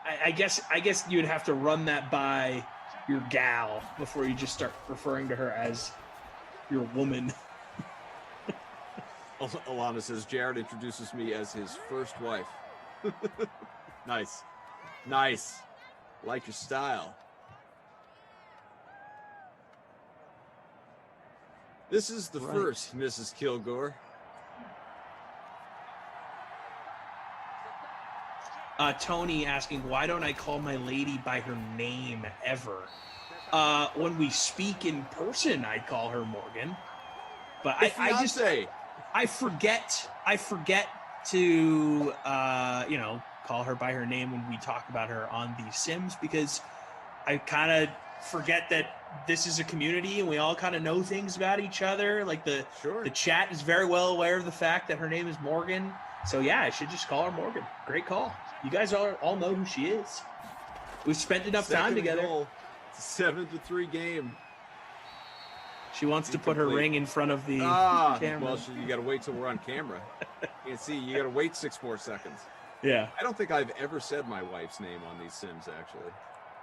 I guess you'd have to run that by your gal before you just start referring to her as your woman. Alana says Jared introduces me as his first wife. Nice. Like your style. This is the first, Mrs. Kilgore. Tony asking, why don't I call my lady by her name ever? When we speak in person, I call her Morgan. But I forget to call her by her name when we talk about her on The Sims, because I kind of forget that this is a community and we all kind of know things about each other. Like the chat is very well aware of the fact that her name is Morgan. So yeah, I should just call her Morgan. Great call. You guys all know who she is. We've spent enough time together. It's a 7-3 game. She wants to put her ring in front of the camera. Well, you got to wait till we're on camera. You can see. You got to wait 6 more seconds. Yeah. I don't think I've ever said my wife's name on these Sims, actually.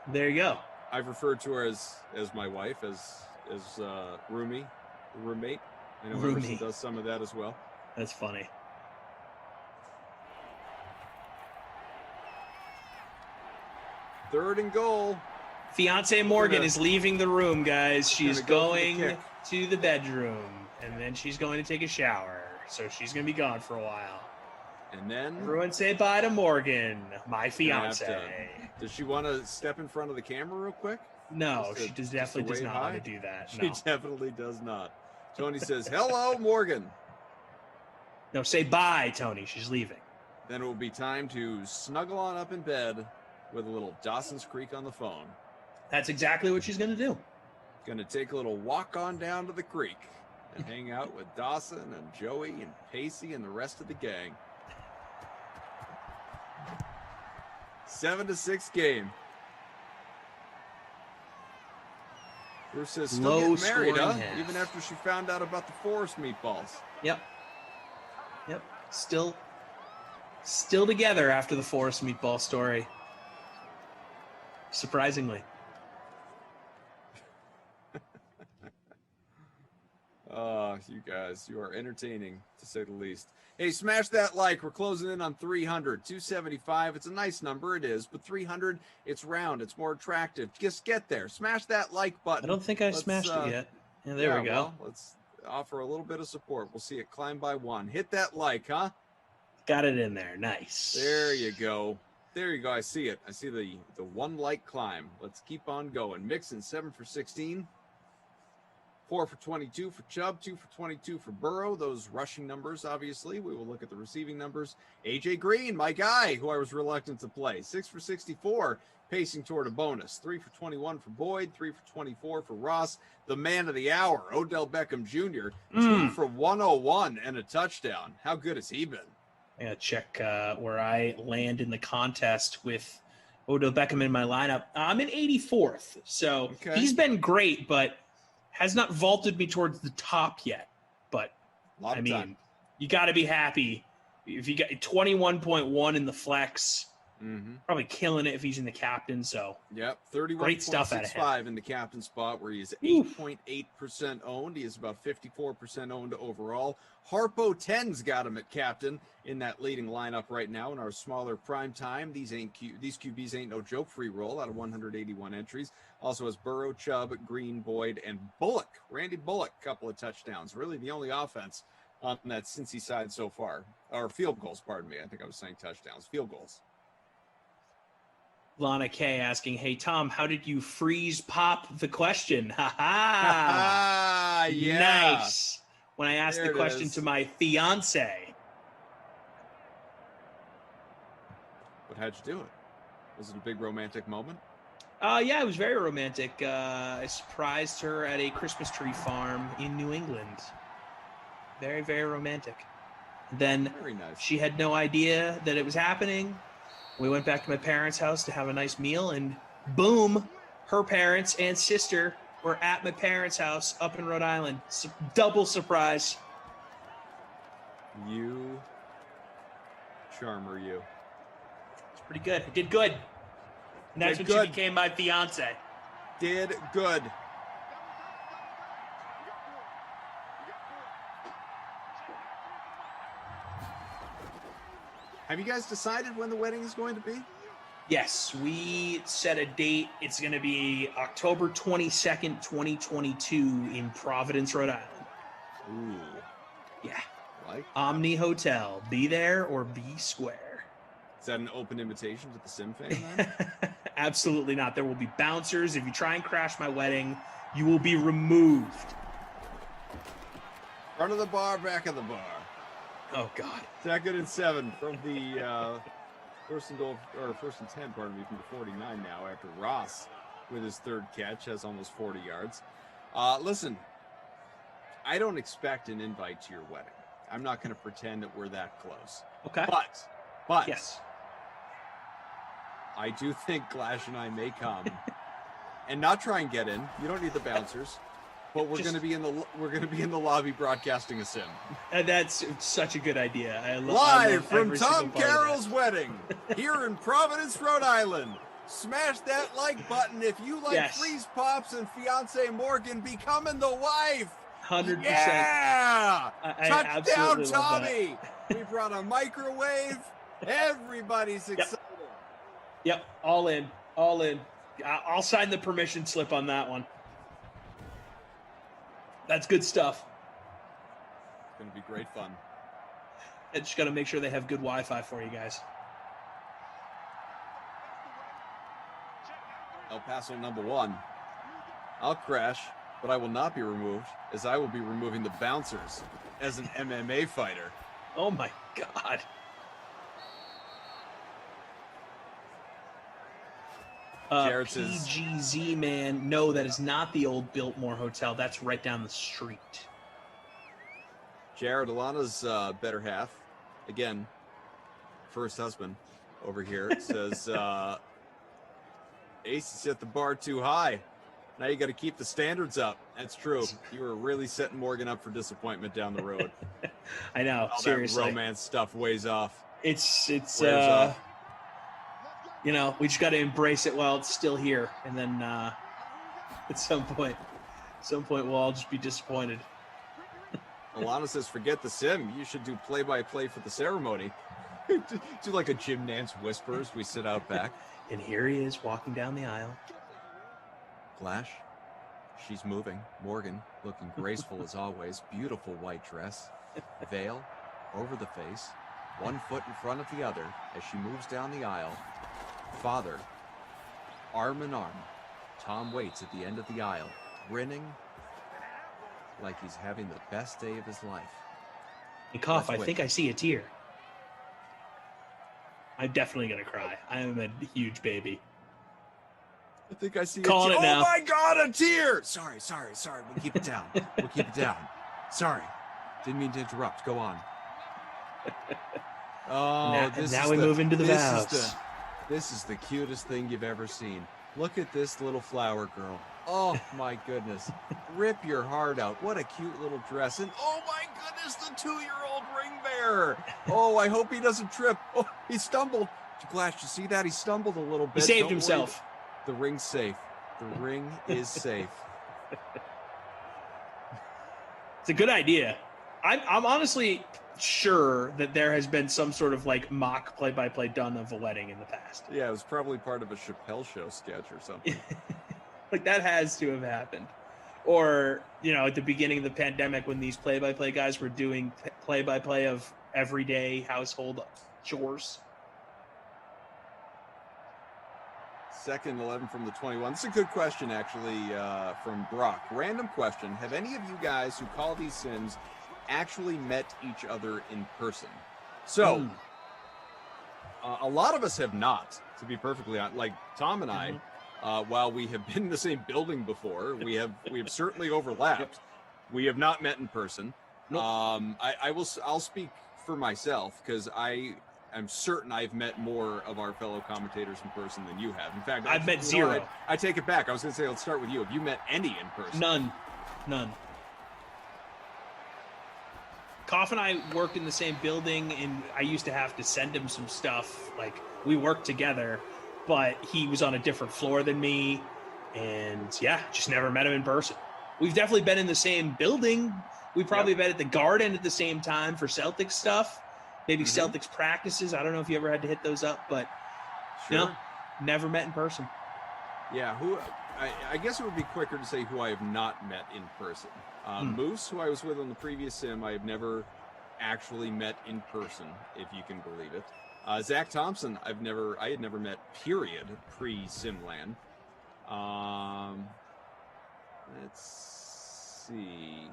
There you go. I've referred to her as my wife, as roommate. I know Emerson does some of that as well. That's funny. Third and goal. Fiance Morgan is leaving the room, guys. She's going to the bedroom, and then she's going to take a shower. So she's going to be gone for a while. And then everyone say bye to Morgan, my fiance. Does she want to step in front of the camera real quick? No, she definitely does not want to do that. She definitely does not. Tony says, hello, Morgan. No, say bye, Tony. She's leaving. Then it will be time to snuggle on up in bed with a little Dawson's Creek on the phone. That's exactly what she's going to do. Going to take a little walk on down to the creek and hang out with Dawson and Joey and Pacey and the rest of the gang. 7-6 game. Bruce says, still getting married, huh? Even after she found out about the forest meatballs. Yep. Still together after the forest meatball story. Surprisingly. You guys, you are entertaining, to say the least. Hey, smash that like. We're closing in on 300. 275. It's a nice number. It is. But 300, it's round. It's more attractive. Just get there. Smash that like button. I don't think I smashed it yet. Yeah, there we go. Well, let's offer a little bit of support. We'll see it climb by 1. Hit that like, huh? Got it in there. Nice. There you go. There you go. I see it. I see the one light climb. Let's keep on going. Mixon 7 for 16. 4 for 22 for Chubb, 2 for 22 for Burrow. Those rushing numbers, obviously. We will look at the receiving numbers. AJ Green, my guy, who I was reluctant to play. 6 for 64, pacing toward a bonus. 3 for 21 for Boyd, 3 for 24 for Ross. The man of the hour, Odell Beckham Jr., 2 for 101 and a touchdown. How good has he been? I gotta check where I land in the contest with Odell Beckham in my lineup. I'm in 84th, so he's been great, but has not vaulted me towards the top yet. But I mean, you got to be happy if you got 21.1 in the flex. Probably killing it if he's in the captain. So yep, 31. Great stuff out of him. In the captain spot, where he is 8.8% owned. He is about 54% owned overall. Harpo 10's got him at captain in that leading lineup right now in our smaller prime time. These QBs ain't no joke. Free roll out of 181 entries. Also has Burrow, Chubb, Green, Boyd, and Bullock. Randy Bullock, couple of touchdowns. Really the only offense on that Cincy side so far. Or field goals, pardon me. I think I was saying touchdowns. Field goals. Lana K asking, hey, Tom, how did you freeze pop the question? Ha ha. Yeah. Nice. When I asked the question to my fiance. But how'd you do it? Was it a big romantic moment? Yeah, it was very romantic. I surprised her at a Christmas tree farm in New England. Very, very romantic. Then very nice. She had no idea that it was happening. We went back to my parents' house to have a nice meal, and boom, her parents and sister were at my parents' house up in Rhode Island. Double surprise. You charmer, you. It's pretty good. I did good. And that's when she became my fiance. Did good. Have you guys decided when the wedding is going to be? Yes, we set a date. It's going to be October 22nd, 2022 in Providence, Rhode Island. Ooh. Yeah. Like? Omni Hotel. Be there or be square. Is that an open invitation to the Sim fan, then? Absolutely not. There will be bouncers. If you try and crash my wedding, you will be removed. Front of the bar, back of the bar. Oh, God. 2nd and 7 from the first and 10, pardon me, from the 49 now after Ross with his third catch has almost 40 yards. Listen, I don't expect an invite to your wedding. I'm not going to pretend that we're that close. Okay. But yes, I do think Glash and I may come and not try and get in. You don't need the bouncers. But we're going to be in the lobby broadcasting a sim. And that's such a good idea. I Live from every Tom single part of Carroll's wedding here in Providence, Rhode Island. Smash that like button if you like Freeze Pops and fiance Morgan becoming the wife. 100%. Yeah. Touchdown, Tommy. We brought a microwave. Everybody's excited. Yep. All in. All in. I'll sign the permission slip on that one. That's good stuff. It's going to be great fun. I just got to make sure they have good Wi-Fi for you guys. El Paso #1. I'll crash, but I will not be removed, as I will be removing the bouncers as an MMA fighter. Oh my God. Jared says, PGZ, man. No, that is not the old Biltmore Hotel. That's right down the street. Jared, Alana's better half, again, first husband over here, says, Ace set the bar too high. Now you got to keep the standards up. That's true. You were really setting Morgan up for disappointment down the road. I know. All seriously, that romance stuff weighs off. It's off. You know, we just got to embrace it while it's still here, and then at some point we'll all just be disappointed. Alana says, forget the sim. You should do play-by-play for the ceremony. Do like a Jim Nance whisper as we sit out back. And here he is walking down the aisle. Flash. She's moving. Morgan, looking graceful as always. Beautiful white dress. Veil over the face. One foot in front of the other as she moves down the aisle. father, arm in arm. Tom waits at the end of the aisle, grinning like he's having the best day of his life. Hey, Cough, Let's I wait. think I see a tear. I'm definitely going to cry. I am a huge baby. I think I see Calling a it tear. now. Oh my God, a tear! Sorry. We'll keep it down. We'll keep it down. Sorry. Didn't mean to interrupt. Go on. Oh, Now we move into the vows. This is the cutest thing you've ever seen. Look at this little flower girl. Oh my goodness. Rip your heart out. What a cute little dress. And oh my goodness, the 2-year-old ring bearer. Oh, I hope he doesn't trip. Oh, he stumbled. Glash, you see that? He stumbled a little bit. He saved Don't worry. himself. The ring's safe. The ring is safe. It's a good idea. I'm honestly sure that there has been some sort of like mock play-by-play done of a wedding in the past. Yeah, it was probably part of a Chappelle Show sketch or something. Like that has to have happened. Or, at the beginning of the pandemic when these play-by-play guys were doing play-by-play of everyday household chores. Second 11 from the 21. It's a good question, actually, from Brock. Random question. Have any of you guys who call these Sims actually met each other in person? So, a lot of us have not, to be perfectly honest. Like Tom and I, while we have been in the same building before, we have certainly overlapped. We have not met in person. Nope. I'll speak for myself because I'm certain I've met more of our fellow commentators in person than you have. In fact, I've met zero. I take it back. I was going to say, let's start with you. Have you met any in person? None. Koff and I worked in the same building, and I used to have to send him some stuff. Like, we worked together, but he was on a different floor than me, and just never met him in person. We've definitely been in the same building. We probably been at the Garden at the same time for Celtics stuff. Maybe Celtics practices. I don't know if you ever had to hit those up, but no, never met in person. Yeah, I guess it would be quicker to say who I have not met in person. Moose, who I was with on the previous sim, I have never actually met in person, if you can believe it. Zach Thompson, I had never met, period, pre-Simland. Let's see.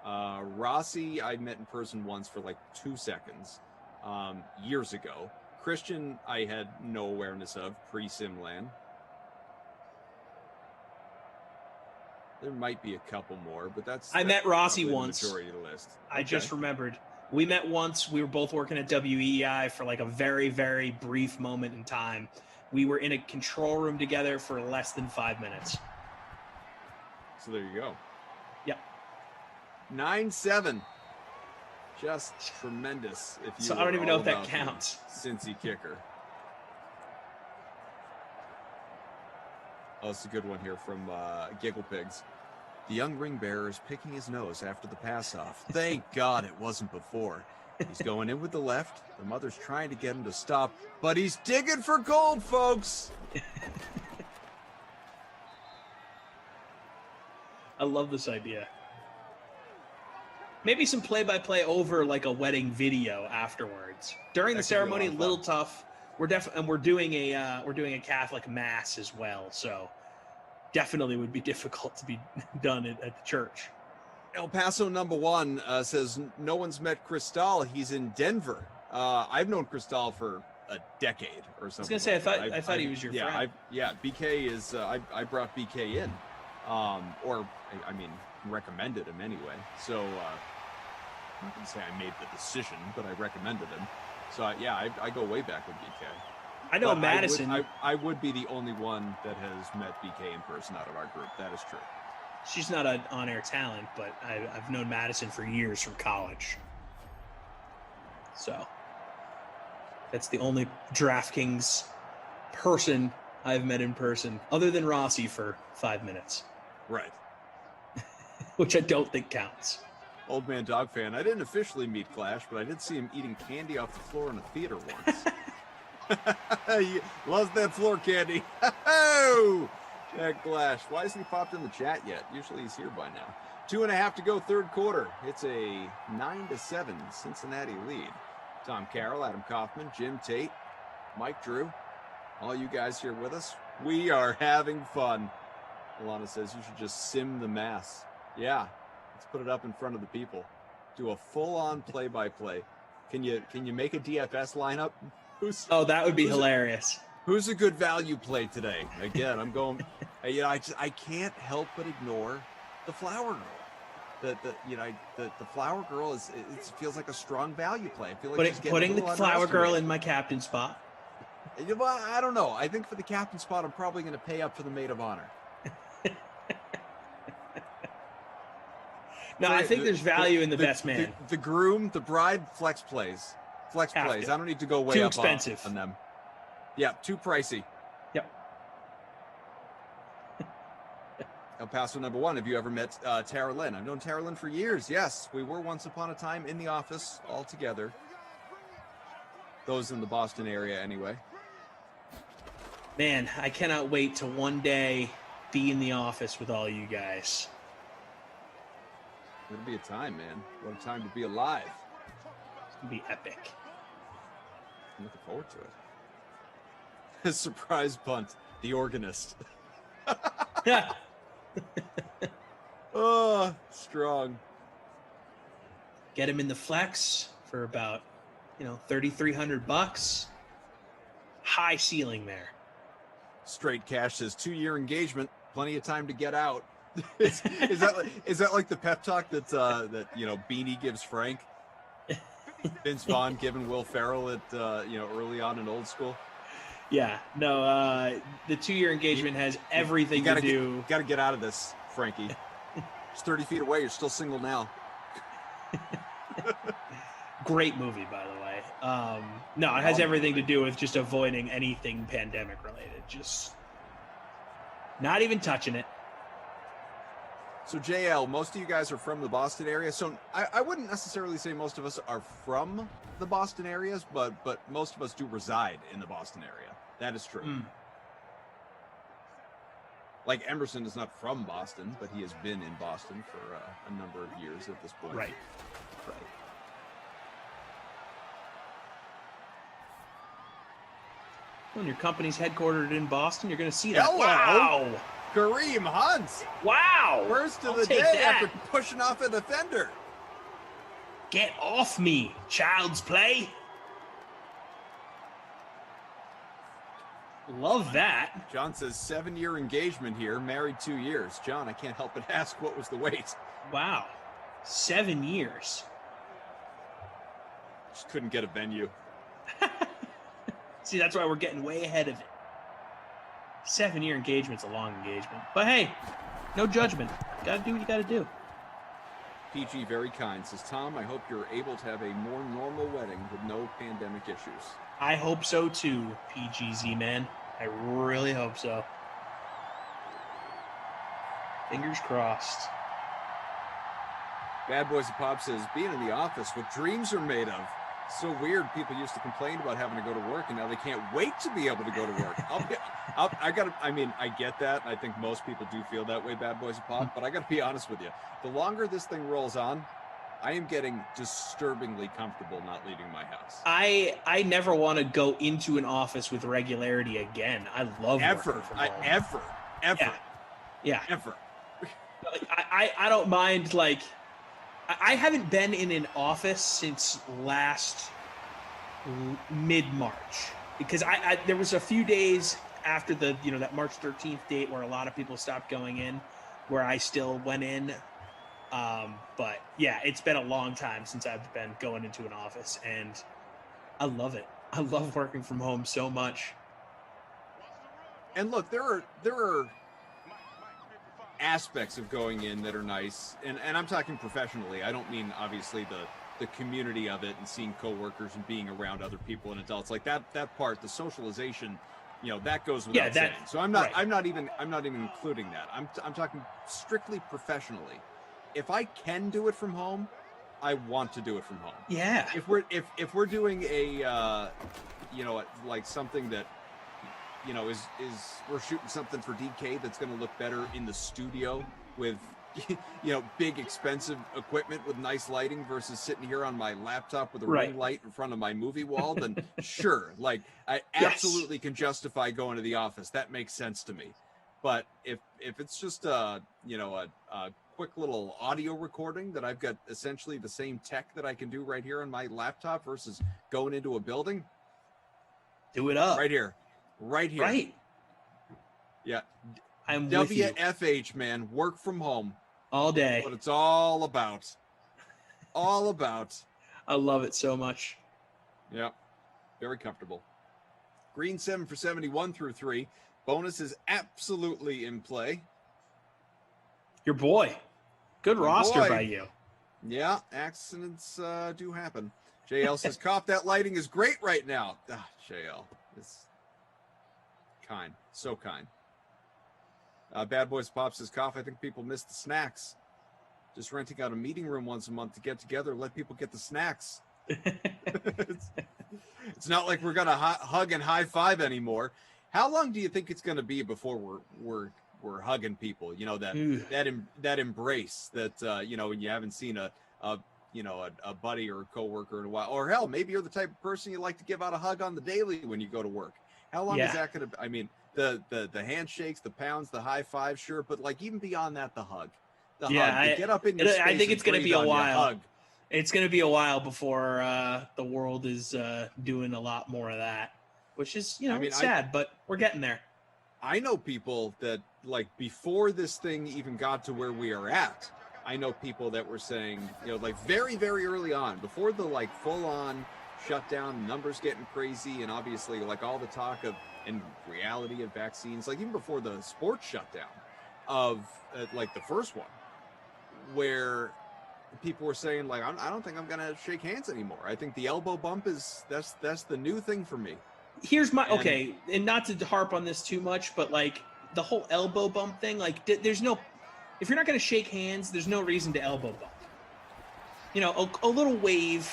Rossi, I met in person once for like 2 seconds, years ago. Christian, I had no awareness of pre-Simland. There might be a couple more, but I met Rossi once. The majority of the list. I just remembered. We met once. We were both working at WEI for like a very, very brief moment in time. We were in a control room together for less than 5 minutes. So there you go. Yep. 9-7. Just tremendous. If you So I don't even know if that about counts. the Cincy kicker. Oh, it's a good one here from Giggle Pigs. The young ring bearer is picking his nose after the pass off. Thank God it wasn't before. He's going in with the left. The mother's trying to get him to stop, but he's digging for gold, folks. I love this idea. Maybe some play-by-play over like a wedding video afterwards. During the ceremony, a little tough. We're doing a Catholic mass as well, so definitely would be difficult to be done at the church. El Paso #1 says no one's met Cristal. He's in Denver. I've known Cristal for a decade or something. I was gonna say, I thought he was your friend. BK is. I brought BK in, or I mean, recommended him anyway. So I'm not gonna say I made the decision, but I recommended him. So I go way back with BK. I know Madison. I would be the only one that has met BK in person out of our group. That is true. She's not an on-air talent, but I've known Madison for years from college. So that's the only DraftKings person I've met in person, other than Rossi for 5 minutes. Right. Which I don't think counts. Old Man Dog Fan. I didn't officially meet Clash, but I did see him eating candy off the floor in a theater once. He loves that floor candy. Oh, Jack Glash. Why hasn't he popped in the chat yet? Usually he's here by now. 2.5 to go, third quarter. It's a 9-7 Cincinnati lead. Tom Carroll, Adam Kaufman, Jim Tate, Mike Drew, All you guys here with us, we are having fun. Alana says you should just sim the mass. Yeah, let's put it up in front of the people. Do a full-on play-by-play. Can you make a DFS lineup? That would be hilarious. Who's a good value play today? Again, I'm going. I can't help but ignore the flower girl. The flower girl it feels like a strong value play. I feel like putting the flower girl in my captain spot. I don't know. I think for the captain spot, I'm probably going to pay up for the maid of honor. No, I think there's value in the best man. The groom, the bride, flex plays. I don't need to go way too up expensive on them. Yeah, too pricey. Yep. El Paso number 1. Have you ever met Tara Lynn? I've known Tara Lynn for years. Yes, we were once upon a time in the office all together. Those in the Boston area, anyway. Man, I cannot wait to one day be in the office with all you guys. It'll be a time, man. What a time to be alive. It's going to be epic. I'm looking forward to it. A surprise punt. The organist. Oh, strong. Get him in the flex for about, $3,300. High ceiling there. Straight Cash says 2-year engagement. Plenty of time to get out. is that like the pep talk that Beanie gives Frank? Vince Vaughn giving Will Ferrell at early on in Old School. Yeah, no. The 2-year engagement has everything to do. Got to get out of this, Frankie. It's 30 feet away. You're still single now. Great movie, by the way. No, it has everything to do with just avoiding anything pandemic related. Just not even touching it. So JL, most of you guys are from the Boston area. So I wouldn't necessarily say most of us are from the Boston areas, but most of us do reside in the Boston area. That is true. Like Emerson is not from Boston, but he has been in Boston for a number of years at this point. Right. When your company's headquartered in Boston, you're going to see that. Hello. Wow. Kareem Hunt. Wow. First of I'll the take day that. after pushing off a defender. Get off me, child's play. Love that. John says 7-year engagement here, married 2 years. John, I can't help but ask, what was the wait? Wow. 7 years. Just couldn't get a venue. See, that's why we're getting way ahead of it. 7-year engagement's a long engagement. But hey, no judgment. Gotta do what you gotta do. PG, very kind, says, Tom, I hope you're able to have a more normal wedding with no pandemic issues. I hope so too, PGZ man. I really hope so. Fingers crossed. Bad Boys of Pop says, being in the office, what dreams are made of. So weird. People used to complain about having to go to work, and now they can't wait to be able to go to work. I get that. I think most people do feel that way, Bad Boys of Pop, but I got to be honest with you. The longer this thing rolls on, I am getting disturbingly comfortable not leaving my house. I never want to go into an office with regularity again. I love working from home. Ever. Yeah. Ever. Like, I don't mind, like, I haven't been in an office since last mid-March because there was a few days after the that March 13th date where a lot of people stopped going in, where I still went in. But yeah, it's been a long time since I've been going into an office, and I love it. I love working from home so much. And look, there are aspects of going in that are nice, and I'm talking professionally. I don't mean obviously the community of it and seeing coworkers and being around other people and adults like that part, the socialization, that goes without saying. So I'm not even including that. I'm talking strictly professionally. If I can do it from home, I want to do it from home. Yeah. If we're doing a like something that is we're shooting something for DK that's going to look better in the studio with big expensive equipment with nice lighting versus sitting here on my laptop with a Right. ring light in front of my movie wall, then sure, like I Yes. absolutely can justify going to the office. That makes sense to me. But if it's just a quick little audio recording that I've got essentially the same tech that I can do right here on my laptop versus going into a building, do it up right here. Right. Yeah. I'm with you. WFH, man, work from home all day. What it's all about. All about. I love it so much. Yeah. Very comfortable. Green 7 for 71 through 3. Bonus is absolutely in play. Your boy. Good My roster boy. by you. Yeah, accidents do happen. JL says, "Cough, that lighting is great right now." JL is kind. So kind. Bad Boys Pop says, "Cough, I think people miss the snacks. Just renting out a meeting room once a month to get together, let people get the snacks." It's not like we're gonna hug and high five anymore. How long do you think it's gonna be before we're hugging people? You know, that embrace that when you haven't seen a buddy or a coworker in a while, or hell, maybe you're the type of person you like to give out a hug on the daily when you go to work. How long is that gonna? I mean, the handshakes, the pounds, the high fives, sure, but like even beyond that, the hug. The get up in your space. I think it's going to be a while. Hug. It's going to be a while before the world is doing a lot more of that, which is, it's sad, but we're getting there. I know people that, like, before this thing even got to where we are at, I know people that were saying, like very, very early on, before the like full on shutdown, numbers getting crazy, and obviously like all the talk of and reality of vaccines, like even before the sports shutdown of like the first one, where people were saying like, I don't think I'm gonna shake hands anymore. I think the elbow bump that's the new thing for me. Here's my and not to harp on this too much, but like the whole elbow bump thing, like there's no, if you're not gonna shake hands, there's no reason to elbow bump. A little wave,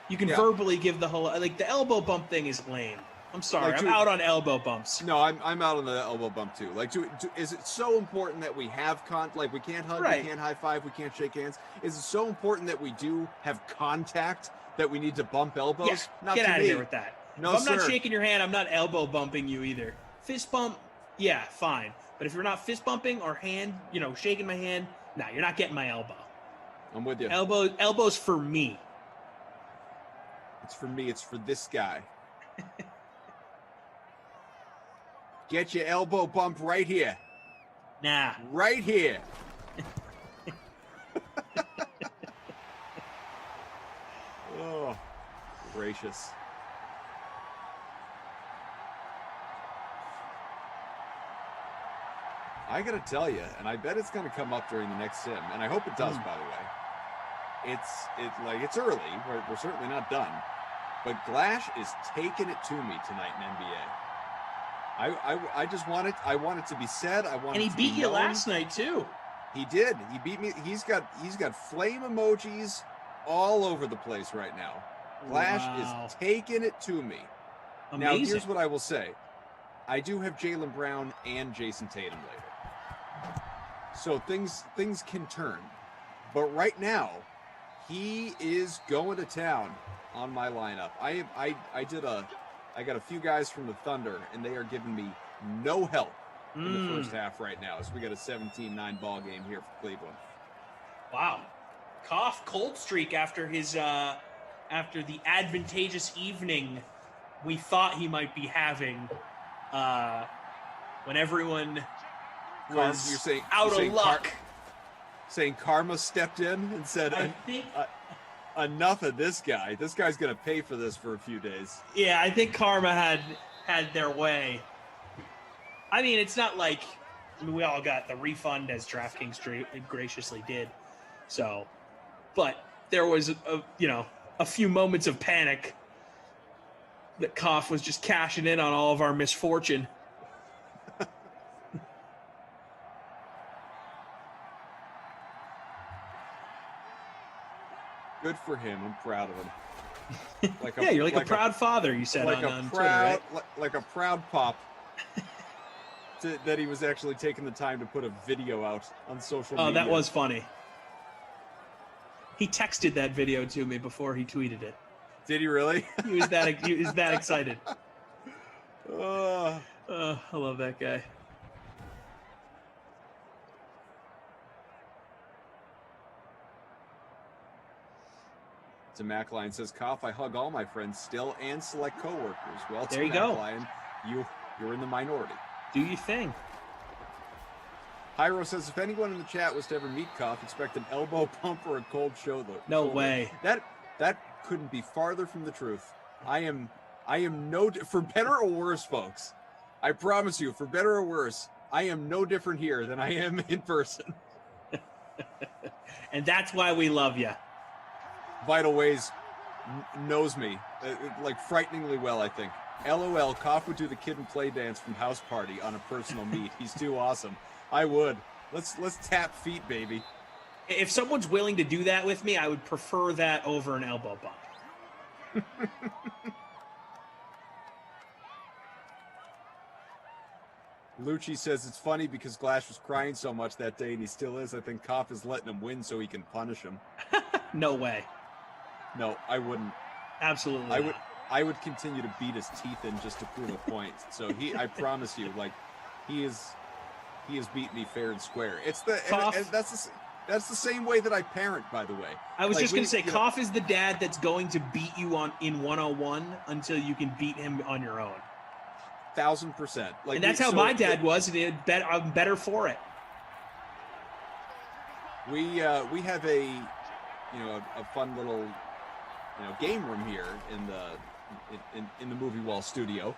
you can verbally give the whole, like the elbow bump thing is lame. I'm sorry, I'm out on elbow bumps. No, I'm out on the elbow bump too. Like, is it so important that we have like we can't hug, we can't high five, we can't shake hands? Is it so important that we do have contact that we need to bump elbows? Yeah, not get to out me. of here with that. No, if I'm sir. not shaking your hand, I'm not elbow bumping you either. Fist bump, yeah, fine. But if you're not fist bumping or hand, shaking my hand, nah, you're not getting my elbow. I'm with you. Elbows for me. It's for me. It's for this guy. Get your elbow bump right here. Nah. Right here. Oh, gracious. I gotta tell you, and I bet it's gonna come up during the next sim, and I hope it does, by the way. It's early. We're certainly not done. But Glash is taking it to me tonight in NBA. I just want it. I want it to be said. I want. And he it to beat be you known. last night too. He did. He beat me. He's got flame emojis all over the place right now. Glash is taking it to me. Amazing. Now here's what I will say. I do have Jaylen Brown and Jason Tatum later, so things can turn. But right now, he is going to town on my lineup. I got a few guys from the Thunder, and they are giving me no help in the first half right now. So we got a 17-9 ball game here for Cleveland. Wow. Cough cold streak after his after the advantageous evening we thought he might be having when everyone was out of luck. Saying karma stepped in and said, enough of this guy. This guy's going to pay for this for a few days. Yeah, I think karma had their way. I mean, it's not like we all got the refund as DraftKings graciously did. So, but there was a few moments of panic that Koff was just cashing in on all of our misfortune. Good for him. I'm proud of him. You're like a proud father, you said on Twitter, right? Like a proud pop. that he was actually taking the time to put a video out on social media. Oh, that was funny. He texted that video to me before he tweeted it. Did he really? He was that excited. Oh, I love that guy. Mackline says, "Koff, I hug all my friends still and select coworkers." Well, there you go. Mackline, you're in the minority. Do your thing. Hyro says, "If anyone in the chat was to ever meet Koff, expect an elbow pump or a cold shoulder." No way. That couldn't be farther from the truth. I am no, for better or worse, folks. I promise you, for better or worse, I am no different here than I am in person. And that's why we love you. Vital Ways knows me like frighteningly well, I think. LOL, Koff would do the kid and play dance from House Party on a personal meet. He's too awesome. I would. Let's tap feet, baby. If someone's willing to do that with me, I would prefer that over an elbow bump. Lucci says it's funny because Glash was crying so much that day, and he still is. I think Koff is letting him win so he can punish him. No way. No, I wouldn't. Absolutely I not. would. I would continue to beat his teeth in just to prove a point. So I promise you, like, he has beat me fair and square. It's the and that's the same way that I parent, by the way. I was like, just going to say, Koff is the dad that's going to beat you in 101 until you can beat him on your own. 1000%. Like, and that's how my dad was, and I'm better for it. We have a fun little game room here in the movie wall studio,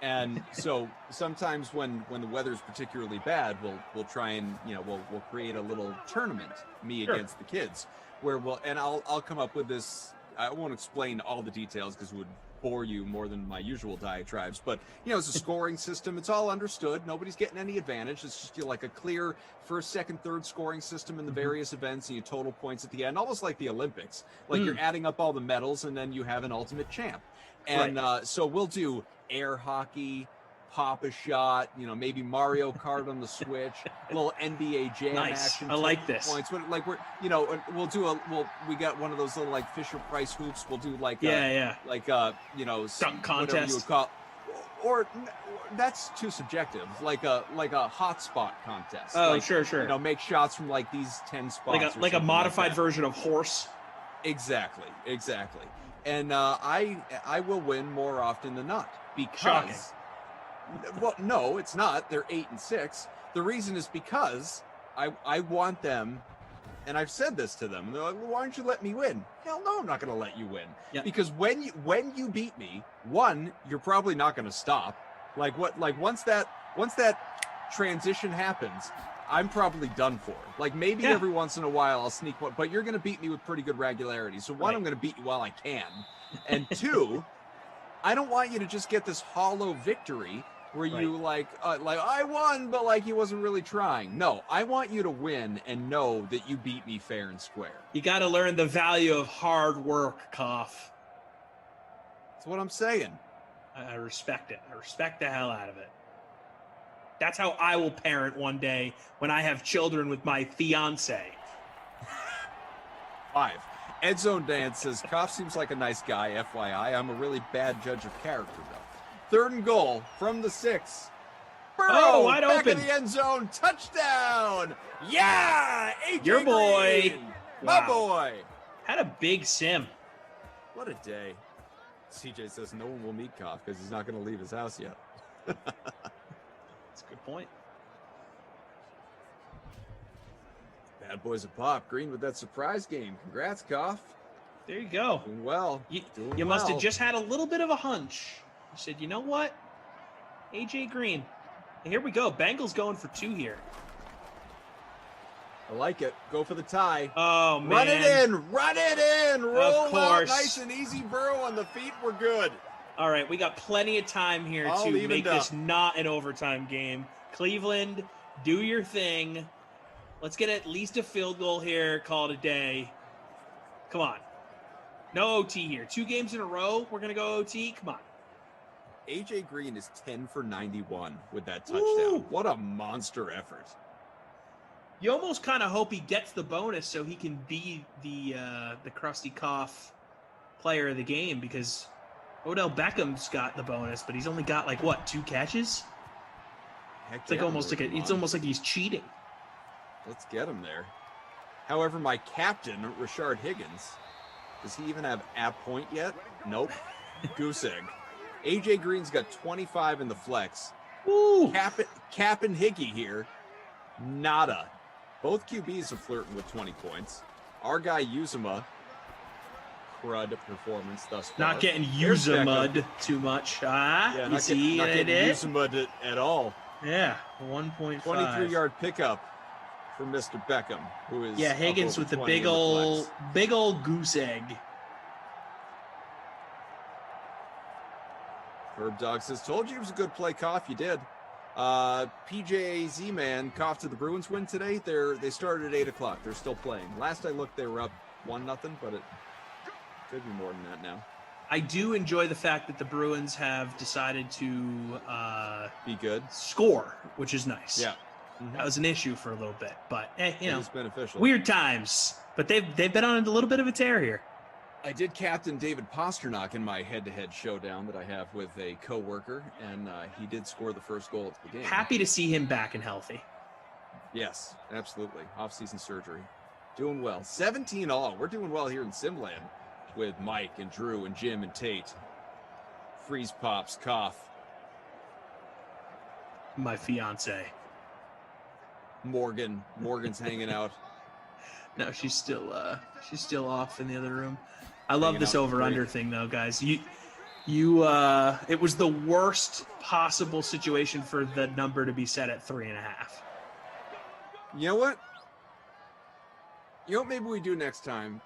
and so sometimes when the weather's particularly bad, we'll try and we'll create a little tournament, me against the kids, where I'll come up with this. I won't explain all the details because it would bore you more than my usual diatribes, but it's a scoring system. It's all understood. Nobody's getting any advantage. It's just like a clear first, second, third scoring system in the various events, and you total points at the end, almost like the Olympics. Like you're adding up all the medals, and then you have an ultimate champ. And so we'll do air hockey, pop a shot, maybe Mario Kart on the Switch, a little NBA Jam action. I like this. Points. But like we got one of those little like Fisher Price hoops. We'll do like dunk contest, whatever you would call, or that's too subjective. Like a hotspot contest. Oh, sure. Make shots from like these 10 spots. Like a modified version of horse. Exactly. And I will win more often than not because. Shocking. Well, no, it's not. They're 8 and 6. The reason is because I want them, and I've said this to them. They're like, well, "Why don't you let me win?" Hell no, I'm not going to let you win. Yeah. Because when you beat me, one, you're probably not going to stop. Once that transition happens, I'm probably done for. Like maybe every once in a while I'll sneak one, but you're going to beat me with pretty good regularity. So one, I'm going to beat you while I can, and two, I don't want you to just get this hollow victory where you like I won, but like he wasn't really trying. No, I want you to win and know that you beat me fair and square. You got to learn the value of hard work, Koff. That's what I'm saying. I respect it. I respect the hell out of it. That's how I will parent one day when I have children with my fiance. 5. Ed Zone Dance says, Koff seems like a nice guy, FYI. I'm a really bad judge of character, though. 3rd and goal from the 6. Burrow, wide back open. in the end zone. Touchdown. Yeah. AJ Your boy. Green. My boy. Had a big sim. What a day. CJ says no one will meet Koff because he's not going to leave his house yet. That's a good point. Bad boys of Pop. Green with that surprise game. Congrats, Koff. There you go. Doing well. You must have just had a little bit of a hunch. You said, you know what? AJ Green. And here we go. Bengals going for 2 here. I like it. Go for the tie. Oh, man. Run it in. Run it in. Roll Of course. out nice and easy. Burrow on the feet. We're good. All right. We got plenty of time here to make this not an overtime game. Cleveland, do your thing. Let's get at least a field goal here. Call it a day. Come on. No OT here. 2 games in a row. We're going to go OT. Come on. AJ Green is 10 for 91 with that touchdown. Ooh. What a monster effort. You almost kind of hope he gets the bonus so he can be the Krusty Koff player of the game, because Odell Beckham's got the bonus, but he's only got like what, 2 catches? Heck It's like yeah, almost like it's almost like he's cheating. Let's get him there. However, my captain, Rashard Higgins, does he even have a point yet? Nope. Goose egg. AJ Green's got 25 in the flex. Ooh. Cap and Higgy here. Nada. Both QBs are flirting with 20 points. Our guy Uzuma, crud performance thus far. Not getting Uzuma'd too much. Yeah, not getting Uzuma'd at all. Yeah, 1.5. 23-yard pickup for Mr. Beckham, who is Higgins with the big old goose egg. Herb Dog says, told you it was a good play, Koff. You did. PJ Z-Man, Koff to the Bruins win today. They started at 8 o'clock. They're still playing. Last I looked, they were up 1-0, but it could be more than that now. I do enjoy the fact that the Bruins have decided to be good, score, which is nice. Yeah. That was an issue for a little bit, but It's beneficial. Weird times, but they've been on a little bit of a tear here. I did captain David Pasternak in my head-to-head showdown that I have with a coworker, and he did score the first goal of the game. Happy to see him back and healthy. Yes, absolutely. Off-season surgery. Doing well. 17 all. We're doing well here in Simland with Mike and Drew and Jim and Tate. Freeze Pops, Koff. My fiance. Morgan's hanging out. No, she's still off in the other room. I love this over-under thing, though, guys. It was the worst possible situation for the number to be set at 3.5. You know what? Maybe we do next time.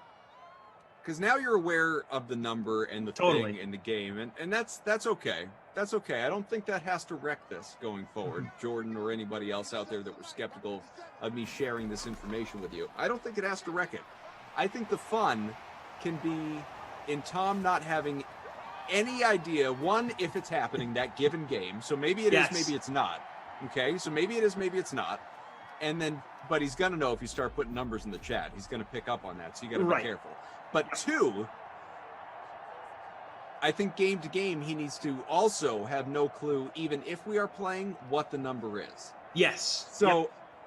Because now you're aware of the number and the thing in the game, and that's okay. That's okay. I don't think that has to wreck this going forward, Jordan or anybody else out there that were skeptical of me sharing this information with you. I don't think it has to wreck it. I think the fun can be in Tom not having any idea, one, if it's happening that given game. So maybe it is, maybe it's not. Okay, so maybe it is, maybe it's not. And then, but he's going to know if you start putting numbers in the chat. He's going to pick up on that, so you got to be careful. But 2, I think game to game, he needs to also have no clue, even if we are playing, what the number is. Yes.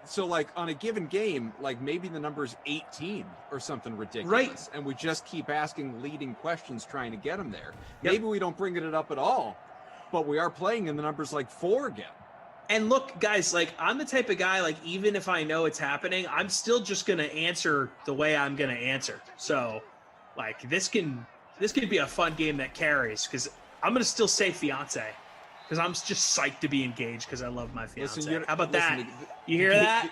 So like on a given game, like maybe the number is 18 or something ridiculous. Right. And we just keep asking leading questions trying to get him there. Yep. Maybe we don't bring it up at all, but we are playing and the number's like 4 again. And look, guys, like I'm the type of guy, like even if I know it's happening, I'm still just going to answer the way I'm going to answer. So like this can be a fun game that carries, because I'm going to still say fiance, because I'm just psyched to be engaged because I love my fiance. How about that? You hear that?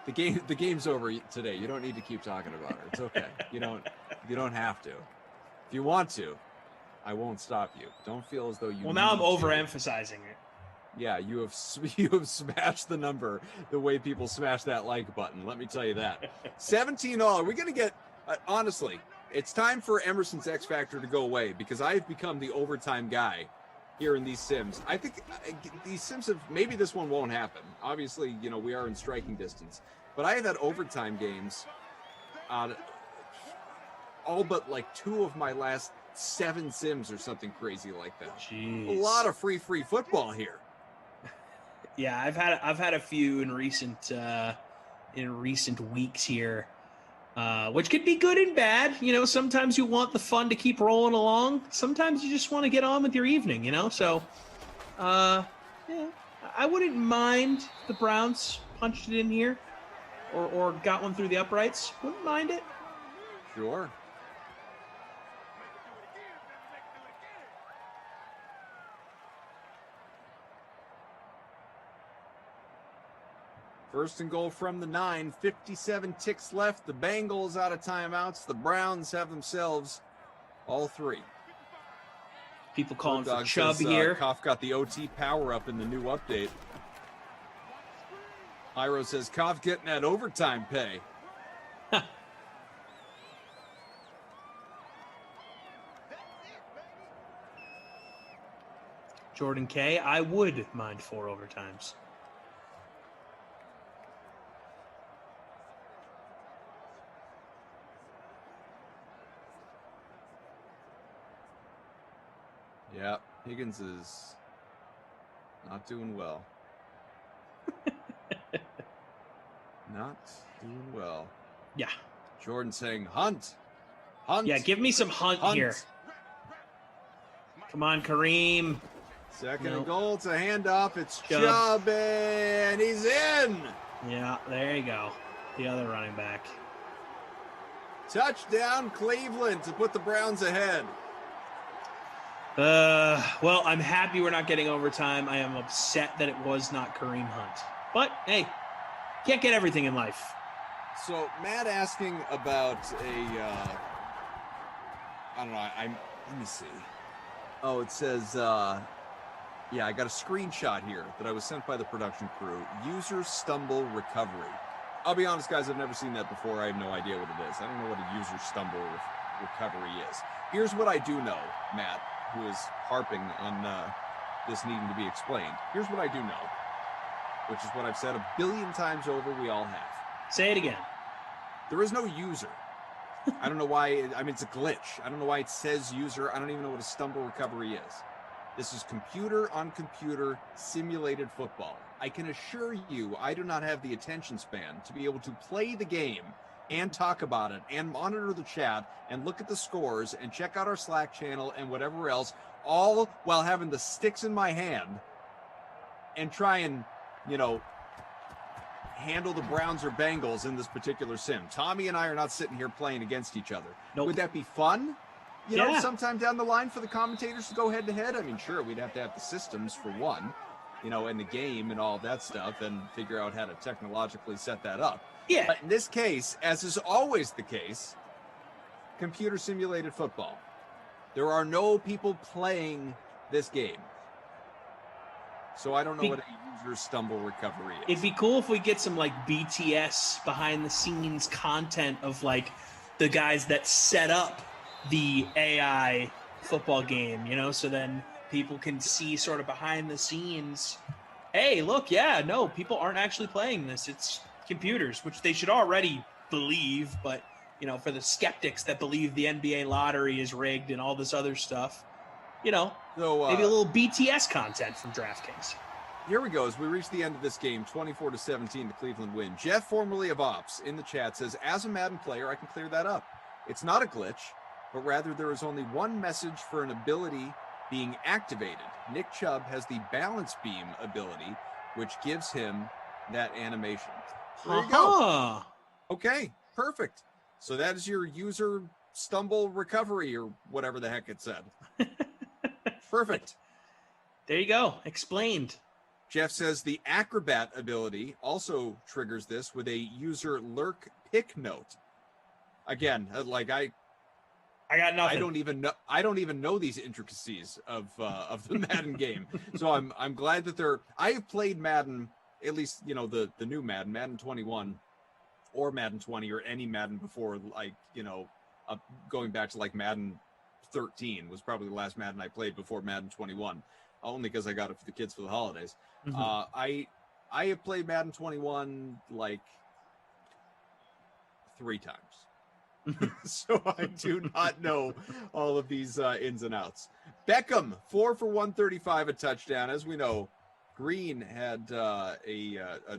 The game's over today. You don't need to keep talking about her. It's okay. You don't have to. If you want to, I won't stop you. Don't feel as though you. Well, now I'm overemphasizing it. Yeah, you have smashed the number the way people smash that like button. Let me tell you that. 17 all. Are we going to get honestly? It's time for Emerson's X Factor to go away, because I've become the overtime guy here in these sims. I think these sims have, maybe this one won't happen. Obviously, we are in striking distance, but I have had overtime games on all but like 2 of my last 7 sims or something crazy like that. Jeez. A lot of free football here. Yeah, I've had a few in recent weeks here. Which could be good and bad. Sometimes you want the fun to keep rolling along. Sometimes you just want to get on with your evening, So, I wouldn't mind the Browns punched it in here or got one through the uprights. Wouldn't mind it. Sure. First and goal from the 9, 57 ticks left. The Bengals out of timeouts. The Browns have themselves all 3. People calling for Chubb here. Koff got the OT power up in the new update. Iro says Koff getting that overtime pay. Jordan K, I would mind 4 overtimes. Yeah, Higgins is not doing well. Not doing well. Yeah. Jordan saying, Hunt. Hunt. Yeah, give me some Hunt here. Come on, Kareem. Second and goal. It's a handoff. It's Chubb. Chubb, and he's in. Yeah, there you go. The other running back. Touchdown, Cleveland, to put the Browns ahead. Well, I'm happy we're not getting overtime. I am upset that it was not Kareem Hunt. But, hey, can't get everything in life. So, Matt asking about I don't know, let me see. Oh, it says, yeah, I got a screenshot here that I was sent by the production crew. User stumble recovery. I'll be honest, guys, I've never seen that before. I have no idea what it is. I don't know what a user stumble recovery is. Here's what I do know, Matt, who is harping on this needing to be explained. Here's what I do know, which is what I've said a billion times over, we all have. Say it again. There is no user. I don't know why. I mean, it's a glitch. I don't know why it says user. I don't even know what a stumble recovery is. This is computer on computer simulated football. I can assure you, I do not have the attention span to be able to play the game and talk about it and monitor the chat and look at the scores and check out our Slack channel and whatever else, all while having the sticks in my hand and try and, handle the Browns or Bengals in this particular sim. Tommy and I are not sitting here playing against each other. Nope. Would that be fun? Sometime down the line for the commentators to go head to head? I mean, sure, we'd have to have the systems for one, and the game and all that stuff and figure out how to technologically set that up. Yeah. But in this case, as is always the case, computer simulated football. There are no people playing this game. So I don't know what a user stumble recovery is. It'd be cool if we get some BTS behind the scenes content of the guys that set up the AI football game, so then people can see sort of behind the scenes. Hey, look, people aren't actually playing this. It's computers, which they should already believe, but for the skeptics that believe the NBA lottery is rigged and all this other stuff, maybe a little BTS content from DraftKings. Here we go. As we reach the end of this game, 24-17, the Cleveland win. Jeff, formerly of Ops, in the chat says, as a Madden player, I can clear that up. It's not a glitch, but rather there is only one message for an ability being activated. Nick Chubb has the balance beam ability, which gives him that animation. There you go. Okay, perfect. So that is your user stumble recovery or whatever the heck it said. Perfect. There you go. Explained. Jeff says the acrobat ability also triggers this with a user lurk pick note. Again, I got nothing. I don't even know these intricacies of the Madden game. So I'm glad that I have played Madden, at least the new Madden 21 or Madden 20 or any Madden before, going back to Madden 13 was probably the last Madden I played before Madden 21, only because I got it for the kids for the holidays. Mm-hmm. I have played Madden 21 3 times. So I do not know all of these ins and outs. Beckham, 4 for 135, a touchdown. As we know, Green had a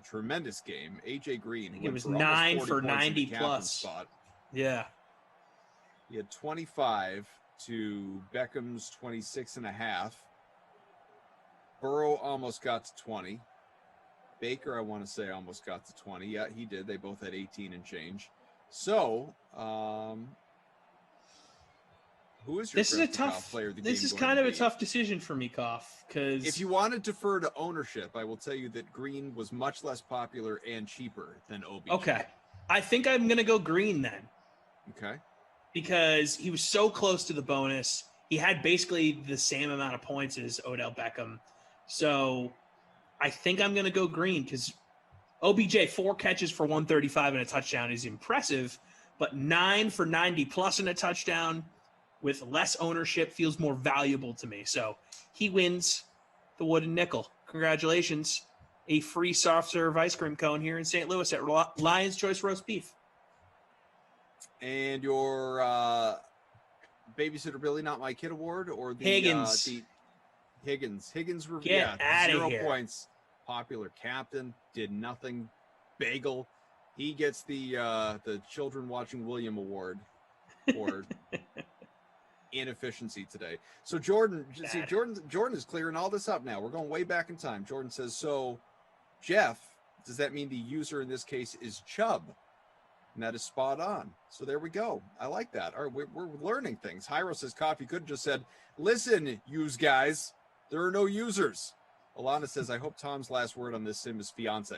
tremendous game. AJ Green. It was 9 for 90 plus. Spot. Yeah. He had 25 to Beckham's 26.5. Burrow almost got to 20. Baker, I want to say, almost got to 20. Yeah, he did. They both had 18 and change. So, who is your this is a tough player of the this game is going kind to of a be? tough decision for me, Koff, because If you want to defer to ownership, I will tell you that Green was much less popular and cheaper than OBJ. Okay. I think I'm going to go Green then. Okay. Because he was so close to the bonus. He had basically the same amount of points as Odell Beckham. So I think I'm going to go Green because OBJ, 4 catches for 135 and a touchdown is impressive, but 9 for 90 plus and a touchdown with less ownership feels more valuable to me. So he wins. the wooden nickel. Congratulations. A free soft serve ice cream cone here in St. Louis at Lion's Choice Roast Beef. And your Babysitter Billy Not My Kid Award, or the Higgins. Higgins Get outta 0 here. points. Popular captain, did nothing. Bagel. He gets the Children Watching William Award for inefficiency today. So Jordan is clearing all this up now. We're going way back in time. Jordan says, so Jeff, does that mean the user in this case is Chubb? And that is spot on. So there we go. I like that. All right, we're learning things. Hyro says Coffee could have just said, listen, use guys, there are no users. Alana says, I hope Tom's last word on this sim is fiance.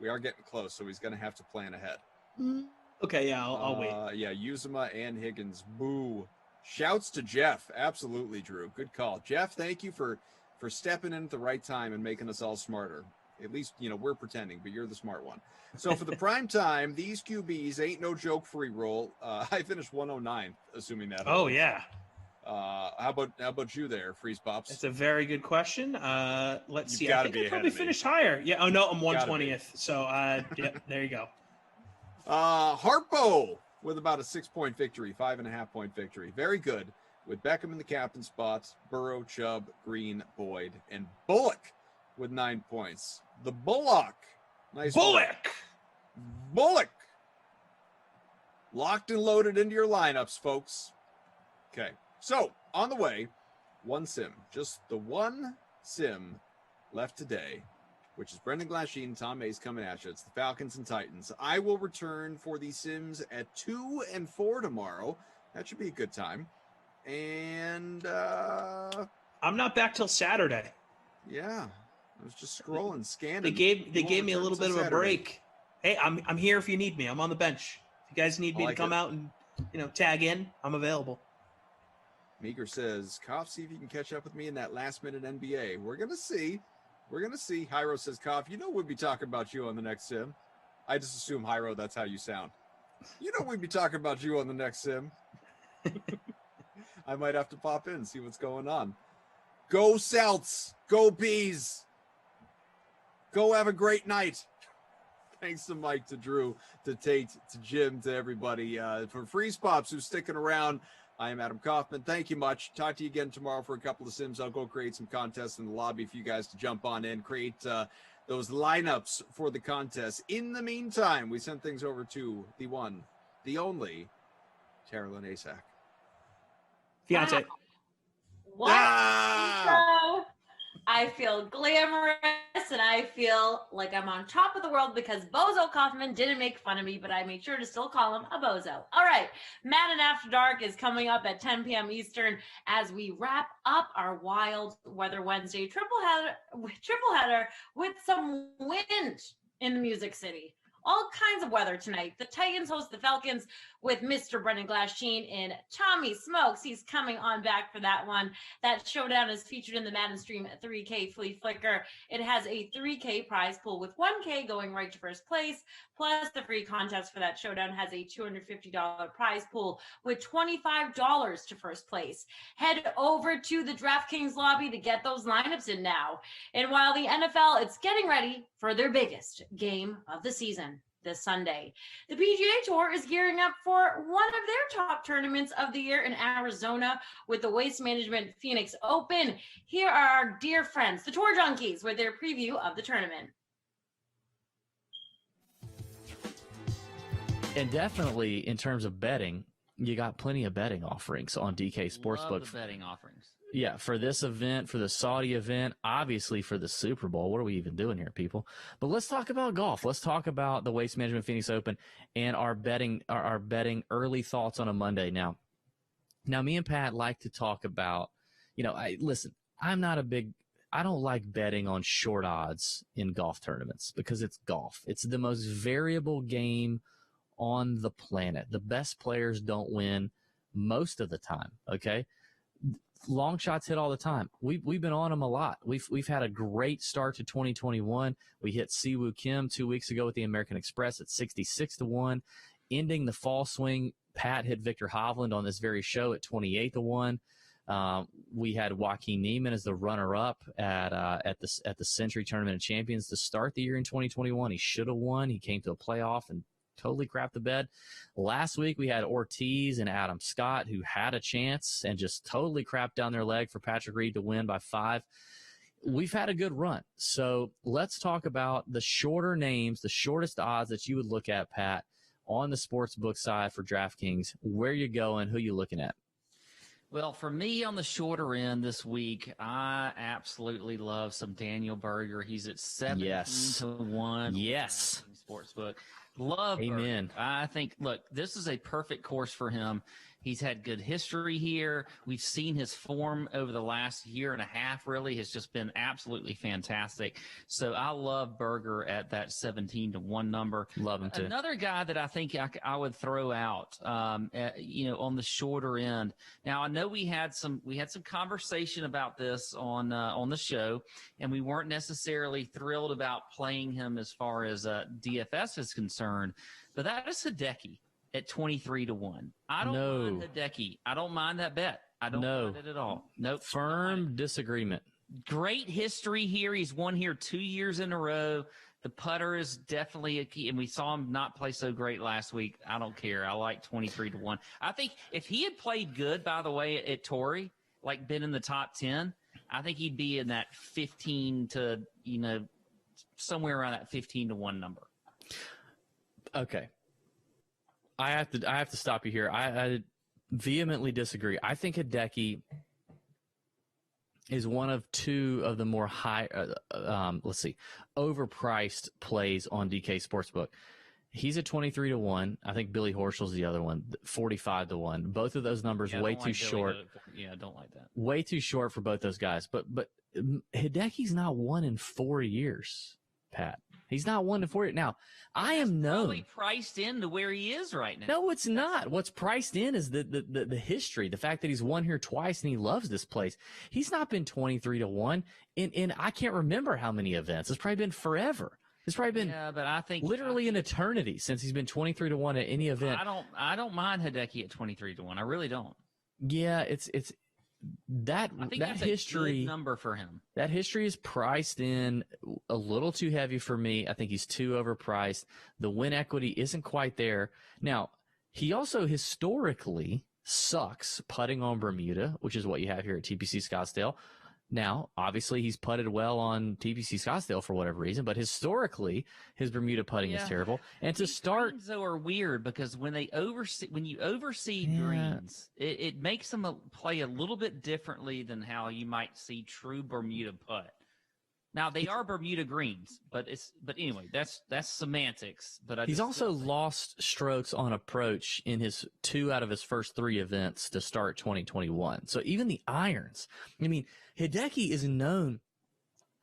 We are getting close, so he's going to have to plan ahead. Okay, yeah, I'll wait. Yeah, Uzuma and Higgins. Boo. Shouts to Jeff. Absolutely, Drew. Good call. Jeff, thank you for stepping in at the right time and making us all smarter. At least, we're pretending, but you're the smart one. So for the prime time, these QBs ain't no joke free roll. I finished 109, assuming that. Oh, yeah. How about you there, Freeze Pops? That's a very good question. Let's see. You've I gotta think be I ahead probably of me. finished higher. Yeah. Oh no, I'm Gotta 120th. So yeah, there you go. Harpo with about a 6-point victory, 5.5-point victory. Very good. With Beckham in the captain spots, Burrow, Chubb, Green, Boyd, and Bullock with 9 points. The Bullock. Nice Bullock. Bullock. Locked and loaded into your lineups, folks. Okay. So, on the way, one sim. Just the one sim left today, which is Brendan Glasheen and Tom Mays coming at you. It's the Falcons and Titans. I will return for the sims at 2 and 4 tomorrow. That should be a good time. And I'm not back till Saturday. yeah, I was just scrolling, scanning. They gave me a little bit of a break. Hey, I'm here if you need me. I'm on the bench. If you guys need me to come out and tag in, I'm available. Meager says, Koff, see if you can catch up with me in that last-minute NBA. We're going to see. We're going to see. Hyro says, Koff, we'd be talking about you on the next sim. I just assume, Hyro, that's how you sound. We'd be talking about you on the next sim. I might have to pop in and see what's going on. Go Celts. Go Bees. Go have a great night. Thanks to Mike, to Drew, to Tate, to Jim, to everybody. For Freeze Pops who's sticking around, I am Adam Kaufman. Thank you much. Talk to you again tomorrow for a couple of sims. I'll go create some contests in the lobby for you guys to jump on in, create those lineups for the contest. In the meantime, we send things over to the one, the only, Carolyn Asak. Fiance. What? So, I feel glamorous and I feel like I'm on top of the world because Bozo Kaufman didn't make fun of me, but I made sure to still call him a bozo. All right. Madden After Dark is coming up at 10 p.m. Eastern as we wrap up our Wild Weather Wednesday triple header with some wind in the Music City. All kinds of weather tonight. The Titans host the Falcons with Mr. Brendan Glasheen and Tommy Smokes. He's coming on back for that one. That showdown is featured in the Madden Stream 3K Flea Flicker. It has a 3K prize pool with 1K going right to first place. Plus, the free contest for that showdown has a $250 prize pool with $25 to first place. Head over to the DraftKings lobby to get those lineups in now. And while the NFL, it's getting ready for their biggest game of the season this Sunday. The PGA Tour is gearing up for one of their top tournaments of the year in Arizona with the Waste Management Phoenix Open. Here are our dear friends, the Tour Junkies, with their preview of the tournament. And definitely in terms of betting, you got plenty of betting offerings on DK Sportsbook. Love the betting offerings. Yeah, for this event, for the Saudi event, obviously for the Super Bowl. What are we even doing here, people? But let's talk about golf. Let's talk about the Waste Management Phoenix Open and our betting early thoughts on a Monday. Now, me and Pat like to talk about, I don't like betting on short odds in golf tournaments because it's golf. It's the most variable game on the planet. The best players don't win most of the time, okay? Long shots hit all the time. We've been on them a lot. We've had a great start to 2021. We hit Siwoo Kim 2 weeks ago with the American Express at 66-1. Ending the fall swing, Pat hit Victor Hovland on this very show at 28-1. We had Joaquin Neiman as the runner-up at the Century Tournament of Champions to start the year in 2021. He should have won. He came to a playoff and totally crapped the bed. Last week we had Ortiz and Adam Scott, who had a chance and just totally crapped down their leg for Patrick Reed to win by 5. We've had a good run. So let's talk about the shorter names, the shortest odds that you would look at, Pat, on the sports book side for DraftKings. Where you going? Who you looking at? Well, for me on the shorter end this week, I absolutely love some Daniel Berger. He's at 17-1. Yes. Sportsbook. Love Amen. Berger. I think, look, this is a perfect course for him. He's had good history here. We've seen his form over the last year and a half, really, has just been absolutely fantastic. So I love Berger at that 17-1 number. Love him too. Another guy that I think I would throw out, on the shorter end. Now, I know we had some conversation about this on the show, and we weren't necessarily thrilled about playing him as far as DFS is concerned, but that is Hideki at 23-1. I don't mind Hideki. I don't mind that bet. I don't mind it at all. Nope. Firm disagreement. Great history here. He's won here 2 years in a row. The putter is definitely a key, and we saw him not play so great last week. I don't care. I like 23-1. I think if he had played good, by the way, at Torrey, like been in the top 10, I think he'd be in that 15 to, somewhere around that 15-1 number. Okay. I have to stop you here. I vehemently disagree. I think Hideki is one of two of the more overpriced plays on DK Sportsbook. He's at 23-1. I think Billy Horschel's the other one, 45-1. Both of those numbers way too short. I don't like that. Way too short for both those guys. But Hideki's not won in 4 years, Pat. He's not 1 in 4 years. Now, I am known. Probably priced into where he is right now. No, it's not. What's priced in is the history, the fact that he's won here twice and he loves this place. He's not been 23-1 in I can't remember how many events. It's probably been forever. It's probably been but I think literally an eternity since he's been 23-1 at any event. I don't mind Hideki at 23-1. I really don't. Yeah, it's that history a good number for him. That history is priced in a little too heavy for me. I think he's too overpriced. The win equity isn't quite there. Now, he also historically sucks putting on Bermuda, which is what you have here at TPC Scottsdale. Now, obviously, he's putted well on TPC Scottsdale for whatever reason, but historically, his Bermuda putting is terrible. And to start, greens, though, are weird because when you overseed greens, it makes them play a little bit differently than how you might see true Bermuda putt. Now they are Bermuda greens, but anyway, that's semantics. But he's also lost strokes on approach in his 2 out of his first 3 events to start 2021. So even the irons, I mean, Hideki is known.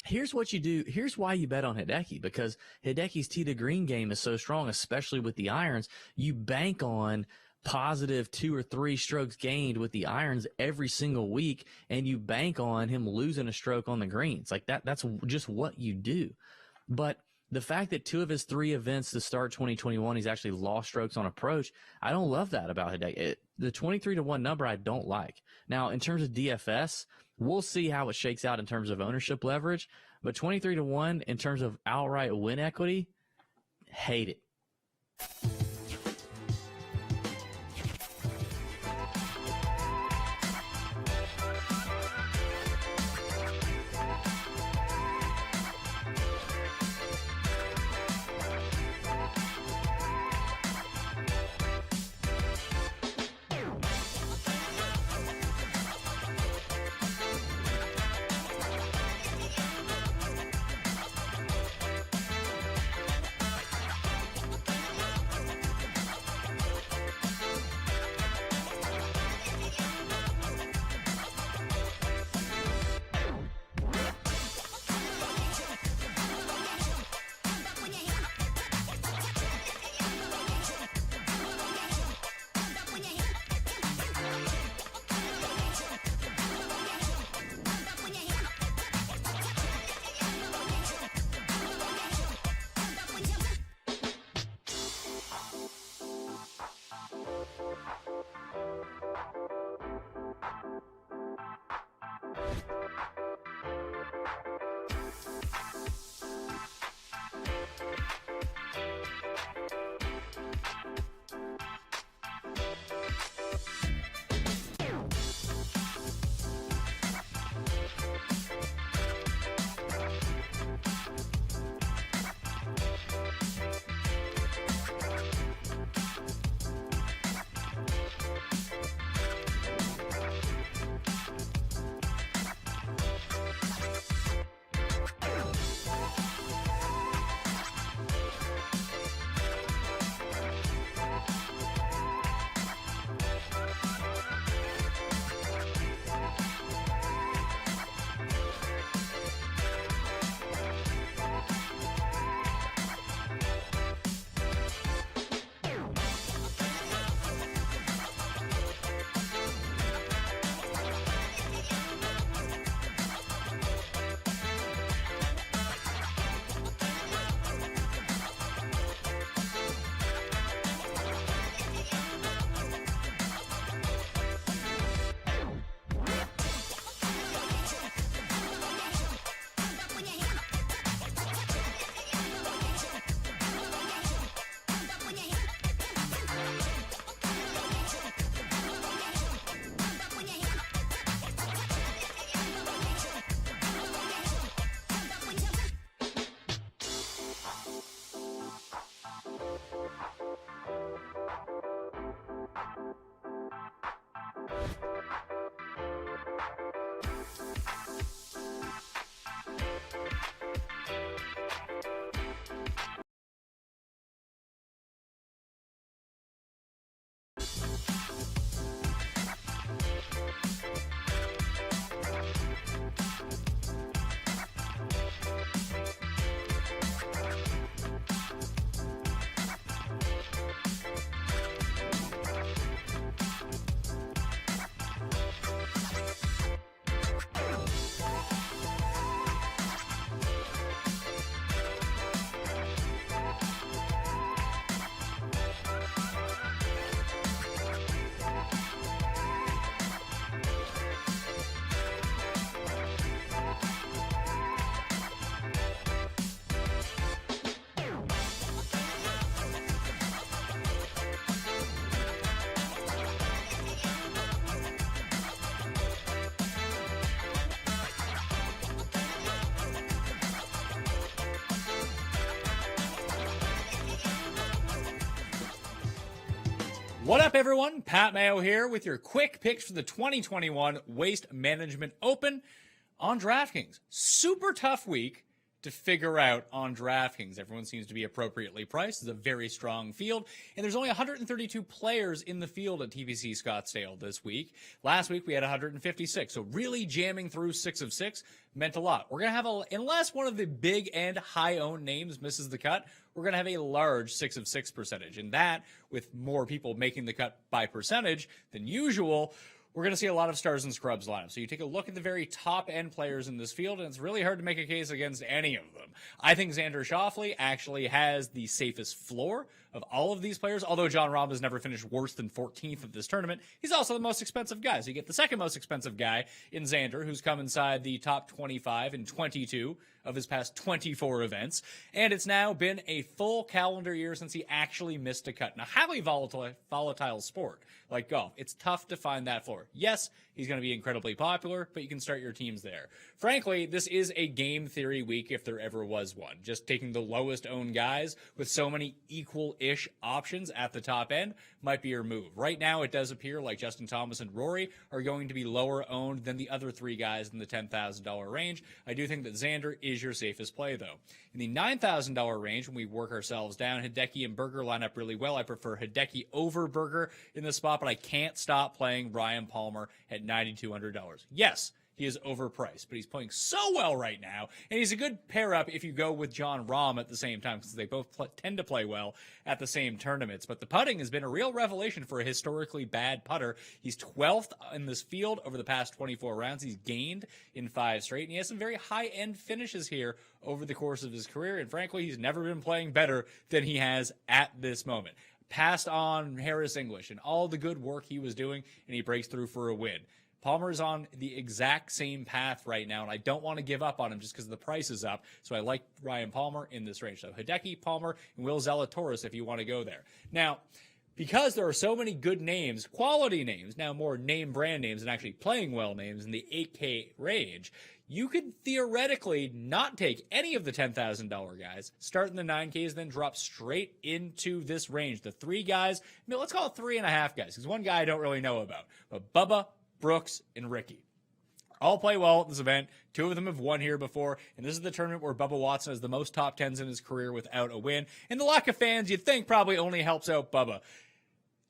Here's what you do. Here's why you bet on Hideki, because Hideki's tee to green game is so strong, especially with the irons. You bank on positive 2 or 3 strokes gained with the irons every single week, and you bank on him losing a stroke on the greens. Like that's just what you do. But the fact that 2 of his 3 events to start 2021, he's actually lost strokes on approach, I don't love that about Hideki. The 23-1 number I don't like. Now, in terms of DFS, we'll see how it shakes out in terms of ownership leverage, but 23-1 in terms of outright win equity, hate it. What up, everyone? Pat Mayo here with your quick picks for the 2021 Waste Management Open on DraftKings. Super tough week to figure out on DraftKings. Everyone seems to be appropriately priced. It's a very strong field, and there's only 132 players in the field at TPC Scottsdale this week. Last week we had 156, so really jamming through 6 of 6 meant a lot. We're going to have unless one of the big and high-owned names misses the cut, we're going to have a large 6 of 6 percentage, and that, with more people making the cut by percentage than usual, we're going to see a lot of stars and scrubs lineup. So you take a look at the very top-end players in this field, and it's really hard to make a case against any of them. I think Xander Schauffele actually has the safest floor of all of these players, although John Rahm has never finished worse than 14th at this tournament. He's also the most expensive guy. So you get the second most expensive guy in Xander, who's come inside the top 25 in 22 of his past 24 events. And it's now been a full calendar year since he actually missed a cut. Now, highly volatile sport like golf, it's tough to find that floor. Yes, he's going to be incredibly popular, but you can start your teams there. Frankly, this is a game theory week if there ever was one. Just taking the lowest owned guys with so many equal-ish options at the top end might be your move. Right now, it does appear like Justin Thomas and Rory are going to be lower owned than the other three guys in the $10,000 range. I do think that Xander is your safest play, though. In the $9,000 range, when we work ourselves down, Hideki and Berger line up really well. I prefer Hideki over Berger in this spot, but I can't stop playing Ryan Palmer at $9,200. Yes, he is overpriced, but he's playing so well right now, and he's a good pair-up if you go with John Rahm at the same time, because they both tend to play well at the same tournaments. But the putting has been a real revelation for a historically bad putter. He's 12th in this field over the past 24 rounds. He's gained in 5 straight, and he has some very high-end finishes here over the course of his career, and frankly, he's never been playing better than he has at this moment. Passed on Harris English and all the good work he was doing, and he breaks through for a win. Palmer's on the exact same path right now, and I don't want to give up on him just because the price is up. So I like Ryan Palmer in this range. So Hideki, Palmer, and Will Zalatoris if you want to go there. Now, because there are so many good names, quality names, now more name brand names and actually playing well names in the 8K range, you could theoretically not take any of the $10,000 guys, start in the 9Ks, then drop straight into this range. The three guys, let's call it 3.5 guys, because one guy I don't really know about, but Bubba, Brooks, and Ricky all play well at this event. Two of them have won here before, and this is the tournament where Bubba Watson has the most top 10s in his career without a win. And the lack of fans, you'd think, probably only helps out Bubba.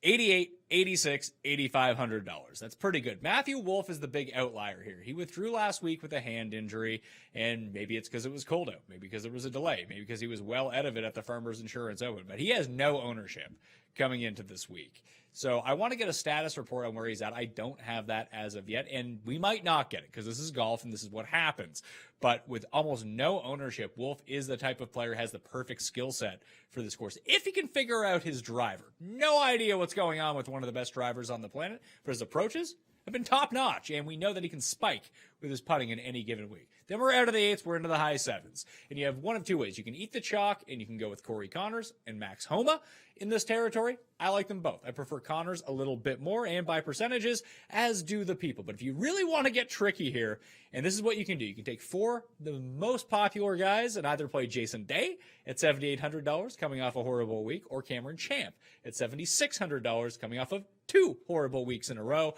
$88, $86, $8,500. That's pretty good. Matthew Wolff is the big outlier here. He withdrew last week with a hand injury, and maybe it's because it was cold out. Maybe because there was a delay. Maybe because he was well out of it at the Farmers Insurance Open. But he has no ownership coming into this week. So I want to get a status report on where he's at. I don't have that as of yet, and we might not get it because this is golf and this is what happens. But with almost no ownership, Wolff is the type of player who has the perfect skill set for this course. If he can figure out his driver. No idea what's going on with one of the best drivers on the planet, but his approaches have been top-notch, and we know that he can spike with his putting in any given week. Then we're out of the 8s, we're into the high 7s. And you have one of two ways. You can eat the chalk, and you can go with Corey Connors and Max Homa in this territory. I like them both. I prefer Connors a little bit more, and by percentages, as do the people. But if you really want to get tricky here, and this is what you can do. You can take four the most popular guys and either play Jason Day at $7,800 coming off a horrible week, or Cameron Champ at $7,600 coming off of 2 horrible weeks in a row.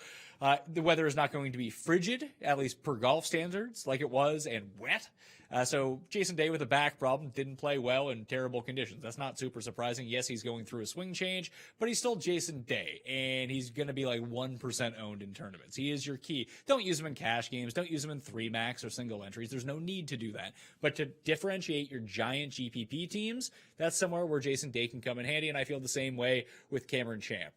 The weather is not going to be frigid, at least per golf standards, like it was, and wet. So Jason Day with a back problem didn't play well in terrible conditions. That's not super surprising. Yes, he's going through a swing change, but he's still Jason Day, and he's going to be like 1% owned in tournaments. He is your key. Don't use him in cash games. Don't use him in 3-max or single entries. There's no need to do that. But to differentiate your giant GPP teams, that's somewhere where Jason Day can come in handy, and I feel the same way with Cameron Champ.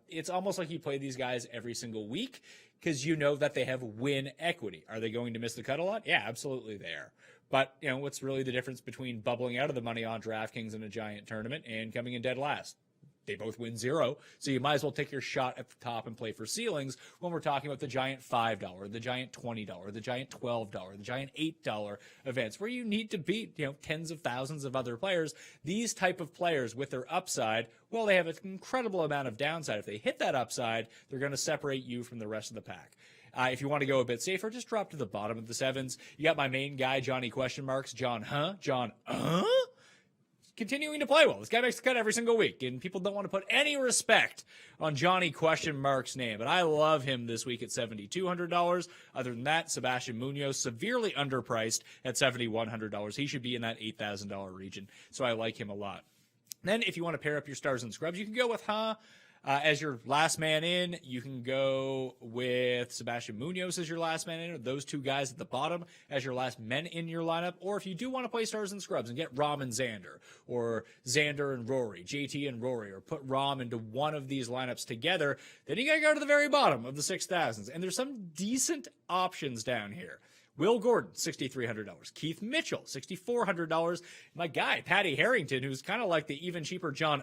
It's almost like you play these guys every single week because you know that they have win equity. Are they going to miss the cut a lot? Yeah, absolutely they are. But, you know, what's really the difference between bubbling out of the money on DraftKings in a giant tournament and coming in dead last? They both win 0, so you might as well take your shot at the top and play for ceilings when we're talking about the giant $5, the giant $20, the giant $12, the giant $8 events where you need to beat, you know, tens of thousands of other players. These type of players with their upside, well, they have an incredible amount of downside. If they hit that upside, they're going to separate you from the rest of the pack. If you want to go a bit safer, just drop to the bottom of the 7s. You got my main guy, Johnny question marks, John continuing to play well. This guy makes the cut every single week, and people don't want to put any respect on Johnny question mark's name, but I love him this week at $7,200. Other than that, Sebastian Munoz, severely underpriced at $7,100. He should be in that $8,000 region, so I like him a lot. Then if you want to pair up your stars and scrubs, you can go with as your last man in. You can go with Sebastian Munoz as your last man in, or those two guys at the bottom as your last men in your lineup. Or if you do want to play stars and scrubs and get Rahm and Xander, or Xander and Rory, JT and Rory, or put Rahm into one of these lineups together, then you got to go to the very bottom of the 6,000s. And there's some decent options down here. Will Gordon, $6,300. Keith Mitchell, $6,400. My guy, Patty Harrington, who's kind of like the even cheaper John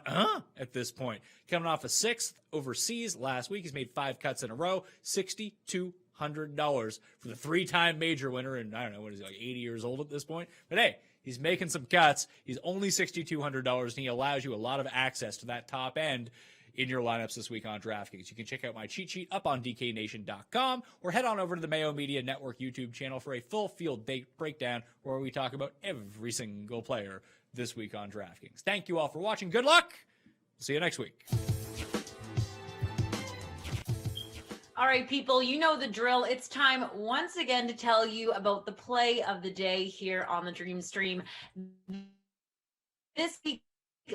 at this point, coming off a 6th overseas last week. He's made 5 cuts in a row, $6,200 for the 3-time major winner. And I don't know, what is he, like 80 years old at this point? But hey, he's making some cuts. He's only $6,200, and he allows you a lot of access to that top end in your lineups this week on DraftKings. You can check out my cheat sheet up on DKNation.com, or head on over to the Mayo Media Network YouTube channel for a full field breakdown where we talk about every single player this week on DraftKings. Thank you all for watching. Good luck. See you next week. All right, people, you know the drill. It's time once again to tell you about the play of the day here on the Dream Stream. This week,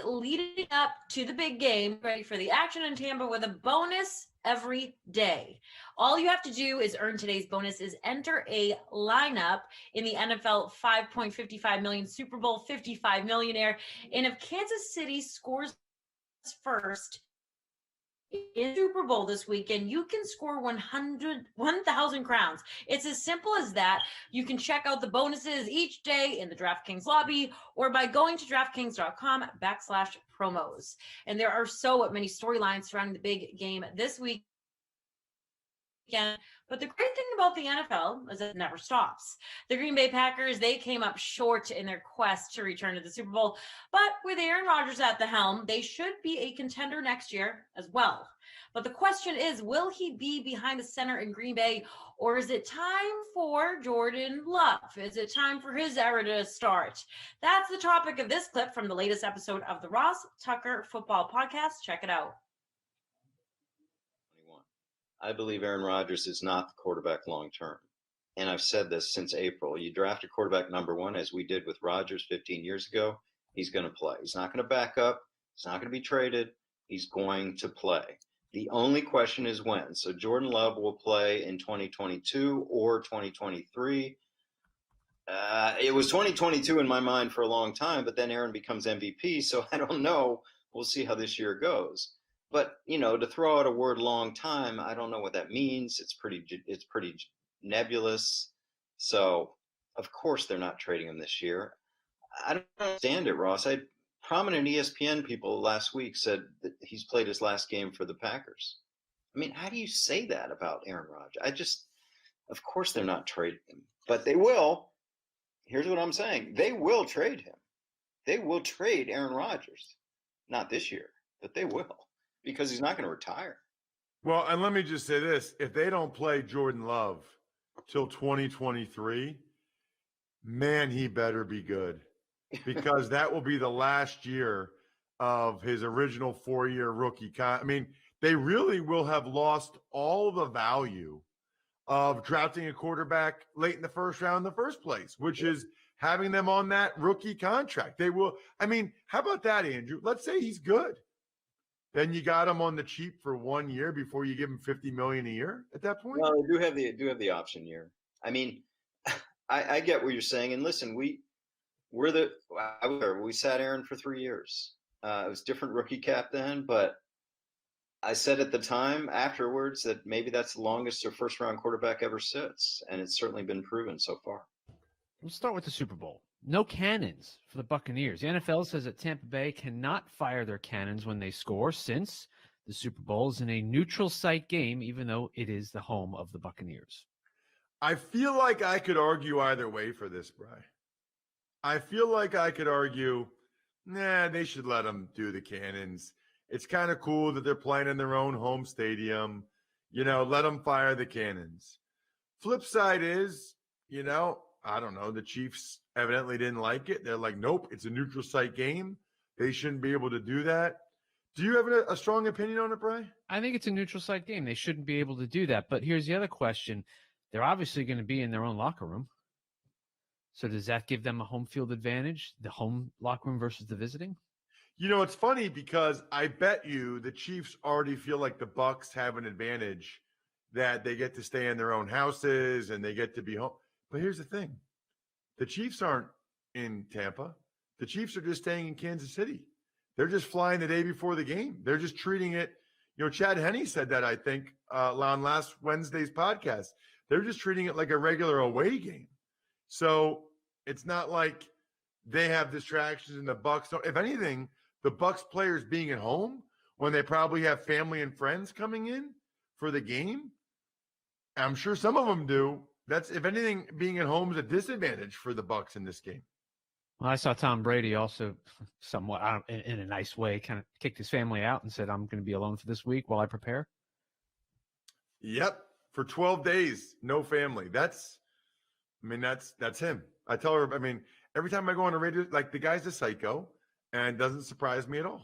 leading up to the big game, ready for the action in Tampa with a bonus every day. All you have to do is earn today's bonus is enter a lineup in the NFL 5.55 million Super Bowl 55 millionaire. And if Kansas City scores first in Super Bowl this weekend, you can score 1,000 crowns. It's as simple as that. You can check out the bonuses each day in the DraftKings lobby or by going to DraftKings.com/promos. And there are so many storylines surrounding the big game this week weekend. But the great thing about the NFL is it never stops. The Green Bay Packers, they came up short in their quest to return to the Super Bowl. But with Aaron Rodgers at the helm, they should be a contender next year as well. But the question is, will he be behind the center in Green Bay, or is it time for Jordan Love? Is it time for his era to start? That's the topic of this clip from the latest episode of the Ross Tucker Football Podcast. Check it out. I believe Aaron Rodgers is not the quarterback long term. And I've said this since April. You draft a quarterback number one, as we did with Rodgers 15 years ago, he's going to play. He's not going to back up. He's not going to be traded. He's going to play. The only question is when. So Jordan Love will play in 2022 or 2023. It was 2022 in my mind for a long time, but then Aaron becomes MVP. So I don't know. We'll see how this year goes. But, to throw out a word long time, I don't know what that means. It's pretty nebulous. So, of course, they're not trading him this year. I don't understand it, Ross. Prominent ESPN people last week said that he's played his last game for the Packers. I mean, how do you say that about Aaron Rodgers? Of course they're not trading him, but they will. Here's what I'm saying. They will trade him. They will trade Aaron Rodgers. Not this year, but they will, because he's not going to retire. Well, and let me just say this. If they don't play Jordan Love till 2023, man, he better be good, because that will be the last year of his original 4-year rookie I mean, they really will have lost all the value of drafting a quarterback late in the first round in the first place, which is having them on that rookie contract. They will. I mean, how about that, Andrew? Let's say he's good. Then you got him on the cheap for 1 year before you give him $50 million a year at that point. Well, they do have the option year. I mean, I get what you're saying. And listen, we sat Aaron for 3 years. It was different rookie cap then, but I said at the time afterwards that maybe that's the longest a first round quarterback ever sits. And it's certainly been proven so far. We'll start with the Super Bowl. No cannons for the Buccaneers. The NFL says that Tampa Bay cannot fire their cannons when they score, since the Super Bowl is in a neutral site game, even though it is the home of the Buccaneers. I feel like I could argue either way for this, Bri. I feel like I could argue, they should let them do the cannons. It's kind of cool that they're playing in their own home stadium. Let them fire the cannons. Flip side is, I don't know, the Chiefs evidently didn't like it. They're like, nope, it's a neutral site game. They shouldn't be able to do that. Do you have a strong opinion on it, Bri? I think it's a neutral site game. They shouldn't be able to do that. But here's the other question. They're obviously going to be in their own locker room. So does that give them a home field advantage, the home locker room versus the visiting? It's funny because I bet you the Chiefs already feel like the Bucs have an advantage, that they get to stay in their own houses and they get to be home. But here's the thing. The Chiefs aren't in Tampa. The Chiefs are just staying in Kansas City. They're just flying the day before the game. They're just treating it. Chad Henne said that, I think, on last Wednesday's podcast. They're just treating it like a regular away game. So it's not like they have distractions and the Bucs don't. If anything, the Bucs players being at home when they probably have family and friends coming in for the game, I'm sure some of them do. That's, if anything, being at home is a disadvantage for the Bucs in this game. Well, I saw Tom Brady also somewhat in a nice way kind of kicked his family out and said, I'm going to be alone for this week while I prepare. Yep. For 12 days, no family. That's him. I tell her, every time I go on the radio, like, the guy's a psycho, and it doesn't surprise me at all.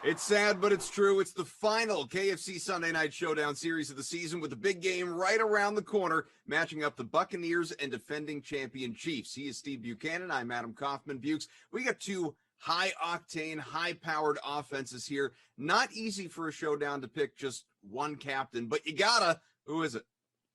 It's sad, but it's true. It's the final KFC Sunday Night Showdown series of the season with the big game right around the corner, matching up the Buccaneers and defending champion Chiefs. He is Steve Buchanan. I'm Adam Kaufman. Bukes, we got two high-octane, high-powered offenses here. Not easy for a showdown to pick just one captain, but you gotta. Who is it?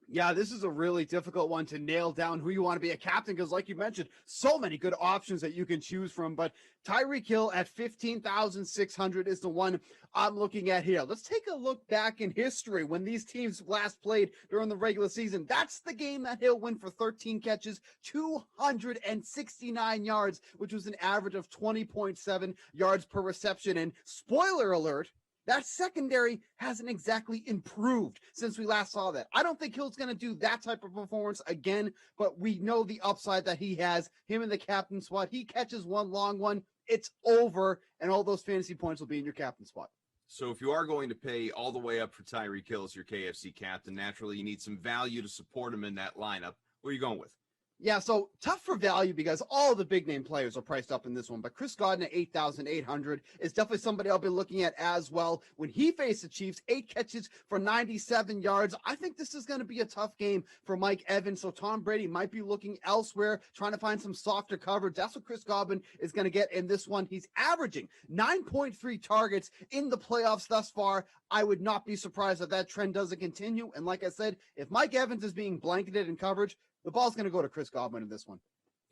Yeah, this is a really difficult one to nail down who you want to be a captain because, like you mentioned, so many good options that you can choose from. But Tyreek Hill at 15,600 is the one I'm looking at here. Let's take a look back in history when these teams last played during the regular season. That's the game that Hill went for 13 catches, 269 yards, which was an average of 20.7 yards per reception. And spoiler alert, that secondary hasn't exactly improved since we last saw that. I don't think Hill's going to do that type of performance again, but we know the upside that he has. Him in the captain spot, he catches one long one, it's over, and all those fantasy points will be in your captain spot. So if you are going to pay all the way up for Tyreek Hill as your KFC captain, naturally you need some value to support him in that lineup. What are you going with? Yeah, so tough for value because all the big name players are priced up in this one. But Chris Godwin at 8,800 is definitely somebody I'll be looking at as well. When he faced the Chiefs, 8 catches for 97 yards. I think this is going to be a tough game for Mike Evans. So Tom Brady might be looking elsewhere, trying to find some softer coverage. That's what Chris Godwin is going to get in this one. He's averaging 9.3 targets in the playoffs thus far. I would not be surprised if that trend doesn't continue. And like I said, if Mike Evans is being blanketed in coverage, the ball's going to go to Chris Godwin in this one.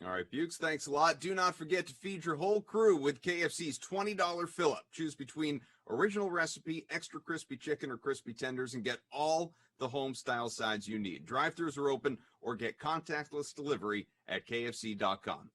All right, Bukes, thanks a lot. Do not forget to feed your whole crew with KFC's $20 fill-up. Choose between original recipe, extra crispy chicken, or crispy tenders, and get all the home-style sides you need. Drive-thrus are open, or get contactless delivery at kfc.com.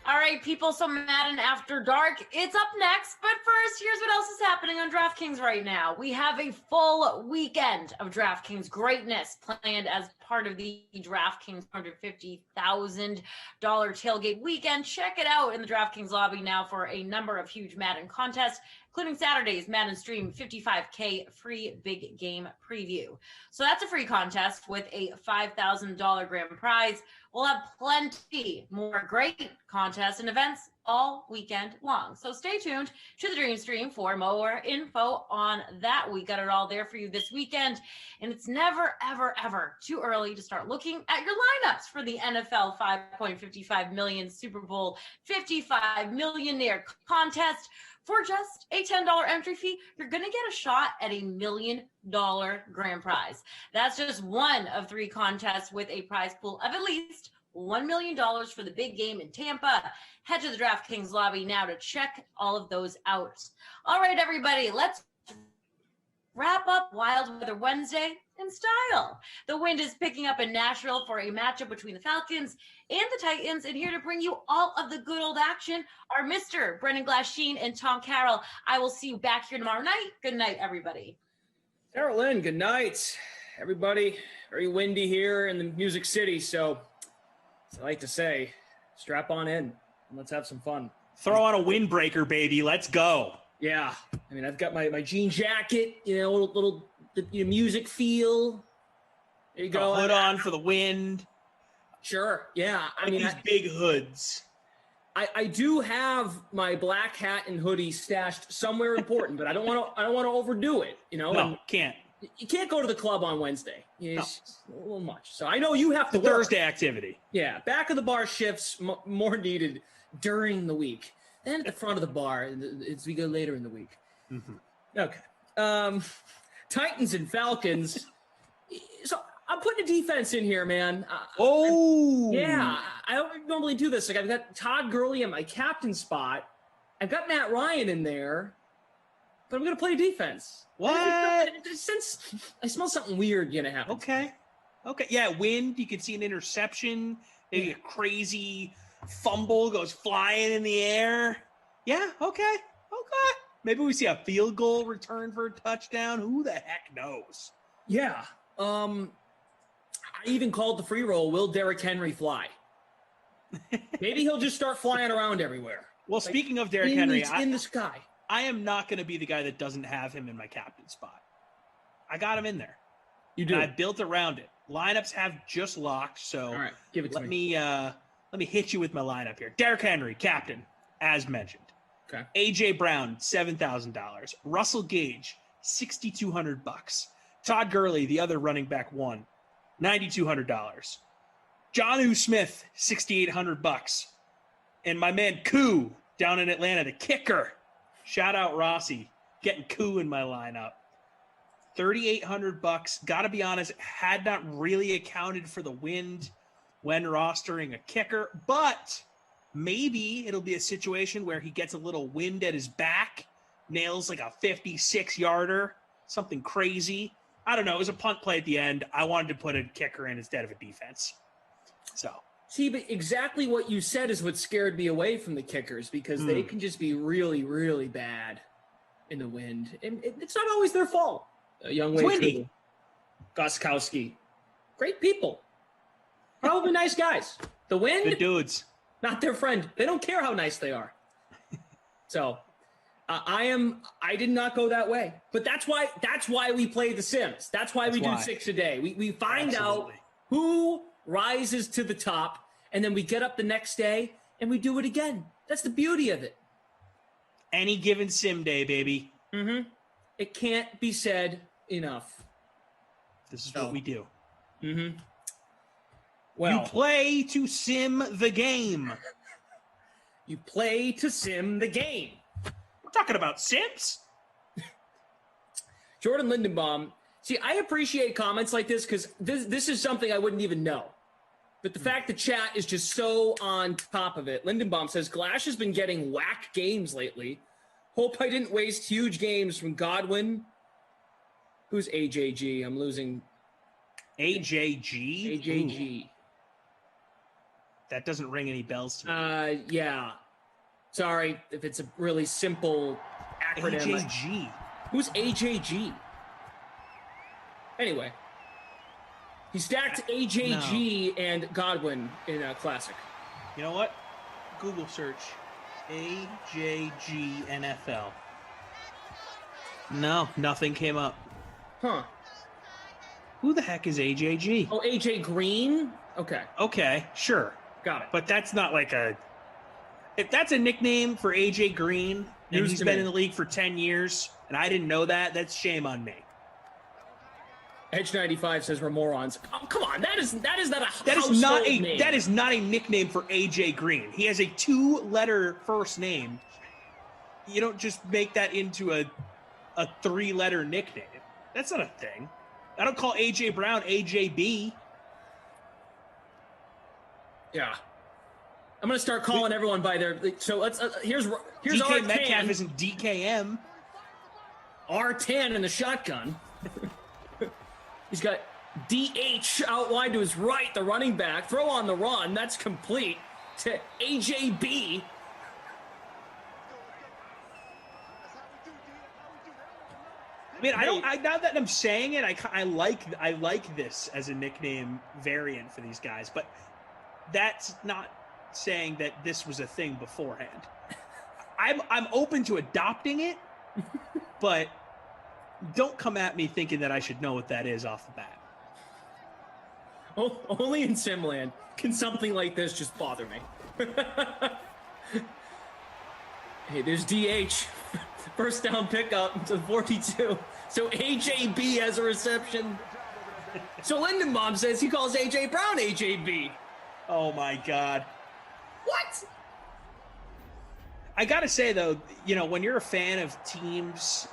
All right, people, so Madden After Dark, it's up next. But first, here's what else is happening on DraftKings right now. We have a full weekend of DraftKings greatness planned as part of the DraftKings $150,000 tailgate weekend. Check it out in the DraftKings lobby now for a number of huge Madden contests, including Saturday's Madden Stream 55K free big game preview. So that's a free contest with a $5,000 grand prize. We'll have plenty more great contests and events all weekend long. So stay tuned to the Dream Stream for more info on that. We got it all there for you this weekend. And it's never, ever, ever too early to start looking at your lineups for the NFL 5.55 million Super Bowl 55 millionaire contest. For just a $10 entry fee, you're going to get a shot at $1 million grand prize. That's just one of 3 contests with a prize pool of at least $1 million for the big game in Tampa. Head to the DraftKings lobby now to check all of those out. All right, everybody, let's wrap up Wild Weather Wednesday in style. The wind is picking up in Nashville for a matchup between the Falcons and the Titans, and here to bring you all of the good old action are Mr. Brendan Glasheen and Tom Carroll. I will see you back here tomorrow night. Good night, everybody. Carolyn, good night, everybody. Very windy here in the Music City, so as I like to say, strap on in and let's have some fun. Throw on a windbreaker, baby. Let's go. Yeah, I mean, I've got my jean jacket, little music feel. There you go. Hood on for the wind. Sure. Yeah. I mean, these big hoods. I do have my black hat and hoodie stashed somewhere important, but I don't want to overdo it. No, can't. You can't go to the club on Wednesday. It's a little much. So I know you have to Thursday activity. Yeah, back of the bar shifts more needed during the week. Then at the front of the bar as we go later in the week. Mm-hmm. Okay. Titans and Falcons. So I'm putting a defense in here, man. Yeah, I don't normally do this. Like, I've got Todd Gurley in my captain spot. I've got Matt Ryan in there, but I'm going to play defense. What? Since I smell something weird going to happen. Okay. Yeah, wind. You could see an interception. Maybe a crazy fumble goes flying in the air. Yeah, okay. Maybe we see a field goal return for a touchdown. Who the heck knows? Yeah. I even called the free roll, will Derrick Henry fly? Maybe he'll just start flying around everywhere. Well, speaking of Derrick Henry, in the sky. I am not going to be the guy that doesn't have him in my captain spot. I got him in there. You do. And I built around it. Lineups have just locked, so all right, give it to me. Let me hit you with my lineup here. Derrick Henry, captain, as mentioned. Okay. AJ Brown, $7,000. Russell Gage, $6,200. Todd Gurley, the other running back, $9,200. Jonnu Smith, $6,800. And my man Koo down in Atlanta, the kicker. Shout out Rossi, getting Koo in my lineup. $3,800. Got to be honest, had not really accounted for the wind when rostering a kicker, but maybe it'll be a situation where he gets a little wind at his back, nails like a 56-yarder, something crazy. I don't know. It was a punt play at the end. I wanted to put a kicker in instead of a defense. So. See, but exactly what you said is what scared me away from the kickers, because they can just be really, really bad in the wind. And it's not always their fault. Young Wade, Goskowski, great people. Probably nice guys. The wind, good dudes. Not their friend. They don't care how nice they are. So I did not go that way. But that's why we play The Sims. That's why we do 6 a day. We find out who rises to the top, and then we get up the next day and we do it again. That's the beauty of it. Any given sim day, baby. Mm-hmm. It can't be said enough. This is what we do. Mm-hmm. Well, you play to sim the game. You play to sim the game. We're talking about Sims. Jordan Lindenbaum. See, I appreciate comments like this because this is something I wouldn't even know. But the fact that chat is just so on top of it. Lindenbaum says, Glash has been getting whack games lately. Hope I didn't waste huge games from Godwin. Who's AJG? I'm losing. AJG? AJG. Ooh. That doesn't ring any bells to me. Yeah. Sorry if it's a really simple acronym. AJG. Who's AJG? Anyway. He stacked AJG and Godwin in a classic. You know what? Google search AJG NFL. No, nothing came up. Huh. Who the heck is AJG? Oh, AJ Green? Okay. Okay, sure. Got it. But that's not like a... If that's a nickname for AJ Green, and News he's to been me. in the league for 10 years, and I didn't know that, that's shame on me. Edge 95 says we're morons. Oh, come on, that is not a That is not a name. that is not a nickname for AJ Green. He has a 2-letter first name. You don't just make that into a 3-letter nickname. That's not a thing. I don't call AJ Brown AJB. Yeah. I'm gonna start calling everyone by their. So let's. Here's DK R10. Metcalf isn't DKM. R10 in the shotgun. He's got DH out wide to his right, the running back. Throw on the run. That's complete to AJB. I mean, now that I'm saying it, I like this as a nickname variant for these guys, but that's not saying that this was a thing beforehand. I'm open to adopting it, but don't come at me thinking that I should know what that is off the bat. Only in Simland can something like this just bother me. Hey, there's DH. First down pickup to 42. So AJB has a reception. So Lindenbaum says he calls AJ Brown AJB. Oh my God. What? I gotta say though, when you're a fan of teams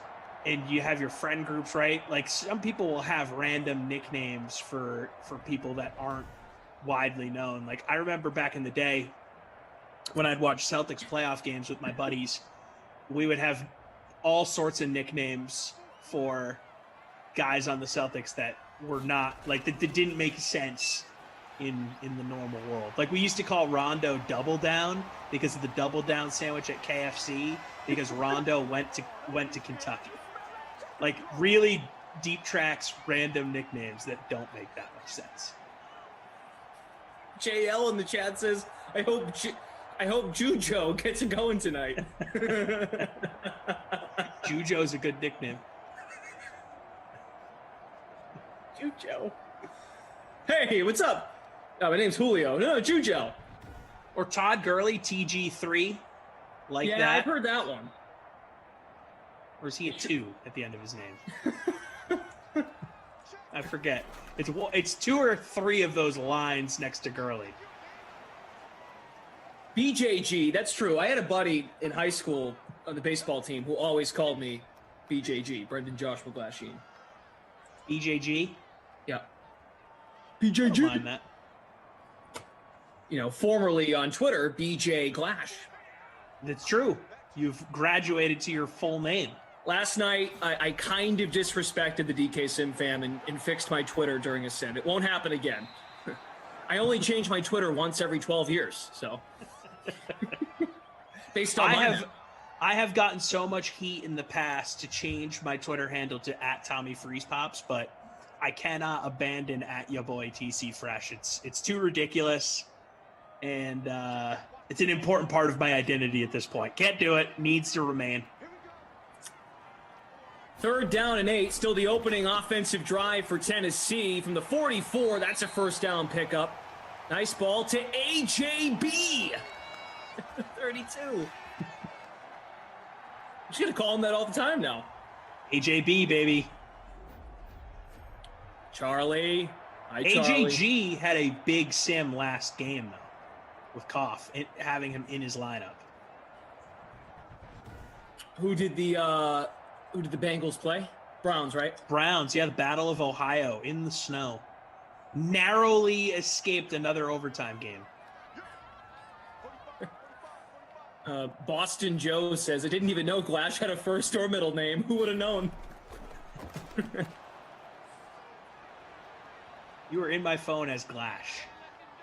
and you have your friend groups, right? Like some people will have random nicknames for people that aren't widely known. Like I remember back in the day when I'd watch Celtics playoff games with my buddies, we would have all sorts of nicknames for guys on the Celtics that were not that didn't make sense in the normal world. Like we used to call Rondo Double Down because of the Double Down sandwich at KFC because Rondo went to Kentucky. Like really deep tracks, random nicknames that don't make that much sense. JL in the chat says, I hope Jujo gets it going tonight. Jujo's a good nickname. Jujo. Hey, what's up? Oh, my name's Julio. No, Jujo. Or Todd Gurley, TG3. Like yeah, that. I've heard that one. Or is he a 2 at the end of his name? I forget. It's 2 or 3 of those lines next to Gurley. BJG, that's true. I had a buddy in high school on the baseball team who always called me BJG, Brendan Joshua Glasheen. BJG? Yeah. I don't mind that. Formerly on Twitter, BJ Glash. That's true. You've graduated to your full name. Last night, I kind of disrespected the DK Sim fam and fixed my Twitter during a sim. It won't happen again. I only change my Twitter once every 12 years, so. Based on I have gotten so much heat in the past to change my Twitter handle to @TommyFreezePops, but I cannot abandon @YaBoy TC Fresh. It's too ridiculous, and it's an important part of my identity at this point. Can't do it. Needs to remain. 3rd down and 8. Still the opening offensive drive for Tennessee from the 44. That's a first down pickup. Nice ball to AJB. 32. I'm just going to call him that all the time now. AJB, baby. Charlie. Hi, Charlie. AJG had a big sim last game, though, with Koff, having him in his lineup. Who did the Bengals play? Browns, right? Browns, yeah, the Battle of Ohio in the snow. Narrowly escaped another overtime game. Boston Joe says, I didn't even know Glash had a first or middle name. Who would have known? You were in my phone as Glash.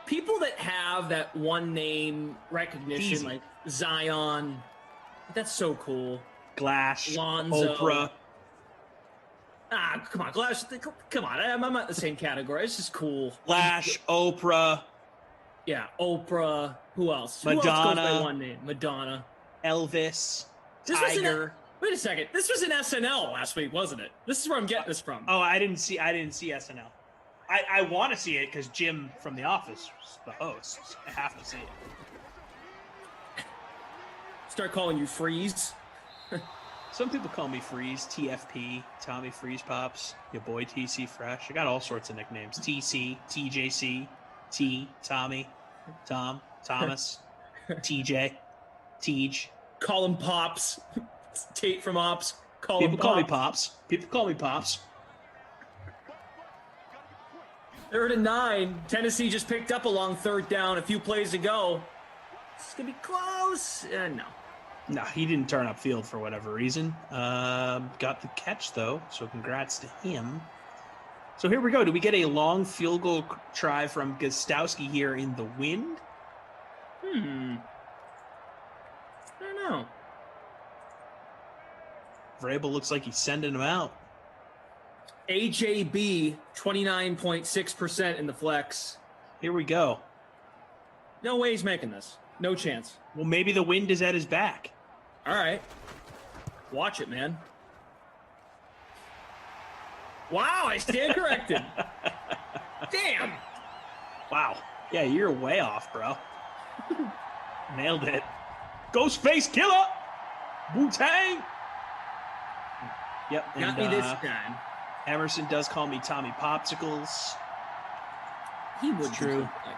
People that have that one name recognition, Easy. like Zion, that's so cool. Glash, Lonzo. Oprah. Come on, Glash. Come on, I'm not in the same category. It's just cool. Glash, Oprah. Yeah, Oprah. Who else? Madonna. Who else goes by one name? Madonna. Elvis. This Tiger. Wait a second. This was an SNL last week, wasn't it? This is where I'm getting this from. Oh, I didn't see SNL. I want to see it because Jim from The Office was the host. I have to see it. Start calling you Freeze. Some people call me Freeze, TFP, Tommy Freeze Pops, your boy TC Fresh. I got all sorts of nicknames. TC, TJC, T, Tommy, Tom, Thomas, TJ, Tej. Call him Pops. Tate from Ops. People call me Pops. People call me Pops. 3rd and 9. Tennessee just picked up a long 3rd down. A few plays to go. It's going to be close. No. No, he didn't turn up field for whatever reason. Got the catch, though, so congrats to him. So here we go. Do we get a long field goal try from Gostowski here in the wind? I don't know. Vrabel looks like he's sending him out. AJB, 29.6% in the flex. Here we go. No way he's making this. No chance. Well, maybe the wind is at his back. All right. Watch it, man. Wow, I stand corrected. Damn. Wow. Yeah, you're way off, bro. Nailed it. Ghostface Killer. Wu-Tang. Yep. Got me this time. Emerson does call me Tommy Popsicles. He would It's true. like that.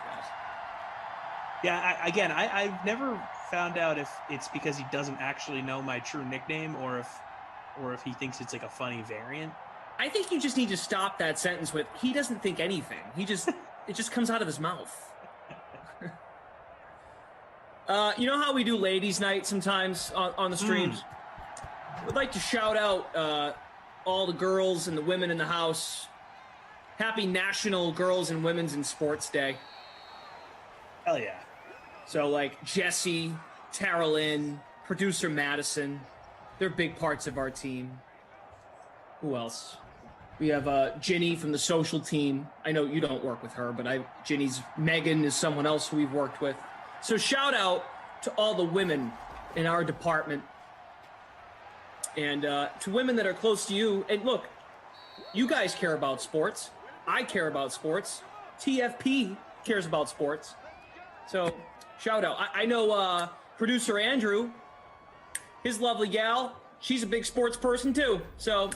Yeah, I've never found out if it's because he doesn't actually know my true nickname or if he thinks it's like a funny variant. I think you just need to stop that sentence with, he doesn't think anything. It just comes out of his mouth. You know how we do ladies' night sometimes on the streams? We'd like to shout out all the girls and the women in the house. Happy National Girls and Women's in Sports Day. Hell yeah. So, like, Jesse, Tara Lynn, producer Madison, they're big parts of our team. Who else? We have Ginny from the social team. I know you don't work with her, but Megan is someone else who we've worked with. So shout out to all the women in our department and to women that are close to you. And look, you guys care about sports. I care about sports. TFP cares about sports. So shout out. I know producer Andrew, his lovely gal, she's a big sports person too. So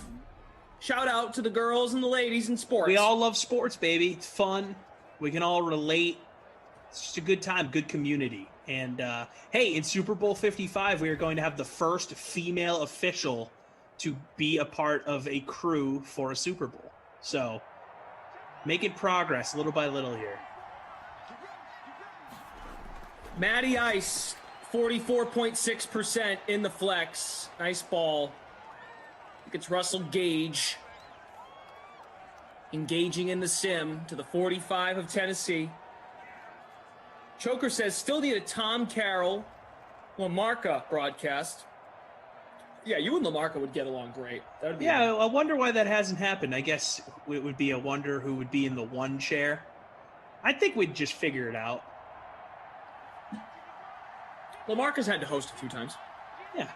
shout out to the girls and the ladies in sports. We all love sports, baby. It's fun. We can all relate. It's just a good time, good community. And hey, in Super Bowl 55, we are going to have the first female official to be a part of a crew for a Super Bowl. So making progress little by little here. Matty Ice, 44.6% in the flex. Nice ball. I think it's Russell Gage engaging in the sim to the 45 of Tennessee. Choker says, still need a Tom Carroll Lamarca broadcast. Yeah, you and Lamarca would get along great. That'd be Yeah, I wonder why that hasn't happened. I guess it would be a wonder who would be in the one chair. I think we'd just figure it out. Lamarca's had to host a few times. Yeah.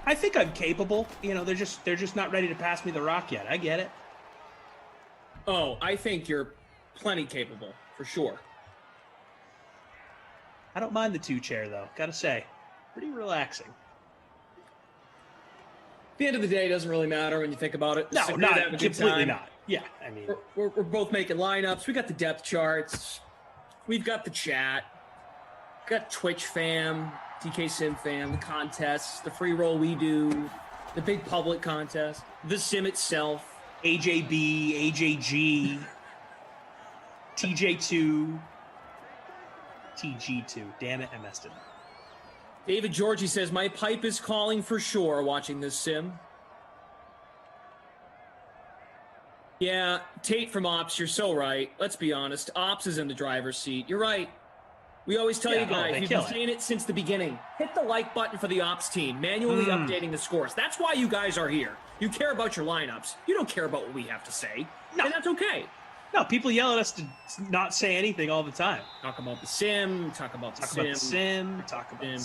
I think I'm capable. You know, they're just not ready to pass me the rock yet. I get it. Oh, I think you're plenty capable, for sure. I don't mind the two chair though. Gotta say, pretty relaxing. At the end of the day, it doesn't really matter when you think about it. No, Just not having a good completely time. not. Yeah, I mean, We're both making lineups. We got the depth charts. We've got the chat. Got Twitch fam, DK Sim fam, the contests, the free roll we do, the big public contest, the sim itself, AJB, AJG, TJ2, TG2. Damn it, I messed it up. David Georgie says, my pipe is calling for sure watching this sim. Yeah, Tate from Ops, you're so right. Let's be honest. Ops is in the driver's seat. You're right. We always tell you guys, they we've kill been saying it since the beginning. Hit the like button for the Ops team, manually updating the scores. That's why you guys are here. You care about your lineups. You don't care about what we have to say. No. And that's okay. No, people yell at us to not say anything all the time. Talk about the sim, talk about the sim. Talk about the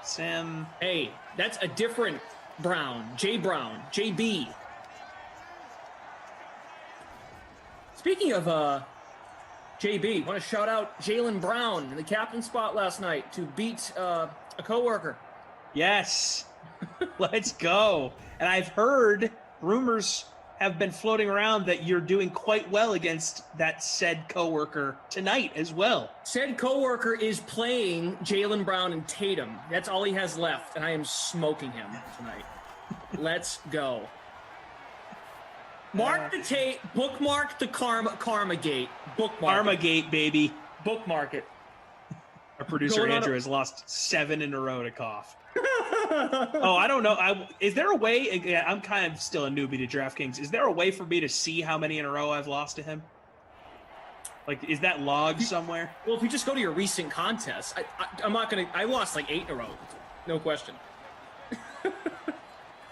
sim. Hey, that's a different Brown. J Brown. JB. JB, want to shout out Jaylen Brown in the captain spot last night to beat a coworker. Yes. Let's go. And I've heard rumors have been floating around that you're doing quite well against that said coworker tonight as well. Said coworker is playing Jaylen Brown and Tatum. That's all he has left, and I am smoking him tonight. Let's go. Mark the tape. Bookmark the Karma Gate. Bookmark Karma Gate, baby. Bookmark it. Our producer Andrew has lost 7 in a row to cough. Oh, I don't know. Is there a way? I'm kind of still a newbie to DraftKings. Is there a way for me to see how many in a row I've lost to him? Like, is that logged somewhere? Well, if you just go to your recent contests, I'm not gonna. I lost like 8 in a row, no question.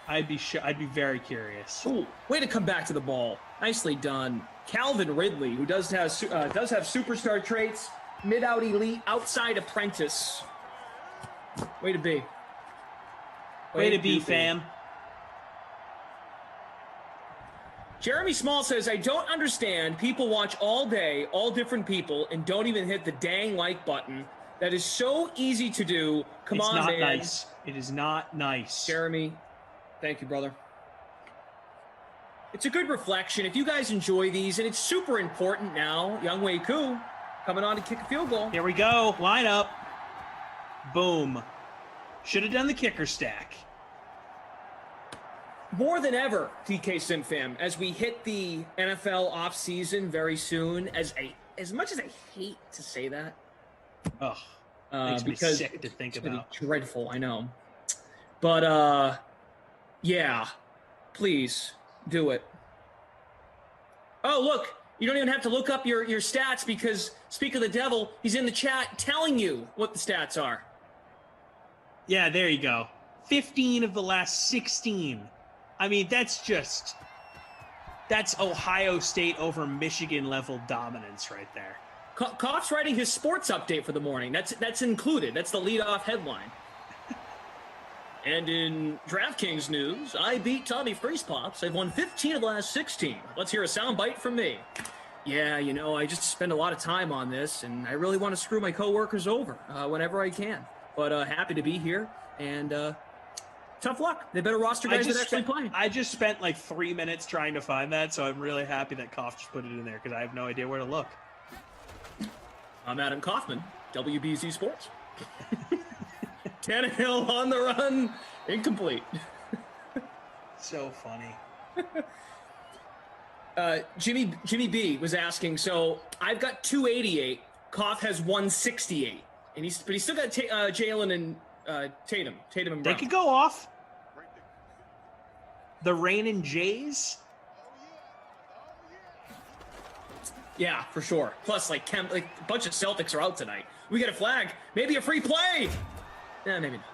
I'd be very curious. Ooh, way to come back to the ball. Nicely done, Calvin Ridley, who does have superstar traits, mid-out elite, outside apprentice. Way to be. Way to be, fam. Jeremy Small says, I don't understand. People watch all day, all different people, and don't even hit the dang like button. That is so easy to do. Come on, man. It's not nice. It is not nice. Jeremy, thank you, brother. It's a good reflection. If you guys enjoy these, and it's super important now, Young Wei Koo coming on to kick a field goal. Here we go. Line up. Boom. Should have done the kicker stack. More than ever, DK SimFam, as we hit the NFL offseason very soon, as much as I hate to say that. Ugh. Makes me sick to think about. Dreadful, I know. But, yeah, please do it. Oh, look, you don't even have to look up your stats because, speak of the devil, he's in the chat telling you what the stats are. Yeah, there you go. 15 of the last 16. I mean, that's Ohio State over Michigan level dominance right there. Koff's writing his sports update for the morning. That's included. That's the leadoff headline. And in DraftKings news, I beat Tommy Freezepops. I've won 15 of the last 16. Let's hear a soundbite from me. Yeah, I just spend a lot of time on this, and I really want to screw my coworkers over whenever I can. But happy to be here, and tough luck. They better roster guys that actually play. I just spent like 3 minutes trying to find that, so I'm really happy that Koff just put it in there because I have no idea where to look. I'm Adam Kaufman, WBZ Sports. Tannehill on the run, incomplete. So funny. Jimmy B was asking, so I've got 288. Koff has 168. But he's still got Jalen and Tatum and Brown. They could go off. The Reigning Jays? Yeah, for sure. Plus, a bunch of Celtics are out tonight. We get a flag. Maybe a free play. Yeah, maybe not.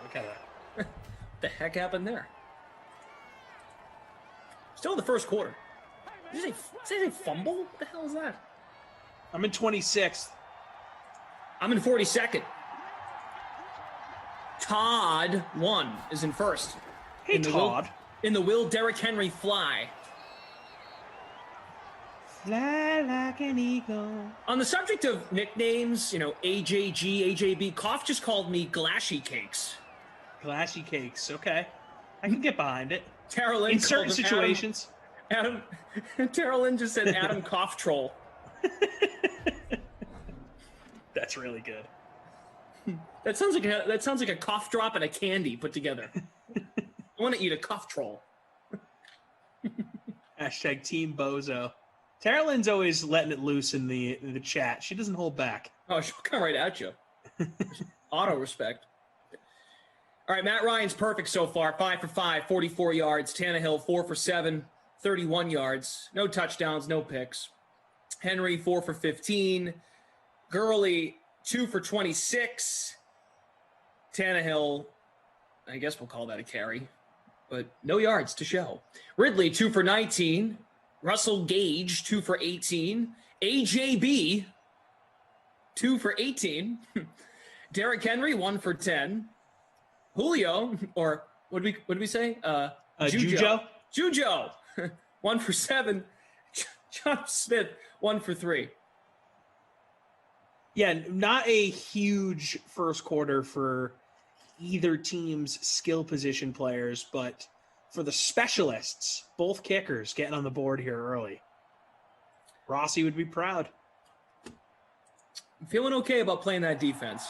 Look at that. What the heck happened there? Still in the first quarter. Did you say fumble? What the hell is that? I'm in 26th. I'm in 42nd. Todd 1 is in first. Hey, Todd. In the Will Derrick Henry fly. Fly like an eagle. On the subject of nicknames, AJG, AJB, Koff just called me Glashy Cakes. Glashy Cakes, okay. I can get behind it. Tara Lynn in certain situations. Adam Tara Lynn just said Adam Koff Troll. That's really good. That sounds like a cough drop and a candy put together. I want to eat a cough troll. Hashtag Team Bozo. Tara Lynn's always letting it loose in the chat. She doesn't hold back. Oh, she'll come right at you. Auto respect. All right, Matt Ryan's perfect so far. 5 for 5, 44 yards. Tannehill 4 for 7, 31 yards. No touchdowns, no picks. Henry 4 for 15. Gurley 2 for 26. Tannehill, I guess we'll call that a carry, but no yards to show. Ridley 2 for 19. Russell Gage 2 for 18. AJB 2 for 18. Derrick Henry 1 for 10. Julio, or what did we say? Jujo. Jujo 1 for 7. John Smith, 1 for 3. Yeah, not a huge first quarter for either team's skill position players, but for the specialists, both kickers getting on the board here early. Rossi would be proud. I'm feeling okay about playing that defense.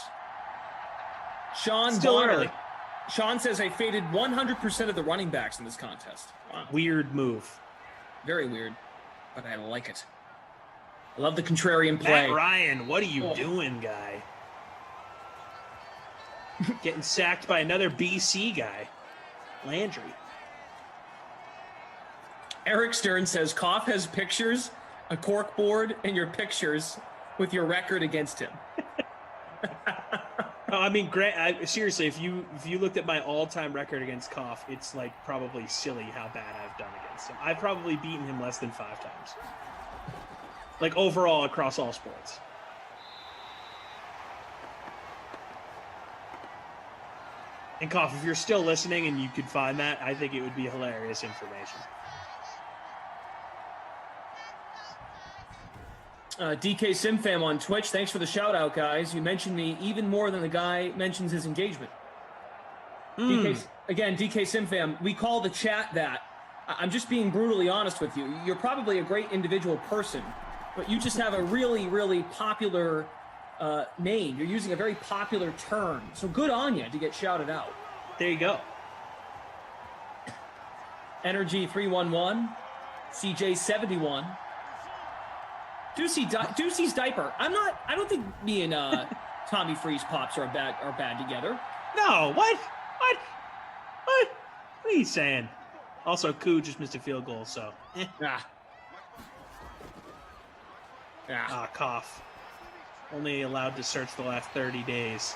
Sean Still Bonner. early. Sean says I faded 100% of the running backs in this contest. Wow. Weird move. Very weird, but I like it. I love the contrarian play. Matt Ryan, what are you doing, guy? Getting sacked by another BC guy. Landry. Eric Stern says, Koff has pictures, a cork board, and your pictures with your record against him. Oh, I mean, Grant, seriously, if you looked at my all-time record against Koff, it's like probably silly how bad I've done against him. I've probably beaten him less than 5 times. Like overall across all sports. And Koff, if you're still listening and you could find that, I think it would be hilarious information. DK Simfam on Twitch, thanks for the shout out, guys. You mentioned me even more than the guy mentions his engagement. DK Simfam, we call the chat that. I'm just being brutally honest with you. You're probably a great individual person, but you just have a really, really popular name. You're using a very popular term. So good on you to get shouted out. There you go. Energy 311, CJ 71. Ducey's diaper. I don't think me and Tommy Freeze Pops are bad together. No, what? What are you saying? Also, Koo just missed a field goal, so. Cough. Only allowed to search the last 30 days.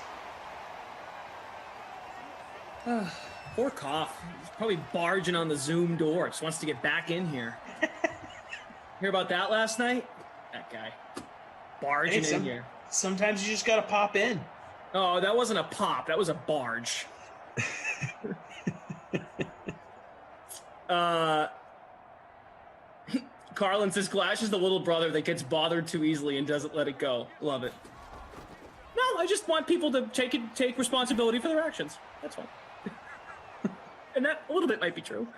Poor Cough. He's probably barging on the Zoom door. Just wants to get back in here. Hear about that last night? That guy. Barging in here. Sometimes you just got to pop in. Oh, that wasn't a pop. That was a barge. Carlin says Glash is the little brother that gets bothered too easily and doesn't let it go. Love it. No, I just want people to take responsibility for their actions. That's fine. And that a little bit might be true.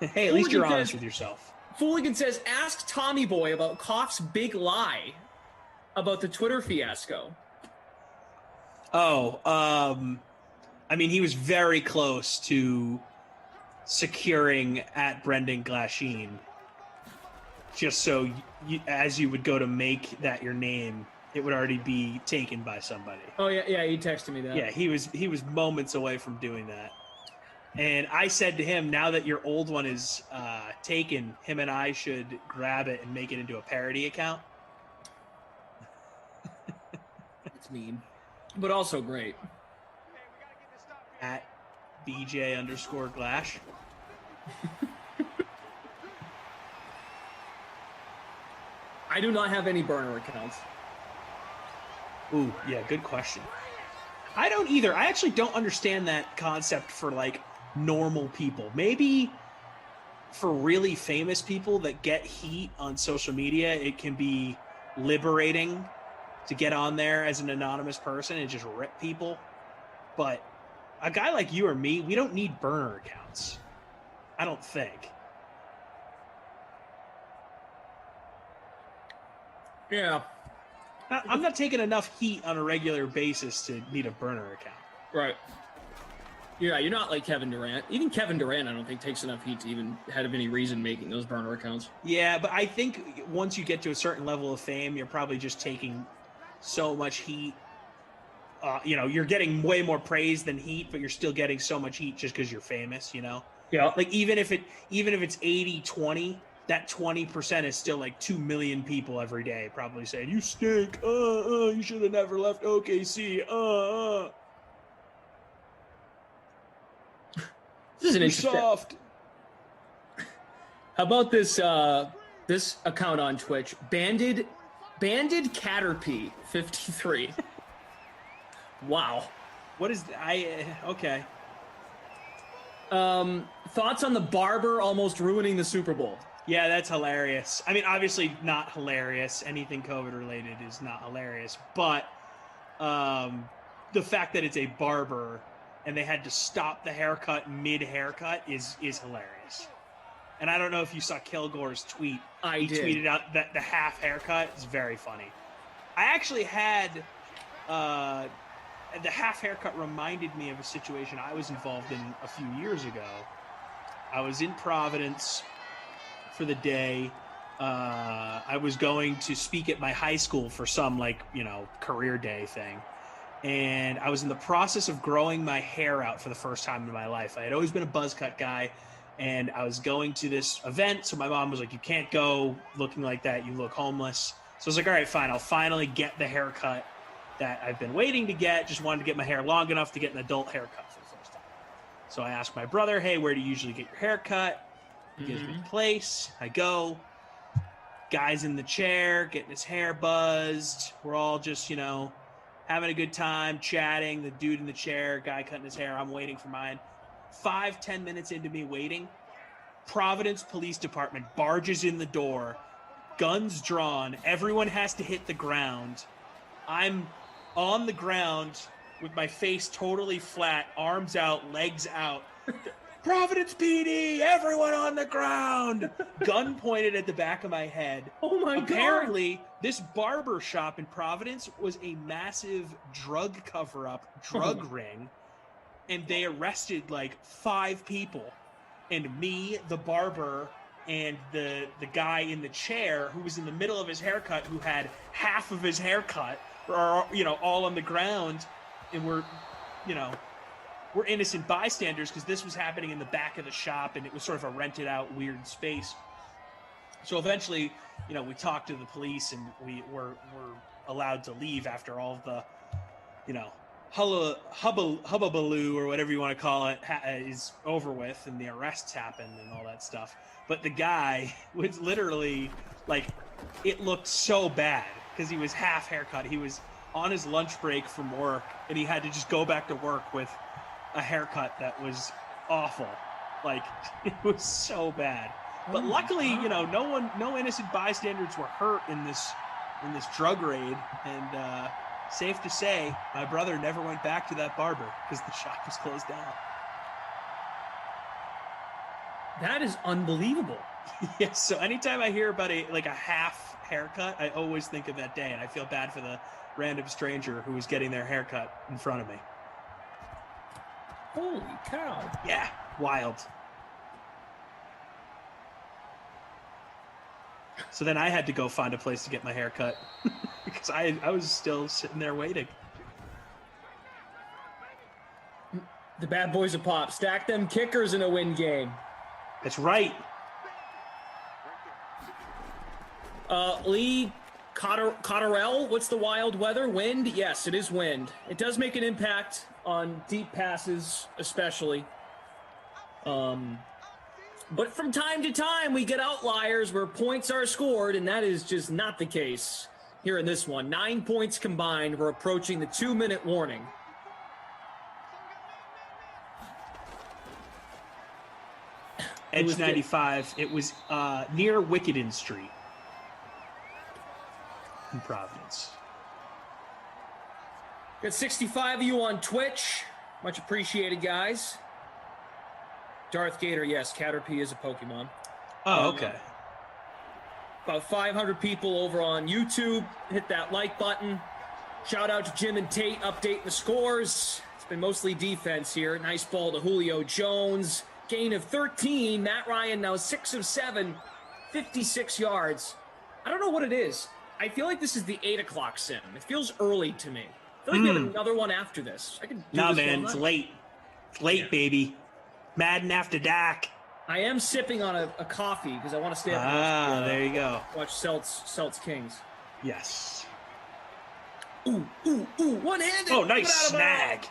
Hey, at least you're honest with yourself. Fooligan says, ask Tommy Boy about Koff's big lie about the Twitter fiasco. Oh, I mean, he was very close to securing at Brendan Glasheen. Just so as you would go to make that your name, it would already be taken by somebody. Oh yeah, he texted me that. Yeah, he was moments away from doing that. And I said to him, now that your old one is taken, him and I should grab it and make it into a parody account. It's mean, but also great. At BJ_Glash. I do not have any burner accounts. Ooh, yeah, good question. I don't either. I actually don't understand that concept for like normal people. Maybe for really famous people that get heat on social media, it can be liberating to get on there as an anonymous person and just rip people. But a guy like you or me, we don't need burner accounts. I don't think. Yeah. I'm not taking enough heat on a regular basis to need a burner account. Right. Yeah, you're not like Kevin Durant. Even Kevin Durant, I don't think, takes enough heat to even have any reason making those burner accounts. Yeah, but I think once you get to a certain level of fame, you're probably just taking so much heat. You're getting way more praise than heat, but you're still getting so much heat just because you're famous, you know? Yeah. Like, even if it's 80-20, that 20% is still like 2 million people every day probably saying, you stink, you should have never left OKC, This is an You're interesting. soft. How about this this account on Twitch? Banded Caterpie 53. Wow. What is okay. Thoughts on the barber almost ruining the Super Bowl? Yeah, that's hilarious. I mean, obviously not hilarious. Anything COVID related is not hilarious, but the fact that it's a barber and they had to stop the haircut mid haircut is hilarious. And I don't know if you saw Kilgore's tweet. He tweeted out that the half haircut is very funny. I actually had the half haircut reminded me of a situation I was involved in a few years ago. I was in Providence for the day. I was going to speak at my high school for some career day thing. And I was in the process of growing my hair out for the first time in my life. I had always been a buzz cut guy, and I was going to this event. So my mom was like, you can't go looking like that. You look homeless. So I was like, all right, fine. I'll finally get the haircut that I've been waiting to get. Just wanted to get my hair long enough to get an adult haircut for the first time. So I asked my brother, hey, where do you usually get your haircut? He gives me the place. I go. Guy's in the chair, getting his hair buzzed. We're all just, having a good time, chatting. The dude in the chair, guy cutting his hair. I'm waiting for mine. 5-10 minutes into me waiting, Providence Police Department barges in the door, guns drawn. Everyone has to hit the ground. I'm on the ground with my face totally flat, arms out, legs out. Providence PD, everyone on the ground. Gun pointed at the back of my head. Oh my God. Apparently, this barber shop in Providence was a massive drug cover-up, drug ring, and they arrested 5 people. And me, the barber, and the guy in the chair who was in the middle of his haircut, who had half of his haircut, are all on the ground, and we're innocent bystanders because this was happening in the back of the shop and it was sort of a rented out weird space. So eventually, we talked to the police and we were allowed to leave after all of the, hubbubaloo or whatever you want to call it is over with and the arrests happened and all that stuff. But the guy was literally it looked so bad because he was half haircut. He was on his lunch break from work and he had to just go back to work with a haircut that was awful. It was so bad. But luckily, no innocent bystanders were hurt in this drug raid. And safe to say, my brother never went back to that barber because the shop was closed down. That is unbelievable. Yes. So anytime I hear about a half haircut, I always think of that day, and I feel bad for the random stranger who was getting their haircut in front of me. Holy cow. Yeah, wild. So then I had to go find a place to get my hair cut because I was still sitting there waiting. The bad boys of pop. Stack them kickers in a win game. That's right. Lee Cotterell, what's the wild weather? Wind? Yes, it is wind. It does make an impact on deep passes, especially. But from time to time, we get outliers where points are scored, and that is just not the case here in this one. 9 points combined. We're approaching the 2-minute warning. Edge 95. It was near Wickeden Street in Providence. Got 65 of you on Twitch. Much appreciated, guys. Darth Gator, yes, Caterpie is a Pokemon. Oh, okay. About 500 people over on YouTube. Hit that like button. Shout out to Jim and Tate updating the scores. It's been mostly defense here. Nice ball to Julio Jones. Gain of 13. Matt Ryan now 6 of 7. 56 yards. I don't know what it is. I feel like this is the 8 o'clock sim. It feels early to me. I feel like we have another one after this. I could do No, this man, all it's night. late. It's late, baby. Madden after dark. I am sipping on a coffee because I want to stay up and watch, there you go. Watch Celts Kings. Yes. Ooh, one-handed. Oh, Put nice out a ball. snag.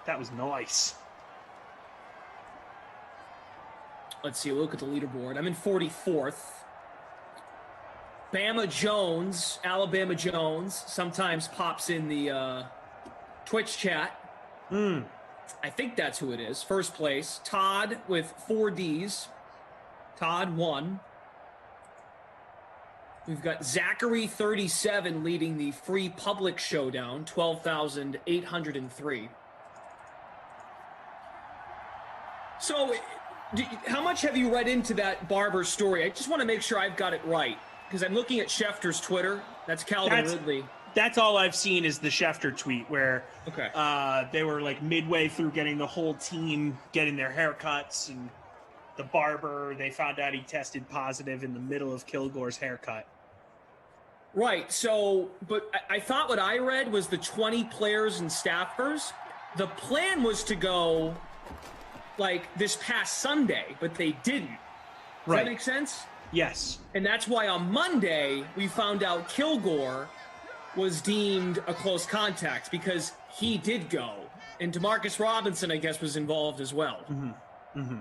That was nice. Let's see, look at the leaderboard. I'm in 44th. Alabama Jones, sometimes pops in the Twitch chat. I think that's who it is. First place. Todd with 4 Ds. Todd 1. We've got Zachary 37 leading the free public showdown, 12,803. So, how much have you read into that Barber story? I just want to make sure I've got it right, because I'm looking at Schefter's Twitter. That's Calvin Ridley. That's all I've seen is the Schefter tweet where okay. They were like midway through getting the whole team getting their haircuts, and the barber, they found out he tested positive in the middle of Kilgore's haircut. Right. So, but I thought what I read was the 20 players and staffers. The plan was to go like this past Sunday, but they didn't. Does that make sense? Yes. And that's why on Monday we found out Kilgore was deemed a close contact because he did go. And DeMarcus Robinson, I guess, was involved as well. Mm-hmm. Mm-hmm.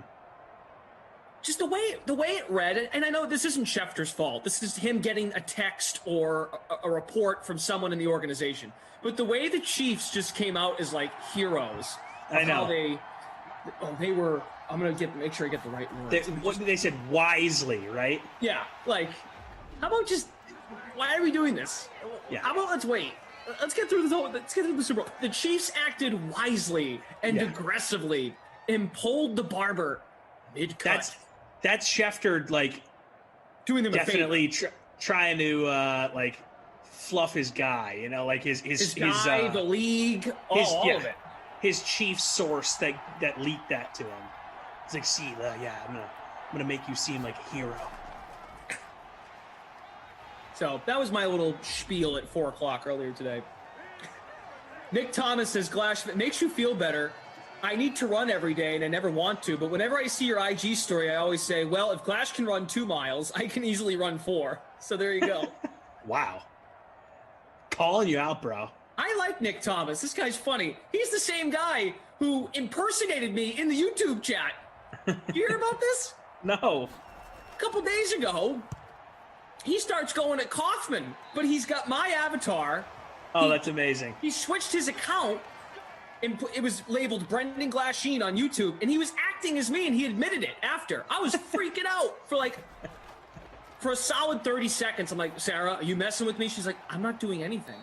Just the way it read, and I know this isn't Schefter's fault. This is him getting a text or a report from someone in the organization. But the way the Chiefs just came out as like heroes. I know. They were. I'm gonna make sure I get the right word. They said wisely, right? Yeah. Like, how about just? Why are we doing this? Yeah. How about let's wait. Let's get through let's get through the Super Bowl. The Chiefs acted wisely and aggressively and pulled the barber mid-cut. That's Schefter, like, doing them definitely trying to like fluff his guy, you know, like his guy, the league, all of it. His chief source that leaked that to him. It's like, see, I'm gonna make you seem like a hero. So that was my little spiel at 4:00 earlier today. Nick Thomas says, Glash, if it makes you feel better, I need to run every day and I never want to, but whenever I see your IG story, I always say, well, if Glash can run 2 miles, I can easily run 4. So there you go. Wow. Calling you out, bro. I like Nick Thomas. This guy's funny. He's the same guy who impersonated me in the YouTube chat. You hear about this? No. A couple days ago, he starts going at Kaufman, but he's got my avatar. Oh, that's amazing. He switched his account. And it was labeled Brendan Glasheen on YouTube, and he was acting as me, and he admitted it after. I was freaking out for a solid 30 seconds. I'm like, Sarah, are you messing with me? She's like, I'm not doing anything.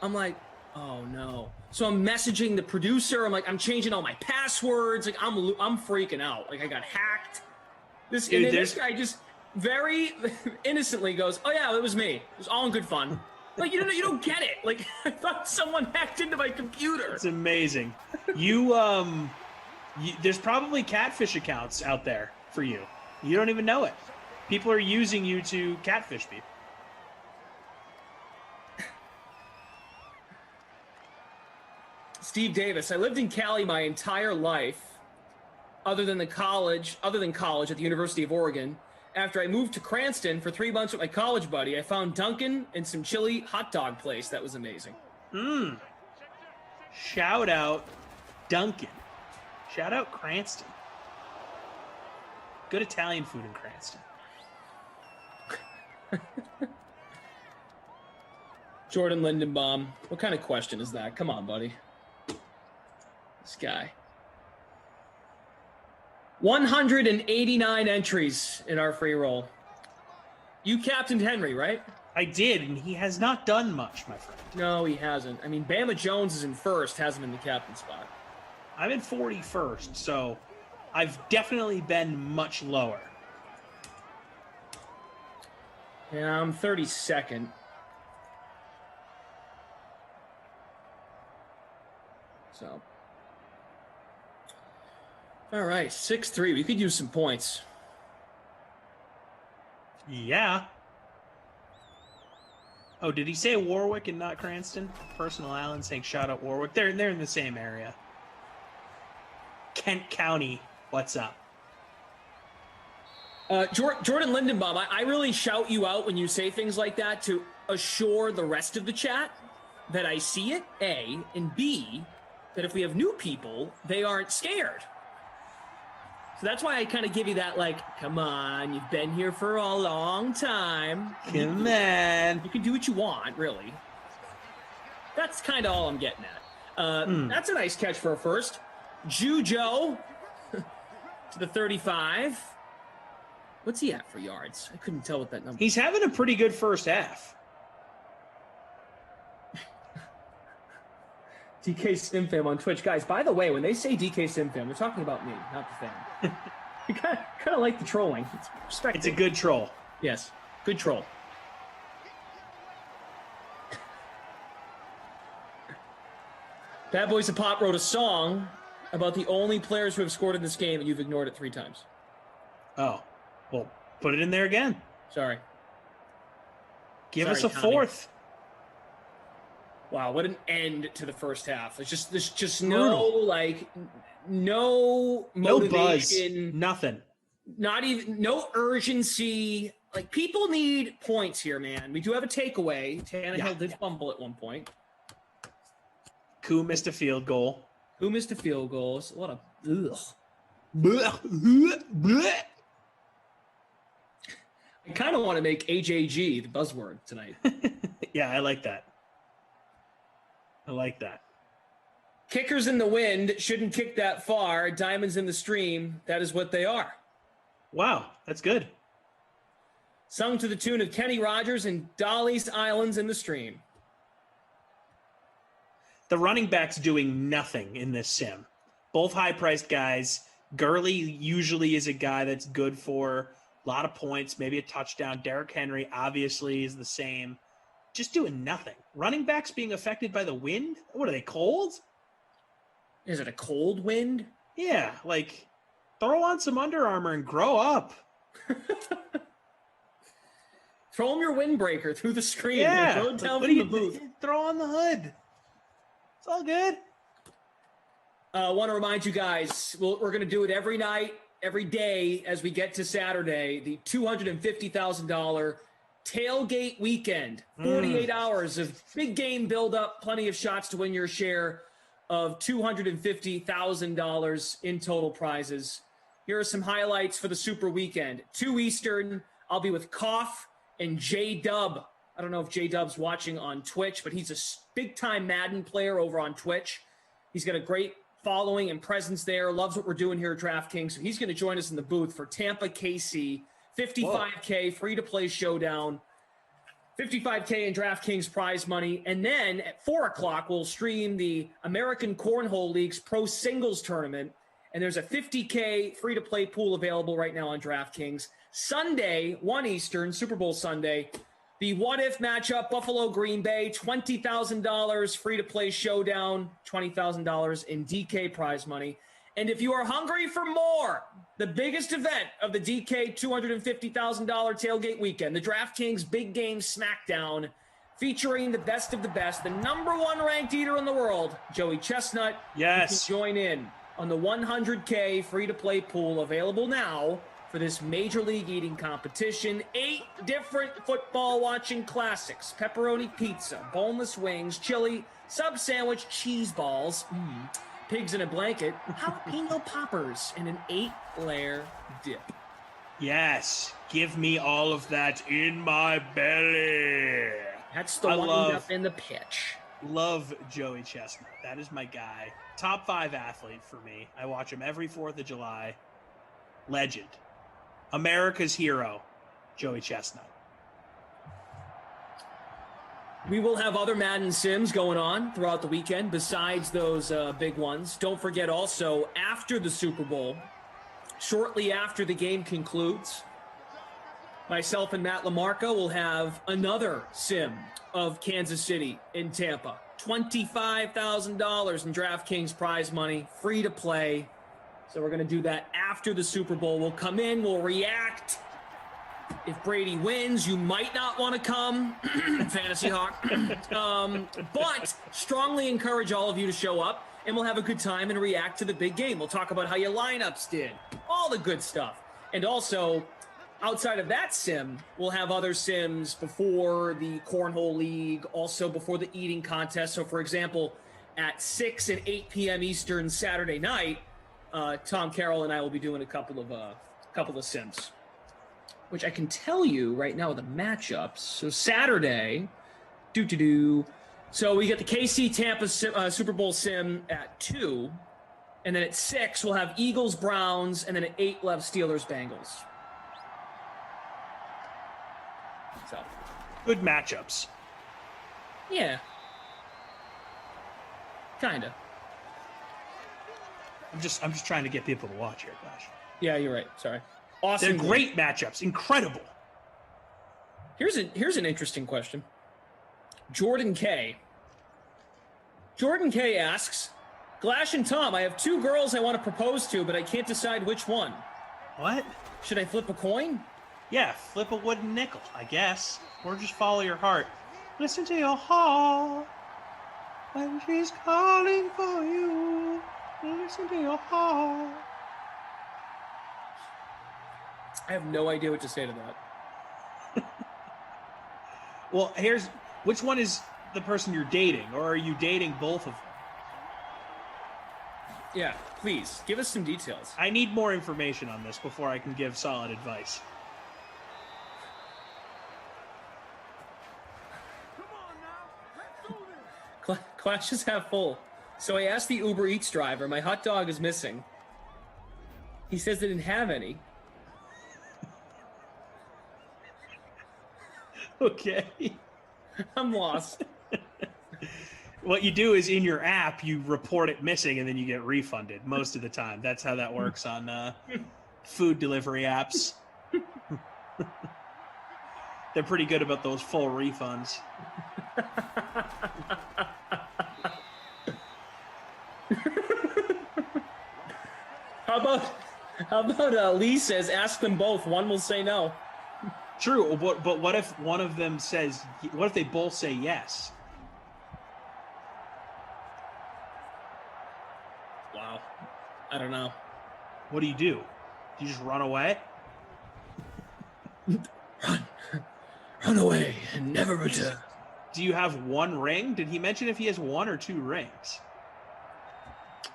I'm like, oh no. So I'm messaging the producer. I'm like, I'm changing all my passwords. Like, I'm freaking out. Like, I got hacked. This guy just very innocently goes, oh yeah, it was me. It was all in good fun. Like, you don't get it. Like, I thought someone hacked into my computer. It's amazing. There's probably catfish accounts out there for you. You don't even know it. People are using you to catfish people. Steve Davis, I lived in Cali my entire life, other than college at the University of Oregon. After I moved to Cranston for 3 months with my college buddy, I found Dunkin' and some chili hot dog place. That was amazing. Shout out Dunkin'. Shout out Cranston. Good Italian food in Cranston. Jordan Lindenbaum, what kind of question is that? Come on, buddy. This guy. 189 entries in our free roll. You captained Henry, right? I did, and he has not done much, my friend. No, he hasn't. I mean, Bama Jones is in first, has him in the captain spot. I'm in 41st, so I've definitely been much lower. Yeah, I'm 32nd. So. All right, 6-3. We could use some points. Yeah. Oh, did he say Warwick and not Cranston? Personal Island saying shout out Warwick. They're in the same area. Kent County, what's up? Jordan Lindenbaum, I really shout you out when you say things like that to assure the rest of the chat that I see it, A, and B, that if we have new people, they aren't scared. So that's why I kind of give you that, like, come on, you've been here for a long time. Come on. You can do what you want, really. That's kind of all I'm getting at. That's a nice catch for a first. Jujo to the 35. What's he at for yards? I couldn't tell what that number. He's having a pretty good first half. DK SimFam on Twitch. Guys, by the way, when they say DK SimFam, they're talking about me, not the fan. You kind of like the trolling. It's a good troll. Yes, good troll. Bad Boys of Pop wrote a song about the only players who have scored in this game, and you've ignored it 3 times. Oh, well, put it in there again. Sorry. Give us Sorry, a Tommy. fourth. Wow, what an end to the first half. There's just Brutal. no motivation. Buzz. Nothing. Not even, no urgency. Like, people need points here, man. We do have a takeaway. Tannehill did fumble at one point. Koo missed a field goal. Who missed a field goal? It's a lot of ugh. I kind of want to make HAG the buzzword tonight. Yeah, I like that. I like that. Kickers in the wind shouldn't kick that far. Diamonds in the stream, that is what they are. Wow, that's good. Sung to the tune of Kenny Rogers and Dolly's Islands in the stream. The running back's doing nothing in this sim. Both high-priced guys. Gurley usually is a guy that's good for a lot of points, maybe a touchdown. Derrick Henry obviously is the same. Just doing nothing. Running backs being affected by the wind? What are they, cold? Is it a cold wind? Yeah, like, throw on some Under Armour and grow up. Throw him your windbreaker through the screen. Yeah. Throw it down What from do the booth. Throw on the hood. It's all good. I want to remind you guys, we're going to do it every night, every day as we get to Saturday, the $250,000 tailgate weekend. 48 hours of big game build-up, plenty of shots to win your share of $250,000 in total prizes. Here are some highlights for the Super Weekend. 2 Eastern, I'll be with Koff and J-Dub. I don't know if J-Dub's watching on Twitch, but he's a big-time Madden player over on Twitch. He's got a great following and presence there, loves what we're doing here at DraftKings. So he's going to join us in the booth for Tampa KC, $55K free-to-play showdown, $55K in DraftKings prize money. And then at 4 o'clock, we'll stream the American Cornhole League's Pro Singles Tournament. And there's a $50K free-to-play pool available right now on DraftKings. Sunday, 1 Eastern, Super Bowl Sunday, the what-if matchup, Buffalo-Green Bay, $20,000 free-to-play showdown, $20,000 in DK prize money. And if you are hungry for more, the biggest event of the DK $250,000 tailgate weekend, the DraftKings Big Game Smackdown, featuring the best of the best, the #1 ranked eater in the world, Joey Chestnut. Yes. You can join in on the $100K free-to-play pool available now for this Major League eating competition. 8 different football watching classics: pepperoni pizza, boneless wings, chili, sub sandwich, cheese balls, pigs in a blanket, jalapeno poppers, and an 8-layer dip. Yes, give me all of that in my belly. That's the one up in the pitch. Love Joey Chestnut. That is my guy. Top 5 athlete for me. I watch him every 4th of July. Legend. America's hero, Joey Chestnut. We will have other Madden Sims going on throughout the weekend besides those big ones. Don't forget also, after the Super Bowl, shortly after the game concludes, myself and Matt LaMarca will have another sim of Kansas City in Tampa. $25,000 in DraftKings prize money, free to play. So we're going to do that after the Super Bowl. We'll come in, we'll react. If Brady wins, you might not want to come, Fantasy Hawk. But strongly encourage all of you to show up, and we'll have a good time and react to the big game. We'll talk about how your lineups did, all the good stuff. And also, outside of that sim, we'll have other sims before the Cornhole League, also before the eating contest. So, for example, at 6 and 8 p.m. Eastern Saturday night, Tom Carroll and I will be doing a couple of sims, which I can tell you right now the matchups. So Saturday, so we get the KC Tampa Super Bowl sim at 2, and then at 6 we'll have Eagles Browns, and then at 8 we'll have Steelers Bengals. So good matchups. Yeah, kind of. I'm just trying to get people to watch here, Gosh. Yeah, you're right. Sorry. Awesome. They're great matchups. Incredible. Here's an interesting question. Jordan K. Jordan K asks, Glash and Tom, I have 2 girls I want to propose to, but I can't decide which one. What? Should I flip a coin? Yeah, flip a wooden nickel, I guess. Or just follow your heart. Listen to your heart when she's calling for you. Listen to your heart. I have no idea what to say to that. Well, which one is the person you're dating, or are you dating both of them? Yeah, please, give us some details. I need more information on this before I can give solid advice. Clash is half full. So I asked the Uber Eats driver, my hot dog is missing. He says they didn't have any. Okay. I'm lost. What you do is in your app, you report it missing and then you get refunded most of the time. That's how that works on food delivery apps. They're pretty good about those full refunds. How about Lee says, ask them both. One will say no. True, but what if one of them says, what if they both say yes? Wow. I don't know. What do? You just run away? Run away and never return. Do you have one ring? Did he mention if he has 1 or 2 rings?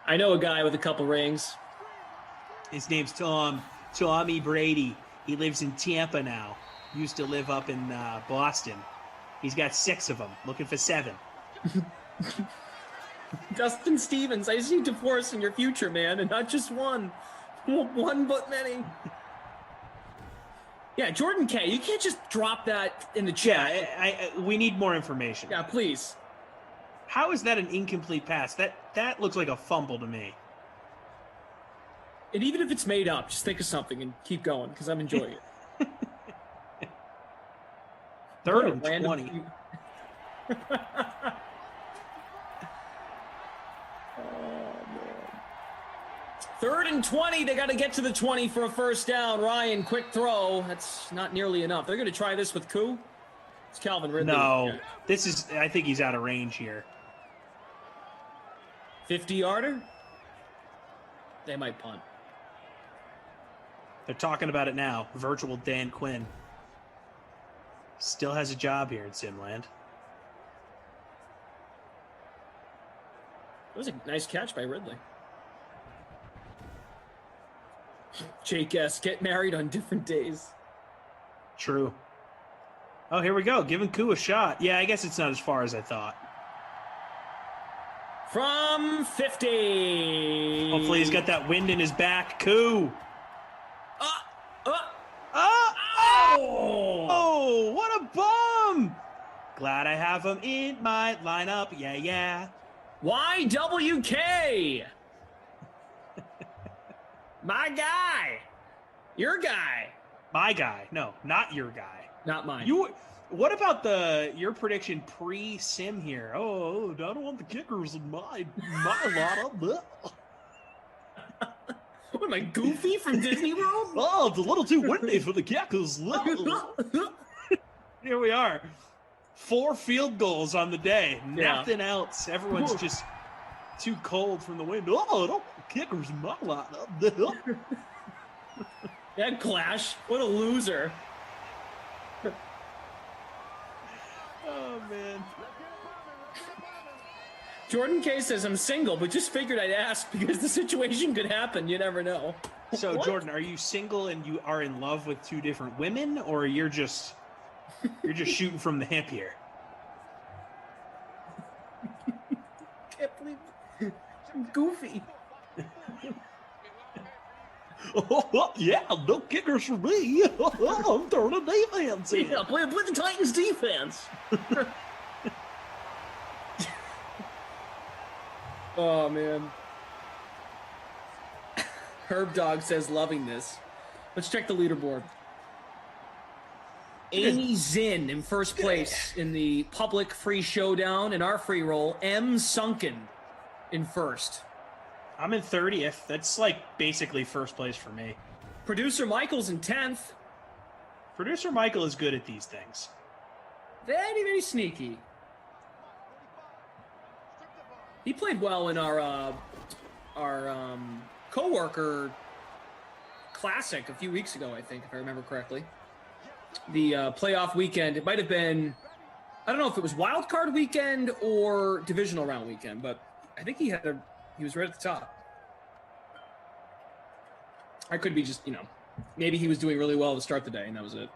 I know a guy with a couple rings. His name's Tommy Brady. He lives in Tampa now. Used to live up in Boston. He's got 6 of them, looking for 7. Dustin Stevens, I see divorce in your future, man, and not just one. One but many. Yeah, Jordan K, you can't just drop that in the chat. Yeah, we need more information. Yeah, please. How is that an incomplete pass? That looks like a fumble to me. And even if it's made up, just think of something and keep going, because I'm enjoying it. 3rd and 20. Third and 20. They got to get to the 20 for a first down. Ryan, quick throw. That's not nearly enough. They're going to try this with Koo. It's Calvin Ridley. No, I think he's out of range here. 50-yarder? They might punt. They're talking about it now. Virtual Dan Quinn. Still has a job here in Simland. It was a nice catch by Ridley. Jake S. Get married on different days. True. Oh, here we go. Giving Koo a shot. Yeah, I guess it's not as far as I thought. From 50. Hopefully he's got that wind in his back. Koo. Oh, what a bum. Glad I have him in my lineup. Yeah, yeah. YWK. My guy. Your guy. My guy. No, not your guy. Not mine. What about your prediction pre-sim here? Oh, I don't want the kickers in my lineup. What am I, Goofy from Disney World? Oh, it's a little too windy for the kickers. Here we are. 4 field goals on the day. Yeah. Nothing else. Everyone's just too cold from the wind. Oh, I don't want the kickers in my lineup. That Clash. What a loser. Oh, man. Jordan K says, I'm single, but just figured I'd ask because the situation could happen. You never know. So, What? Jordan, are you single and you are in love with 2 different women, or you're just shooting from the hip here? Can't believe I'm Goofy. Yeah, no kickers for me. I'm throwing a defense in. Yeah, play the Titans defense. Oh, man. Herb Dog says, loving this. Let's check the leaderboard. Amy Zinn in first place in the public free showdown in our free roll. M. Sunken in first. I'm in 30th. That's like basically first place for me. Producer Michael's in 10th. Producer Michael is good at these things. Very, very sneaky. He played well in our coworker classic a few weeks ago, I think, if I remember correctly. The playoff weekend. It might have been, I don't know if it was wild card weekend or divisional round weekend, but I think he was right at the top. I could be just, maybe he was doing really well to start the day and that was it.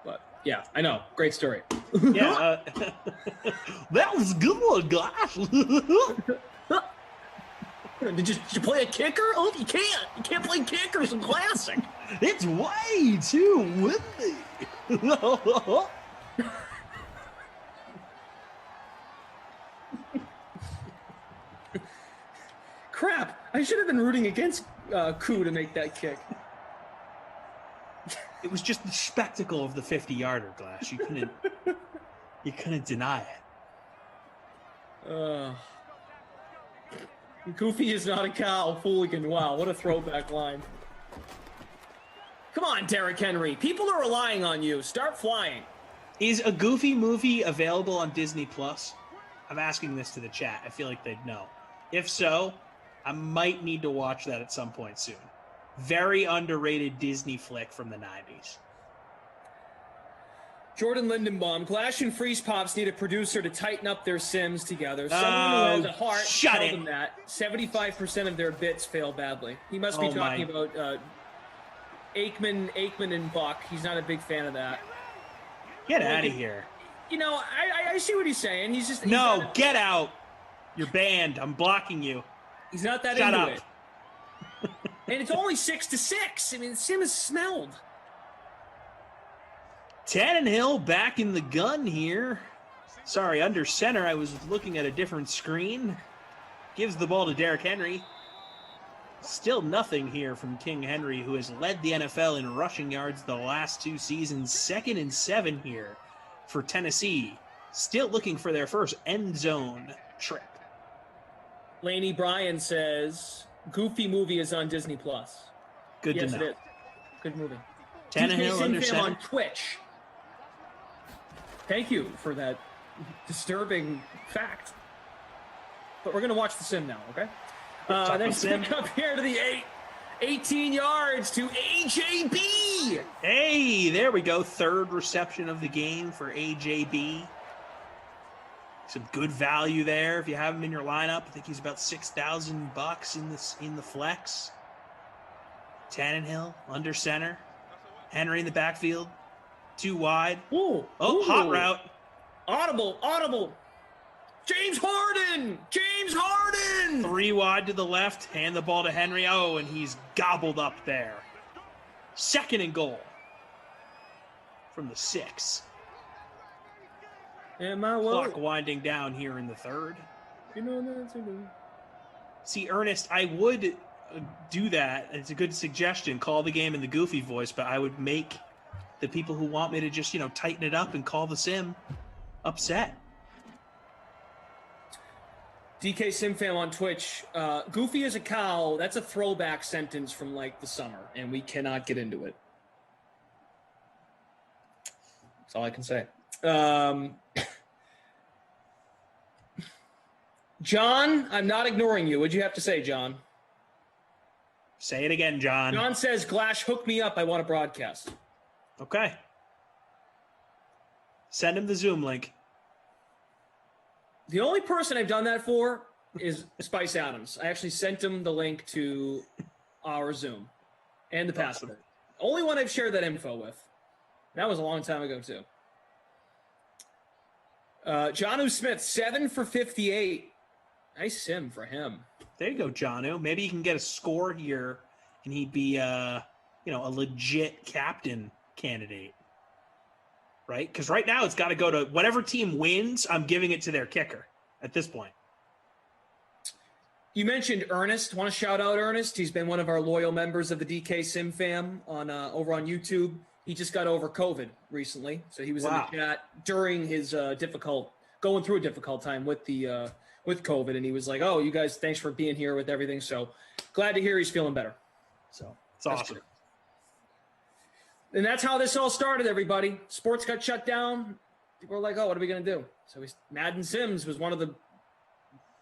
But yeah, I know. Great story. Yeah. That was a good one, guys. Did you play a kicker? Oh, you can't. You can't play kickers in Classic. It's way too windy. Crap. I should have been rooting against Koo to make that kick. It was just the spectacle of the 50-yarder, Glass. You couldn't deny it. Goofy is not a cow. Fooligan. Wow, what a throwback line. Come on, Derrick Henry. People are relying on you. Start flying. Is a Goofy movie available on Disney Plus? I'm asking this to the chat. I feel like they'd know. If so, I might need to watch that at some point soon. Very underrated Disney flick from the 90s. Jordan Lindenbaum, Glash and Freeze Pops need a producer to tighten up their Sims together. Someone who has a heart, tell them that. 75% of their bits fail badly. He must be talking about Aikman and Buck. He's not a big fan of that. Get out of here. I see what he's saying. No, get out. You're banned. I'm blocking you. He's not that Shut into up. it. And it's only 6-6. I mean, Sim is smelled. Tannenhill back in the gun here. Sorry, under center. I was looking at a different screen. Gives the ball to Derrick Henry. Still nothing here from King Henry, who has led the NFL in rushing yards the last 2 seasons. 2nd and 7 here for Tennessee. Still looking for their first end zone trip. Laney Bryan says, Goofy movie is on Disney Plus. Good to yes, know. It is. Good movie. Tannehill under center. on Twitch. Thank you for that disturbing fact. But we're going to watch the sim now, okay? Then pick up here to the 18 yards to AJB. Hey, there we go. 3rd reception of the game for AJB. Some good value there if you have him in your lineup. I think he's about $6,000 in the flex. Tannenhill under center. Henry in the backfield. 2 wide. Ooh, hot route. Audible. James Harden. 3 wide to the left. Hand the ball to Henry. Oh, and he's gobbled up there. 2nd and goal from the 6. Clock winding down here in the 3rd. See, Ernest, I would do that. It's a good suggestion. Call the game in the Goofy voice, but I would make the people who want me to just, tighten it up and call the sim upset. DK Simfam on Twitch. Goofy is a cow. That's a throwback sentence from the summer, and we cannot get into it. That's all I can say. John, I'm not ignoring you. What'd you have to say, John? Say it again, John. John says, Glash, hook me up. I want to broadcast. Okay. Send him the Zoom link. The only person I've done that for is Spice Adams. I actually sent him the link to our Zoom and the password. Only one I've shared that info with. That was a long time ago, too. Jonnu Smith, 7 for 58. Nice sim for him. There you go, Jonnu. Maybe you can get a score here and he'd be a legit captain candidate, right? Because right now it's got to go to whatever team wins. I'm giving it to their kicker at this point. You mentioned Ernest. Want to shout out Ernest? He's been one of our loyal members of the DK Sim fam on over on YouTube. He just got over COVID recently, so he was in the chat during his going through a difficult time with the with COVID, and he was like, "Oh, you guys, thanks for being here with everything." So glad to hear he's feeling better. So it's awesome. Good. And that's how this all started, everybody. Sports got shut down. People were like, "Oh, what are we gonna do?" So Madden Sims was one of the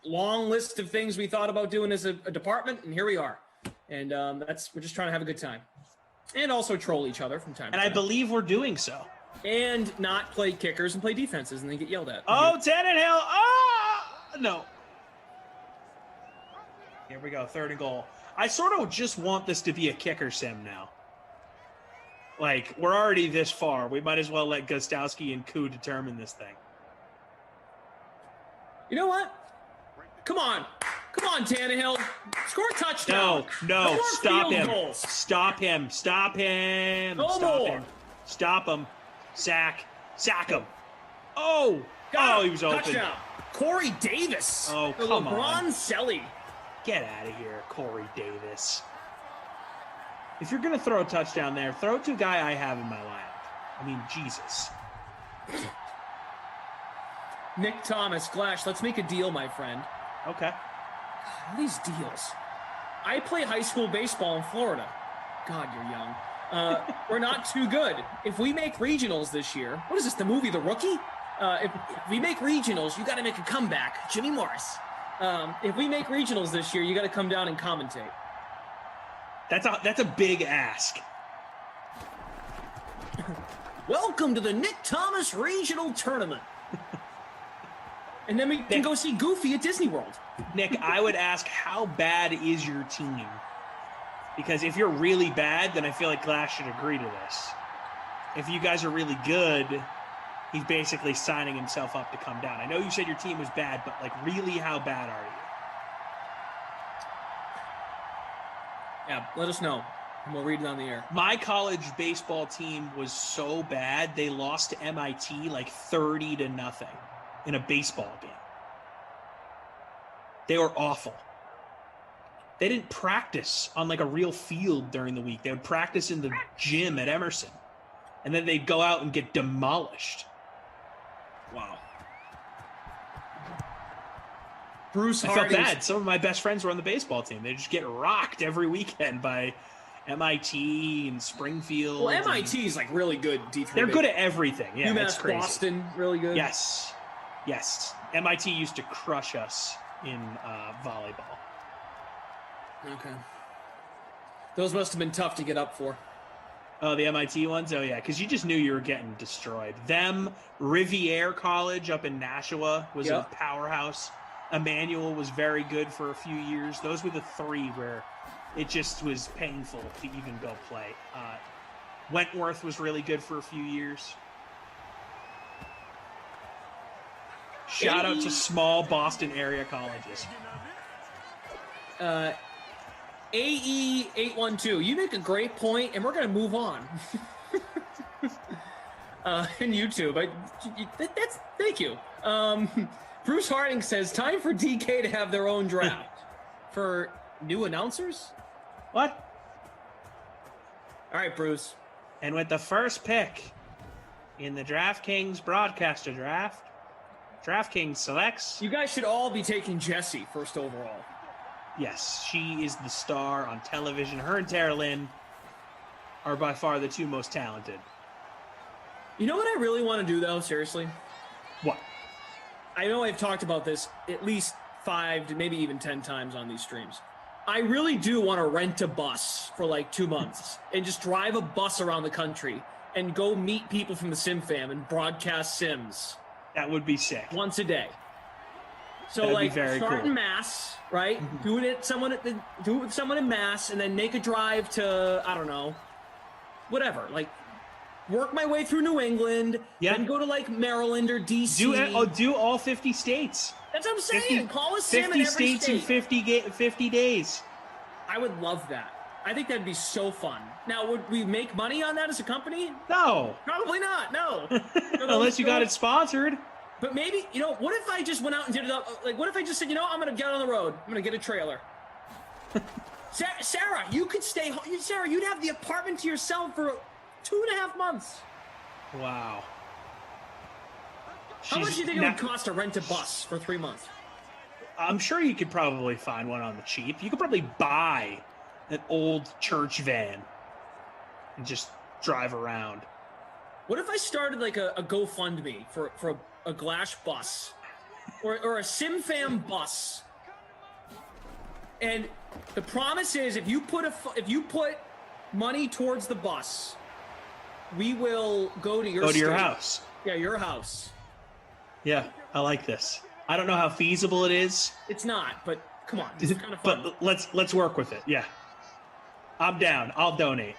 long list of things we thought about doing as a department, and here we are. And we're just trying to have a good time. And also troll each other from time to time. And I believe we're doing so. And not play kickers and play defenses and then get yelled at. Oh, Tannehill! Oh! No. Here we go, 3rd and goal. I sort of just want this to be a kicker sim now. Like, we're already this far. We might as well let Gostowski and Koo determine this thing. You know what? Come on, Tannehill. Score a touchdown. No, stop him. Goals. Stop him. Stop him. No Stop more. him. Stop him. Sack him. Oh, he was open. Touchdown. Corey Davis. Oh, the come LeBron on. Selly. Get out of here, Corey Davis. If you're going to throw a touchdown there, throw it to a guy I have in my lineup. I mean, Jesus. Nick Thomas, Glash, let's make a deal, my friend. Okay. All these deals. I play high school baseball in Florida. God, you're young. We're not too good. If we make regionals this year, what is this, the movie The Rookie? If we make regionals, you got to make a comeback. Jimmy Morris. If we make regionals this year, you got to come down and commentate. That's a big ask. Welcome to the Nick Thomas Regional Tournament. And then we can go see Goofy at Disney World. Nick, I would ask, how bad is your team? Because if you're really bad, then I feel like Glass should agree to this. If you guys are really good, he's basically signing himself up to come down. I know you said your team was bad, but like, really, how bad are you? Yeah, let us know, and we'll read it on the air. My college baseball team was so bad, they lost to MIT like 30-0 in a baseball game. They were awful. They didn't practice on like a real field during the week. They would practice in the gym at Emerson, and then they'd go out and get demolished. Wow. Bruce I felt bad. Some of my best friends were on the baseball team. They just get rocked every weekend by MIT and Springfield. Well, MIT is like really good D3. They're good at everything. Yeah, UMass crazy. Boston, really good. Yes. MIT used to crush us in volleyball. Okay. Those must have been tough to get up for. Oh, the MIT ones? Oh, yeah, because you just knew you were getting destroyed. Them, Riviere College up in Nashua was a powerhouse. Emmanuel was very good for a few years. Those were the three where it just was painful to even go play. Wentworth was really good for a few years. Shout out to small Boston area colleges. AE812, you make a great point, and we're going to move on. In YouTube. Thank you. Bruce Harding says, time for DK to have their own draft. For new announcers? What? All right, Bruce. And with the first pick in the DraftKings broadcaster draft, DraftKings selects... You guys should all be taking Jessie first overall. Yes, she is the star on television. Her and Tara Lynn are by far the two most talented. You know what I really want to do, though, seriously? What? I know I've talked about this at least 5 to maybe even 10 times on these streams. I really do want to rent a bus for like 2 months and just drive a bus around the country and go meet people from the Sim fam and broadcast Sims. That would be sick. Once a day. So That'd like be very start cool. in Mass, right? Do it with someone in Mass, and then make a drive to, I don't know, whatever. Like work my way through New England, then go to like Maryland or DC. Do all 50 states. That's what I'm saying. Call a Sim in 50 every states state. in 50 days. I would love that. I think that'd be so fun. Now, would we make money on that as a company? No. Probably not. No. Unless you got it sponsored. But maybe, what if I just went out and did it up? Like, what if I just said, I'm going to get on the road. I'm going to get a trailer. Sarah, you could stay home. Sarah, you'd have the apartment to yourself for 2.5 months. Wow. How much do you think it would cost to rent a bus for 3 months? I'm sure you could probably find one on the cheap. You could probably buy an old church van and just drive around. What if I started like a GoFundMe for a Glash bus or a SimFam bus? And the promise is if you put money towards the bus, we will go to your house. Yeah, your house. Yeah, I like this. I don't know how feasible it is. It's not, but come on, it's kind of fun. But let's work with it. Yeah. I'm down. I'll donate.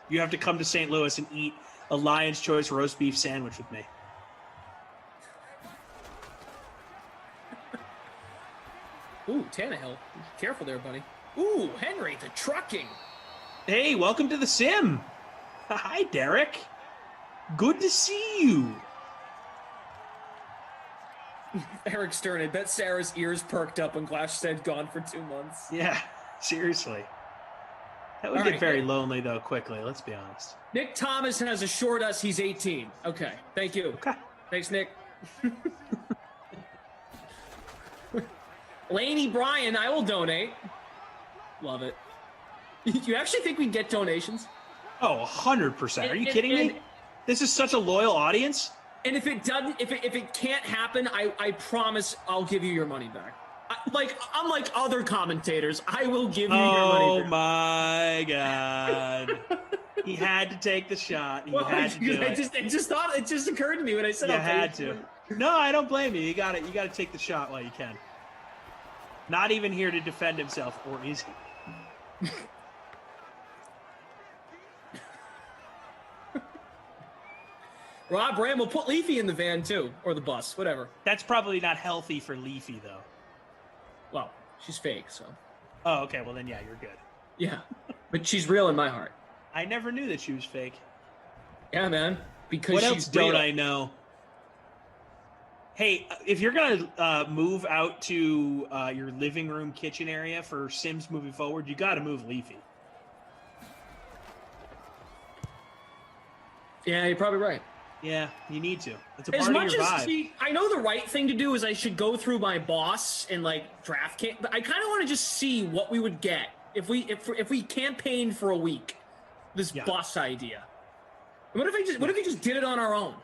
You have to come to St. Louis and eat a Lion's Choice roast beef sandwich with me. Ooh, Tannehill. Careful there, buddy. Ooh, Henry, the trucking. Hey, welcome to the Sim. Hi, Derek. Good to see you. Eric Stern, I bet Sarah's ears perked up when Glash said gone for 2 months. Yeah, seriously. That would get very lonely, though, quickly. Let's be honest. Nick Thomas has assured us he's 18. Okay, thank you. Okay. Thanks, Nick. Laney Bryan, I will donate. Love it. You actually think we'd get donations? Oh, 100%. Are you kidding me? This is such a loyal audience. And if it doesn't, if it can't happen, I promise I'll give you your money back. Unlike other commentators, I will give you your money back. Oh my God! He had to take the shot. He had to do it. It just occurred to me when I said you had to. No, I don't blame you. You got it. You got to take the shot while you can. Not even here to defend himself, or is he? Rob Ram will put Leafy in the van too, or the bus, whatever. That's probably not healthy for Leafy, though. Well, she's fake, so. Oh, okay. Well, then, yeah, you're good. Yeah, but she's real in my heart. I never knew that she was fake. Yeah, man. Because what she's else don't real. I know? Hey, if you're gonna move out to your living room, kitchen area for Sims moving forward, you got to move Leafy. Yeah, you're probably right. Yeah, you need to. It's a As part of much your as vibe. see, I know the right thing to do is I should go through my boss and like DraftKings, but I kind of want to just see what we would get if we campaigned for a week. This boss idea. What if we just did it on our own?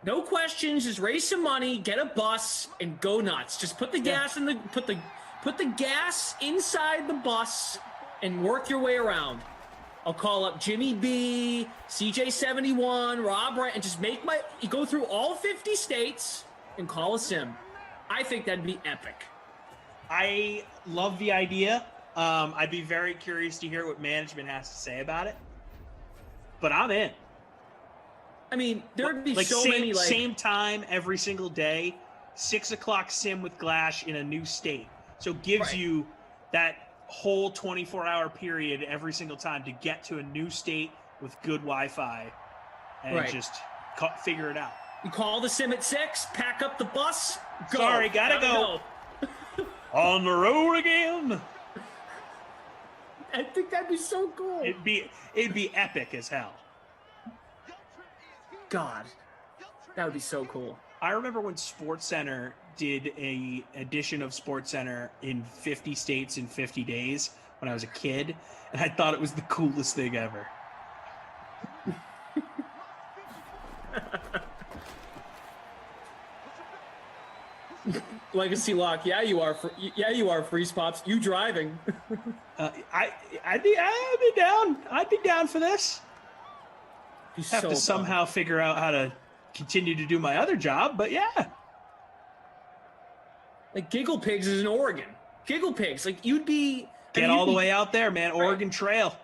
No questions, just raise some money, get a bus, and go nuts. Just put the gas in put the gas inside the bus and work your way around. I'll call up Jimmy B, CJ71, Rob Wright, and just go through all 50 states and call a sim. I think that'd be epic. I love the idea. I'd be very curious to hear what management has to say about it. But I'm in. I mean, there'd be so same, many same time every single day, 6 o'clock sim with Glash in a new state. So it gives you that whole 24-hour period every single time to get to a new state with good Wi-Fi and just figure it out. You call the sim at 6, pack up the bus, go. Sorry, gotta go. On the road again. I think that'd be so cool. It'd be epic as hell. God, that would be so cool. I remember when SportsCenter did a edition of SportsCenter in 50 states in 50 days when I was a kid, and I thought it was the coolest thing ever. Legacy Lock, yeah, you are Freeze Pops. You driving? I'd be down. I'd be down for this. Have to somehow figure out how to continue to do my other job, but yeah. Like Giggle Pigs is in Oregon. Giggle Pigs, like you'd be get all the way out there, man. Oregon Trail.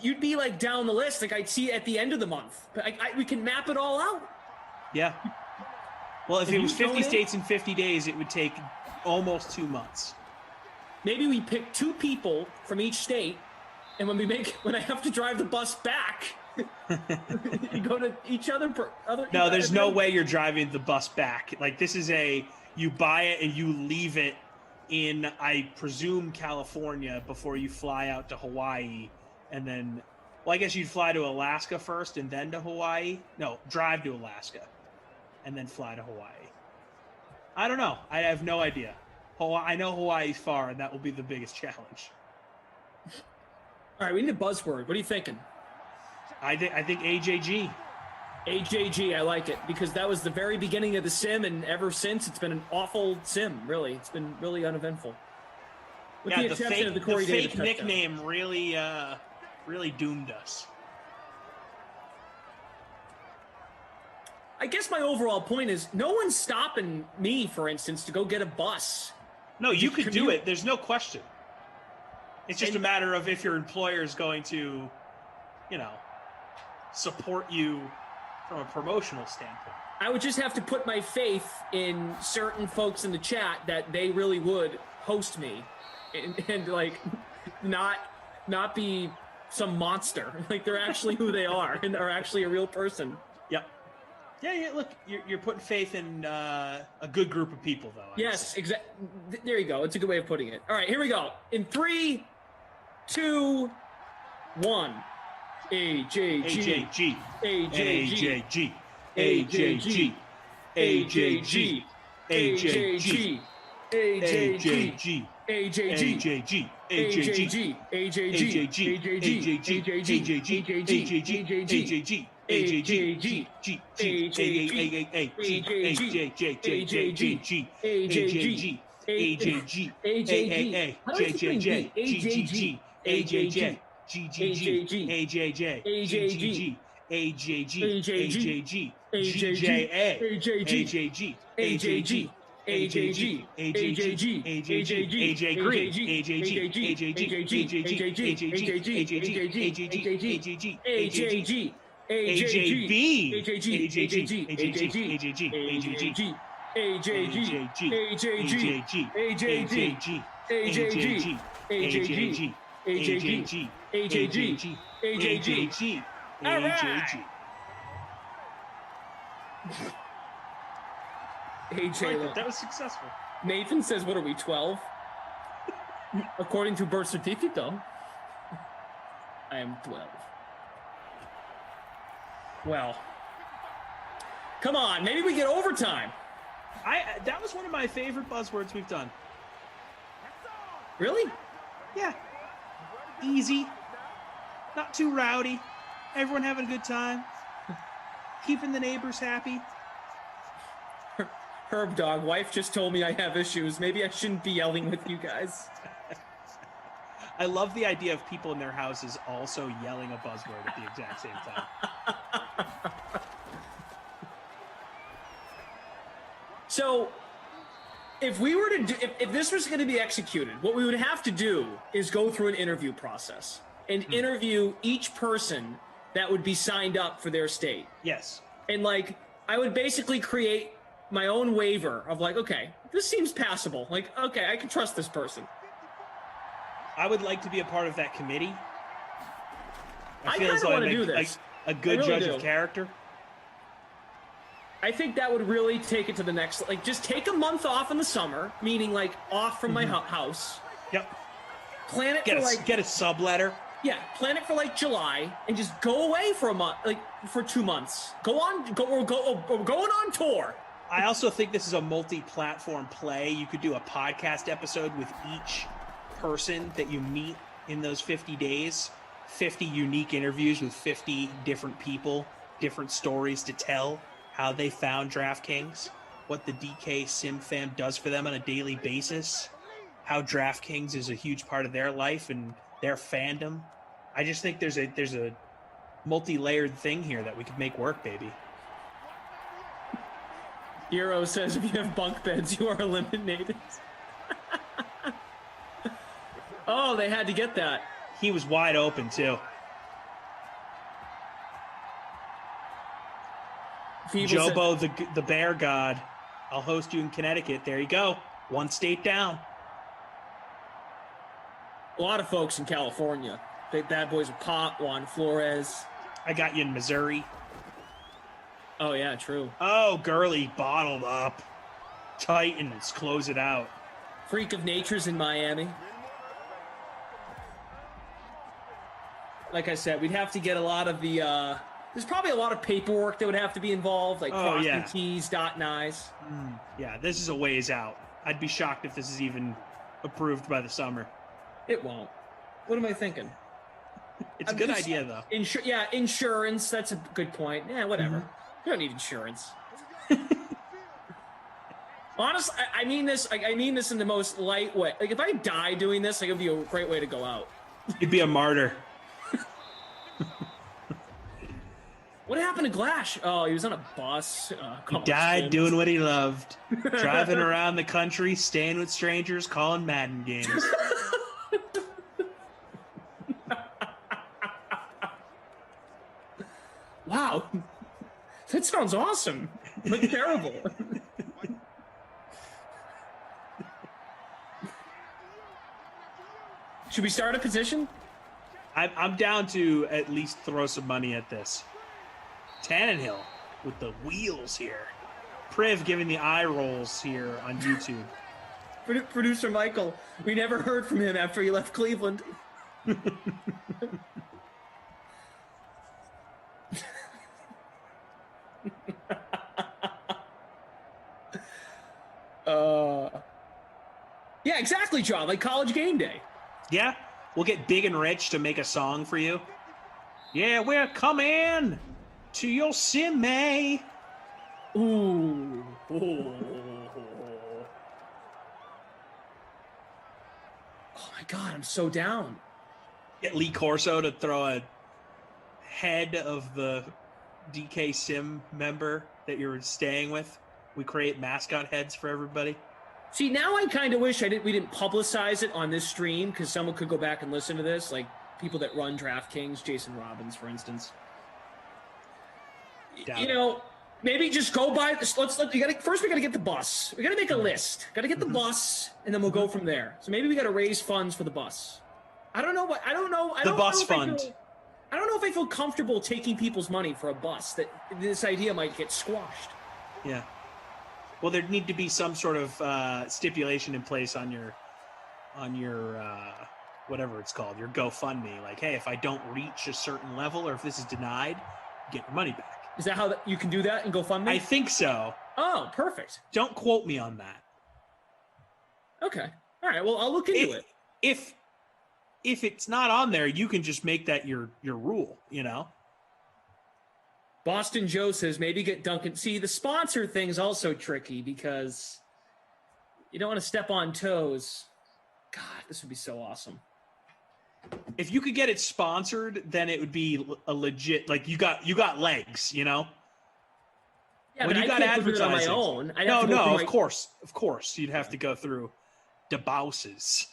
You'd be like down the list. Like I'd see it at the end of the month. But we can map it all out. Yeah. Well, if it was 50 states in 50 days, it would take almost 2 months. maybe we pick 2 people from each state, and when I have to drive the bus back, you go to each other. No, there's no way you're driving the bus back. Like, this is you buy it and you leave it in, I presume, California before you fly out to Hawaii, and then, well, I guess you'd fly to Alaska first and then to Hawaii. No, drive to Alaska and then fly to Hawaii. I don't know. I have no idea. I know Hawaii's far, and that will be the biggest challenge. All right, we need a buzzword. What are you thinking? I think AJG. AJG, I like it, because that was the very beginning of the sim, and ever since it's been an awful sim, really. It's been really uneventful. With the exception of the Corey Davis fake nickname really doomed us. I guess my overall point is no one's stopping me, for instance, to go get a bus. No, you could do it. There's no question. It's just a matter of if your employer is going to, support you from a promotional standpoint. I would just have to put my faith in certain folks in the chat that they really would host me and like not be some monster. Like, they're actually who they are and are actually a real person. Yep. Yeah, look, you're putting faith in a good group of people, though. Yes, exactly. There you go. It's a good way of putting it. All right, here we go. In 3, 2, 1. AJG. AJG. AJG. AJG. AJG. AJG. AJG. AJG. AJG. AJG. AJG. AJ, that was successful. Nathan says, what are we, 12? According to birth certificate, I am 12. Well, come on, maybe we get overtime. That was one of my favorite buzzwords we've done. Really? Yeah. Easy. Not too rowdy. Everyone having a good time. Keeping the neighbors happy. Herb Dog, wife just told me I have issues. Maybe I shouldn't be yelling with you guys. I love the idea of people in their houses also yelling a buzzword at the exact same time. So, if we were to do, if this was going to be executed, what we would have to do is go through an interview process and interview each person that would be signed up for their state. Yes. And like, I would basically create my own waiver of like, okay, this seems passable. Like, okay, I can trust this person. I would like to be a part of that committee. I kind of want to do this. A good judge of character. I think that would really take it to the next, like, just take a month off in the summer, meaning like off from my house. Yep. Plan it get a subletter. Yeah, plan it for like July and just go away for a month, like for 2 months. We're going on tour. I also think this is a multi-platform play. You could do a podcast episode with each person that you meet in those 50 days. 50 unique interviews with 50 different people, different stories to tell, how they found DraftKings, what the DK Sim fam does for them on a daily basis, how DraftKings is a huge part of their life and their fandom. I just think there's a multi-layered thing here that we could make work, baby. Euro says if you have bunk beds, you are eliminated. Oh, they had to get that. He was wide open, too. Jobo, the bear god. I'll host you in Connecticut. There you go. One state down. A lot of folks in California. Big bad boys of Pop, Juan Flores. I got you in Missouri. Oh, yeah, true. Oh, Gurley bottled up. Titans, close it out. Freak of Nature's in Miami. Like I said, we'd have to get a lot of the... there's probably a lot of paperwork that would have to be involved, like crossing T's, dotting I's. Yeah, this is a ways out. I'd be shocked if this is even approved by the summer. It won't. What am I thinking? It's a good idea, though. Insurance, that's a good point. Yeah, whatever. You don't need insurance. Honestly, I mean this. I mean this in the most light way. Like, if I die doing this, like, it'd be a great way to go out. You'd be a martyr. What happened to Glash? Oh, he was on a bus. He died doing what he loved. Driving around the country, staying with strangers, calling Madden games. Wow. That sounds awesome. But terrible. Should we start a petition? I'm down to at least throw some money at this. Tannehill with the wheels here. Priv giving the eye rolls here on YouTube. Producer Michael, we never heard from him after he left Cleveland. Yeah, exactly, John. Like College Game Day. Yeah, we'll get Big and Rich to make a song for you. Yeah, we're coming to your sim, eh? Ooh. Oh my God, I'm so down. Get Lee Corso to throw a head of the DK Sim member that you're staying with. We create mascot heads for everybody. See, now I kind of wish we didn't publicize it on this stream, because someone could go back and listen to this, like people that run DraftKings, Jason Robbins, for instance. You know, maybe just go by. First we got to get the bus. We got to make a list. Got to get the bus, and then we'll go from there. So maybe we got to raise funds for the bus. I don't know. I don't know if I feel comfortable taking people's money for a bus. That this idea might get squashed. Yeah. Well, there'd need to be some sort of stipulation in place on your whatever it's called, your GoFundMe. Like, hey, if I don't reach a certain level, or if this is denied, get your money back. Is that how you can do that in GoFundMe? I think so. Oh, perfect. Don't quote me on that. Okay. All right. Well, I'll look into it. If it's not on there, you can just make that your rule, you know? Boston Joe says maybe get Duncan. See, the sponsor thing is also tricky because you don't want to step on toes. God, this would be so awesome. If you could get it sponsored, then it would be a legit, like you got legs, you know? Yeah, when but you got can't do it advertising on my own. Of course. You'd have to go through DeBouses.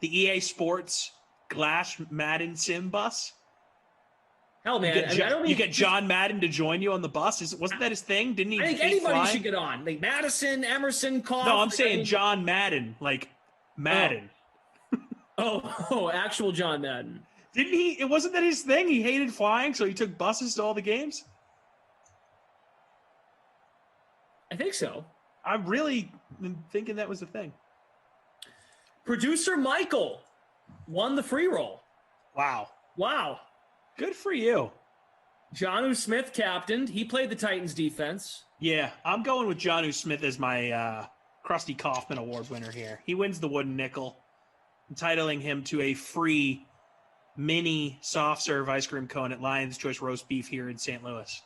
The EA Sports Glash Madden Sim bus. Hell, man, you get John Madden to join you on the bus. Wasn't that his thing? Didn't he? I think anybody should get on. Like Madison, Emerson, Cough. No, I'm saying John Madden, like Madden. Oh, actual John Madden. Didn't he? It wasn't that his thing. He hated flying, so he took buses to all the games. I think so. I'm really thinking that was the thing. Producer Michael won the free roll. Wow. Good for you. Jonnu Smith captained. He played the Titans defense. Yeah, I'm going with Jonnu Smith as my Krusty Kaufman Award winner here. He wins the wooden nickel, entitling him to a free mini soft serve ice cream cone at Lion's Choice Roast Beef here in St. Louis.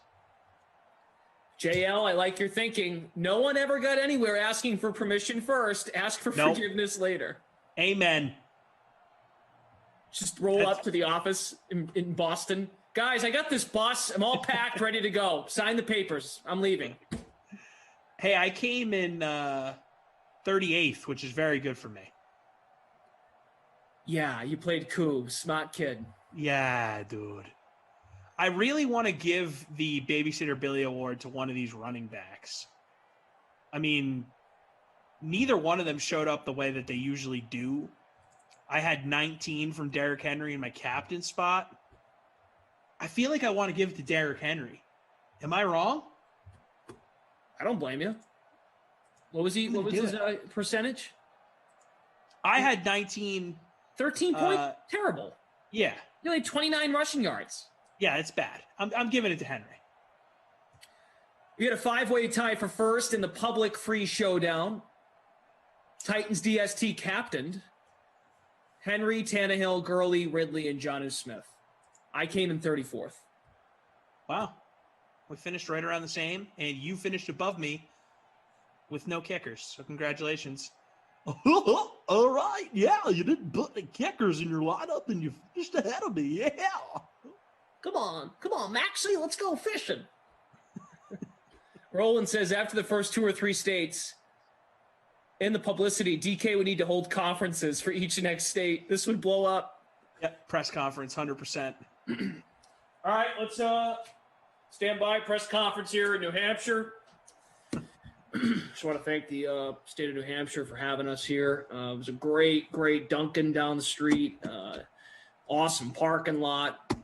JL, I like your thinking. No one ever got anywhere asking for permission first. Ask for forgiveness later. Amen. Just roll up to the office in Boston. Guys, I got this bus. I'm all packed, ready to go. Sign the papers. I'm leaving. Hey, I came in 38th, which is very good for me. Yeah, you played cool. Smart kid. Yeah, dude. I really want to give the Babysitter Billy Award to one of these running backs. I mean, neither one of them showed up the way that they usually do. I had 19 from Derrick Henry in my captain spot. I feel like I want to give it to Derrick Henry. Am I wrong? I don't blame you. What was his percentage? I had 19. 13 points? Terrible. Yeah. You only had 29 rushing yards. Yeah, it's bad. I'm giving it to Henry. You had a 5-way tie for first in the public free showdown. Titans DST captained. Henry, Tannehill, Gurley, Ridley, and Jonnu Smith. I came in 34th. Wow. We finished right around the same, and you finished above me with no kickers. So congratulations. All right. Yeah, you didn't put the kickers in your lineup, and you finished ahead of me. Yeah. Come on, Maxie, let's go fishing. Roland says after the first 2 or 3 states, in the publicity, DK would need to hold conferences for each next state. This would blow up. Yep, press conference, 100%. All right, let's stand by. Press conference here in New Hampshire. Just want to thank the state of New Hampshire for having us here. It was a great Dunkin' down the street. Awesome parking lot.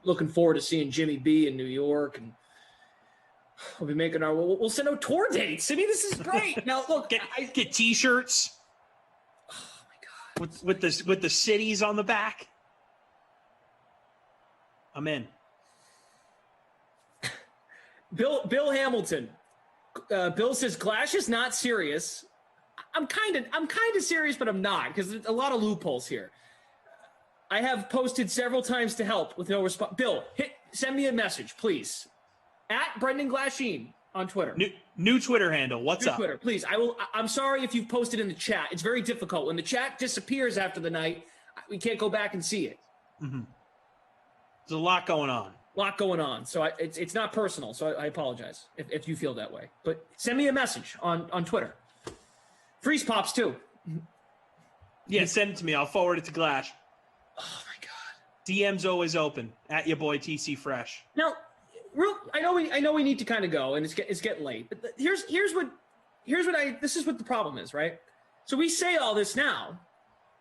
Looking forward to seeing Jimmy B in New York, and we'll be making we'll send out tour dates. I mean, this is great. Now look, get T-shirts. Oh my god! With the cities on the back. I'm in. Bill Hamilton. Bill says Glash is not serious. I'm kind of serious, but I'm not, because there's a lot of loopholes here. I have posted several times to help with no response. Bill, send me a message, please. At Brendan Glasheen on Twitter. New Twitter handle. What's up? Twitter, please. I'm sorry if you've posted in the chat. It's very difficult when the chat disappears after the night. We can't go back and see it. Mm-hmm. There's a lot going on. So it's not personal. So I apologize if you feel that way. But send me a message on Twitter. Freeze pops too. Yeah, send it to me. I'll forward it to Glash. Oh my god. DM's always open. At your boy TC Fresh. Now, I know we need to kind of go, and it's getting late. But this is what the problem is, right? So we say all this now.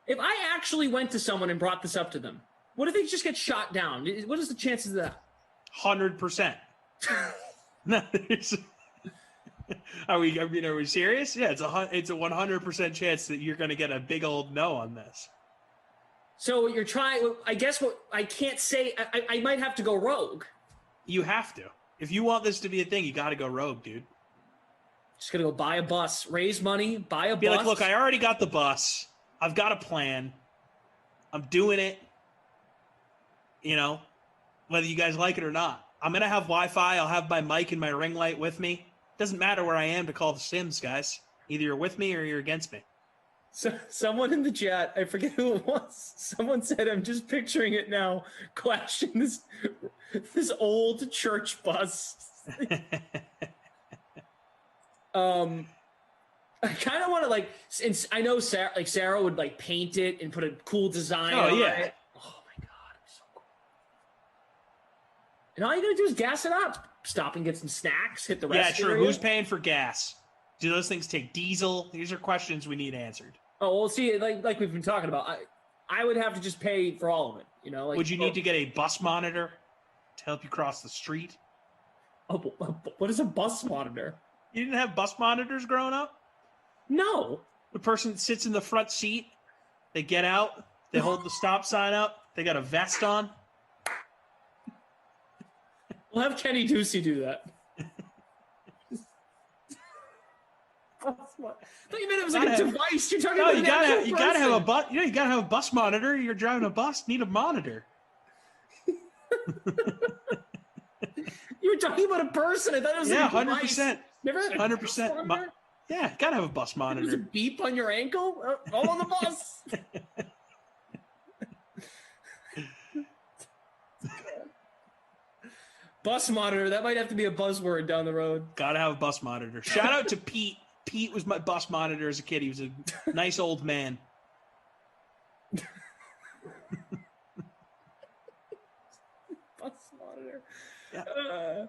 If I actually went to someone and brought this up to them, what if they just get shot down? What is the chances of that? 100%. No, are we serious? Yeah, it's a 100% chance that you're going to get a big old no on this. So what you're trying, I guess what I can't say, I might have to go rogue. You have to. If you want this to be a thing, you got to go rogue, dude. Just going to go buy a bus, raise money, buy a bus. Be like, look, I already got the bus. I've got a plan. I'm doing it. You know, whether you guys like it or not. I'm going to have Wi-Fi. I'll have my mic and my ring light with me. Doesn't matter where I am to call the Sims, guys. Either you're with me or you're against me. So someone in the chat, I forget who it was. Someone said, "I'm just picturing it now, clashing this old church bus." I kind of want to since I know Sarah would paint it and put a cool design. Oh yeah. It. Oh my god, it's so cool. And all you gotta do is gas it up, stop and get some snacks, hit the rest. Yeah, true. Who's paying for gas? Do those things take diesel? These are questions we need answered. Oh, well, see, like we've been talking about, I would have to just pay for all of it. You know, would you need to get a bus monitor to help you cross the street? Oh, what is a bus monitor? You didn't have bus monitors growing up? No. The person that sits in the front seat, they get out, they hold the stop sign up, they got a vest on. We'll have Kenny Ducey do that. I thought you meant it was like a device. You're talking about you gotta have a bus. You gotta have a bus monitor. You're driving a bus. Need a monitor. You were talking about a person. I thought it was 100%. Never had a 100%. Yeah, gotta have a bus monitor. There's a beep on your ankle. All on the bus. Bus monitor. That might have to be a buzzword down the road. Gotta have a bus monitor. Shout out to Pete. Pete was my bus monitor as a kid. He was a nice old man. Bus monitor. Yeah.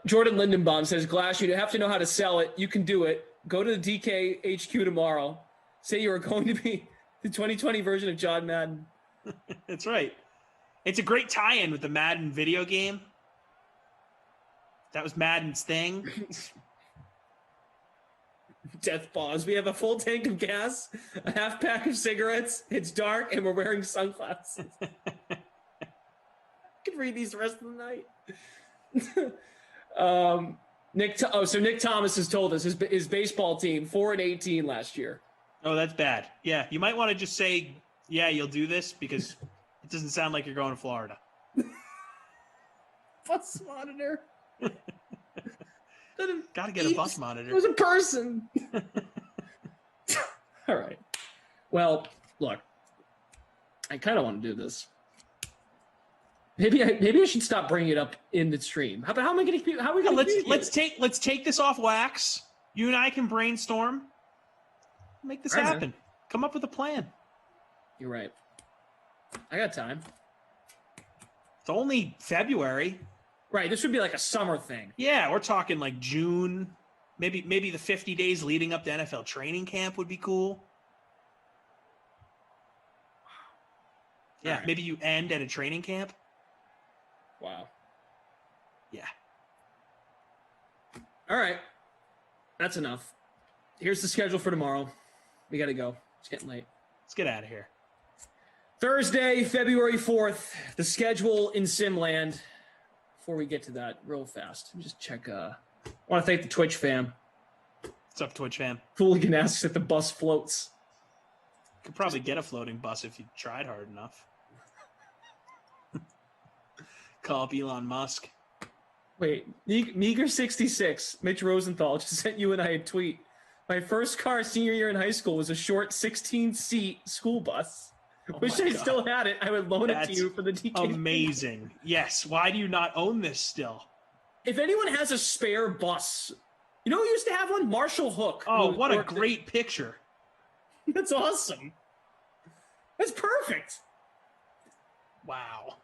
Jordan Lindenbaum says, Glass, you have to know how to sell it. You can do it. Go to the DK HQ tomorrow. Say you are going to be the 2020 version of John Madden. That's right. It's a great tie-in with the Madden video game. That was Madden's thing. Death pause. We have a full tank of gas, a half pack of cigarettes. It's dark, and we're wearing sunglasses. I could read these the rest of the night. Nick Thomas has told us his baseball team 4-18 last year. Oh, that's bad. Yeah, you might want to just say, yeah, you'll do this because it doesn't sound like you're going to Florida. Bus monitor. Got to get a bus monitor. It was a person. All right. Well, look, I kind of want to do this. Maybe I should stop bringing it up in the stream. How are we going to? Let's take this off wax. You and I can brainstorm. Make this happen. Man. Come up with a plan. You're right. I got time. It's only February. Right. This would be like a summer thing. Yeah, we're talking like June. Maybe the 50 days leading up to NFL training camp would be cool. Yeah, right. Maybe you end at a training camp. Wow. Yeah. All right. That's enough. Here's the schedule for tomorrow. We got to go. It's getting late. Let's get out of here. Thursday, February 4th, the schedule in Simland. Before we get to that real fast, let me just check. I want to thank the Twitch fam. What's up, Twitch fam? Fooligan asks if the bus floats. Could probably get a floating bus if you tried hard enough. Call up Elon Musk. Wait, Meager66, Mitch Rosenthal just sent you and I a tweet. My first car senior year in high school was a short 16-seat school bus. Wish I still had it. I would loan it to you for the DK. Amazing. Yes. Why do you not own this still? If anyone has a spare bus, you know who used to have one? Marshall Hook. Oh, what a great picture. That's awesome. That's perfect. Wow.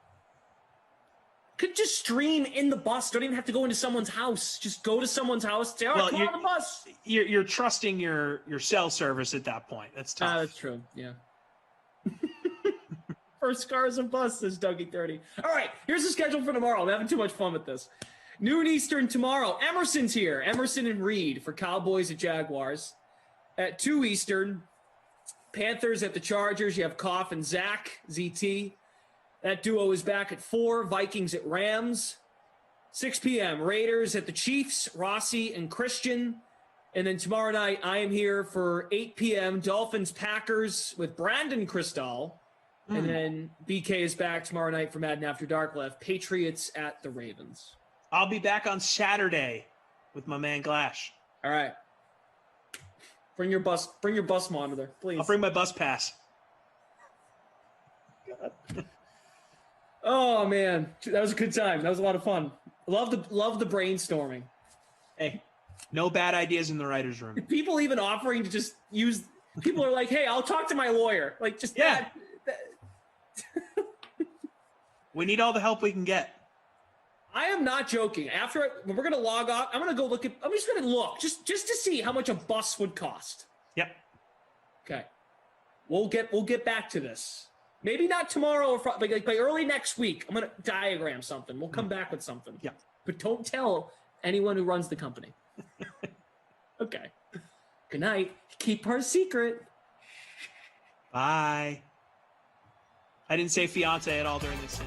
Could just stream in the bus. Don't even have to go into someone's house. Just go to someone's house. Say, come on the bus. You're trusting your cell service at that point. That's tough. That's true. Yeah. First car is a bus, says Dougie30. All right, here's the schedule for tomorrow. I'm having too much fun with this. Noon Eastern tomorrow. Emerson's here. Emerson and Reed for Cowboys at Jaguars. At 2 Eastern, Panthers at the Chargers. You have Koff and Zach, ZT. That duo is back at 4. Vikings at Rams. 6 p.m. Raiders at the Chiefs. Rossi and Christian. And then tomorrow night, I am here for 8 p.m. Dolphins Packers with Brandon Cristal. And then BK is back tomorrow night for Madden After Dark. Left Patriots at the Ravens. I'll be back on Saturday with my man Glash. All right. Bring your bus monitor, please. I'll bring my bus pass. God. Oh man, that was a good time. That was a lot of fun. Love the brainstorming. Hey, no bad ideas in the writer's room. People even offering to just use. People are like, "Hey, I'll talk to my lawyer." Like, just that. We need all the help we can get. I am not joking. When we're gonna log off, I'm just gonna look just to see how much a bus would cost. Yep. Okay. We'll get back to this. Maybe not tomorrow or Friday, by early next week. I'm gonna diagram something. We'll come back with something. Yeah. But don't tell anyone who runs the company. Okay. Good night. Keep our secret. Bye. I didn't say fiance at all during this scene.